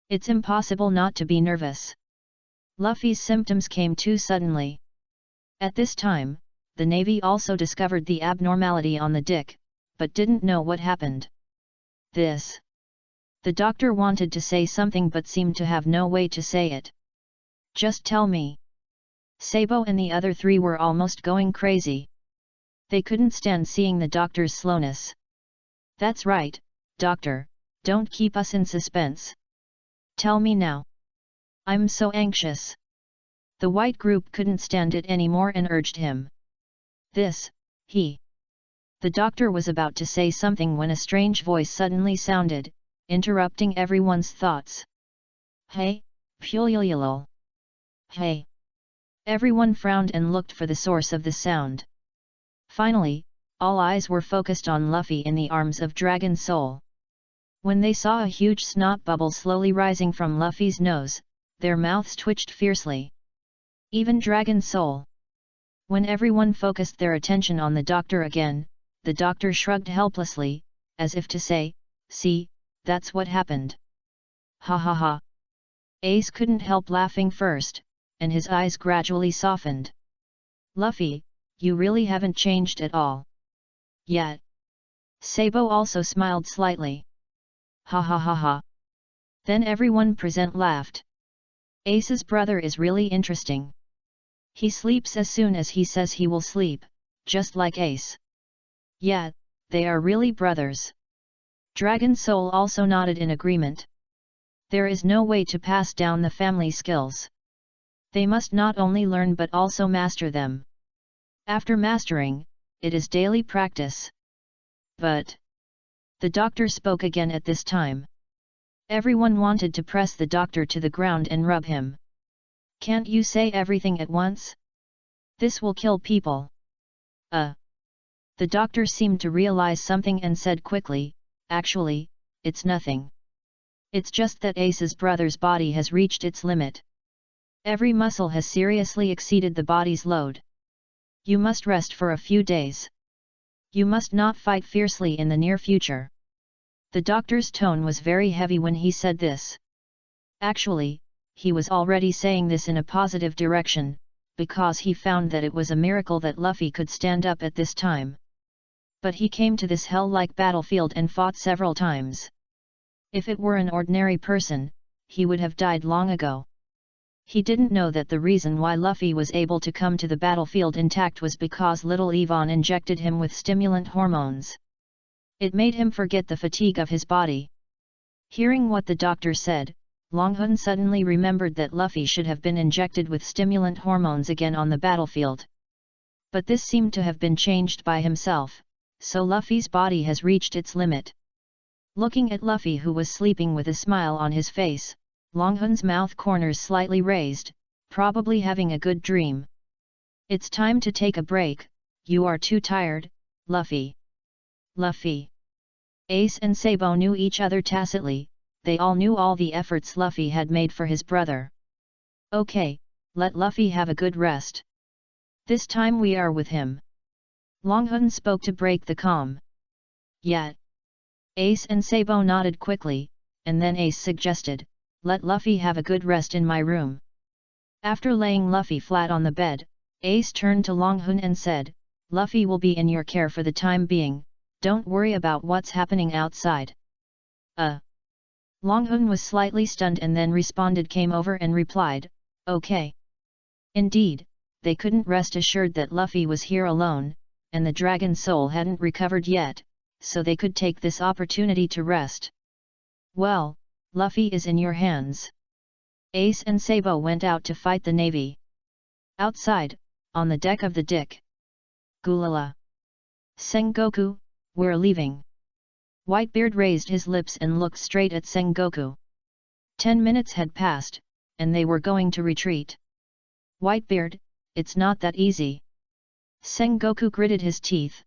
A: It's impossible not to be nervous. Luffy's symptoms came too suddenly. At this time, the Navy also discovered the abnormality on the dick, but didn't know what happened. This. The doctor wanted to say something but seemed to have no way to say it. Just tell me. Sabo and the other three were almost going crazy. They couldn't stand seeing the doctor's slowness. That's right, doctor, don't keep us in suspense. Tell me now. I'm so anxious. The white group couldn't stand it anymore and urged him. The The doctor was about to say something when a strange voice suddenly sounded, interrupting everyone's thoughts. Hey, Pulululul. Hey. Everyone frowned and looked for the source of the sound. Finally, all eyes were focused on Luffy in the arms of Dragon Soul. When they saw a huge snot bubble slowly rising from Luffy's nose, their mouths twitched fiercely. Even Dragon Soul. When everyone focused their attention on the doctor again, the doctor shrugged helplessly, as if to say, "See, that's what happened." Ha ha ha. Ace couldn't help laughing first, and his eyes gradually softened. Luffy, you really haven't changed at all. Yet. Sabo also smiled slightly. Ha ha ha ha. Then everyone present laughed. Ace's brother is really interesting. He sleeps as soon as he says he will sleep, just like Ace. Yeah, they are really brothers. Dragon Soul also nodded in agreement. There is no way to pass down the family skills. They must not only learn but also master them. After mastering, it is daily practice. But the doctor spoke again at this time. Everyone wanted to press the doctor to the ground and rub him. Can't you say everything at once? This will kill people. The doctor seemed to realize something and said quickly, "Actually, it's nothing. It's just that Ace's brother's body has reached its limit. Every muscle has seriously exceeded the body's load. You must rest for a few days. You must not fight fiercely in the near future." The doctor's tone was very heavy when he said this. Actually, he was already saying this in a positive direction, because he found that it was a miracle that Luffy could stand up at this time. But he came to this hell-like battlefield and fought several times. If it were an ordinary person, he would have died long ago. He didn't know that the reason why Luffy was able to come to the battlefield intact was because little Yvonne injected him with stimulant hormones. It made him forget the fatigue of his body. Hearing what the doctor said, Longhun suddenly remembered that Luffy should have been injected with stimulant hormones again on the battlefield. But this seemed to have been changed by himself, so Luffy's body has reached its limit. Looking at Luffy, who was sleeping with a smile on his face, Longhun's mouth corners slightly raised, probably having a good dream. "It's time to take a break, you are too tired, Luffy." Luffy. Ace and Sabo knew each other tacitly, they all knew all the efforts Luffy had made for his brother. "Okay, let Luffy have a good rest. This time we are with him." Longhun spoke to break the calm. Yet. Ace and Sabo nodded quickly, and then Ace suggested, "Let Luffy have a good rest in my room." After laying Luffy flat on the bed, Ace turned to Longhun and said, "Luffy will be in your care for the time being, don't worry about what's happening outside." Longhun was slightly stunned and then came over and replied, "Okay." Indeed, they couldn't rest assured that Luffy was here alone, and the Dragon Soul hadn't recovered yet, so they could take this opportunity to rest. "Well, Luffy is in your hands." Ace and Sabo went out to fight the navy. Outside, on the deck of the Dick. "Gulala. Sengoku, we're leaving." Whitebeard raised his lips and looked straight at Sengoku. 10 minutes had passed, and they were going to retreat. "Whitebeard, it's not that easy." Sengoku gritted his teeth.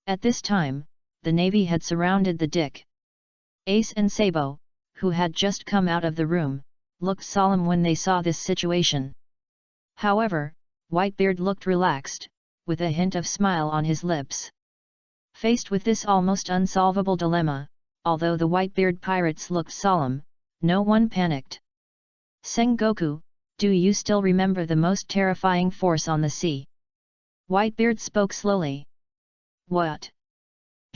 A: At this time, the navy had surrounded the Dick. Ace and Sabo, who had just come out of the room, looked solemn when they saw this situation. However, Whitebeard looked relaxed, with a hint of smile on his lips. Faced with this almost unsolvable dilemma, although the Whitebeard pirates looked solemn, no one panicked. "Sengoku, do you still remember the most terrifying force on the sea?" Whitebeard spoke slowly. "What?"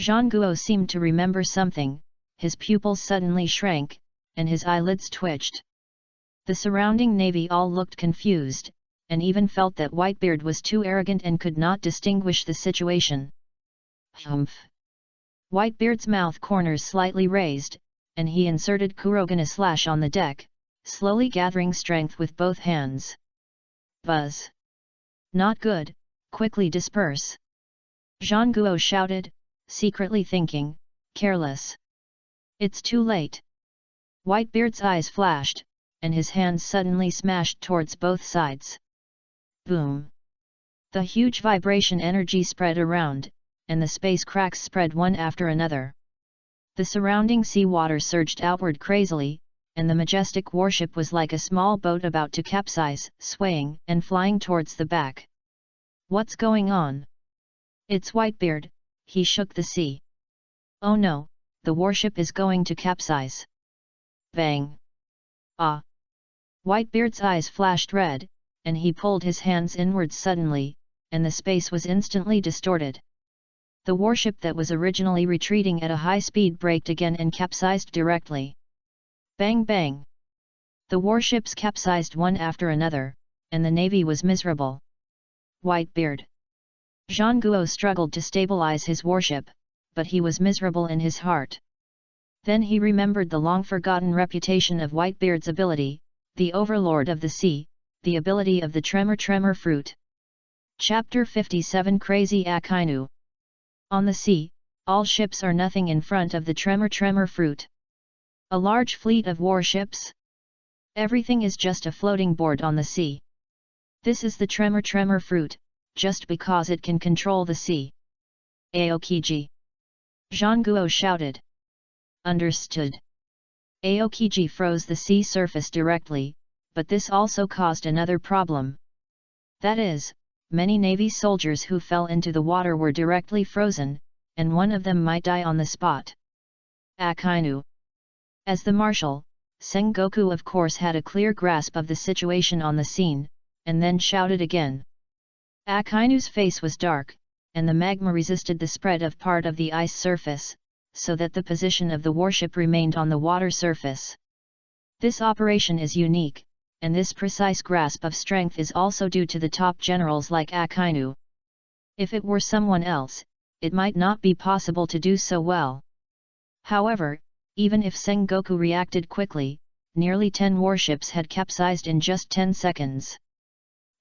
A: Zhangguo seemed to remember something, his pupils suddenly shrank, and his eyelids twitched. The surrounding navy all looked confused, and even felt that Whitebeard was too arrogant and could not distinguish the situation. "Humph!" Whitebeard's mouth corners slightly raised, and he inserted Kurogane slash on the deck, slowly gathering strength with both hands. "Buzz! Not good, quickly disperse." Zhang Guo shouted, secretly thinking, careless. It's too late. Whitebeard's eyes flashed, and his hands suddenly smashed towards both sides. Boom! The huge vibration energy spread around, and the space cracks spread one after another. The surrounding seawater surged outward crazily, and the majestic warship was like a small boat about to capsize, swaying and flying towards the back. What's going on? It's Whitebeard, he shook the sea. Oh no, the warship is going to capsize. Bang! Ah! Whitebeard's eyes flashed red, and he pulled his hands inwards suddenly, and the space was instantly distorted. The warship that was originally retreating at a high speed braked again and capsized directly. Bang bang! The warships capsized one after another, and the navy was miserable. Whitebeard. Zhang Guo struggled to stabilize his warship, but he was miserable in his heart. Then he remembered the long-forgotten reputation of Whitebeard's ability, the overlord of the sea, the ability of the tremor fruit. Chapter 57 Crazy Akainu. On the sea, all ships are nothing in front of the tremor fruit. A large fleet of warships? Everything is just a floating board on the sea. This is the tremor fruit, just because it can control the sea. Aokiji. Zhang Guo shouted. Understood. Aokiji froze the sea surface directly, but this also caused another problem. That is, many navy soldiers who fell into the water were directly frozen, and one of them might die on the spot. Akainu. As the marshal, Sengoku of course had a clear grasp of the situation on the scene, and then shouted again. Akainu's face was dark, and the magma resisted the spread of part of the ice surface, so that the position of the warship remained on the water surface. This operation is unique, and this precise grasp of strength is also due to the top generals like Akainu. If it were someone else, it might not be possible to do so well. However, even if Sengoku reacted quickly, nearly 10 warships had capsized in just 10 seconds.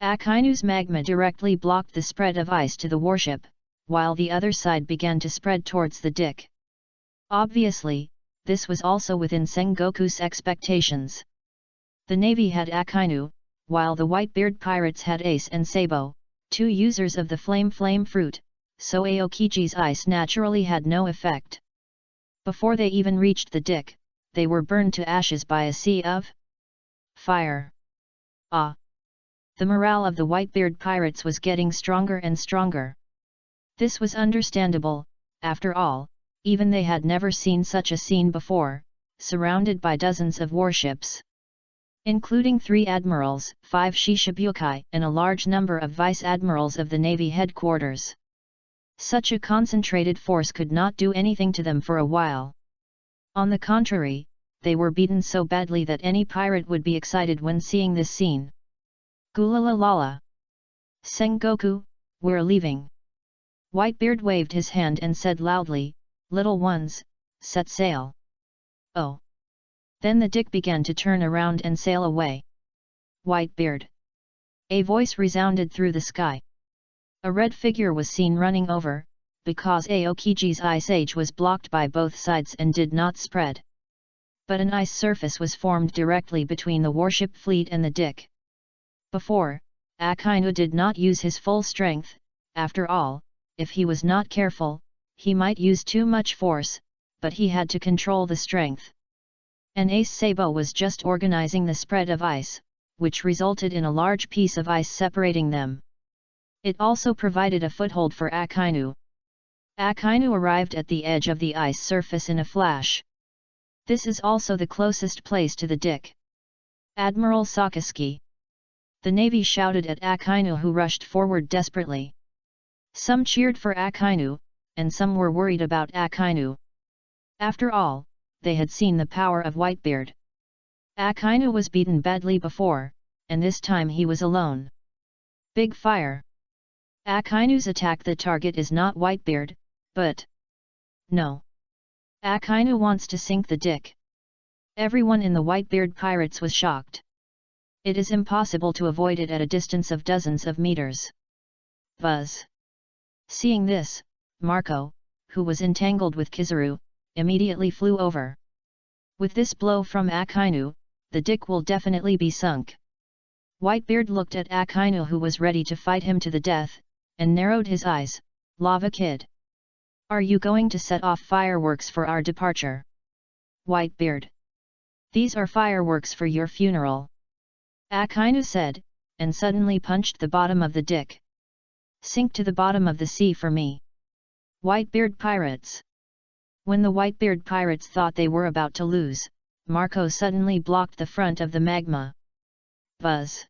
A: Akainu's magma directly blocked the spread of ice to the warship, while the other side began to spread towards the deck. Obviously, this was also within Sengoku's expectations. The navy had Akainu, while the Whitebeard pirates had Ace and Sabo, 2 users of the flame fruit, so Aokiji's ice naturally had no effect. Before they even reached the deck, they were burned to ashes by a sea of fire. Ah! The morale of the Whitebeard pirates was getting stronger and stronger. This was understandable, after all, even they had never seen such a scene before, surrounded by dozens of warships. Including 3 admirals, 5 shishibukai, and a large number of vice-admirals of the Navy headquarters. Such a concentrated force could not do anything to them for a while. On the contrary, they were beaten so badly that any pirate would be excited when seeing this scene. Gulalalala! Sengoku, we're leaving. Whitebeard waved his hand and said loudly, little ones, set sail. Oh! Then the deck began to turn around and sail away. Whitebeard! A voice resounded through the sky. A red figure was seen running over, because Aokiji's ice age was blocked by both sides and did not spread. But an ice surface was formed directly between the warship fleet and the deck. Before, Akainu did not use his full strength. After all, if he was not careful, he might use too much force, but he had to control the strength. And Ace Sabo was just organizing the spread of ice, which resulted in a large piece of ice separating them. It also provided a foothold for Akainu. Akainu arrived at the edge of the ice surface in a flash. This is also the closest place to the deck. Admiral Sakaski. The navy shouted at Akainu, who rushed forward desperately. Some cheered for Akainu, and some were worried about Akainu. After all, they had seen the power of Whitebeard. Akainu was beaten badly before, and this time he was alone. Big fire! Akainu's attack. The target is not Whitebeard, but... No. Akainu wants to sink the deck. Everyone in the Whitebeard pirates was shocked. It is impossible to avoid it at a distance of dozens of meters. Buzz! Seeing this, Marco, who was entangled with Kizaru, immediately flew over. With this blow from Akainu, the dick will definitely be sunk. Whitebeard looked at Akainu, who was ready to fight him to the death, and narrowed his eyes. Lava Kid, are you going to set off fireworks for our departure? Whitebeard, these are fireworks for your funeral, Akainu said, and suddenly punched the bottom of the dick. Sink to the bottom of the sea for me. Whitebeard pirates. When the Whitebeard pirates thought they were about to lose, Marco suddenly blocked the front of the magma. Buzz.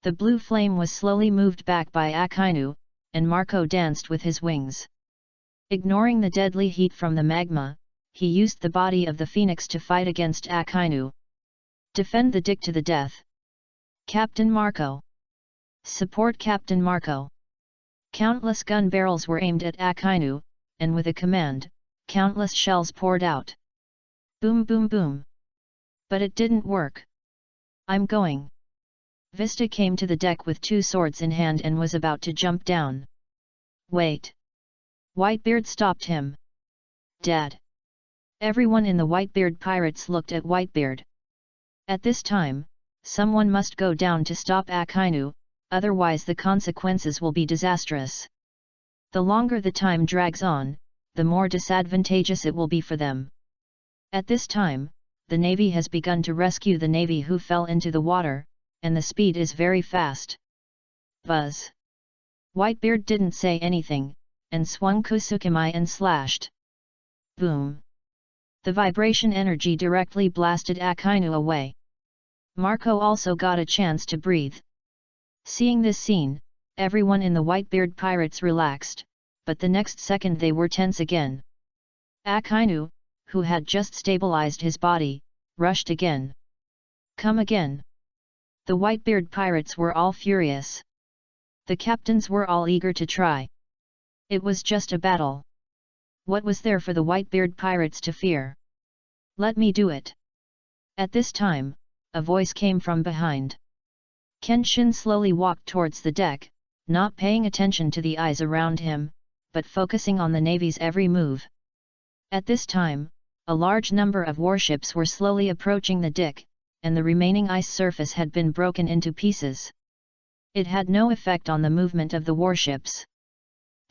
A: The blue flame was slowly moved back by Akainu, and Marco danced with his wings. Ignoring the deadly heat from the magma, he used the body of the phoenix to fight against Akainu. Defend the dick to the death. Captain Marco. Support Captain Marco. Countless gun barrels were aimed at Akainu, and with a command, countless shells poured out. Boom boom boom. But it didn't work. I'm going. Vista came to the deck with two swords in hand and was about to jump down. Wait. Whitebeard stopped him. Dad. Everyone in the Whitebeard pirates looked at Whitebeard. At this time, someone must go down to stop Akainu, otherwise the consequences will be disastrous. The longer the time drags on, the more disadvantageous it will be for them. At this time, the Navy has begun to rescue the Navy who fell into the water, and the speed is very fast. Buzz. Whitebeard didn't say anything, and swung Kusukami and slashed. Boom. The vibration energy directly blasted Akainu away. Marco also got a chance to breathe. Seeing this scene, everyone in the Whitebeard pirates relaxed, but the next second they were tense again. Akainu, who had just stabilized his body, rushed again. Come again. The Whitebeard pirates were all furious. The captains were all eager to try. It was just a battle. What was there for the Whitebeard pirates to fear? Let me do it. At this time, a voice came from behind. Kenshin slowly walked towards the deck, not paying attention to the eyes around him, but focusing on the Navy's every move. At this time, a large number of warships were slowly approaching the deck, and the remaining ice surface had been broken into pieces. It had no effect on the movement of the warships.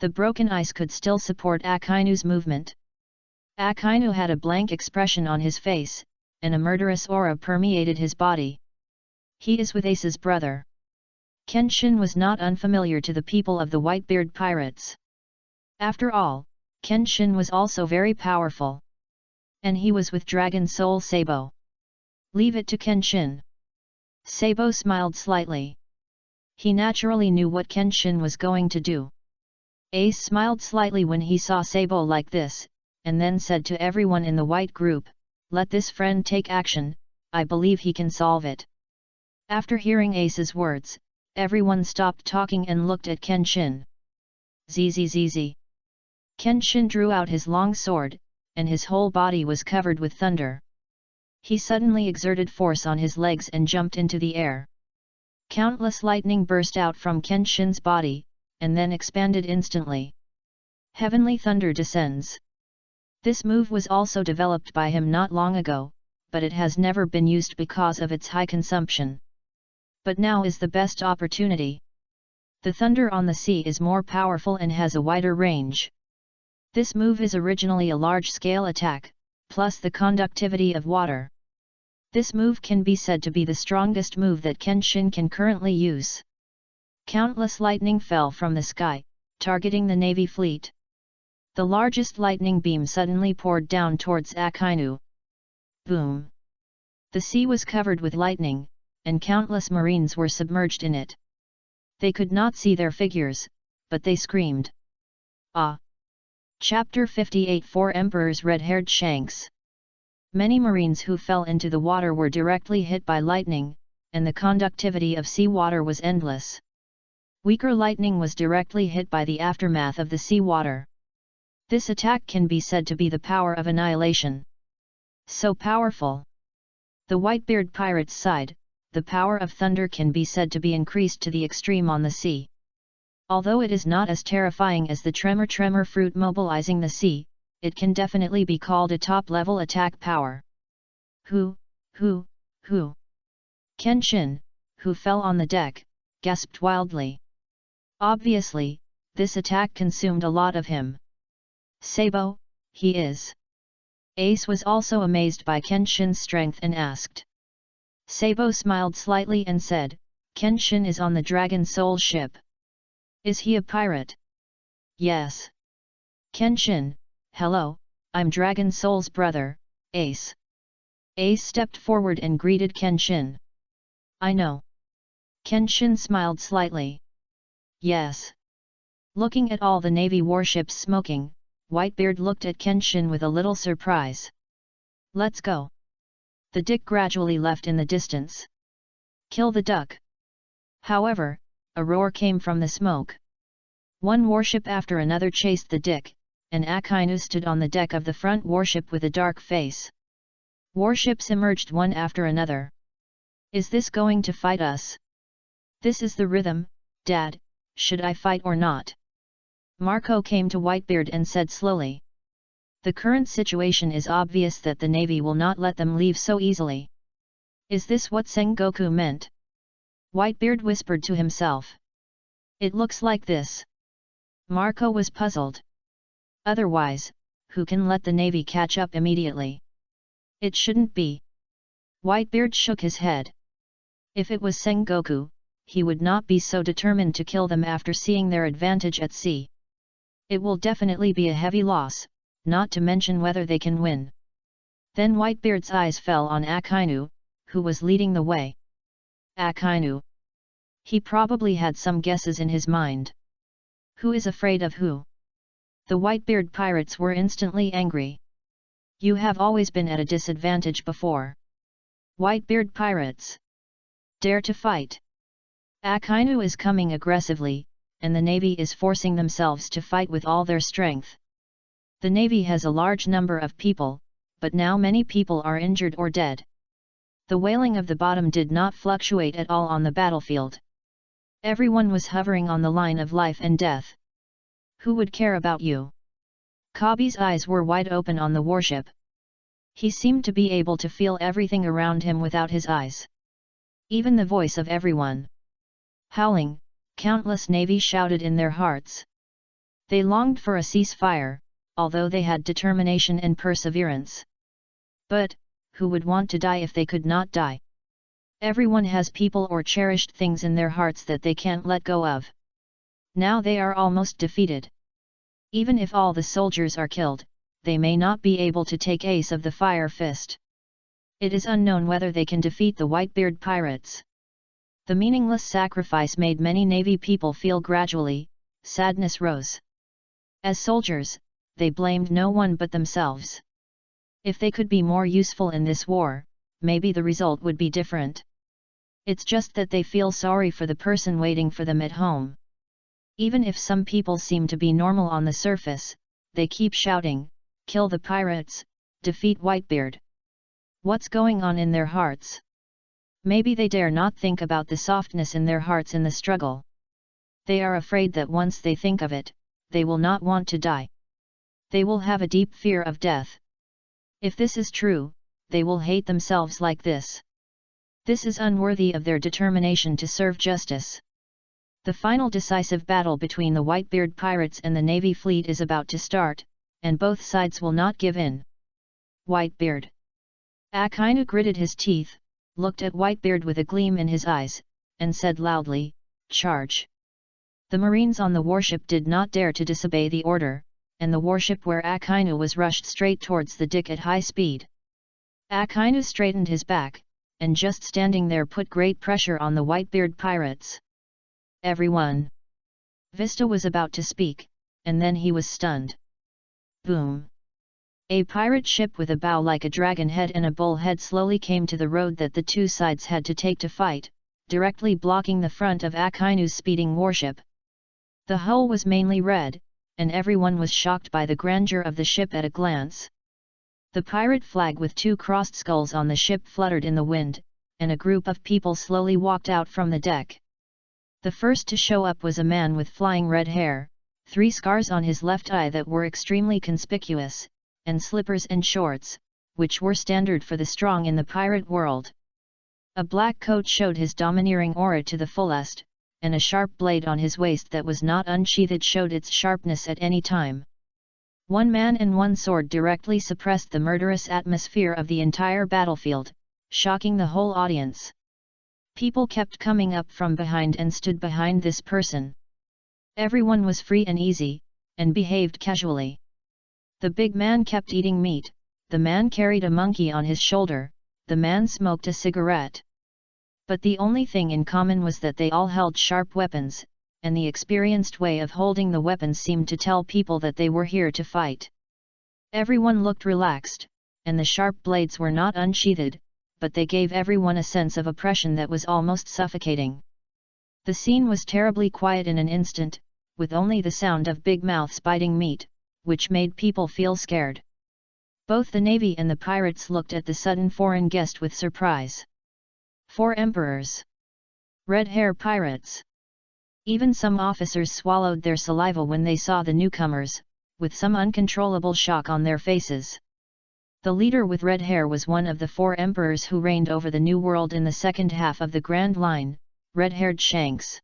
A: The broken ice could still support Akainu's movement. Akainu had a blank expression on his face, and a murderous aura permeated his body. He is with Ace's brother. Kenshin was not unfamiliar to the people of the Whitebeard pirates. After all, Kenshin was also very powerful. And he was with Dragon Soul Sabo. Leave it to Kenshin. Sabo smiled slightly. He naturally knew what Kenshin was going to do. Ace smiled slightly when he saw Sabo like this, and then said to everyone in the white group, "Let this friend take action, I believe he can solve it." After hearing Ace's words, everyone stopped talking and looked at Kenshin. Zzz. Kenshin drew out his long sword, and his whole body was covered with thunder. He suddenly exerted force on his legs and jumped into the air. Countless lightning burst out from Kenshin's body, and then expanded instantly. Heavenly thunder descends. This move was also developed by him not long ago, but it has never been used because of its high consumption. But now is the best opportunity. The thunder on the sea is more powerful and has a wider range. This move is originally a large-scale attack, plus the conductivity of water. This move can be said to be the strongest move that Kenshin can currently use. Countless lightning fell from the sky, targeting the Navy fleet. The largest lightning beam suddenly poured down towards Akainu. Boom! The sea was covered with lightning, and countless marines were submerged in it. They could not see their figures, but they screamed. Ah! Chapter 58 Four Emperors Red-Haired Shanks. Many marines who fell into the water were directly hit by lightning, and the conductivity of seawater was endless. Weaker lightning was directly hit by the aftermath of the seawater. This attack can be said to be the power of annihilation. So powerful! The Whitebeard pirates sighed. The power of thunder can be said to be increased to the extreme on the sea. Although it is not as terrifying as the tremor fruit mobilizing the sea, it can definitely be called a top-level attack power. Who? Kenshin, who fell on the deck, gasped wildly. Obviously, this attack consumed a lot of him. Sabo, he is. Ace was also amazed by Kenshin's strength and asked. Sabo smiled slightly and said, Kenshin is on the Dragon Soul ship. Is he a pirate? Yes. Kenshin, hello, I'm Dragon Soul's brother, Ace. Ace stepped forward and greeted Kenshin. I know. Kenshin smiled slightly. Yes. Looking at all the Navy warships smoking, Whitebeard looked at Kenshin with a little surprise. Let's go. The dick gradually left in the distance. Kill the duck. However, a roar came from the smoke. One warship after another chased the dick, and Akainu stood on the deck of the front warship with a dark face. Warships emerged one after another. Is this going to fight us? This is the rhythm, Dad, should I fight or not? Marco came to Whitebeard and said slowly. The current situation is obvious that the Navy will not let them leave so easily. Is this what Sengoku meant? Whitebeard whispered to himself. It looks like this. Marco was puzzled. Otherwise, who can let the Navy catch up immediately? It shouldn't be. Whitebeard shook his head. If it was Sengoku, he would not be so determined to kill them after seeing their advantage at sea. It will definitely be a heavy loss, not to mention whether they can win. Then Whitebeard's eyes fell on Akainu, who was leading the way. Akainu. He probably had some guesses in his mind. Who is afraid of who? The Whitebeard pirates were instantly angry. You have always been at a disadvantage before. Whitebeard pirates. Dare to fight. Akainu is coming aggressively, and the Navy is forcing themselves to fight with all their strength. The Navy has a large number of people, but now many people are injured or dead. The wailing of the bottom did not fluctuate at all on the battlefield. Everyone was hovering on the line of life and death. Who would care about you? Kabi's eyes were wide open on the warship. He seemed to be able to feel everything around him without his eyes. Even the voice of everyone. Howling, countless Navy shouted in their hearts. They longed for a ceasefire, although they had determination and perseverance. But, who would want to die if they could not die? Everyone has people or cherished things in their hearts that they can't let go of. Now they are almost defeated. Even if all the soldiers are killed, they may not be able to take Ace of the Fire Fist. It is unknown whether they can defeat the Whitebeard pirates. The meaningless sacrifice made many Navy people feel gradually, sadness rose. As soldiers, they blamed no one but themselves. If they could be more useful in this war, maybe the result would be different. It's just that they feel sorry for the person waiting for them at home. Even if some people seem to be normal on the surface, they keep shouting, kill the pirates, defeat Whitebeard. What's going on in their hearts? Maybe they dare not think about the softness in their hearts in the struggle. They are afraid that once they think of it, they will not want to die. They will have a deep fear of death. If this is true, they will hate themselves like this. This is unworthy of their determination to serve justice. The final decisive battle between the Whitebeard pirates and the Navy fleet is about to start, and both sides will not give in. Whitebeard. Akainu gritted his teeth, looked at Whitebeard with a gleam in his eyes, and said loudly, charge. The Marines on the warship did not dare to disobey the order, and the warship where Akainu was rushed straight towards the dick at high speed. Akainu straightened his back, and just standing there put great pressure on the Whitebeard pirates. Everyone. Vista was about to speak, and then he was stunned. Boom. A pirate ship with a bow like a dragon head and a bull head slowly came to the road that the two sides had to take to fight, directly blocking the front of Akainu's speeding warship. The hull was mainly red, and everyone was shocked by the grandeur of the ship at a glance. The pirate flag with two crossed skulls on the ship fluttered in the wind, and a group of people slowly walked out from the deck. The first to show up was a man with flying red hair, 3 scars on his left eye that were extremely conspicuous, and slippers and shorts, which were standard for the strong in the pirate world. A black coat showed his domineering aura to the fullest, and a sharp blade on his waist that was not unsheathed showed its sharpness at any time. 1 man and 1 sword directly suppressed the murderous atmosphere of the entire battlefield, shocking the whole audience. People kept coming up from behind and stood behind this person. Everyone was free and easy, and behaved casually. The big man kept eating meat, the man carried a monkey on his shoulder, the man smoked a cigarette. But the only thing in common was that they all held sharp weapons, and the experienced way of holding the weapons seemed to tell people that they were here to fight. Everyone looked relaxed, and the sharp blades were not unsheathed, but they gave everyone a sense of oppression that was almost suffocating. The scene was terribly quiet in an instant, with only the sound of big mouths biting meat, which made people feel scared. Both the navy and the pirates looked at the sudden foreign guest with surprise. 4 emperors. Red-hair pirates. Even some officers swallowed their saliva when they saw the newcomers, with some uncontrollable shock on their faces. The leader with red hair was one of the 4 emperors who reigned over the New World in the second half of the Grand Line, red-haired Shanks.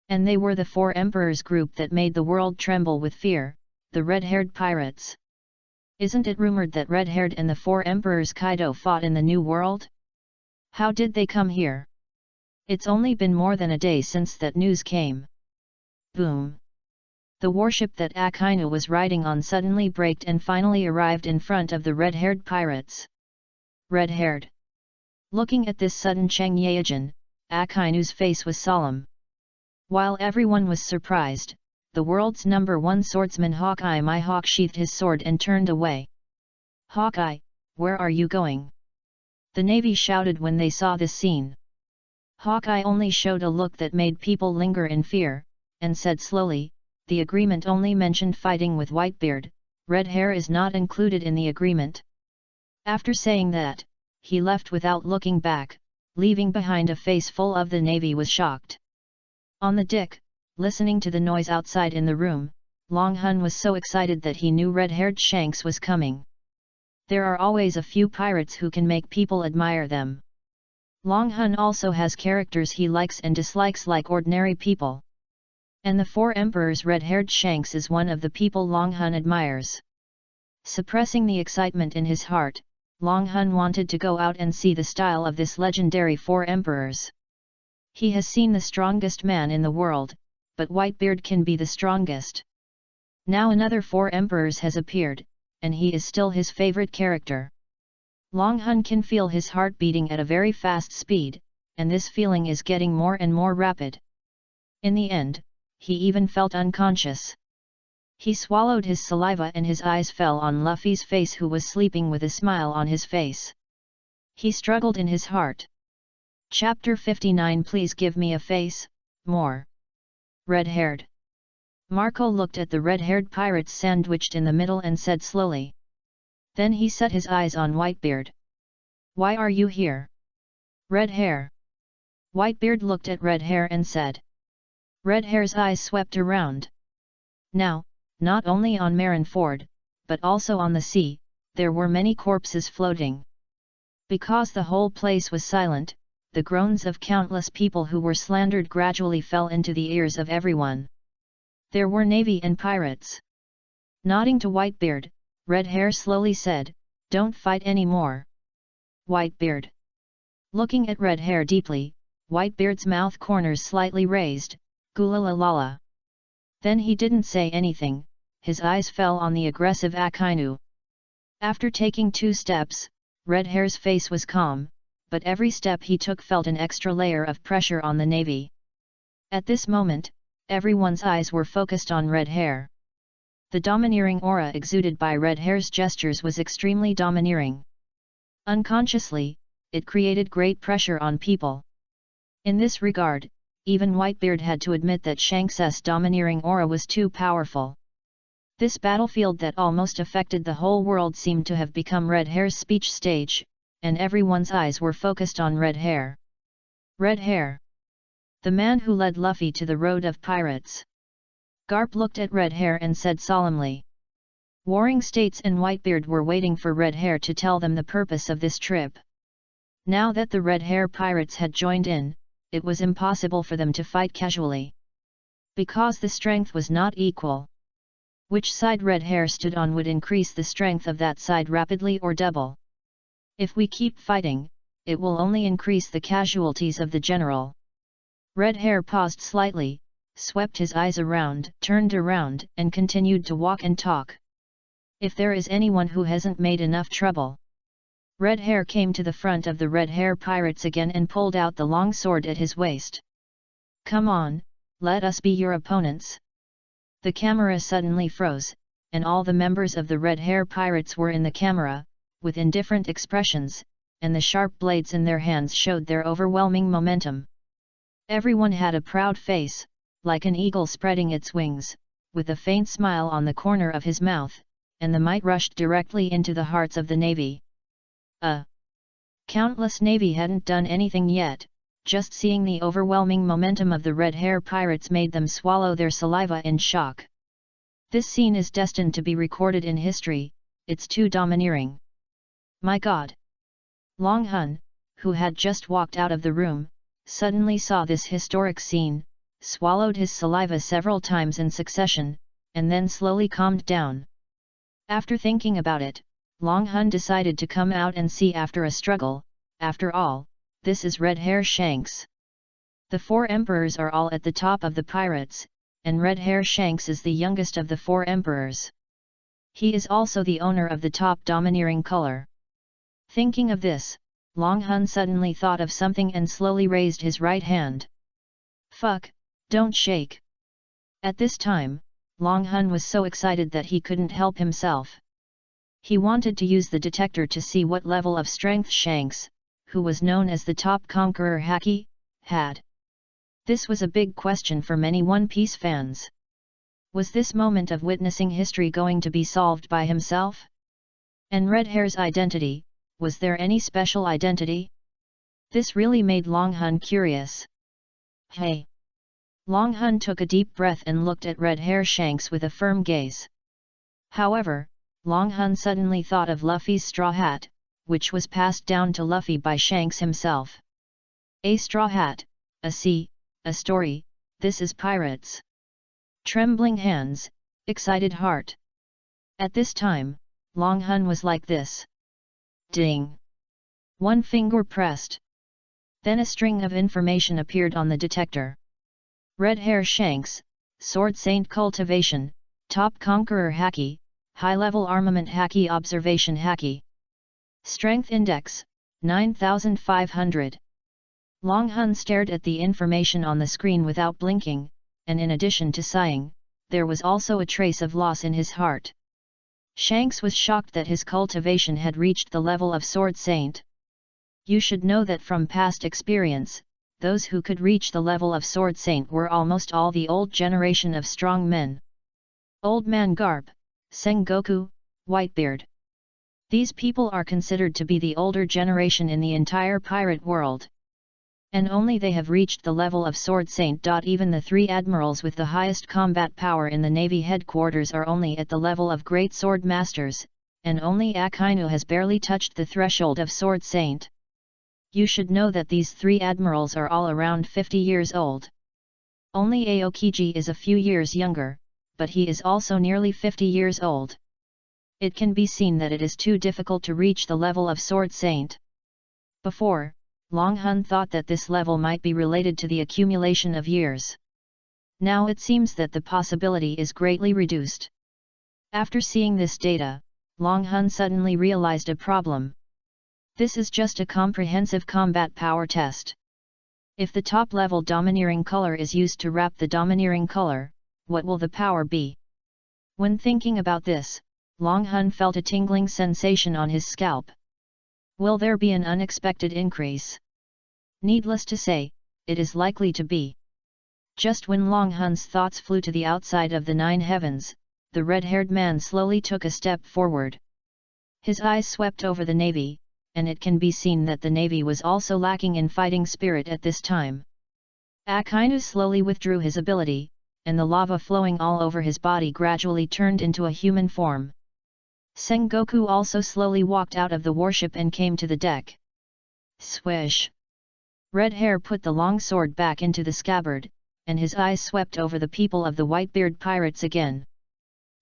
A: And they were the 4 emperors group that made the world tremble with fear, the red-haired pirates. Isn't it rumored that red-haired and the 4 emperors Kaido fought in the New World? How did they come here? It's only been more than a day since that news came. Boom! The warship that Akainu was riding on suddenly braked and finally arrived in front of the red-haired pirates. Red-haired. Looking at this sudden Changyaejin, Akainu's face was solemn. While everyone was surprised, the world's #1 swordsman Hawkeye Mihawk sheathed his sword and turned away. Hawkeye, where are you going? The navy shouted when they saw this scene. Hawkeye only showed a look that made people linger in fear, and said slowly, the agreement only mentioned fighting with Whitebeard, red hair is not included in the agreement. After saying that, he left without looking back, leaving behind a face full of the navy was shocked. On the deck, listening to the noise outside in the room, Long Hun was so excited that he knew red-haired Shanks was coming. There are always a few pirates who can make people admire them. Long Hun also has characters he likes and dislikes like ordinary people. And the 4 emperors red-haired Shanks is one of the people Long Hun admires. Suppressing the excitement in his heart, Long Hun wanted to go out and see the style of this legendary 4 emperors. He has seen the strongest man in the world, but Whitebeard can be the strongest. Now another 4 emperors has appeared, and he is still his favorite character. Long Hun can feel his heart beating at a very fast speed, and this feeling is getting more and more rapid. In the end, he even felt unconscious. He swallowed his saliva and his eyes fell on Luffy's face, who was sleeping with a smile on his face. He struggled in his heart. Chapter 59. Please give me a face, more. Red-haired. Marco looked at the red-haired pirates sandwiched in the middle and said slowly. Then he set his eyes on Whitebeard. Why are you here? Red hair. Whitebeard looked at red hair and said. Red hair's eyes swept around. Now, not only on Marineford, but also on the sea, there were many corpses floating. Because the whole place was silent, the groans of countless people who were slandered gradually fell into the ears of everyone. There were navy and pirates. Nodding to Whitebeard, red hair slowly said, Don't fight anymore. Whitebeard. Looking at red hair deeply, Whitebeard's mouth corners slightly raised, Gulalalala. Then he didn't say anything, his eyes fell on the aggressive Akainu. After taking 2 steps, red hair's face was calm, but every step he took felt an extra layer of pressure on the navy. At this moment, everyone's eyes were focused on red hair. The domineering aura exuded by red hair's gestures was extremely domineering. Unconsciously, it created great pressure on people. In this regard, even Whitebeard had to admit that Shanks's domineering aura was too powerful. This battlefield that almost affected the whole world seemed to have become red hair's speech stage, and everyone's eyes were focused on red hair. Red hair. The man who led Luffy to the road of pirates. Garp looked at Red Hair and said solemnly. Warring States and Whitebeard were waiting for Red Hair to tell them the purpose of this trip. Now that the Red Hair pirates had joined in, it was impossible for them to fight casually. Because the strength was not equal. Which side Red Hair stood on would increase the strength of that side rapidly or double. If we keep fighting, it will only increase the casualties of the general. Red Hair paused slightly, swept his eyes around, turned around, and continued to walk and talk. If there is anyone who hasn't made enough trouble. Red Hair came to the front of the Red Hair pirates again and pulled out the long sword at his waist. Come on, let us be your opponents. The camera suddenly froze, and all the members of the Red Hair pirates were in the camera, with indifferent expressions, and the sharp blades in their hands showed their overwhelming momentum. Everyone had a proud face, like an eagle spreading its wings, with a faint smile on the corner of his mouth, and the might rushed directly into the hearts of the navy. Countless navy hadn't done anything yet, just seeing the overwhelming momentum of the Red Hair pirates made them swallow their saliva in shock. This scene is destined to be recorded in history, it's too domineering. My God! Long Hun, who had just walked out of the room, suddenly saw this historic scene, swallowed his saliva several times in succession, and then slowly calmed down. After thinking about it, Long Hun decided to come out and see after a struggle. After all, this is Red Hair Shanks. The 4 emperors are all at the top of the pirates, and Red Hair Shanks is the youngest of the 4 emperors. He is also the owner of the top domineering color. Thinking of this, Long Hun suddenly thought of something and slowly raised his right hand. Fuck, don't shake. At this time, Long Hun was so excited that he couldn't help himself. He wanted to use the detector to see what level of strength Shanks, who was known as the top conqueror Haki, had. This was a big question for many One Piece fans. Was this moment of witnessing history going to be solved by himself? And Red Hair's identity, was there any special identity? This really made Long Hun curious. Hey! Long Hun took a deep breath and looked at Red Hair Shanks with a firm gaze. However, Long Hun suddenly thought of Luffy's straw hat, which was passed down to Luffy by Shanks himself. A straw hat, a sea, a story, this is pirates. Trembling hands, excited heart. At this time, Long Hun was like this. Ding! One finger pressed. Then a string of information appeared on the detector. Red Hair Shanks, Sword Saint Cultivation, Top Conqueror Haki, High-Level Armament Haki Observation Haki. Strength Index, 9,500. Long Hun stared at the information on the screen without blinking, and in addition to sighing, there was also a trace of loss in his heart. Shanks was shocked that his cultivation had reached the level of Sword Saint. You should know that from past experience, those who could reach the level of Sword Saint were almost all the old generation of strong men. Old Man Garp, Sengoku, Whitebeard. These people are considered to be the older generation in the entire pirate world. And only they have reached the level of Sword Saint. Even the 3 admirals with the highest combat power in the Navy headquarters are only at the level of Great Sword Masters, and only Akainu has barely touched the threshold of Sword Saint. You should know that these 3 admirals are all around 50 years old. Only Aokiji is a few years younger, but he is also nearly 50 years old. It can be seen that it is too difficult to reach the level of Sword Saint. Before, Long Hun thought that this level might be related to the accumulation of years. Now it seems that the possibility is greatly reduced. After seeing this data, Long Hun suddenly realized a problem. This is just a comprehensive combat power test. If the top-level domineering color is used to wrap the domineering color, what will the power be? When thinking about this, Long Hun felt a tingling sensation on his scalp. Will there be an unexpected increase? Needless to say, it is likely to be. Just when Long Hun's thoughts flew to the outside of the 9 heavens, the red-haired man slowly took a step forward. His eyes swept over the navy, and it can be seen that the navy was also lacking in fighting spirit at this time. Akainu slowly withdrew his ability, and the lava flowing all over his body gradually turned into a human form. Sengoku also slowly walked out of the warship and came to the deck. Swish! Red Hair put the long sword back into the scabbard, and his eyes swept over the people of the Whitebeard pirates again.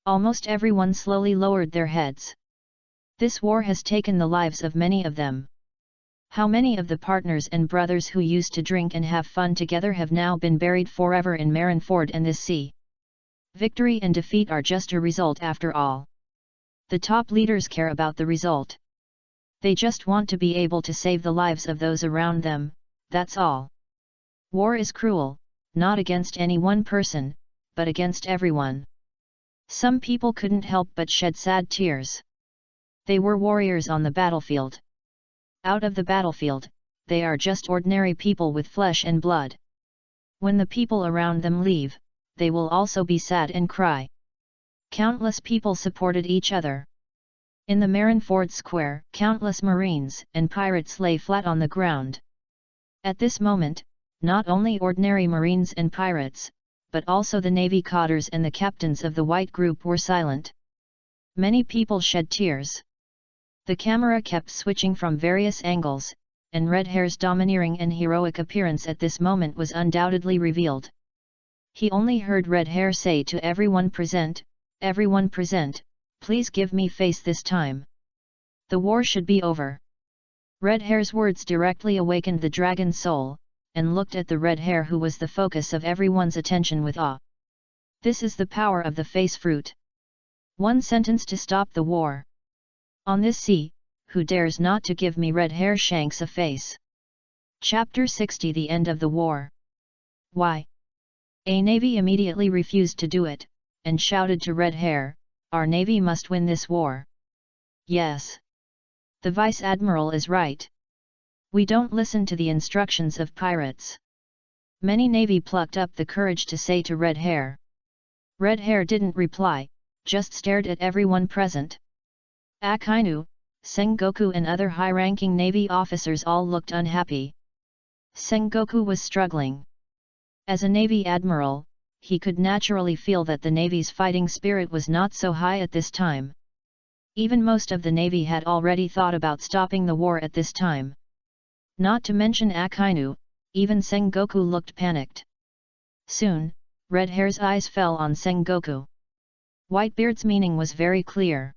A: Almost everyone slowly lowered their heads. This war has taken the lives of many of them. How many of the partners and brothers who used to drink and have fun together have now been buried forever in Marineford and this sea? Victory and defeat are just a result after all. The top leaders care about the result. They just want to be able to save the lives of those around them, that's all. War is cruel, not against any one person, but against everyone. Some people couldn't help but shed sad tears. They were warriors on the battlefield. Out of the battlefield, they are just ordinary people with flesh and blood. When the people around them leave, they will also be sad and cry. Countless people supported each other. In the Marineford Square, countless marines and pirates lay flat on the ground. At this moment, not only ordinary marines and pirates, but also the navy cotters and the captains of the white group were silent. Many people shed tears. The camera kept switching from various angles, and Red Hair's domineering and heroic appearance at this moment was undoubtedly revealed. He only heard Red Hair say to everyone present, please give me face this time. The war should be over. Red Hair's words directly awakened the dragon's soul, and looked at the Red Hair who was the focus of everyone's attention with awe. This is the power of the face fruit. One sentence to stop the war. On this sea, who dares not to give me Red Hair shanks a face? Chapter 60 The End of the War. Why? A navy immediately refused to do it, and shouted to Red Hair, our navy must win this war. Yes. The Vice Admiral is right. We don't listen to the instructions of pirates. Many navy plucked up the courage to say to Red Hair. Red Hair didn't reply, just stared at everyone present. Akainu, Sengoku and other high-ranking navy officers all looked unhappy. Sengoku was struggling. As a navy admiral, he could naturally feel that the navy's fighting spirit was not so high at this time. Even most of the navy had already thought about stopping the war at this time. Not to mention Akainu, even Sengoku looked panicked. Soon, Red Hair's eyes fell on Sengoku. Whitebeard's meaning was very clear.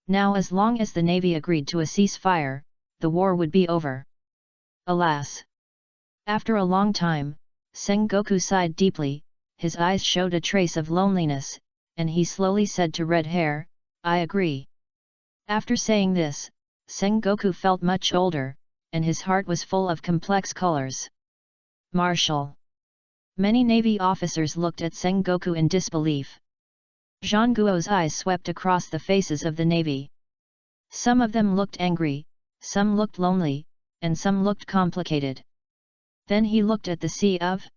A: Now as long as the navy agreed to a ceasefire, the war would be over. Alas! After a long time, Sengoku sighed deeply, his eyes showed a trace of loneliness, and he slowly said to Red Hair, I agree. After saying this, Sengoku felt much older, and his heart was full of complex colors. Marshal. Many navy officers looked at Sengoku in disbelief. Zhangguo's eyes swept across the faces of the navy. Some of them looked angry, some looked lonely, and some looked complicated. Then he looked at the sea of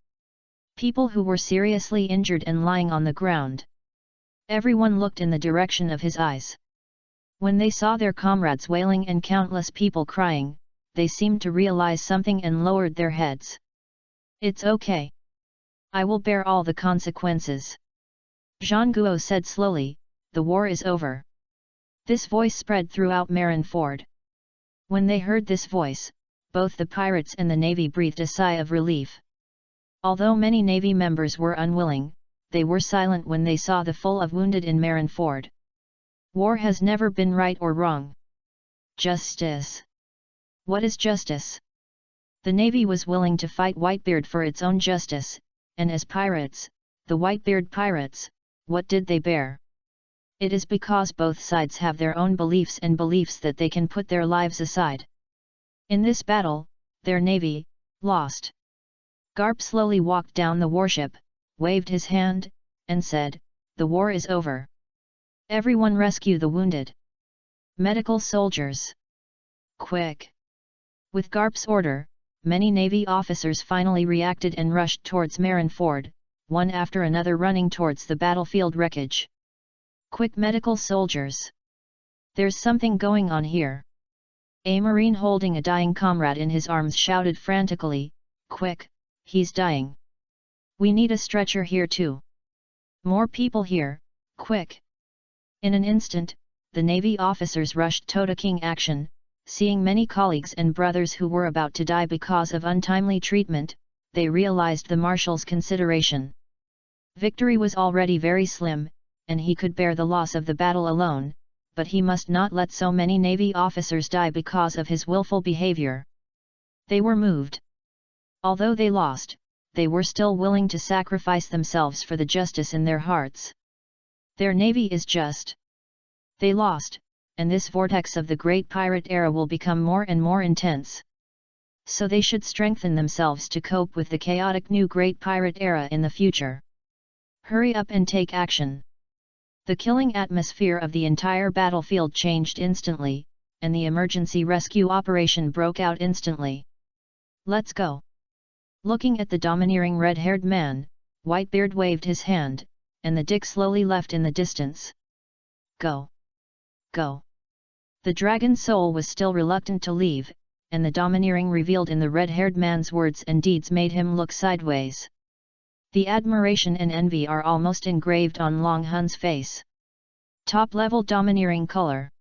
A: people who were seriously injured and lying on the ground. Everyone looked in the direction of his eyes. When they saw their comrades wailing and countless people crying, they seemed to realize something and lowered their heads. It's okay. I will bear all the consequences. Zhangguo said slowly, the war is over. This voice spread throughout Marineford. When they heard this voice, both the pirates and the navy breathed a sigh of relief. Although many navy members were unwilling, they were silent when they saw the full of wounded in Marineford. War has never been right or wrong. Justice. What is justice? The navy was willing to fight Whitebeard for its own justice, and as pirates, the Whitebeard pirates, what did they bear? It is because both sides have their own beliefs and beliefs that they can put their lives aside. In this battle, their navy lost. Garp slowly walked down the warship, waved his hand, and said, the war is over. Everyone rescue the wounded. Medical soldiers. Quick! With Garp's order, many navy officers finally reacted and rushed towards Marineford, one after another running towards the battlefield wreckage. Quick medical soldiers! There's something going on here. A marine holding a dying comrade in his arms shouted frantically, quick, he's dying. We need a stretcher here too. More people here, quick! In an instant, the Navy officers rushed to taking action, seeing many colleagues and brothers who were about to die because of untimely treatment. They realized the marshal's consideration. Victory was already very slim, and he could bear the loss of the battle alone, but he must not let so many Navy officers die because of his willful behavior. They were moved. Although they lost, they were still willing to sacrifice themselves for the justice in their hearts. Their navy is just. They lost, and this vortex of the great pirate era will become more and more intense. So they should strengthen themselves to cope with the chaotic new great pirate era in the future. Hurry up and take action. The killing atmosphere of the entire battlefield changed instantly, and the emergency rescue operation broke out instantly. Let's go. Looking at the domineering red-haired man, Whitebeard waved his hand, and the Dick slowly left in the distance. Go. Go. The dragon soul was still reluctant to leave, and the domineering revealed in the red-haired man's words and deeds made him look sideways. The admiration and envy are almost engraved on Long Hun's face. Top-level domineering color.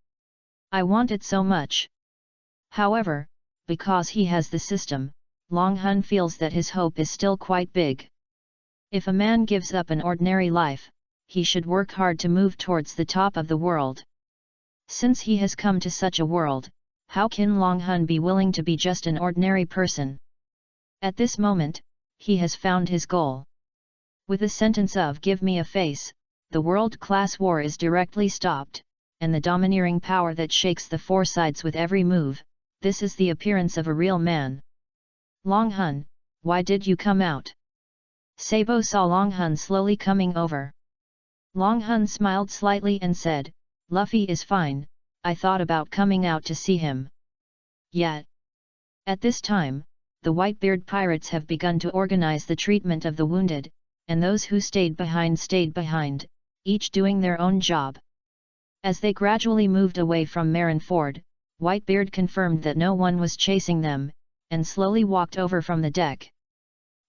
A: I want it so much. However, because he has the system, Long Hun feels that his hope is still quite big. If a man gives up an ordinary life, he should work hard to move towards the top of the world. Since he has come to such a world, how can Long Hun be willing to be just an ordinary person? At this moment, he has found his goal. With the sentence of "give me a face," the world-class war is directly stopped, and the domineering power that shakes the four sides with every move, this is the appearance of a real man. Long Hun, why did you come out? Sabo saw Long Hun slowly coming over. Long Hun smiled slightly and said, Luffy is fine, I thought about coming out to see him. Yet. At this time, the Whitebeard pirates have begun to organize the treatment of the wounded, and those who stayed behind, each doing their own job. As they gradually moved away from Marineford, Whitebeard confirmed that no one was chasing them, and slowly walked over from the deck.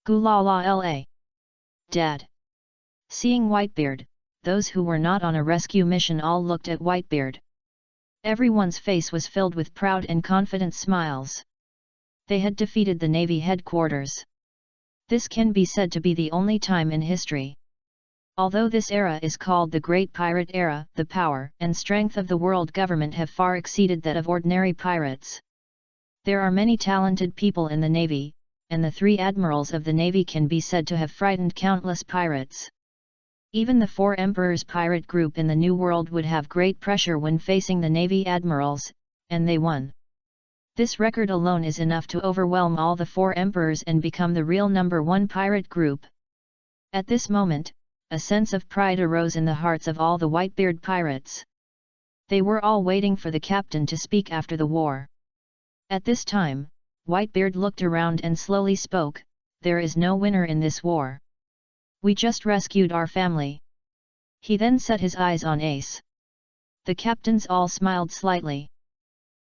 A: Gulala. Dad. Seeing Whitebeard, those who were not on a rescue mission all looked at Whitebeard. Everyone's face was filled with proud and confident smiles. They had defeated the Navy headquarters. This can be said to be the only time in history. Although this era is called the Great Pirate Era, the power and strength of the world government have far exceeded that of ordinary pirates. There are many talented people in the Navy, and the 3 admirals of the Navy can be said to have frightened countless pirates. Even the 4 emperors pirate group in the New World would have great pressure when facing the Navy admirals, and they won. This record alone is enough to overwhelm all the 4 emperors and become the real #1 pirate group. At this moment, a sense of pride arose in the hearts of all the Whitebeard pirates. They were all waiting for the captain to speak after the war. At this time, Whitebeard looked around and slowly spoke, there is no winner in this war. We just rescued our family. He then set his eyes on Ace. The captains all smiled slightly.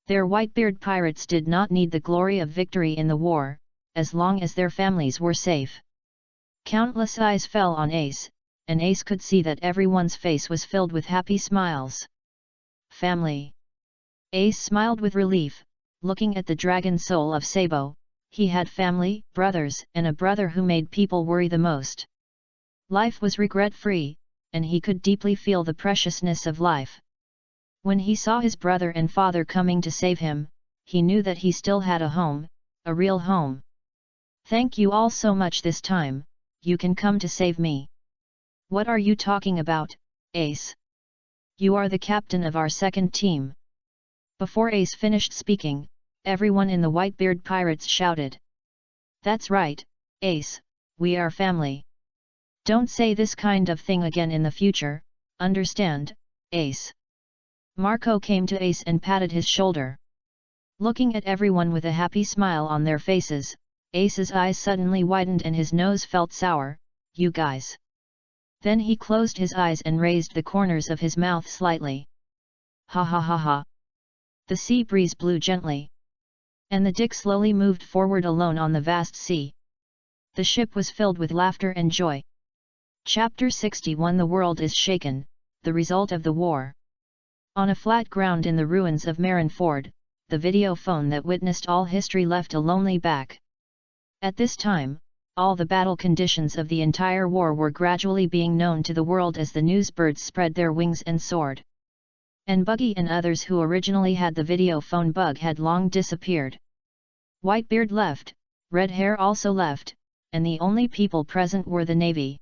A: Their Whitebeard pirates did not need the glory of victory in the war, as long as their families were safe. Countless eyes fell on Ace, and Ace could see that everyone's face was filled with happy smiles. Family. Ace smiled with relief, looking at the dragon soul of Sabo. He had family, brothers, and a brother who made people worry the most. Life was regret-free, and he could deeply feel the preciousness of life. When he saw his brother and father coming to save him, he knew that he still had a home, a real home. Thank you all so much this time, you can come to save me. What are you talking about, Ace? You are the captain of our second team. Before Ace finished speaking, everyone in the Whitebeard pirates shouted. That's right, Ace, we are family. Don't say this kind of thing again in the future, understand, Ace? Marco came to Ace and patted his shoulder. Looking at everyone with a happy smile on their faces, Ace's eyes suddenly widened and his nose felt sour. You guys. Then he closed his eyes and raised the corners of his mouth slightly. Ha ha ha ha. The sea breeze blew gently. And the Dick slowly moved forward alone on the vast sea. The ship was filled with laughter and joy. Chapter 61 The world is shaken, the result of the war. On a flat ground in the ruins of Marineford, the video phone that witnessed all history left a lonely back. At this time, all the battle conditions of the entire war were gradually being known to the world as the news birds spread their wings and soared. And Buggy and others who originally had the video phone bug had long disappeared. Whitebeard left, Red Hair also left, and the only people present were the Navy.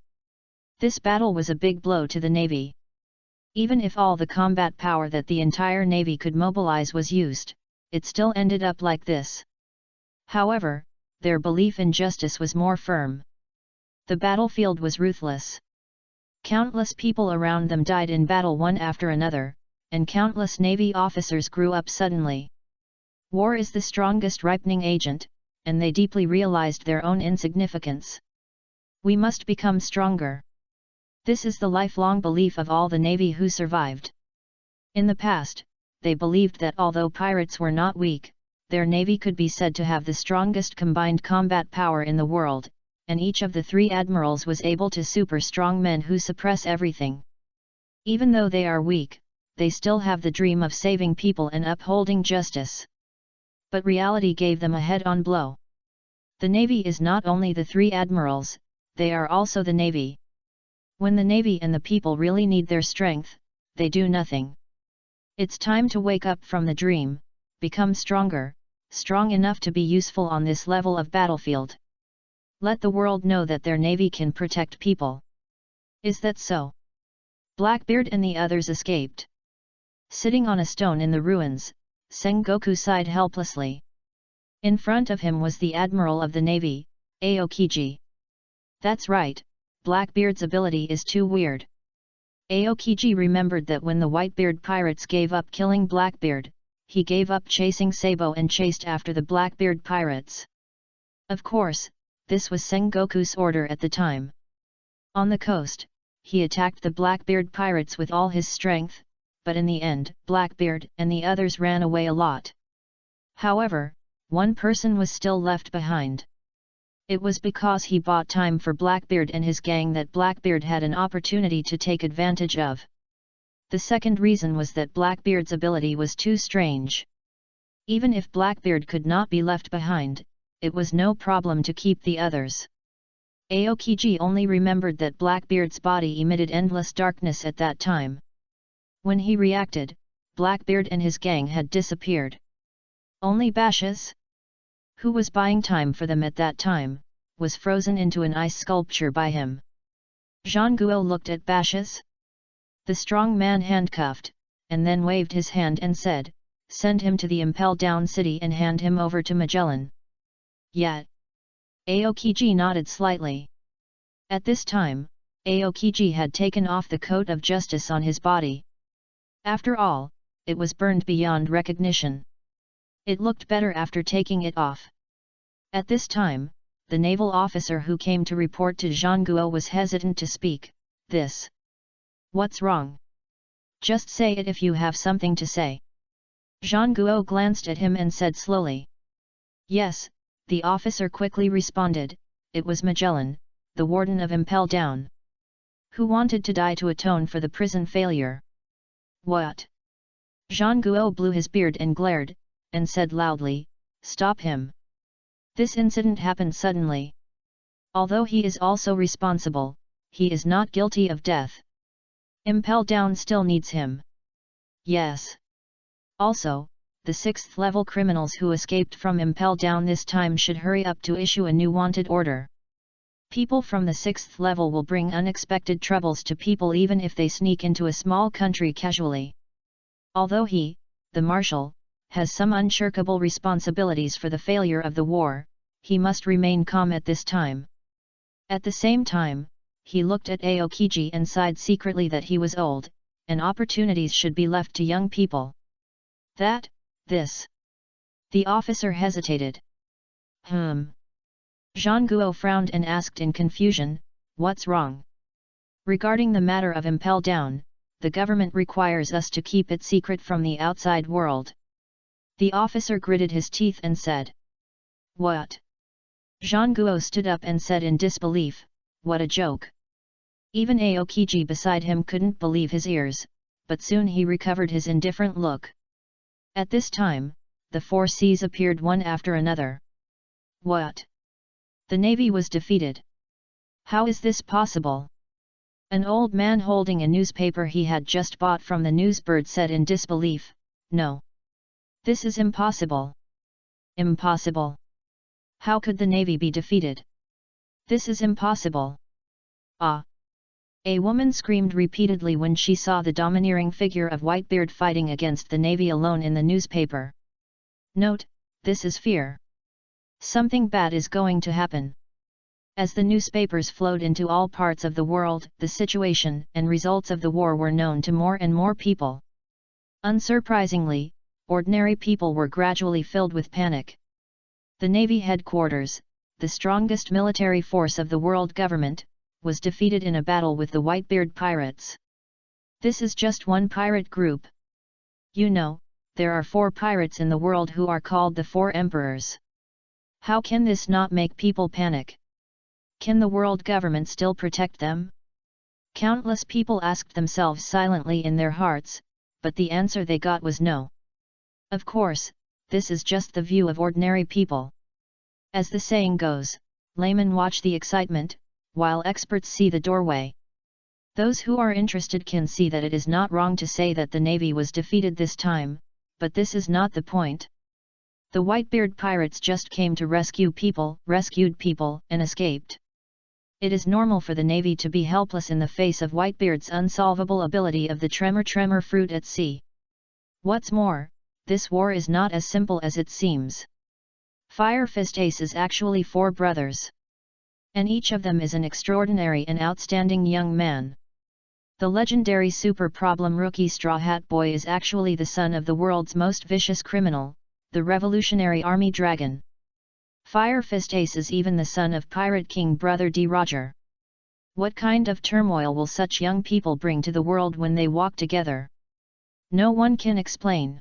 A: This battle was a big blow to the Navy. Even if all the combat power that the entire Navy could mobilize was used, it still ended up like this. However, their belief in justice was more firm. The battlefield was ruthless. Countless people around them died in battle one after another, and countless Navy officers grew up suddenly. War is the strongest ripening agent, and they deeply realized their own insignificance. We must become stronger. This is the lifelong belief of all the Navy who survived. In the past, they believed that although pirates were not weak, their Navy could be said to have the strongest combined combat power in the world, and each of the 3 admirals was able to super strong men who suppress everything. Even though they are weak, they still have the dream of saving people and upholding justice. But reality gave them a head-on blow. The Navy is not only the 3 admirals, they are also the Navy. When the Navy and the people really need their strength, they do nothing. It's time to wake up from the dream, become stronger, strong enough to be useful on this level of battlefield. Let the world know that their Navy can protect people. Is that so? Blackbeard and the others escaped. Sitting on a stone in the ruins, Sengoku sighed helplessly. In front of him was the Admiral of the Navy, Aokiji. That's right, Blackbeard's ability is too weird. Aokiji remembered that when the Whitebeard pirates gave up killing Blackbeard, he gave up chasing Sabo and chased after the Blackbeard pirates. Of course, this was Sengoku's order at the time. On the coast, he attacked the Blackbeard pirates with all his strength, but in the end, Blackbeard and the others ran away a lot. However, one person was still left behind. It was because he bought time for Blackbeard and his gang that Blackbeard had an opportunity to take advantage of. The second reason was that Blackbeard's ability was too strange. Even if Blackbeard could not be left behind, it was no problem to keep the others. Aokiji only remembered that Blackbeard's body emitted endless darkness at that time. When he reacted, Blackbeard and his gang had disappeared. Only Bashes, who was buying time for them at that time, was frozen into an ice sculpture by him. Jean Guo looked at Bashes. The strong man handcuffed, and then waved his hand and said, "Send him to the Impel Down city and hand him over to Magellan." Yet, Aokiji nodded slightly. At this time, Aokiji had taken off the coat of justice on his body. After all, it was burned beyond recognition. It looked better after taking it off. At this time, the naval officer who came to report to Jean Guo was hesitant to speak. "This. What's wrong? Just say it if you have something to say." Jean Guo glanced at him and said slowly. "Yes," the officer quickly responded, "it was Magellan, the warden of Impel Down, who wanted to die to atone for the prison failure." "What?" Jean Guo blew his beard and glared, and said loudly, "Stop him. This incident happened suddenly. Although he is also responsible, he is not guilty of death. Impel Down still needs him." "Yes. Also, the 6th level criminals who escaped from Impel Down this time should hurry up to issue a new wanted order. People from the 6th level will bring unexpected troubles to people even if they sneak into a small country casually. Although he, the Marshal, has some unshirkable responsibilities for the failure of the war, he must remain calm at this time." At the same time, he looked at Aokiji and sighed secretly that he was old, and opportunities should be left to young people. This. The officer hesitated. Jean Guo frowned and asked in confusion, "What's wrong?" "Regarding the matter of Impel Down, the government requires us to keep it secret from the outside world." The officer gritted his teeth and said. "What? Zhang Guo stood up and said in disbelief, "What a joke!" Even Aokiji beside him couldn't believe his ears, but soon he recovered his indifferent look. At this time, the four seas appeared one after another. What? The navy was defeated. How is this possible? An old man holding a newspaper he had just bought from the newsbird said in disbelief, "No. This is impossible. Impossible. How could the navy be defeated? This is impossible." Ah! A woman screamed repeatedly when she saw the domineering figure of Whitebeard fighting against the navy alone in the newspaper. Note, this is fear. Something bad is going to happen. As the newspapers flowed into all parts of the world, the situation and results of the war were known to more and more people. Unsurprisingly, ordinary people were gradually filled with panic. The Navy headquarters, the strongest military force of the world government, was defeated in a battle with the Whitebeard pirates. This is just one pirate group. You know, there are 4 pirates in the world who are called the 4 emperors. How can this not make people panic? Can the world government still protect them? Countless people asked themselves silently in their hearts, but the answer they got was no. Of course, this is just the view of ordinary people. As the saying goes, laymen watch the excitement, while experts see the doorway. Those who are interested can see that it is not wrong to say that the navy was defeated this time, but this is not the point. The Whitebeard pirates just came to rescued people, and escaped. It is normal for the navy to be helpless in the face of Whitebeard's unsolvable ability of the tremor fruit at sea. What's more, this war is not as simple as it seems. Fire Fist Ace is actually 4 brothers. And each of them is an extraordinary and outstanding young man. The legendary super problem rookie Straw Hat Boy is actually the son of the world's most vicious criminal, the Revolutionary Army Dragon. Fire Fist Ace is even the son of Pirate King Brother D. Roger. What kind of turmoil will such young people bring to the world when they walk together? No one can explain.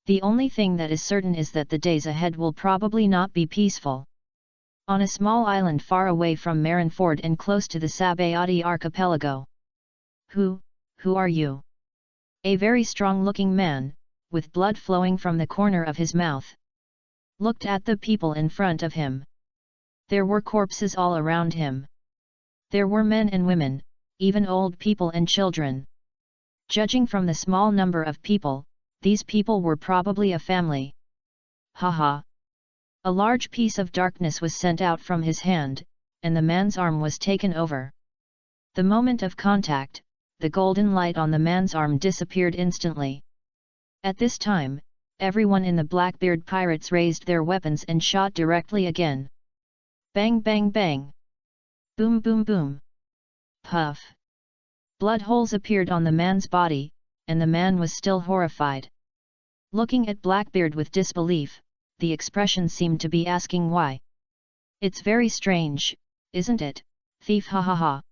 A: The only thing that is certain is that the days ahead will probably not be peaceful. On a small island far away from Marineford and close to the Sabayati archipelago. Who are you? A very strong-looking man, with blood flowing from the corner of his mouth, looked at the people in front of him. There were corpses all around him. There were men and women, even old people and children. Judging from the small number of people, these people were probably a family. Haha! A large piece of darkness was sent out from his hand, and the man's arm was taken over. The moment of contact, the golden light on the man's arm disappeared instantly. At this time, everyone in the Blackbeard pirates raised their weapons and shot directly again. Bang bang bang! Boom boom boom! Puff! Blood holes appeared on the man's body, and the man was still horrified. Looking at Blackbeard with disbelief, the expression seemed to be asking why. It's very strange, isn't it, thief, ha ha ha.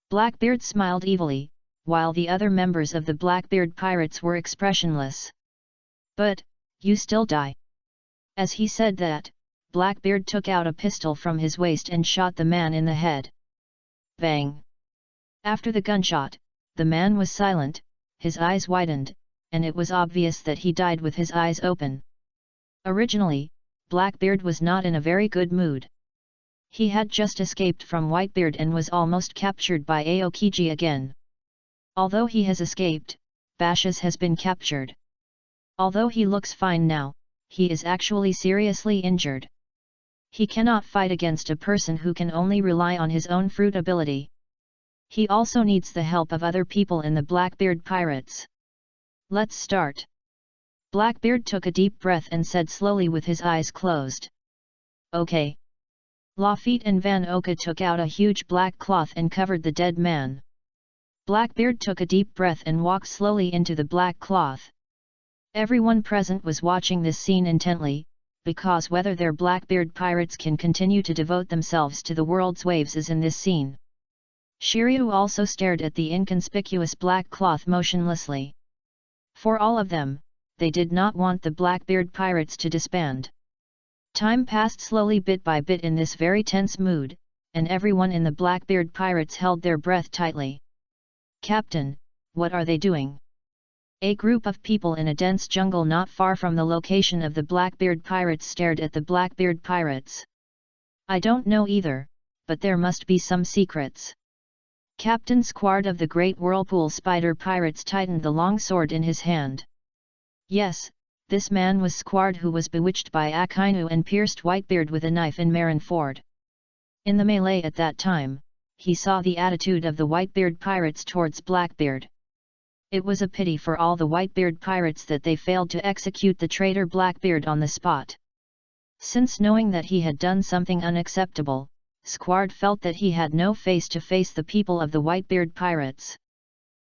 A: Blackbeard smiled evilly, while the other members of the Blackbeard pirates were expressionless. But, you still die. As he said that, Blackbeard took out a pistol from his waist and shot the man in the head. Bang! After the gunshot, the man was silent, his eyes widened, and it was obvious that he died with his eyes open. Originally, Blackbeard was not in a very good mood. He had just escaped from Whitebeard and was almost captured by Aokiji again. Although he has escaped, Bashas has been captured. Although he looks fine now, he is actually seriously injured. He cannot fight against a person who can only rely on his own fruit ability. He also needs the help of other people in the Blackbeard pirates. Let's start. Blackbeard took a deep breath and said slowly with his eyes closed. Okay. Lafitte and Van Oka took out a huge black cloth and covered the dead man. Blackbeard took a deep breath and walked slowly into the black cloth. Everyone present was watching this scene intently, because whether their Blackbeard pirates can continue to devote themselves to the world's waves is in this scene. Shiryu also stared at the inconspicuous black cloth motionlessly. For all of them, they did not want the Blackbeard pirates to disband. Time passed slowly bit by bit in this very tense mood, and everyone in the Blackbeard pirates held their breath tightly. "Captain, what are they doing?" A group of people in a dense jungle not far from the location of the Blackbeard pirates stared at the Blackbeard pirates. "I don't know either, but there must be some secrets." Captain Squard of the Great Whirlpool Spider Pirates tightened the long sword in his hand. Yes, this man was Squard, who was bewitched by Akainu and pierced Whitebeard with a knife in Marineford. In the melee at that time, he saw the attitude of the Whitebeard pirates towards Blackbeard. It was a pity for all the Whitebeard pirates that they failed to execute the traitor Blackbeard on the spot. Since knowing that he had done something unacceptable, Squard felt that he had no face to face the people of the Whitebeard pirates.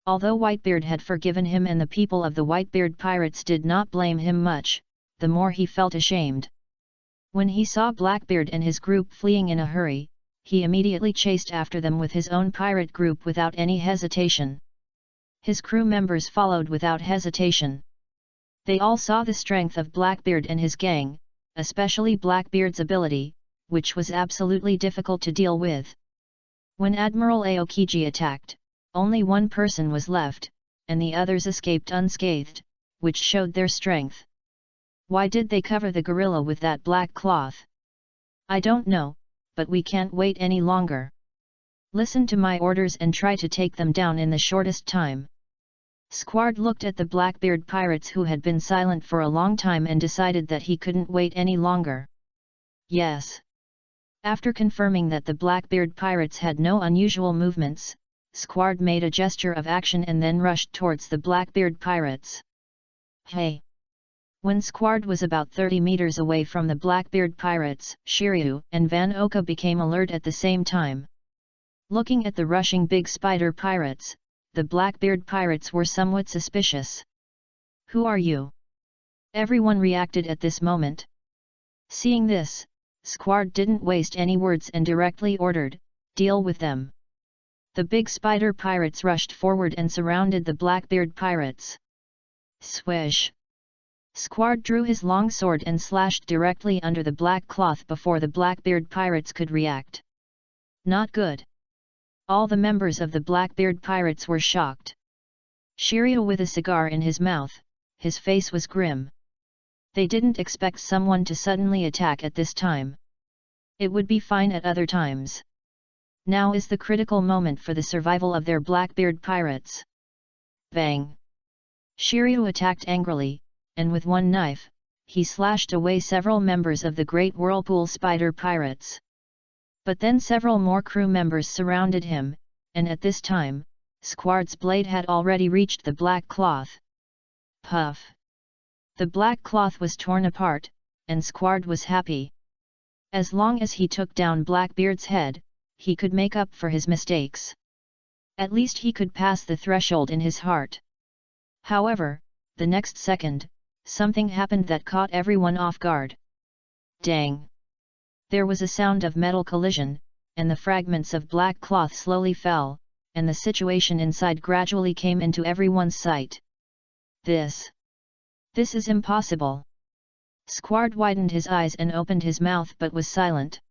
A: Although Whitebeard had forgiven him and the people of the Whitebeard pirates did not blame him much, the more he felt ashamed. When he saw Blackbeard and his group fleeing in a hurry, he immediately chased after them with his own pirate group without any hesitation. His crew members followed without hesitation. They all saw the strength of Blackbeard and his gang, especially Blackbeard's ability, which was absolutely difficult to deal with. When Admiral Aokiji attacked, only one person was left, and the others escaped unscathed, which showed their strength. Why did they cover the gorilla with that black cloth? I don't know, but we can't wait any longer. Listen to my orders and try to take them down in the shortest time. Squard looked at the Blackbeard pirates who had been silent for a long time and decided that he couldn't wait any longer. Yes. After confirming that the Blackbeard pirates had no unusual movements, Squard made a gesture of action and then rushed towards the Blackbeard pirates. Hey! When Squard was about 30 meters away from the Blackbeard pirates, Shiryu and Van Oka became alert at the same time. Looking at the rushing big spider pirates, the Blackbeard pirates were somewhat suspicious. Who are you? Everyone reacted at this moment. Seeing this, Squard didn't waste any words and directly ordered, "Deal with them." The big spider pirates rushed forward and surrounded the Blackbeard pirates. Swish! Squard drew his long sword and slashed directly under the black cloth before the Blackbeard pirates could react. Not good. All the members of the Blackbeard pirates were shocked. Shiryu with a cigar in his mouth, his face was grim. They didn't expect someone to suddenly attack at this time. It would be fine at other times. Now is the critical moment for the survival of their Blackbeard pirates. Bang! Shiryu attacked angrily, and with one knife, he slashed away several members of the Great Whirlpool Spider Pirates. But then several more crew members surrounded him, and at this time, Squard's blade had already reached the black cloth. Puff! The black cloth was torn apart, and Squard was happy. As long as he took down Blackbeard's head, he could make up for his mistakes. At least he could pass the threshold in his heart. However, the next second, something happened that caught everyone off guard. Dang! There was a sound of metal collision, and the fragments of black cloth slowly fell, and the situation inside gradually came into everyone's sight. This is impossible. Squard widened his eyes and opened his mouth but was silent.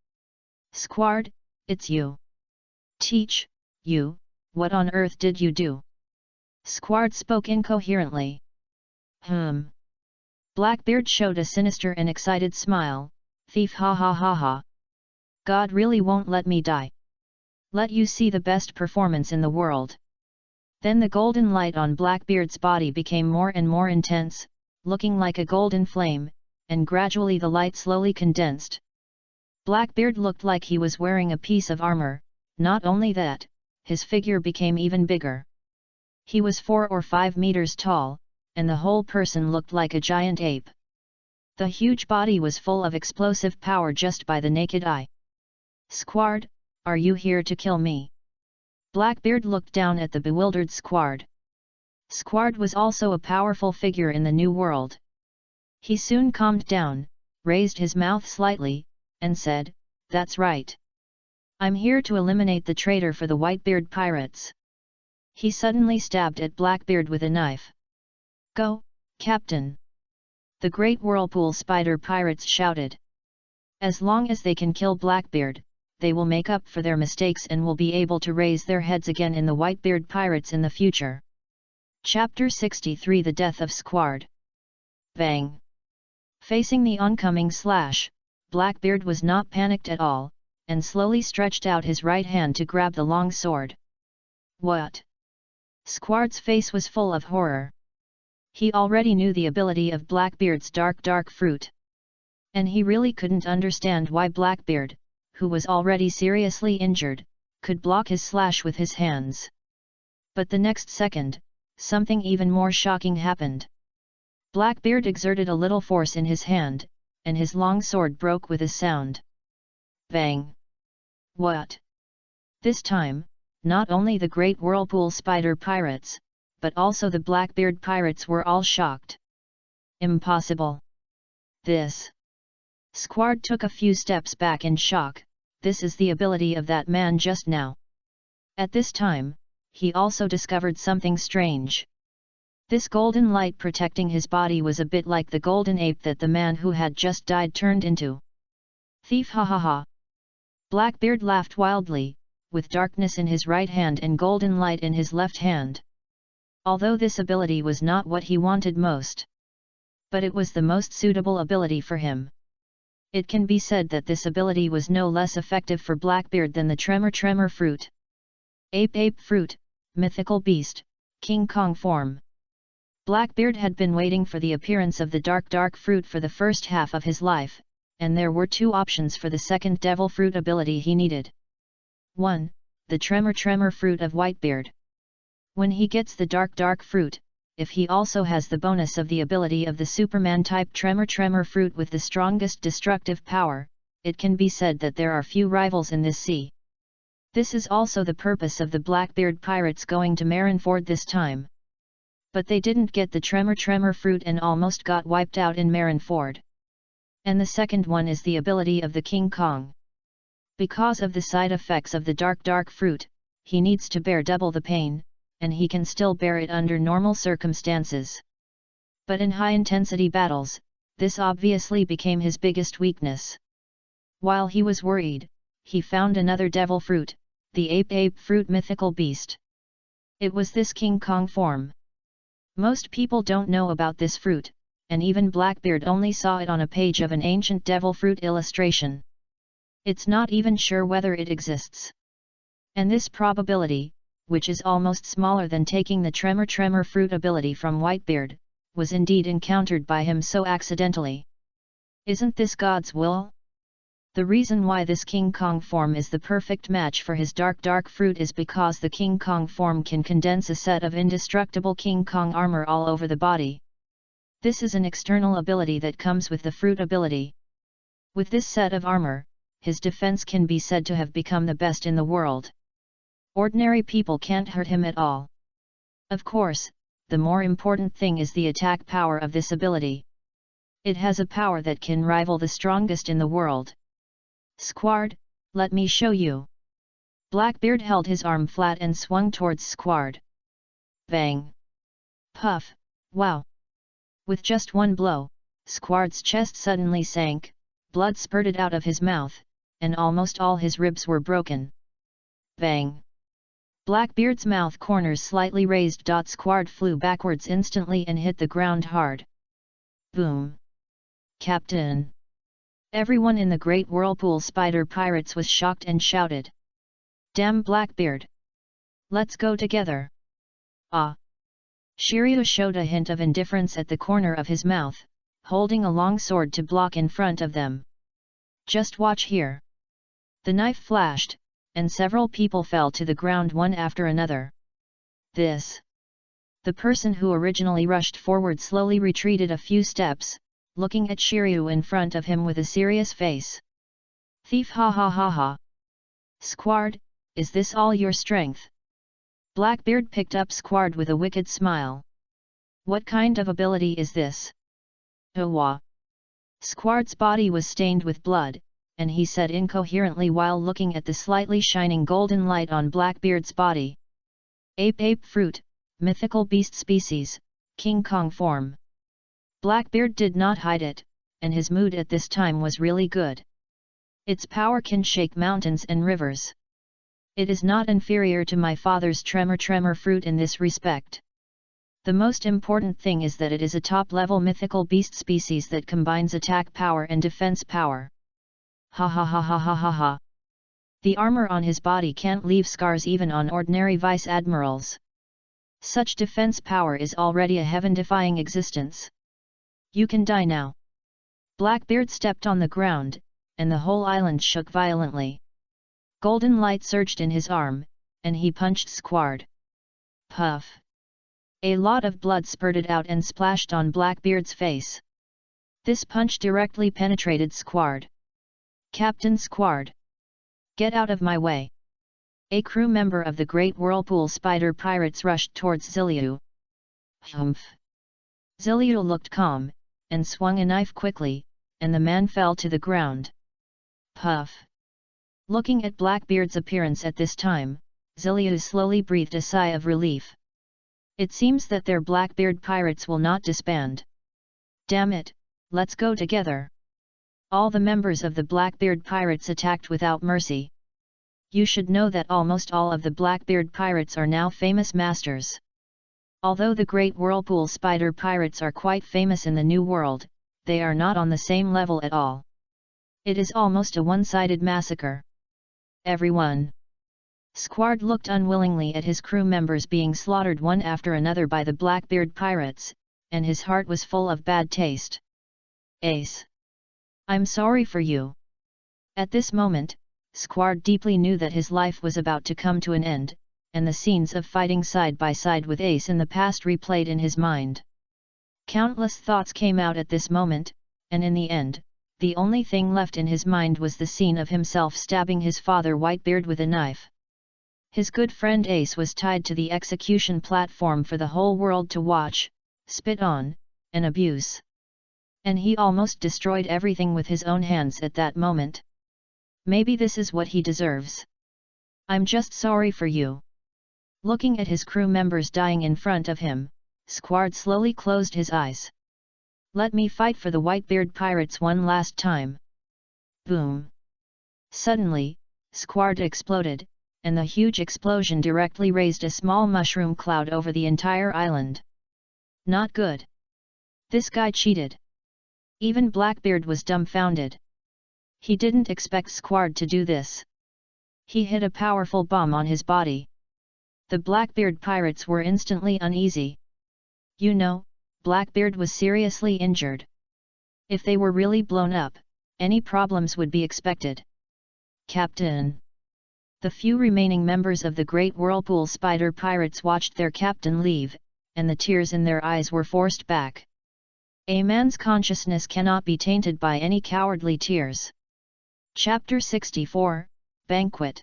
A: Squard, it's you. Teach, you, what on earth did you do? Squard spoke incoherently. Blackbeard showed a sinister and excited smile. Thief, ha ha ha ha. God really won't let me die. Let you see the best performance in the world. Then the golden light on Blackbeard's body became more and more intense, looking like a golden flame, and gradually the light slowly condensed. Blackbeard looked like he was wearing a piece of armor. Not only that, his figure became even bigger. He was 4 or 5 meters tall, and the whole person looked like a giant ape. The huge body was full of explosive power just by the naked eye. Squard, are you here to kill me? Blackbeard looked down at the bewildered Squard. Squard was also a powerful figure in the New World. He soon calmed down, raised his mouth slightly, and said, "That's right. I'm here to eliminate the traitor for the Whitebeard pirates." He suddenly stabbed at Blackbeard with a knife. "Go, Captain!" The Great Whirlpool Spider Pirates shouted. As long as they can kill Blackbeard, they will make up for their mistakes and will be able to raise their heads again in the Whitebeard pirates in the future. Chapter 63 The Death of Squard. Bang! Facing the oncoming slash, Blackbeard was not panicked at all, and slowly stretched out his right hand to grab the long sword. What? Squard's face was full of horror. He already knew the ability of Blackbeard's dark fruit. And he really couldn't understand why Blackbeard, who was already seriously injured, could block his slash with his hands. But the next second, something even more shocking happened. Blackbeard exerted a little force in his hand, and his long sword broke with a sound. Bang! What? This time, not only the great whirlpool spider pirates, but also the Blackbeard pirates were all shocked. Impossible! This! Squard took a few steps back in shock. This is the ability of that man just now. At this time, he also discovered something strange. This golden light protecting his body was a bit like the golden ape that the man who had just died turned into. Thief, ha ha ha! Blackbeard laughed wildly, with darkness in his right hand and golden light in his left hand. Although this ability was not what he wanted most, but it was the most suitable ability for him. It can be said that this ability was no less effective for Blackbeard than the tremor fruit. Ape fruit, mythical beast, King Kong form. Blackbeard had been waiting for the appearance of the dark fruit for the first half of his life, and there were two options for the second devil fruit ability he needed. 1. The tremor fruit of Whitebeard. When he gets the dark fruit, if he also has the bonus of the ability of the Superman type tremor fruit with the strongest destructive power, it can be said that there are few rivals in this sea. This is also the purpose of the Blackbeard pirates going to Marineford this time. But they didn't get the tremor fruit and almost got wiped out in Marineford. And the second one is the ability of the King Kong. Because of the side effects of the dark fruit, he needs to bear double the pain, and he can still bear it under normal circumstances. But in high-intensity battles, this obviously became his biggest weakness. While he was worried, he found another devil fruit, the ape fruit mythical beast. It was this King Kong form. Most people don't know about this fruit, and even Blackbeard only saw it on a page of an ancient devil fruit illustration. It's not even sure whether it exists. And this probability, which is almost smaller than taking the tremor fruit ability from Whitebeard, was indeed encountered by him so accidentally. Isn't this God's will? The reason why this King Kong form is the perfect match for his dark fruit is because the King Kong form can condense a set of indestructible King Kong armor all over the body. This is an external ability that comes with the fruit ability. With this set of armor, his defense can be said to have become the best in the world. Ordinary people can't hurt him at all. Of course, the more important thing is the attack power of this ability. It has a power that can rival the strongest in the world. Squard, let me show you. Blackbeard held his arm flat and swung towards Squard. Bang! Puff! Wow! With just one blow, Squard's chest suddenly sank, blood spurted out of his mouth, and almost all his ribs were broken. Bang! Blackbeard's mouth corners slightly raised. Squard flew backwards instantly and hit the ground hard. Boom! Captain! Everyone in the Great Whirlpool Spider Pirates was shocked and shouted. Damn Blackbeard! Let's go together! Ah! Shiryu showed a hint of indifference at the corner of his mouth, holding a long sword to block in front of them. Just watch here! The knife flashed, and several people fell to the ground one after another. This! The person who originally rushed forward slowly retreated a few steps, looking at Shiryu in front of him with a serious face. Thief, ha ha ha ha! Squard, is this all your strength? Blackbeard picked up Squard with a wicked smile. What kind of ability is this? Oh wah! Squard's body was stained with blood, and he said incoherently while looking at the slightly shining golden light on Blackbeard's body. Ape fruit, mythical beast species, King Kong form. Blackbeard did not hide it, and his mood at this time was really good. Its power can shake mountains and rivers. It is not inferior to my father's tremor fruit in this respect. The most important thing is that it is a top-level mythical beast species that combines attack power and defense power. Ha ha ha ha ha ha ha. The armor on his body can't leave scars even on ordinary vice admirals. Such defense power is already a heaven-defying existence. You can die now. Blackbeard stepped on the ground, and the whole island shook violently. Golden light surged in his arm, and he punched Squard. Puff! A lot of blood spurted out and splashed on Blackbeard's face. This punch directly penetrated Squard. Captain Squard! Get out of my way! A crew member of the Great Whirlpool Spider Pirates rushed towards Ziliu. Humph! Ziliu looked calm, and swung a knife quickly, and the man fell to the ground. Puff! Looking at Blackbeard's appearance at this time, Ziliu slowly breathed a sigh of relief. It seems that their Blackbeard pirates will not disband. Damn it, let's go together. All the members of the Blackbeard pirates attacked without mercy. You should know that almost all of the Blackbeard pirates are now famous masters. Although the Great Whirlpool Spider Pirates are quite famous in the New World, they are not on the same level at all. It is almost a one-sided massacre. Everyone! Squard looked unwillingly at his crew members being slaughtered one after another by the Blackbeard pirates, and his heart was full of bad taste. Ace! I'm sorry for you. At this moment, Squard deeply knew that his life was about to come to an end, and the scenes of fighting side by side with Ace in the past replayed in his mind. Countless thoughts came out at this moment, and in the end, the only thing left in his mind was the scene of himself stabbing his father Whitebeard with a knife. His good friend Ace was tied to the execution platform for the whole world to watch, spit on, and abuse. And he almost destroyed everything with his own hands at that moment. Maybe this is what he deserves. I'm just sorry for you. Looking at his crew members dying in front of him, Squard slowly closed his eyes. Let me fight for the Whitebeard pirates one last time. Boom! Suddenly, Squard exploded, and the huge explosion directly raised a small mushroom cloud over the entire island. Not good. This guy cheated. Even Blackbeard was dumbfounded. He didn't expect Squard to do this. He hit a powerful bomb on his body. The Blackbeard pirates were instantly uneasy. You know, Blackbeard was seriously injured. If they were really blown up, any problems would be expected. Captain! The few remaining members of the Great Whirlpool Spider Pirates watched their captain leave, and the tears in their eyes were forced back. A man's consciousness cannot be tainted by any cowardly tears. Chapter 64, Banquet.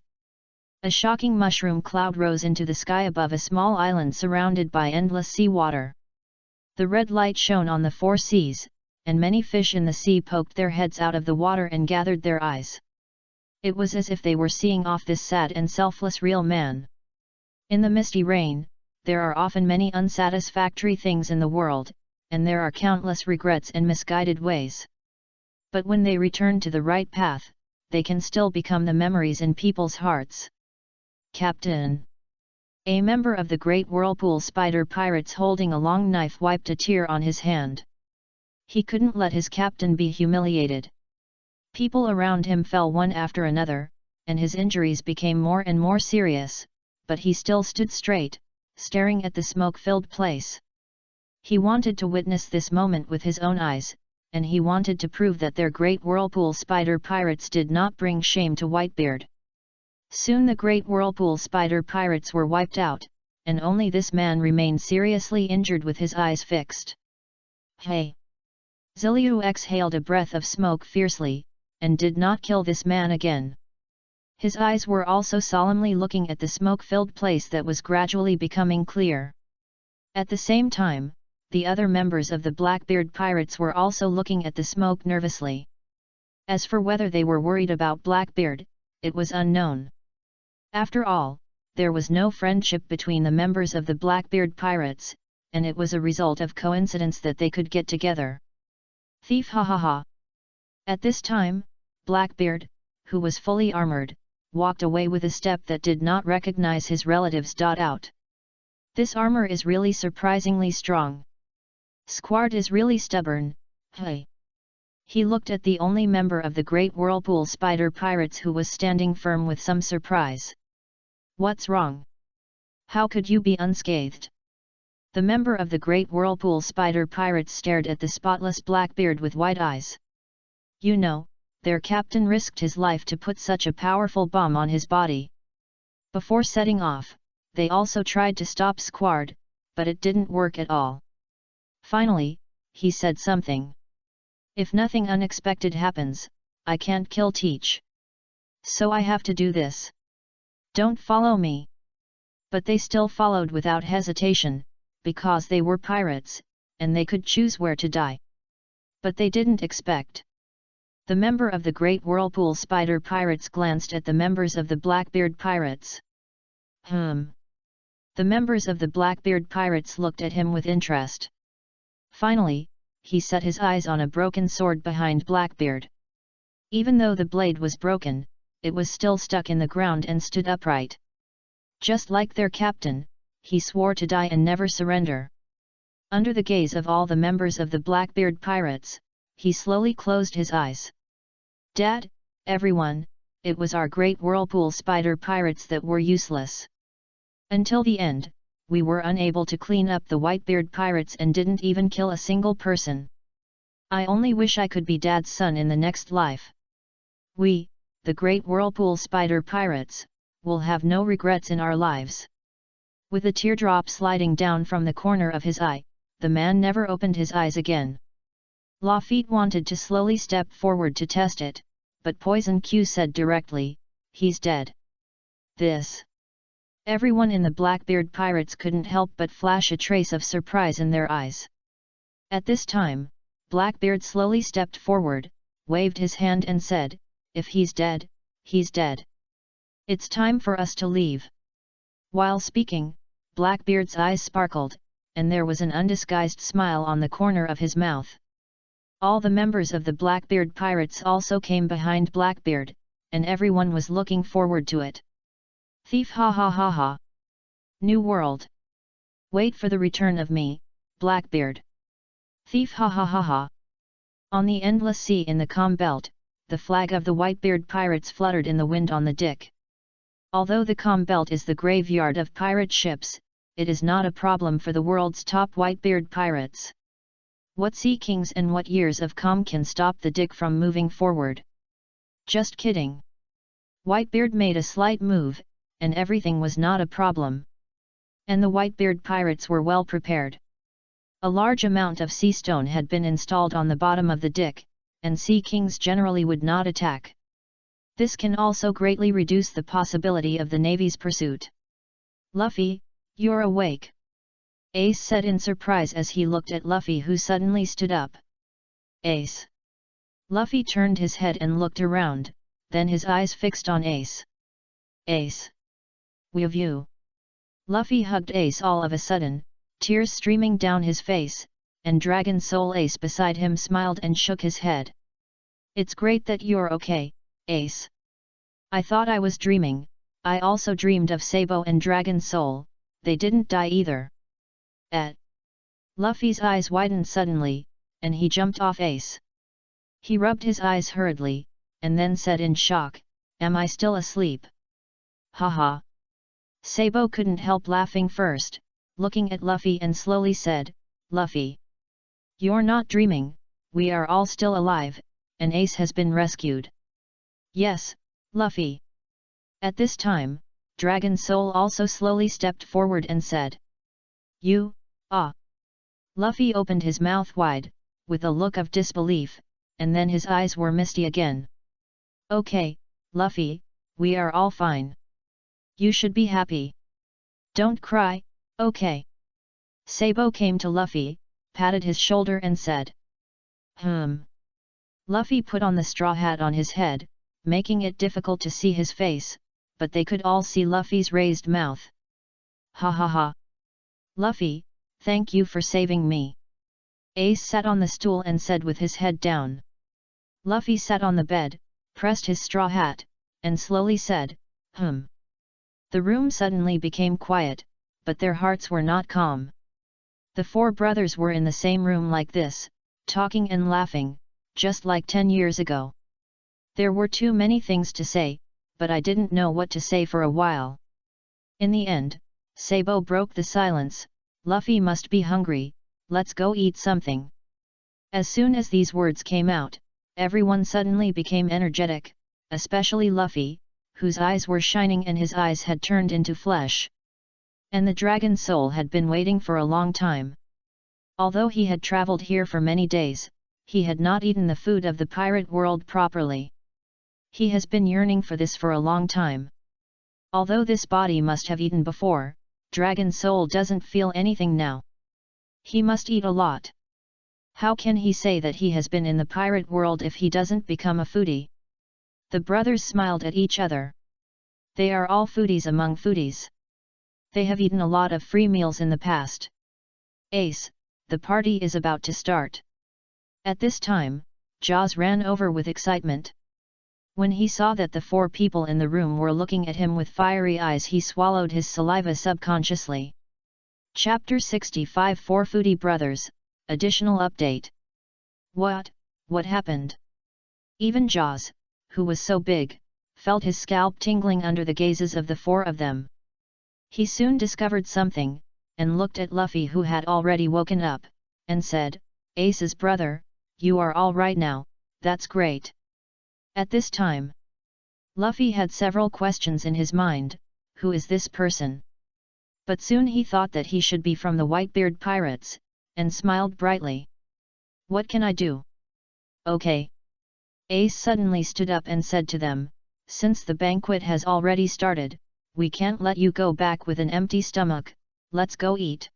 A: A shocking mushroom cloud rose into the sky above a small island surrounded by endless sea water. The red light shone on the four seas, and many fish in the sea poked their heads out of the water and gathered their eyes. It was as if they were seeing off this sad and selfless real man. In the misty rain, there are often many unsatisfactory things in the world, and there are countless regrets and misguided ways. But when they return to the right path, they can still become the memories in people's hearts. Captain! A member of the Great Whirlpool Spider Pirates holding a long knife wiped a tear on his hand. He couldn't let his captain be humiliated. People around him fell one after another, and his injuries became more and more serious, but he still stood straight, staring at the smoke-filled place. He wanted to witness this moment with his own eyes, and he wanted to prove that their Great Whirlpool Spider Pirates did not bring shame to Whitebeard. Soon the Great Whirlpool Spider Pirates were wiped out, and only this man remained seriously injured with his eyes fixed. Hey! Ziliu exhaled a breath of smoke fiercely, and did not kill this man again. His eyes were also solemnly looking at the smoke-filled place that was gradually becoming clear. At the same time, the other members of the Blackbeard Pirates were also looking at the smoke nervously. As for whether they were worried about Blackbeard, it was unknown. After all, there was no friendship between the members of the Blackbeard Pirates, and it was a result of coincidence that they could get together. Thief ha ha ha! At this time, Blackbeard, who was fully armored, walked away with a step that did not recognize his relatives. Out. This armor is really surprisingly strong. Squart is really stubborn, hey. He looked at the only member of the Great Whirlpool Spider Pirates who was standing firm with some surprise. What's wrong? How could you be unscathed? The member of the Great Whirlpool Spider Pirates stared at the spotless Blackbeard with wide eyes. You know, their captain risked his life to put such a powerful bomb on his body. Before setting off, they also tried to stop Squart, but it didn't work at all. Finally, he said something. If nothing unexpected happens, I can't kill Teach. So I have to do this. Don't follow me. But they still followed without hesitation, because they were pirates, and they could choose where to die. But they didn't expect. The member of the Great Whirlpool Spider Pirates glanced at the members of the Blackbeard Pirates. The members of the Blackbeard Pirates looked at him with interest. Finally, he set his eyes on a broken sword behind Blackbeard. Even though the blade was broken, it was still stuck in the ground and stood upright. Just like their captain, he swore to die and never surrender. Under the gaze of all the members of the Blackbeard Pirates, he slowly closed his eyes. Dad, everyone, it was our Great Whirlpool Spider Pirates that were useless. Until the end, we were unable to clean up the Whitebeard Pirates and didn't even kill a single person. I only wish I could be Dad's son in the next life. We, the Great Whirlpool Spider Pirates, will have no regrets in our lives. With a teardrop sliding down from the corner of his eye, the man never opened his eyes again. Lafitte wanted to slowly step forward to test it, but Poison Q said directly, he's dead. This. Everyone in the Blackbeard Pirates couldn't help but flash a trace of surprise in their eyes. At this time, Blackbeard slowly stepped forward, waved his hand and said, if he's dead, he's dead. It's time for us to leave. While speaking, Blackbeard's eyes sparkled, and there was an undisguised smile on the corner of his mouth. All the members of the Blackbeard Pirates also came behind Blackbeard, and everyone was looking forward to it. Thief, ha ha ha ha. New world. Wait for the return of me, Blackbeard. Thief, ha ha ha ha. On the endless sea in the calm belt, the flag of the Whitebeard Pirates fluttered in the wind on the deck. Although the calm belt is the graveyard of pirate ships, it is not a problem for the world's top Whitebeard Pirates. What sea kings and what years of calm can stop the deck from moving forward? Just kidding. Whitebeard made a slight move, and everything was not a problem. And the Whitebeard Pirates were well prepared. A large amount of sea stone had been installed on the bottom of the deck, and sea kings generally would not attack. This can also greatly reduce the possibility of the Navy's pursuit. Luffy, you're awake. Ace said in surprise as he looked at Luffy, who suddenly stood up. Ace. Luffy turned his head and looked around, then his eyes fixed on Ace. Ace. We've you. Luffy hugged Ace all of a sudden, tears streaming down his face, and Dragon Soul Ace beside him smiled and shook his head. It's great that you're okay, Ace. I thought I was dreaming. I also dreamed of Sabo and Dragon Soul, they didn't die either. Luffy's eyes widened suddenly, and he jumped off Ace. He rubbed his eyes hurriedly, and then said in shock, am I still asleep? Haha. Sabo couldn't help laughing first, looking at Luffy, and slowly said, Luffy. You're not dreaming, we are all still alive, and Ace has been rescued. Yes, Luffy. At this time, Dragon Soul also slowly stepped forward and said. You, ah. Luffy opened his mouth wide, with a look of disbelief, and then his eyes were misty again. Okay, Luffy, we are all fine. You should be happy. Don't cry, okay. Sabo came to Luffy, patted his shoulder and said. Luffy put on the straw hat on his head, making it difficult to see his face, but they could all see Luffy's raised mouth. Ha ha ha. Luffy, thank you for saving me. Ace sat on the stool and said with his head down. Luffy sat on the bed, pressed his straw hat, and slowly said, The room suddenly became quiet, but their hearts were not calm. The four brothers were in the same room like this, talking and laughing, just like 10 years ago. There were too many things to say, but I didn't know what to say for a while. In the end, Sabo broke the silence. Luffy must be hungry, let's go eat something. As soon as these words came out, everyone suddenly became energetic, especially Luffy, whose eyes were shining and his eyes had turned into flesh. And the dragon soul had been waiting for a long time. Although he had traveled here for many days, he had not eaten the food of the pirate world properly. He has been yearning for this for a long time. Although this body must have eaten before, dragon soul doesn't feel anything now. He must eat a lot. How can he say that he has been in the pirate world if he doesn't become a foodie? The brothers smiled at each other. They are all foodies among foodies. They have eaten a lot of free meals in the past. Ace, the party is about to start. At this time, Jaws ran over with excitement. When he saw that the four people in the room were looking at him with fiery eyes, he swallowed his saliva subconsciously. Chapter 65 Four Foodie Brothers, Additional Update. What happened? Even Jaws, who was so big, felt his scalp tingling under the gazes of the four of them. He soon discovered something, and looked at Luffy, who had already woken up, and said, Ace's brother, you are all right now, that's great. At this time, Luffy had several questions in his mind. Who is this person? But soon he thought that he should be from the Whitebeard Pirates, and smiled brightly. What can I do? Okay. Ace suddenly stood up and said to them, since the banquet has already started, we can't let you go back with an empty stomach, let's go eat.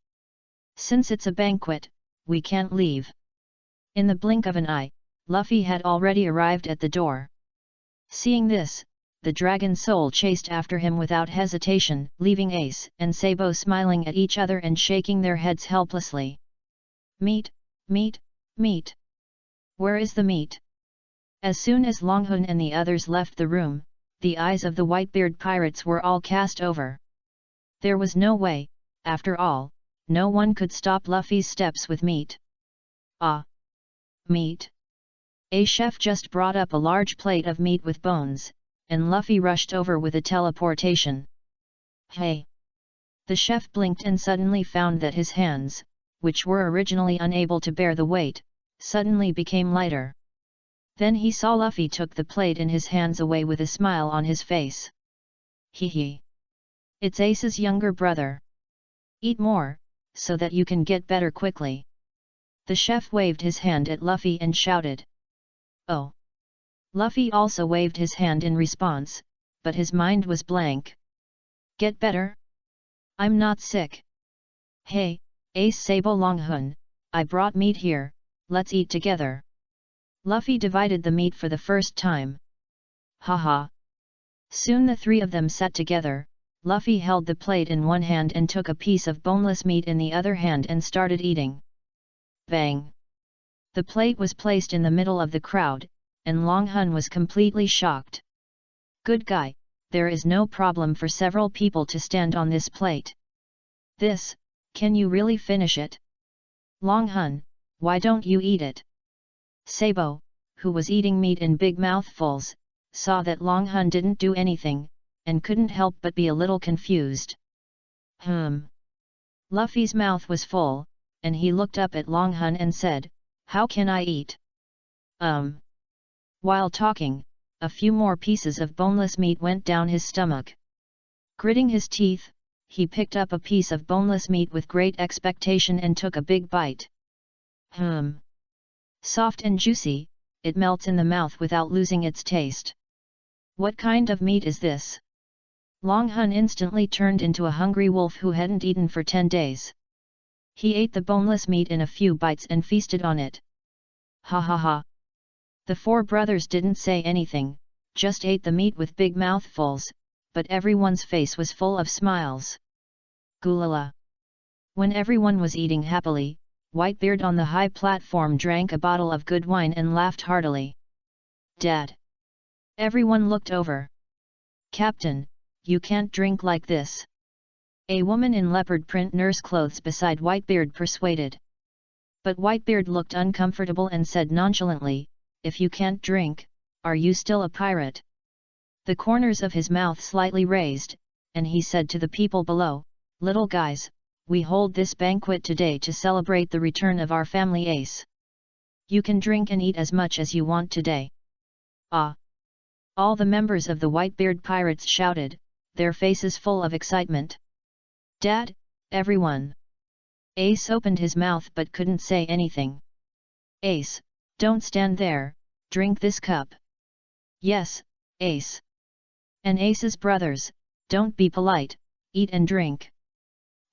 A: Since it's a banquet, we can't leave. In the blink of an eye, Luffy had already arrived at the door. Seeing this, the dragon soul chased after him without hesitation, leaving Ace and Sabo smiling at each other and shaking their heads helplessly. Meat, meat, meat. Where is the meat? As soon as Longhun and the others left the room, the eyes of the Whitebeard pirates were all cast over. There was no way, after all, no one could stop Luffy's steps with meat. Ah! Meat! A chef just brought up a large plate of meat with bones, and Luffy rushed over with a teleportation. Hey! The chef blinked and suddenly found that his hands, which were originally unable to bear the weight, suddenly became lighter. Then he saw Luffy took the plate in his hands away with a smile on his face. Hee hee! It's Ace's younger brother. Eat more, so that you can get better quickly. The chef waved his hand at Luffy and shouted. Oh! Luffy also waved his hand in response, but his mind was blank. Get better? I'm not sick. Hey, Ace Sabo Longhun, I brought meat here, let's eat together. Luffy divided the meat for the first time. Haha! Soon the three of them sat together. Luffy held the plate in one hand and took a piece of boneless meat in the other hand and started eating. Bang! The plate was placed in the middle of the crowd, and Longhun was completely shocked. Good guy, there is no problem for several people to stand on this plate. This, can you really finish it? Longhun, why don't you eat it? Sabo, who was eating meat in big mouthfuls, saw that Longhun didn't do anything, and couldn't help but be a little confused. Luffy's mouth was full, and he looked up at Longhun and said, how can I eat? While talking, a few more pieces of boneless meat went down his stomach. Gritting his teeth, he picked up a piece of boneless meat with great expectation and took a big bite. Soft and juicy, it melts in the mouth without losing its taste. What kind of meat is this? Longhun instantly turned into a hungry wolf who hadn't eaten for 10 days. He ate the boneless meat in a few bites and feasted on it. Ha ha ha! The four brothers didn't say anything, just ate the meat with big mouthfuls, but everyone's face was full of smiles. Gulala! When everyone was eating happily, Whitebeard on the high platform drank a bottle of good wine and laughed heartily. Dad! Everyone looked over. "Captain, you can't drink like this." A woman in leopard print nurse clothes beside Whitebeard persuaded. But Whitebeard looked uncomfortable and said nonchalantly, "If you can't drink, are you still a pirate?" The corners of his mouth slightly raised, and he said to the people below, "Little guys, we hold this banquet today to celebrate the return of our family Ace. You can drink and eat as much as you want today." "Ah!" All the members of the Whitebeard pirates shouted, their faces full of excitement. "Dad, everyone!" Ace opened his mouth but couldn't say anything. "Ace, don't stand there, drink this cup." "Yes, Ace." And Ace's brothers, "Don't be polite, eat and drink."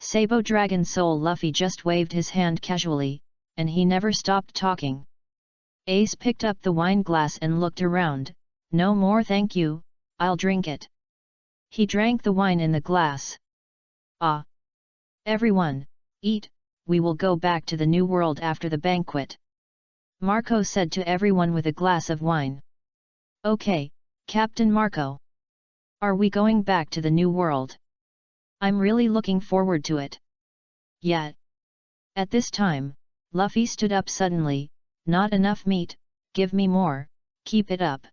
A: Sabo Dragon Soul Luffy just waved his hand casually, and he never stopped talking. Ace picked up the wine glass and looked around. "No more thank you, I'll drink it." He drank the wine in the glass. "Ah! Everyone, eat, we will go back to the New World after the banquet," Marco said to everyone with a glass of wine. "Okay, Captain Marco. Are we going back to the New World? I'm really looking forward to it." "Yet." At this time, Luffy stood up suddenly. "Not enough meat, give me more, keep it up."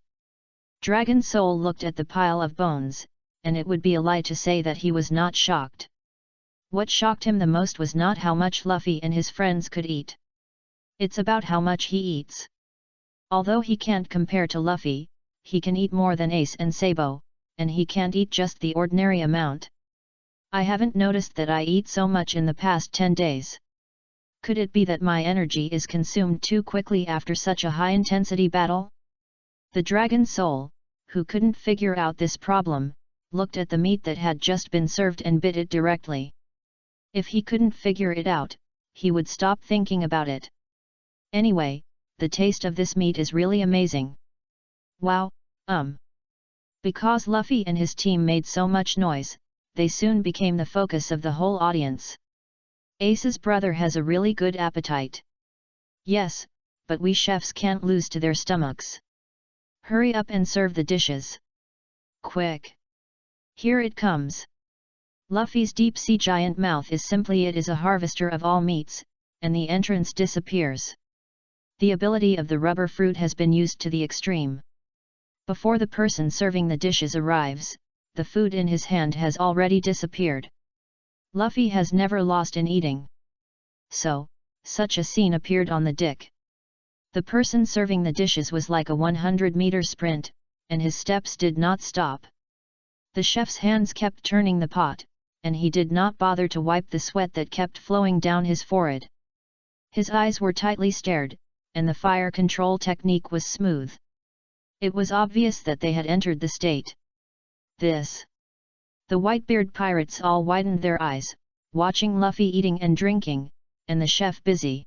A: Dragon Soul looked at the pile of bones, and it would be a lie to say that he was not shocked. What shocked him the most was not how much Luffy and his friends could eat. It's about how much he eats. Although he can't compare to Luffy, he can eat more than Ace and Sabo, and he can't eat just the ordinary amount. "I haven't noticed that I eat so much in the past 10 days. Could it be that my energy is consumed too quickly after such a high-intensity battle?" The Dragon Soul, who couldn't figure out this problem, looked at the meat that had just been served and bit it directly. If he couldn't figure it out, he would stop thinking about it. "Anyway, the taste of this meat is really amazing." "Wow, Because Luffy and his team made so much noise, they soon became the focus of the whole audience. "Ace's brother has a really good appetite." "Yes, but we chefs can't lose to their stomachs. Hurry up and serve the dishes. Quick! Here it comes." Luffy's deep-sea giant mouth is simply it is a harvester of all meats, and the entrance disappears. The ability of the rubber fruit has been used to the extreme. Before the person serving the dishes arrives, the food in his hand has already disappeared. Luffy has never lost in eating. So, such a scene appeared on the deck. The person serving the dishes was like a 100-meter sprint, and his steps did not stop. The chef's hands kept turning the pot, and he did not bother to wipe the sweat that kept flowing down his forehead. His eyes were tightly stared, and the fire control technique was smooth. It was obvious that they had entered the state. This. The Whitebeard pirates all widened their eyes, watching Luffy eating and drinking, and the chef busy.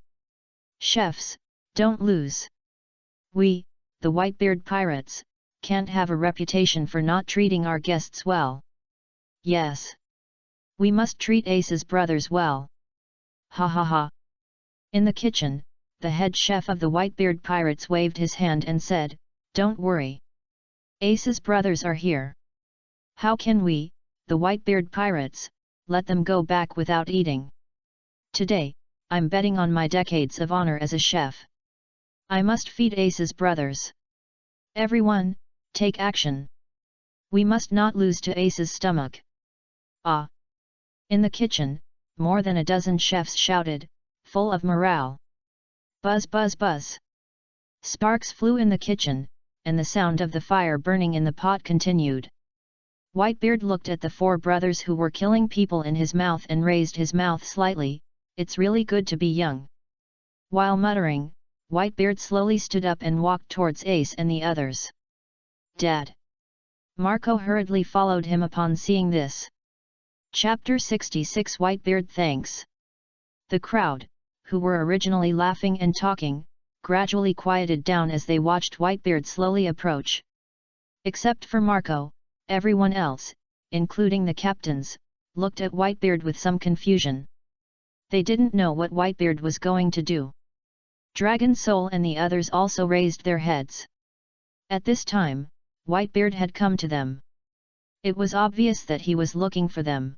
A: "Chefs, don't lose. We, the Whitebeard pirates, can't have a reputation for not treating our guests well. Yes. We must treat Ace's brothers well. Ha ha ha." In the kitchen, the head chef of the Whitebeard pirates waved his hand and said, "Don't worry. Ace's brothers are here. How can we, the Whitebeard pirates, let them go back without eating? Today, I'm betting on my decades of honor as a chef. I must feed Ace's brothers. Everyone, take action. We must not lose to Ace's stomach." "Ah!" In the kitchen, more than a dozen chefs shouted, full of morale. Buzz buzz buzz. Sparks flew in the kitchen, and the sound of the fire burning in the pot continued. Whitebeard looked at the 4 brothers who were killing people in his mouth and raised his mouth slightly. "It's really good to be young." While muttering, Whitebeard slowly stood up and walked towards Ace and the others. "Dad!" Marco hurriedly followed him upon seeing this. Chapter 66 Whitebeard thanks. The crowd, who were originally laughing and talking, gradually quieted down as they watched Whitebeard slowly approach. Except for Marco, everyone else, including the captains, looked at Whitebeard with some confusion. They didn't know what Whitebeard was going to do. Dragon Soul and the others also raised their heads. At this time, Whitebeard had come to them. It was obvious that he was looking for them.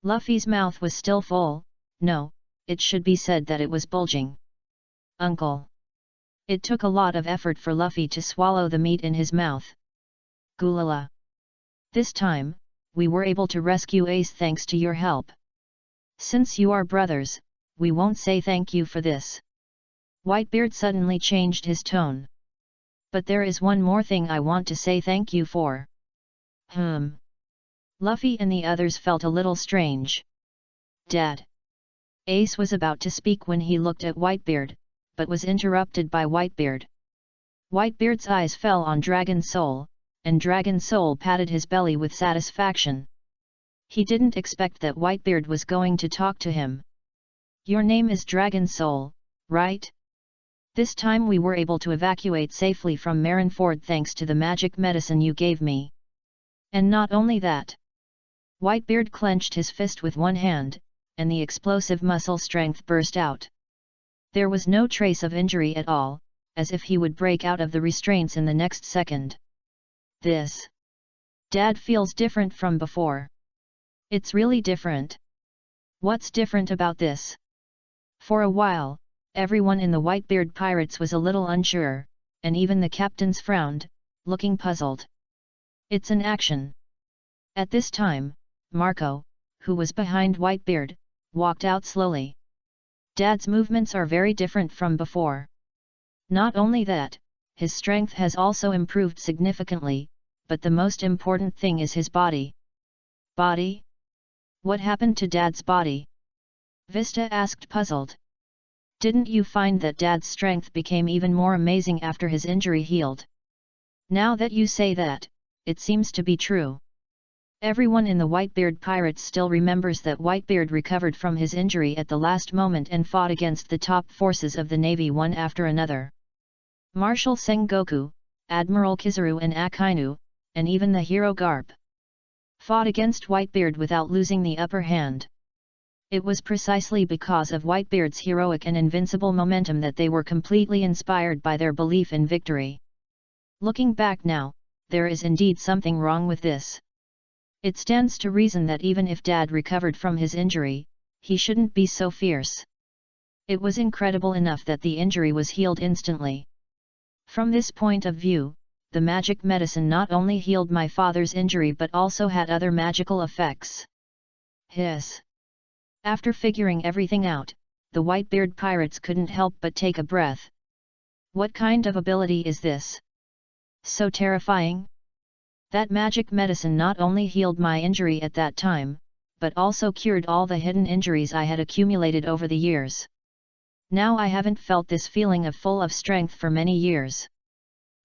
A: Luffy's mouth was still full. No, it should be said that it was bulging. Uncle. It took a lot of effort for Luffy to swallow the meat in his mouth. Gulala. This time, we were able to rescue Ace thanks to your help. Since you are brothers, we won't say thank you for this. Whitebeard suddenly changed his tone. But there is one more thing I want to say thank you for. Luffy and the others felt a little strange. Dad. Ace was about to speak when he looked at Whitebeard, but was interrupted by Whitebeard. Whitebeard's eyes fell on Dragon Soul, and Dragon Soul patted his belly with satisfaction. He didn't expect that Whitebeard was going to talk to him. Your name is Dragon Soul, right? This time we were able to evacuate safely from Marineford thanks to the magic medicine you gave me. And not only that. Whitebeard clenched his fist with one hand, and the explosive muscle strength burst out. There was no trace of injury at all, as if he would break out of the restraints in the next second. This. Dad feels different from before. It's really different. What's different about this? For a while, everyone in the Whitebeard Pirates was a little unsure, and even the captains frowned, looking puzzled. It's an action. At this time, Marco, who was behind Whitebeard, walked out slowly. Dad's movements are very different from before. Not only that, his strength has also improved significantly, but the most important thing is his body. Body? What happened to Dad's body? Vista asked puzzled. Didn't you find that Dad's strength became even more amazing after his injury healed? Now that you say that, it seems to be true. Everyone in the Whitebeard Pirates still remembers that Whitebeard recovered from his injury at the last moment and fought against the top forces of the Navy one after another. Marshal Sengoku, Admiral Kizaru and Akainu, and even the hero Garp fought against Whitebeard without losing the upper hand. It was precisely because of Whitebeard's heroic and invincible momentum that they were completely inspired by their belief in victory. Looking back now, there is indeed something wrong with this. It stands to reason that even if Dad recovered from his injury, he shouldn't be so fierce. It was incredible enough that the injury was healed instantly. From this point of view, the magic medicine not only healed my father's injury but also had other magical effects. Hiss. After figuring everything out, the Whitebeard Pirates couldn't help but take a breath. What kind of ability is this? So terrifying? That magic medicine not only healed my injury at that time, but also cured all the hidden injuries I had accumulated over the years. Now I haven't felt this feeling of full of strength for many years.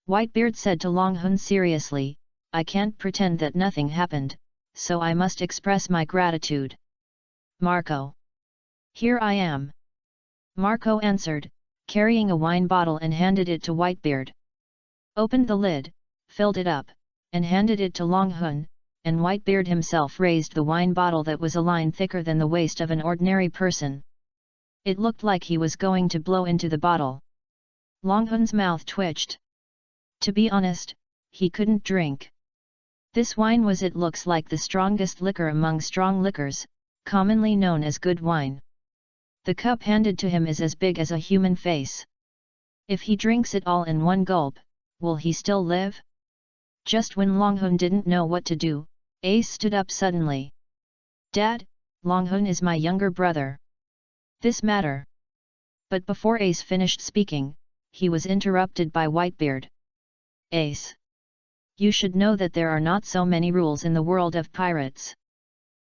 A: Whitebeard said to Longhun seriously, I can't pretend that nothing happened, so I must express my gratitude. Marco. Here I am. Marco answered, carrying a wine bottle and handed it to Whitebeard. Opened the lid, filled it up, and handed it to Longhun, and Whitebeard himself raised the wine bottle that was a line thicker than the waist of an ordinary person. It looked like he was going to blow into the bottle. Longhun's mouth twitched. To be honest, he couldn't drink. This wine was, it looks like, the strongest liquor among strong liquors, commonly known as good wine. The cup handed to him is as big as a human face. If he drinks it all in one gulp, will he still live? Just when Longhun didn't know what to do, Ace stood up suddenly. Dad, Longhun is my younger brother. This matter. But before Ace finished speaking, he was interrupted by Whitebeard. Ace. You should know that there are not so many rules in the world of pirates.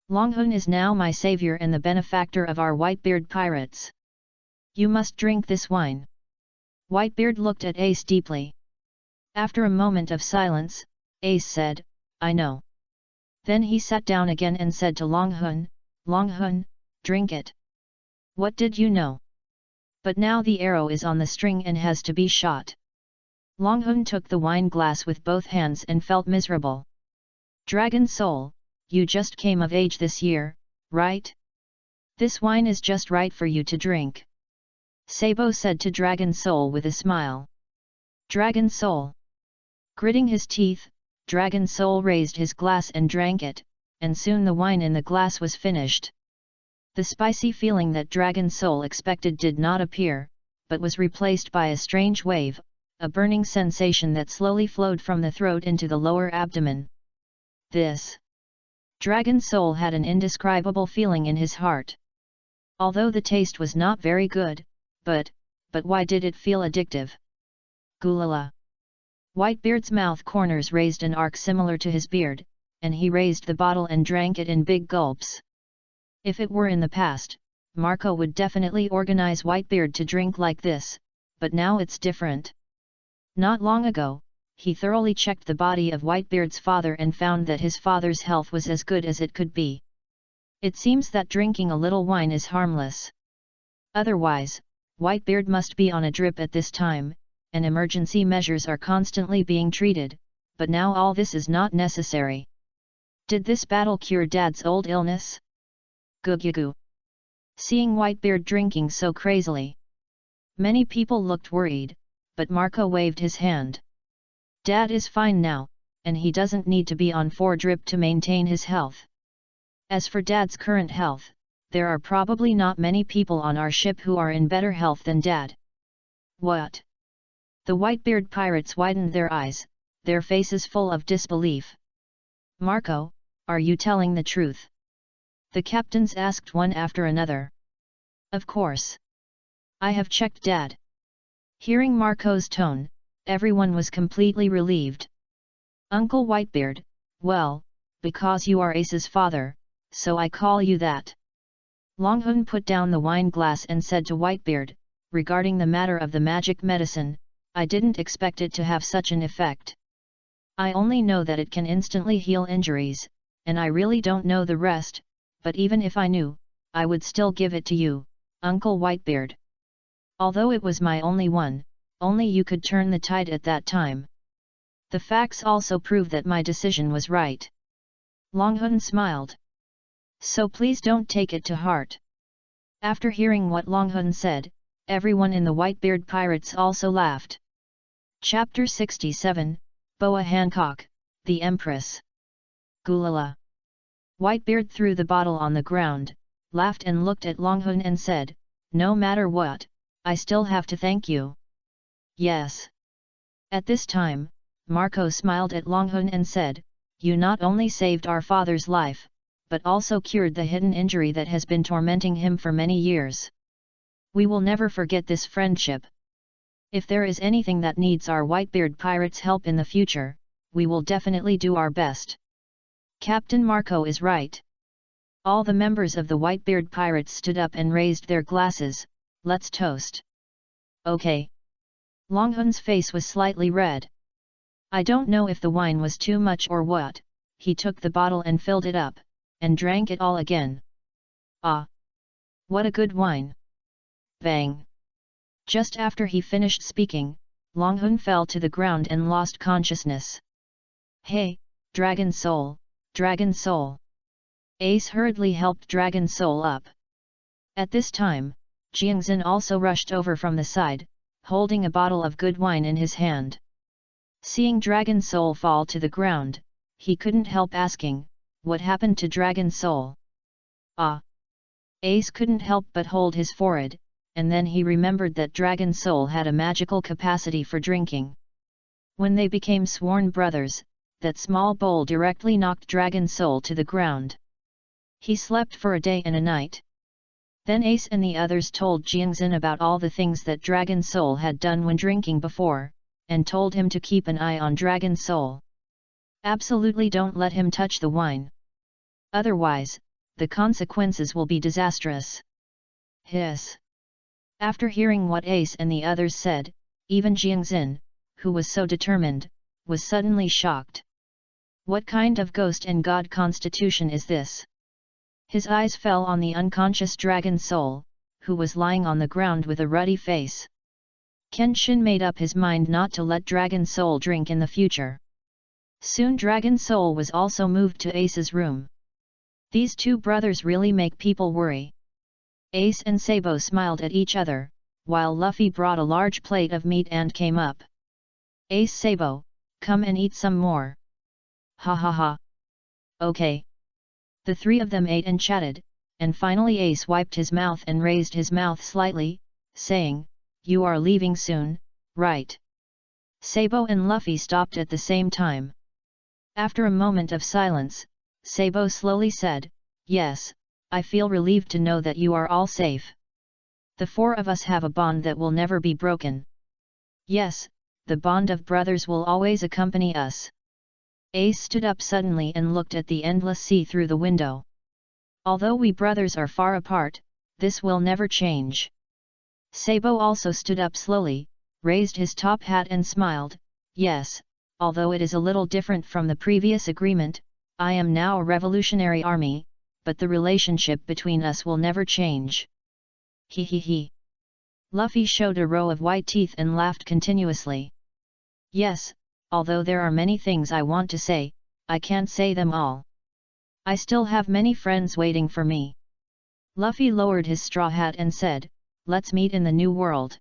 A: Longhun is now my savior and the benefactor of our Whitebeard Pirates. You must drink this wine. Whitebeard looked at Ace deeply. After a moment of silence, Ace said, I know. Then he sat down again and said to Longhun, Longhun, drink it. What did you know? But now the arrow is on the string and has to be shot. Longhun took the wine glass with both hands and felt miserable. Dragon Soul, you just came of age this year, right? This wine is just right for you to drink. Sabo said to Dragon Soul with a smile. Dragon Soul. Gritting his teeth, Dragon Soul raised his glass and drank it, and soon the wine in the glass was finished. The spicy feeling that Dragon Soul expected did not appear, but was replaced by a strange wave, a burning sensation that slowly flowed from the throat into the lower abdomen. This Dragon Soul had an indescribable feeling in his heart. Although the taste was not very good, but why did it feel addictive? Gulala. Whitebeard's mouth corners raised an arc similar to his beard, and he raised the bottle and drank it in big gulps. If it were in the past, Marco would definitely organize Whitebeard to drink like this, but now it's different. Not long ago, he thoroughly checked the body of Whitebeard's father and found that his father's health was as good as it could be. It seems that drinking a little wine is harmless. Otherwise, Whitebeard must be on a drip at this time, and emergency measures are constantly being treated, but now all this is not necessary. Did this battle cure Dad's old illness? Gugugu. Seeing Whitebeard drinking so crazily, many people looked worried, but Marco waved his hand. Dad is fine now, and he doesn't need to be on 4-drip to maintain his health. As for Dad's current health, there are probably not many people on our ship who are in better health than Dad. What? The Whitebeard pirates widened their eyes, their faces full of disbelief. Marco, are you telling the truth? The captains asked one after another. Of course. I have checked Dad. Hearing Marco's tone, everyone was completely relieved. Uncle Whitebeard, well, because you are Ace's father, so I call you that. Longhun put down the wine glass and said to Whitebeard, regarding the matter of the magic medicine, I didn't expect it to have such an effect. I only know that it can instantly heal injuries, and I really don't know the rest, but even if I knew, I would still give it to you, Uncle Whitebeard. Although it was my only one, only you could turn the tide at that time. The facts also prove that my decision was right. Longhun smiled. So please don't take it to heart. After hearing what Longhun said, everyone in the Whitebeard pirates also laughed. Chapter 67, Boa Hancock, the Empress. Gulala. Whitebeard threw the bottle on the ground, laughed and looked at Longhun and said, no matter what, I still have to thank you. Yes. At this time, Marco smiled at Longhun and said, you not only saved our father's life, but also cured the hidden injury that has been tormenting him for many years. We will never forget this friendship. If there is anything that needs our Whitebeard pirates' help in the future, we will definitely do our best. Captain Marco is right. All the members of the Whitebeard pirates stood up and raised their glasses. Let's toast. Okay. Longhun's face was slightly red. I don't know if the wine was too much or what, he took the bottle and filled it up, and drank it all again. Ah! What a good wine! Bang! Just after he finished speaking, Longhun fell to the ground and lost consciousness. Hey, Dragon Soul, Dragon Soul! Ace hurriedly helped Dragon Soul up. At this time, Jiangxin also rushed over from the side, holding a bottle of good wine in his hand. Seeing Dragon Soul fall to the ground, he couldn't help asking, what happened to Dragon Soul? Ah! Ace couldn't help but hold his forehead, and then he remembered that Dragon Soul had a magical capacity for drinking. When they became sworn brothers, that small bowl directly knocked Dragon Soul to the ground. He slept for a day and a night. Then Ace and the others told Jiangxin about all the things that Dragon Soul had done when drinking before, and told him to keep an eye on Dragon Soul. Absolutely don't let him touch the wine. Otherwise, the consequences will be disastrous. Hiss. After hearing what Ace and the others said, even Jiangxin, who was so determined, was suddenly shocked. What kind of ghost and god constitution is this? His eyes fell on the unconscious Dragon Soul, who was lying on the ground with a ruddy face. Kenshin made up his mind not to let Dragon Soul drink in the future. Soon Dragon Soul was also moved to Ace's room. These two brothers really make people worry. Ace and Sabo smiled at each other, while Luffy brought a large plate of meat and came up. Ace Sabo, Come and eat some more. Ha ha ha. Okay. The three of them ate and chatted, and finally Ace wiped his mouth and raised his mouth slightly, saying, "You are leaving soon, right?" Sabo and Luffy stopped at the same time. After a moment of silence, Sabo slowly said, "Yes, I feel relieved to know that you are all safe. The four of us have a bond that will never be broken. Yes, the bond of brothers will always accompany us." Ace stood up suddenly and looked at the endless sea through the window. "Although we brothers are far apart, this will never change." Sabo also stood up slowly, raised his top hat and smiled, "Yes, although it is a little different from the previous agreement, I am now a revolutionary army, but the relationship between us will never change." He he he. Luffy showed a row of white teeth and laughed continuously. "Yes, although there are many things I want to say, I can't say them all. I still have many friends waiting for me." Luffy lowered his straw hat and said, "Let's meet in the new world."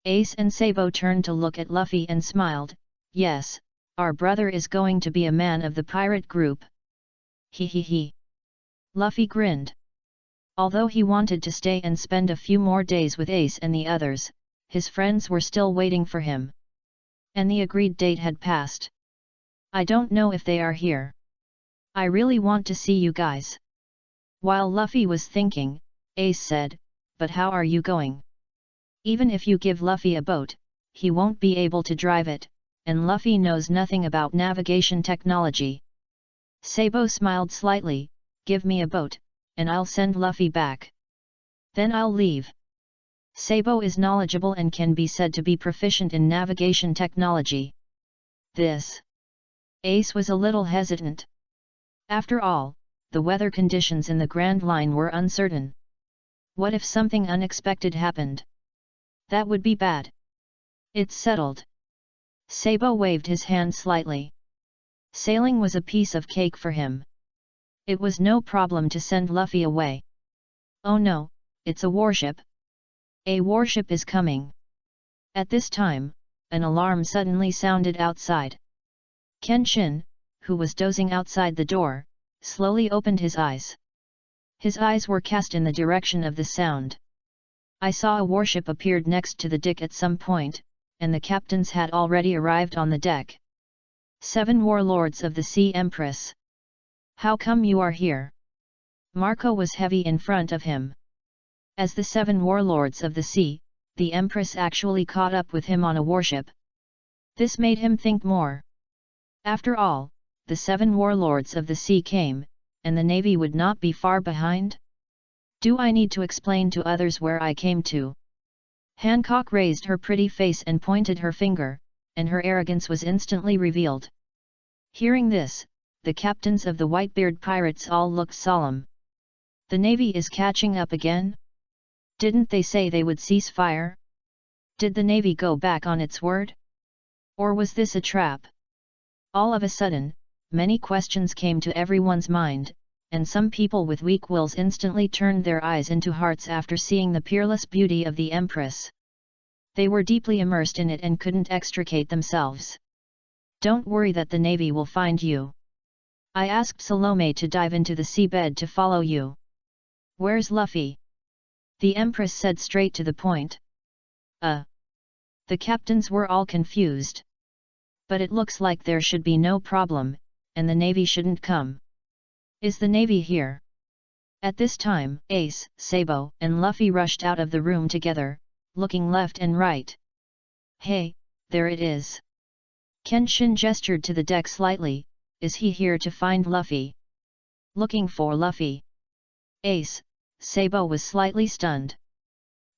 A: Ace and Sabo turned to look at Luffy and smiled, "Yes, our brother is going to be a man of the pirate group." He he he. Luffy grinned. Although he wanted to stay and spend a few more days with Ace and the others, his friends were still waiting for him. And the agreed date had passed. "I don't know if they are here. I really want to see you guys." While Luffy was thinking, Ace said, "But how are you going? Even if you give Luffy a boat, he won't be able to drive it, and Luffy knows nothing about navigation technology." Sabo smiled slightly, "Give me a boat, and I'll send Luffy back. Then I'll leave." Sabo is knowledgeable and can be said to be proficient in navigation technology. This. Ace was a little hesitant. After all, the weather conditions in the Grand Line were uncertain. What if something unexpected happened? That would be bad. "It's settled." Sabo waved his hand slightly. Sailing was a piece of cake for him. It was no problem to send Luffy away. "Oh no, it's a warship. A warship is coming." At this time, an alarm suddenly sounded outside. Kenshin, who was dozing outside the door, slowly opened his eyes. His eyes were cast in the direction of the sound. "I saw a warship appeared next to the deck at some point, and the captains had already arrived on the deck. 7 warlords of the Sea Empress. How come you are here?" Marco was heavy in front of him. As the 7 warlords of the sea, the Empress actually caught up with him on a warship. This made him think more. After all, the 7 warlords of the sea came, and the navy would not be far behind? Do I need to explain to others where I came to? Hancock raised her pretty face and pointed her finger, and her arrogance was instantly revealed. Hearing this, the captains of the Whitebeard pirates all looked solemn. The navy is catching up again? Didn't they say they would cease fire? Did the navy go back on its word? Or was this a trap? All of a sudden, many questions came to everyone's mind, and some people with weak wills instantly turned their eyes into hearts after seeing the peerless beauty of the Empress. They were deeply immersed in it and couldn't extricate themselves. "Don't worry that the navy will find you. I asked Salome to dive into the seabed to follow you." "Where's Luffy?" the Empress said straight to the point. The captains were all confused. "But it looks like there should be no problem, and the navy shouldn't come. Is the navy here?" At this time, Ace, Sabo, and Luffy rushed out of the room together, looking left and right. "Hey, there it is." Kenshin gestured to the deck slightly, "Is he here to find Luffy?" "Looking for Luffy." Ace, Sabo was slightly stunned.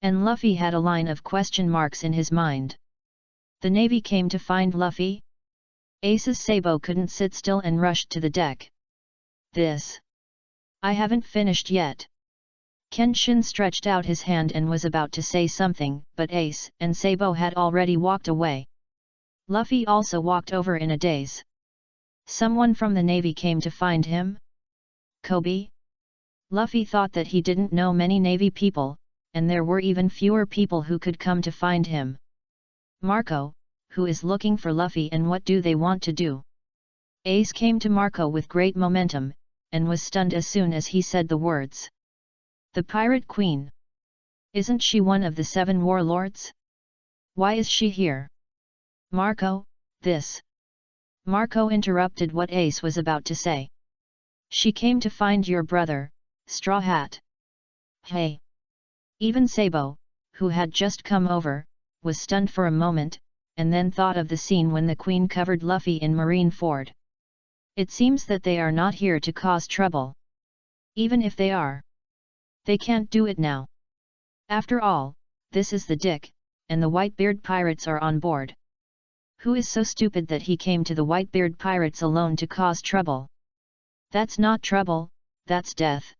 A: And Luffy had a line of question marks in his mind. The navy came to find Luffy? Ace's Sabo couldn't sit still and rushed to the deck. "This. I haven't finished yet." Kenshin stretched out his hand and was about to say something, but Ace and Sabo had already walked away. Luffy also walked over in a daze. Someone from the navy came to find him? Kobe? Luffy thought that he didn't know many navy people, and there were even fewer people who could come to find him. Marco, who is looking for Luffy and what do they want to do? Ace came to Marco with great momentum, and was stunned as soon as he said the words. The Pirate Queen? Isn't she one of the 7 warlords? Why is she here? Marco, this. Marco interrupted what Ace was about to say. She came to find your brother, Straw Hat. Hey! Even Sabo, who had just come over, was stunned for a moment, and then thought of the scene when the Queen covered Luffy in Marineford. It seems that they are not here to cause trouble. Even if they are, they can't do it now. After all, this is the Dick, and the Whitebeard pirates are on board. Who is so stupid that he came to the Whitebeard pirates alone to cause trouble? That's not trouble, that's death.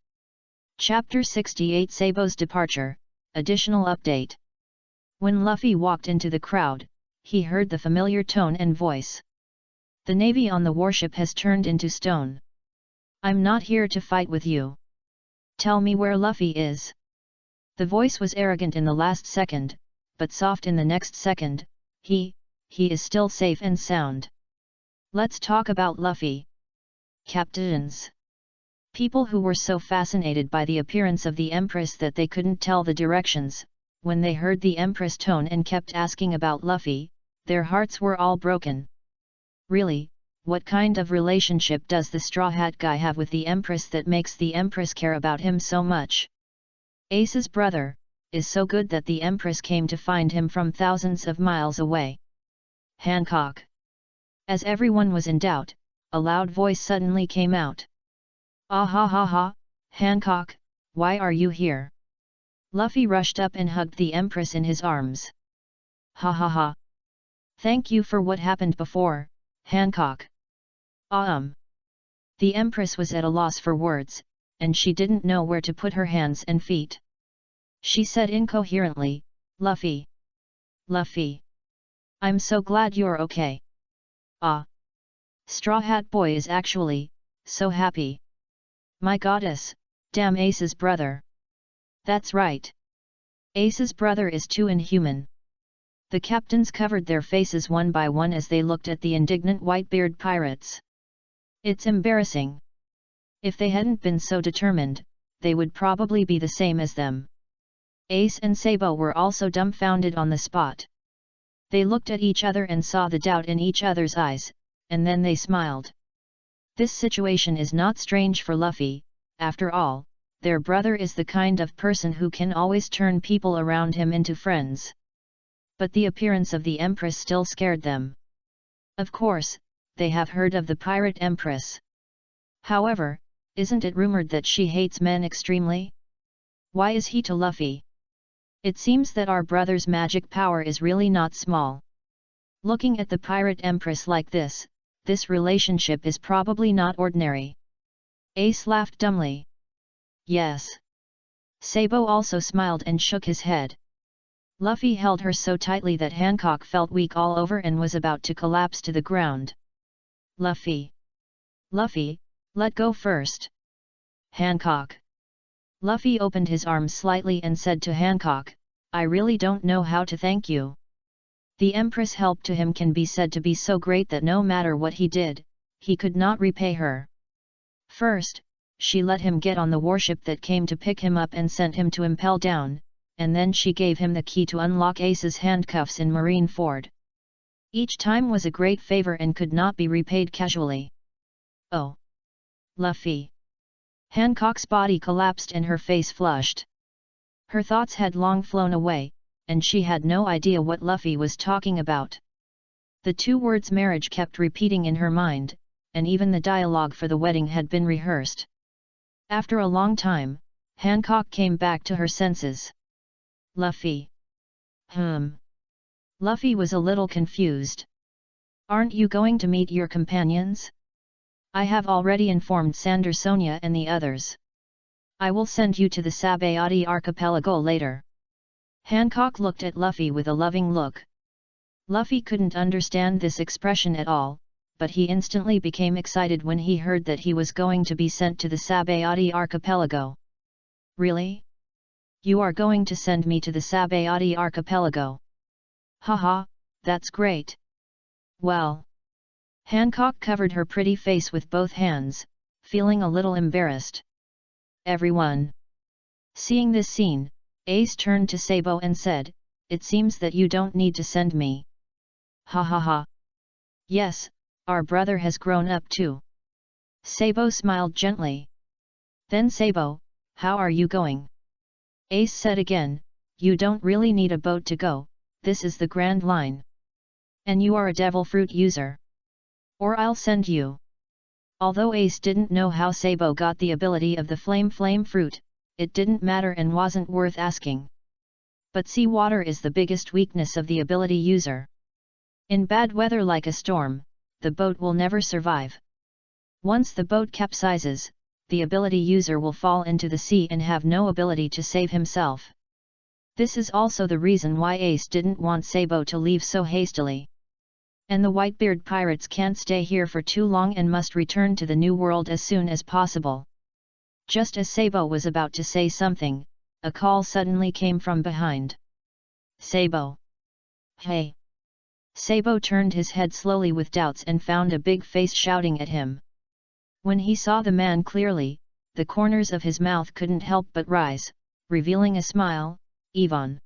A: Chapter 68 Sabo's Departure, Additional Update. When Luffy walked into the crowd, he heard the familiar tone and voice. The navy on the warship has turned into stone. I'm not here to fight with you. Tell me where Luffy is. The voice was arrogant in the last second, but soft in the next second. He is still safe and sound. Let's talk about Luffy. Captains. People who were so fascinated by the appearance of the Empress that they couldn't tell the directions, when they heard the Empress tone and kept asking about Luffy, their hearts were all broken. Really, what kind of relationship does the Straw Hat guy have with the Empress that makes the Empress care about him so much? Ace's brother is so good that the Empress came to find him from thousands of miles away. Hancock. As everyone was in doubt, a loud voice suddenly came out. Ah ha ha ha, Hancock, why are you here? Luffy rushed up and hugged the Empress in his arms. Ha ha ha. Thank you for what happened before, Hancock. The Empress was at a loss for words, and she didn't know where to put her hands and feet. She said incoherently, Luffy. Luffy. I'm so glad you're okay. Ah. Straw Hat Boy is actually so happy. My goddess, damn Ace's brother. That's right. Ace's brother is too inhuman. The captains covered their faces one by one as they looked at the indignant Whitebeard pirates. It's embarrassing. If they hadn't been so determined, they would probably be the same as them. Ace and Sabo were also dumbfounded on the spot. They looked at each other and saw the doubt in each other's eyes, and then they smiled. This situation is not strange for Luffy, after all, their brother is the kind of person who can always turn people around him into friends. But the appearance of the Empress still scared them. Of course, they have heard of the Pirate Empress. However, isn't it rumored that she hates men extremely? Why is he to Luffy? It seems that our brother's magic power is really not small. Looking at the Pirate Empress like this relationship is probably not ordinary. Ace laughed dumbly. Yes. Sabo also smiled and shook his head. Luffy held her so tightly that Hancock felt weak all over and was about to collapse to the ground. Luffy. Luffy, let go first. Hancock. Luffy opened his arms slightly and said to Hancock, I really don't know how to thank you. The Empress' help to him can be said to be so great that no matter what he did, he could not repay her. First, she let him get on the warship that came to pick him up and sent him to Impel Down, and then she gave him the key to unlock Ace's handcuffs in Marineford. Each time was a great favor and could not be repaid casually. Oh! Luffy! Hancock's body collapsed and her face flushed. Her thoughts had long flown away, and she had no idea what Luffy was talking about. The 2 words marriage kept repeating in her mind, and even the dialogue for the wedding had been rehearsed. After a long time, Hancock came back to her senses. Luffy. Luffy was a little confused. Aren't you going to meet your companions? I have already informed Sander, Sonia and the others. I will send you to the Sabayati archipelago later. Hancock looked at Luffy with a loving look. Luffy couldn't understand this expression at all, but he instantly became excited when he heard that he was going to be sent to the Sabayati archipelago. Really? You are going to send me to the Sabayati archipelago? Haha, that's great. Well. Hancock covered her pretty face with both hands, feeling a little embarrassed. Everyone. Seeing this scene, Ace turned to Sabo and said, "It seems that you don't need to send me." Ha ha ha. Yes, our brother has grown up too. Sabo smiled gently. Then Sabo, how are you going? Ace said again, you don't really need a boat to go, this is the Grand Line. And you are a devil fruit user. Or I'll send you. Although Ace didn't know how Sabo got the ability of the flame fruit, it didn't matter and wasn't worth asking. But seawater is the biggest weakness of the ability user. In bad weather like a storm, the boat will never survive. Once the boat capsizes, the ability user will fall into the sea and have no ability to save himself. This is also the reason why Ace didn't want Sabo to leave so hastily. And the Whitebeard pirates can't stay here for too long and must return to the New World as soon as possible. Just as Sabo was about to say something, a call suddenly came from behind. Sabo. Hey. Sabo turned his head slowly with doubts and found a big face shouting at him. When he saw the man clearly, the corners of his mouth couldn't help but rise, revealing a smile. Ivan.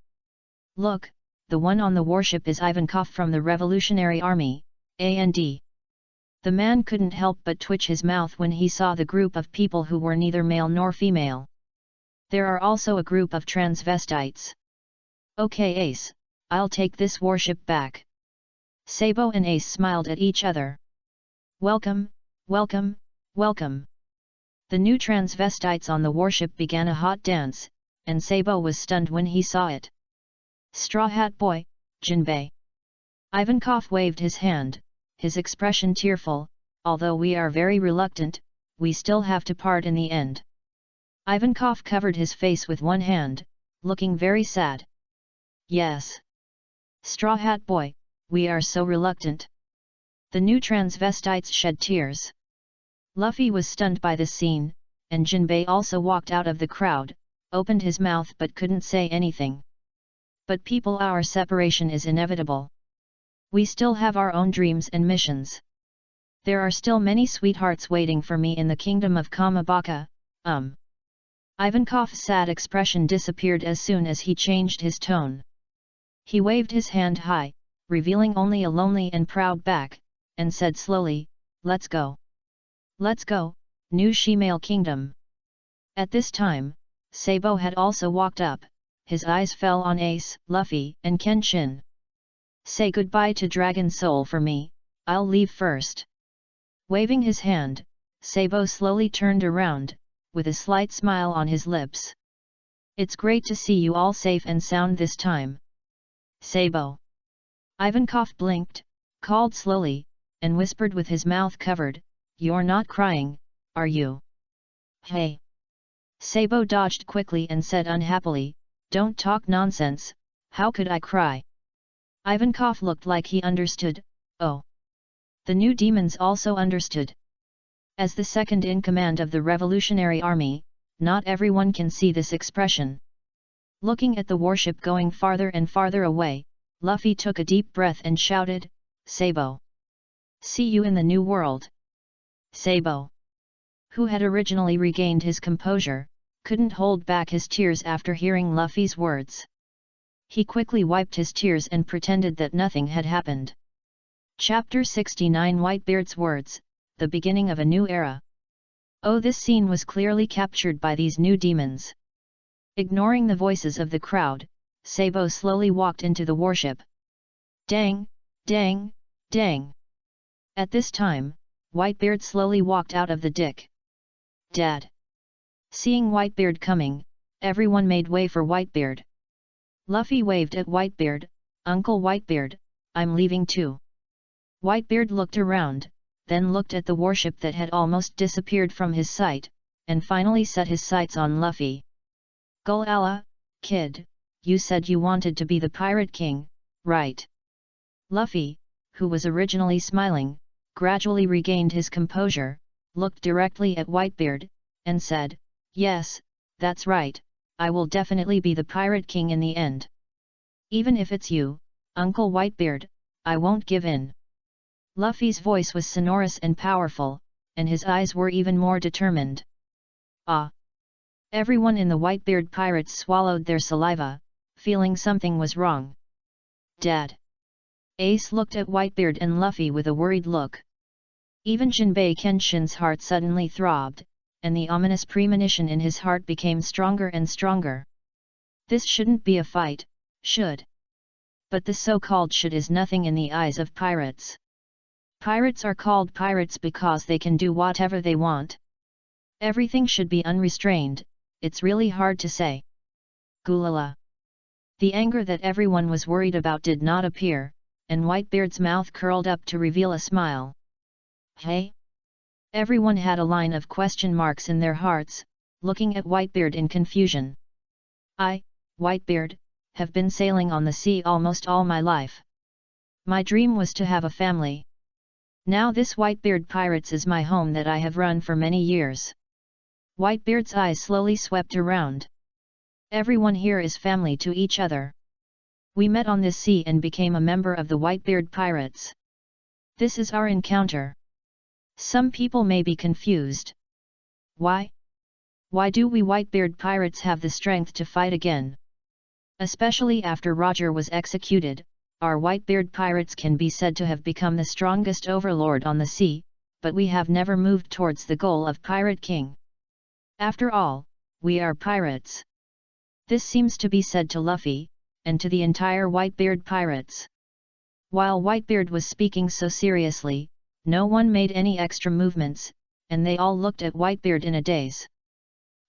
A: Look, the one on the warship is Ivankov from the Revolutionary Army, and the man couldn't help but twitch his mouth when he saw the group of people who were neither male nor female. There are also a group of transvestites. Okay Ace, I'll take this warship back. Sabo and Ace smiled at each other. Welcome, welcome, welcome. The new transvestites on the warship began a hot dance, and Sabo was stunned when he saw it. Straw Hat Boy, Jinbei. Ivankov waved his hand, his expression tearful, although we are very reluctant, we still have to part in the end. Ivankov covered his face with one hand, looking very sad. Yes. Straw Hat Boy, we are so reluctant. The new transvestites shed tears. Luffy was stunned by this scene, and Jinbei also walked out of the crowd, opened his mouth but couldn't say anything. But people, our separation is inevitable. We still have our own dreams and missions. There are still many sweethearts waiting for me in the kingdom of Kamabaka. Ivankov's sad expression disappeared as soon as he changed his tone. He waved his hand high, revealing only a lonely and proud back, and said slowly, let's go. Let's go, new Shemale Kingdom. At this time, Sabo had also walked up, his eyes fell on Ace, Luffy, and Kenshin. Say goodbye to Dragon Soul for me, I'll leave first. Waving his hand, Sabo slowly turned around, with a slight smile on his lips. It's great to see you all safe and sound this time. Sabo. Ivankov blinked, called slowly, and whispered with his mouth covered, you're not crying, are you? Hey. Sabo dodged quickly and said unhappily, don't talk nonsense, how could I cry? Ivankov looked like he understood, oh. The new demons also understood. As the second in command of the Revolutionary Army, not everyone can see this expression. Looking at the warship going farther and farther away, Luffy took a deep breath and shouted, Sabo. See you in the New World. Sabo, who had originally regained his composure, couldn't hold back his tears after hearing Luffy's words. He quickly wiped his tears and pretended that nothing had happened. Chapter 69 Whitebeard's Words, the beginning of a new era. Oh, this scene was clearly captured by these new demons. Ignoring the voices of the crowd, Sabo slowly walked into the warship. Dang, dang, dang. At this time, Whitebeard slowly walked out of the deck. Dad. Seeing Whitebeard coming, everyone made way for Whitebeard. Luffy waved at Whitebeard, Uncle Whitebeard, I'm leaving too. Whitebeard looked around, then looked at the warship that had almost disappeared from his sight, and finally set his sights on Luffy. Gulala, kid, you said you wanted to be the Pirate King, right? Luffy, who was originally smiling, gradually regained his composure, looked directly at Whitebeard, and said, yes, that's right, I will definitely be the Pirate King in the end. Even if it's you, Uncle Whitebeard, I won't give in. Luffy's voice was sonorous and powerful, and his eyes were even more determined. Ah! Everyone in the Whitebeard pirates swallowed their saliva, feeling something was wrong. Dad! Ace looked at Whitebeard and Luffy with a worried look. Even Jinbei Kenshin's heart suddenly throbbed, and the ominous premonition in his heart became stronger and stronger. This shouldn't be a fight, should. But the so-called should is nothing in the eyes of pirates. Pirates are called pirates because they can do whatever they want. Everything should be unrestrained, it's really hard to say. Gulala. The anger that everyone was worried about did not appear, and Whitebeard's mouth curled up to reveal a smile. Hey? Everyone had a line of question marks in their hearts, looking at Whitebeard in confusion. I, Whitebeard, have been sailing on the sea almost all my life. My dream was to have a family. Now this Whitebeard Pirates is my home that I have run for many years. Whitebeard's eyes slowly swept around. Everyone here is family to each other. We met on this sea and became a member of the Whitebeard Pirates. This is our encounter. Some people may be confused. Why? Why do we Whitebeard Pirates have the strength to fight again? Especially after Roger was executed, our Whitebeard Pirates can be said to have become the strongest overlord on the sea, but we have never moved towards the goal of Pirate King. After all, we are pirates. This seems to be said to Luffy, and to the entire Whitebeard Pirates. While Whitebeard was speaking so seriously, no one made any extra movements, and they all looked at Whitebeard in a daze.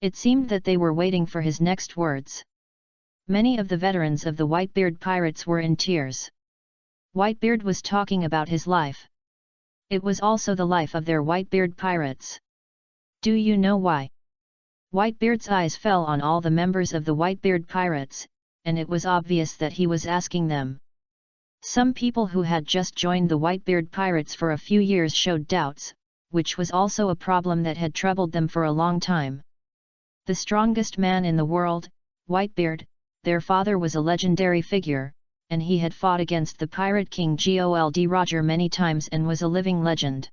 A: It seemed that they were waiting for his next words. Many of the veterans of the Whitebeard Pirates were in tears. Whitebeard was talking about his life. It was also the life of their Whitebeard Pirates. Do you know why? Whitebeard's eyes fell on all the members of the Whitebeard Pirates, and it was obvious that he was asking them. Some people who had just joined the Whitebeard Pirates for a few years showed doubts, which was also a problem that had troubled them for a long time. The strongest man in the world, Whitebeard, their father was a legendary figure, and he had fought against the Pirate King Gold Roger many times and was a living legend.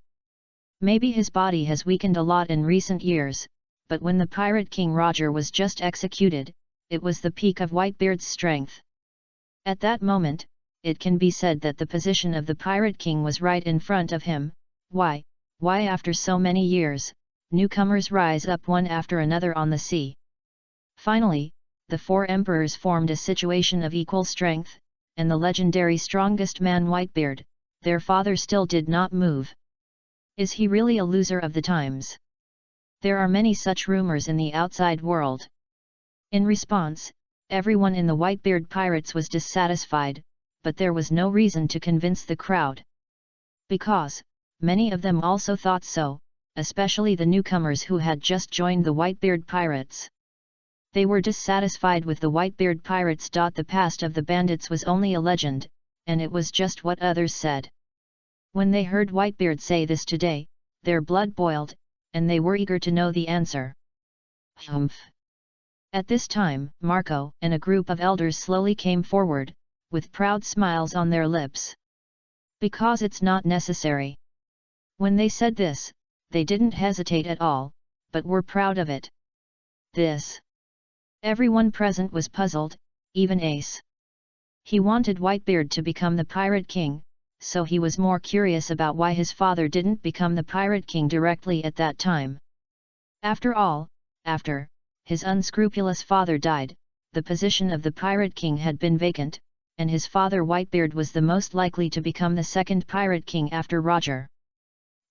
A: Maybe his body has weakened a lot in recent years, but when the Pirate King Roger was just executed, it was the peak of Whitebeard's strength. At that moment, it can be said that the position of the Pirate King was right in front of him. Why after so many years, newcomers rise up one after another on the sea? Finally, the four emperors formed a situation of equal strength, and the legendary strongest man Whitebeard, their father, still did not move. Is he really a loser of the times? There are many such rumors in the outside world. In response, everyone in the Whitebeard Pirates was dissatisfied, but there was no reason to convince the crowd. Because, many of them also thought so, especially the newcomers who had just joined the Whitebeard Pirates. They were dissatisfied with the Whitebeard Pirates. The past of the bandits was only a legend, and it was just what others said. When they heard Whitebeard say this today, their blood boiled, and they were eager to know the answer. Humph! At this time, Marco and a group of elders slowly came forward, with proud smiles on their lips. Because it's not necessary. When they said this, they didn't hesitate at all, but were proud of it. This. Everyone present was puzzled, even Ace. He wanted Whitebeard to become the Pirate King, so he was more curious about why his father didn't become the Pirate King directly at that time. After all, after his unscrupulous father died, the position of the Pirate King had been vacant, and his father Whitebeard was the most likely to become the second Pirate King after Roger.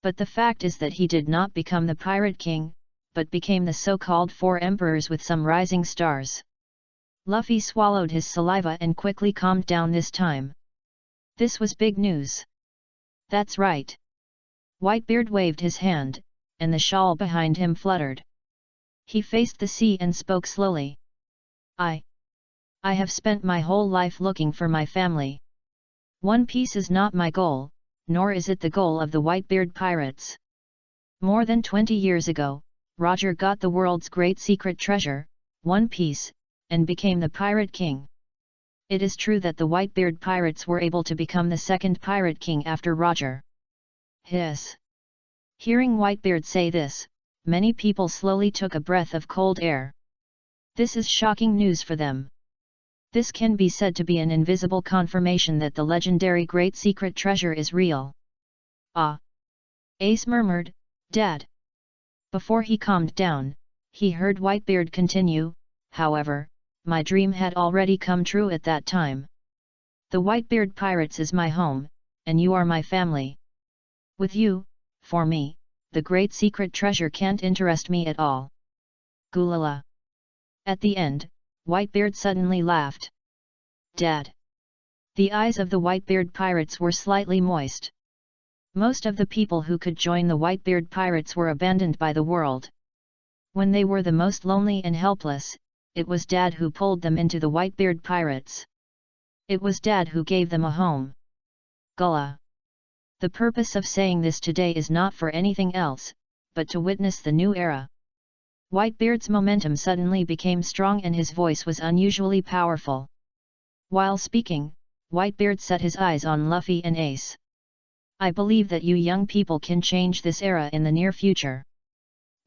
A: But the fact is that he did not become the Pirate King, but became the so-called Four Emperors with some rising stars. Luffy swallowed his saliva and quickly calmed down this time. This was big news. That's right. Whitebeard waved his hand, and the shawl behind him fluttered. He faced the sea and spoke slowly. I have spent my whole life looking for my family. One Piece is not my goal, nor is it the goal of the Whitebeard Pirates. More than 20 years ago, Roger got the world's great secret treasure, One Piece, and became the Pirate King. It is true that the Whitebeard Pirates were able to become the second Pirate King after Roger. Hiss. Hearing Whitebeard say this, many people slowly took a breath of cold air. This is shocking news for them. This can be said to be an invisible confirmation that the legendary great secret treasure is real. Ah! Ace murmured, Dad. Before he calmed down, he heard Whitebeard continue, however, my dream had already come true at that time. The Whitebeard Pirates is my home, and you are my family. With you, for me, the great secret treasure can't interest me at all. Gulala. At the end, Whitebeard suddenly laughed. Dad. The eyes of the Whitebeard Pirates were slightly moist. Most of the people who could join the Whitebeard Pirates were abandoned by the world. When they were the most lonely and helpless, it was Dad who pulled them into the Whitebeard Pirates. It was Dad who gave them a home. Gullah. The purpose of saying this today is not for anything else, but to witness the new era. Whitebeard's momentum suddenly became strong and his voice was unusually powerful. While speaking, Whitebeard set his eyes on Luffy and Ace. I believe that you young people can change this era in the near future.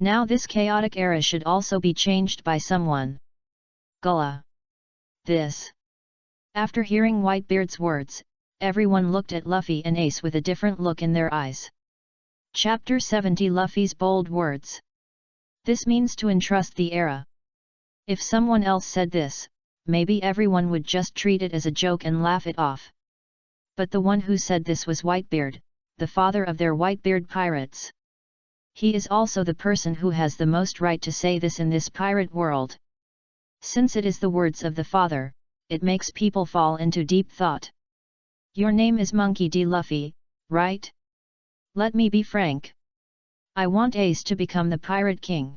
A: Now this chaotic era should also be changed by someone. Gullah. This. After hearing Whitebeard's words, everyone looked at Luffy and Ace with a different look in their eyes. Chapter 70 Luffy's bold words. This means to entrust the era. If someone else said this, maybe everyone would just treat it as a joke and laugh it off. But the one who said this was Whitebeard, the father of their Whitebeard Pirates. He is also the person who has the most right to say this in this pirate world. Since it is the words of the father, it makes people fall into deep thought. Your name is Monkey D. Luffy, right? Let me be frank. I want Ace to become the Pirate King.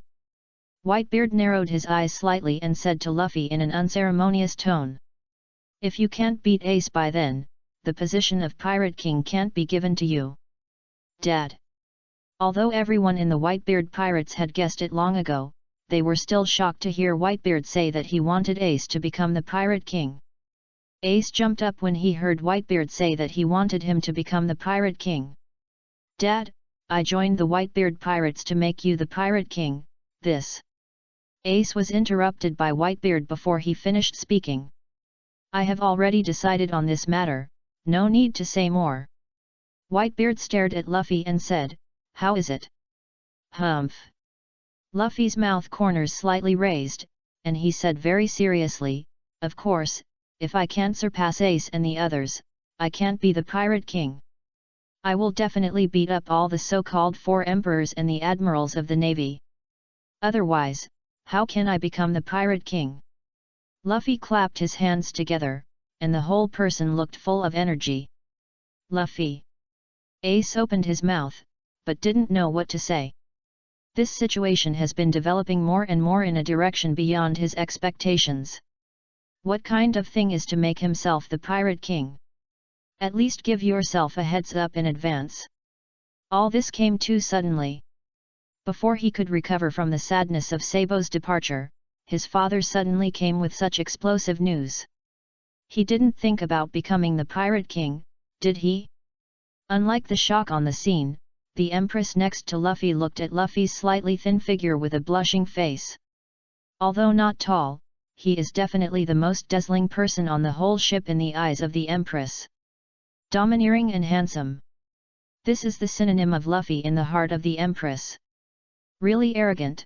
A: Whitebeard narrowed his eyes slightly and said to Luffy in an unceremonious tone. If you can't beat Ace by then, the position of Pirate King can't be given to you. Dad. Although everyone in the Whitebeard Pirates had guessed it long ago, they were still shocked to hear Whitebeard say that he wanted Ace to become the Pirate King. Ace jumped up when he heard Whitebeard say that he wanted him to become the Pirate King. Dad, I joined the Whitebeard Pirates to make you the Pirate King, this. Ace was interrupted by Whitebeard before he finished speaking. I have already decided on this matter, no need to say more. Whitebeard stared at Luffy and said, how is it? Humph. Luffy's mouth corners slightly raised, and he said very seriously, of course, if I can't surpass Ace and the others, I can't be the Pirate King. I will definitely beat up all the so-called 4 emperors and the admirals of the navy. Otherwise, how can I become the Pirate King? Luffy clapped his hands together, and the whole person looked full of energy. Luffy. Ace opened his mouth, but didn't know what to say. This situation has been developing more and more in a direction beyond his expectations. What kind of thing is to make himself the Pirate King? At least give yourself a heads up in advance. All this came too suddenly. Before he could recover from the sadness of Sabo's departure, his father suddenly came with such explosive news. He didn't think about becoming the Pirate King, did he? Unlike the shock on the scene, the Empress next to Luffy looked at Luffy's slightly thin figure with a blushing face. Although not tall, he is definitely the most dazzling person on the whole ship in the eyes of the Empress. Domineering and handsome. This is the synonym of Luffy in the heart of the Empress. Really arrogant.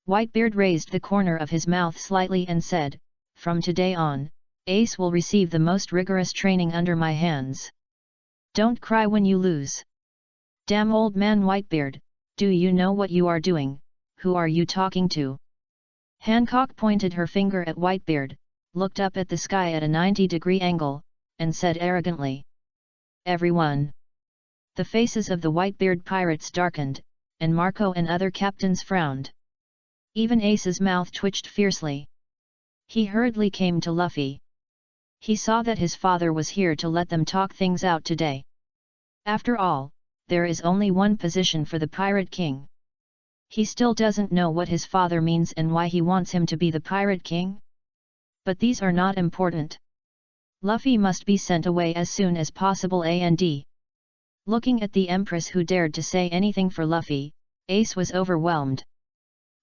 A: Whitebeard raised the corner of his mouth slightly and said, from today on, Ace will receive the most rigorous training under my hands. Don't cry when you lose. Damn old man Whitebeard, do you know what you are doing? Who are you talking to? Hancock pointed her finger at Whitebeard, looked up at the sky at a 90-degree angle, and said arrogantly. Everyone. The faces of the Whitebeard pirates darkened, and Marco and other captains frowned. Even Ace's mouth twitched fiercely. He hurriedly came to Luffy. He saw that his father was here to let them talk things out today. After all, there is only one position for the Pirate King. He still doesn't know what his father means and why he wants him to be the Pirate King. But these are not important. Luffy must be sent away as soon as possible and Looking at the Empress who dared to say anything for Luffy, Ace was overwhelmed.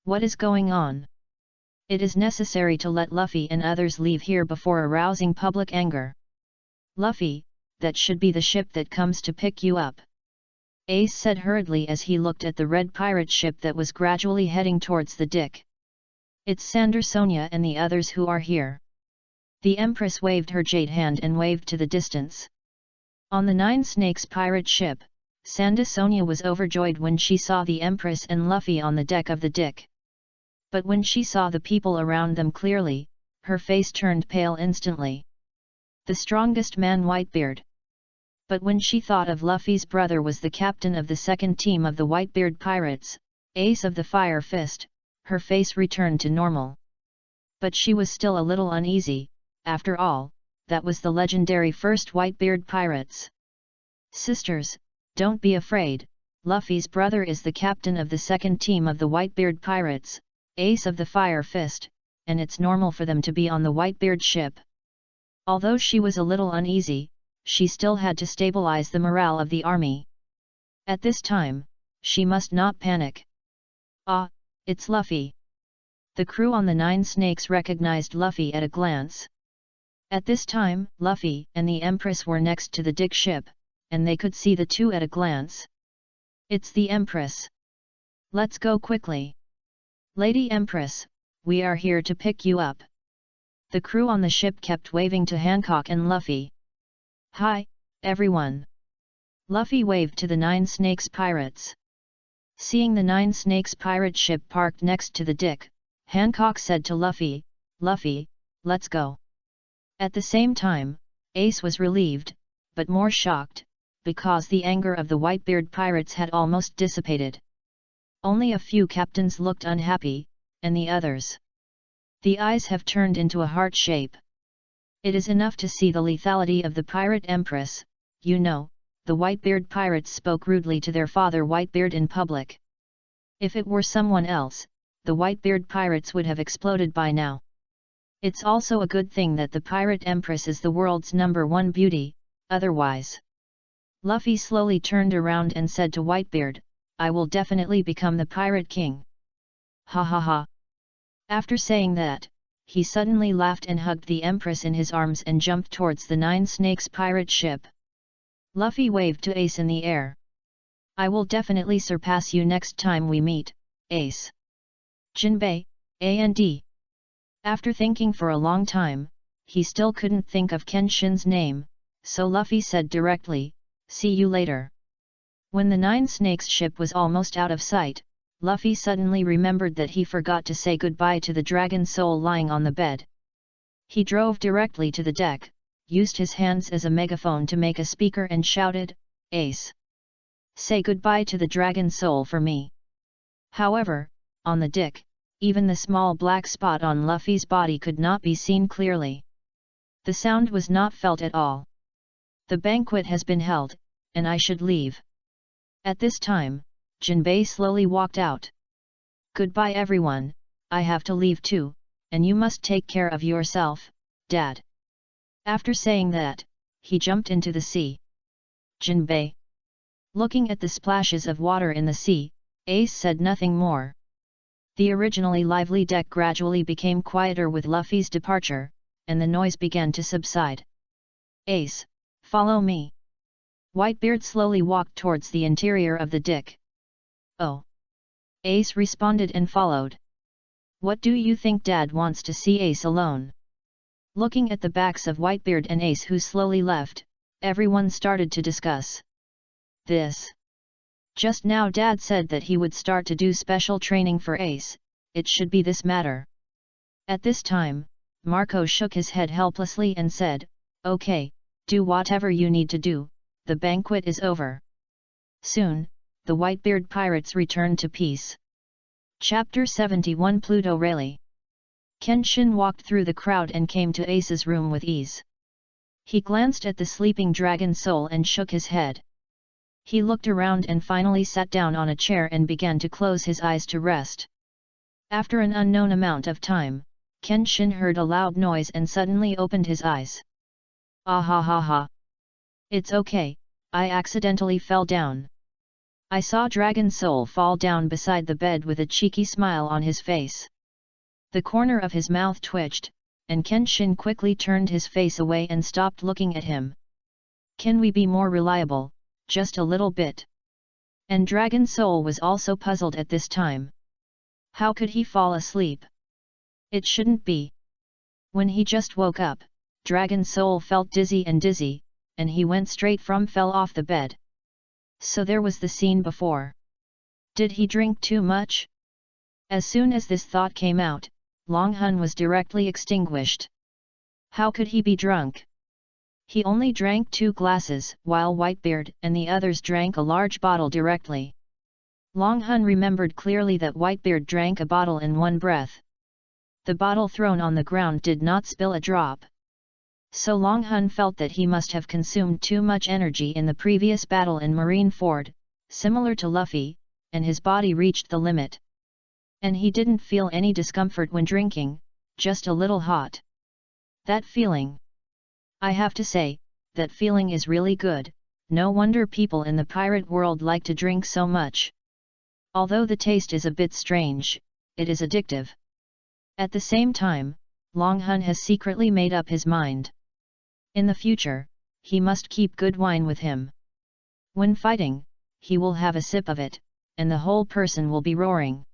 A: What is going on? It is necessary to let Luffy and others leave here before arousing public anger. Luffy, that should be the ship that comes to pick you up. Ace said hurriedly as he looked at the red pirate ship that was gradually heading towards the dick. It's Sander, Sonia and the others who are here. The Empress waved her jade hand and waved to the distance. On the Nine Snakes pirate ship, Sander Sonia was overjoyed when she saw the Empress and Luffy on the deck of the dick. But when she saw the people around them clearly, her face turned pale instantly. The strongest man, Whitebeard. But when she thought of Luffy's brother was the captain of the second team of the Whitebeard pirates, Ace of the Fire Fist, her face returned to normal. But she was still a little uneasy. After all, that was the legendary first Whitebeard pirates. Sisters, don't be afraid, Luffy's brother is the captain of the second team of the Whitebeard pirates, Ace of the Fire Fist, and it's normal for them to be on the Whitebeard ship. Although she was a little uneasy, she still had to stabilize the morale of the army. At this time, she must not panic. Ah, it's Luffy. The crew on the Nine Snakes recognized Luffy at a glance. At this time, Luffy and the Empress were next to the dick ship, and they could see the two at a glance. It's the Empress. Let's go quickly. Lady Empress, we are here to pick you up. The crew on the ship kept waving to Hancock and Luffy. Hi, everyone. Luffy waved to the Nine Snakes pirates. Seeing the Nine Snakes pirate ship parked next to the dick, Hancock said to Luffy, Luffy, let's go. At the same time, Ace was relieved, but more shocked, because the anger of the Whitebeard pirates had almost dissipated. Only a few captains looked unhappy, and the others. The eyes have turned into a heart shape. It is enough to see the lethality of the pirate Empress. You know, the Whitebeard pirates spoke rudely to their father Whitebeard in public. If it were someone else, the Whitebeard pirates would have exploded by now. It's also a good thing that the pirate Empress is the world's #1 beauty, otherwise. Luffy slowly turned around and said to Whitebeard, I will definitely become the Pirate King. Ha ha ha. After saying that, he suddenly laughed and hugged the Empress in his arms and jumped towards the Nine Snakes pirate ship. Luffy waved to Ace in the air. I will definitely surpass you next time we meet, Ace. Jinbei, and. After thinking for a long time, he still couldn't think of Kenshin's name, so Luffy said directly, see you later. When the Nine Snakes ship was almost out of sight, Luffy suddenly remembered that he forgot to say goodbye to the dragon soul lying on the bed. He drove directly to the deck, used his hands as a megaphone to make a speaker and shouted, Ace! Say goodbye to the dragon soul for me. However, on the deck, even the small black spot on Luffy's body could not be seen clearly. The sound was not felt at all. The banquet has been held, and I should leave. At this time, Jinbei slowly walked out. Goodbye everyone, I have to leave too, and you must take care of yourself, Dad. After saying that, he jumped into the sea. Jinbei. Looking at the splashes of water in the sea, Ace said nothing more. The originally lively deck gradually became quieter with Luffy's departure, and the noise began to subside. Ace, follow me. Whitebeard slowly walked towards the interior of the dick. Oh. Ace responded and followed. What do you think Dad wants to see Ace alone? Looking at the backs of Whitebeard and Ace who slowly left, everyone started to discuss this. Just now Dad said that he would start to do special training for Ace, it should be this matter. At this time, Marco shook his head helplessly and said, Okay, do whatever you need to do, the banquet is over. Soon, the Whitebeard pirates returned to peace. Chapter 71 Pluto Rayleigh. Kenshin walked through the crowd and came to Ace's room with ease. He glanced at the sleeping dragon soul and shook his head. He looked around and finally sat down on a chair and began to close his eyes to rest. After an unknown amount of time, Kenshin heard a loud noise and suddenly opened his eyes. Ah ha ha ha! It's okay, I accidentally fell down. I saw Dragon Soul fall down beside the bed with a cheeky smile on his face. The corner of his mouth twitched, and Kenshin quickly turned his face away and stopped looking at him. Can we be more reliable, just a little bit? And Dragon Soul was also puzzled at this time. How could he fall asleep? It shouldn't be. When he just woke up, Dragon Soul felt dizzy, and he went straight from fell off the bed. So there was the scene before. Did he drink too much? As soon as this thought came out, Long Hun was directly extinguished. How could he be drunk? He only drank 2 glasses, while Whitebeard and the others drank a large bottle directly. Long Hun remembered clearly that Whitebeard drank a bottle in one breath. The bottle thrown on the ground did not spill a drop. So Long Hun felt that he must have consumed too much energy in the previous battle in Marineford, similar to Luffy, and his body reached the limit. And he didn't feel any discomfort when drinking, just a little hot. That feeling. I have to say, that feeling is really good, no wonder people in the pirate world like to drink so much. Although the taste is a bit strange, it is addictive. At the same time, Long Hun has secretly made up his mind. In the future, he must keep good wine with him. When fighting, he will have a sip of it, and the whole person will be roaring.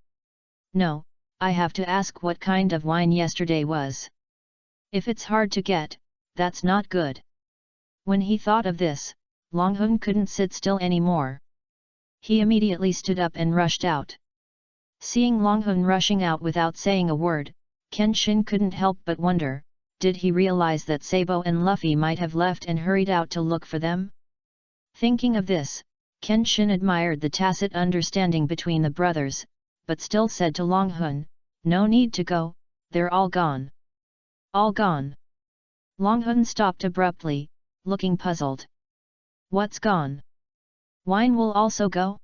A: No, I have to ask what kind of wine yesterday was. If it's hard to get, that's not good. When he thought of this, Long Hun couldn't sit still anymore. He immediately stood up and rushed out. Seeing Long Hun rushing out without saying a word, Kenshin couldn't help but wonder, did he realize that Sabo and Luffy might have left and hurried out to look for them? Thinking of this, Kenshin admired the tacit understanding between the brothers, but still said to Long Hun, "No need to go, they're all gone." All gone? Long Hun stopped abruptly, looking puzzled. What's gone? Wine will also go?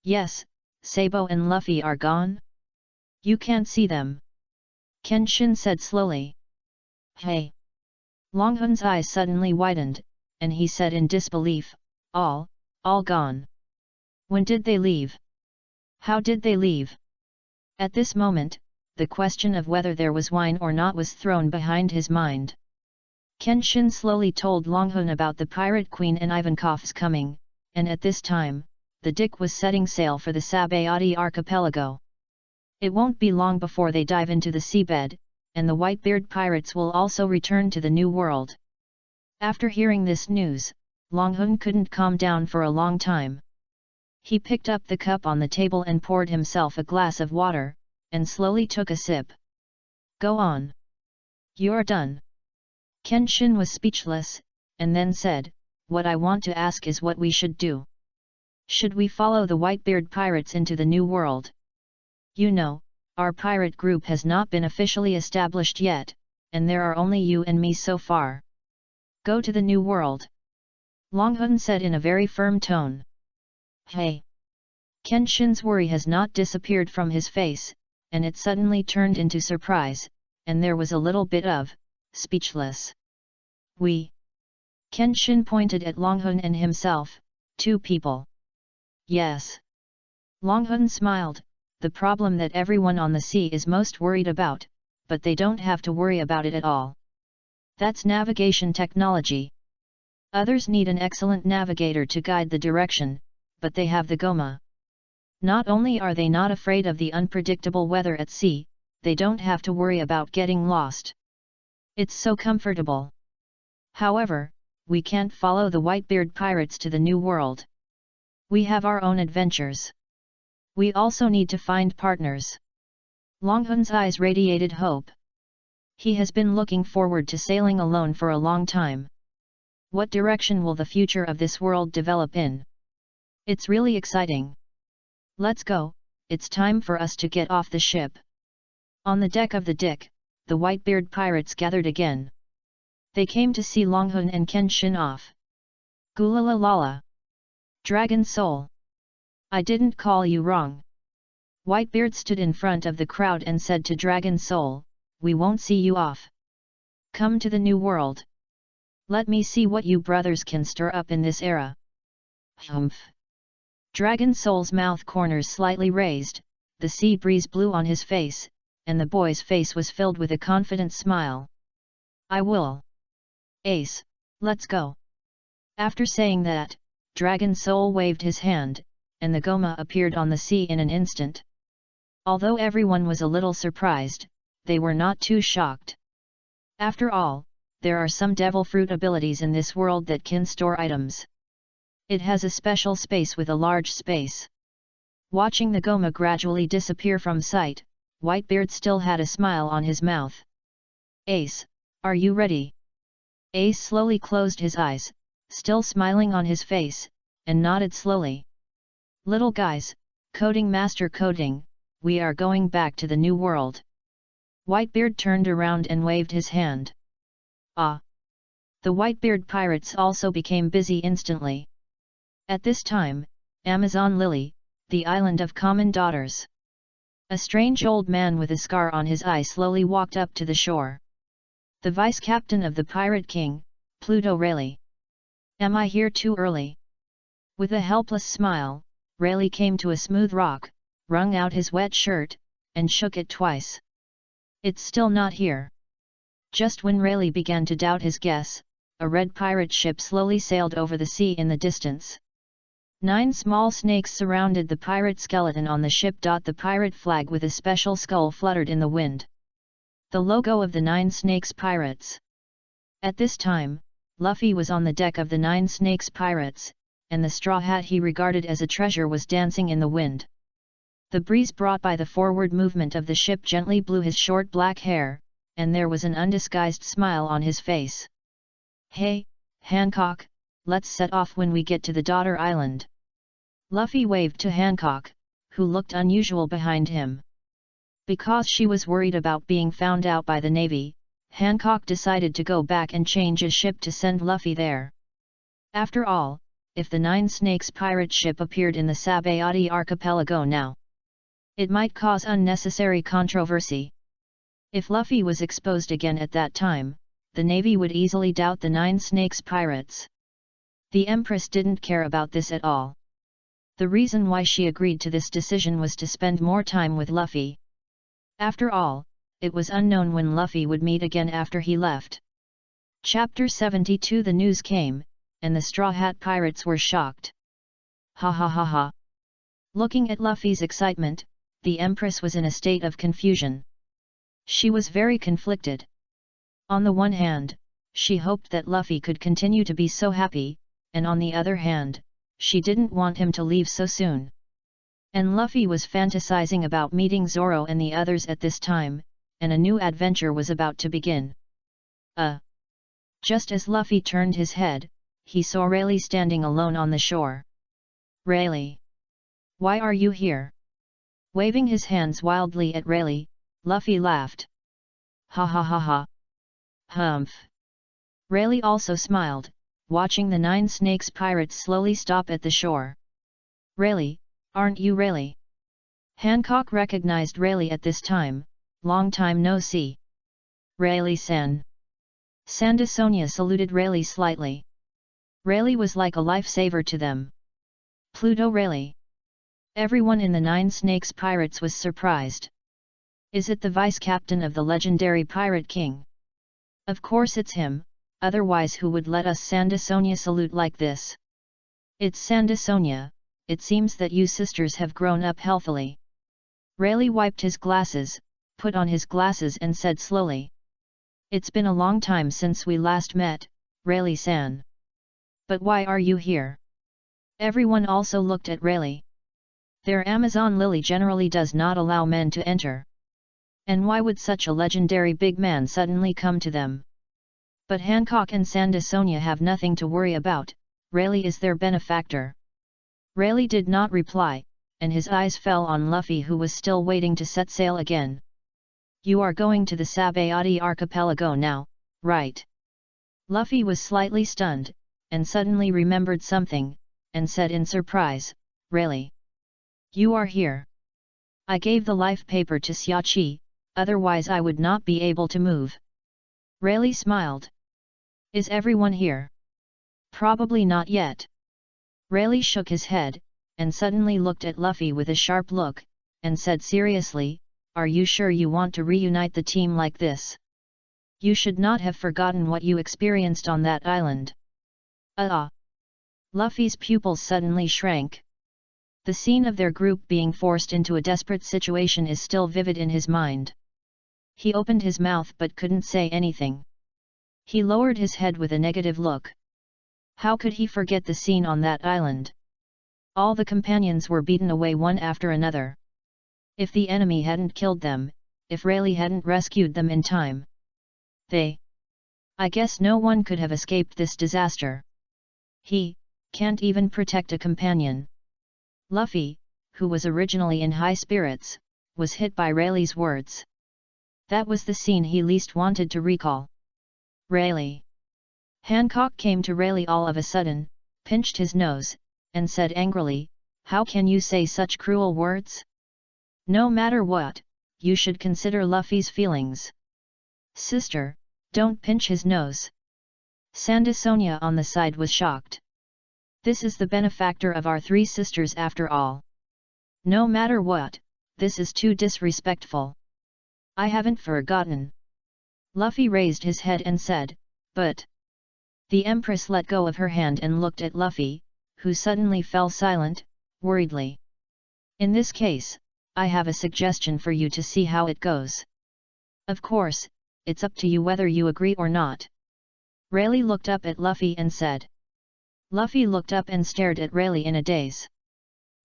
A: Yes, Sabo and Luffy are gone. You can't see them. Kenshin said slowly. Hey! Long Hun's eyes suddenly widened, and he said in disbelief, all gone. When did they leave? How did they leave? At this moment, the question of whether there was wine or not was thrown behind his mind. Kenshin slowly told Long Hun about the Pirate Queen and Ivankov's coming, and at this time, the Dick was setting sail for the Sabayati archipelago. It won't be long before they dive into the seabed, and the Whitebeard pirates will also return to the New World. After hearing this news, Long Hun couldn't calm down for a long time. He picked up the cup on the table and poured himself a glass of water, and slowly took a sip. Go on. You're done. Kenshin was speechless, and then said, what I want to ask is what we should do. Should we follow the Whitebeard pirates into the New World? You know, our pirate group has not been officially established yet, and there are only you and me so far. Go to the New World. Long Hun said in a very firm tone. Hey! Kenshin's worry has not disappeared from his face, and it suddenly turned into surprise, and there was a little bit of, speechless. We. Kenshin pointed at Long Hun and himself, 2 people. Yes. Long Hun smiled, the problem that everyone on the sea is most worried about, but they don't have to worry about it at all. That's navigation technology. Others need an excellent navigator to guide the direction, but they have the Goma. Not only are they not afraid of the unpredictable weather at sea, they don't have to worry about getting lost. It's so comfortable. However, we can't follow the Whitebeard pirates to the New World. We have our own adventures. We also need to find partners. Long Hun's eyes radiated hope. He has been looking forward to sailing alone for a long time. What direction will the future of this world develop in? It's really exciting. Let's go, it's time for us to get off the ship. On the deck of the Dick, the Whitebeard pirates gathered again. They came to see Long Hun and Kenshin off. Gulalalala. Dragon Soul. I didn't call you wrong. Whitebeard stood in front of the crowd and said to Dragon Soul, we won't see you off. Come to the New World. Let me see what you brothers can stir up in this era. Humph. Dragon Soul's mouth corners slightly raised, the sea breeze blew on his face, and the boy's face was filled with a confident smile. I will. Ace, let's go. After saying that, Dragon Soul waved his hand, and the Goma appeared on the sea in an instant. Although everyone was a little surprised, they were not too shocked. After all, there are some devil fruit abilities in this world that can store items. It has a special space with a large space. Watching the Goma gradually disappear from sight, Whitebeard still had a smile on his mouth. Ace, are you ready? Ace slowly closed his eyes, still smiling on his face, and nodded slowly. Little guys, coding master coding, we are going back to the new world. Whitebeard turned around and waved his hand. Ah! The Whitebeard pirates also became busy instantly. At this time, Amazon Lily, the island of common daughters. A strange old man with a scar on his eye slowly walked up to the shore. The vice-captain of the Pirate King, Pluto Rayleigh. Am I here too early? With a helpless smile, Rayleigh came to a smooth rock, wrung out his wet shirt, and shook it twice. It's still not here. Just when Rayleigh began to doubt his guess, a red pirate ship slowly sailed over the sea in the distance. 9 small snakes surrounded the pirate skeleton on the ship. The pirate flag with a special skull fluttered in the wind. The logo of the 9 Snakes Pirates. At this time, Luffy was on the deck of the 9 Snakes Pirates, and the straw hat he regarded as a treasure was dancing in the wind. The breeze brought by the forward movement of the ship gently blew his short black hair, and there was an undisguised smile on his face. Hey, Hancock, let's set off when we get to the daughter island. Luffy waved to Hancock, who looked unusual behind him. Because she was worried about being found out by the Navy, Hancock decided to go back and change a ship to send Luffy there. After all, if the 9 Snakes pirate ship appeared in the Sabayati archipelago now, it might cause unnecessary controversy. If Luffy was exposed again at that time, the Navy would easily doubt the 9 Snakes pirates. The Empress didn't care about this at all. The reason why she agreed to this decision was to spend more time with Luffy. After all, it was unknown when Luffy would meet again after he left. Chapter 72. The news came, and the Straw Hat Pirates were shocked. Ha ha ha ha. Looking at Luffy's excitement, the Empress was in a state of confusion. She was very conflicted. On the one hand, she hoped that Luffy could continue to be so happy, and on the other hand, she didn't want him to leave so soon. And Luffy was fantasizing about meeting Zoro and the others at this time, and a new adventure was about to begin. Just as Luffy turned his head, he saw Rayleigh standing alone on the shore. Rayleigh! Why are you here? Waving his hands wildly at Rayleigh, Luffy laughed. Ha ha ha ha. Humph. Rayleigh also smiled, watching the 9 Snakes pirates slowly stop at the shore. Rayleigh, aren't you Rayleigh? Hancock recognized Rayleigh at this time. Long time no see. Rayleigh-san. Sandasonia saluted Rayleigh slightly. Rayleigh was like a lifesaver to them. Pluto Rayleigh. Everyone in the 9 Snakes pirates was surprised. Is it the vice-captain of the legendary Pirate King? Of course it's him, otherwise who would let us? Sandasonia salute like this. It's Sandasonia, it seems that you sisters have grown up healthily. Rayleigh wiped his glasses, put on his glasses and said slowly. It's been a long time since we last met, Rayleigh-san. But why are you here? Everyone also looked at Rayleigh. Their Amazon Lily generally does not allow men to enter. And why would such a legendary big man suddenly come to them? But Hancock and Sandasonia have nothing to worry about, Rayleigh is their benefactor. Rayleigh did not reply, and his eyes fell on Luffy, who was still waiting to set sail again. You are going to the Sabayati archipelago now, right? Luffy was slightly stunned, and suddenly remembered something, and said in surprise, Rayleigh. You are here. I gave the life paper to Xiaoqi, otherwise I would not be able to move. Rayleigh smiled. Is everyone here? Probably not yet. Rayleigh shook his head, and suddenly looked at Luffy with a sharp look, and said seriously, "Are you sure you want to reunite the team like this? You should not have forgotten what you experienced on that island." Luffy's pupils suddenly shrank. The scene of their group being forced into a desperate situation is still vivid in his mind. He opened his mouth but couldn't say anything. He lowered his head with a negative look. How could he forget the scene on that island? All the companions were beaten away one after another. If the enemy hadn't killed them, if Rayleigh hadn't rescued them in time, I guess no one could have escaped this disaster. He can't even protect a companion. Luffy, who was originally in high spirits, was hit by Rayleigh's words. That was the scene he least wanted to recall. Rayleigh. Hancock came to Rayleigh all of a sudden, pinched his nose, and said angrily, "How can you say such cruel words? No matter what, you should consider Luffy's feelings." "Sister, don't pinch his nose." Sandasonia on the side was shocked. "This is the benefactor of our three sisters after all. No matter what, this is too disrespectful." "I haven't forgotten." Luffy raised his head and said, "But..." The Empress let go of her hand and looked at Luffy, who suddenly fell silent, worriedly. "In this case, I have a suggestion for you to see how it goes. Of course, it's up to you whether you agree or not." Rayleigh looked up at Luffy and said. Luffy looked up and stared at Rayleigh in a daze.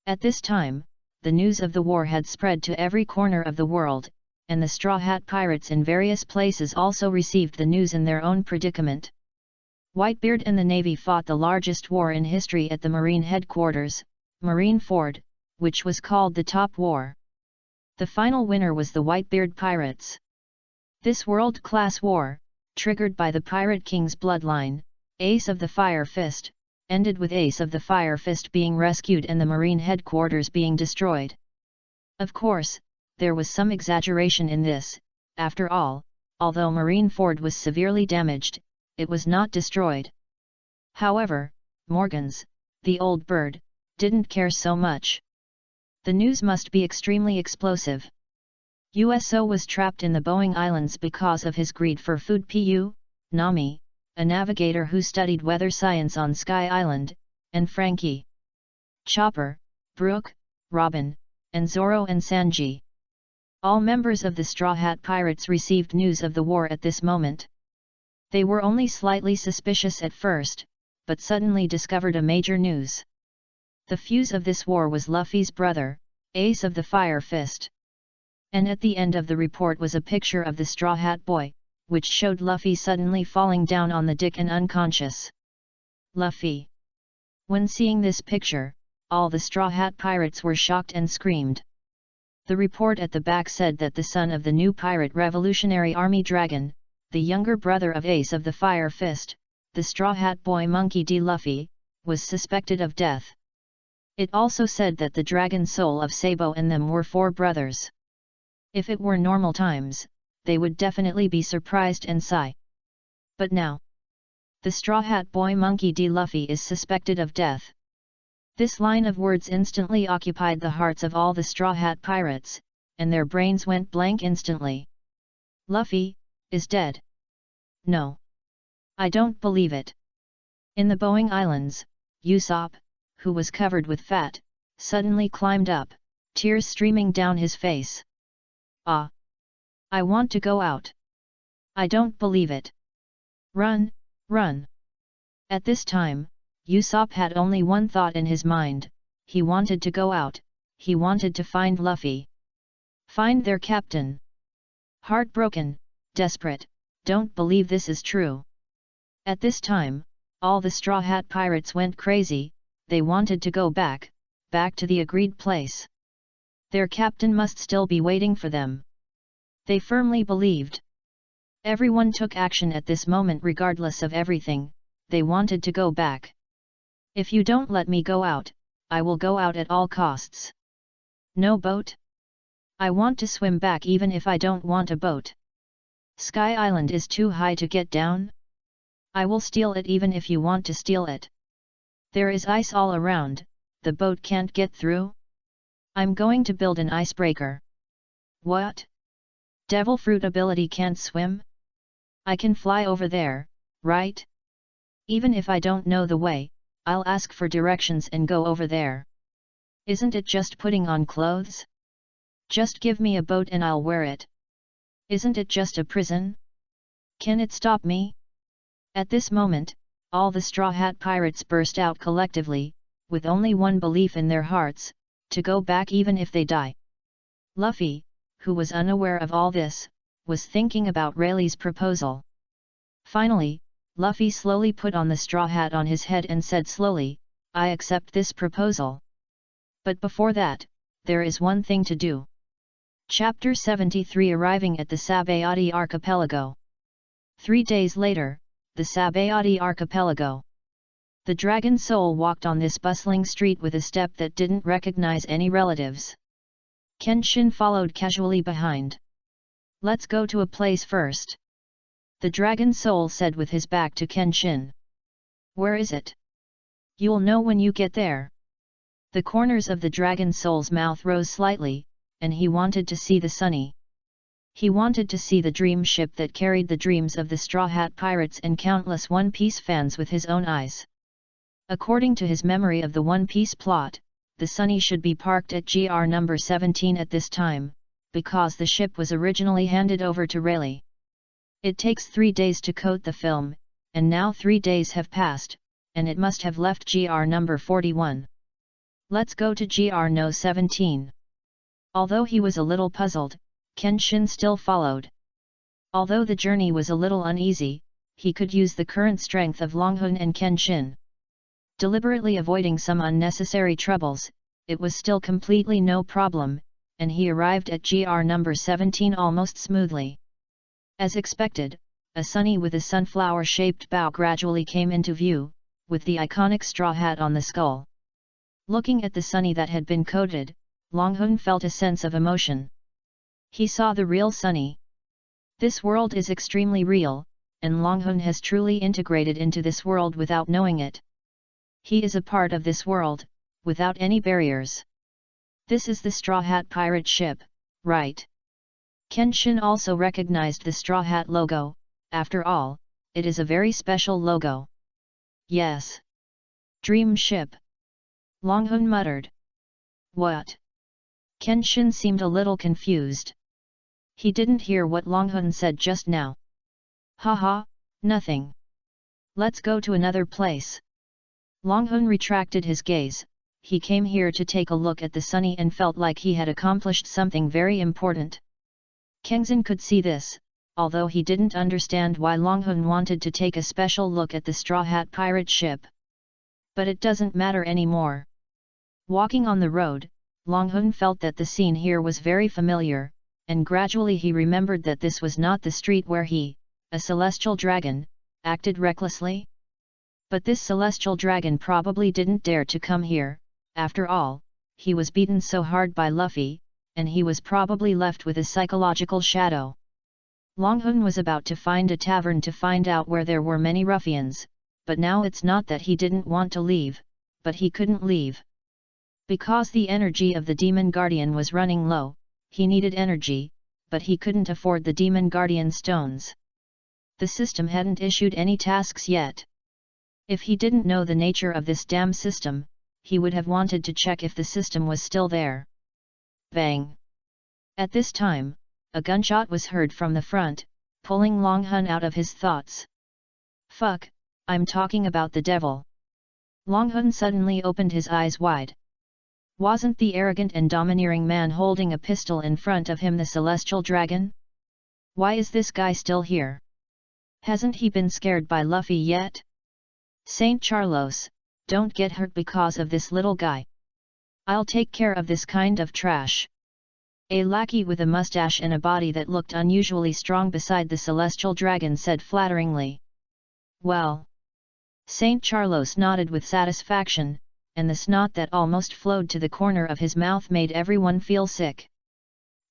A: At this time, the news of the war had spread to every corner of the world, and the Straw Hat Pirates in various places also received the news in their own predicament. Whitebeard and the Navy fought the largest war in history at the Marine headquarters, Marineford, which was called the Top War. The final winner was the Whitebeard Pirates. This world-class war, triggered by the Pirate King's bloodline, Ace of the Fire Fist, ended with Ace of the Fire Fist being rescued and the Marine headquarters being destroyed. Of course, there was some exaggeration in this. After all, although Marineford was severely damaged, it was not destroyed. However, Morgans, the old bird, didn't care so much. The news must be extremely explosive. USO was trapped in the Boeing Islands because of his greed for food. Nami, a navigator who studied weather science on Sky Island, and Frankie, Chopper, Brooke, Robin, and Zoro and Sanji. All members of the Straw Hat Pirates received news of the war at this moment. They were only slightly suspicious at first, but suddenly discovered a major news. The fuse of this war was Luffy's brother, Ace of the Fire Fist. And at the end of the report was a picture of the Straw Hat Boy, which showed Luffy suddenly falling down on the deck and unconscious. Luffy. When seeing this picture, all the Straw Hat Pirates were shocked and screamed. The report at the back said that the son of the new pirate Revolutionary Army Dragon, the younger brother of Ace of the Fire Fist, the Straw Hat Boy Monkey D. Luffy, was suspected of death. It also said that the Dragon Soul of Sabo and them were four brothers. If it were normal times, they would definitely be surprised and sigh. But now, the Straw Hat Boy Monkey D. Luffy is suspected of death. This line of words instantly occupied the hearts of all the Straw Hat Pirates, and their brains went blank instantly. Luffy is dead. No. I don't believe it. In the Boeing Islands, Usopp, who was covered with fat, suddenly climbed up, tears streaming down his face. "Ah! I want to go out. I don't believe it. Run, run." At this time, Usopp had only one thought in his mind: he wanted to go out, he wanted to find Luffy. Find their captain. Heartbroken, desperate, don't believe this is true. At this time, all the Straw Hat Pirates went crazy. They wanted to go back to the agreed place. Their captain must still be waiting for them. They firmly believed. Everyone took action at this moment regardless of everything. They wanted to go back. "If you don't let me go out, I will go out at all costs. No boat? I want to swim back even if I don't want a boat. Sky Island is too high to get down? I will steal it even if you want to steal it." There is ice all around, the boat can't get through? I'm going to build an icebreaker. What? Devil fruit ability can't swim? I can fly over there, right? Even if I don't know the way, I'll ask for directions and go over there. Isn't it just putting on clothes? Just give me a boat and I'll wear it. Isn't it just a prison? Can it stop me? At this moment, all the Straw Hat Pirates burst out collectively, with only one belief in their hearts, to go back even if they die. Luffy, who was unaware of all this, was thinking about Rayleigh's proposal. Finally, Luffy slowly put on the straw hat on his head and said slowly, I accept this proposal. But before that, there is one thing to do. Chapter 73 Arriving at the Sabayati Archipelago. 3 days later, the Sabayati Archipelago. The Dragon Soul walked on this bustling street with a step that didn't recognize any relatives. Kenshin followed casually behind. Let's go to a place first. The Dragon Soul said with his back to Kenshin. Where is it? You'll know when you get there. The corners of the Dragon Soul's mouth rose slightly, and he wanted to see the Sunny. He wanted to see the dream ship that carried the dreams of the Straw Hat Pirates and countless One Piece fans with his own eyes. According to his memory of the One Piece plot, the Sunny should be parked at GR number 17 at this time, because the ship was originally handed over to Rayleigh. It takes 3 days to coat the film, and now 3 days have passed, and it must have left GR number 41. Let's go to GR no 17. Although he was a little puzzled, Kenshin still followed. Although the journey was a little uneasy, he could use the current strength of Longhun and Kenshin. Deliberately avoiding some unnecessary troubles, it was still completely no problem, and he arrived at GR number 17 almost smoothly. As expected, a Sunny with a sunflower-shaped bow gradually came into view, with the iconic straw hat on the skull. Looking at the Sunny that had been coated, Longhun felt a sense of emotion. He saw the real Sunny. This world is extremely real, and Longhun has truly integrated into this world without knowing it. He is a part of this world, without any barriers. This is the Straw Hat pirate ship, right? Kenshin also recognized the Straw Hat logo. After all, it is a very special logo. Yes. Dream ship. Longhun muttered. What? Kenshin seemed a little confused. He didn't hear what Longhun said just now. Haha, nothing. Let's go to another place. Longhun retracted his gaze. He came here to take a look at the Sunny and felt like he had accomplished something very important. Kenzin could see this, although he didn't understand why Longhun wanted to take a special look at the Straw Hat pirate ship. But it doesn't matter anymore. Walking on the road, Longhun felt that the scene here was very familiar, and gradually he remembered that this was not the street where he, a celestial dragon, acted recklessly. But this celestial dragon probably didn't dare to come here. After all, he was beaten so hard by Luffy, and he was probably left with a psychological shadow. Longhun was about to find a tavern to find out where there were many ruffians, but now it's not that he didn't want to leave, but he couldn't leave. Because the energy of the Demon Guardian was running low, he needed energy, but he couldn't afford the Demon Guardian stones. The system hadn't issued any tasks yet. If he didn't know the nature of this damn system, he would have wanted to check if the system was still there. Bang! At this time, a gunshot was heard from the front, pulling Longhun out of his thoughts. Fuck, I'm talking about the devil. Longhun suddenly opened his eyes wide. Wasn't the arrogant and domineering man holding a pistol in front of him the celestial dragon? Why is this guy still here? Hasn't he been scared by Luffy yet? Saint Charlos, don't get hurt because of this little guy. I'll take care of this kind of trash. A lackey with a mustache and a body that looked unusually strong beside the celestial dragon said flatteringly. Well. Saint Charlos nodded with satisfaction, and the snot that almost flowed to the corner of his mouth made everyone feel sick.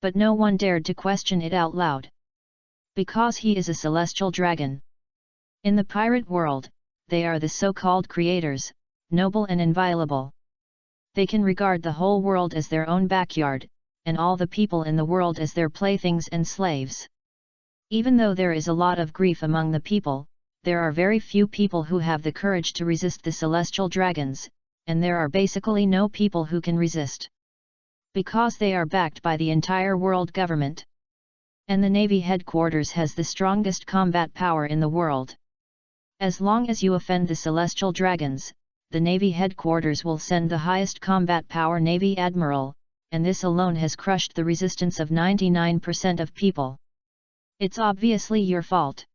A: But no one dared to question it out loud. Because he is a celestial dragon. In the pirate world, they are the so-called creators, noble and inviolable. They can regard the whole world as their own backyard, and all the people in the world as their playthings and slaves. Even though there is a lot of grief among the people, there are very few people who have the courage to resist the celestial dragons, and there are basically no people who can resist. Because they are backed by the entire world government. And the Navy headquarters has the strongest combat power in the world. As long as you offend the celestial dragons, the Navy headquarters will send the highest combat power Navy Admiral, and this alone has crushed the resistance of 99% of people. It's obviously your fault.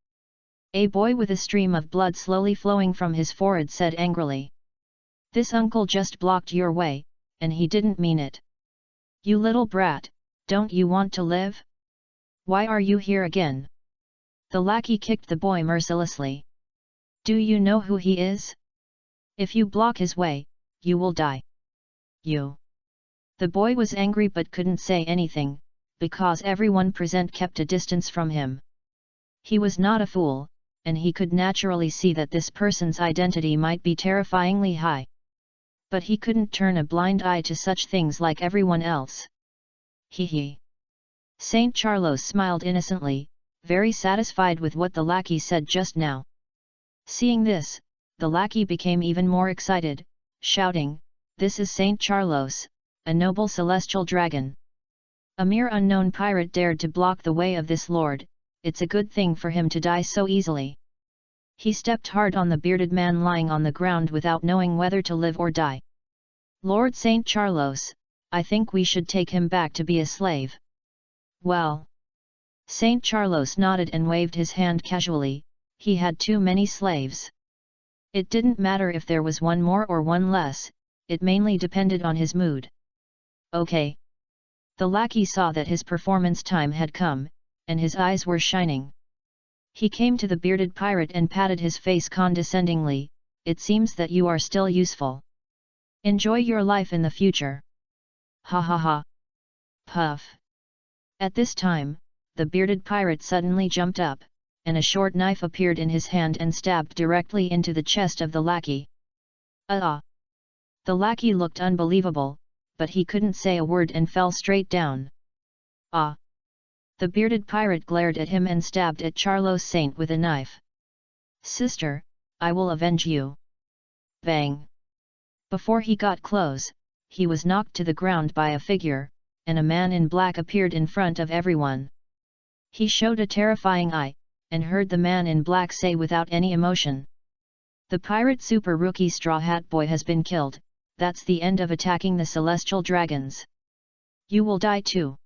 A: A boy with a stream of blood slowly flowing from his forehead said angrily. This uncle just blocked your way, and he didn't mean it. You little brat, don't you want to live? Why are you here again? The lackey kicked the boy mercilessly. Do you know who he is? If you block his way, you will die. You. The boy was angry but couldn't say anything, because everyone present kept a distance from him. He was not a fool, and he could naturally see that this person's identity might be terrifyingly high. But he couldn't turn a blind eye to such things like everyone else. Hee hee. Saint Charlos smiled innocently, very satisfied with what the lackey said just now. Seeing this, the lackey became even more excited, shouting, "This is Saint Charlos, a noble celestial dragon. A mere unknown pirate dared to block the way of this lord, it's a good thing for him to die so easily." He stepped hard on the bearded man lying on the ground without knowing whether to live or die. "Lord Saint Charlos, I think we should take him back to be a slave." "Well." Saint Charlos nodded and waved his hand casually, he had too many slaves. It didn't matter if there was one more or one less, it mainly depended on his mood. "Okay." The lackey saw that his performance time had come, and his eyes were shining. He came to the bearded pirate and patted his face condescendingly. "It seems that you are still useful. Enjoy your life in the future." "Ha ha ha." Puff. At this time, the bearded pirate suddenly jumped up, and a short knife appeared in his hand and stabbed directly into the chest of the lackey. Ah! The lackey looked unbelievable, but he couldn't say a word and fell straight down. "Ah!" The bearded pirate glared at him and stabbed at Charlos Saint with a knife. "Sister, I will avenge you." Bang! Before he got close, he was knocked to the ground by a figure, and a man in black appeared in front of everyone. He showed a terrifying eye, and heard the man in black say without any emotion. "The pirate super rookie Straw Hat Boy has been killed, that's the end of attacking the celestial dragons. You will die too."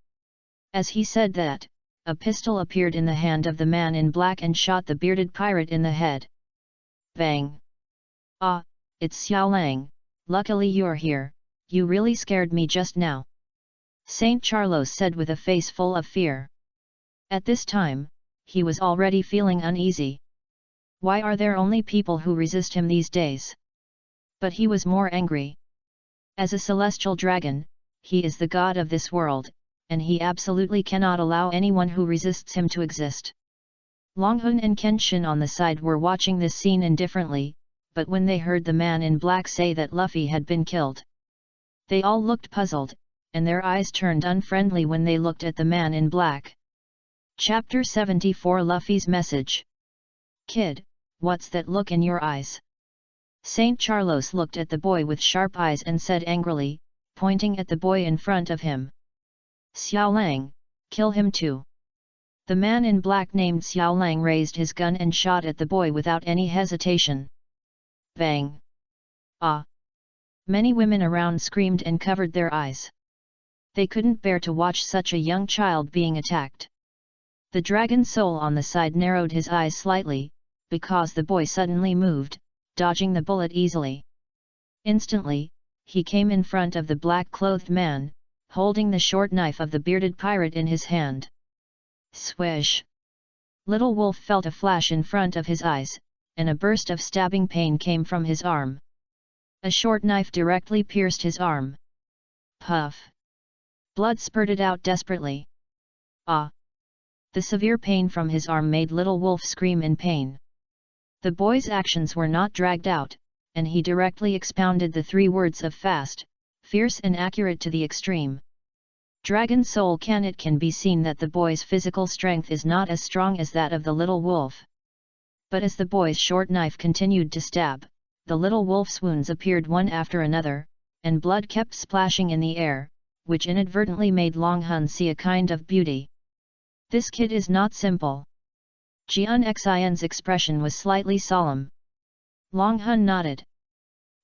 A: As he said that, a pistol appeared in the hand of the man in black and shot the bearded pirate in the head. Bang! "Ah, it's Xiao Lang, luckily you're here, you really scared me just now," Saint Charlos said with a face full of fear. At this time, he was already feeling uneasy. Why are there only people who resist him these days? But he was more angry. As a celestial dragon, he is the god of this world, and he absolutely cannot allow anyone who resists him to exist. Longhun and Kenshin on the side were watching this scene indifferently, but when they heard the man in black say that Luffy had been killed, they all looked puzzled, and their eyes turned unfriendly when they looked at the man in black. Chapter 74 Luffy's Message. "Kid, what's that look in your eyes?" Saint Charlos looked at the boy with sharp eyes and said angrily, pointing at the boy in front of him. "Xiao Lang, kill him too." The man in black named Xiao Lang raised his gun and shot at the boy without any hesitation. Bang! Ah! Many women around screamed and covered their eyes. They couldn't bear to watch such a young child being attacked. The dragon soul on the side narrowed his eyes slightly, because the boy suddenly moved, dodging the bullet easily. Instantly, he came in front of the black-clothed man, holding the short knife of the bearded pirate in his hand. Swish! Little Wolf felt a flash in front of his eyes, and a burst of stabbing pain came from his arm. A short knife directly pierced his arm. Puff! Blood spurted out desperately. Ah! The severe pain from his arm made Little Wolf scream in pain. The boy's actions were not dragged out, and he directly expounded the 3 words of fast, fierce and accurate to the extreme. Dragon soul can be seen that the boy's physical strength is not as strong as that of the little wolf. But as the boy's short knife continued to stab, the little wolf's wounds appeared one after another, and blood kept splashing in the air, which inadvertently made Long Hun see a kind of beauty. This kid is not simple. Jian Xin's expression was slightly solemn. Long Hun nodded.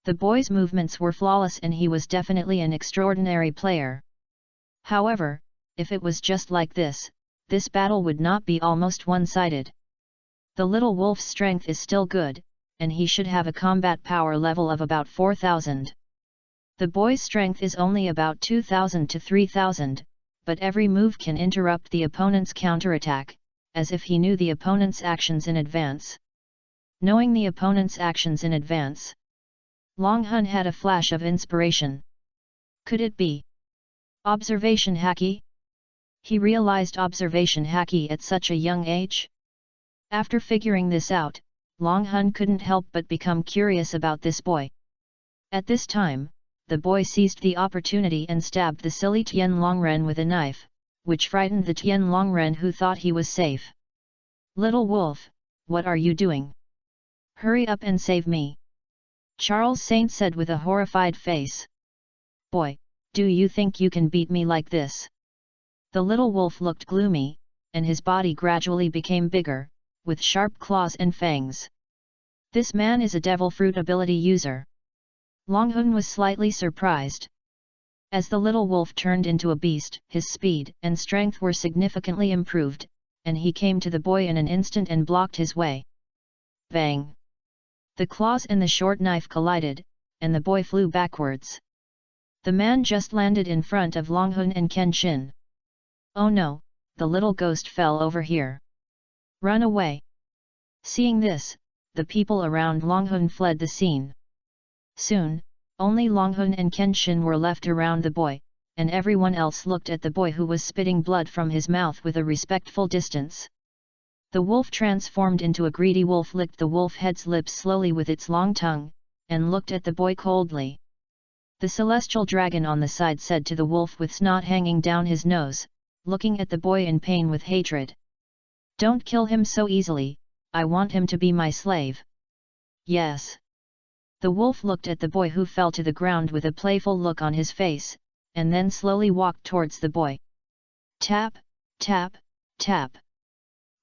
A: The boy's movements were flawless and he was definitely an extraordinary player. However, if it was just like this battle would not be almost one-sided. The little wolf's strength is still good, and he should have a combat power level of about 4,000. The boy's strength is only about 2,000 to 3,000, but every move can interrupt the opponent's counterattack, as if he knew the opponent's actions in advance. Knowing the opponent's actions in advance, Long Hun had a flash of inspiration. Could it be observation haki? He realized observation haki at such a young age? After figuring this out, Long Hun couldn't help but become curious about this boy. At this time, the boy seized the opportunity and stabbed the silly Tian Longren with a knife, which frightened the Tian Longren, who thought he was safe. "Little wolf, what are you doing? Hurry up and save me!" Charles Saint said with a horrified face. "Boy, do you think you can beat me like this?" The little wolf looked gloomy, and his body gradually became bigger, with sharp claws and fangs. "This man is a devil fruit ability user." Long Hun was slightly surprised. As the little wolf turned into a beast, his speed and strength were significantly improved, and he came to the boy in an instant and blocked his way. Bang! The claws and the short knife collided, and the boy flew backwards. The man just landed in front of Long Hun and Kenshin. "Oh no, the little ghost fell over here. Run away!" Seeing this, the people around Long Hun fled the scene. Soon, only Long Hun and Kenshin were left around the boy, and everyone else looked at the boy who was spitting blood from his mouth with a respectful distance. The wolf transformed into a greedy wolf licked the wolf head's lips slowly with its long tongue, and looked at the boy coldly. The celestial dragon on the side said to the wolf with snot hanging down his nose, looking at the boy in pain with hatred. "Don't kill him so easily, I want him to be my slave." "Yes." The wolf looked at the boy who fell to the ground with a playful look on his face, and then slowly walked towards the boy. Tap, tap, tap.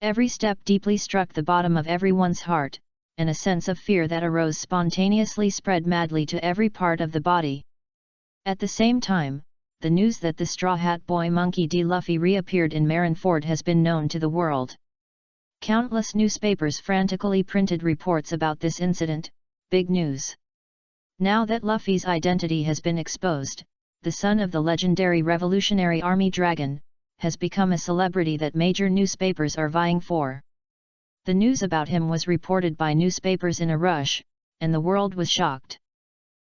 A: Every step deeply struck the bottom of everyone's heart, and a sense of fear that arose spontaneously spread madly to every part of the body. At the same time, the news that the Straw Hat Boy Monkey D. Luffy reappeared in Marineford has been known to the world. Countless newspapers frantically printed reports about this incident. Big news. Now that Luffy's identity has been exposed, the son of the legendary Revolutionary Army Dragon has become a celebrity that major newspapers are vying for. The news about him was reported by newspapers in a rush, and the world was shocked.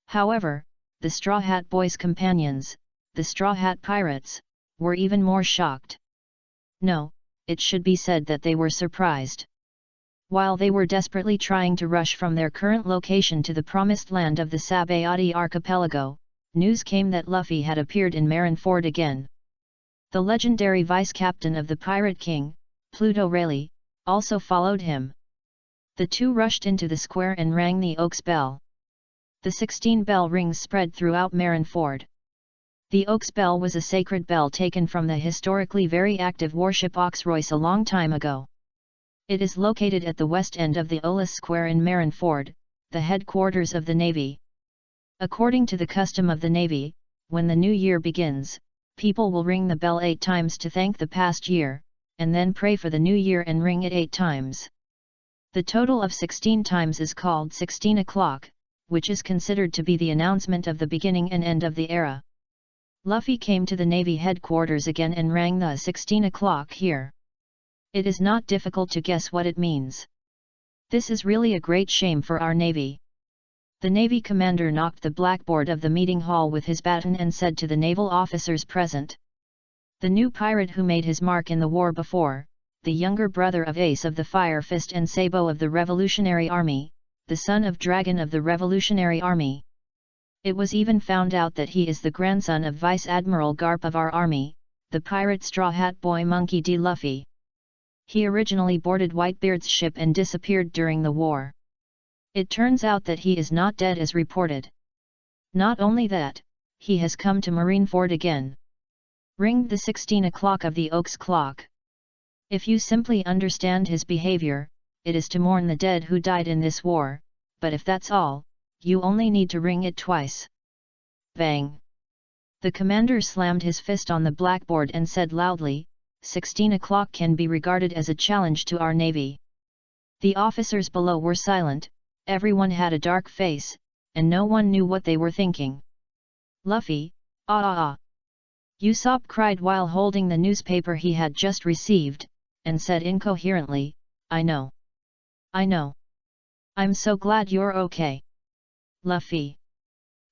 A: However, the Straw Hat Boy's companions, the Straw Hat Pirates, were even more shocked. No, it should be said that they were surprised. While they were desperately trying to rush from their current location to the promised land of the Sabayati archipelago, news came that Luffy had appeared in Marineford again. The legendary vice-captain of the Pirate King, Pluto Rayleigh, also followed him. The two rushed into the square and rang the Oak's bell. The 16 bell rings spread throughout Marineford. The Oak's bell was a sacred bell taken from the historically very active warship Oxroyce a long time ago. It is located at the west end of the Olis Square in Marineford, the headquarters of the Navy. According to the custom of the Navy, when the new year begins, people will ring the bell 8 times to thank the past year, and then pray for the new year and ring it 8 times. The total of 16 times is called 16 o'clock, which is considered to be the announcement of the beginning and end of the era. Luffy came to the Navy headquarters again and rang the 16 o'clock here. It is not difficult to guess what it means. This is really a great shame for our Navy. The Navy commander knocked the blackboard of the meeting hall with his baton and said to the naval officers present. The new pirate who made his mark in the war before, the younger brother of Ace of the Fire Fist and Sabo of the Revolutionary Army, the son of Dragon of the Revolutionary Army. It was even found out that he is the grandson of Vice Admiral Garp of our army, the pirate Straw Hat Boy Monkey D. Luffy. He originally boarded Whitebeard's ship and disappeared during the war. It turns out that he is not dead as reported. Not only that, he has come to Marineford again. Ringed the 16 o'clock of the Oak's clock. If you simply understand his behavior, it is to mourn the dead who died in this war, but if that's all, you only need to ring it twice. Bang! The commander slammed his fist on the blackboard and said loudly, 16 o'clock can be regarded as a challenge to our navy. The officers below were silent, everyone had a dark face, and no one knew what they were thinking. Luffy, Usopp cried while holding the newspaper he had just received, and said incoherently, I know. I'm so glad you're okay. Luffy.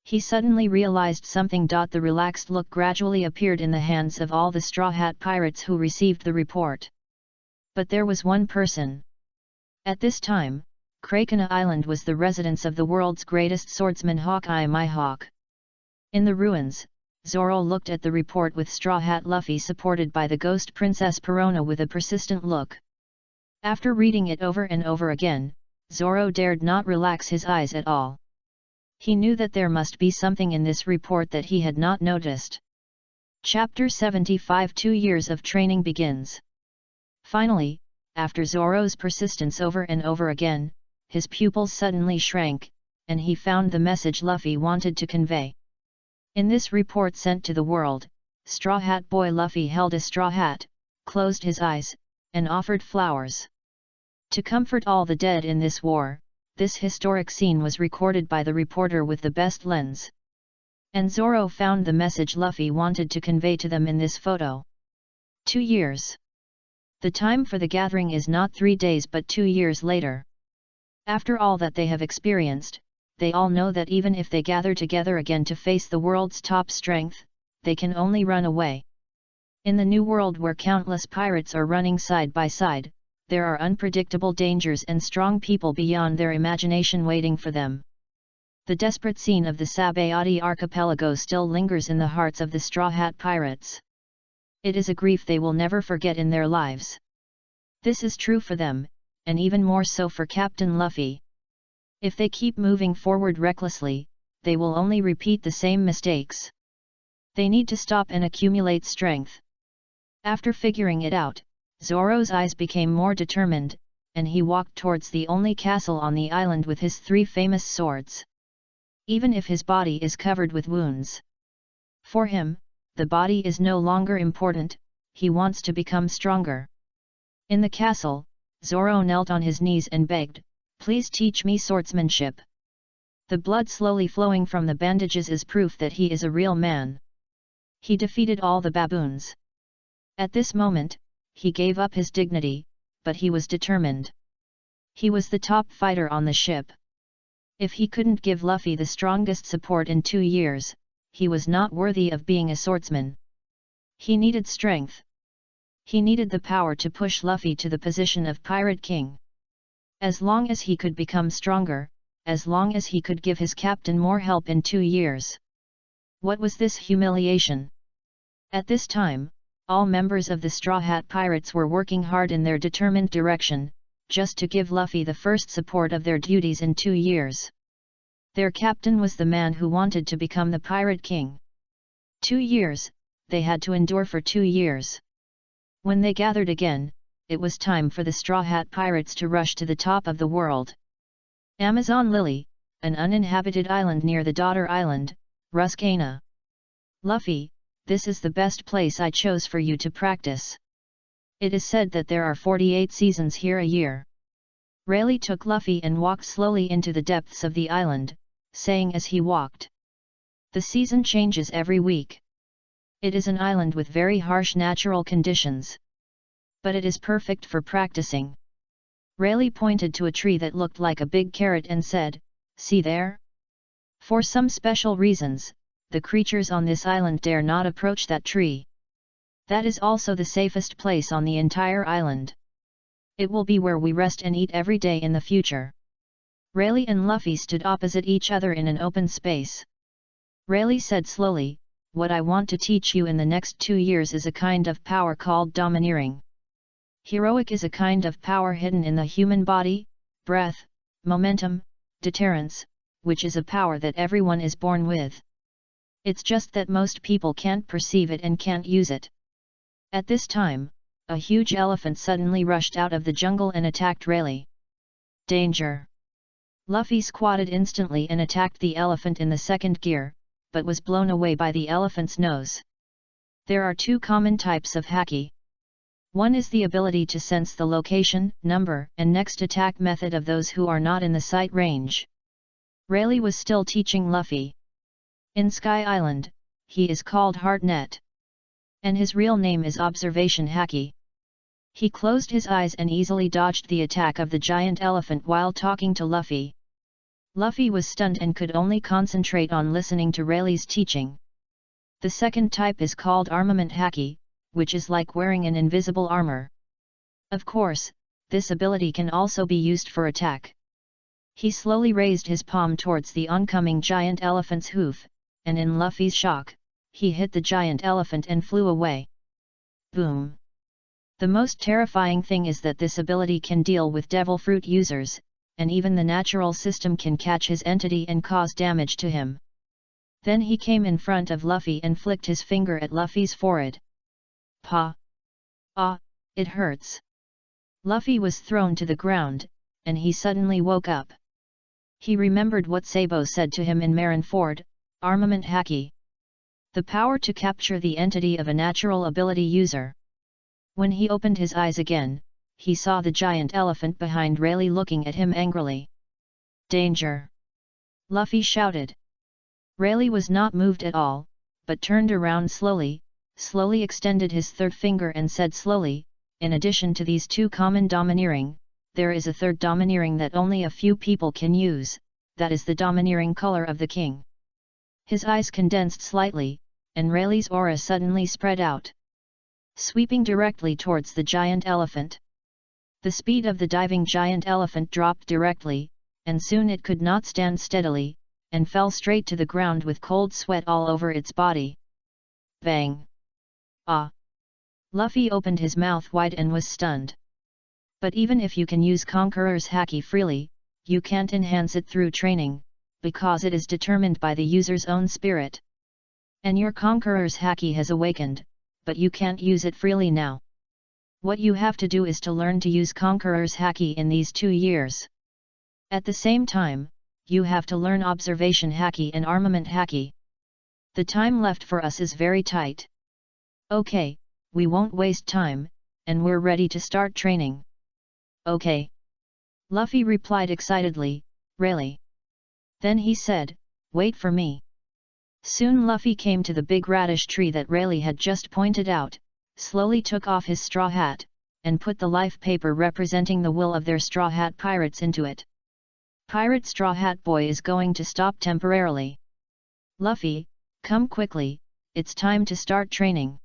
A: He suddenly realized something. The relaxed look gradually appeared in the hands of all the Straw Hat Pirates who received the report. But there was one person. At this time, Krakena Island was the residence of the world's greatest swordsman Hawkeye Mihawk. In the ruins, Zoro looked at the report with Straw Hat Luffy supported by the Ghost Princess Perona with a persistent look. After reading it over and over again, Zoro dared not relax his eyes at all. He knew that there must be something in this report that he had not noticed. Chapter 75 2 Years of Training begins. Finally, after Zoro's persistence over and over again, his pupils suddenly shrank, and he found the message Luffy wanted to convey. In this report sent to the world, Straw Hat Boy Luffy held a straw hat, closed his eyes, and offered flowers. To comfort all the dead in this war, this historic scene was recorded by the reporter with the best lens. And Zoro found the message Luffy wanted to convey to them in this photo. 2 years. The time for the gathering is not 3 days but 2 years later. After all that they have experienced, they all know that even if they gather together again to face the world's top strength, they can only run away. In the new world where countless pirates are running side by side, there are unpredictable dangers and strong people beyond their imagination waiting for them. The desperate scene of the Sabaody archipelago still lingers in the hearts of the Straw Hat Pirates. It is a grief they will never forget in their lives. This is true for them, and even more so for Captain Luffy. If they keep moving forward recklessly, they will only repeat the same mistakes. They need to stop and accumulate strength. After figuring it out, Zoro's eyes became more determined, and he walked towards the only castle on the island with his 3 famous swords. Even if his body is covered with wounds. For him, the body is no longer important, he wants to become stronger. In the castle, Zoro knelt on his knees and begged, "Please teach me swordsmanship." The blood slowly flowing from the bandages is proof that he is a real man. He defeated all the baboons. At this moment, he gave up his dignity, but he was determined. He was the top fighter on the ship. If he couldn't give Luffy the strongest support in 2 years, he was not worthy of being a swordsman. He needed strength. He needed the power to push Luffy to the position of Pirate King. As long as he could become stronger, as long as he could give his captain more help in 2 years. What was this humiliation? At this time, all members of the Straw Hat Pirates were working hard in their determined direction, just to give Luffy the first support of their duties in 2 years. Their captain was the man who wanted to become the Pirate King. 2 years, they had to endure for 2 years. When they gathered again, it was time for the Straw Hat Pirates to rush to the top of the world. Amazon Lily, an uninhabited island near the daughter island, Ruscana. Luffy, this is the best place I chose for you to practice. It is said that there are 48 seasons here a year. Rayleigh took Luffy and walked slowly into the depths of the island, saying as he walked, "The season changes every week. It is an island with very harsh natural conditions. But it is perfect for practicing." Rayleigh pointed to a tree that looked like a big carrot and said, "See there? For some special reasons, the creatures on this island dare not approach that tree. That is also the safest place on the entire island. It will be where we rest and eat every day in the future." Rayleigh and Luffy stood opposite each other in an open space. Rayleigh said slowly, "What I want to teach you in the next 2 years is a kind of power called domineering. Heroic is a kind of power hidden in the human body, breath, momentum, deterrence, which is a power that everyone is born with. It's just that most people can't perceive it and can't use it." At this time, a huge elephant suddenly rushed out of the jungle and attacked Rayleigh. Danger! Luffy squatted instantly and attacked the elephant in the second gear, but was blown away by the elephant's nose. There are 2 common types of haki. One is the ability to sense the location, number, and next attack method of those who are not in the sight range. Rayleigh was still teaching Luffy. In Sky Island, he is called Heartnet. And his real name is Observation Haki. He closed his eyes and easily dodged the attack of the giant elephant while talking to Luffy. Luffy was stunned and could only concentrate on listening to Rayleigh's teaching. The second type is called Armament Haki, which is like wearing an invisible armor. Of course, this ability can also be used for attack. He slowly raised his palm towards the oncoming giant elephant's hoof, and in Luffy's shock, he hit the giant elephant and flew away. Boom! The most terrifying thing is that this ability can deal with devil fruit users, and even the natural system can catch his entity and cause damage to him. Then he came in front of Luffy and flicked his finger at Luffy's forehead. Pa! Ah, it hurts! Luffy was thrown to the ground, and he suddenly woke up. He remembered what Sabo said to him in Marineford, Armament Haki. The power to capture the entity of a natural ability user. When he opened his eyes again, he saw the giant elephant behind Rayleigh looking at him angrily. Danger! Luffy shouted. Rayleigh was not moved at all, but turned around slowly extended his third finger and said slowly, "In addition to these 2 common domineering, there is a third domineering that only a few people can use, that is the domineering color of the king." His eyes condensed slightly, and Rayleigh's aura suddenly spread out, sweeping directly towards the giant elephant. The speed of the diving giant elephant dropped directly, and soon it could not stand steadily, and fell straight to the ground with cold sweat all over its body. Bang! Ah! Luffy opened his mouth wide and was stunned. But even if you can use Conqueror's Haki freely, you can't enhance it through training, because it is determined by the user's own spirit. And your Conqueror's Haki has awakened, but you can't use it freely now. What you have to do is to learn to use Conqueror's Haki in these 2 years. At the same time, you have to learn Observation Haki and Armament Haki. The time left for us is very tight. Okay, we won't waste time, and we're ready to start training. Okay. Luffy replied excitedly, "Rayleigh." Then he said, "Wait for me." Soon Luffy came to the big radish tree that Rayleigh had just pointed out, slowly took off his straw hat, and put the life paper representing the will of their Straw Hat Pirates into it. Pirate Straw Hat Boy is going to stop temporarily. Luffy, come quickly, it's time to start training.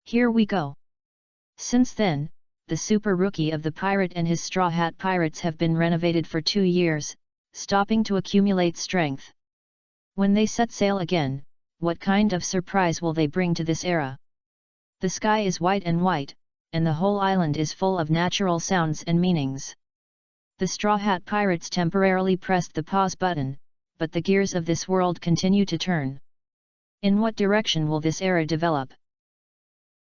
A: Here we go. Since then, the Super Rookie of the Pirate and his Straw Hat Pirates have been renovated for 2 years, stopping to accumulate strength. When they set sail again, what kind of surprise will they bring to this era? The sky is white, and the whole island is full of natural sounds and meanings. The Straw Hat Pirates temporarily pressed the pause button, but the gears of this world continue to turn. In what direction will this era develop?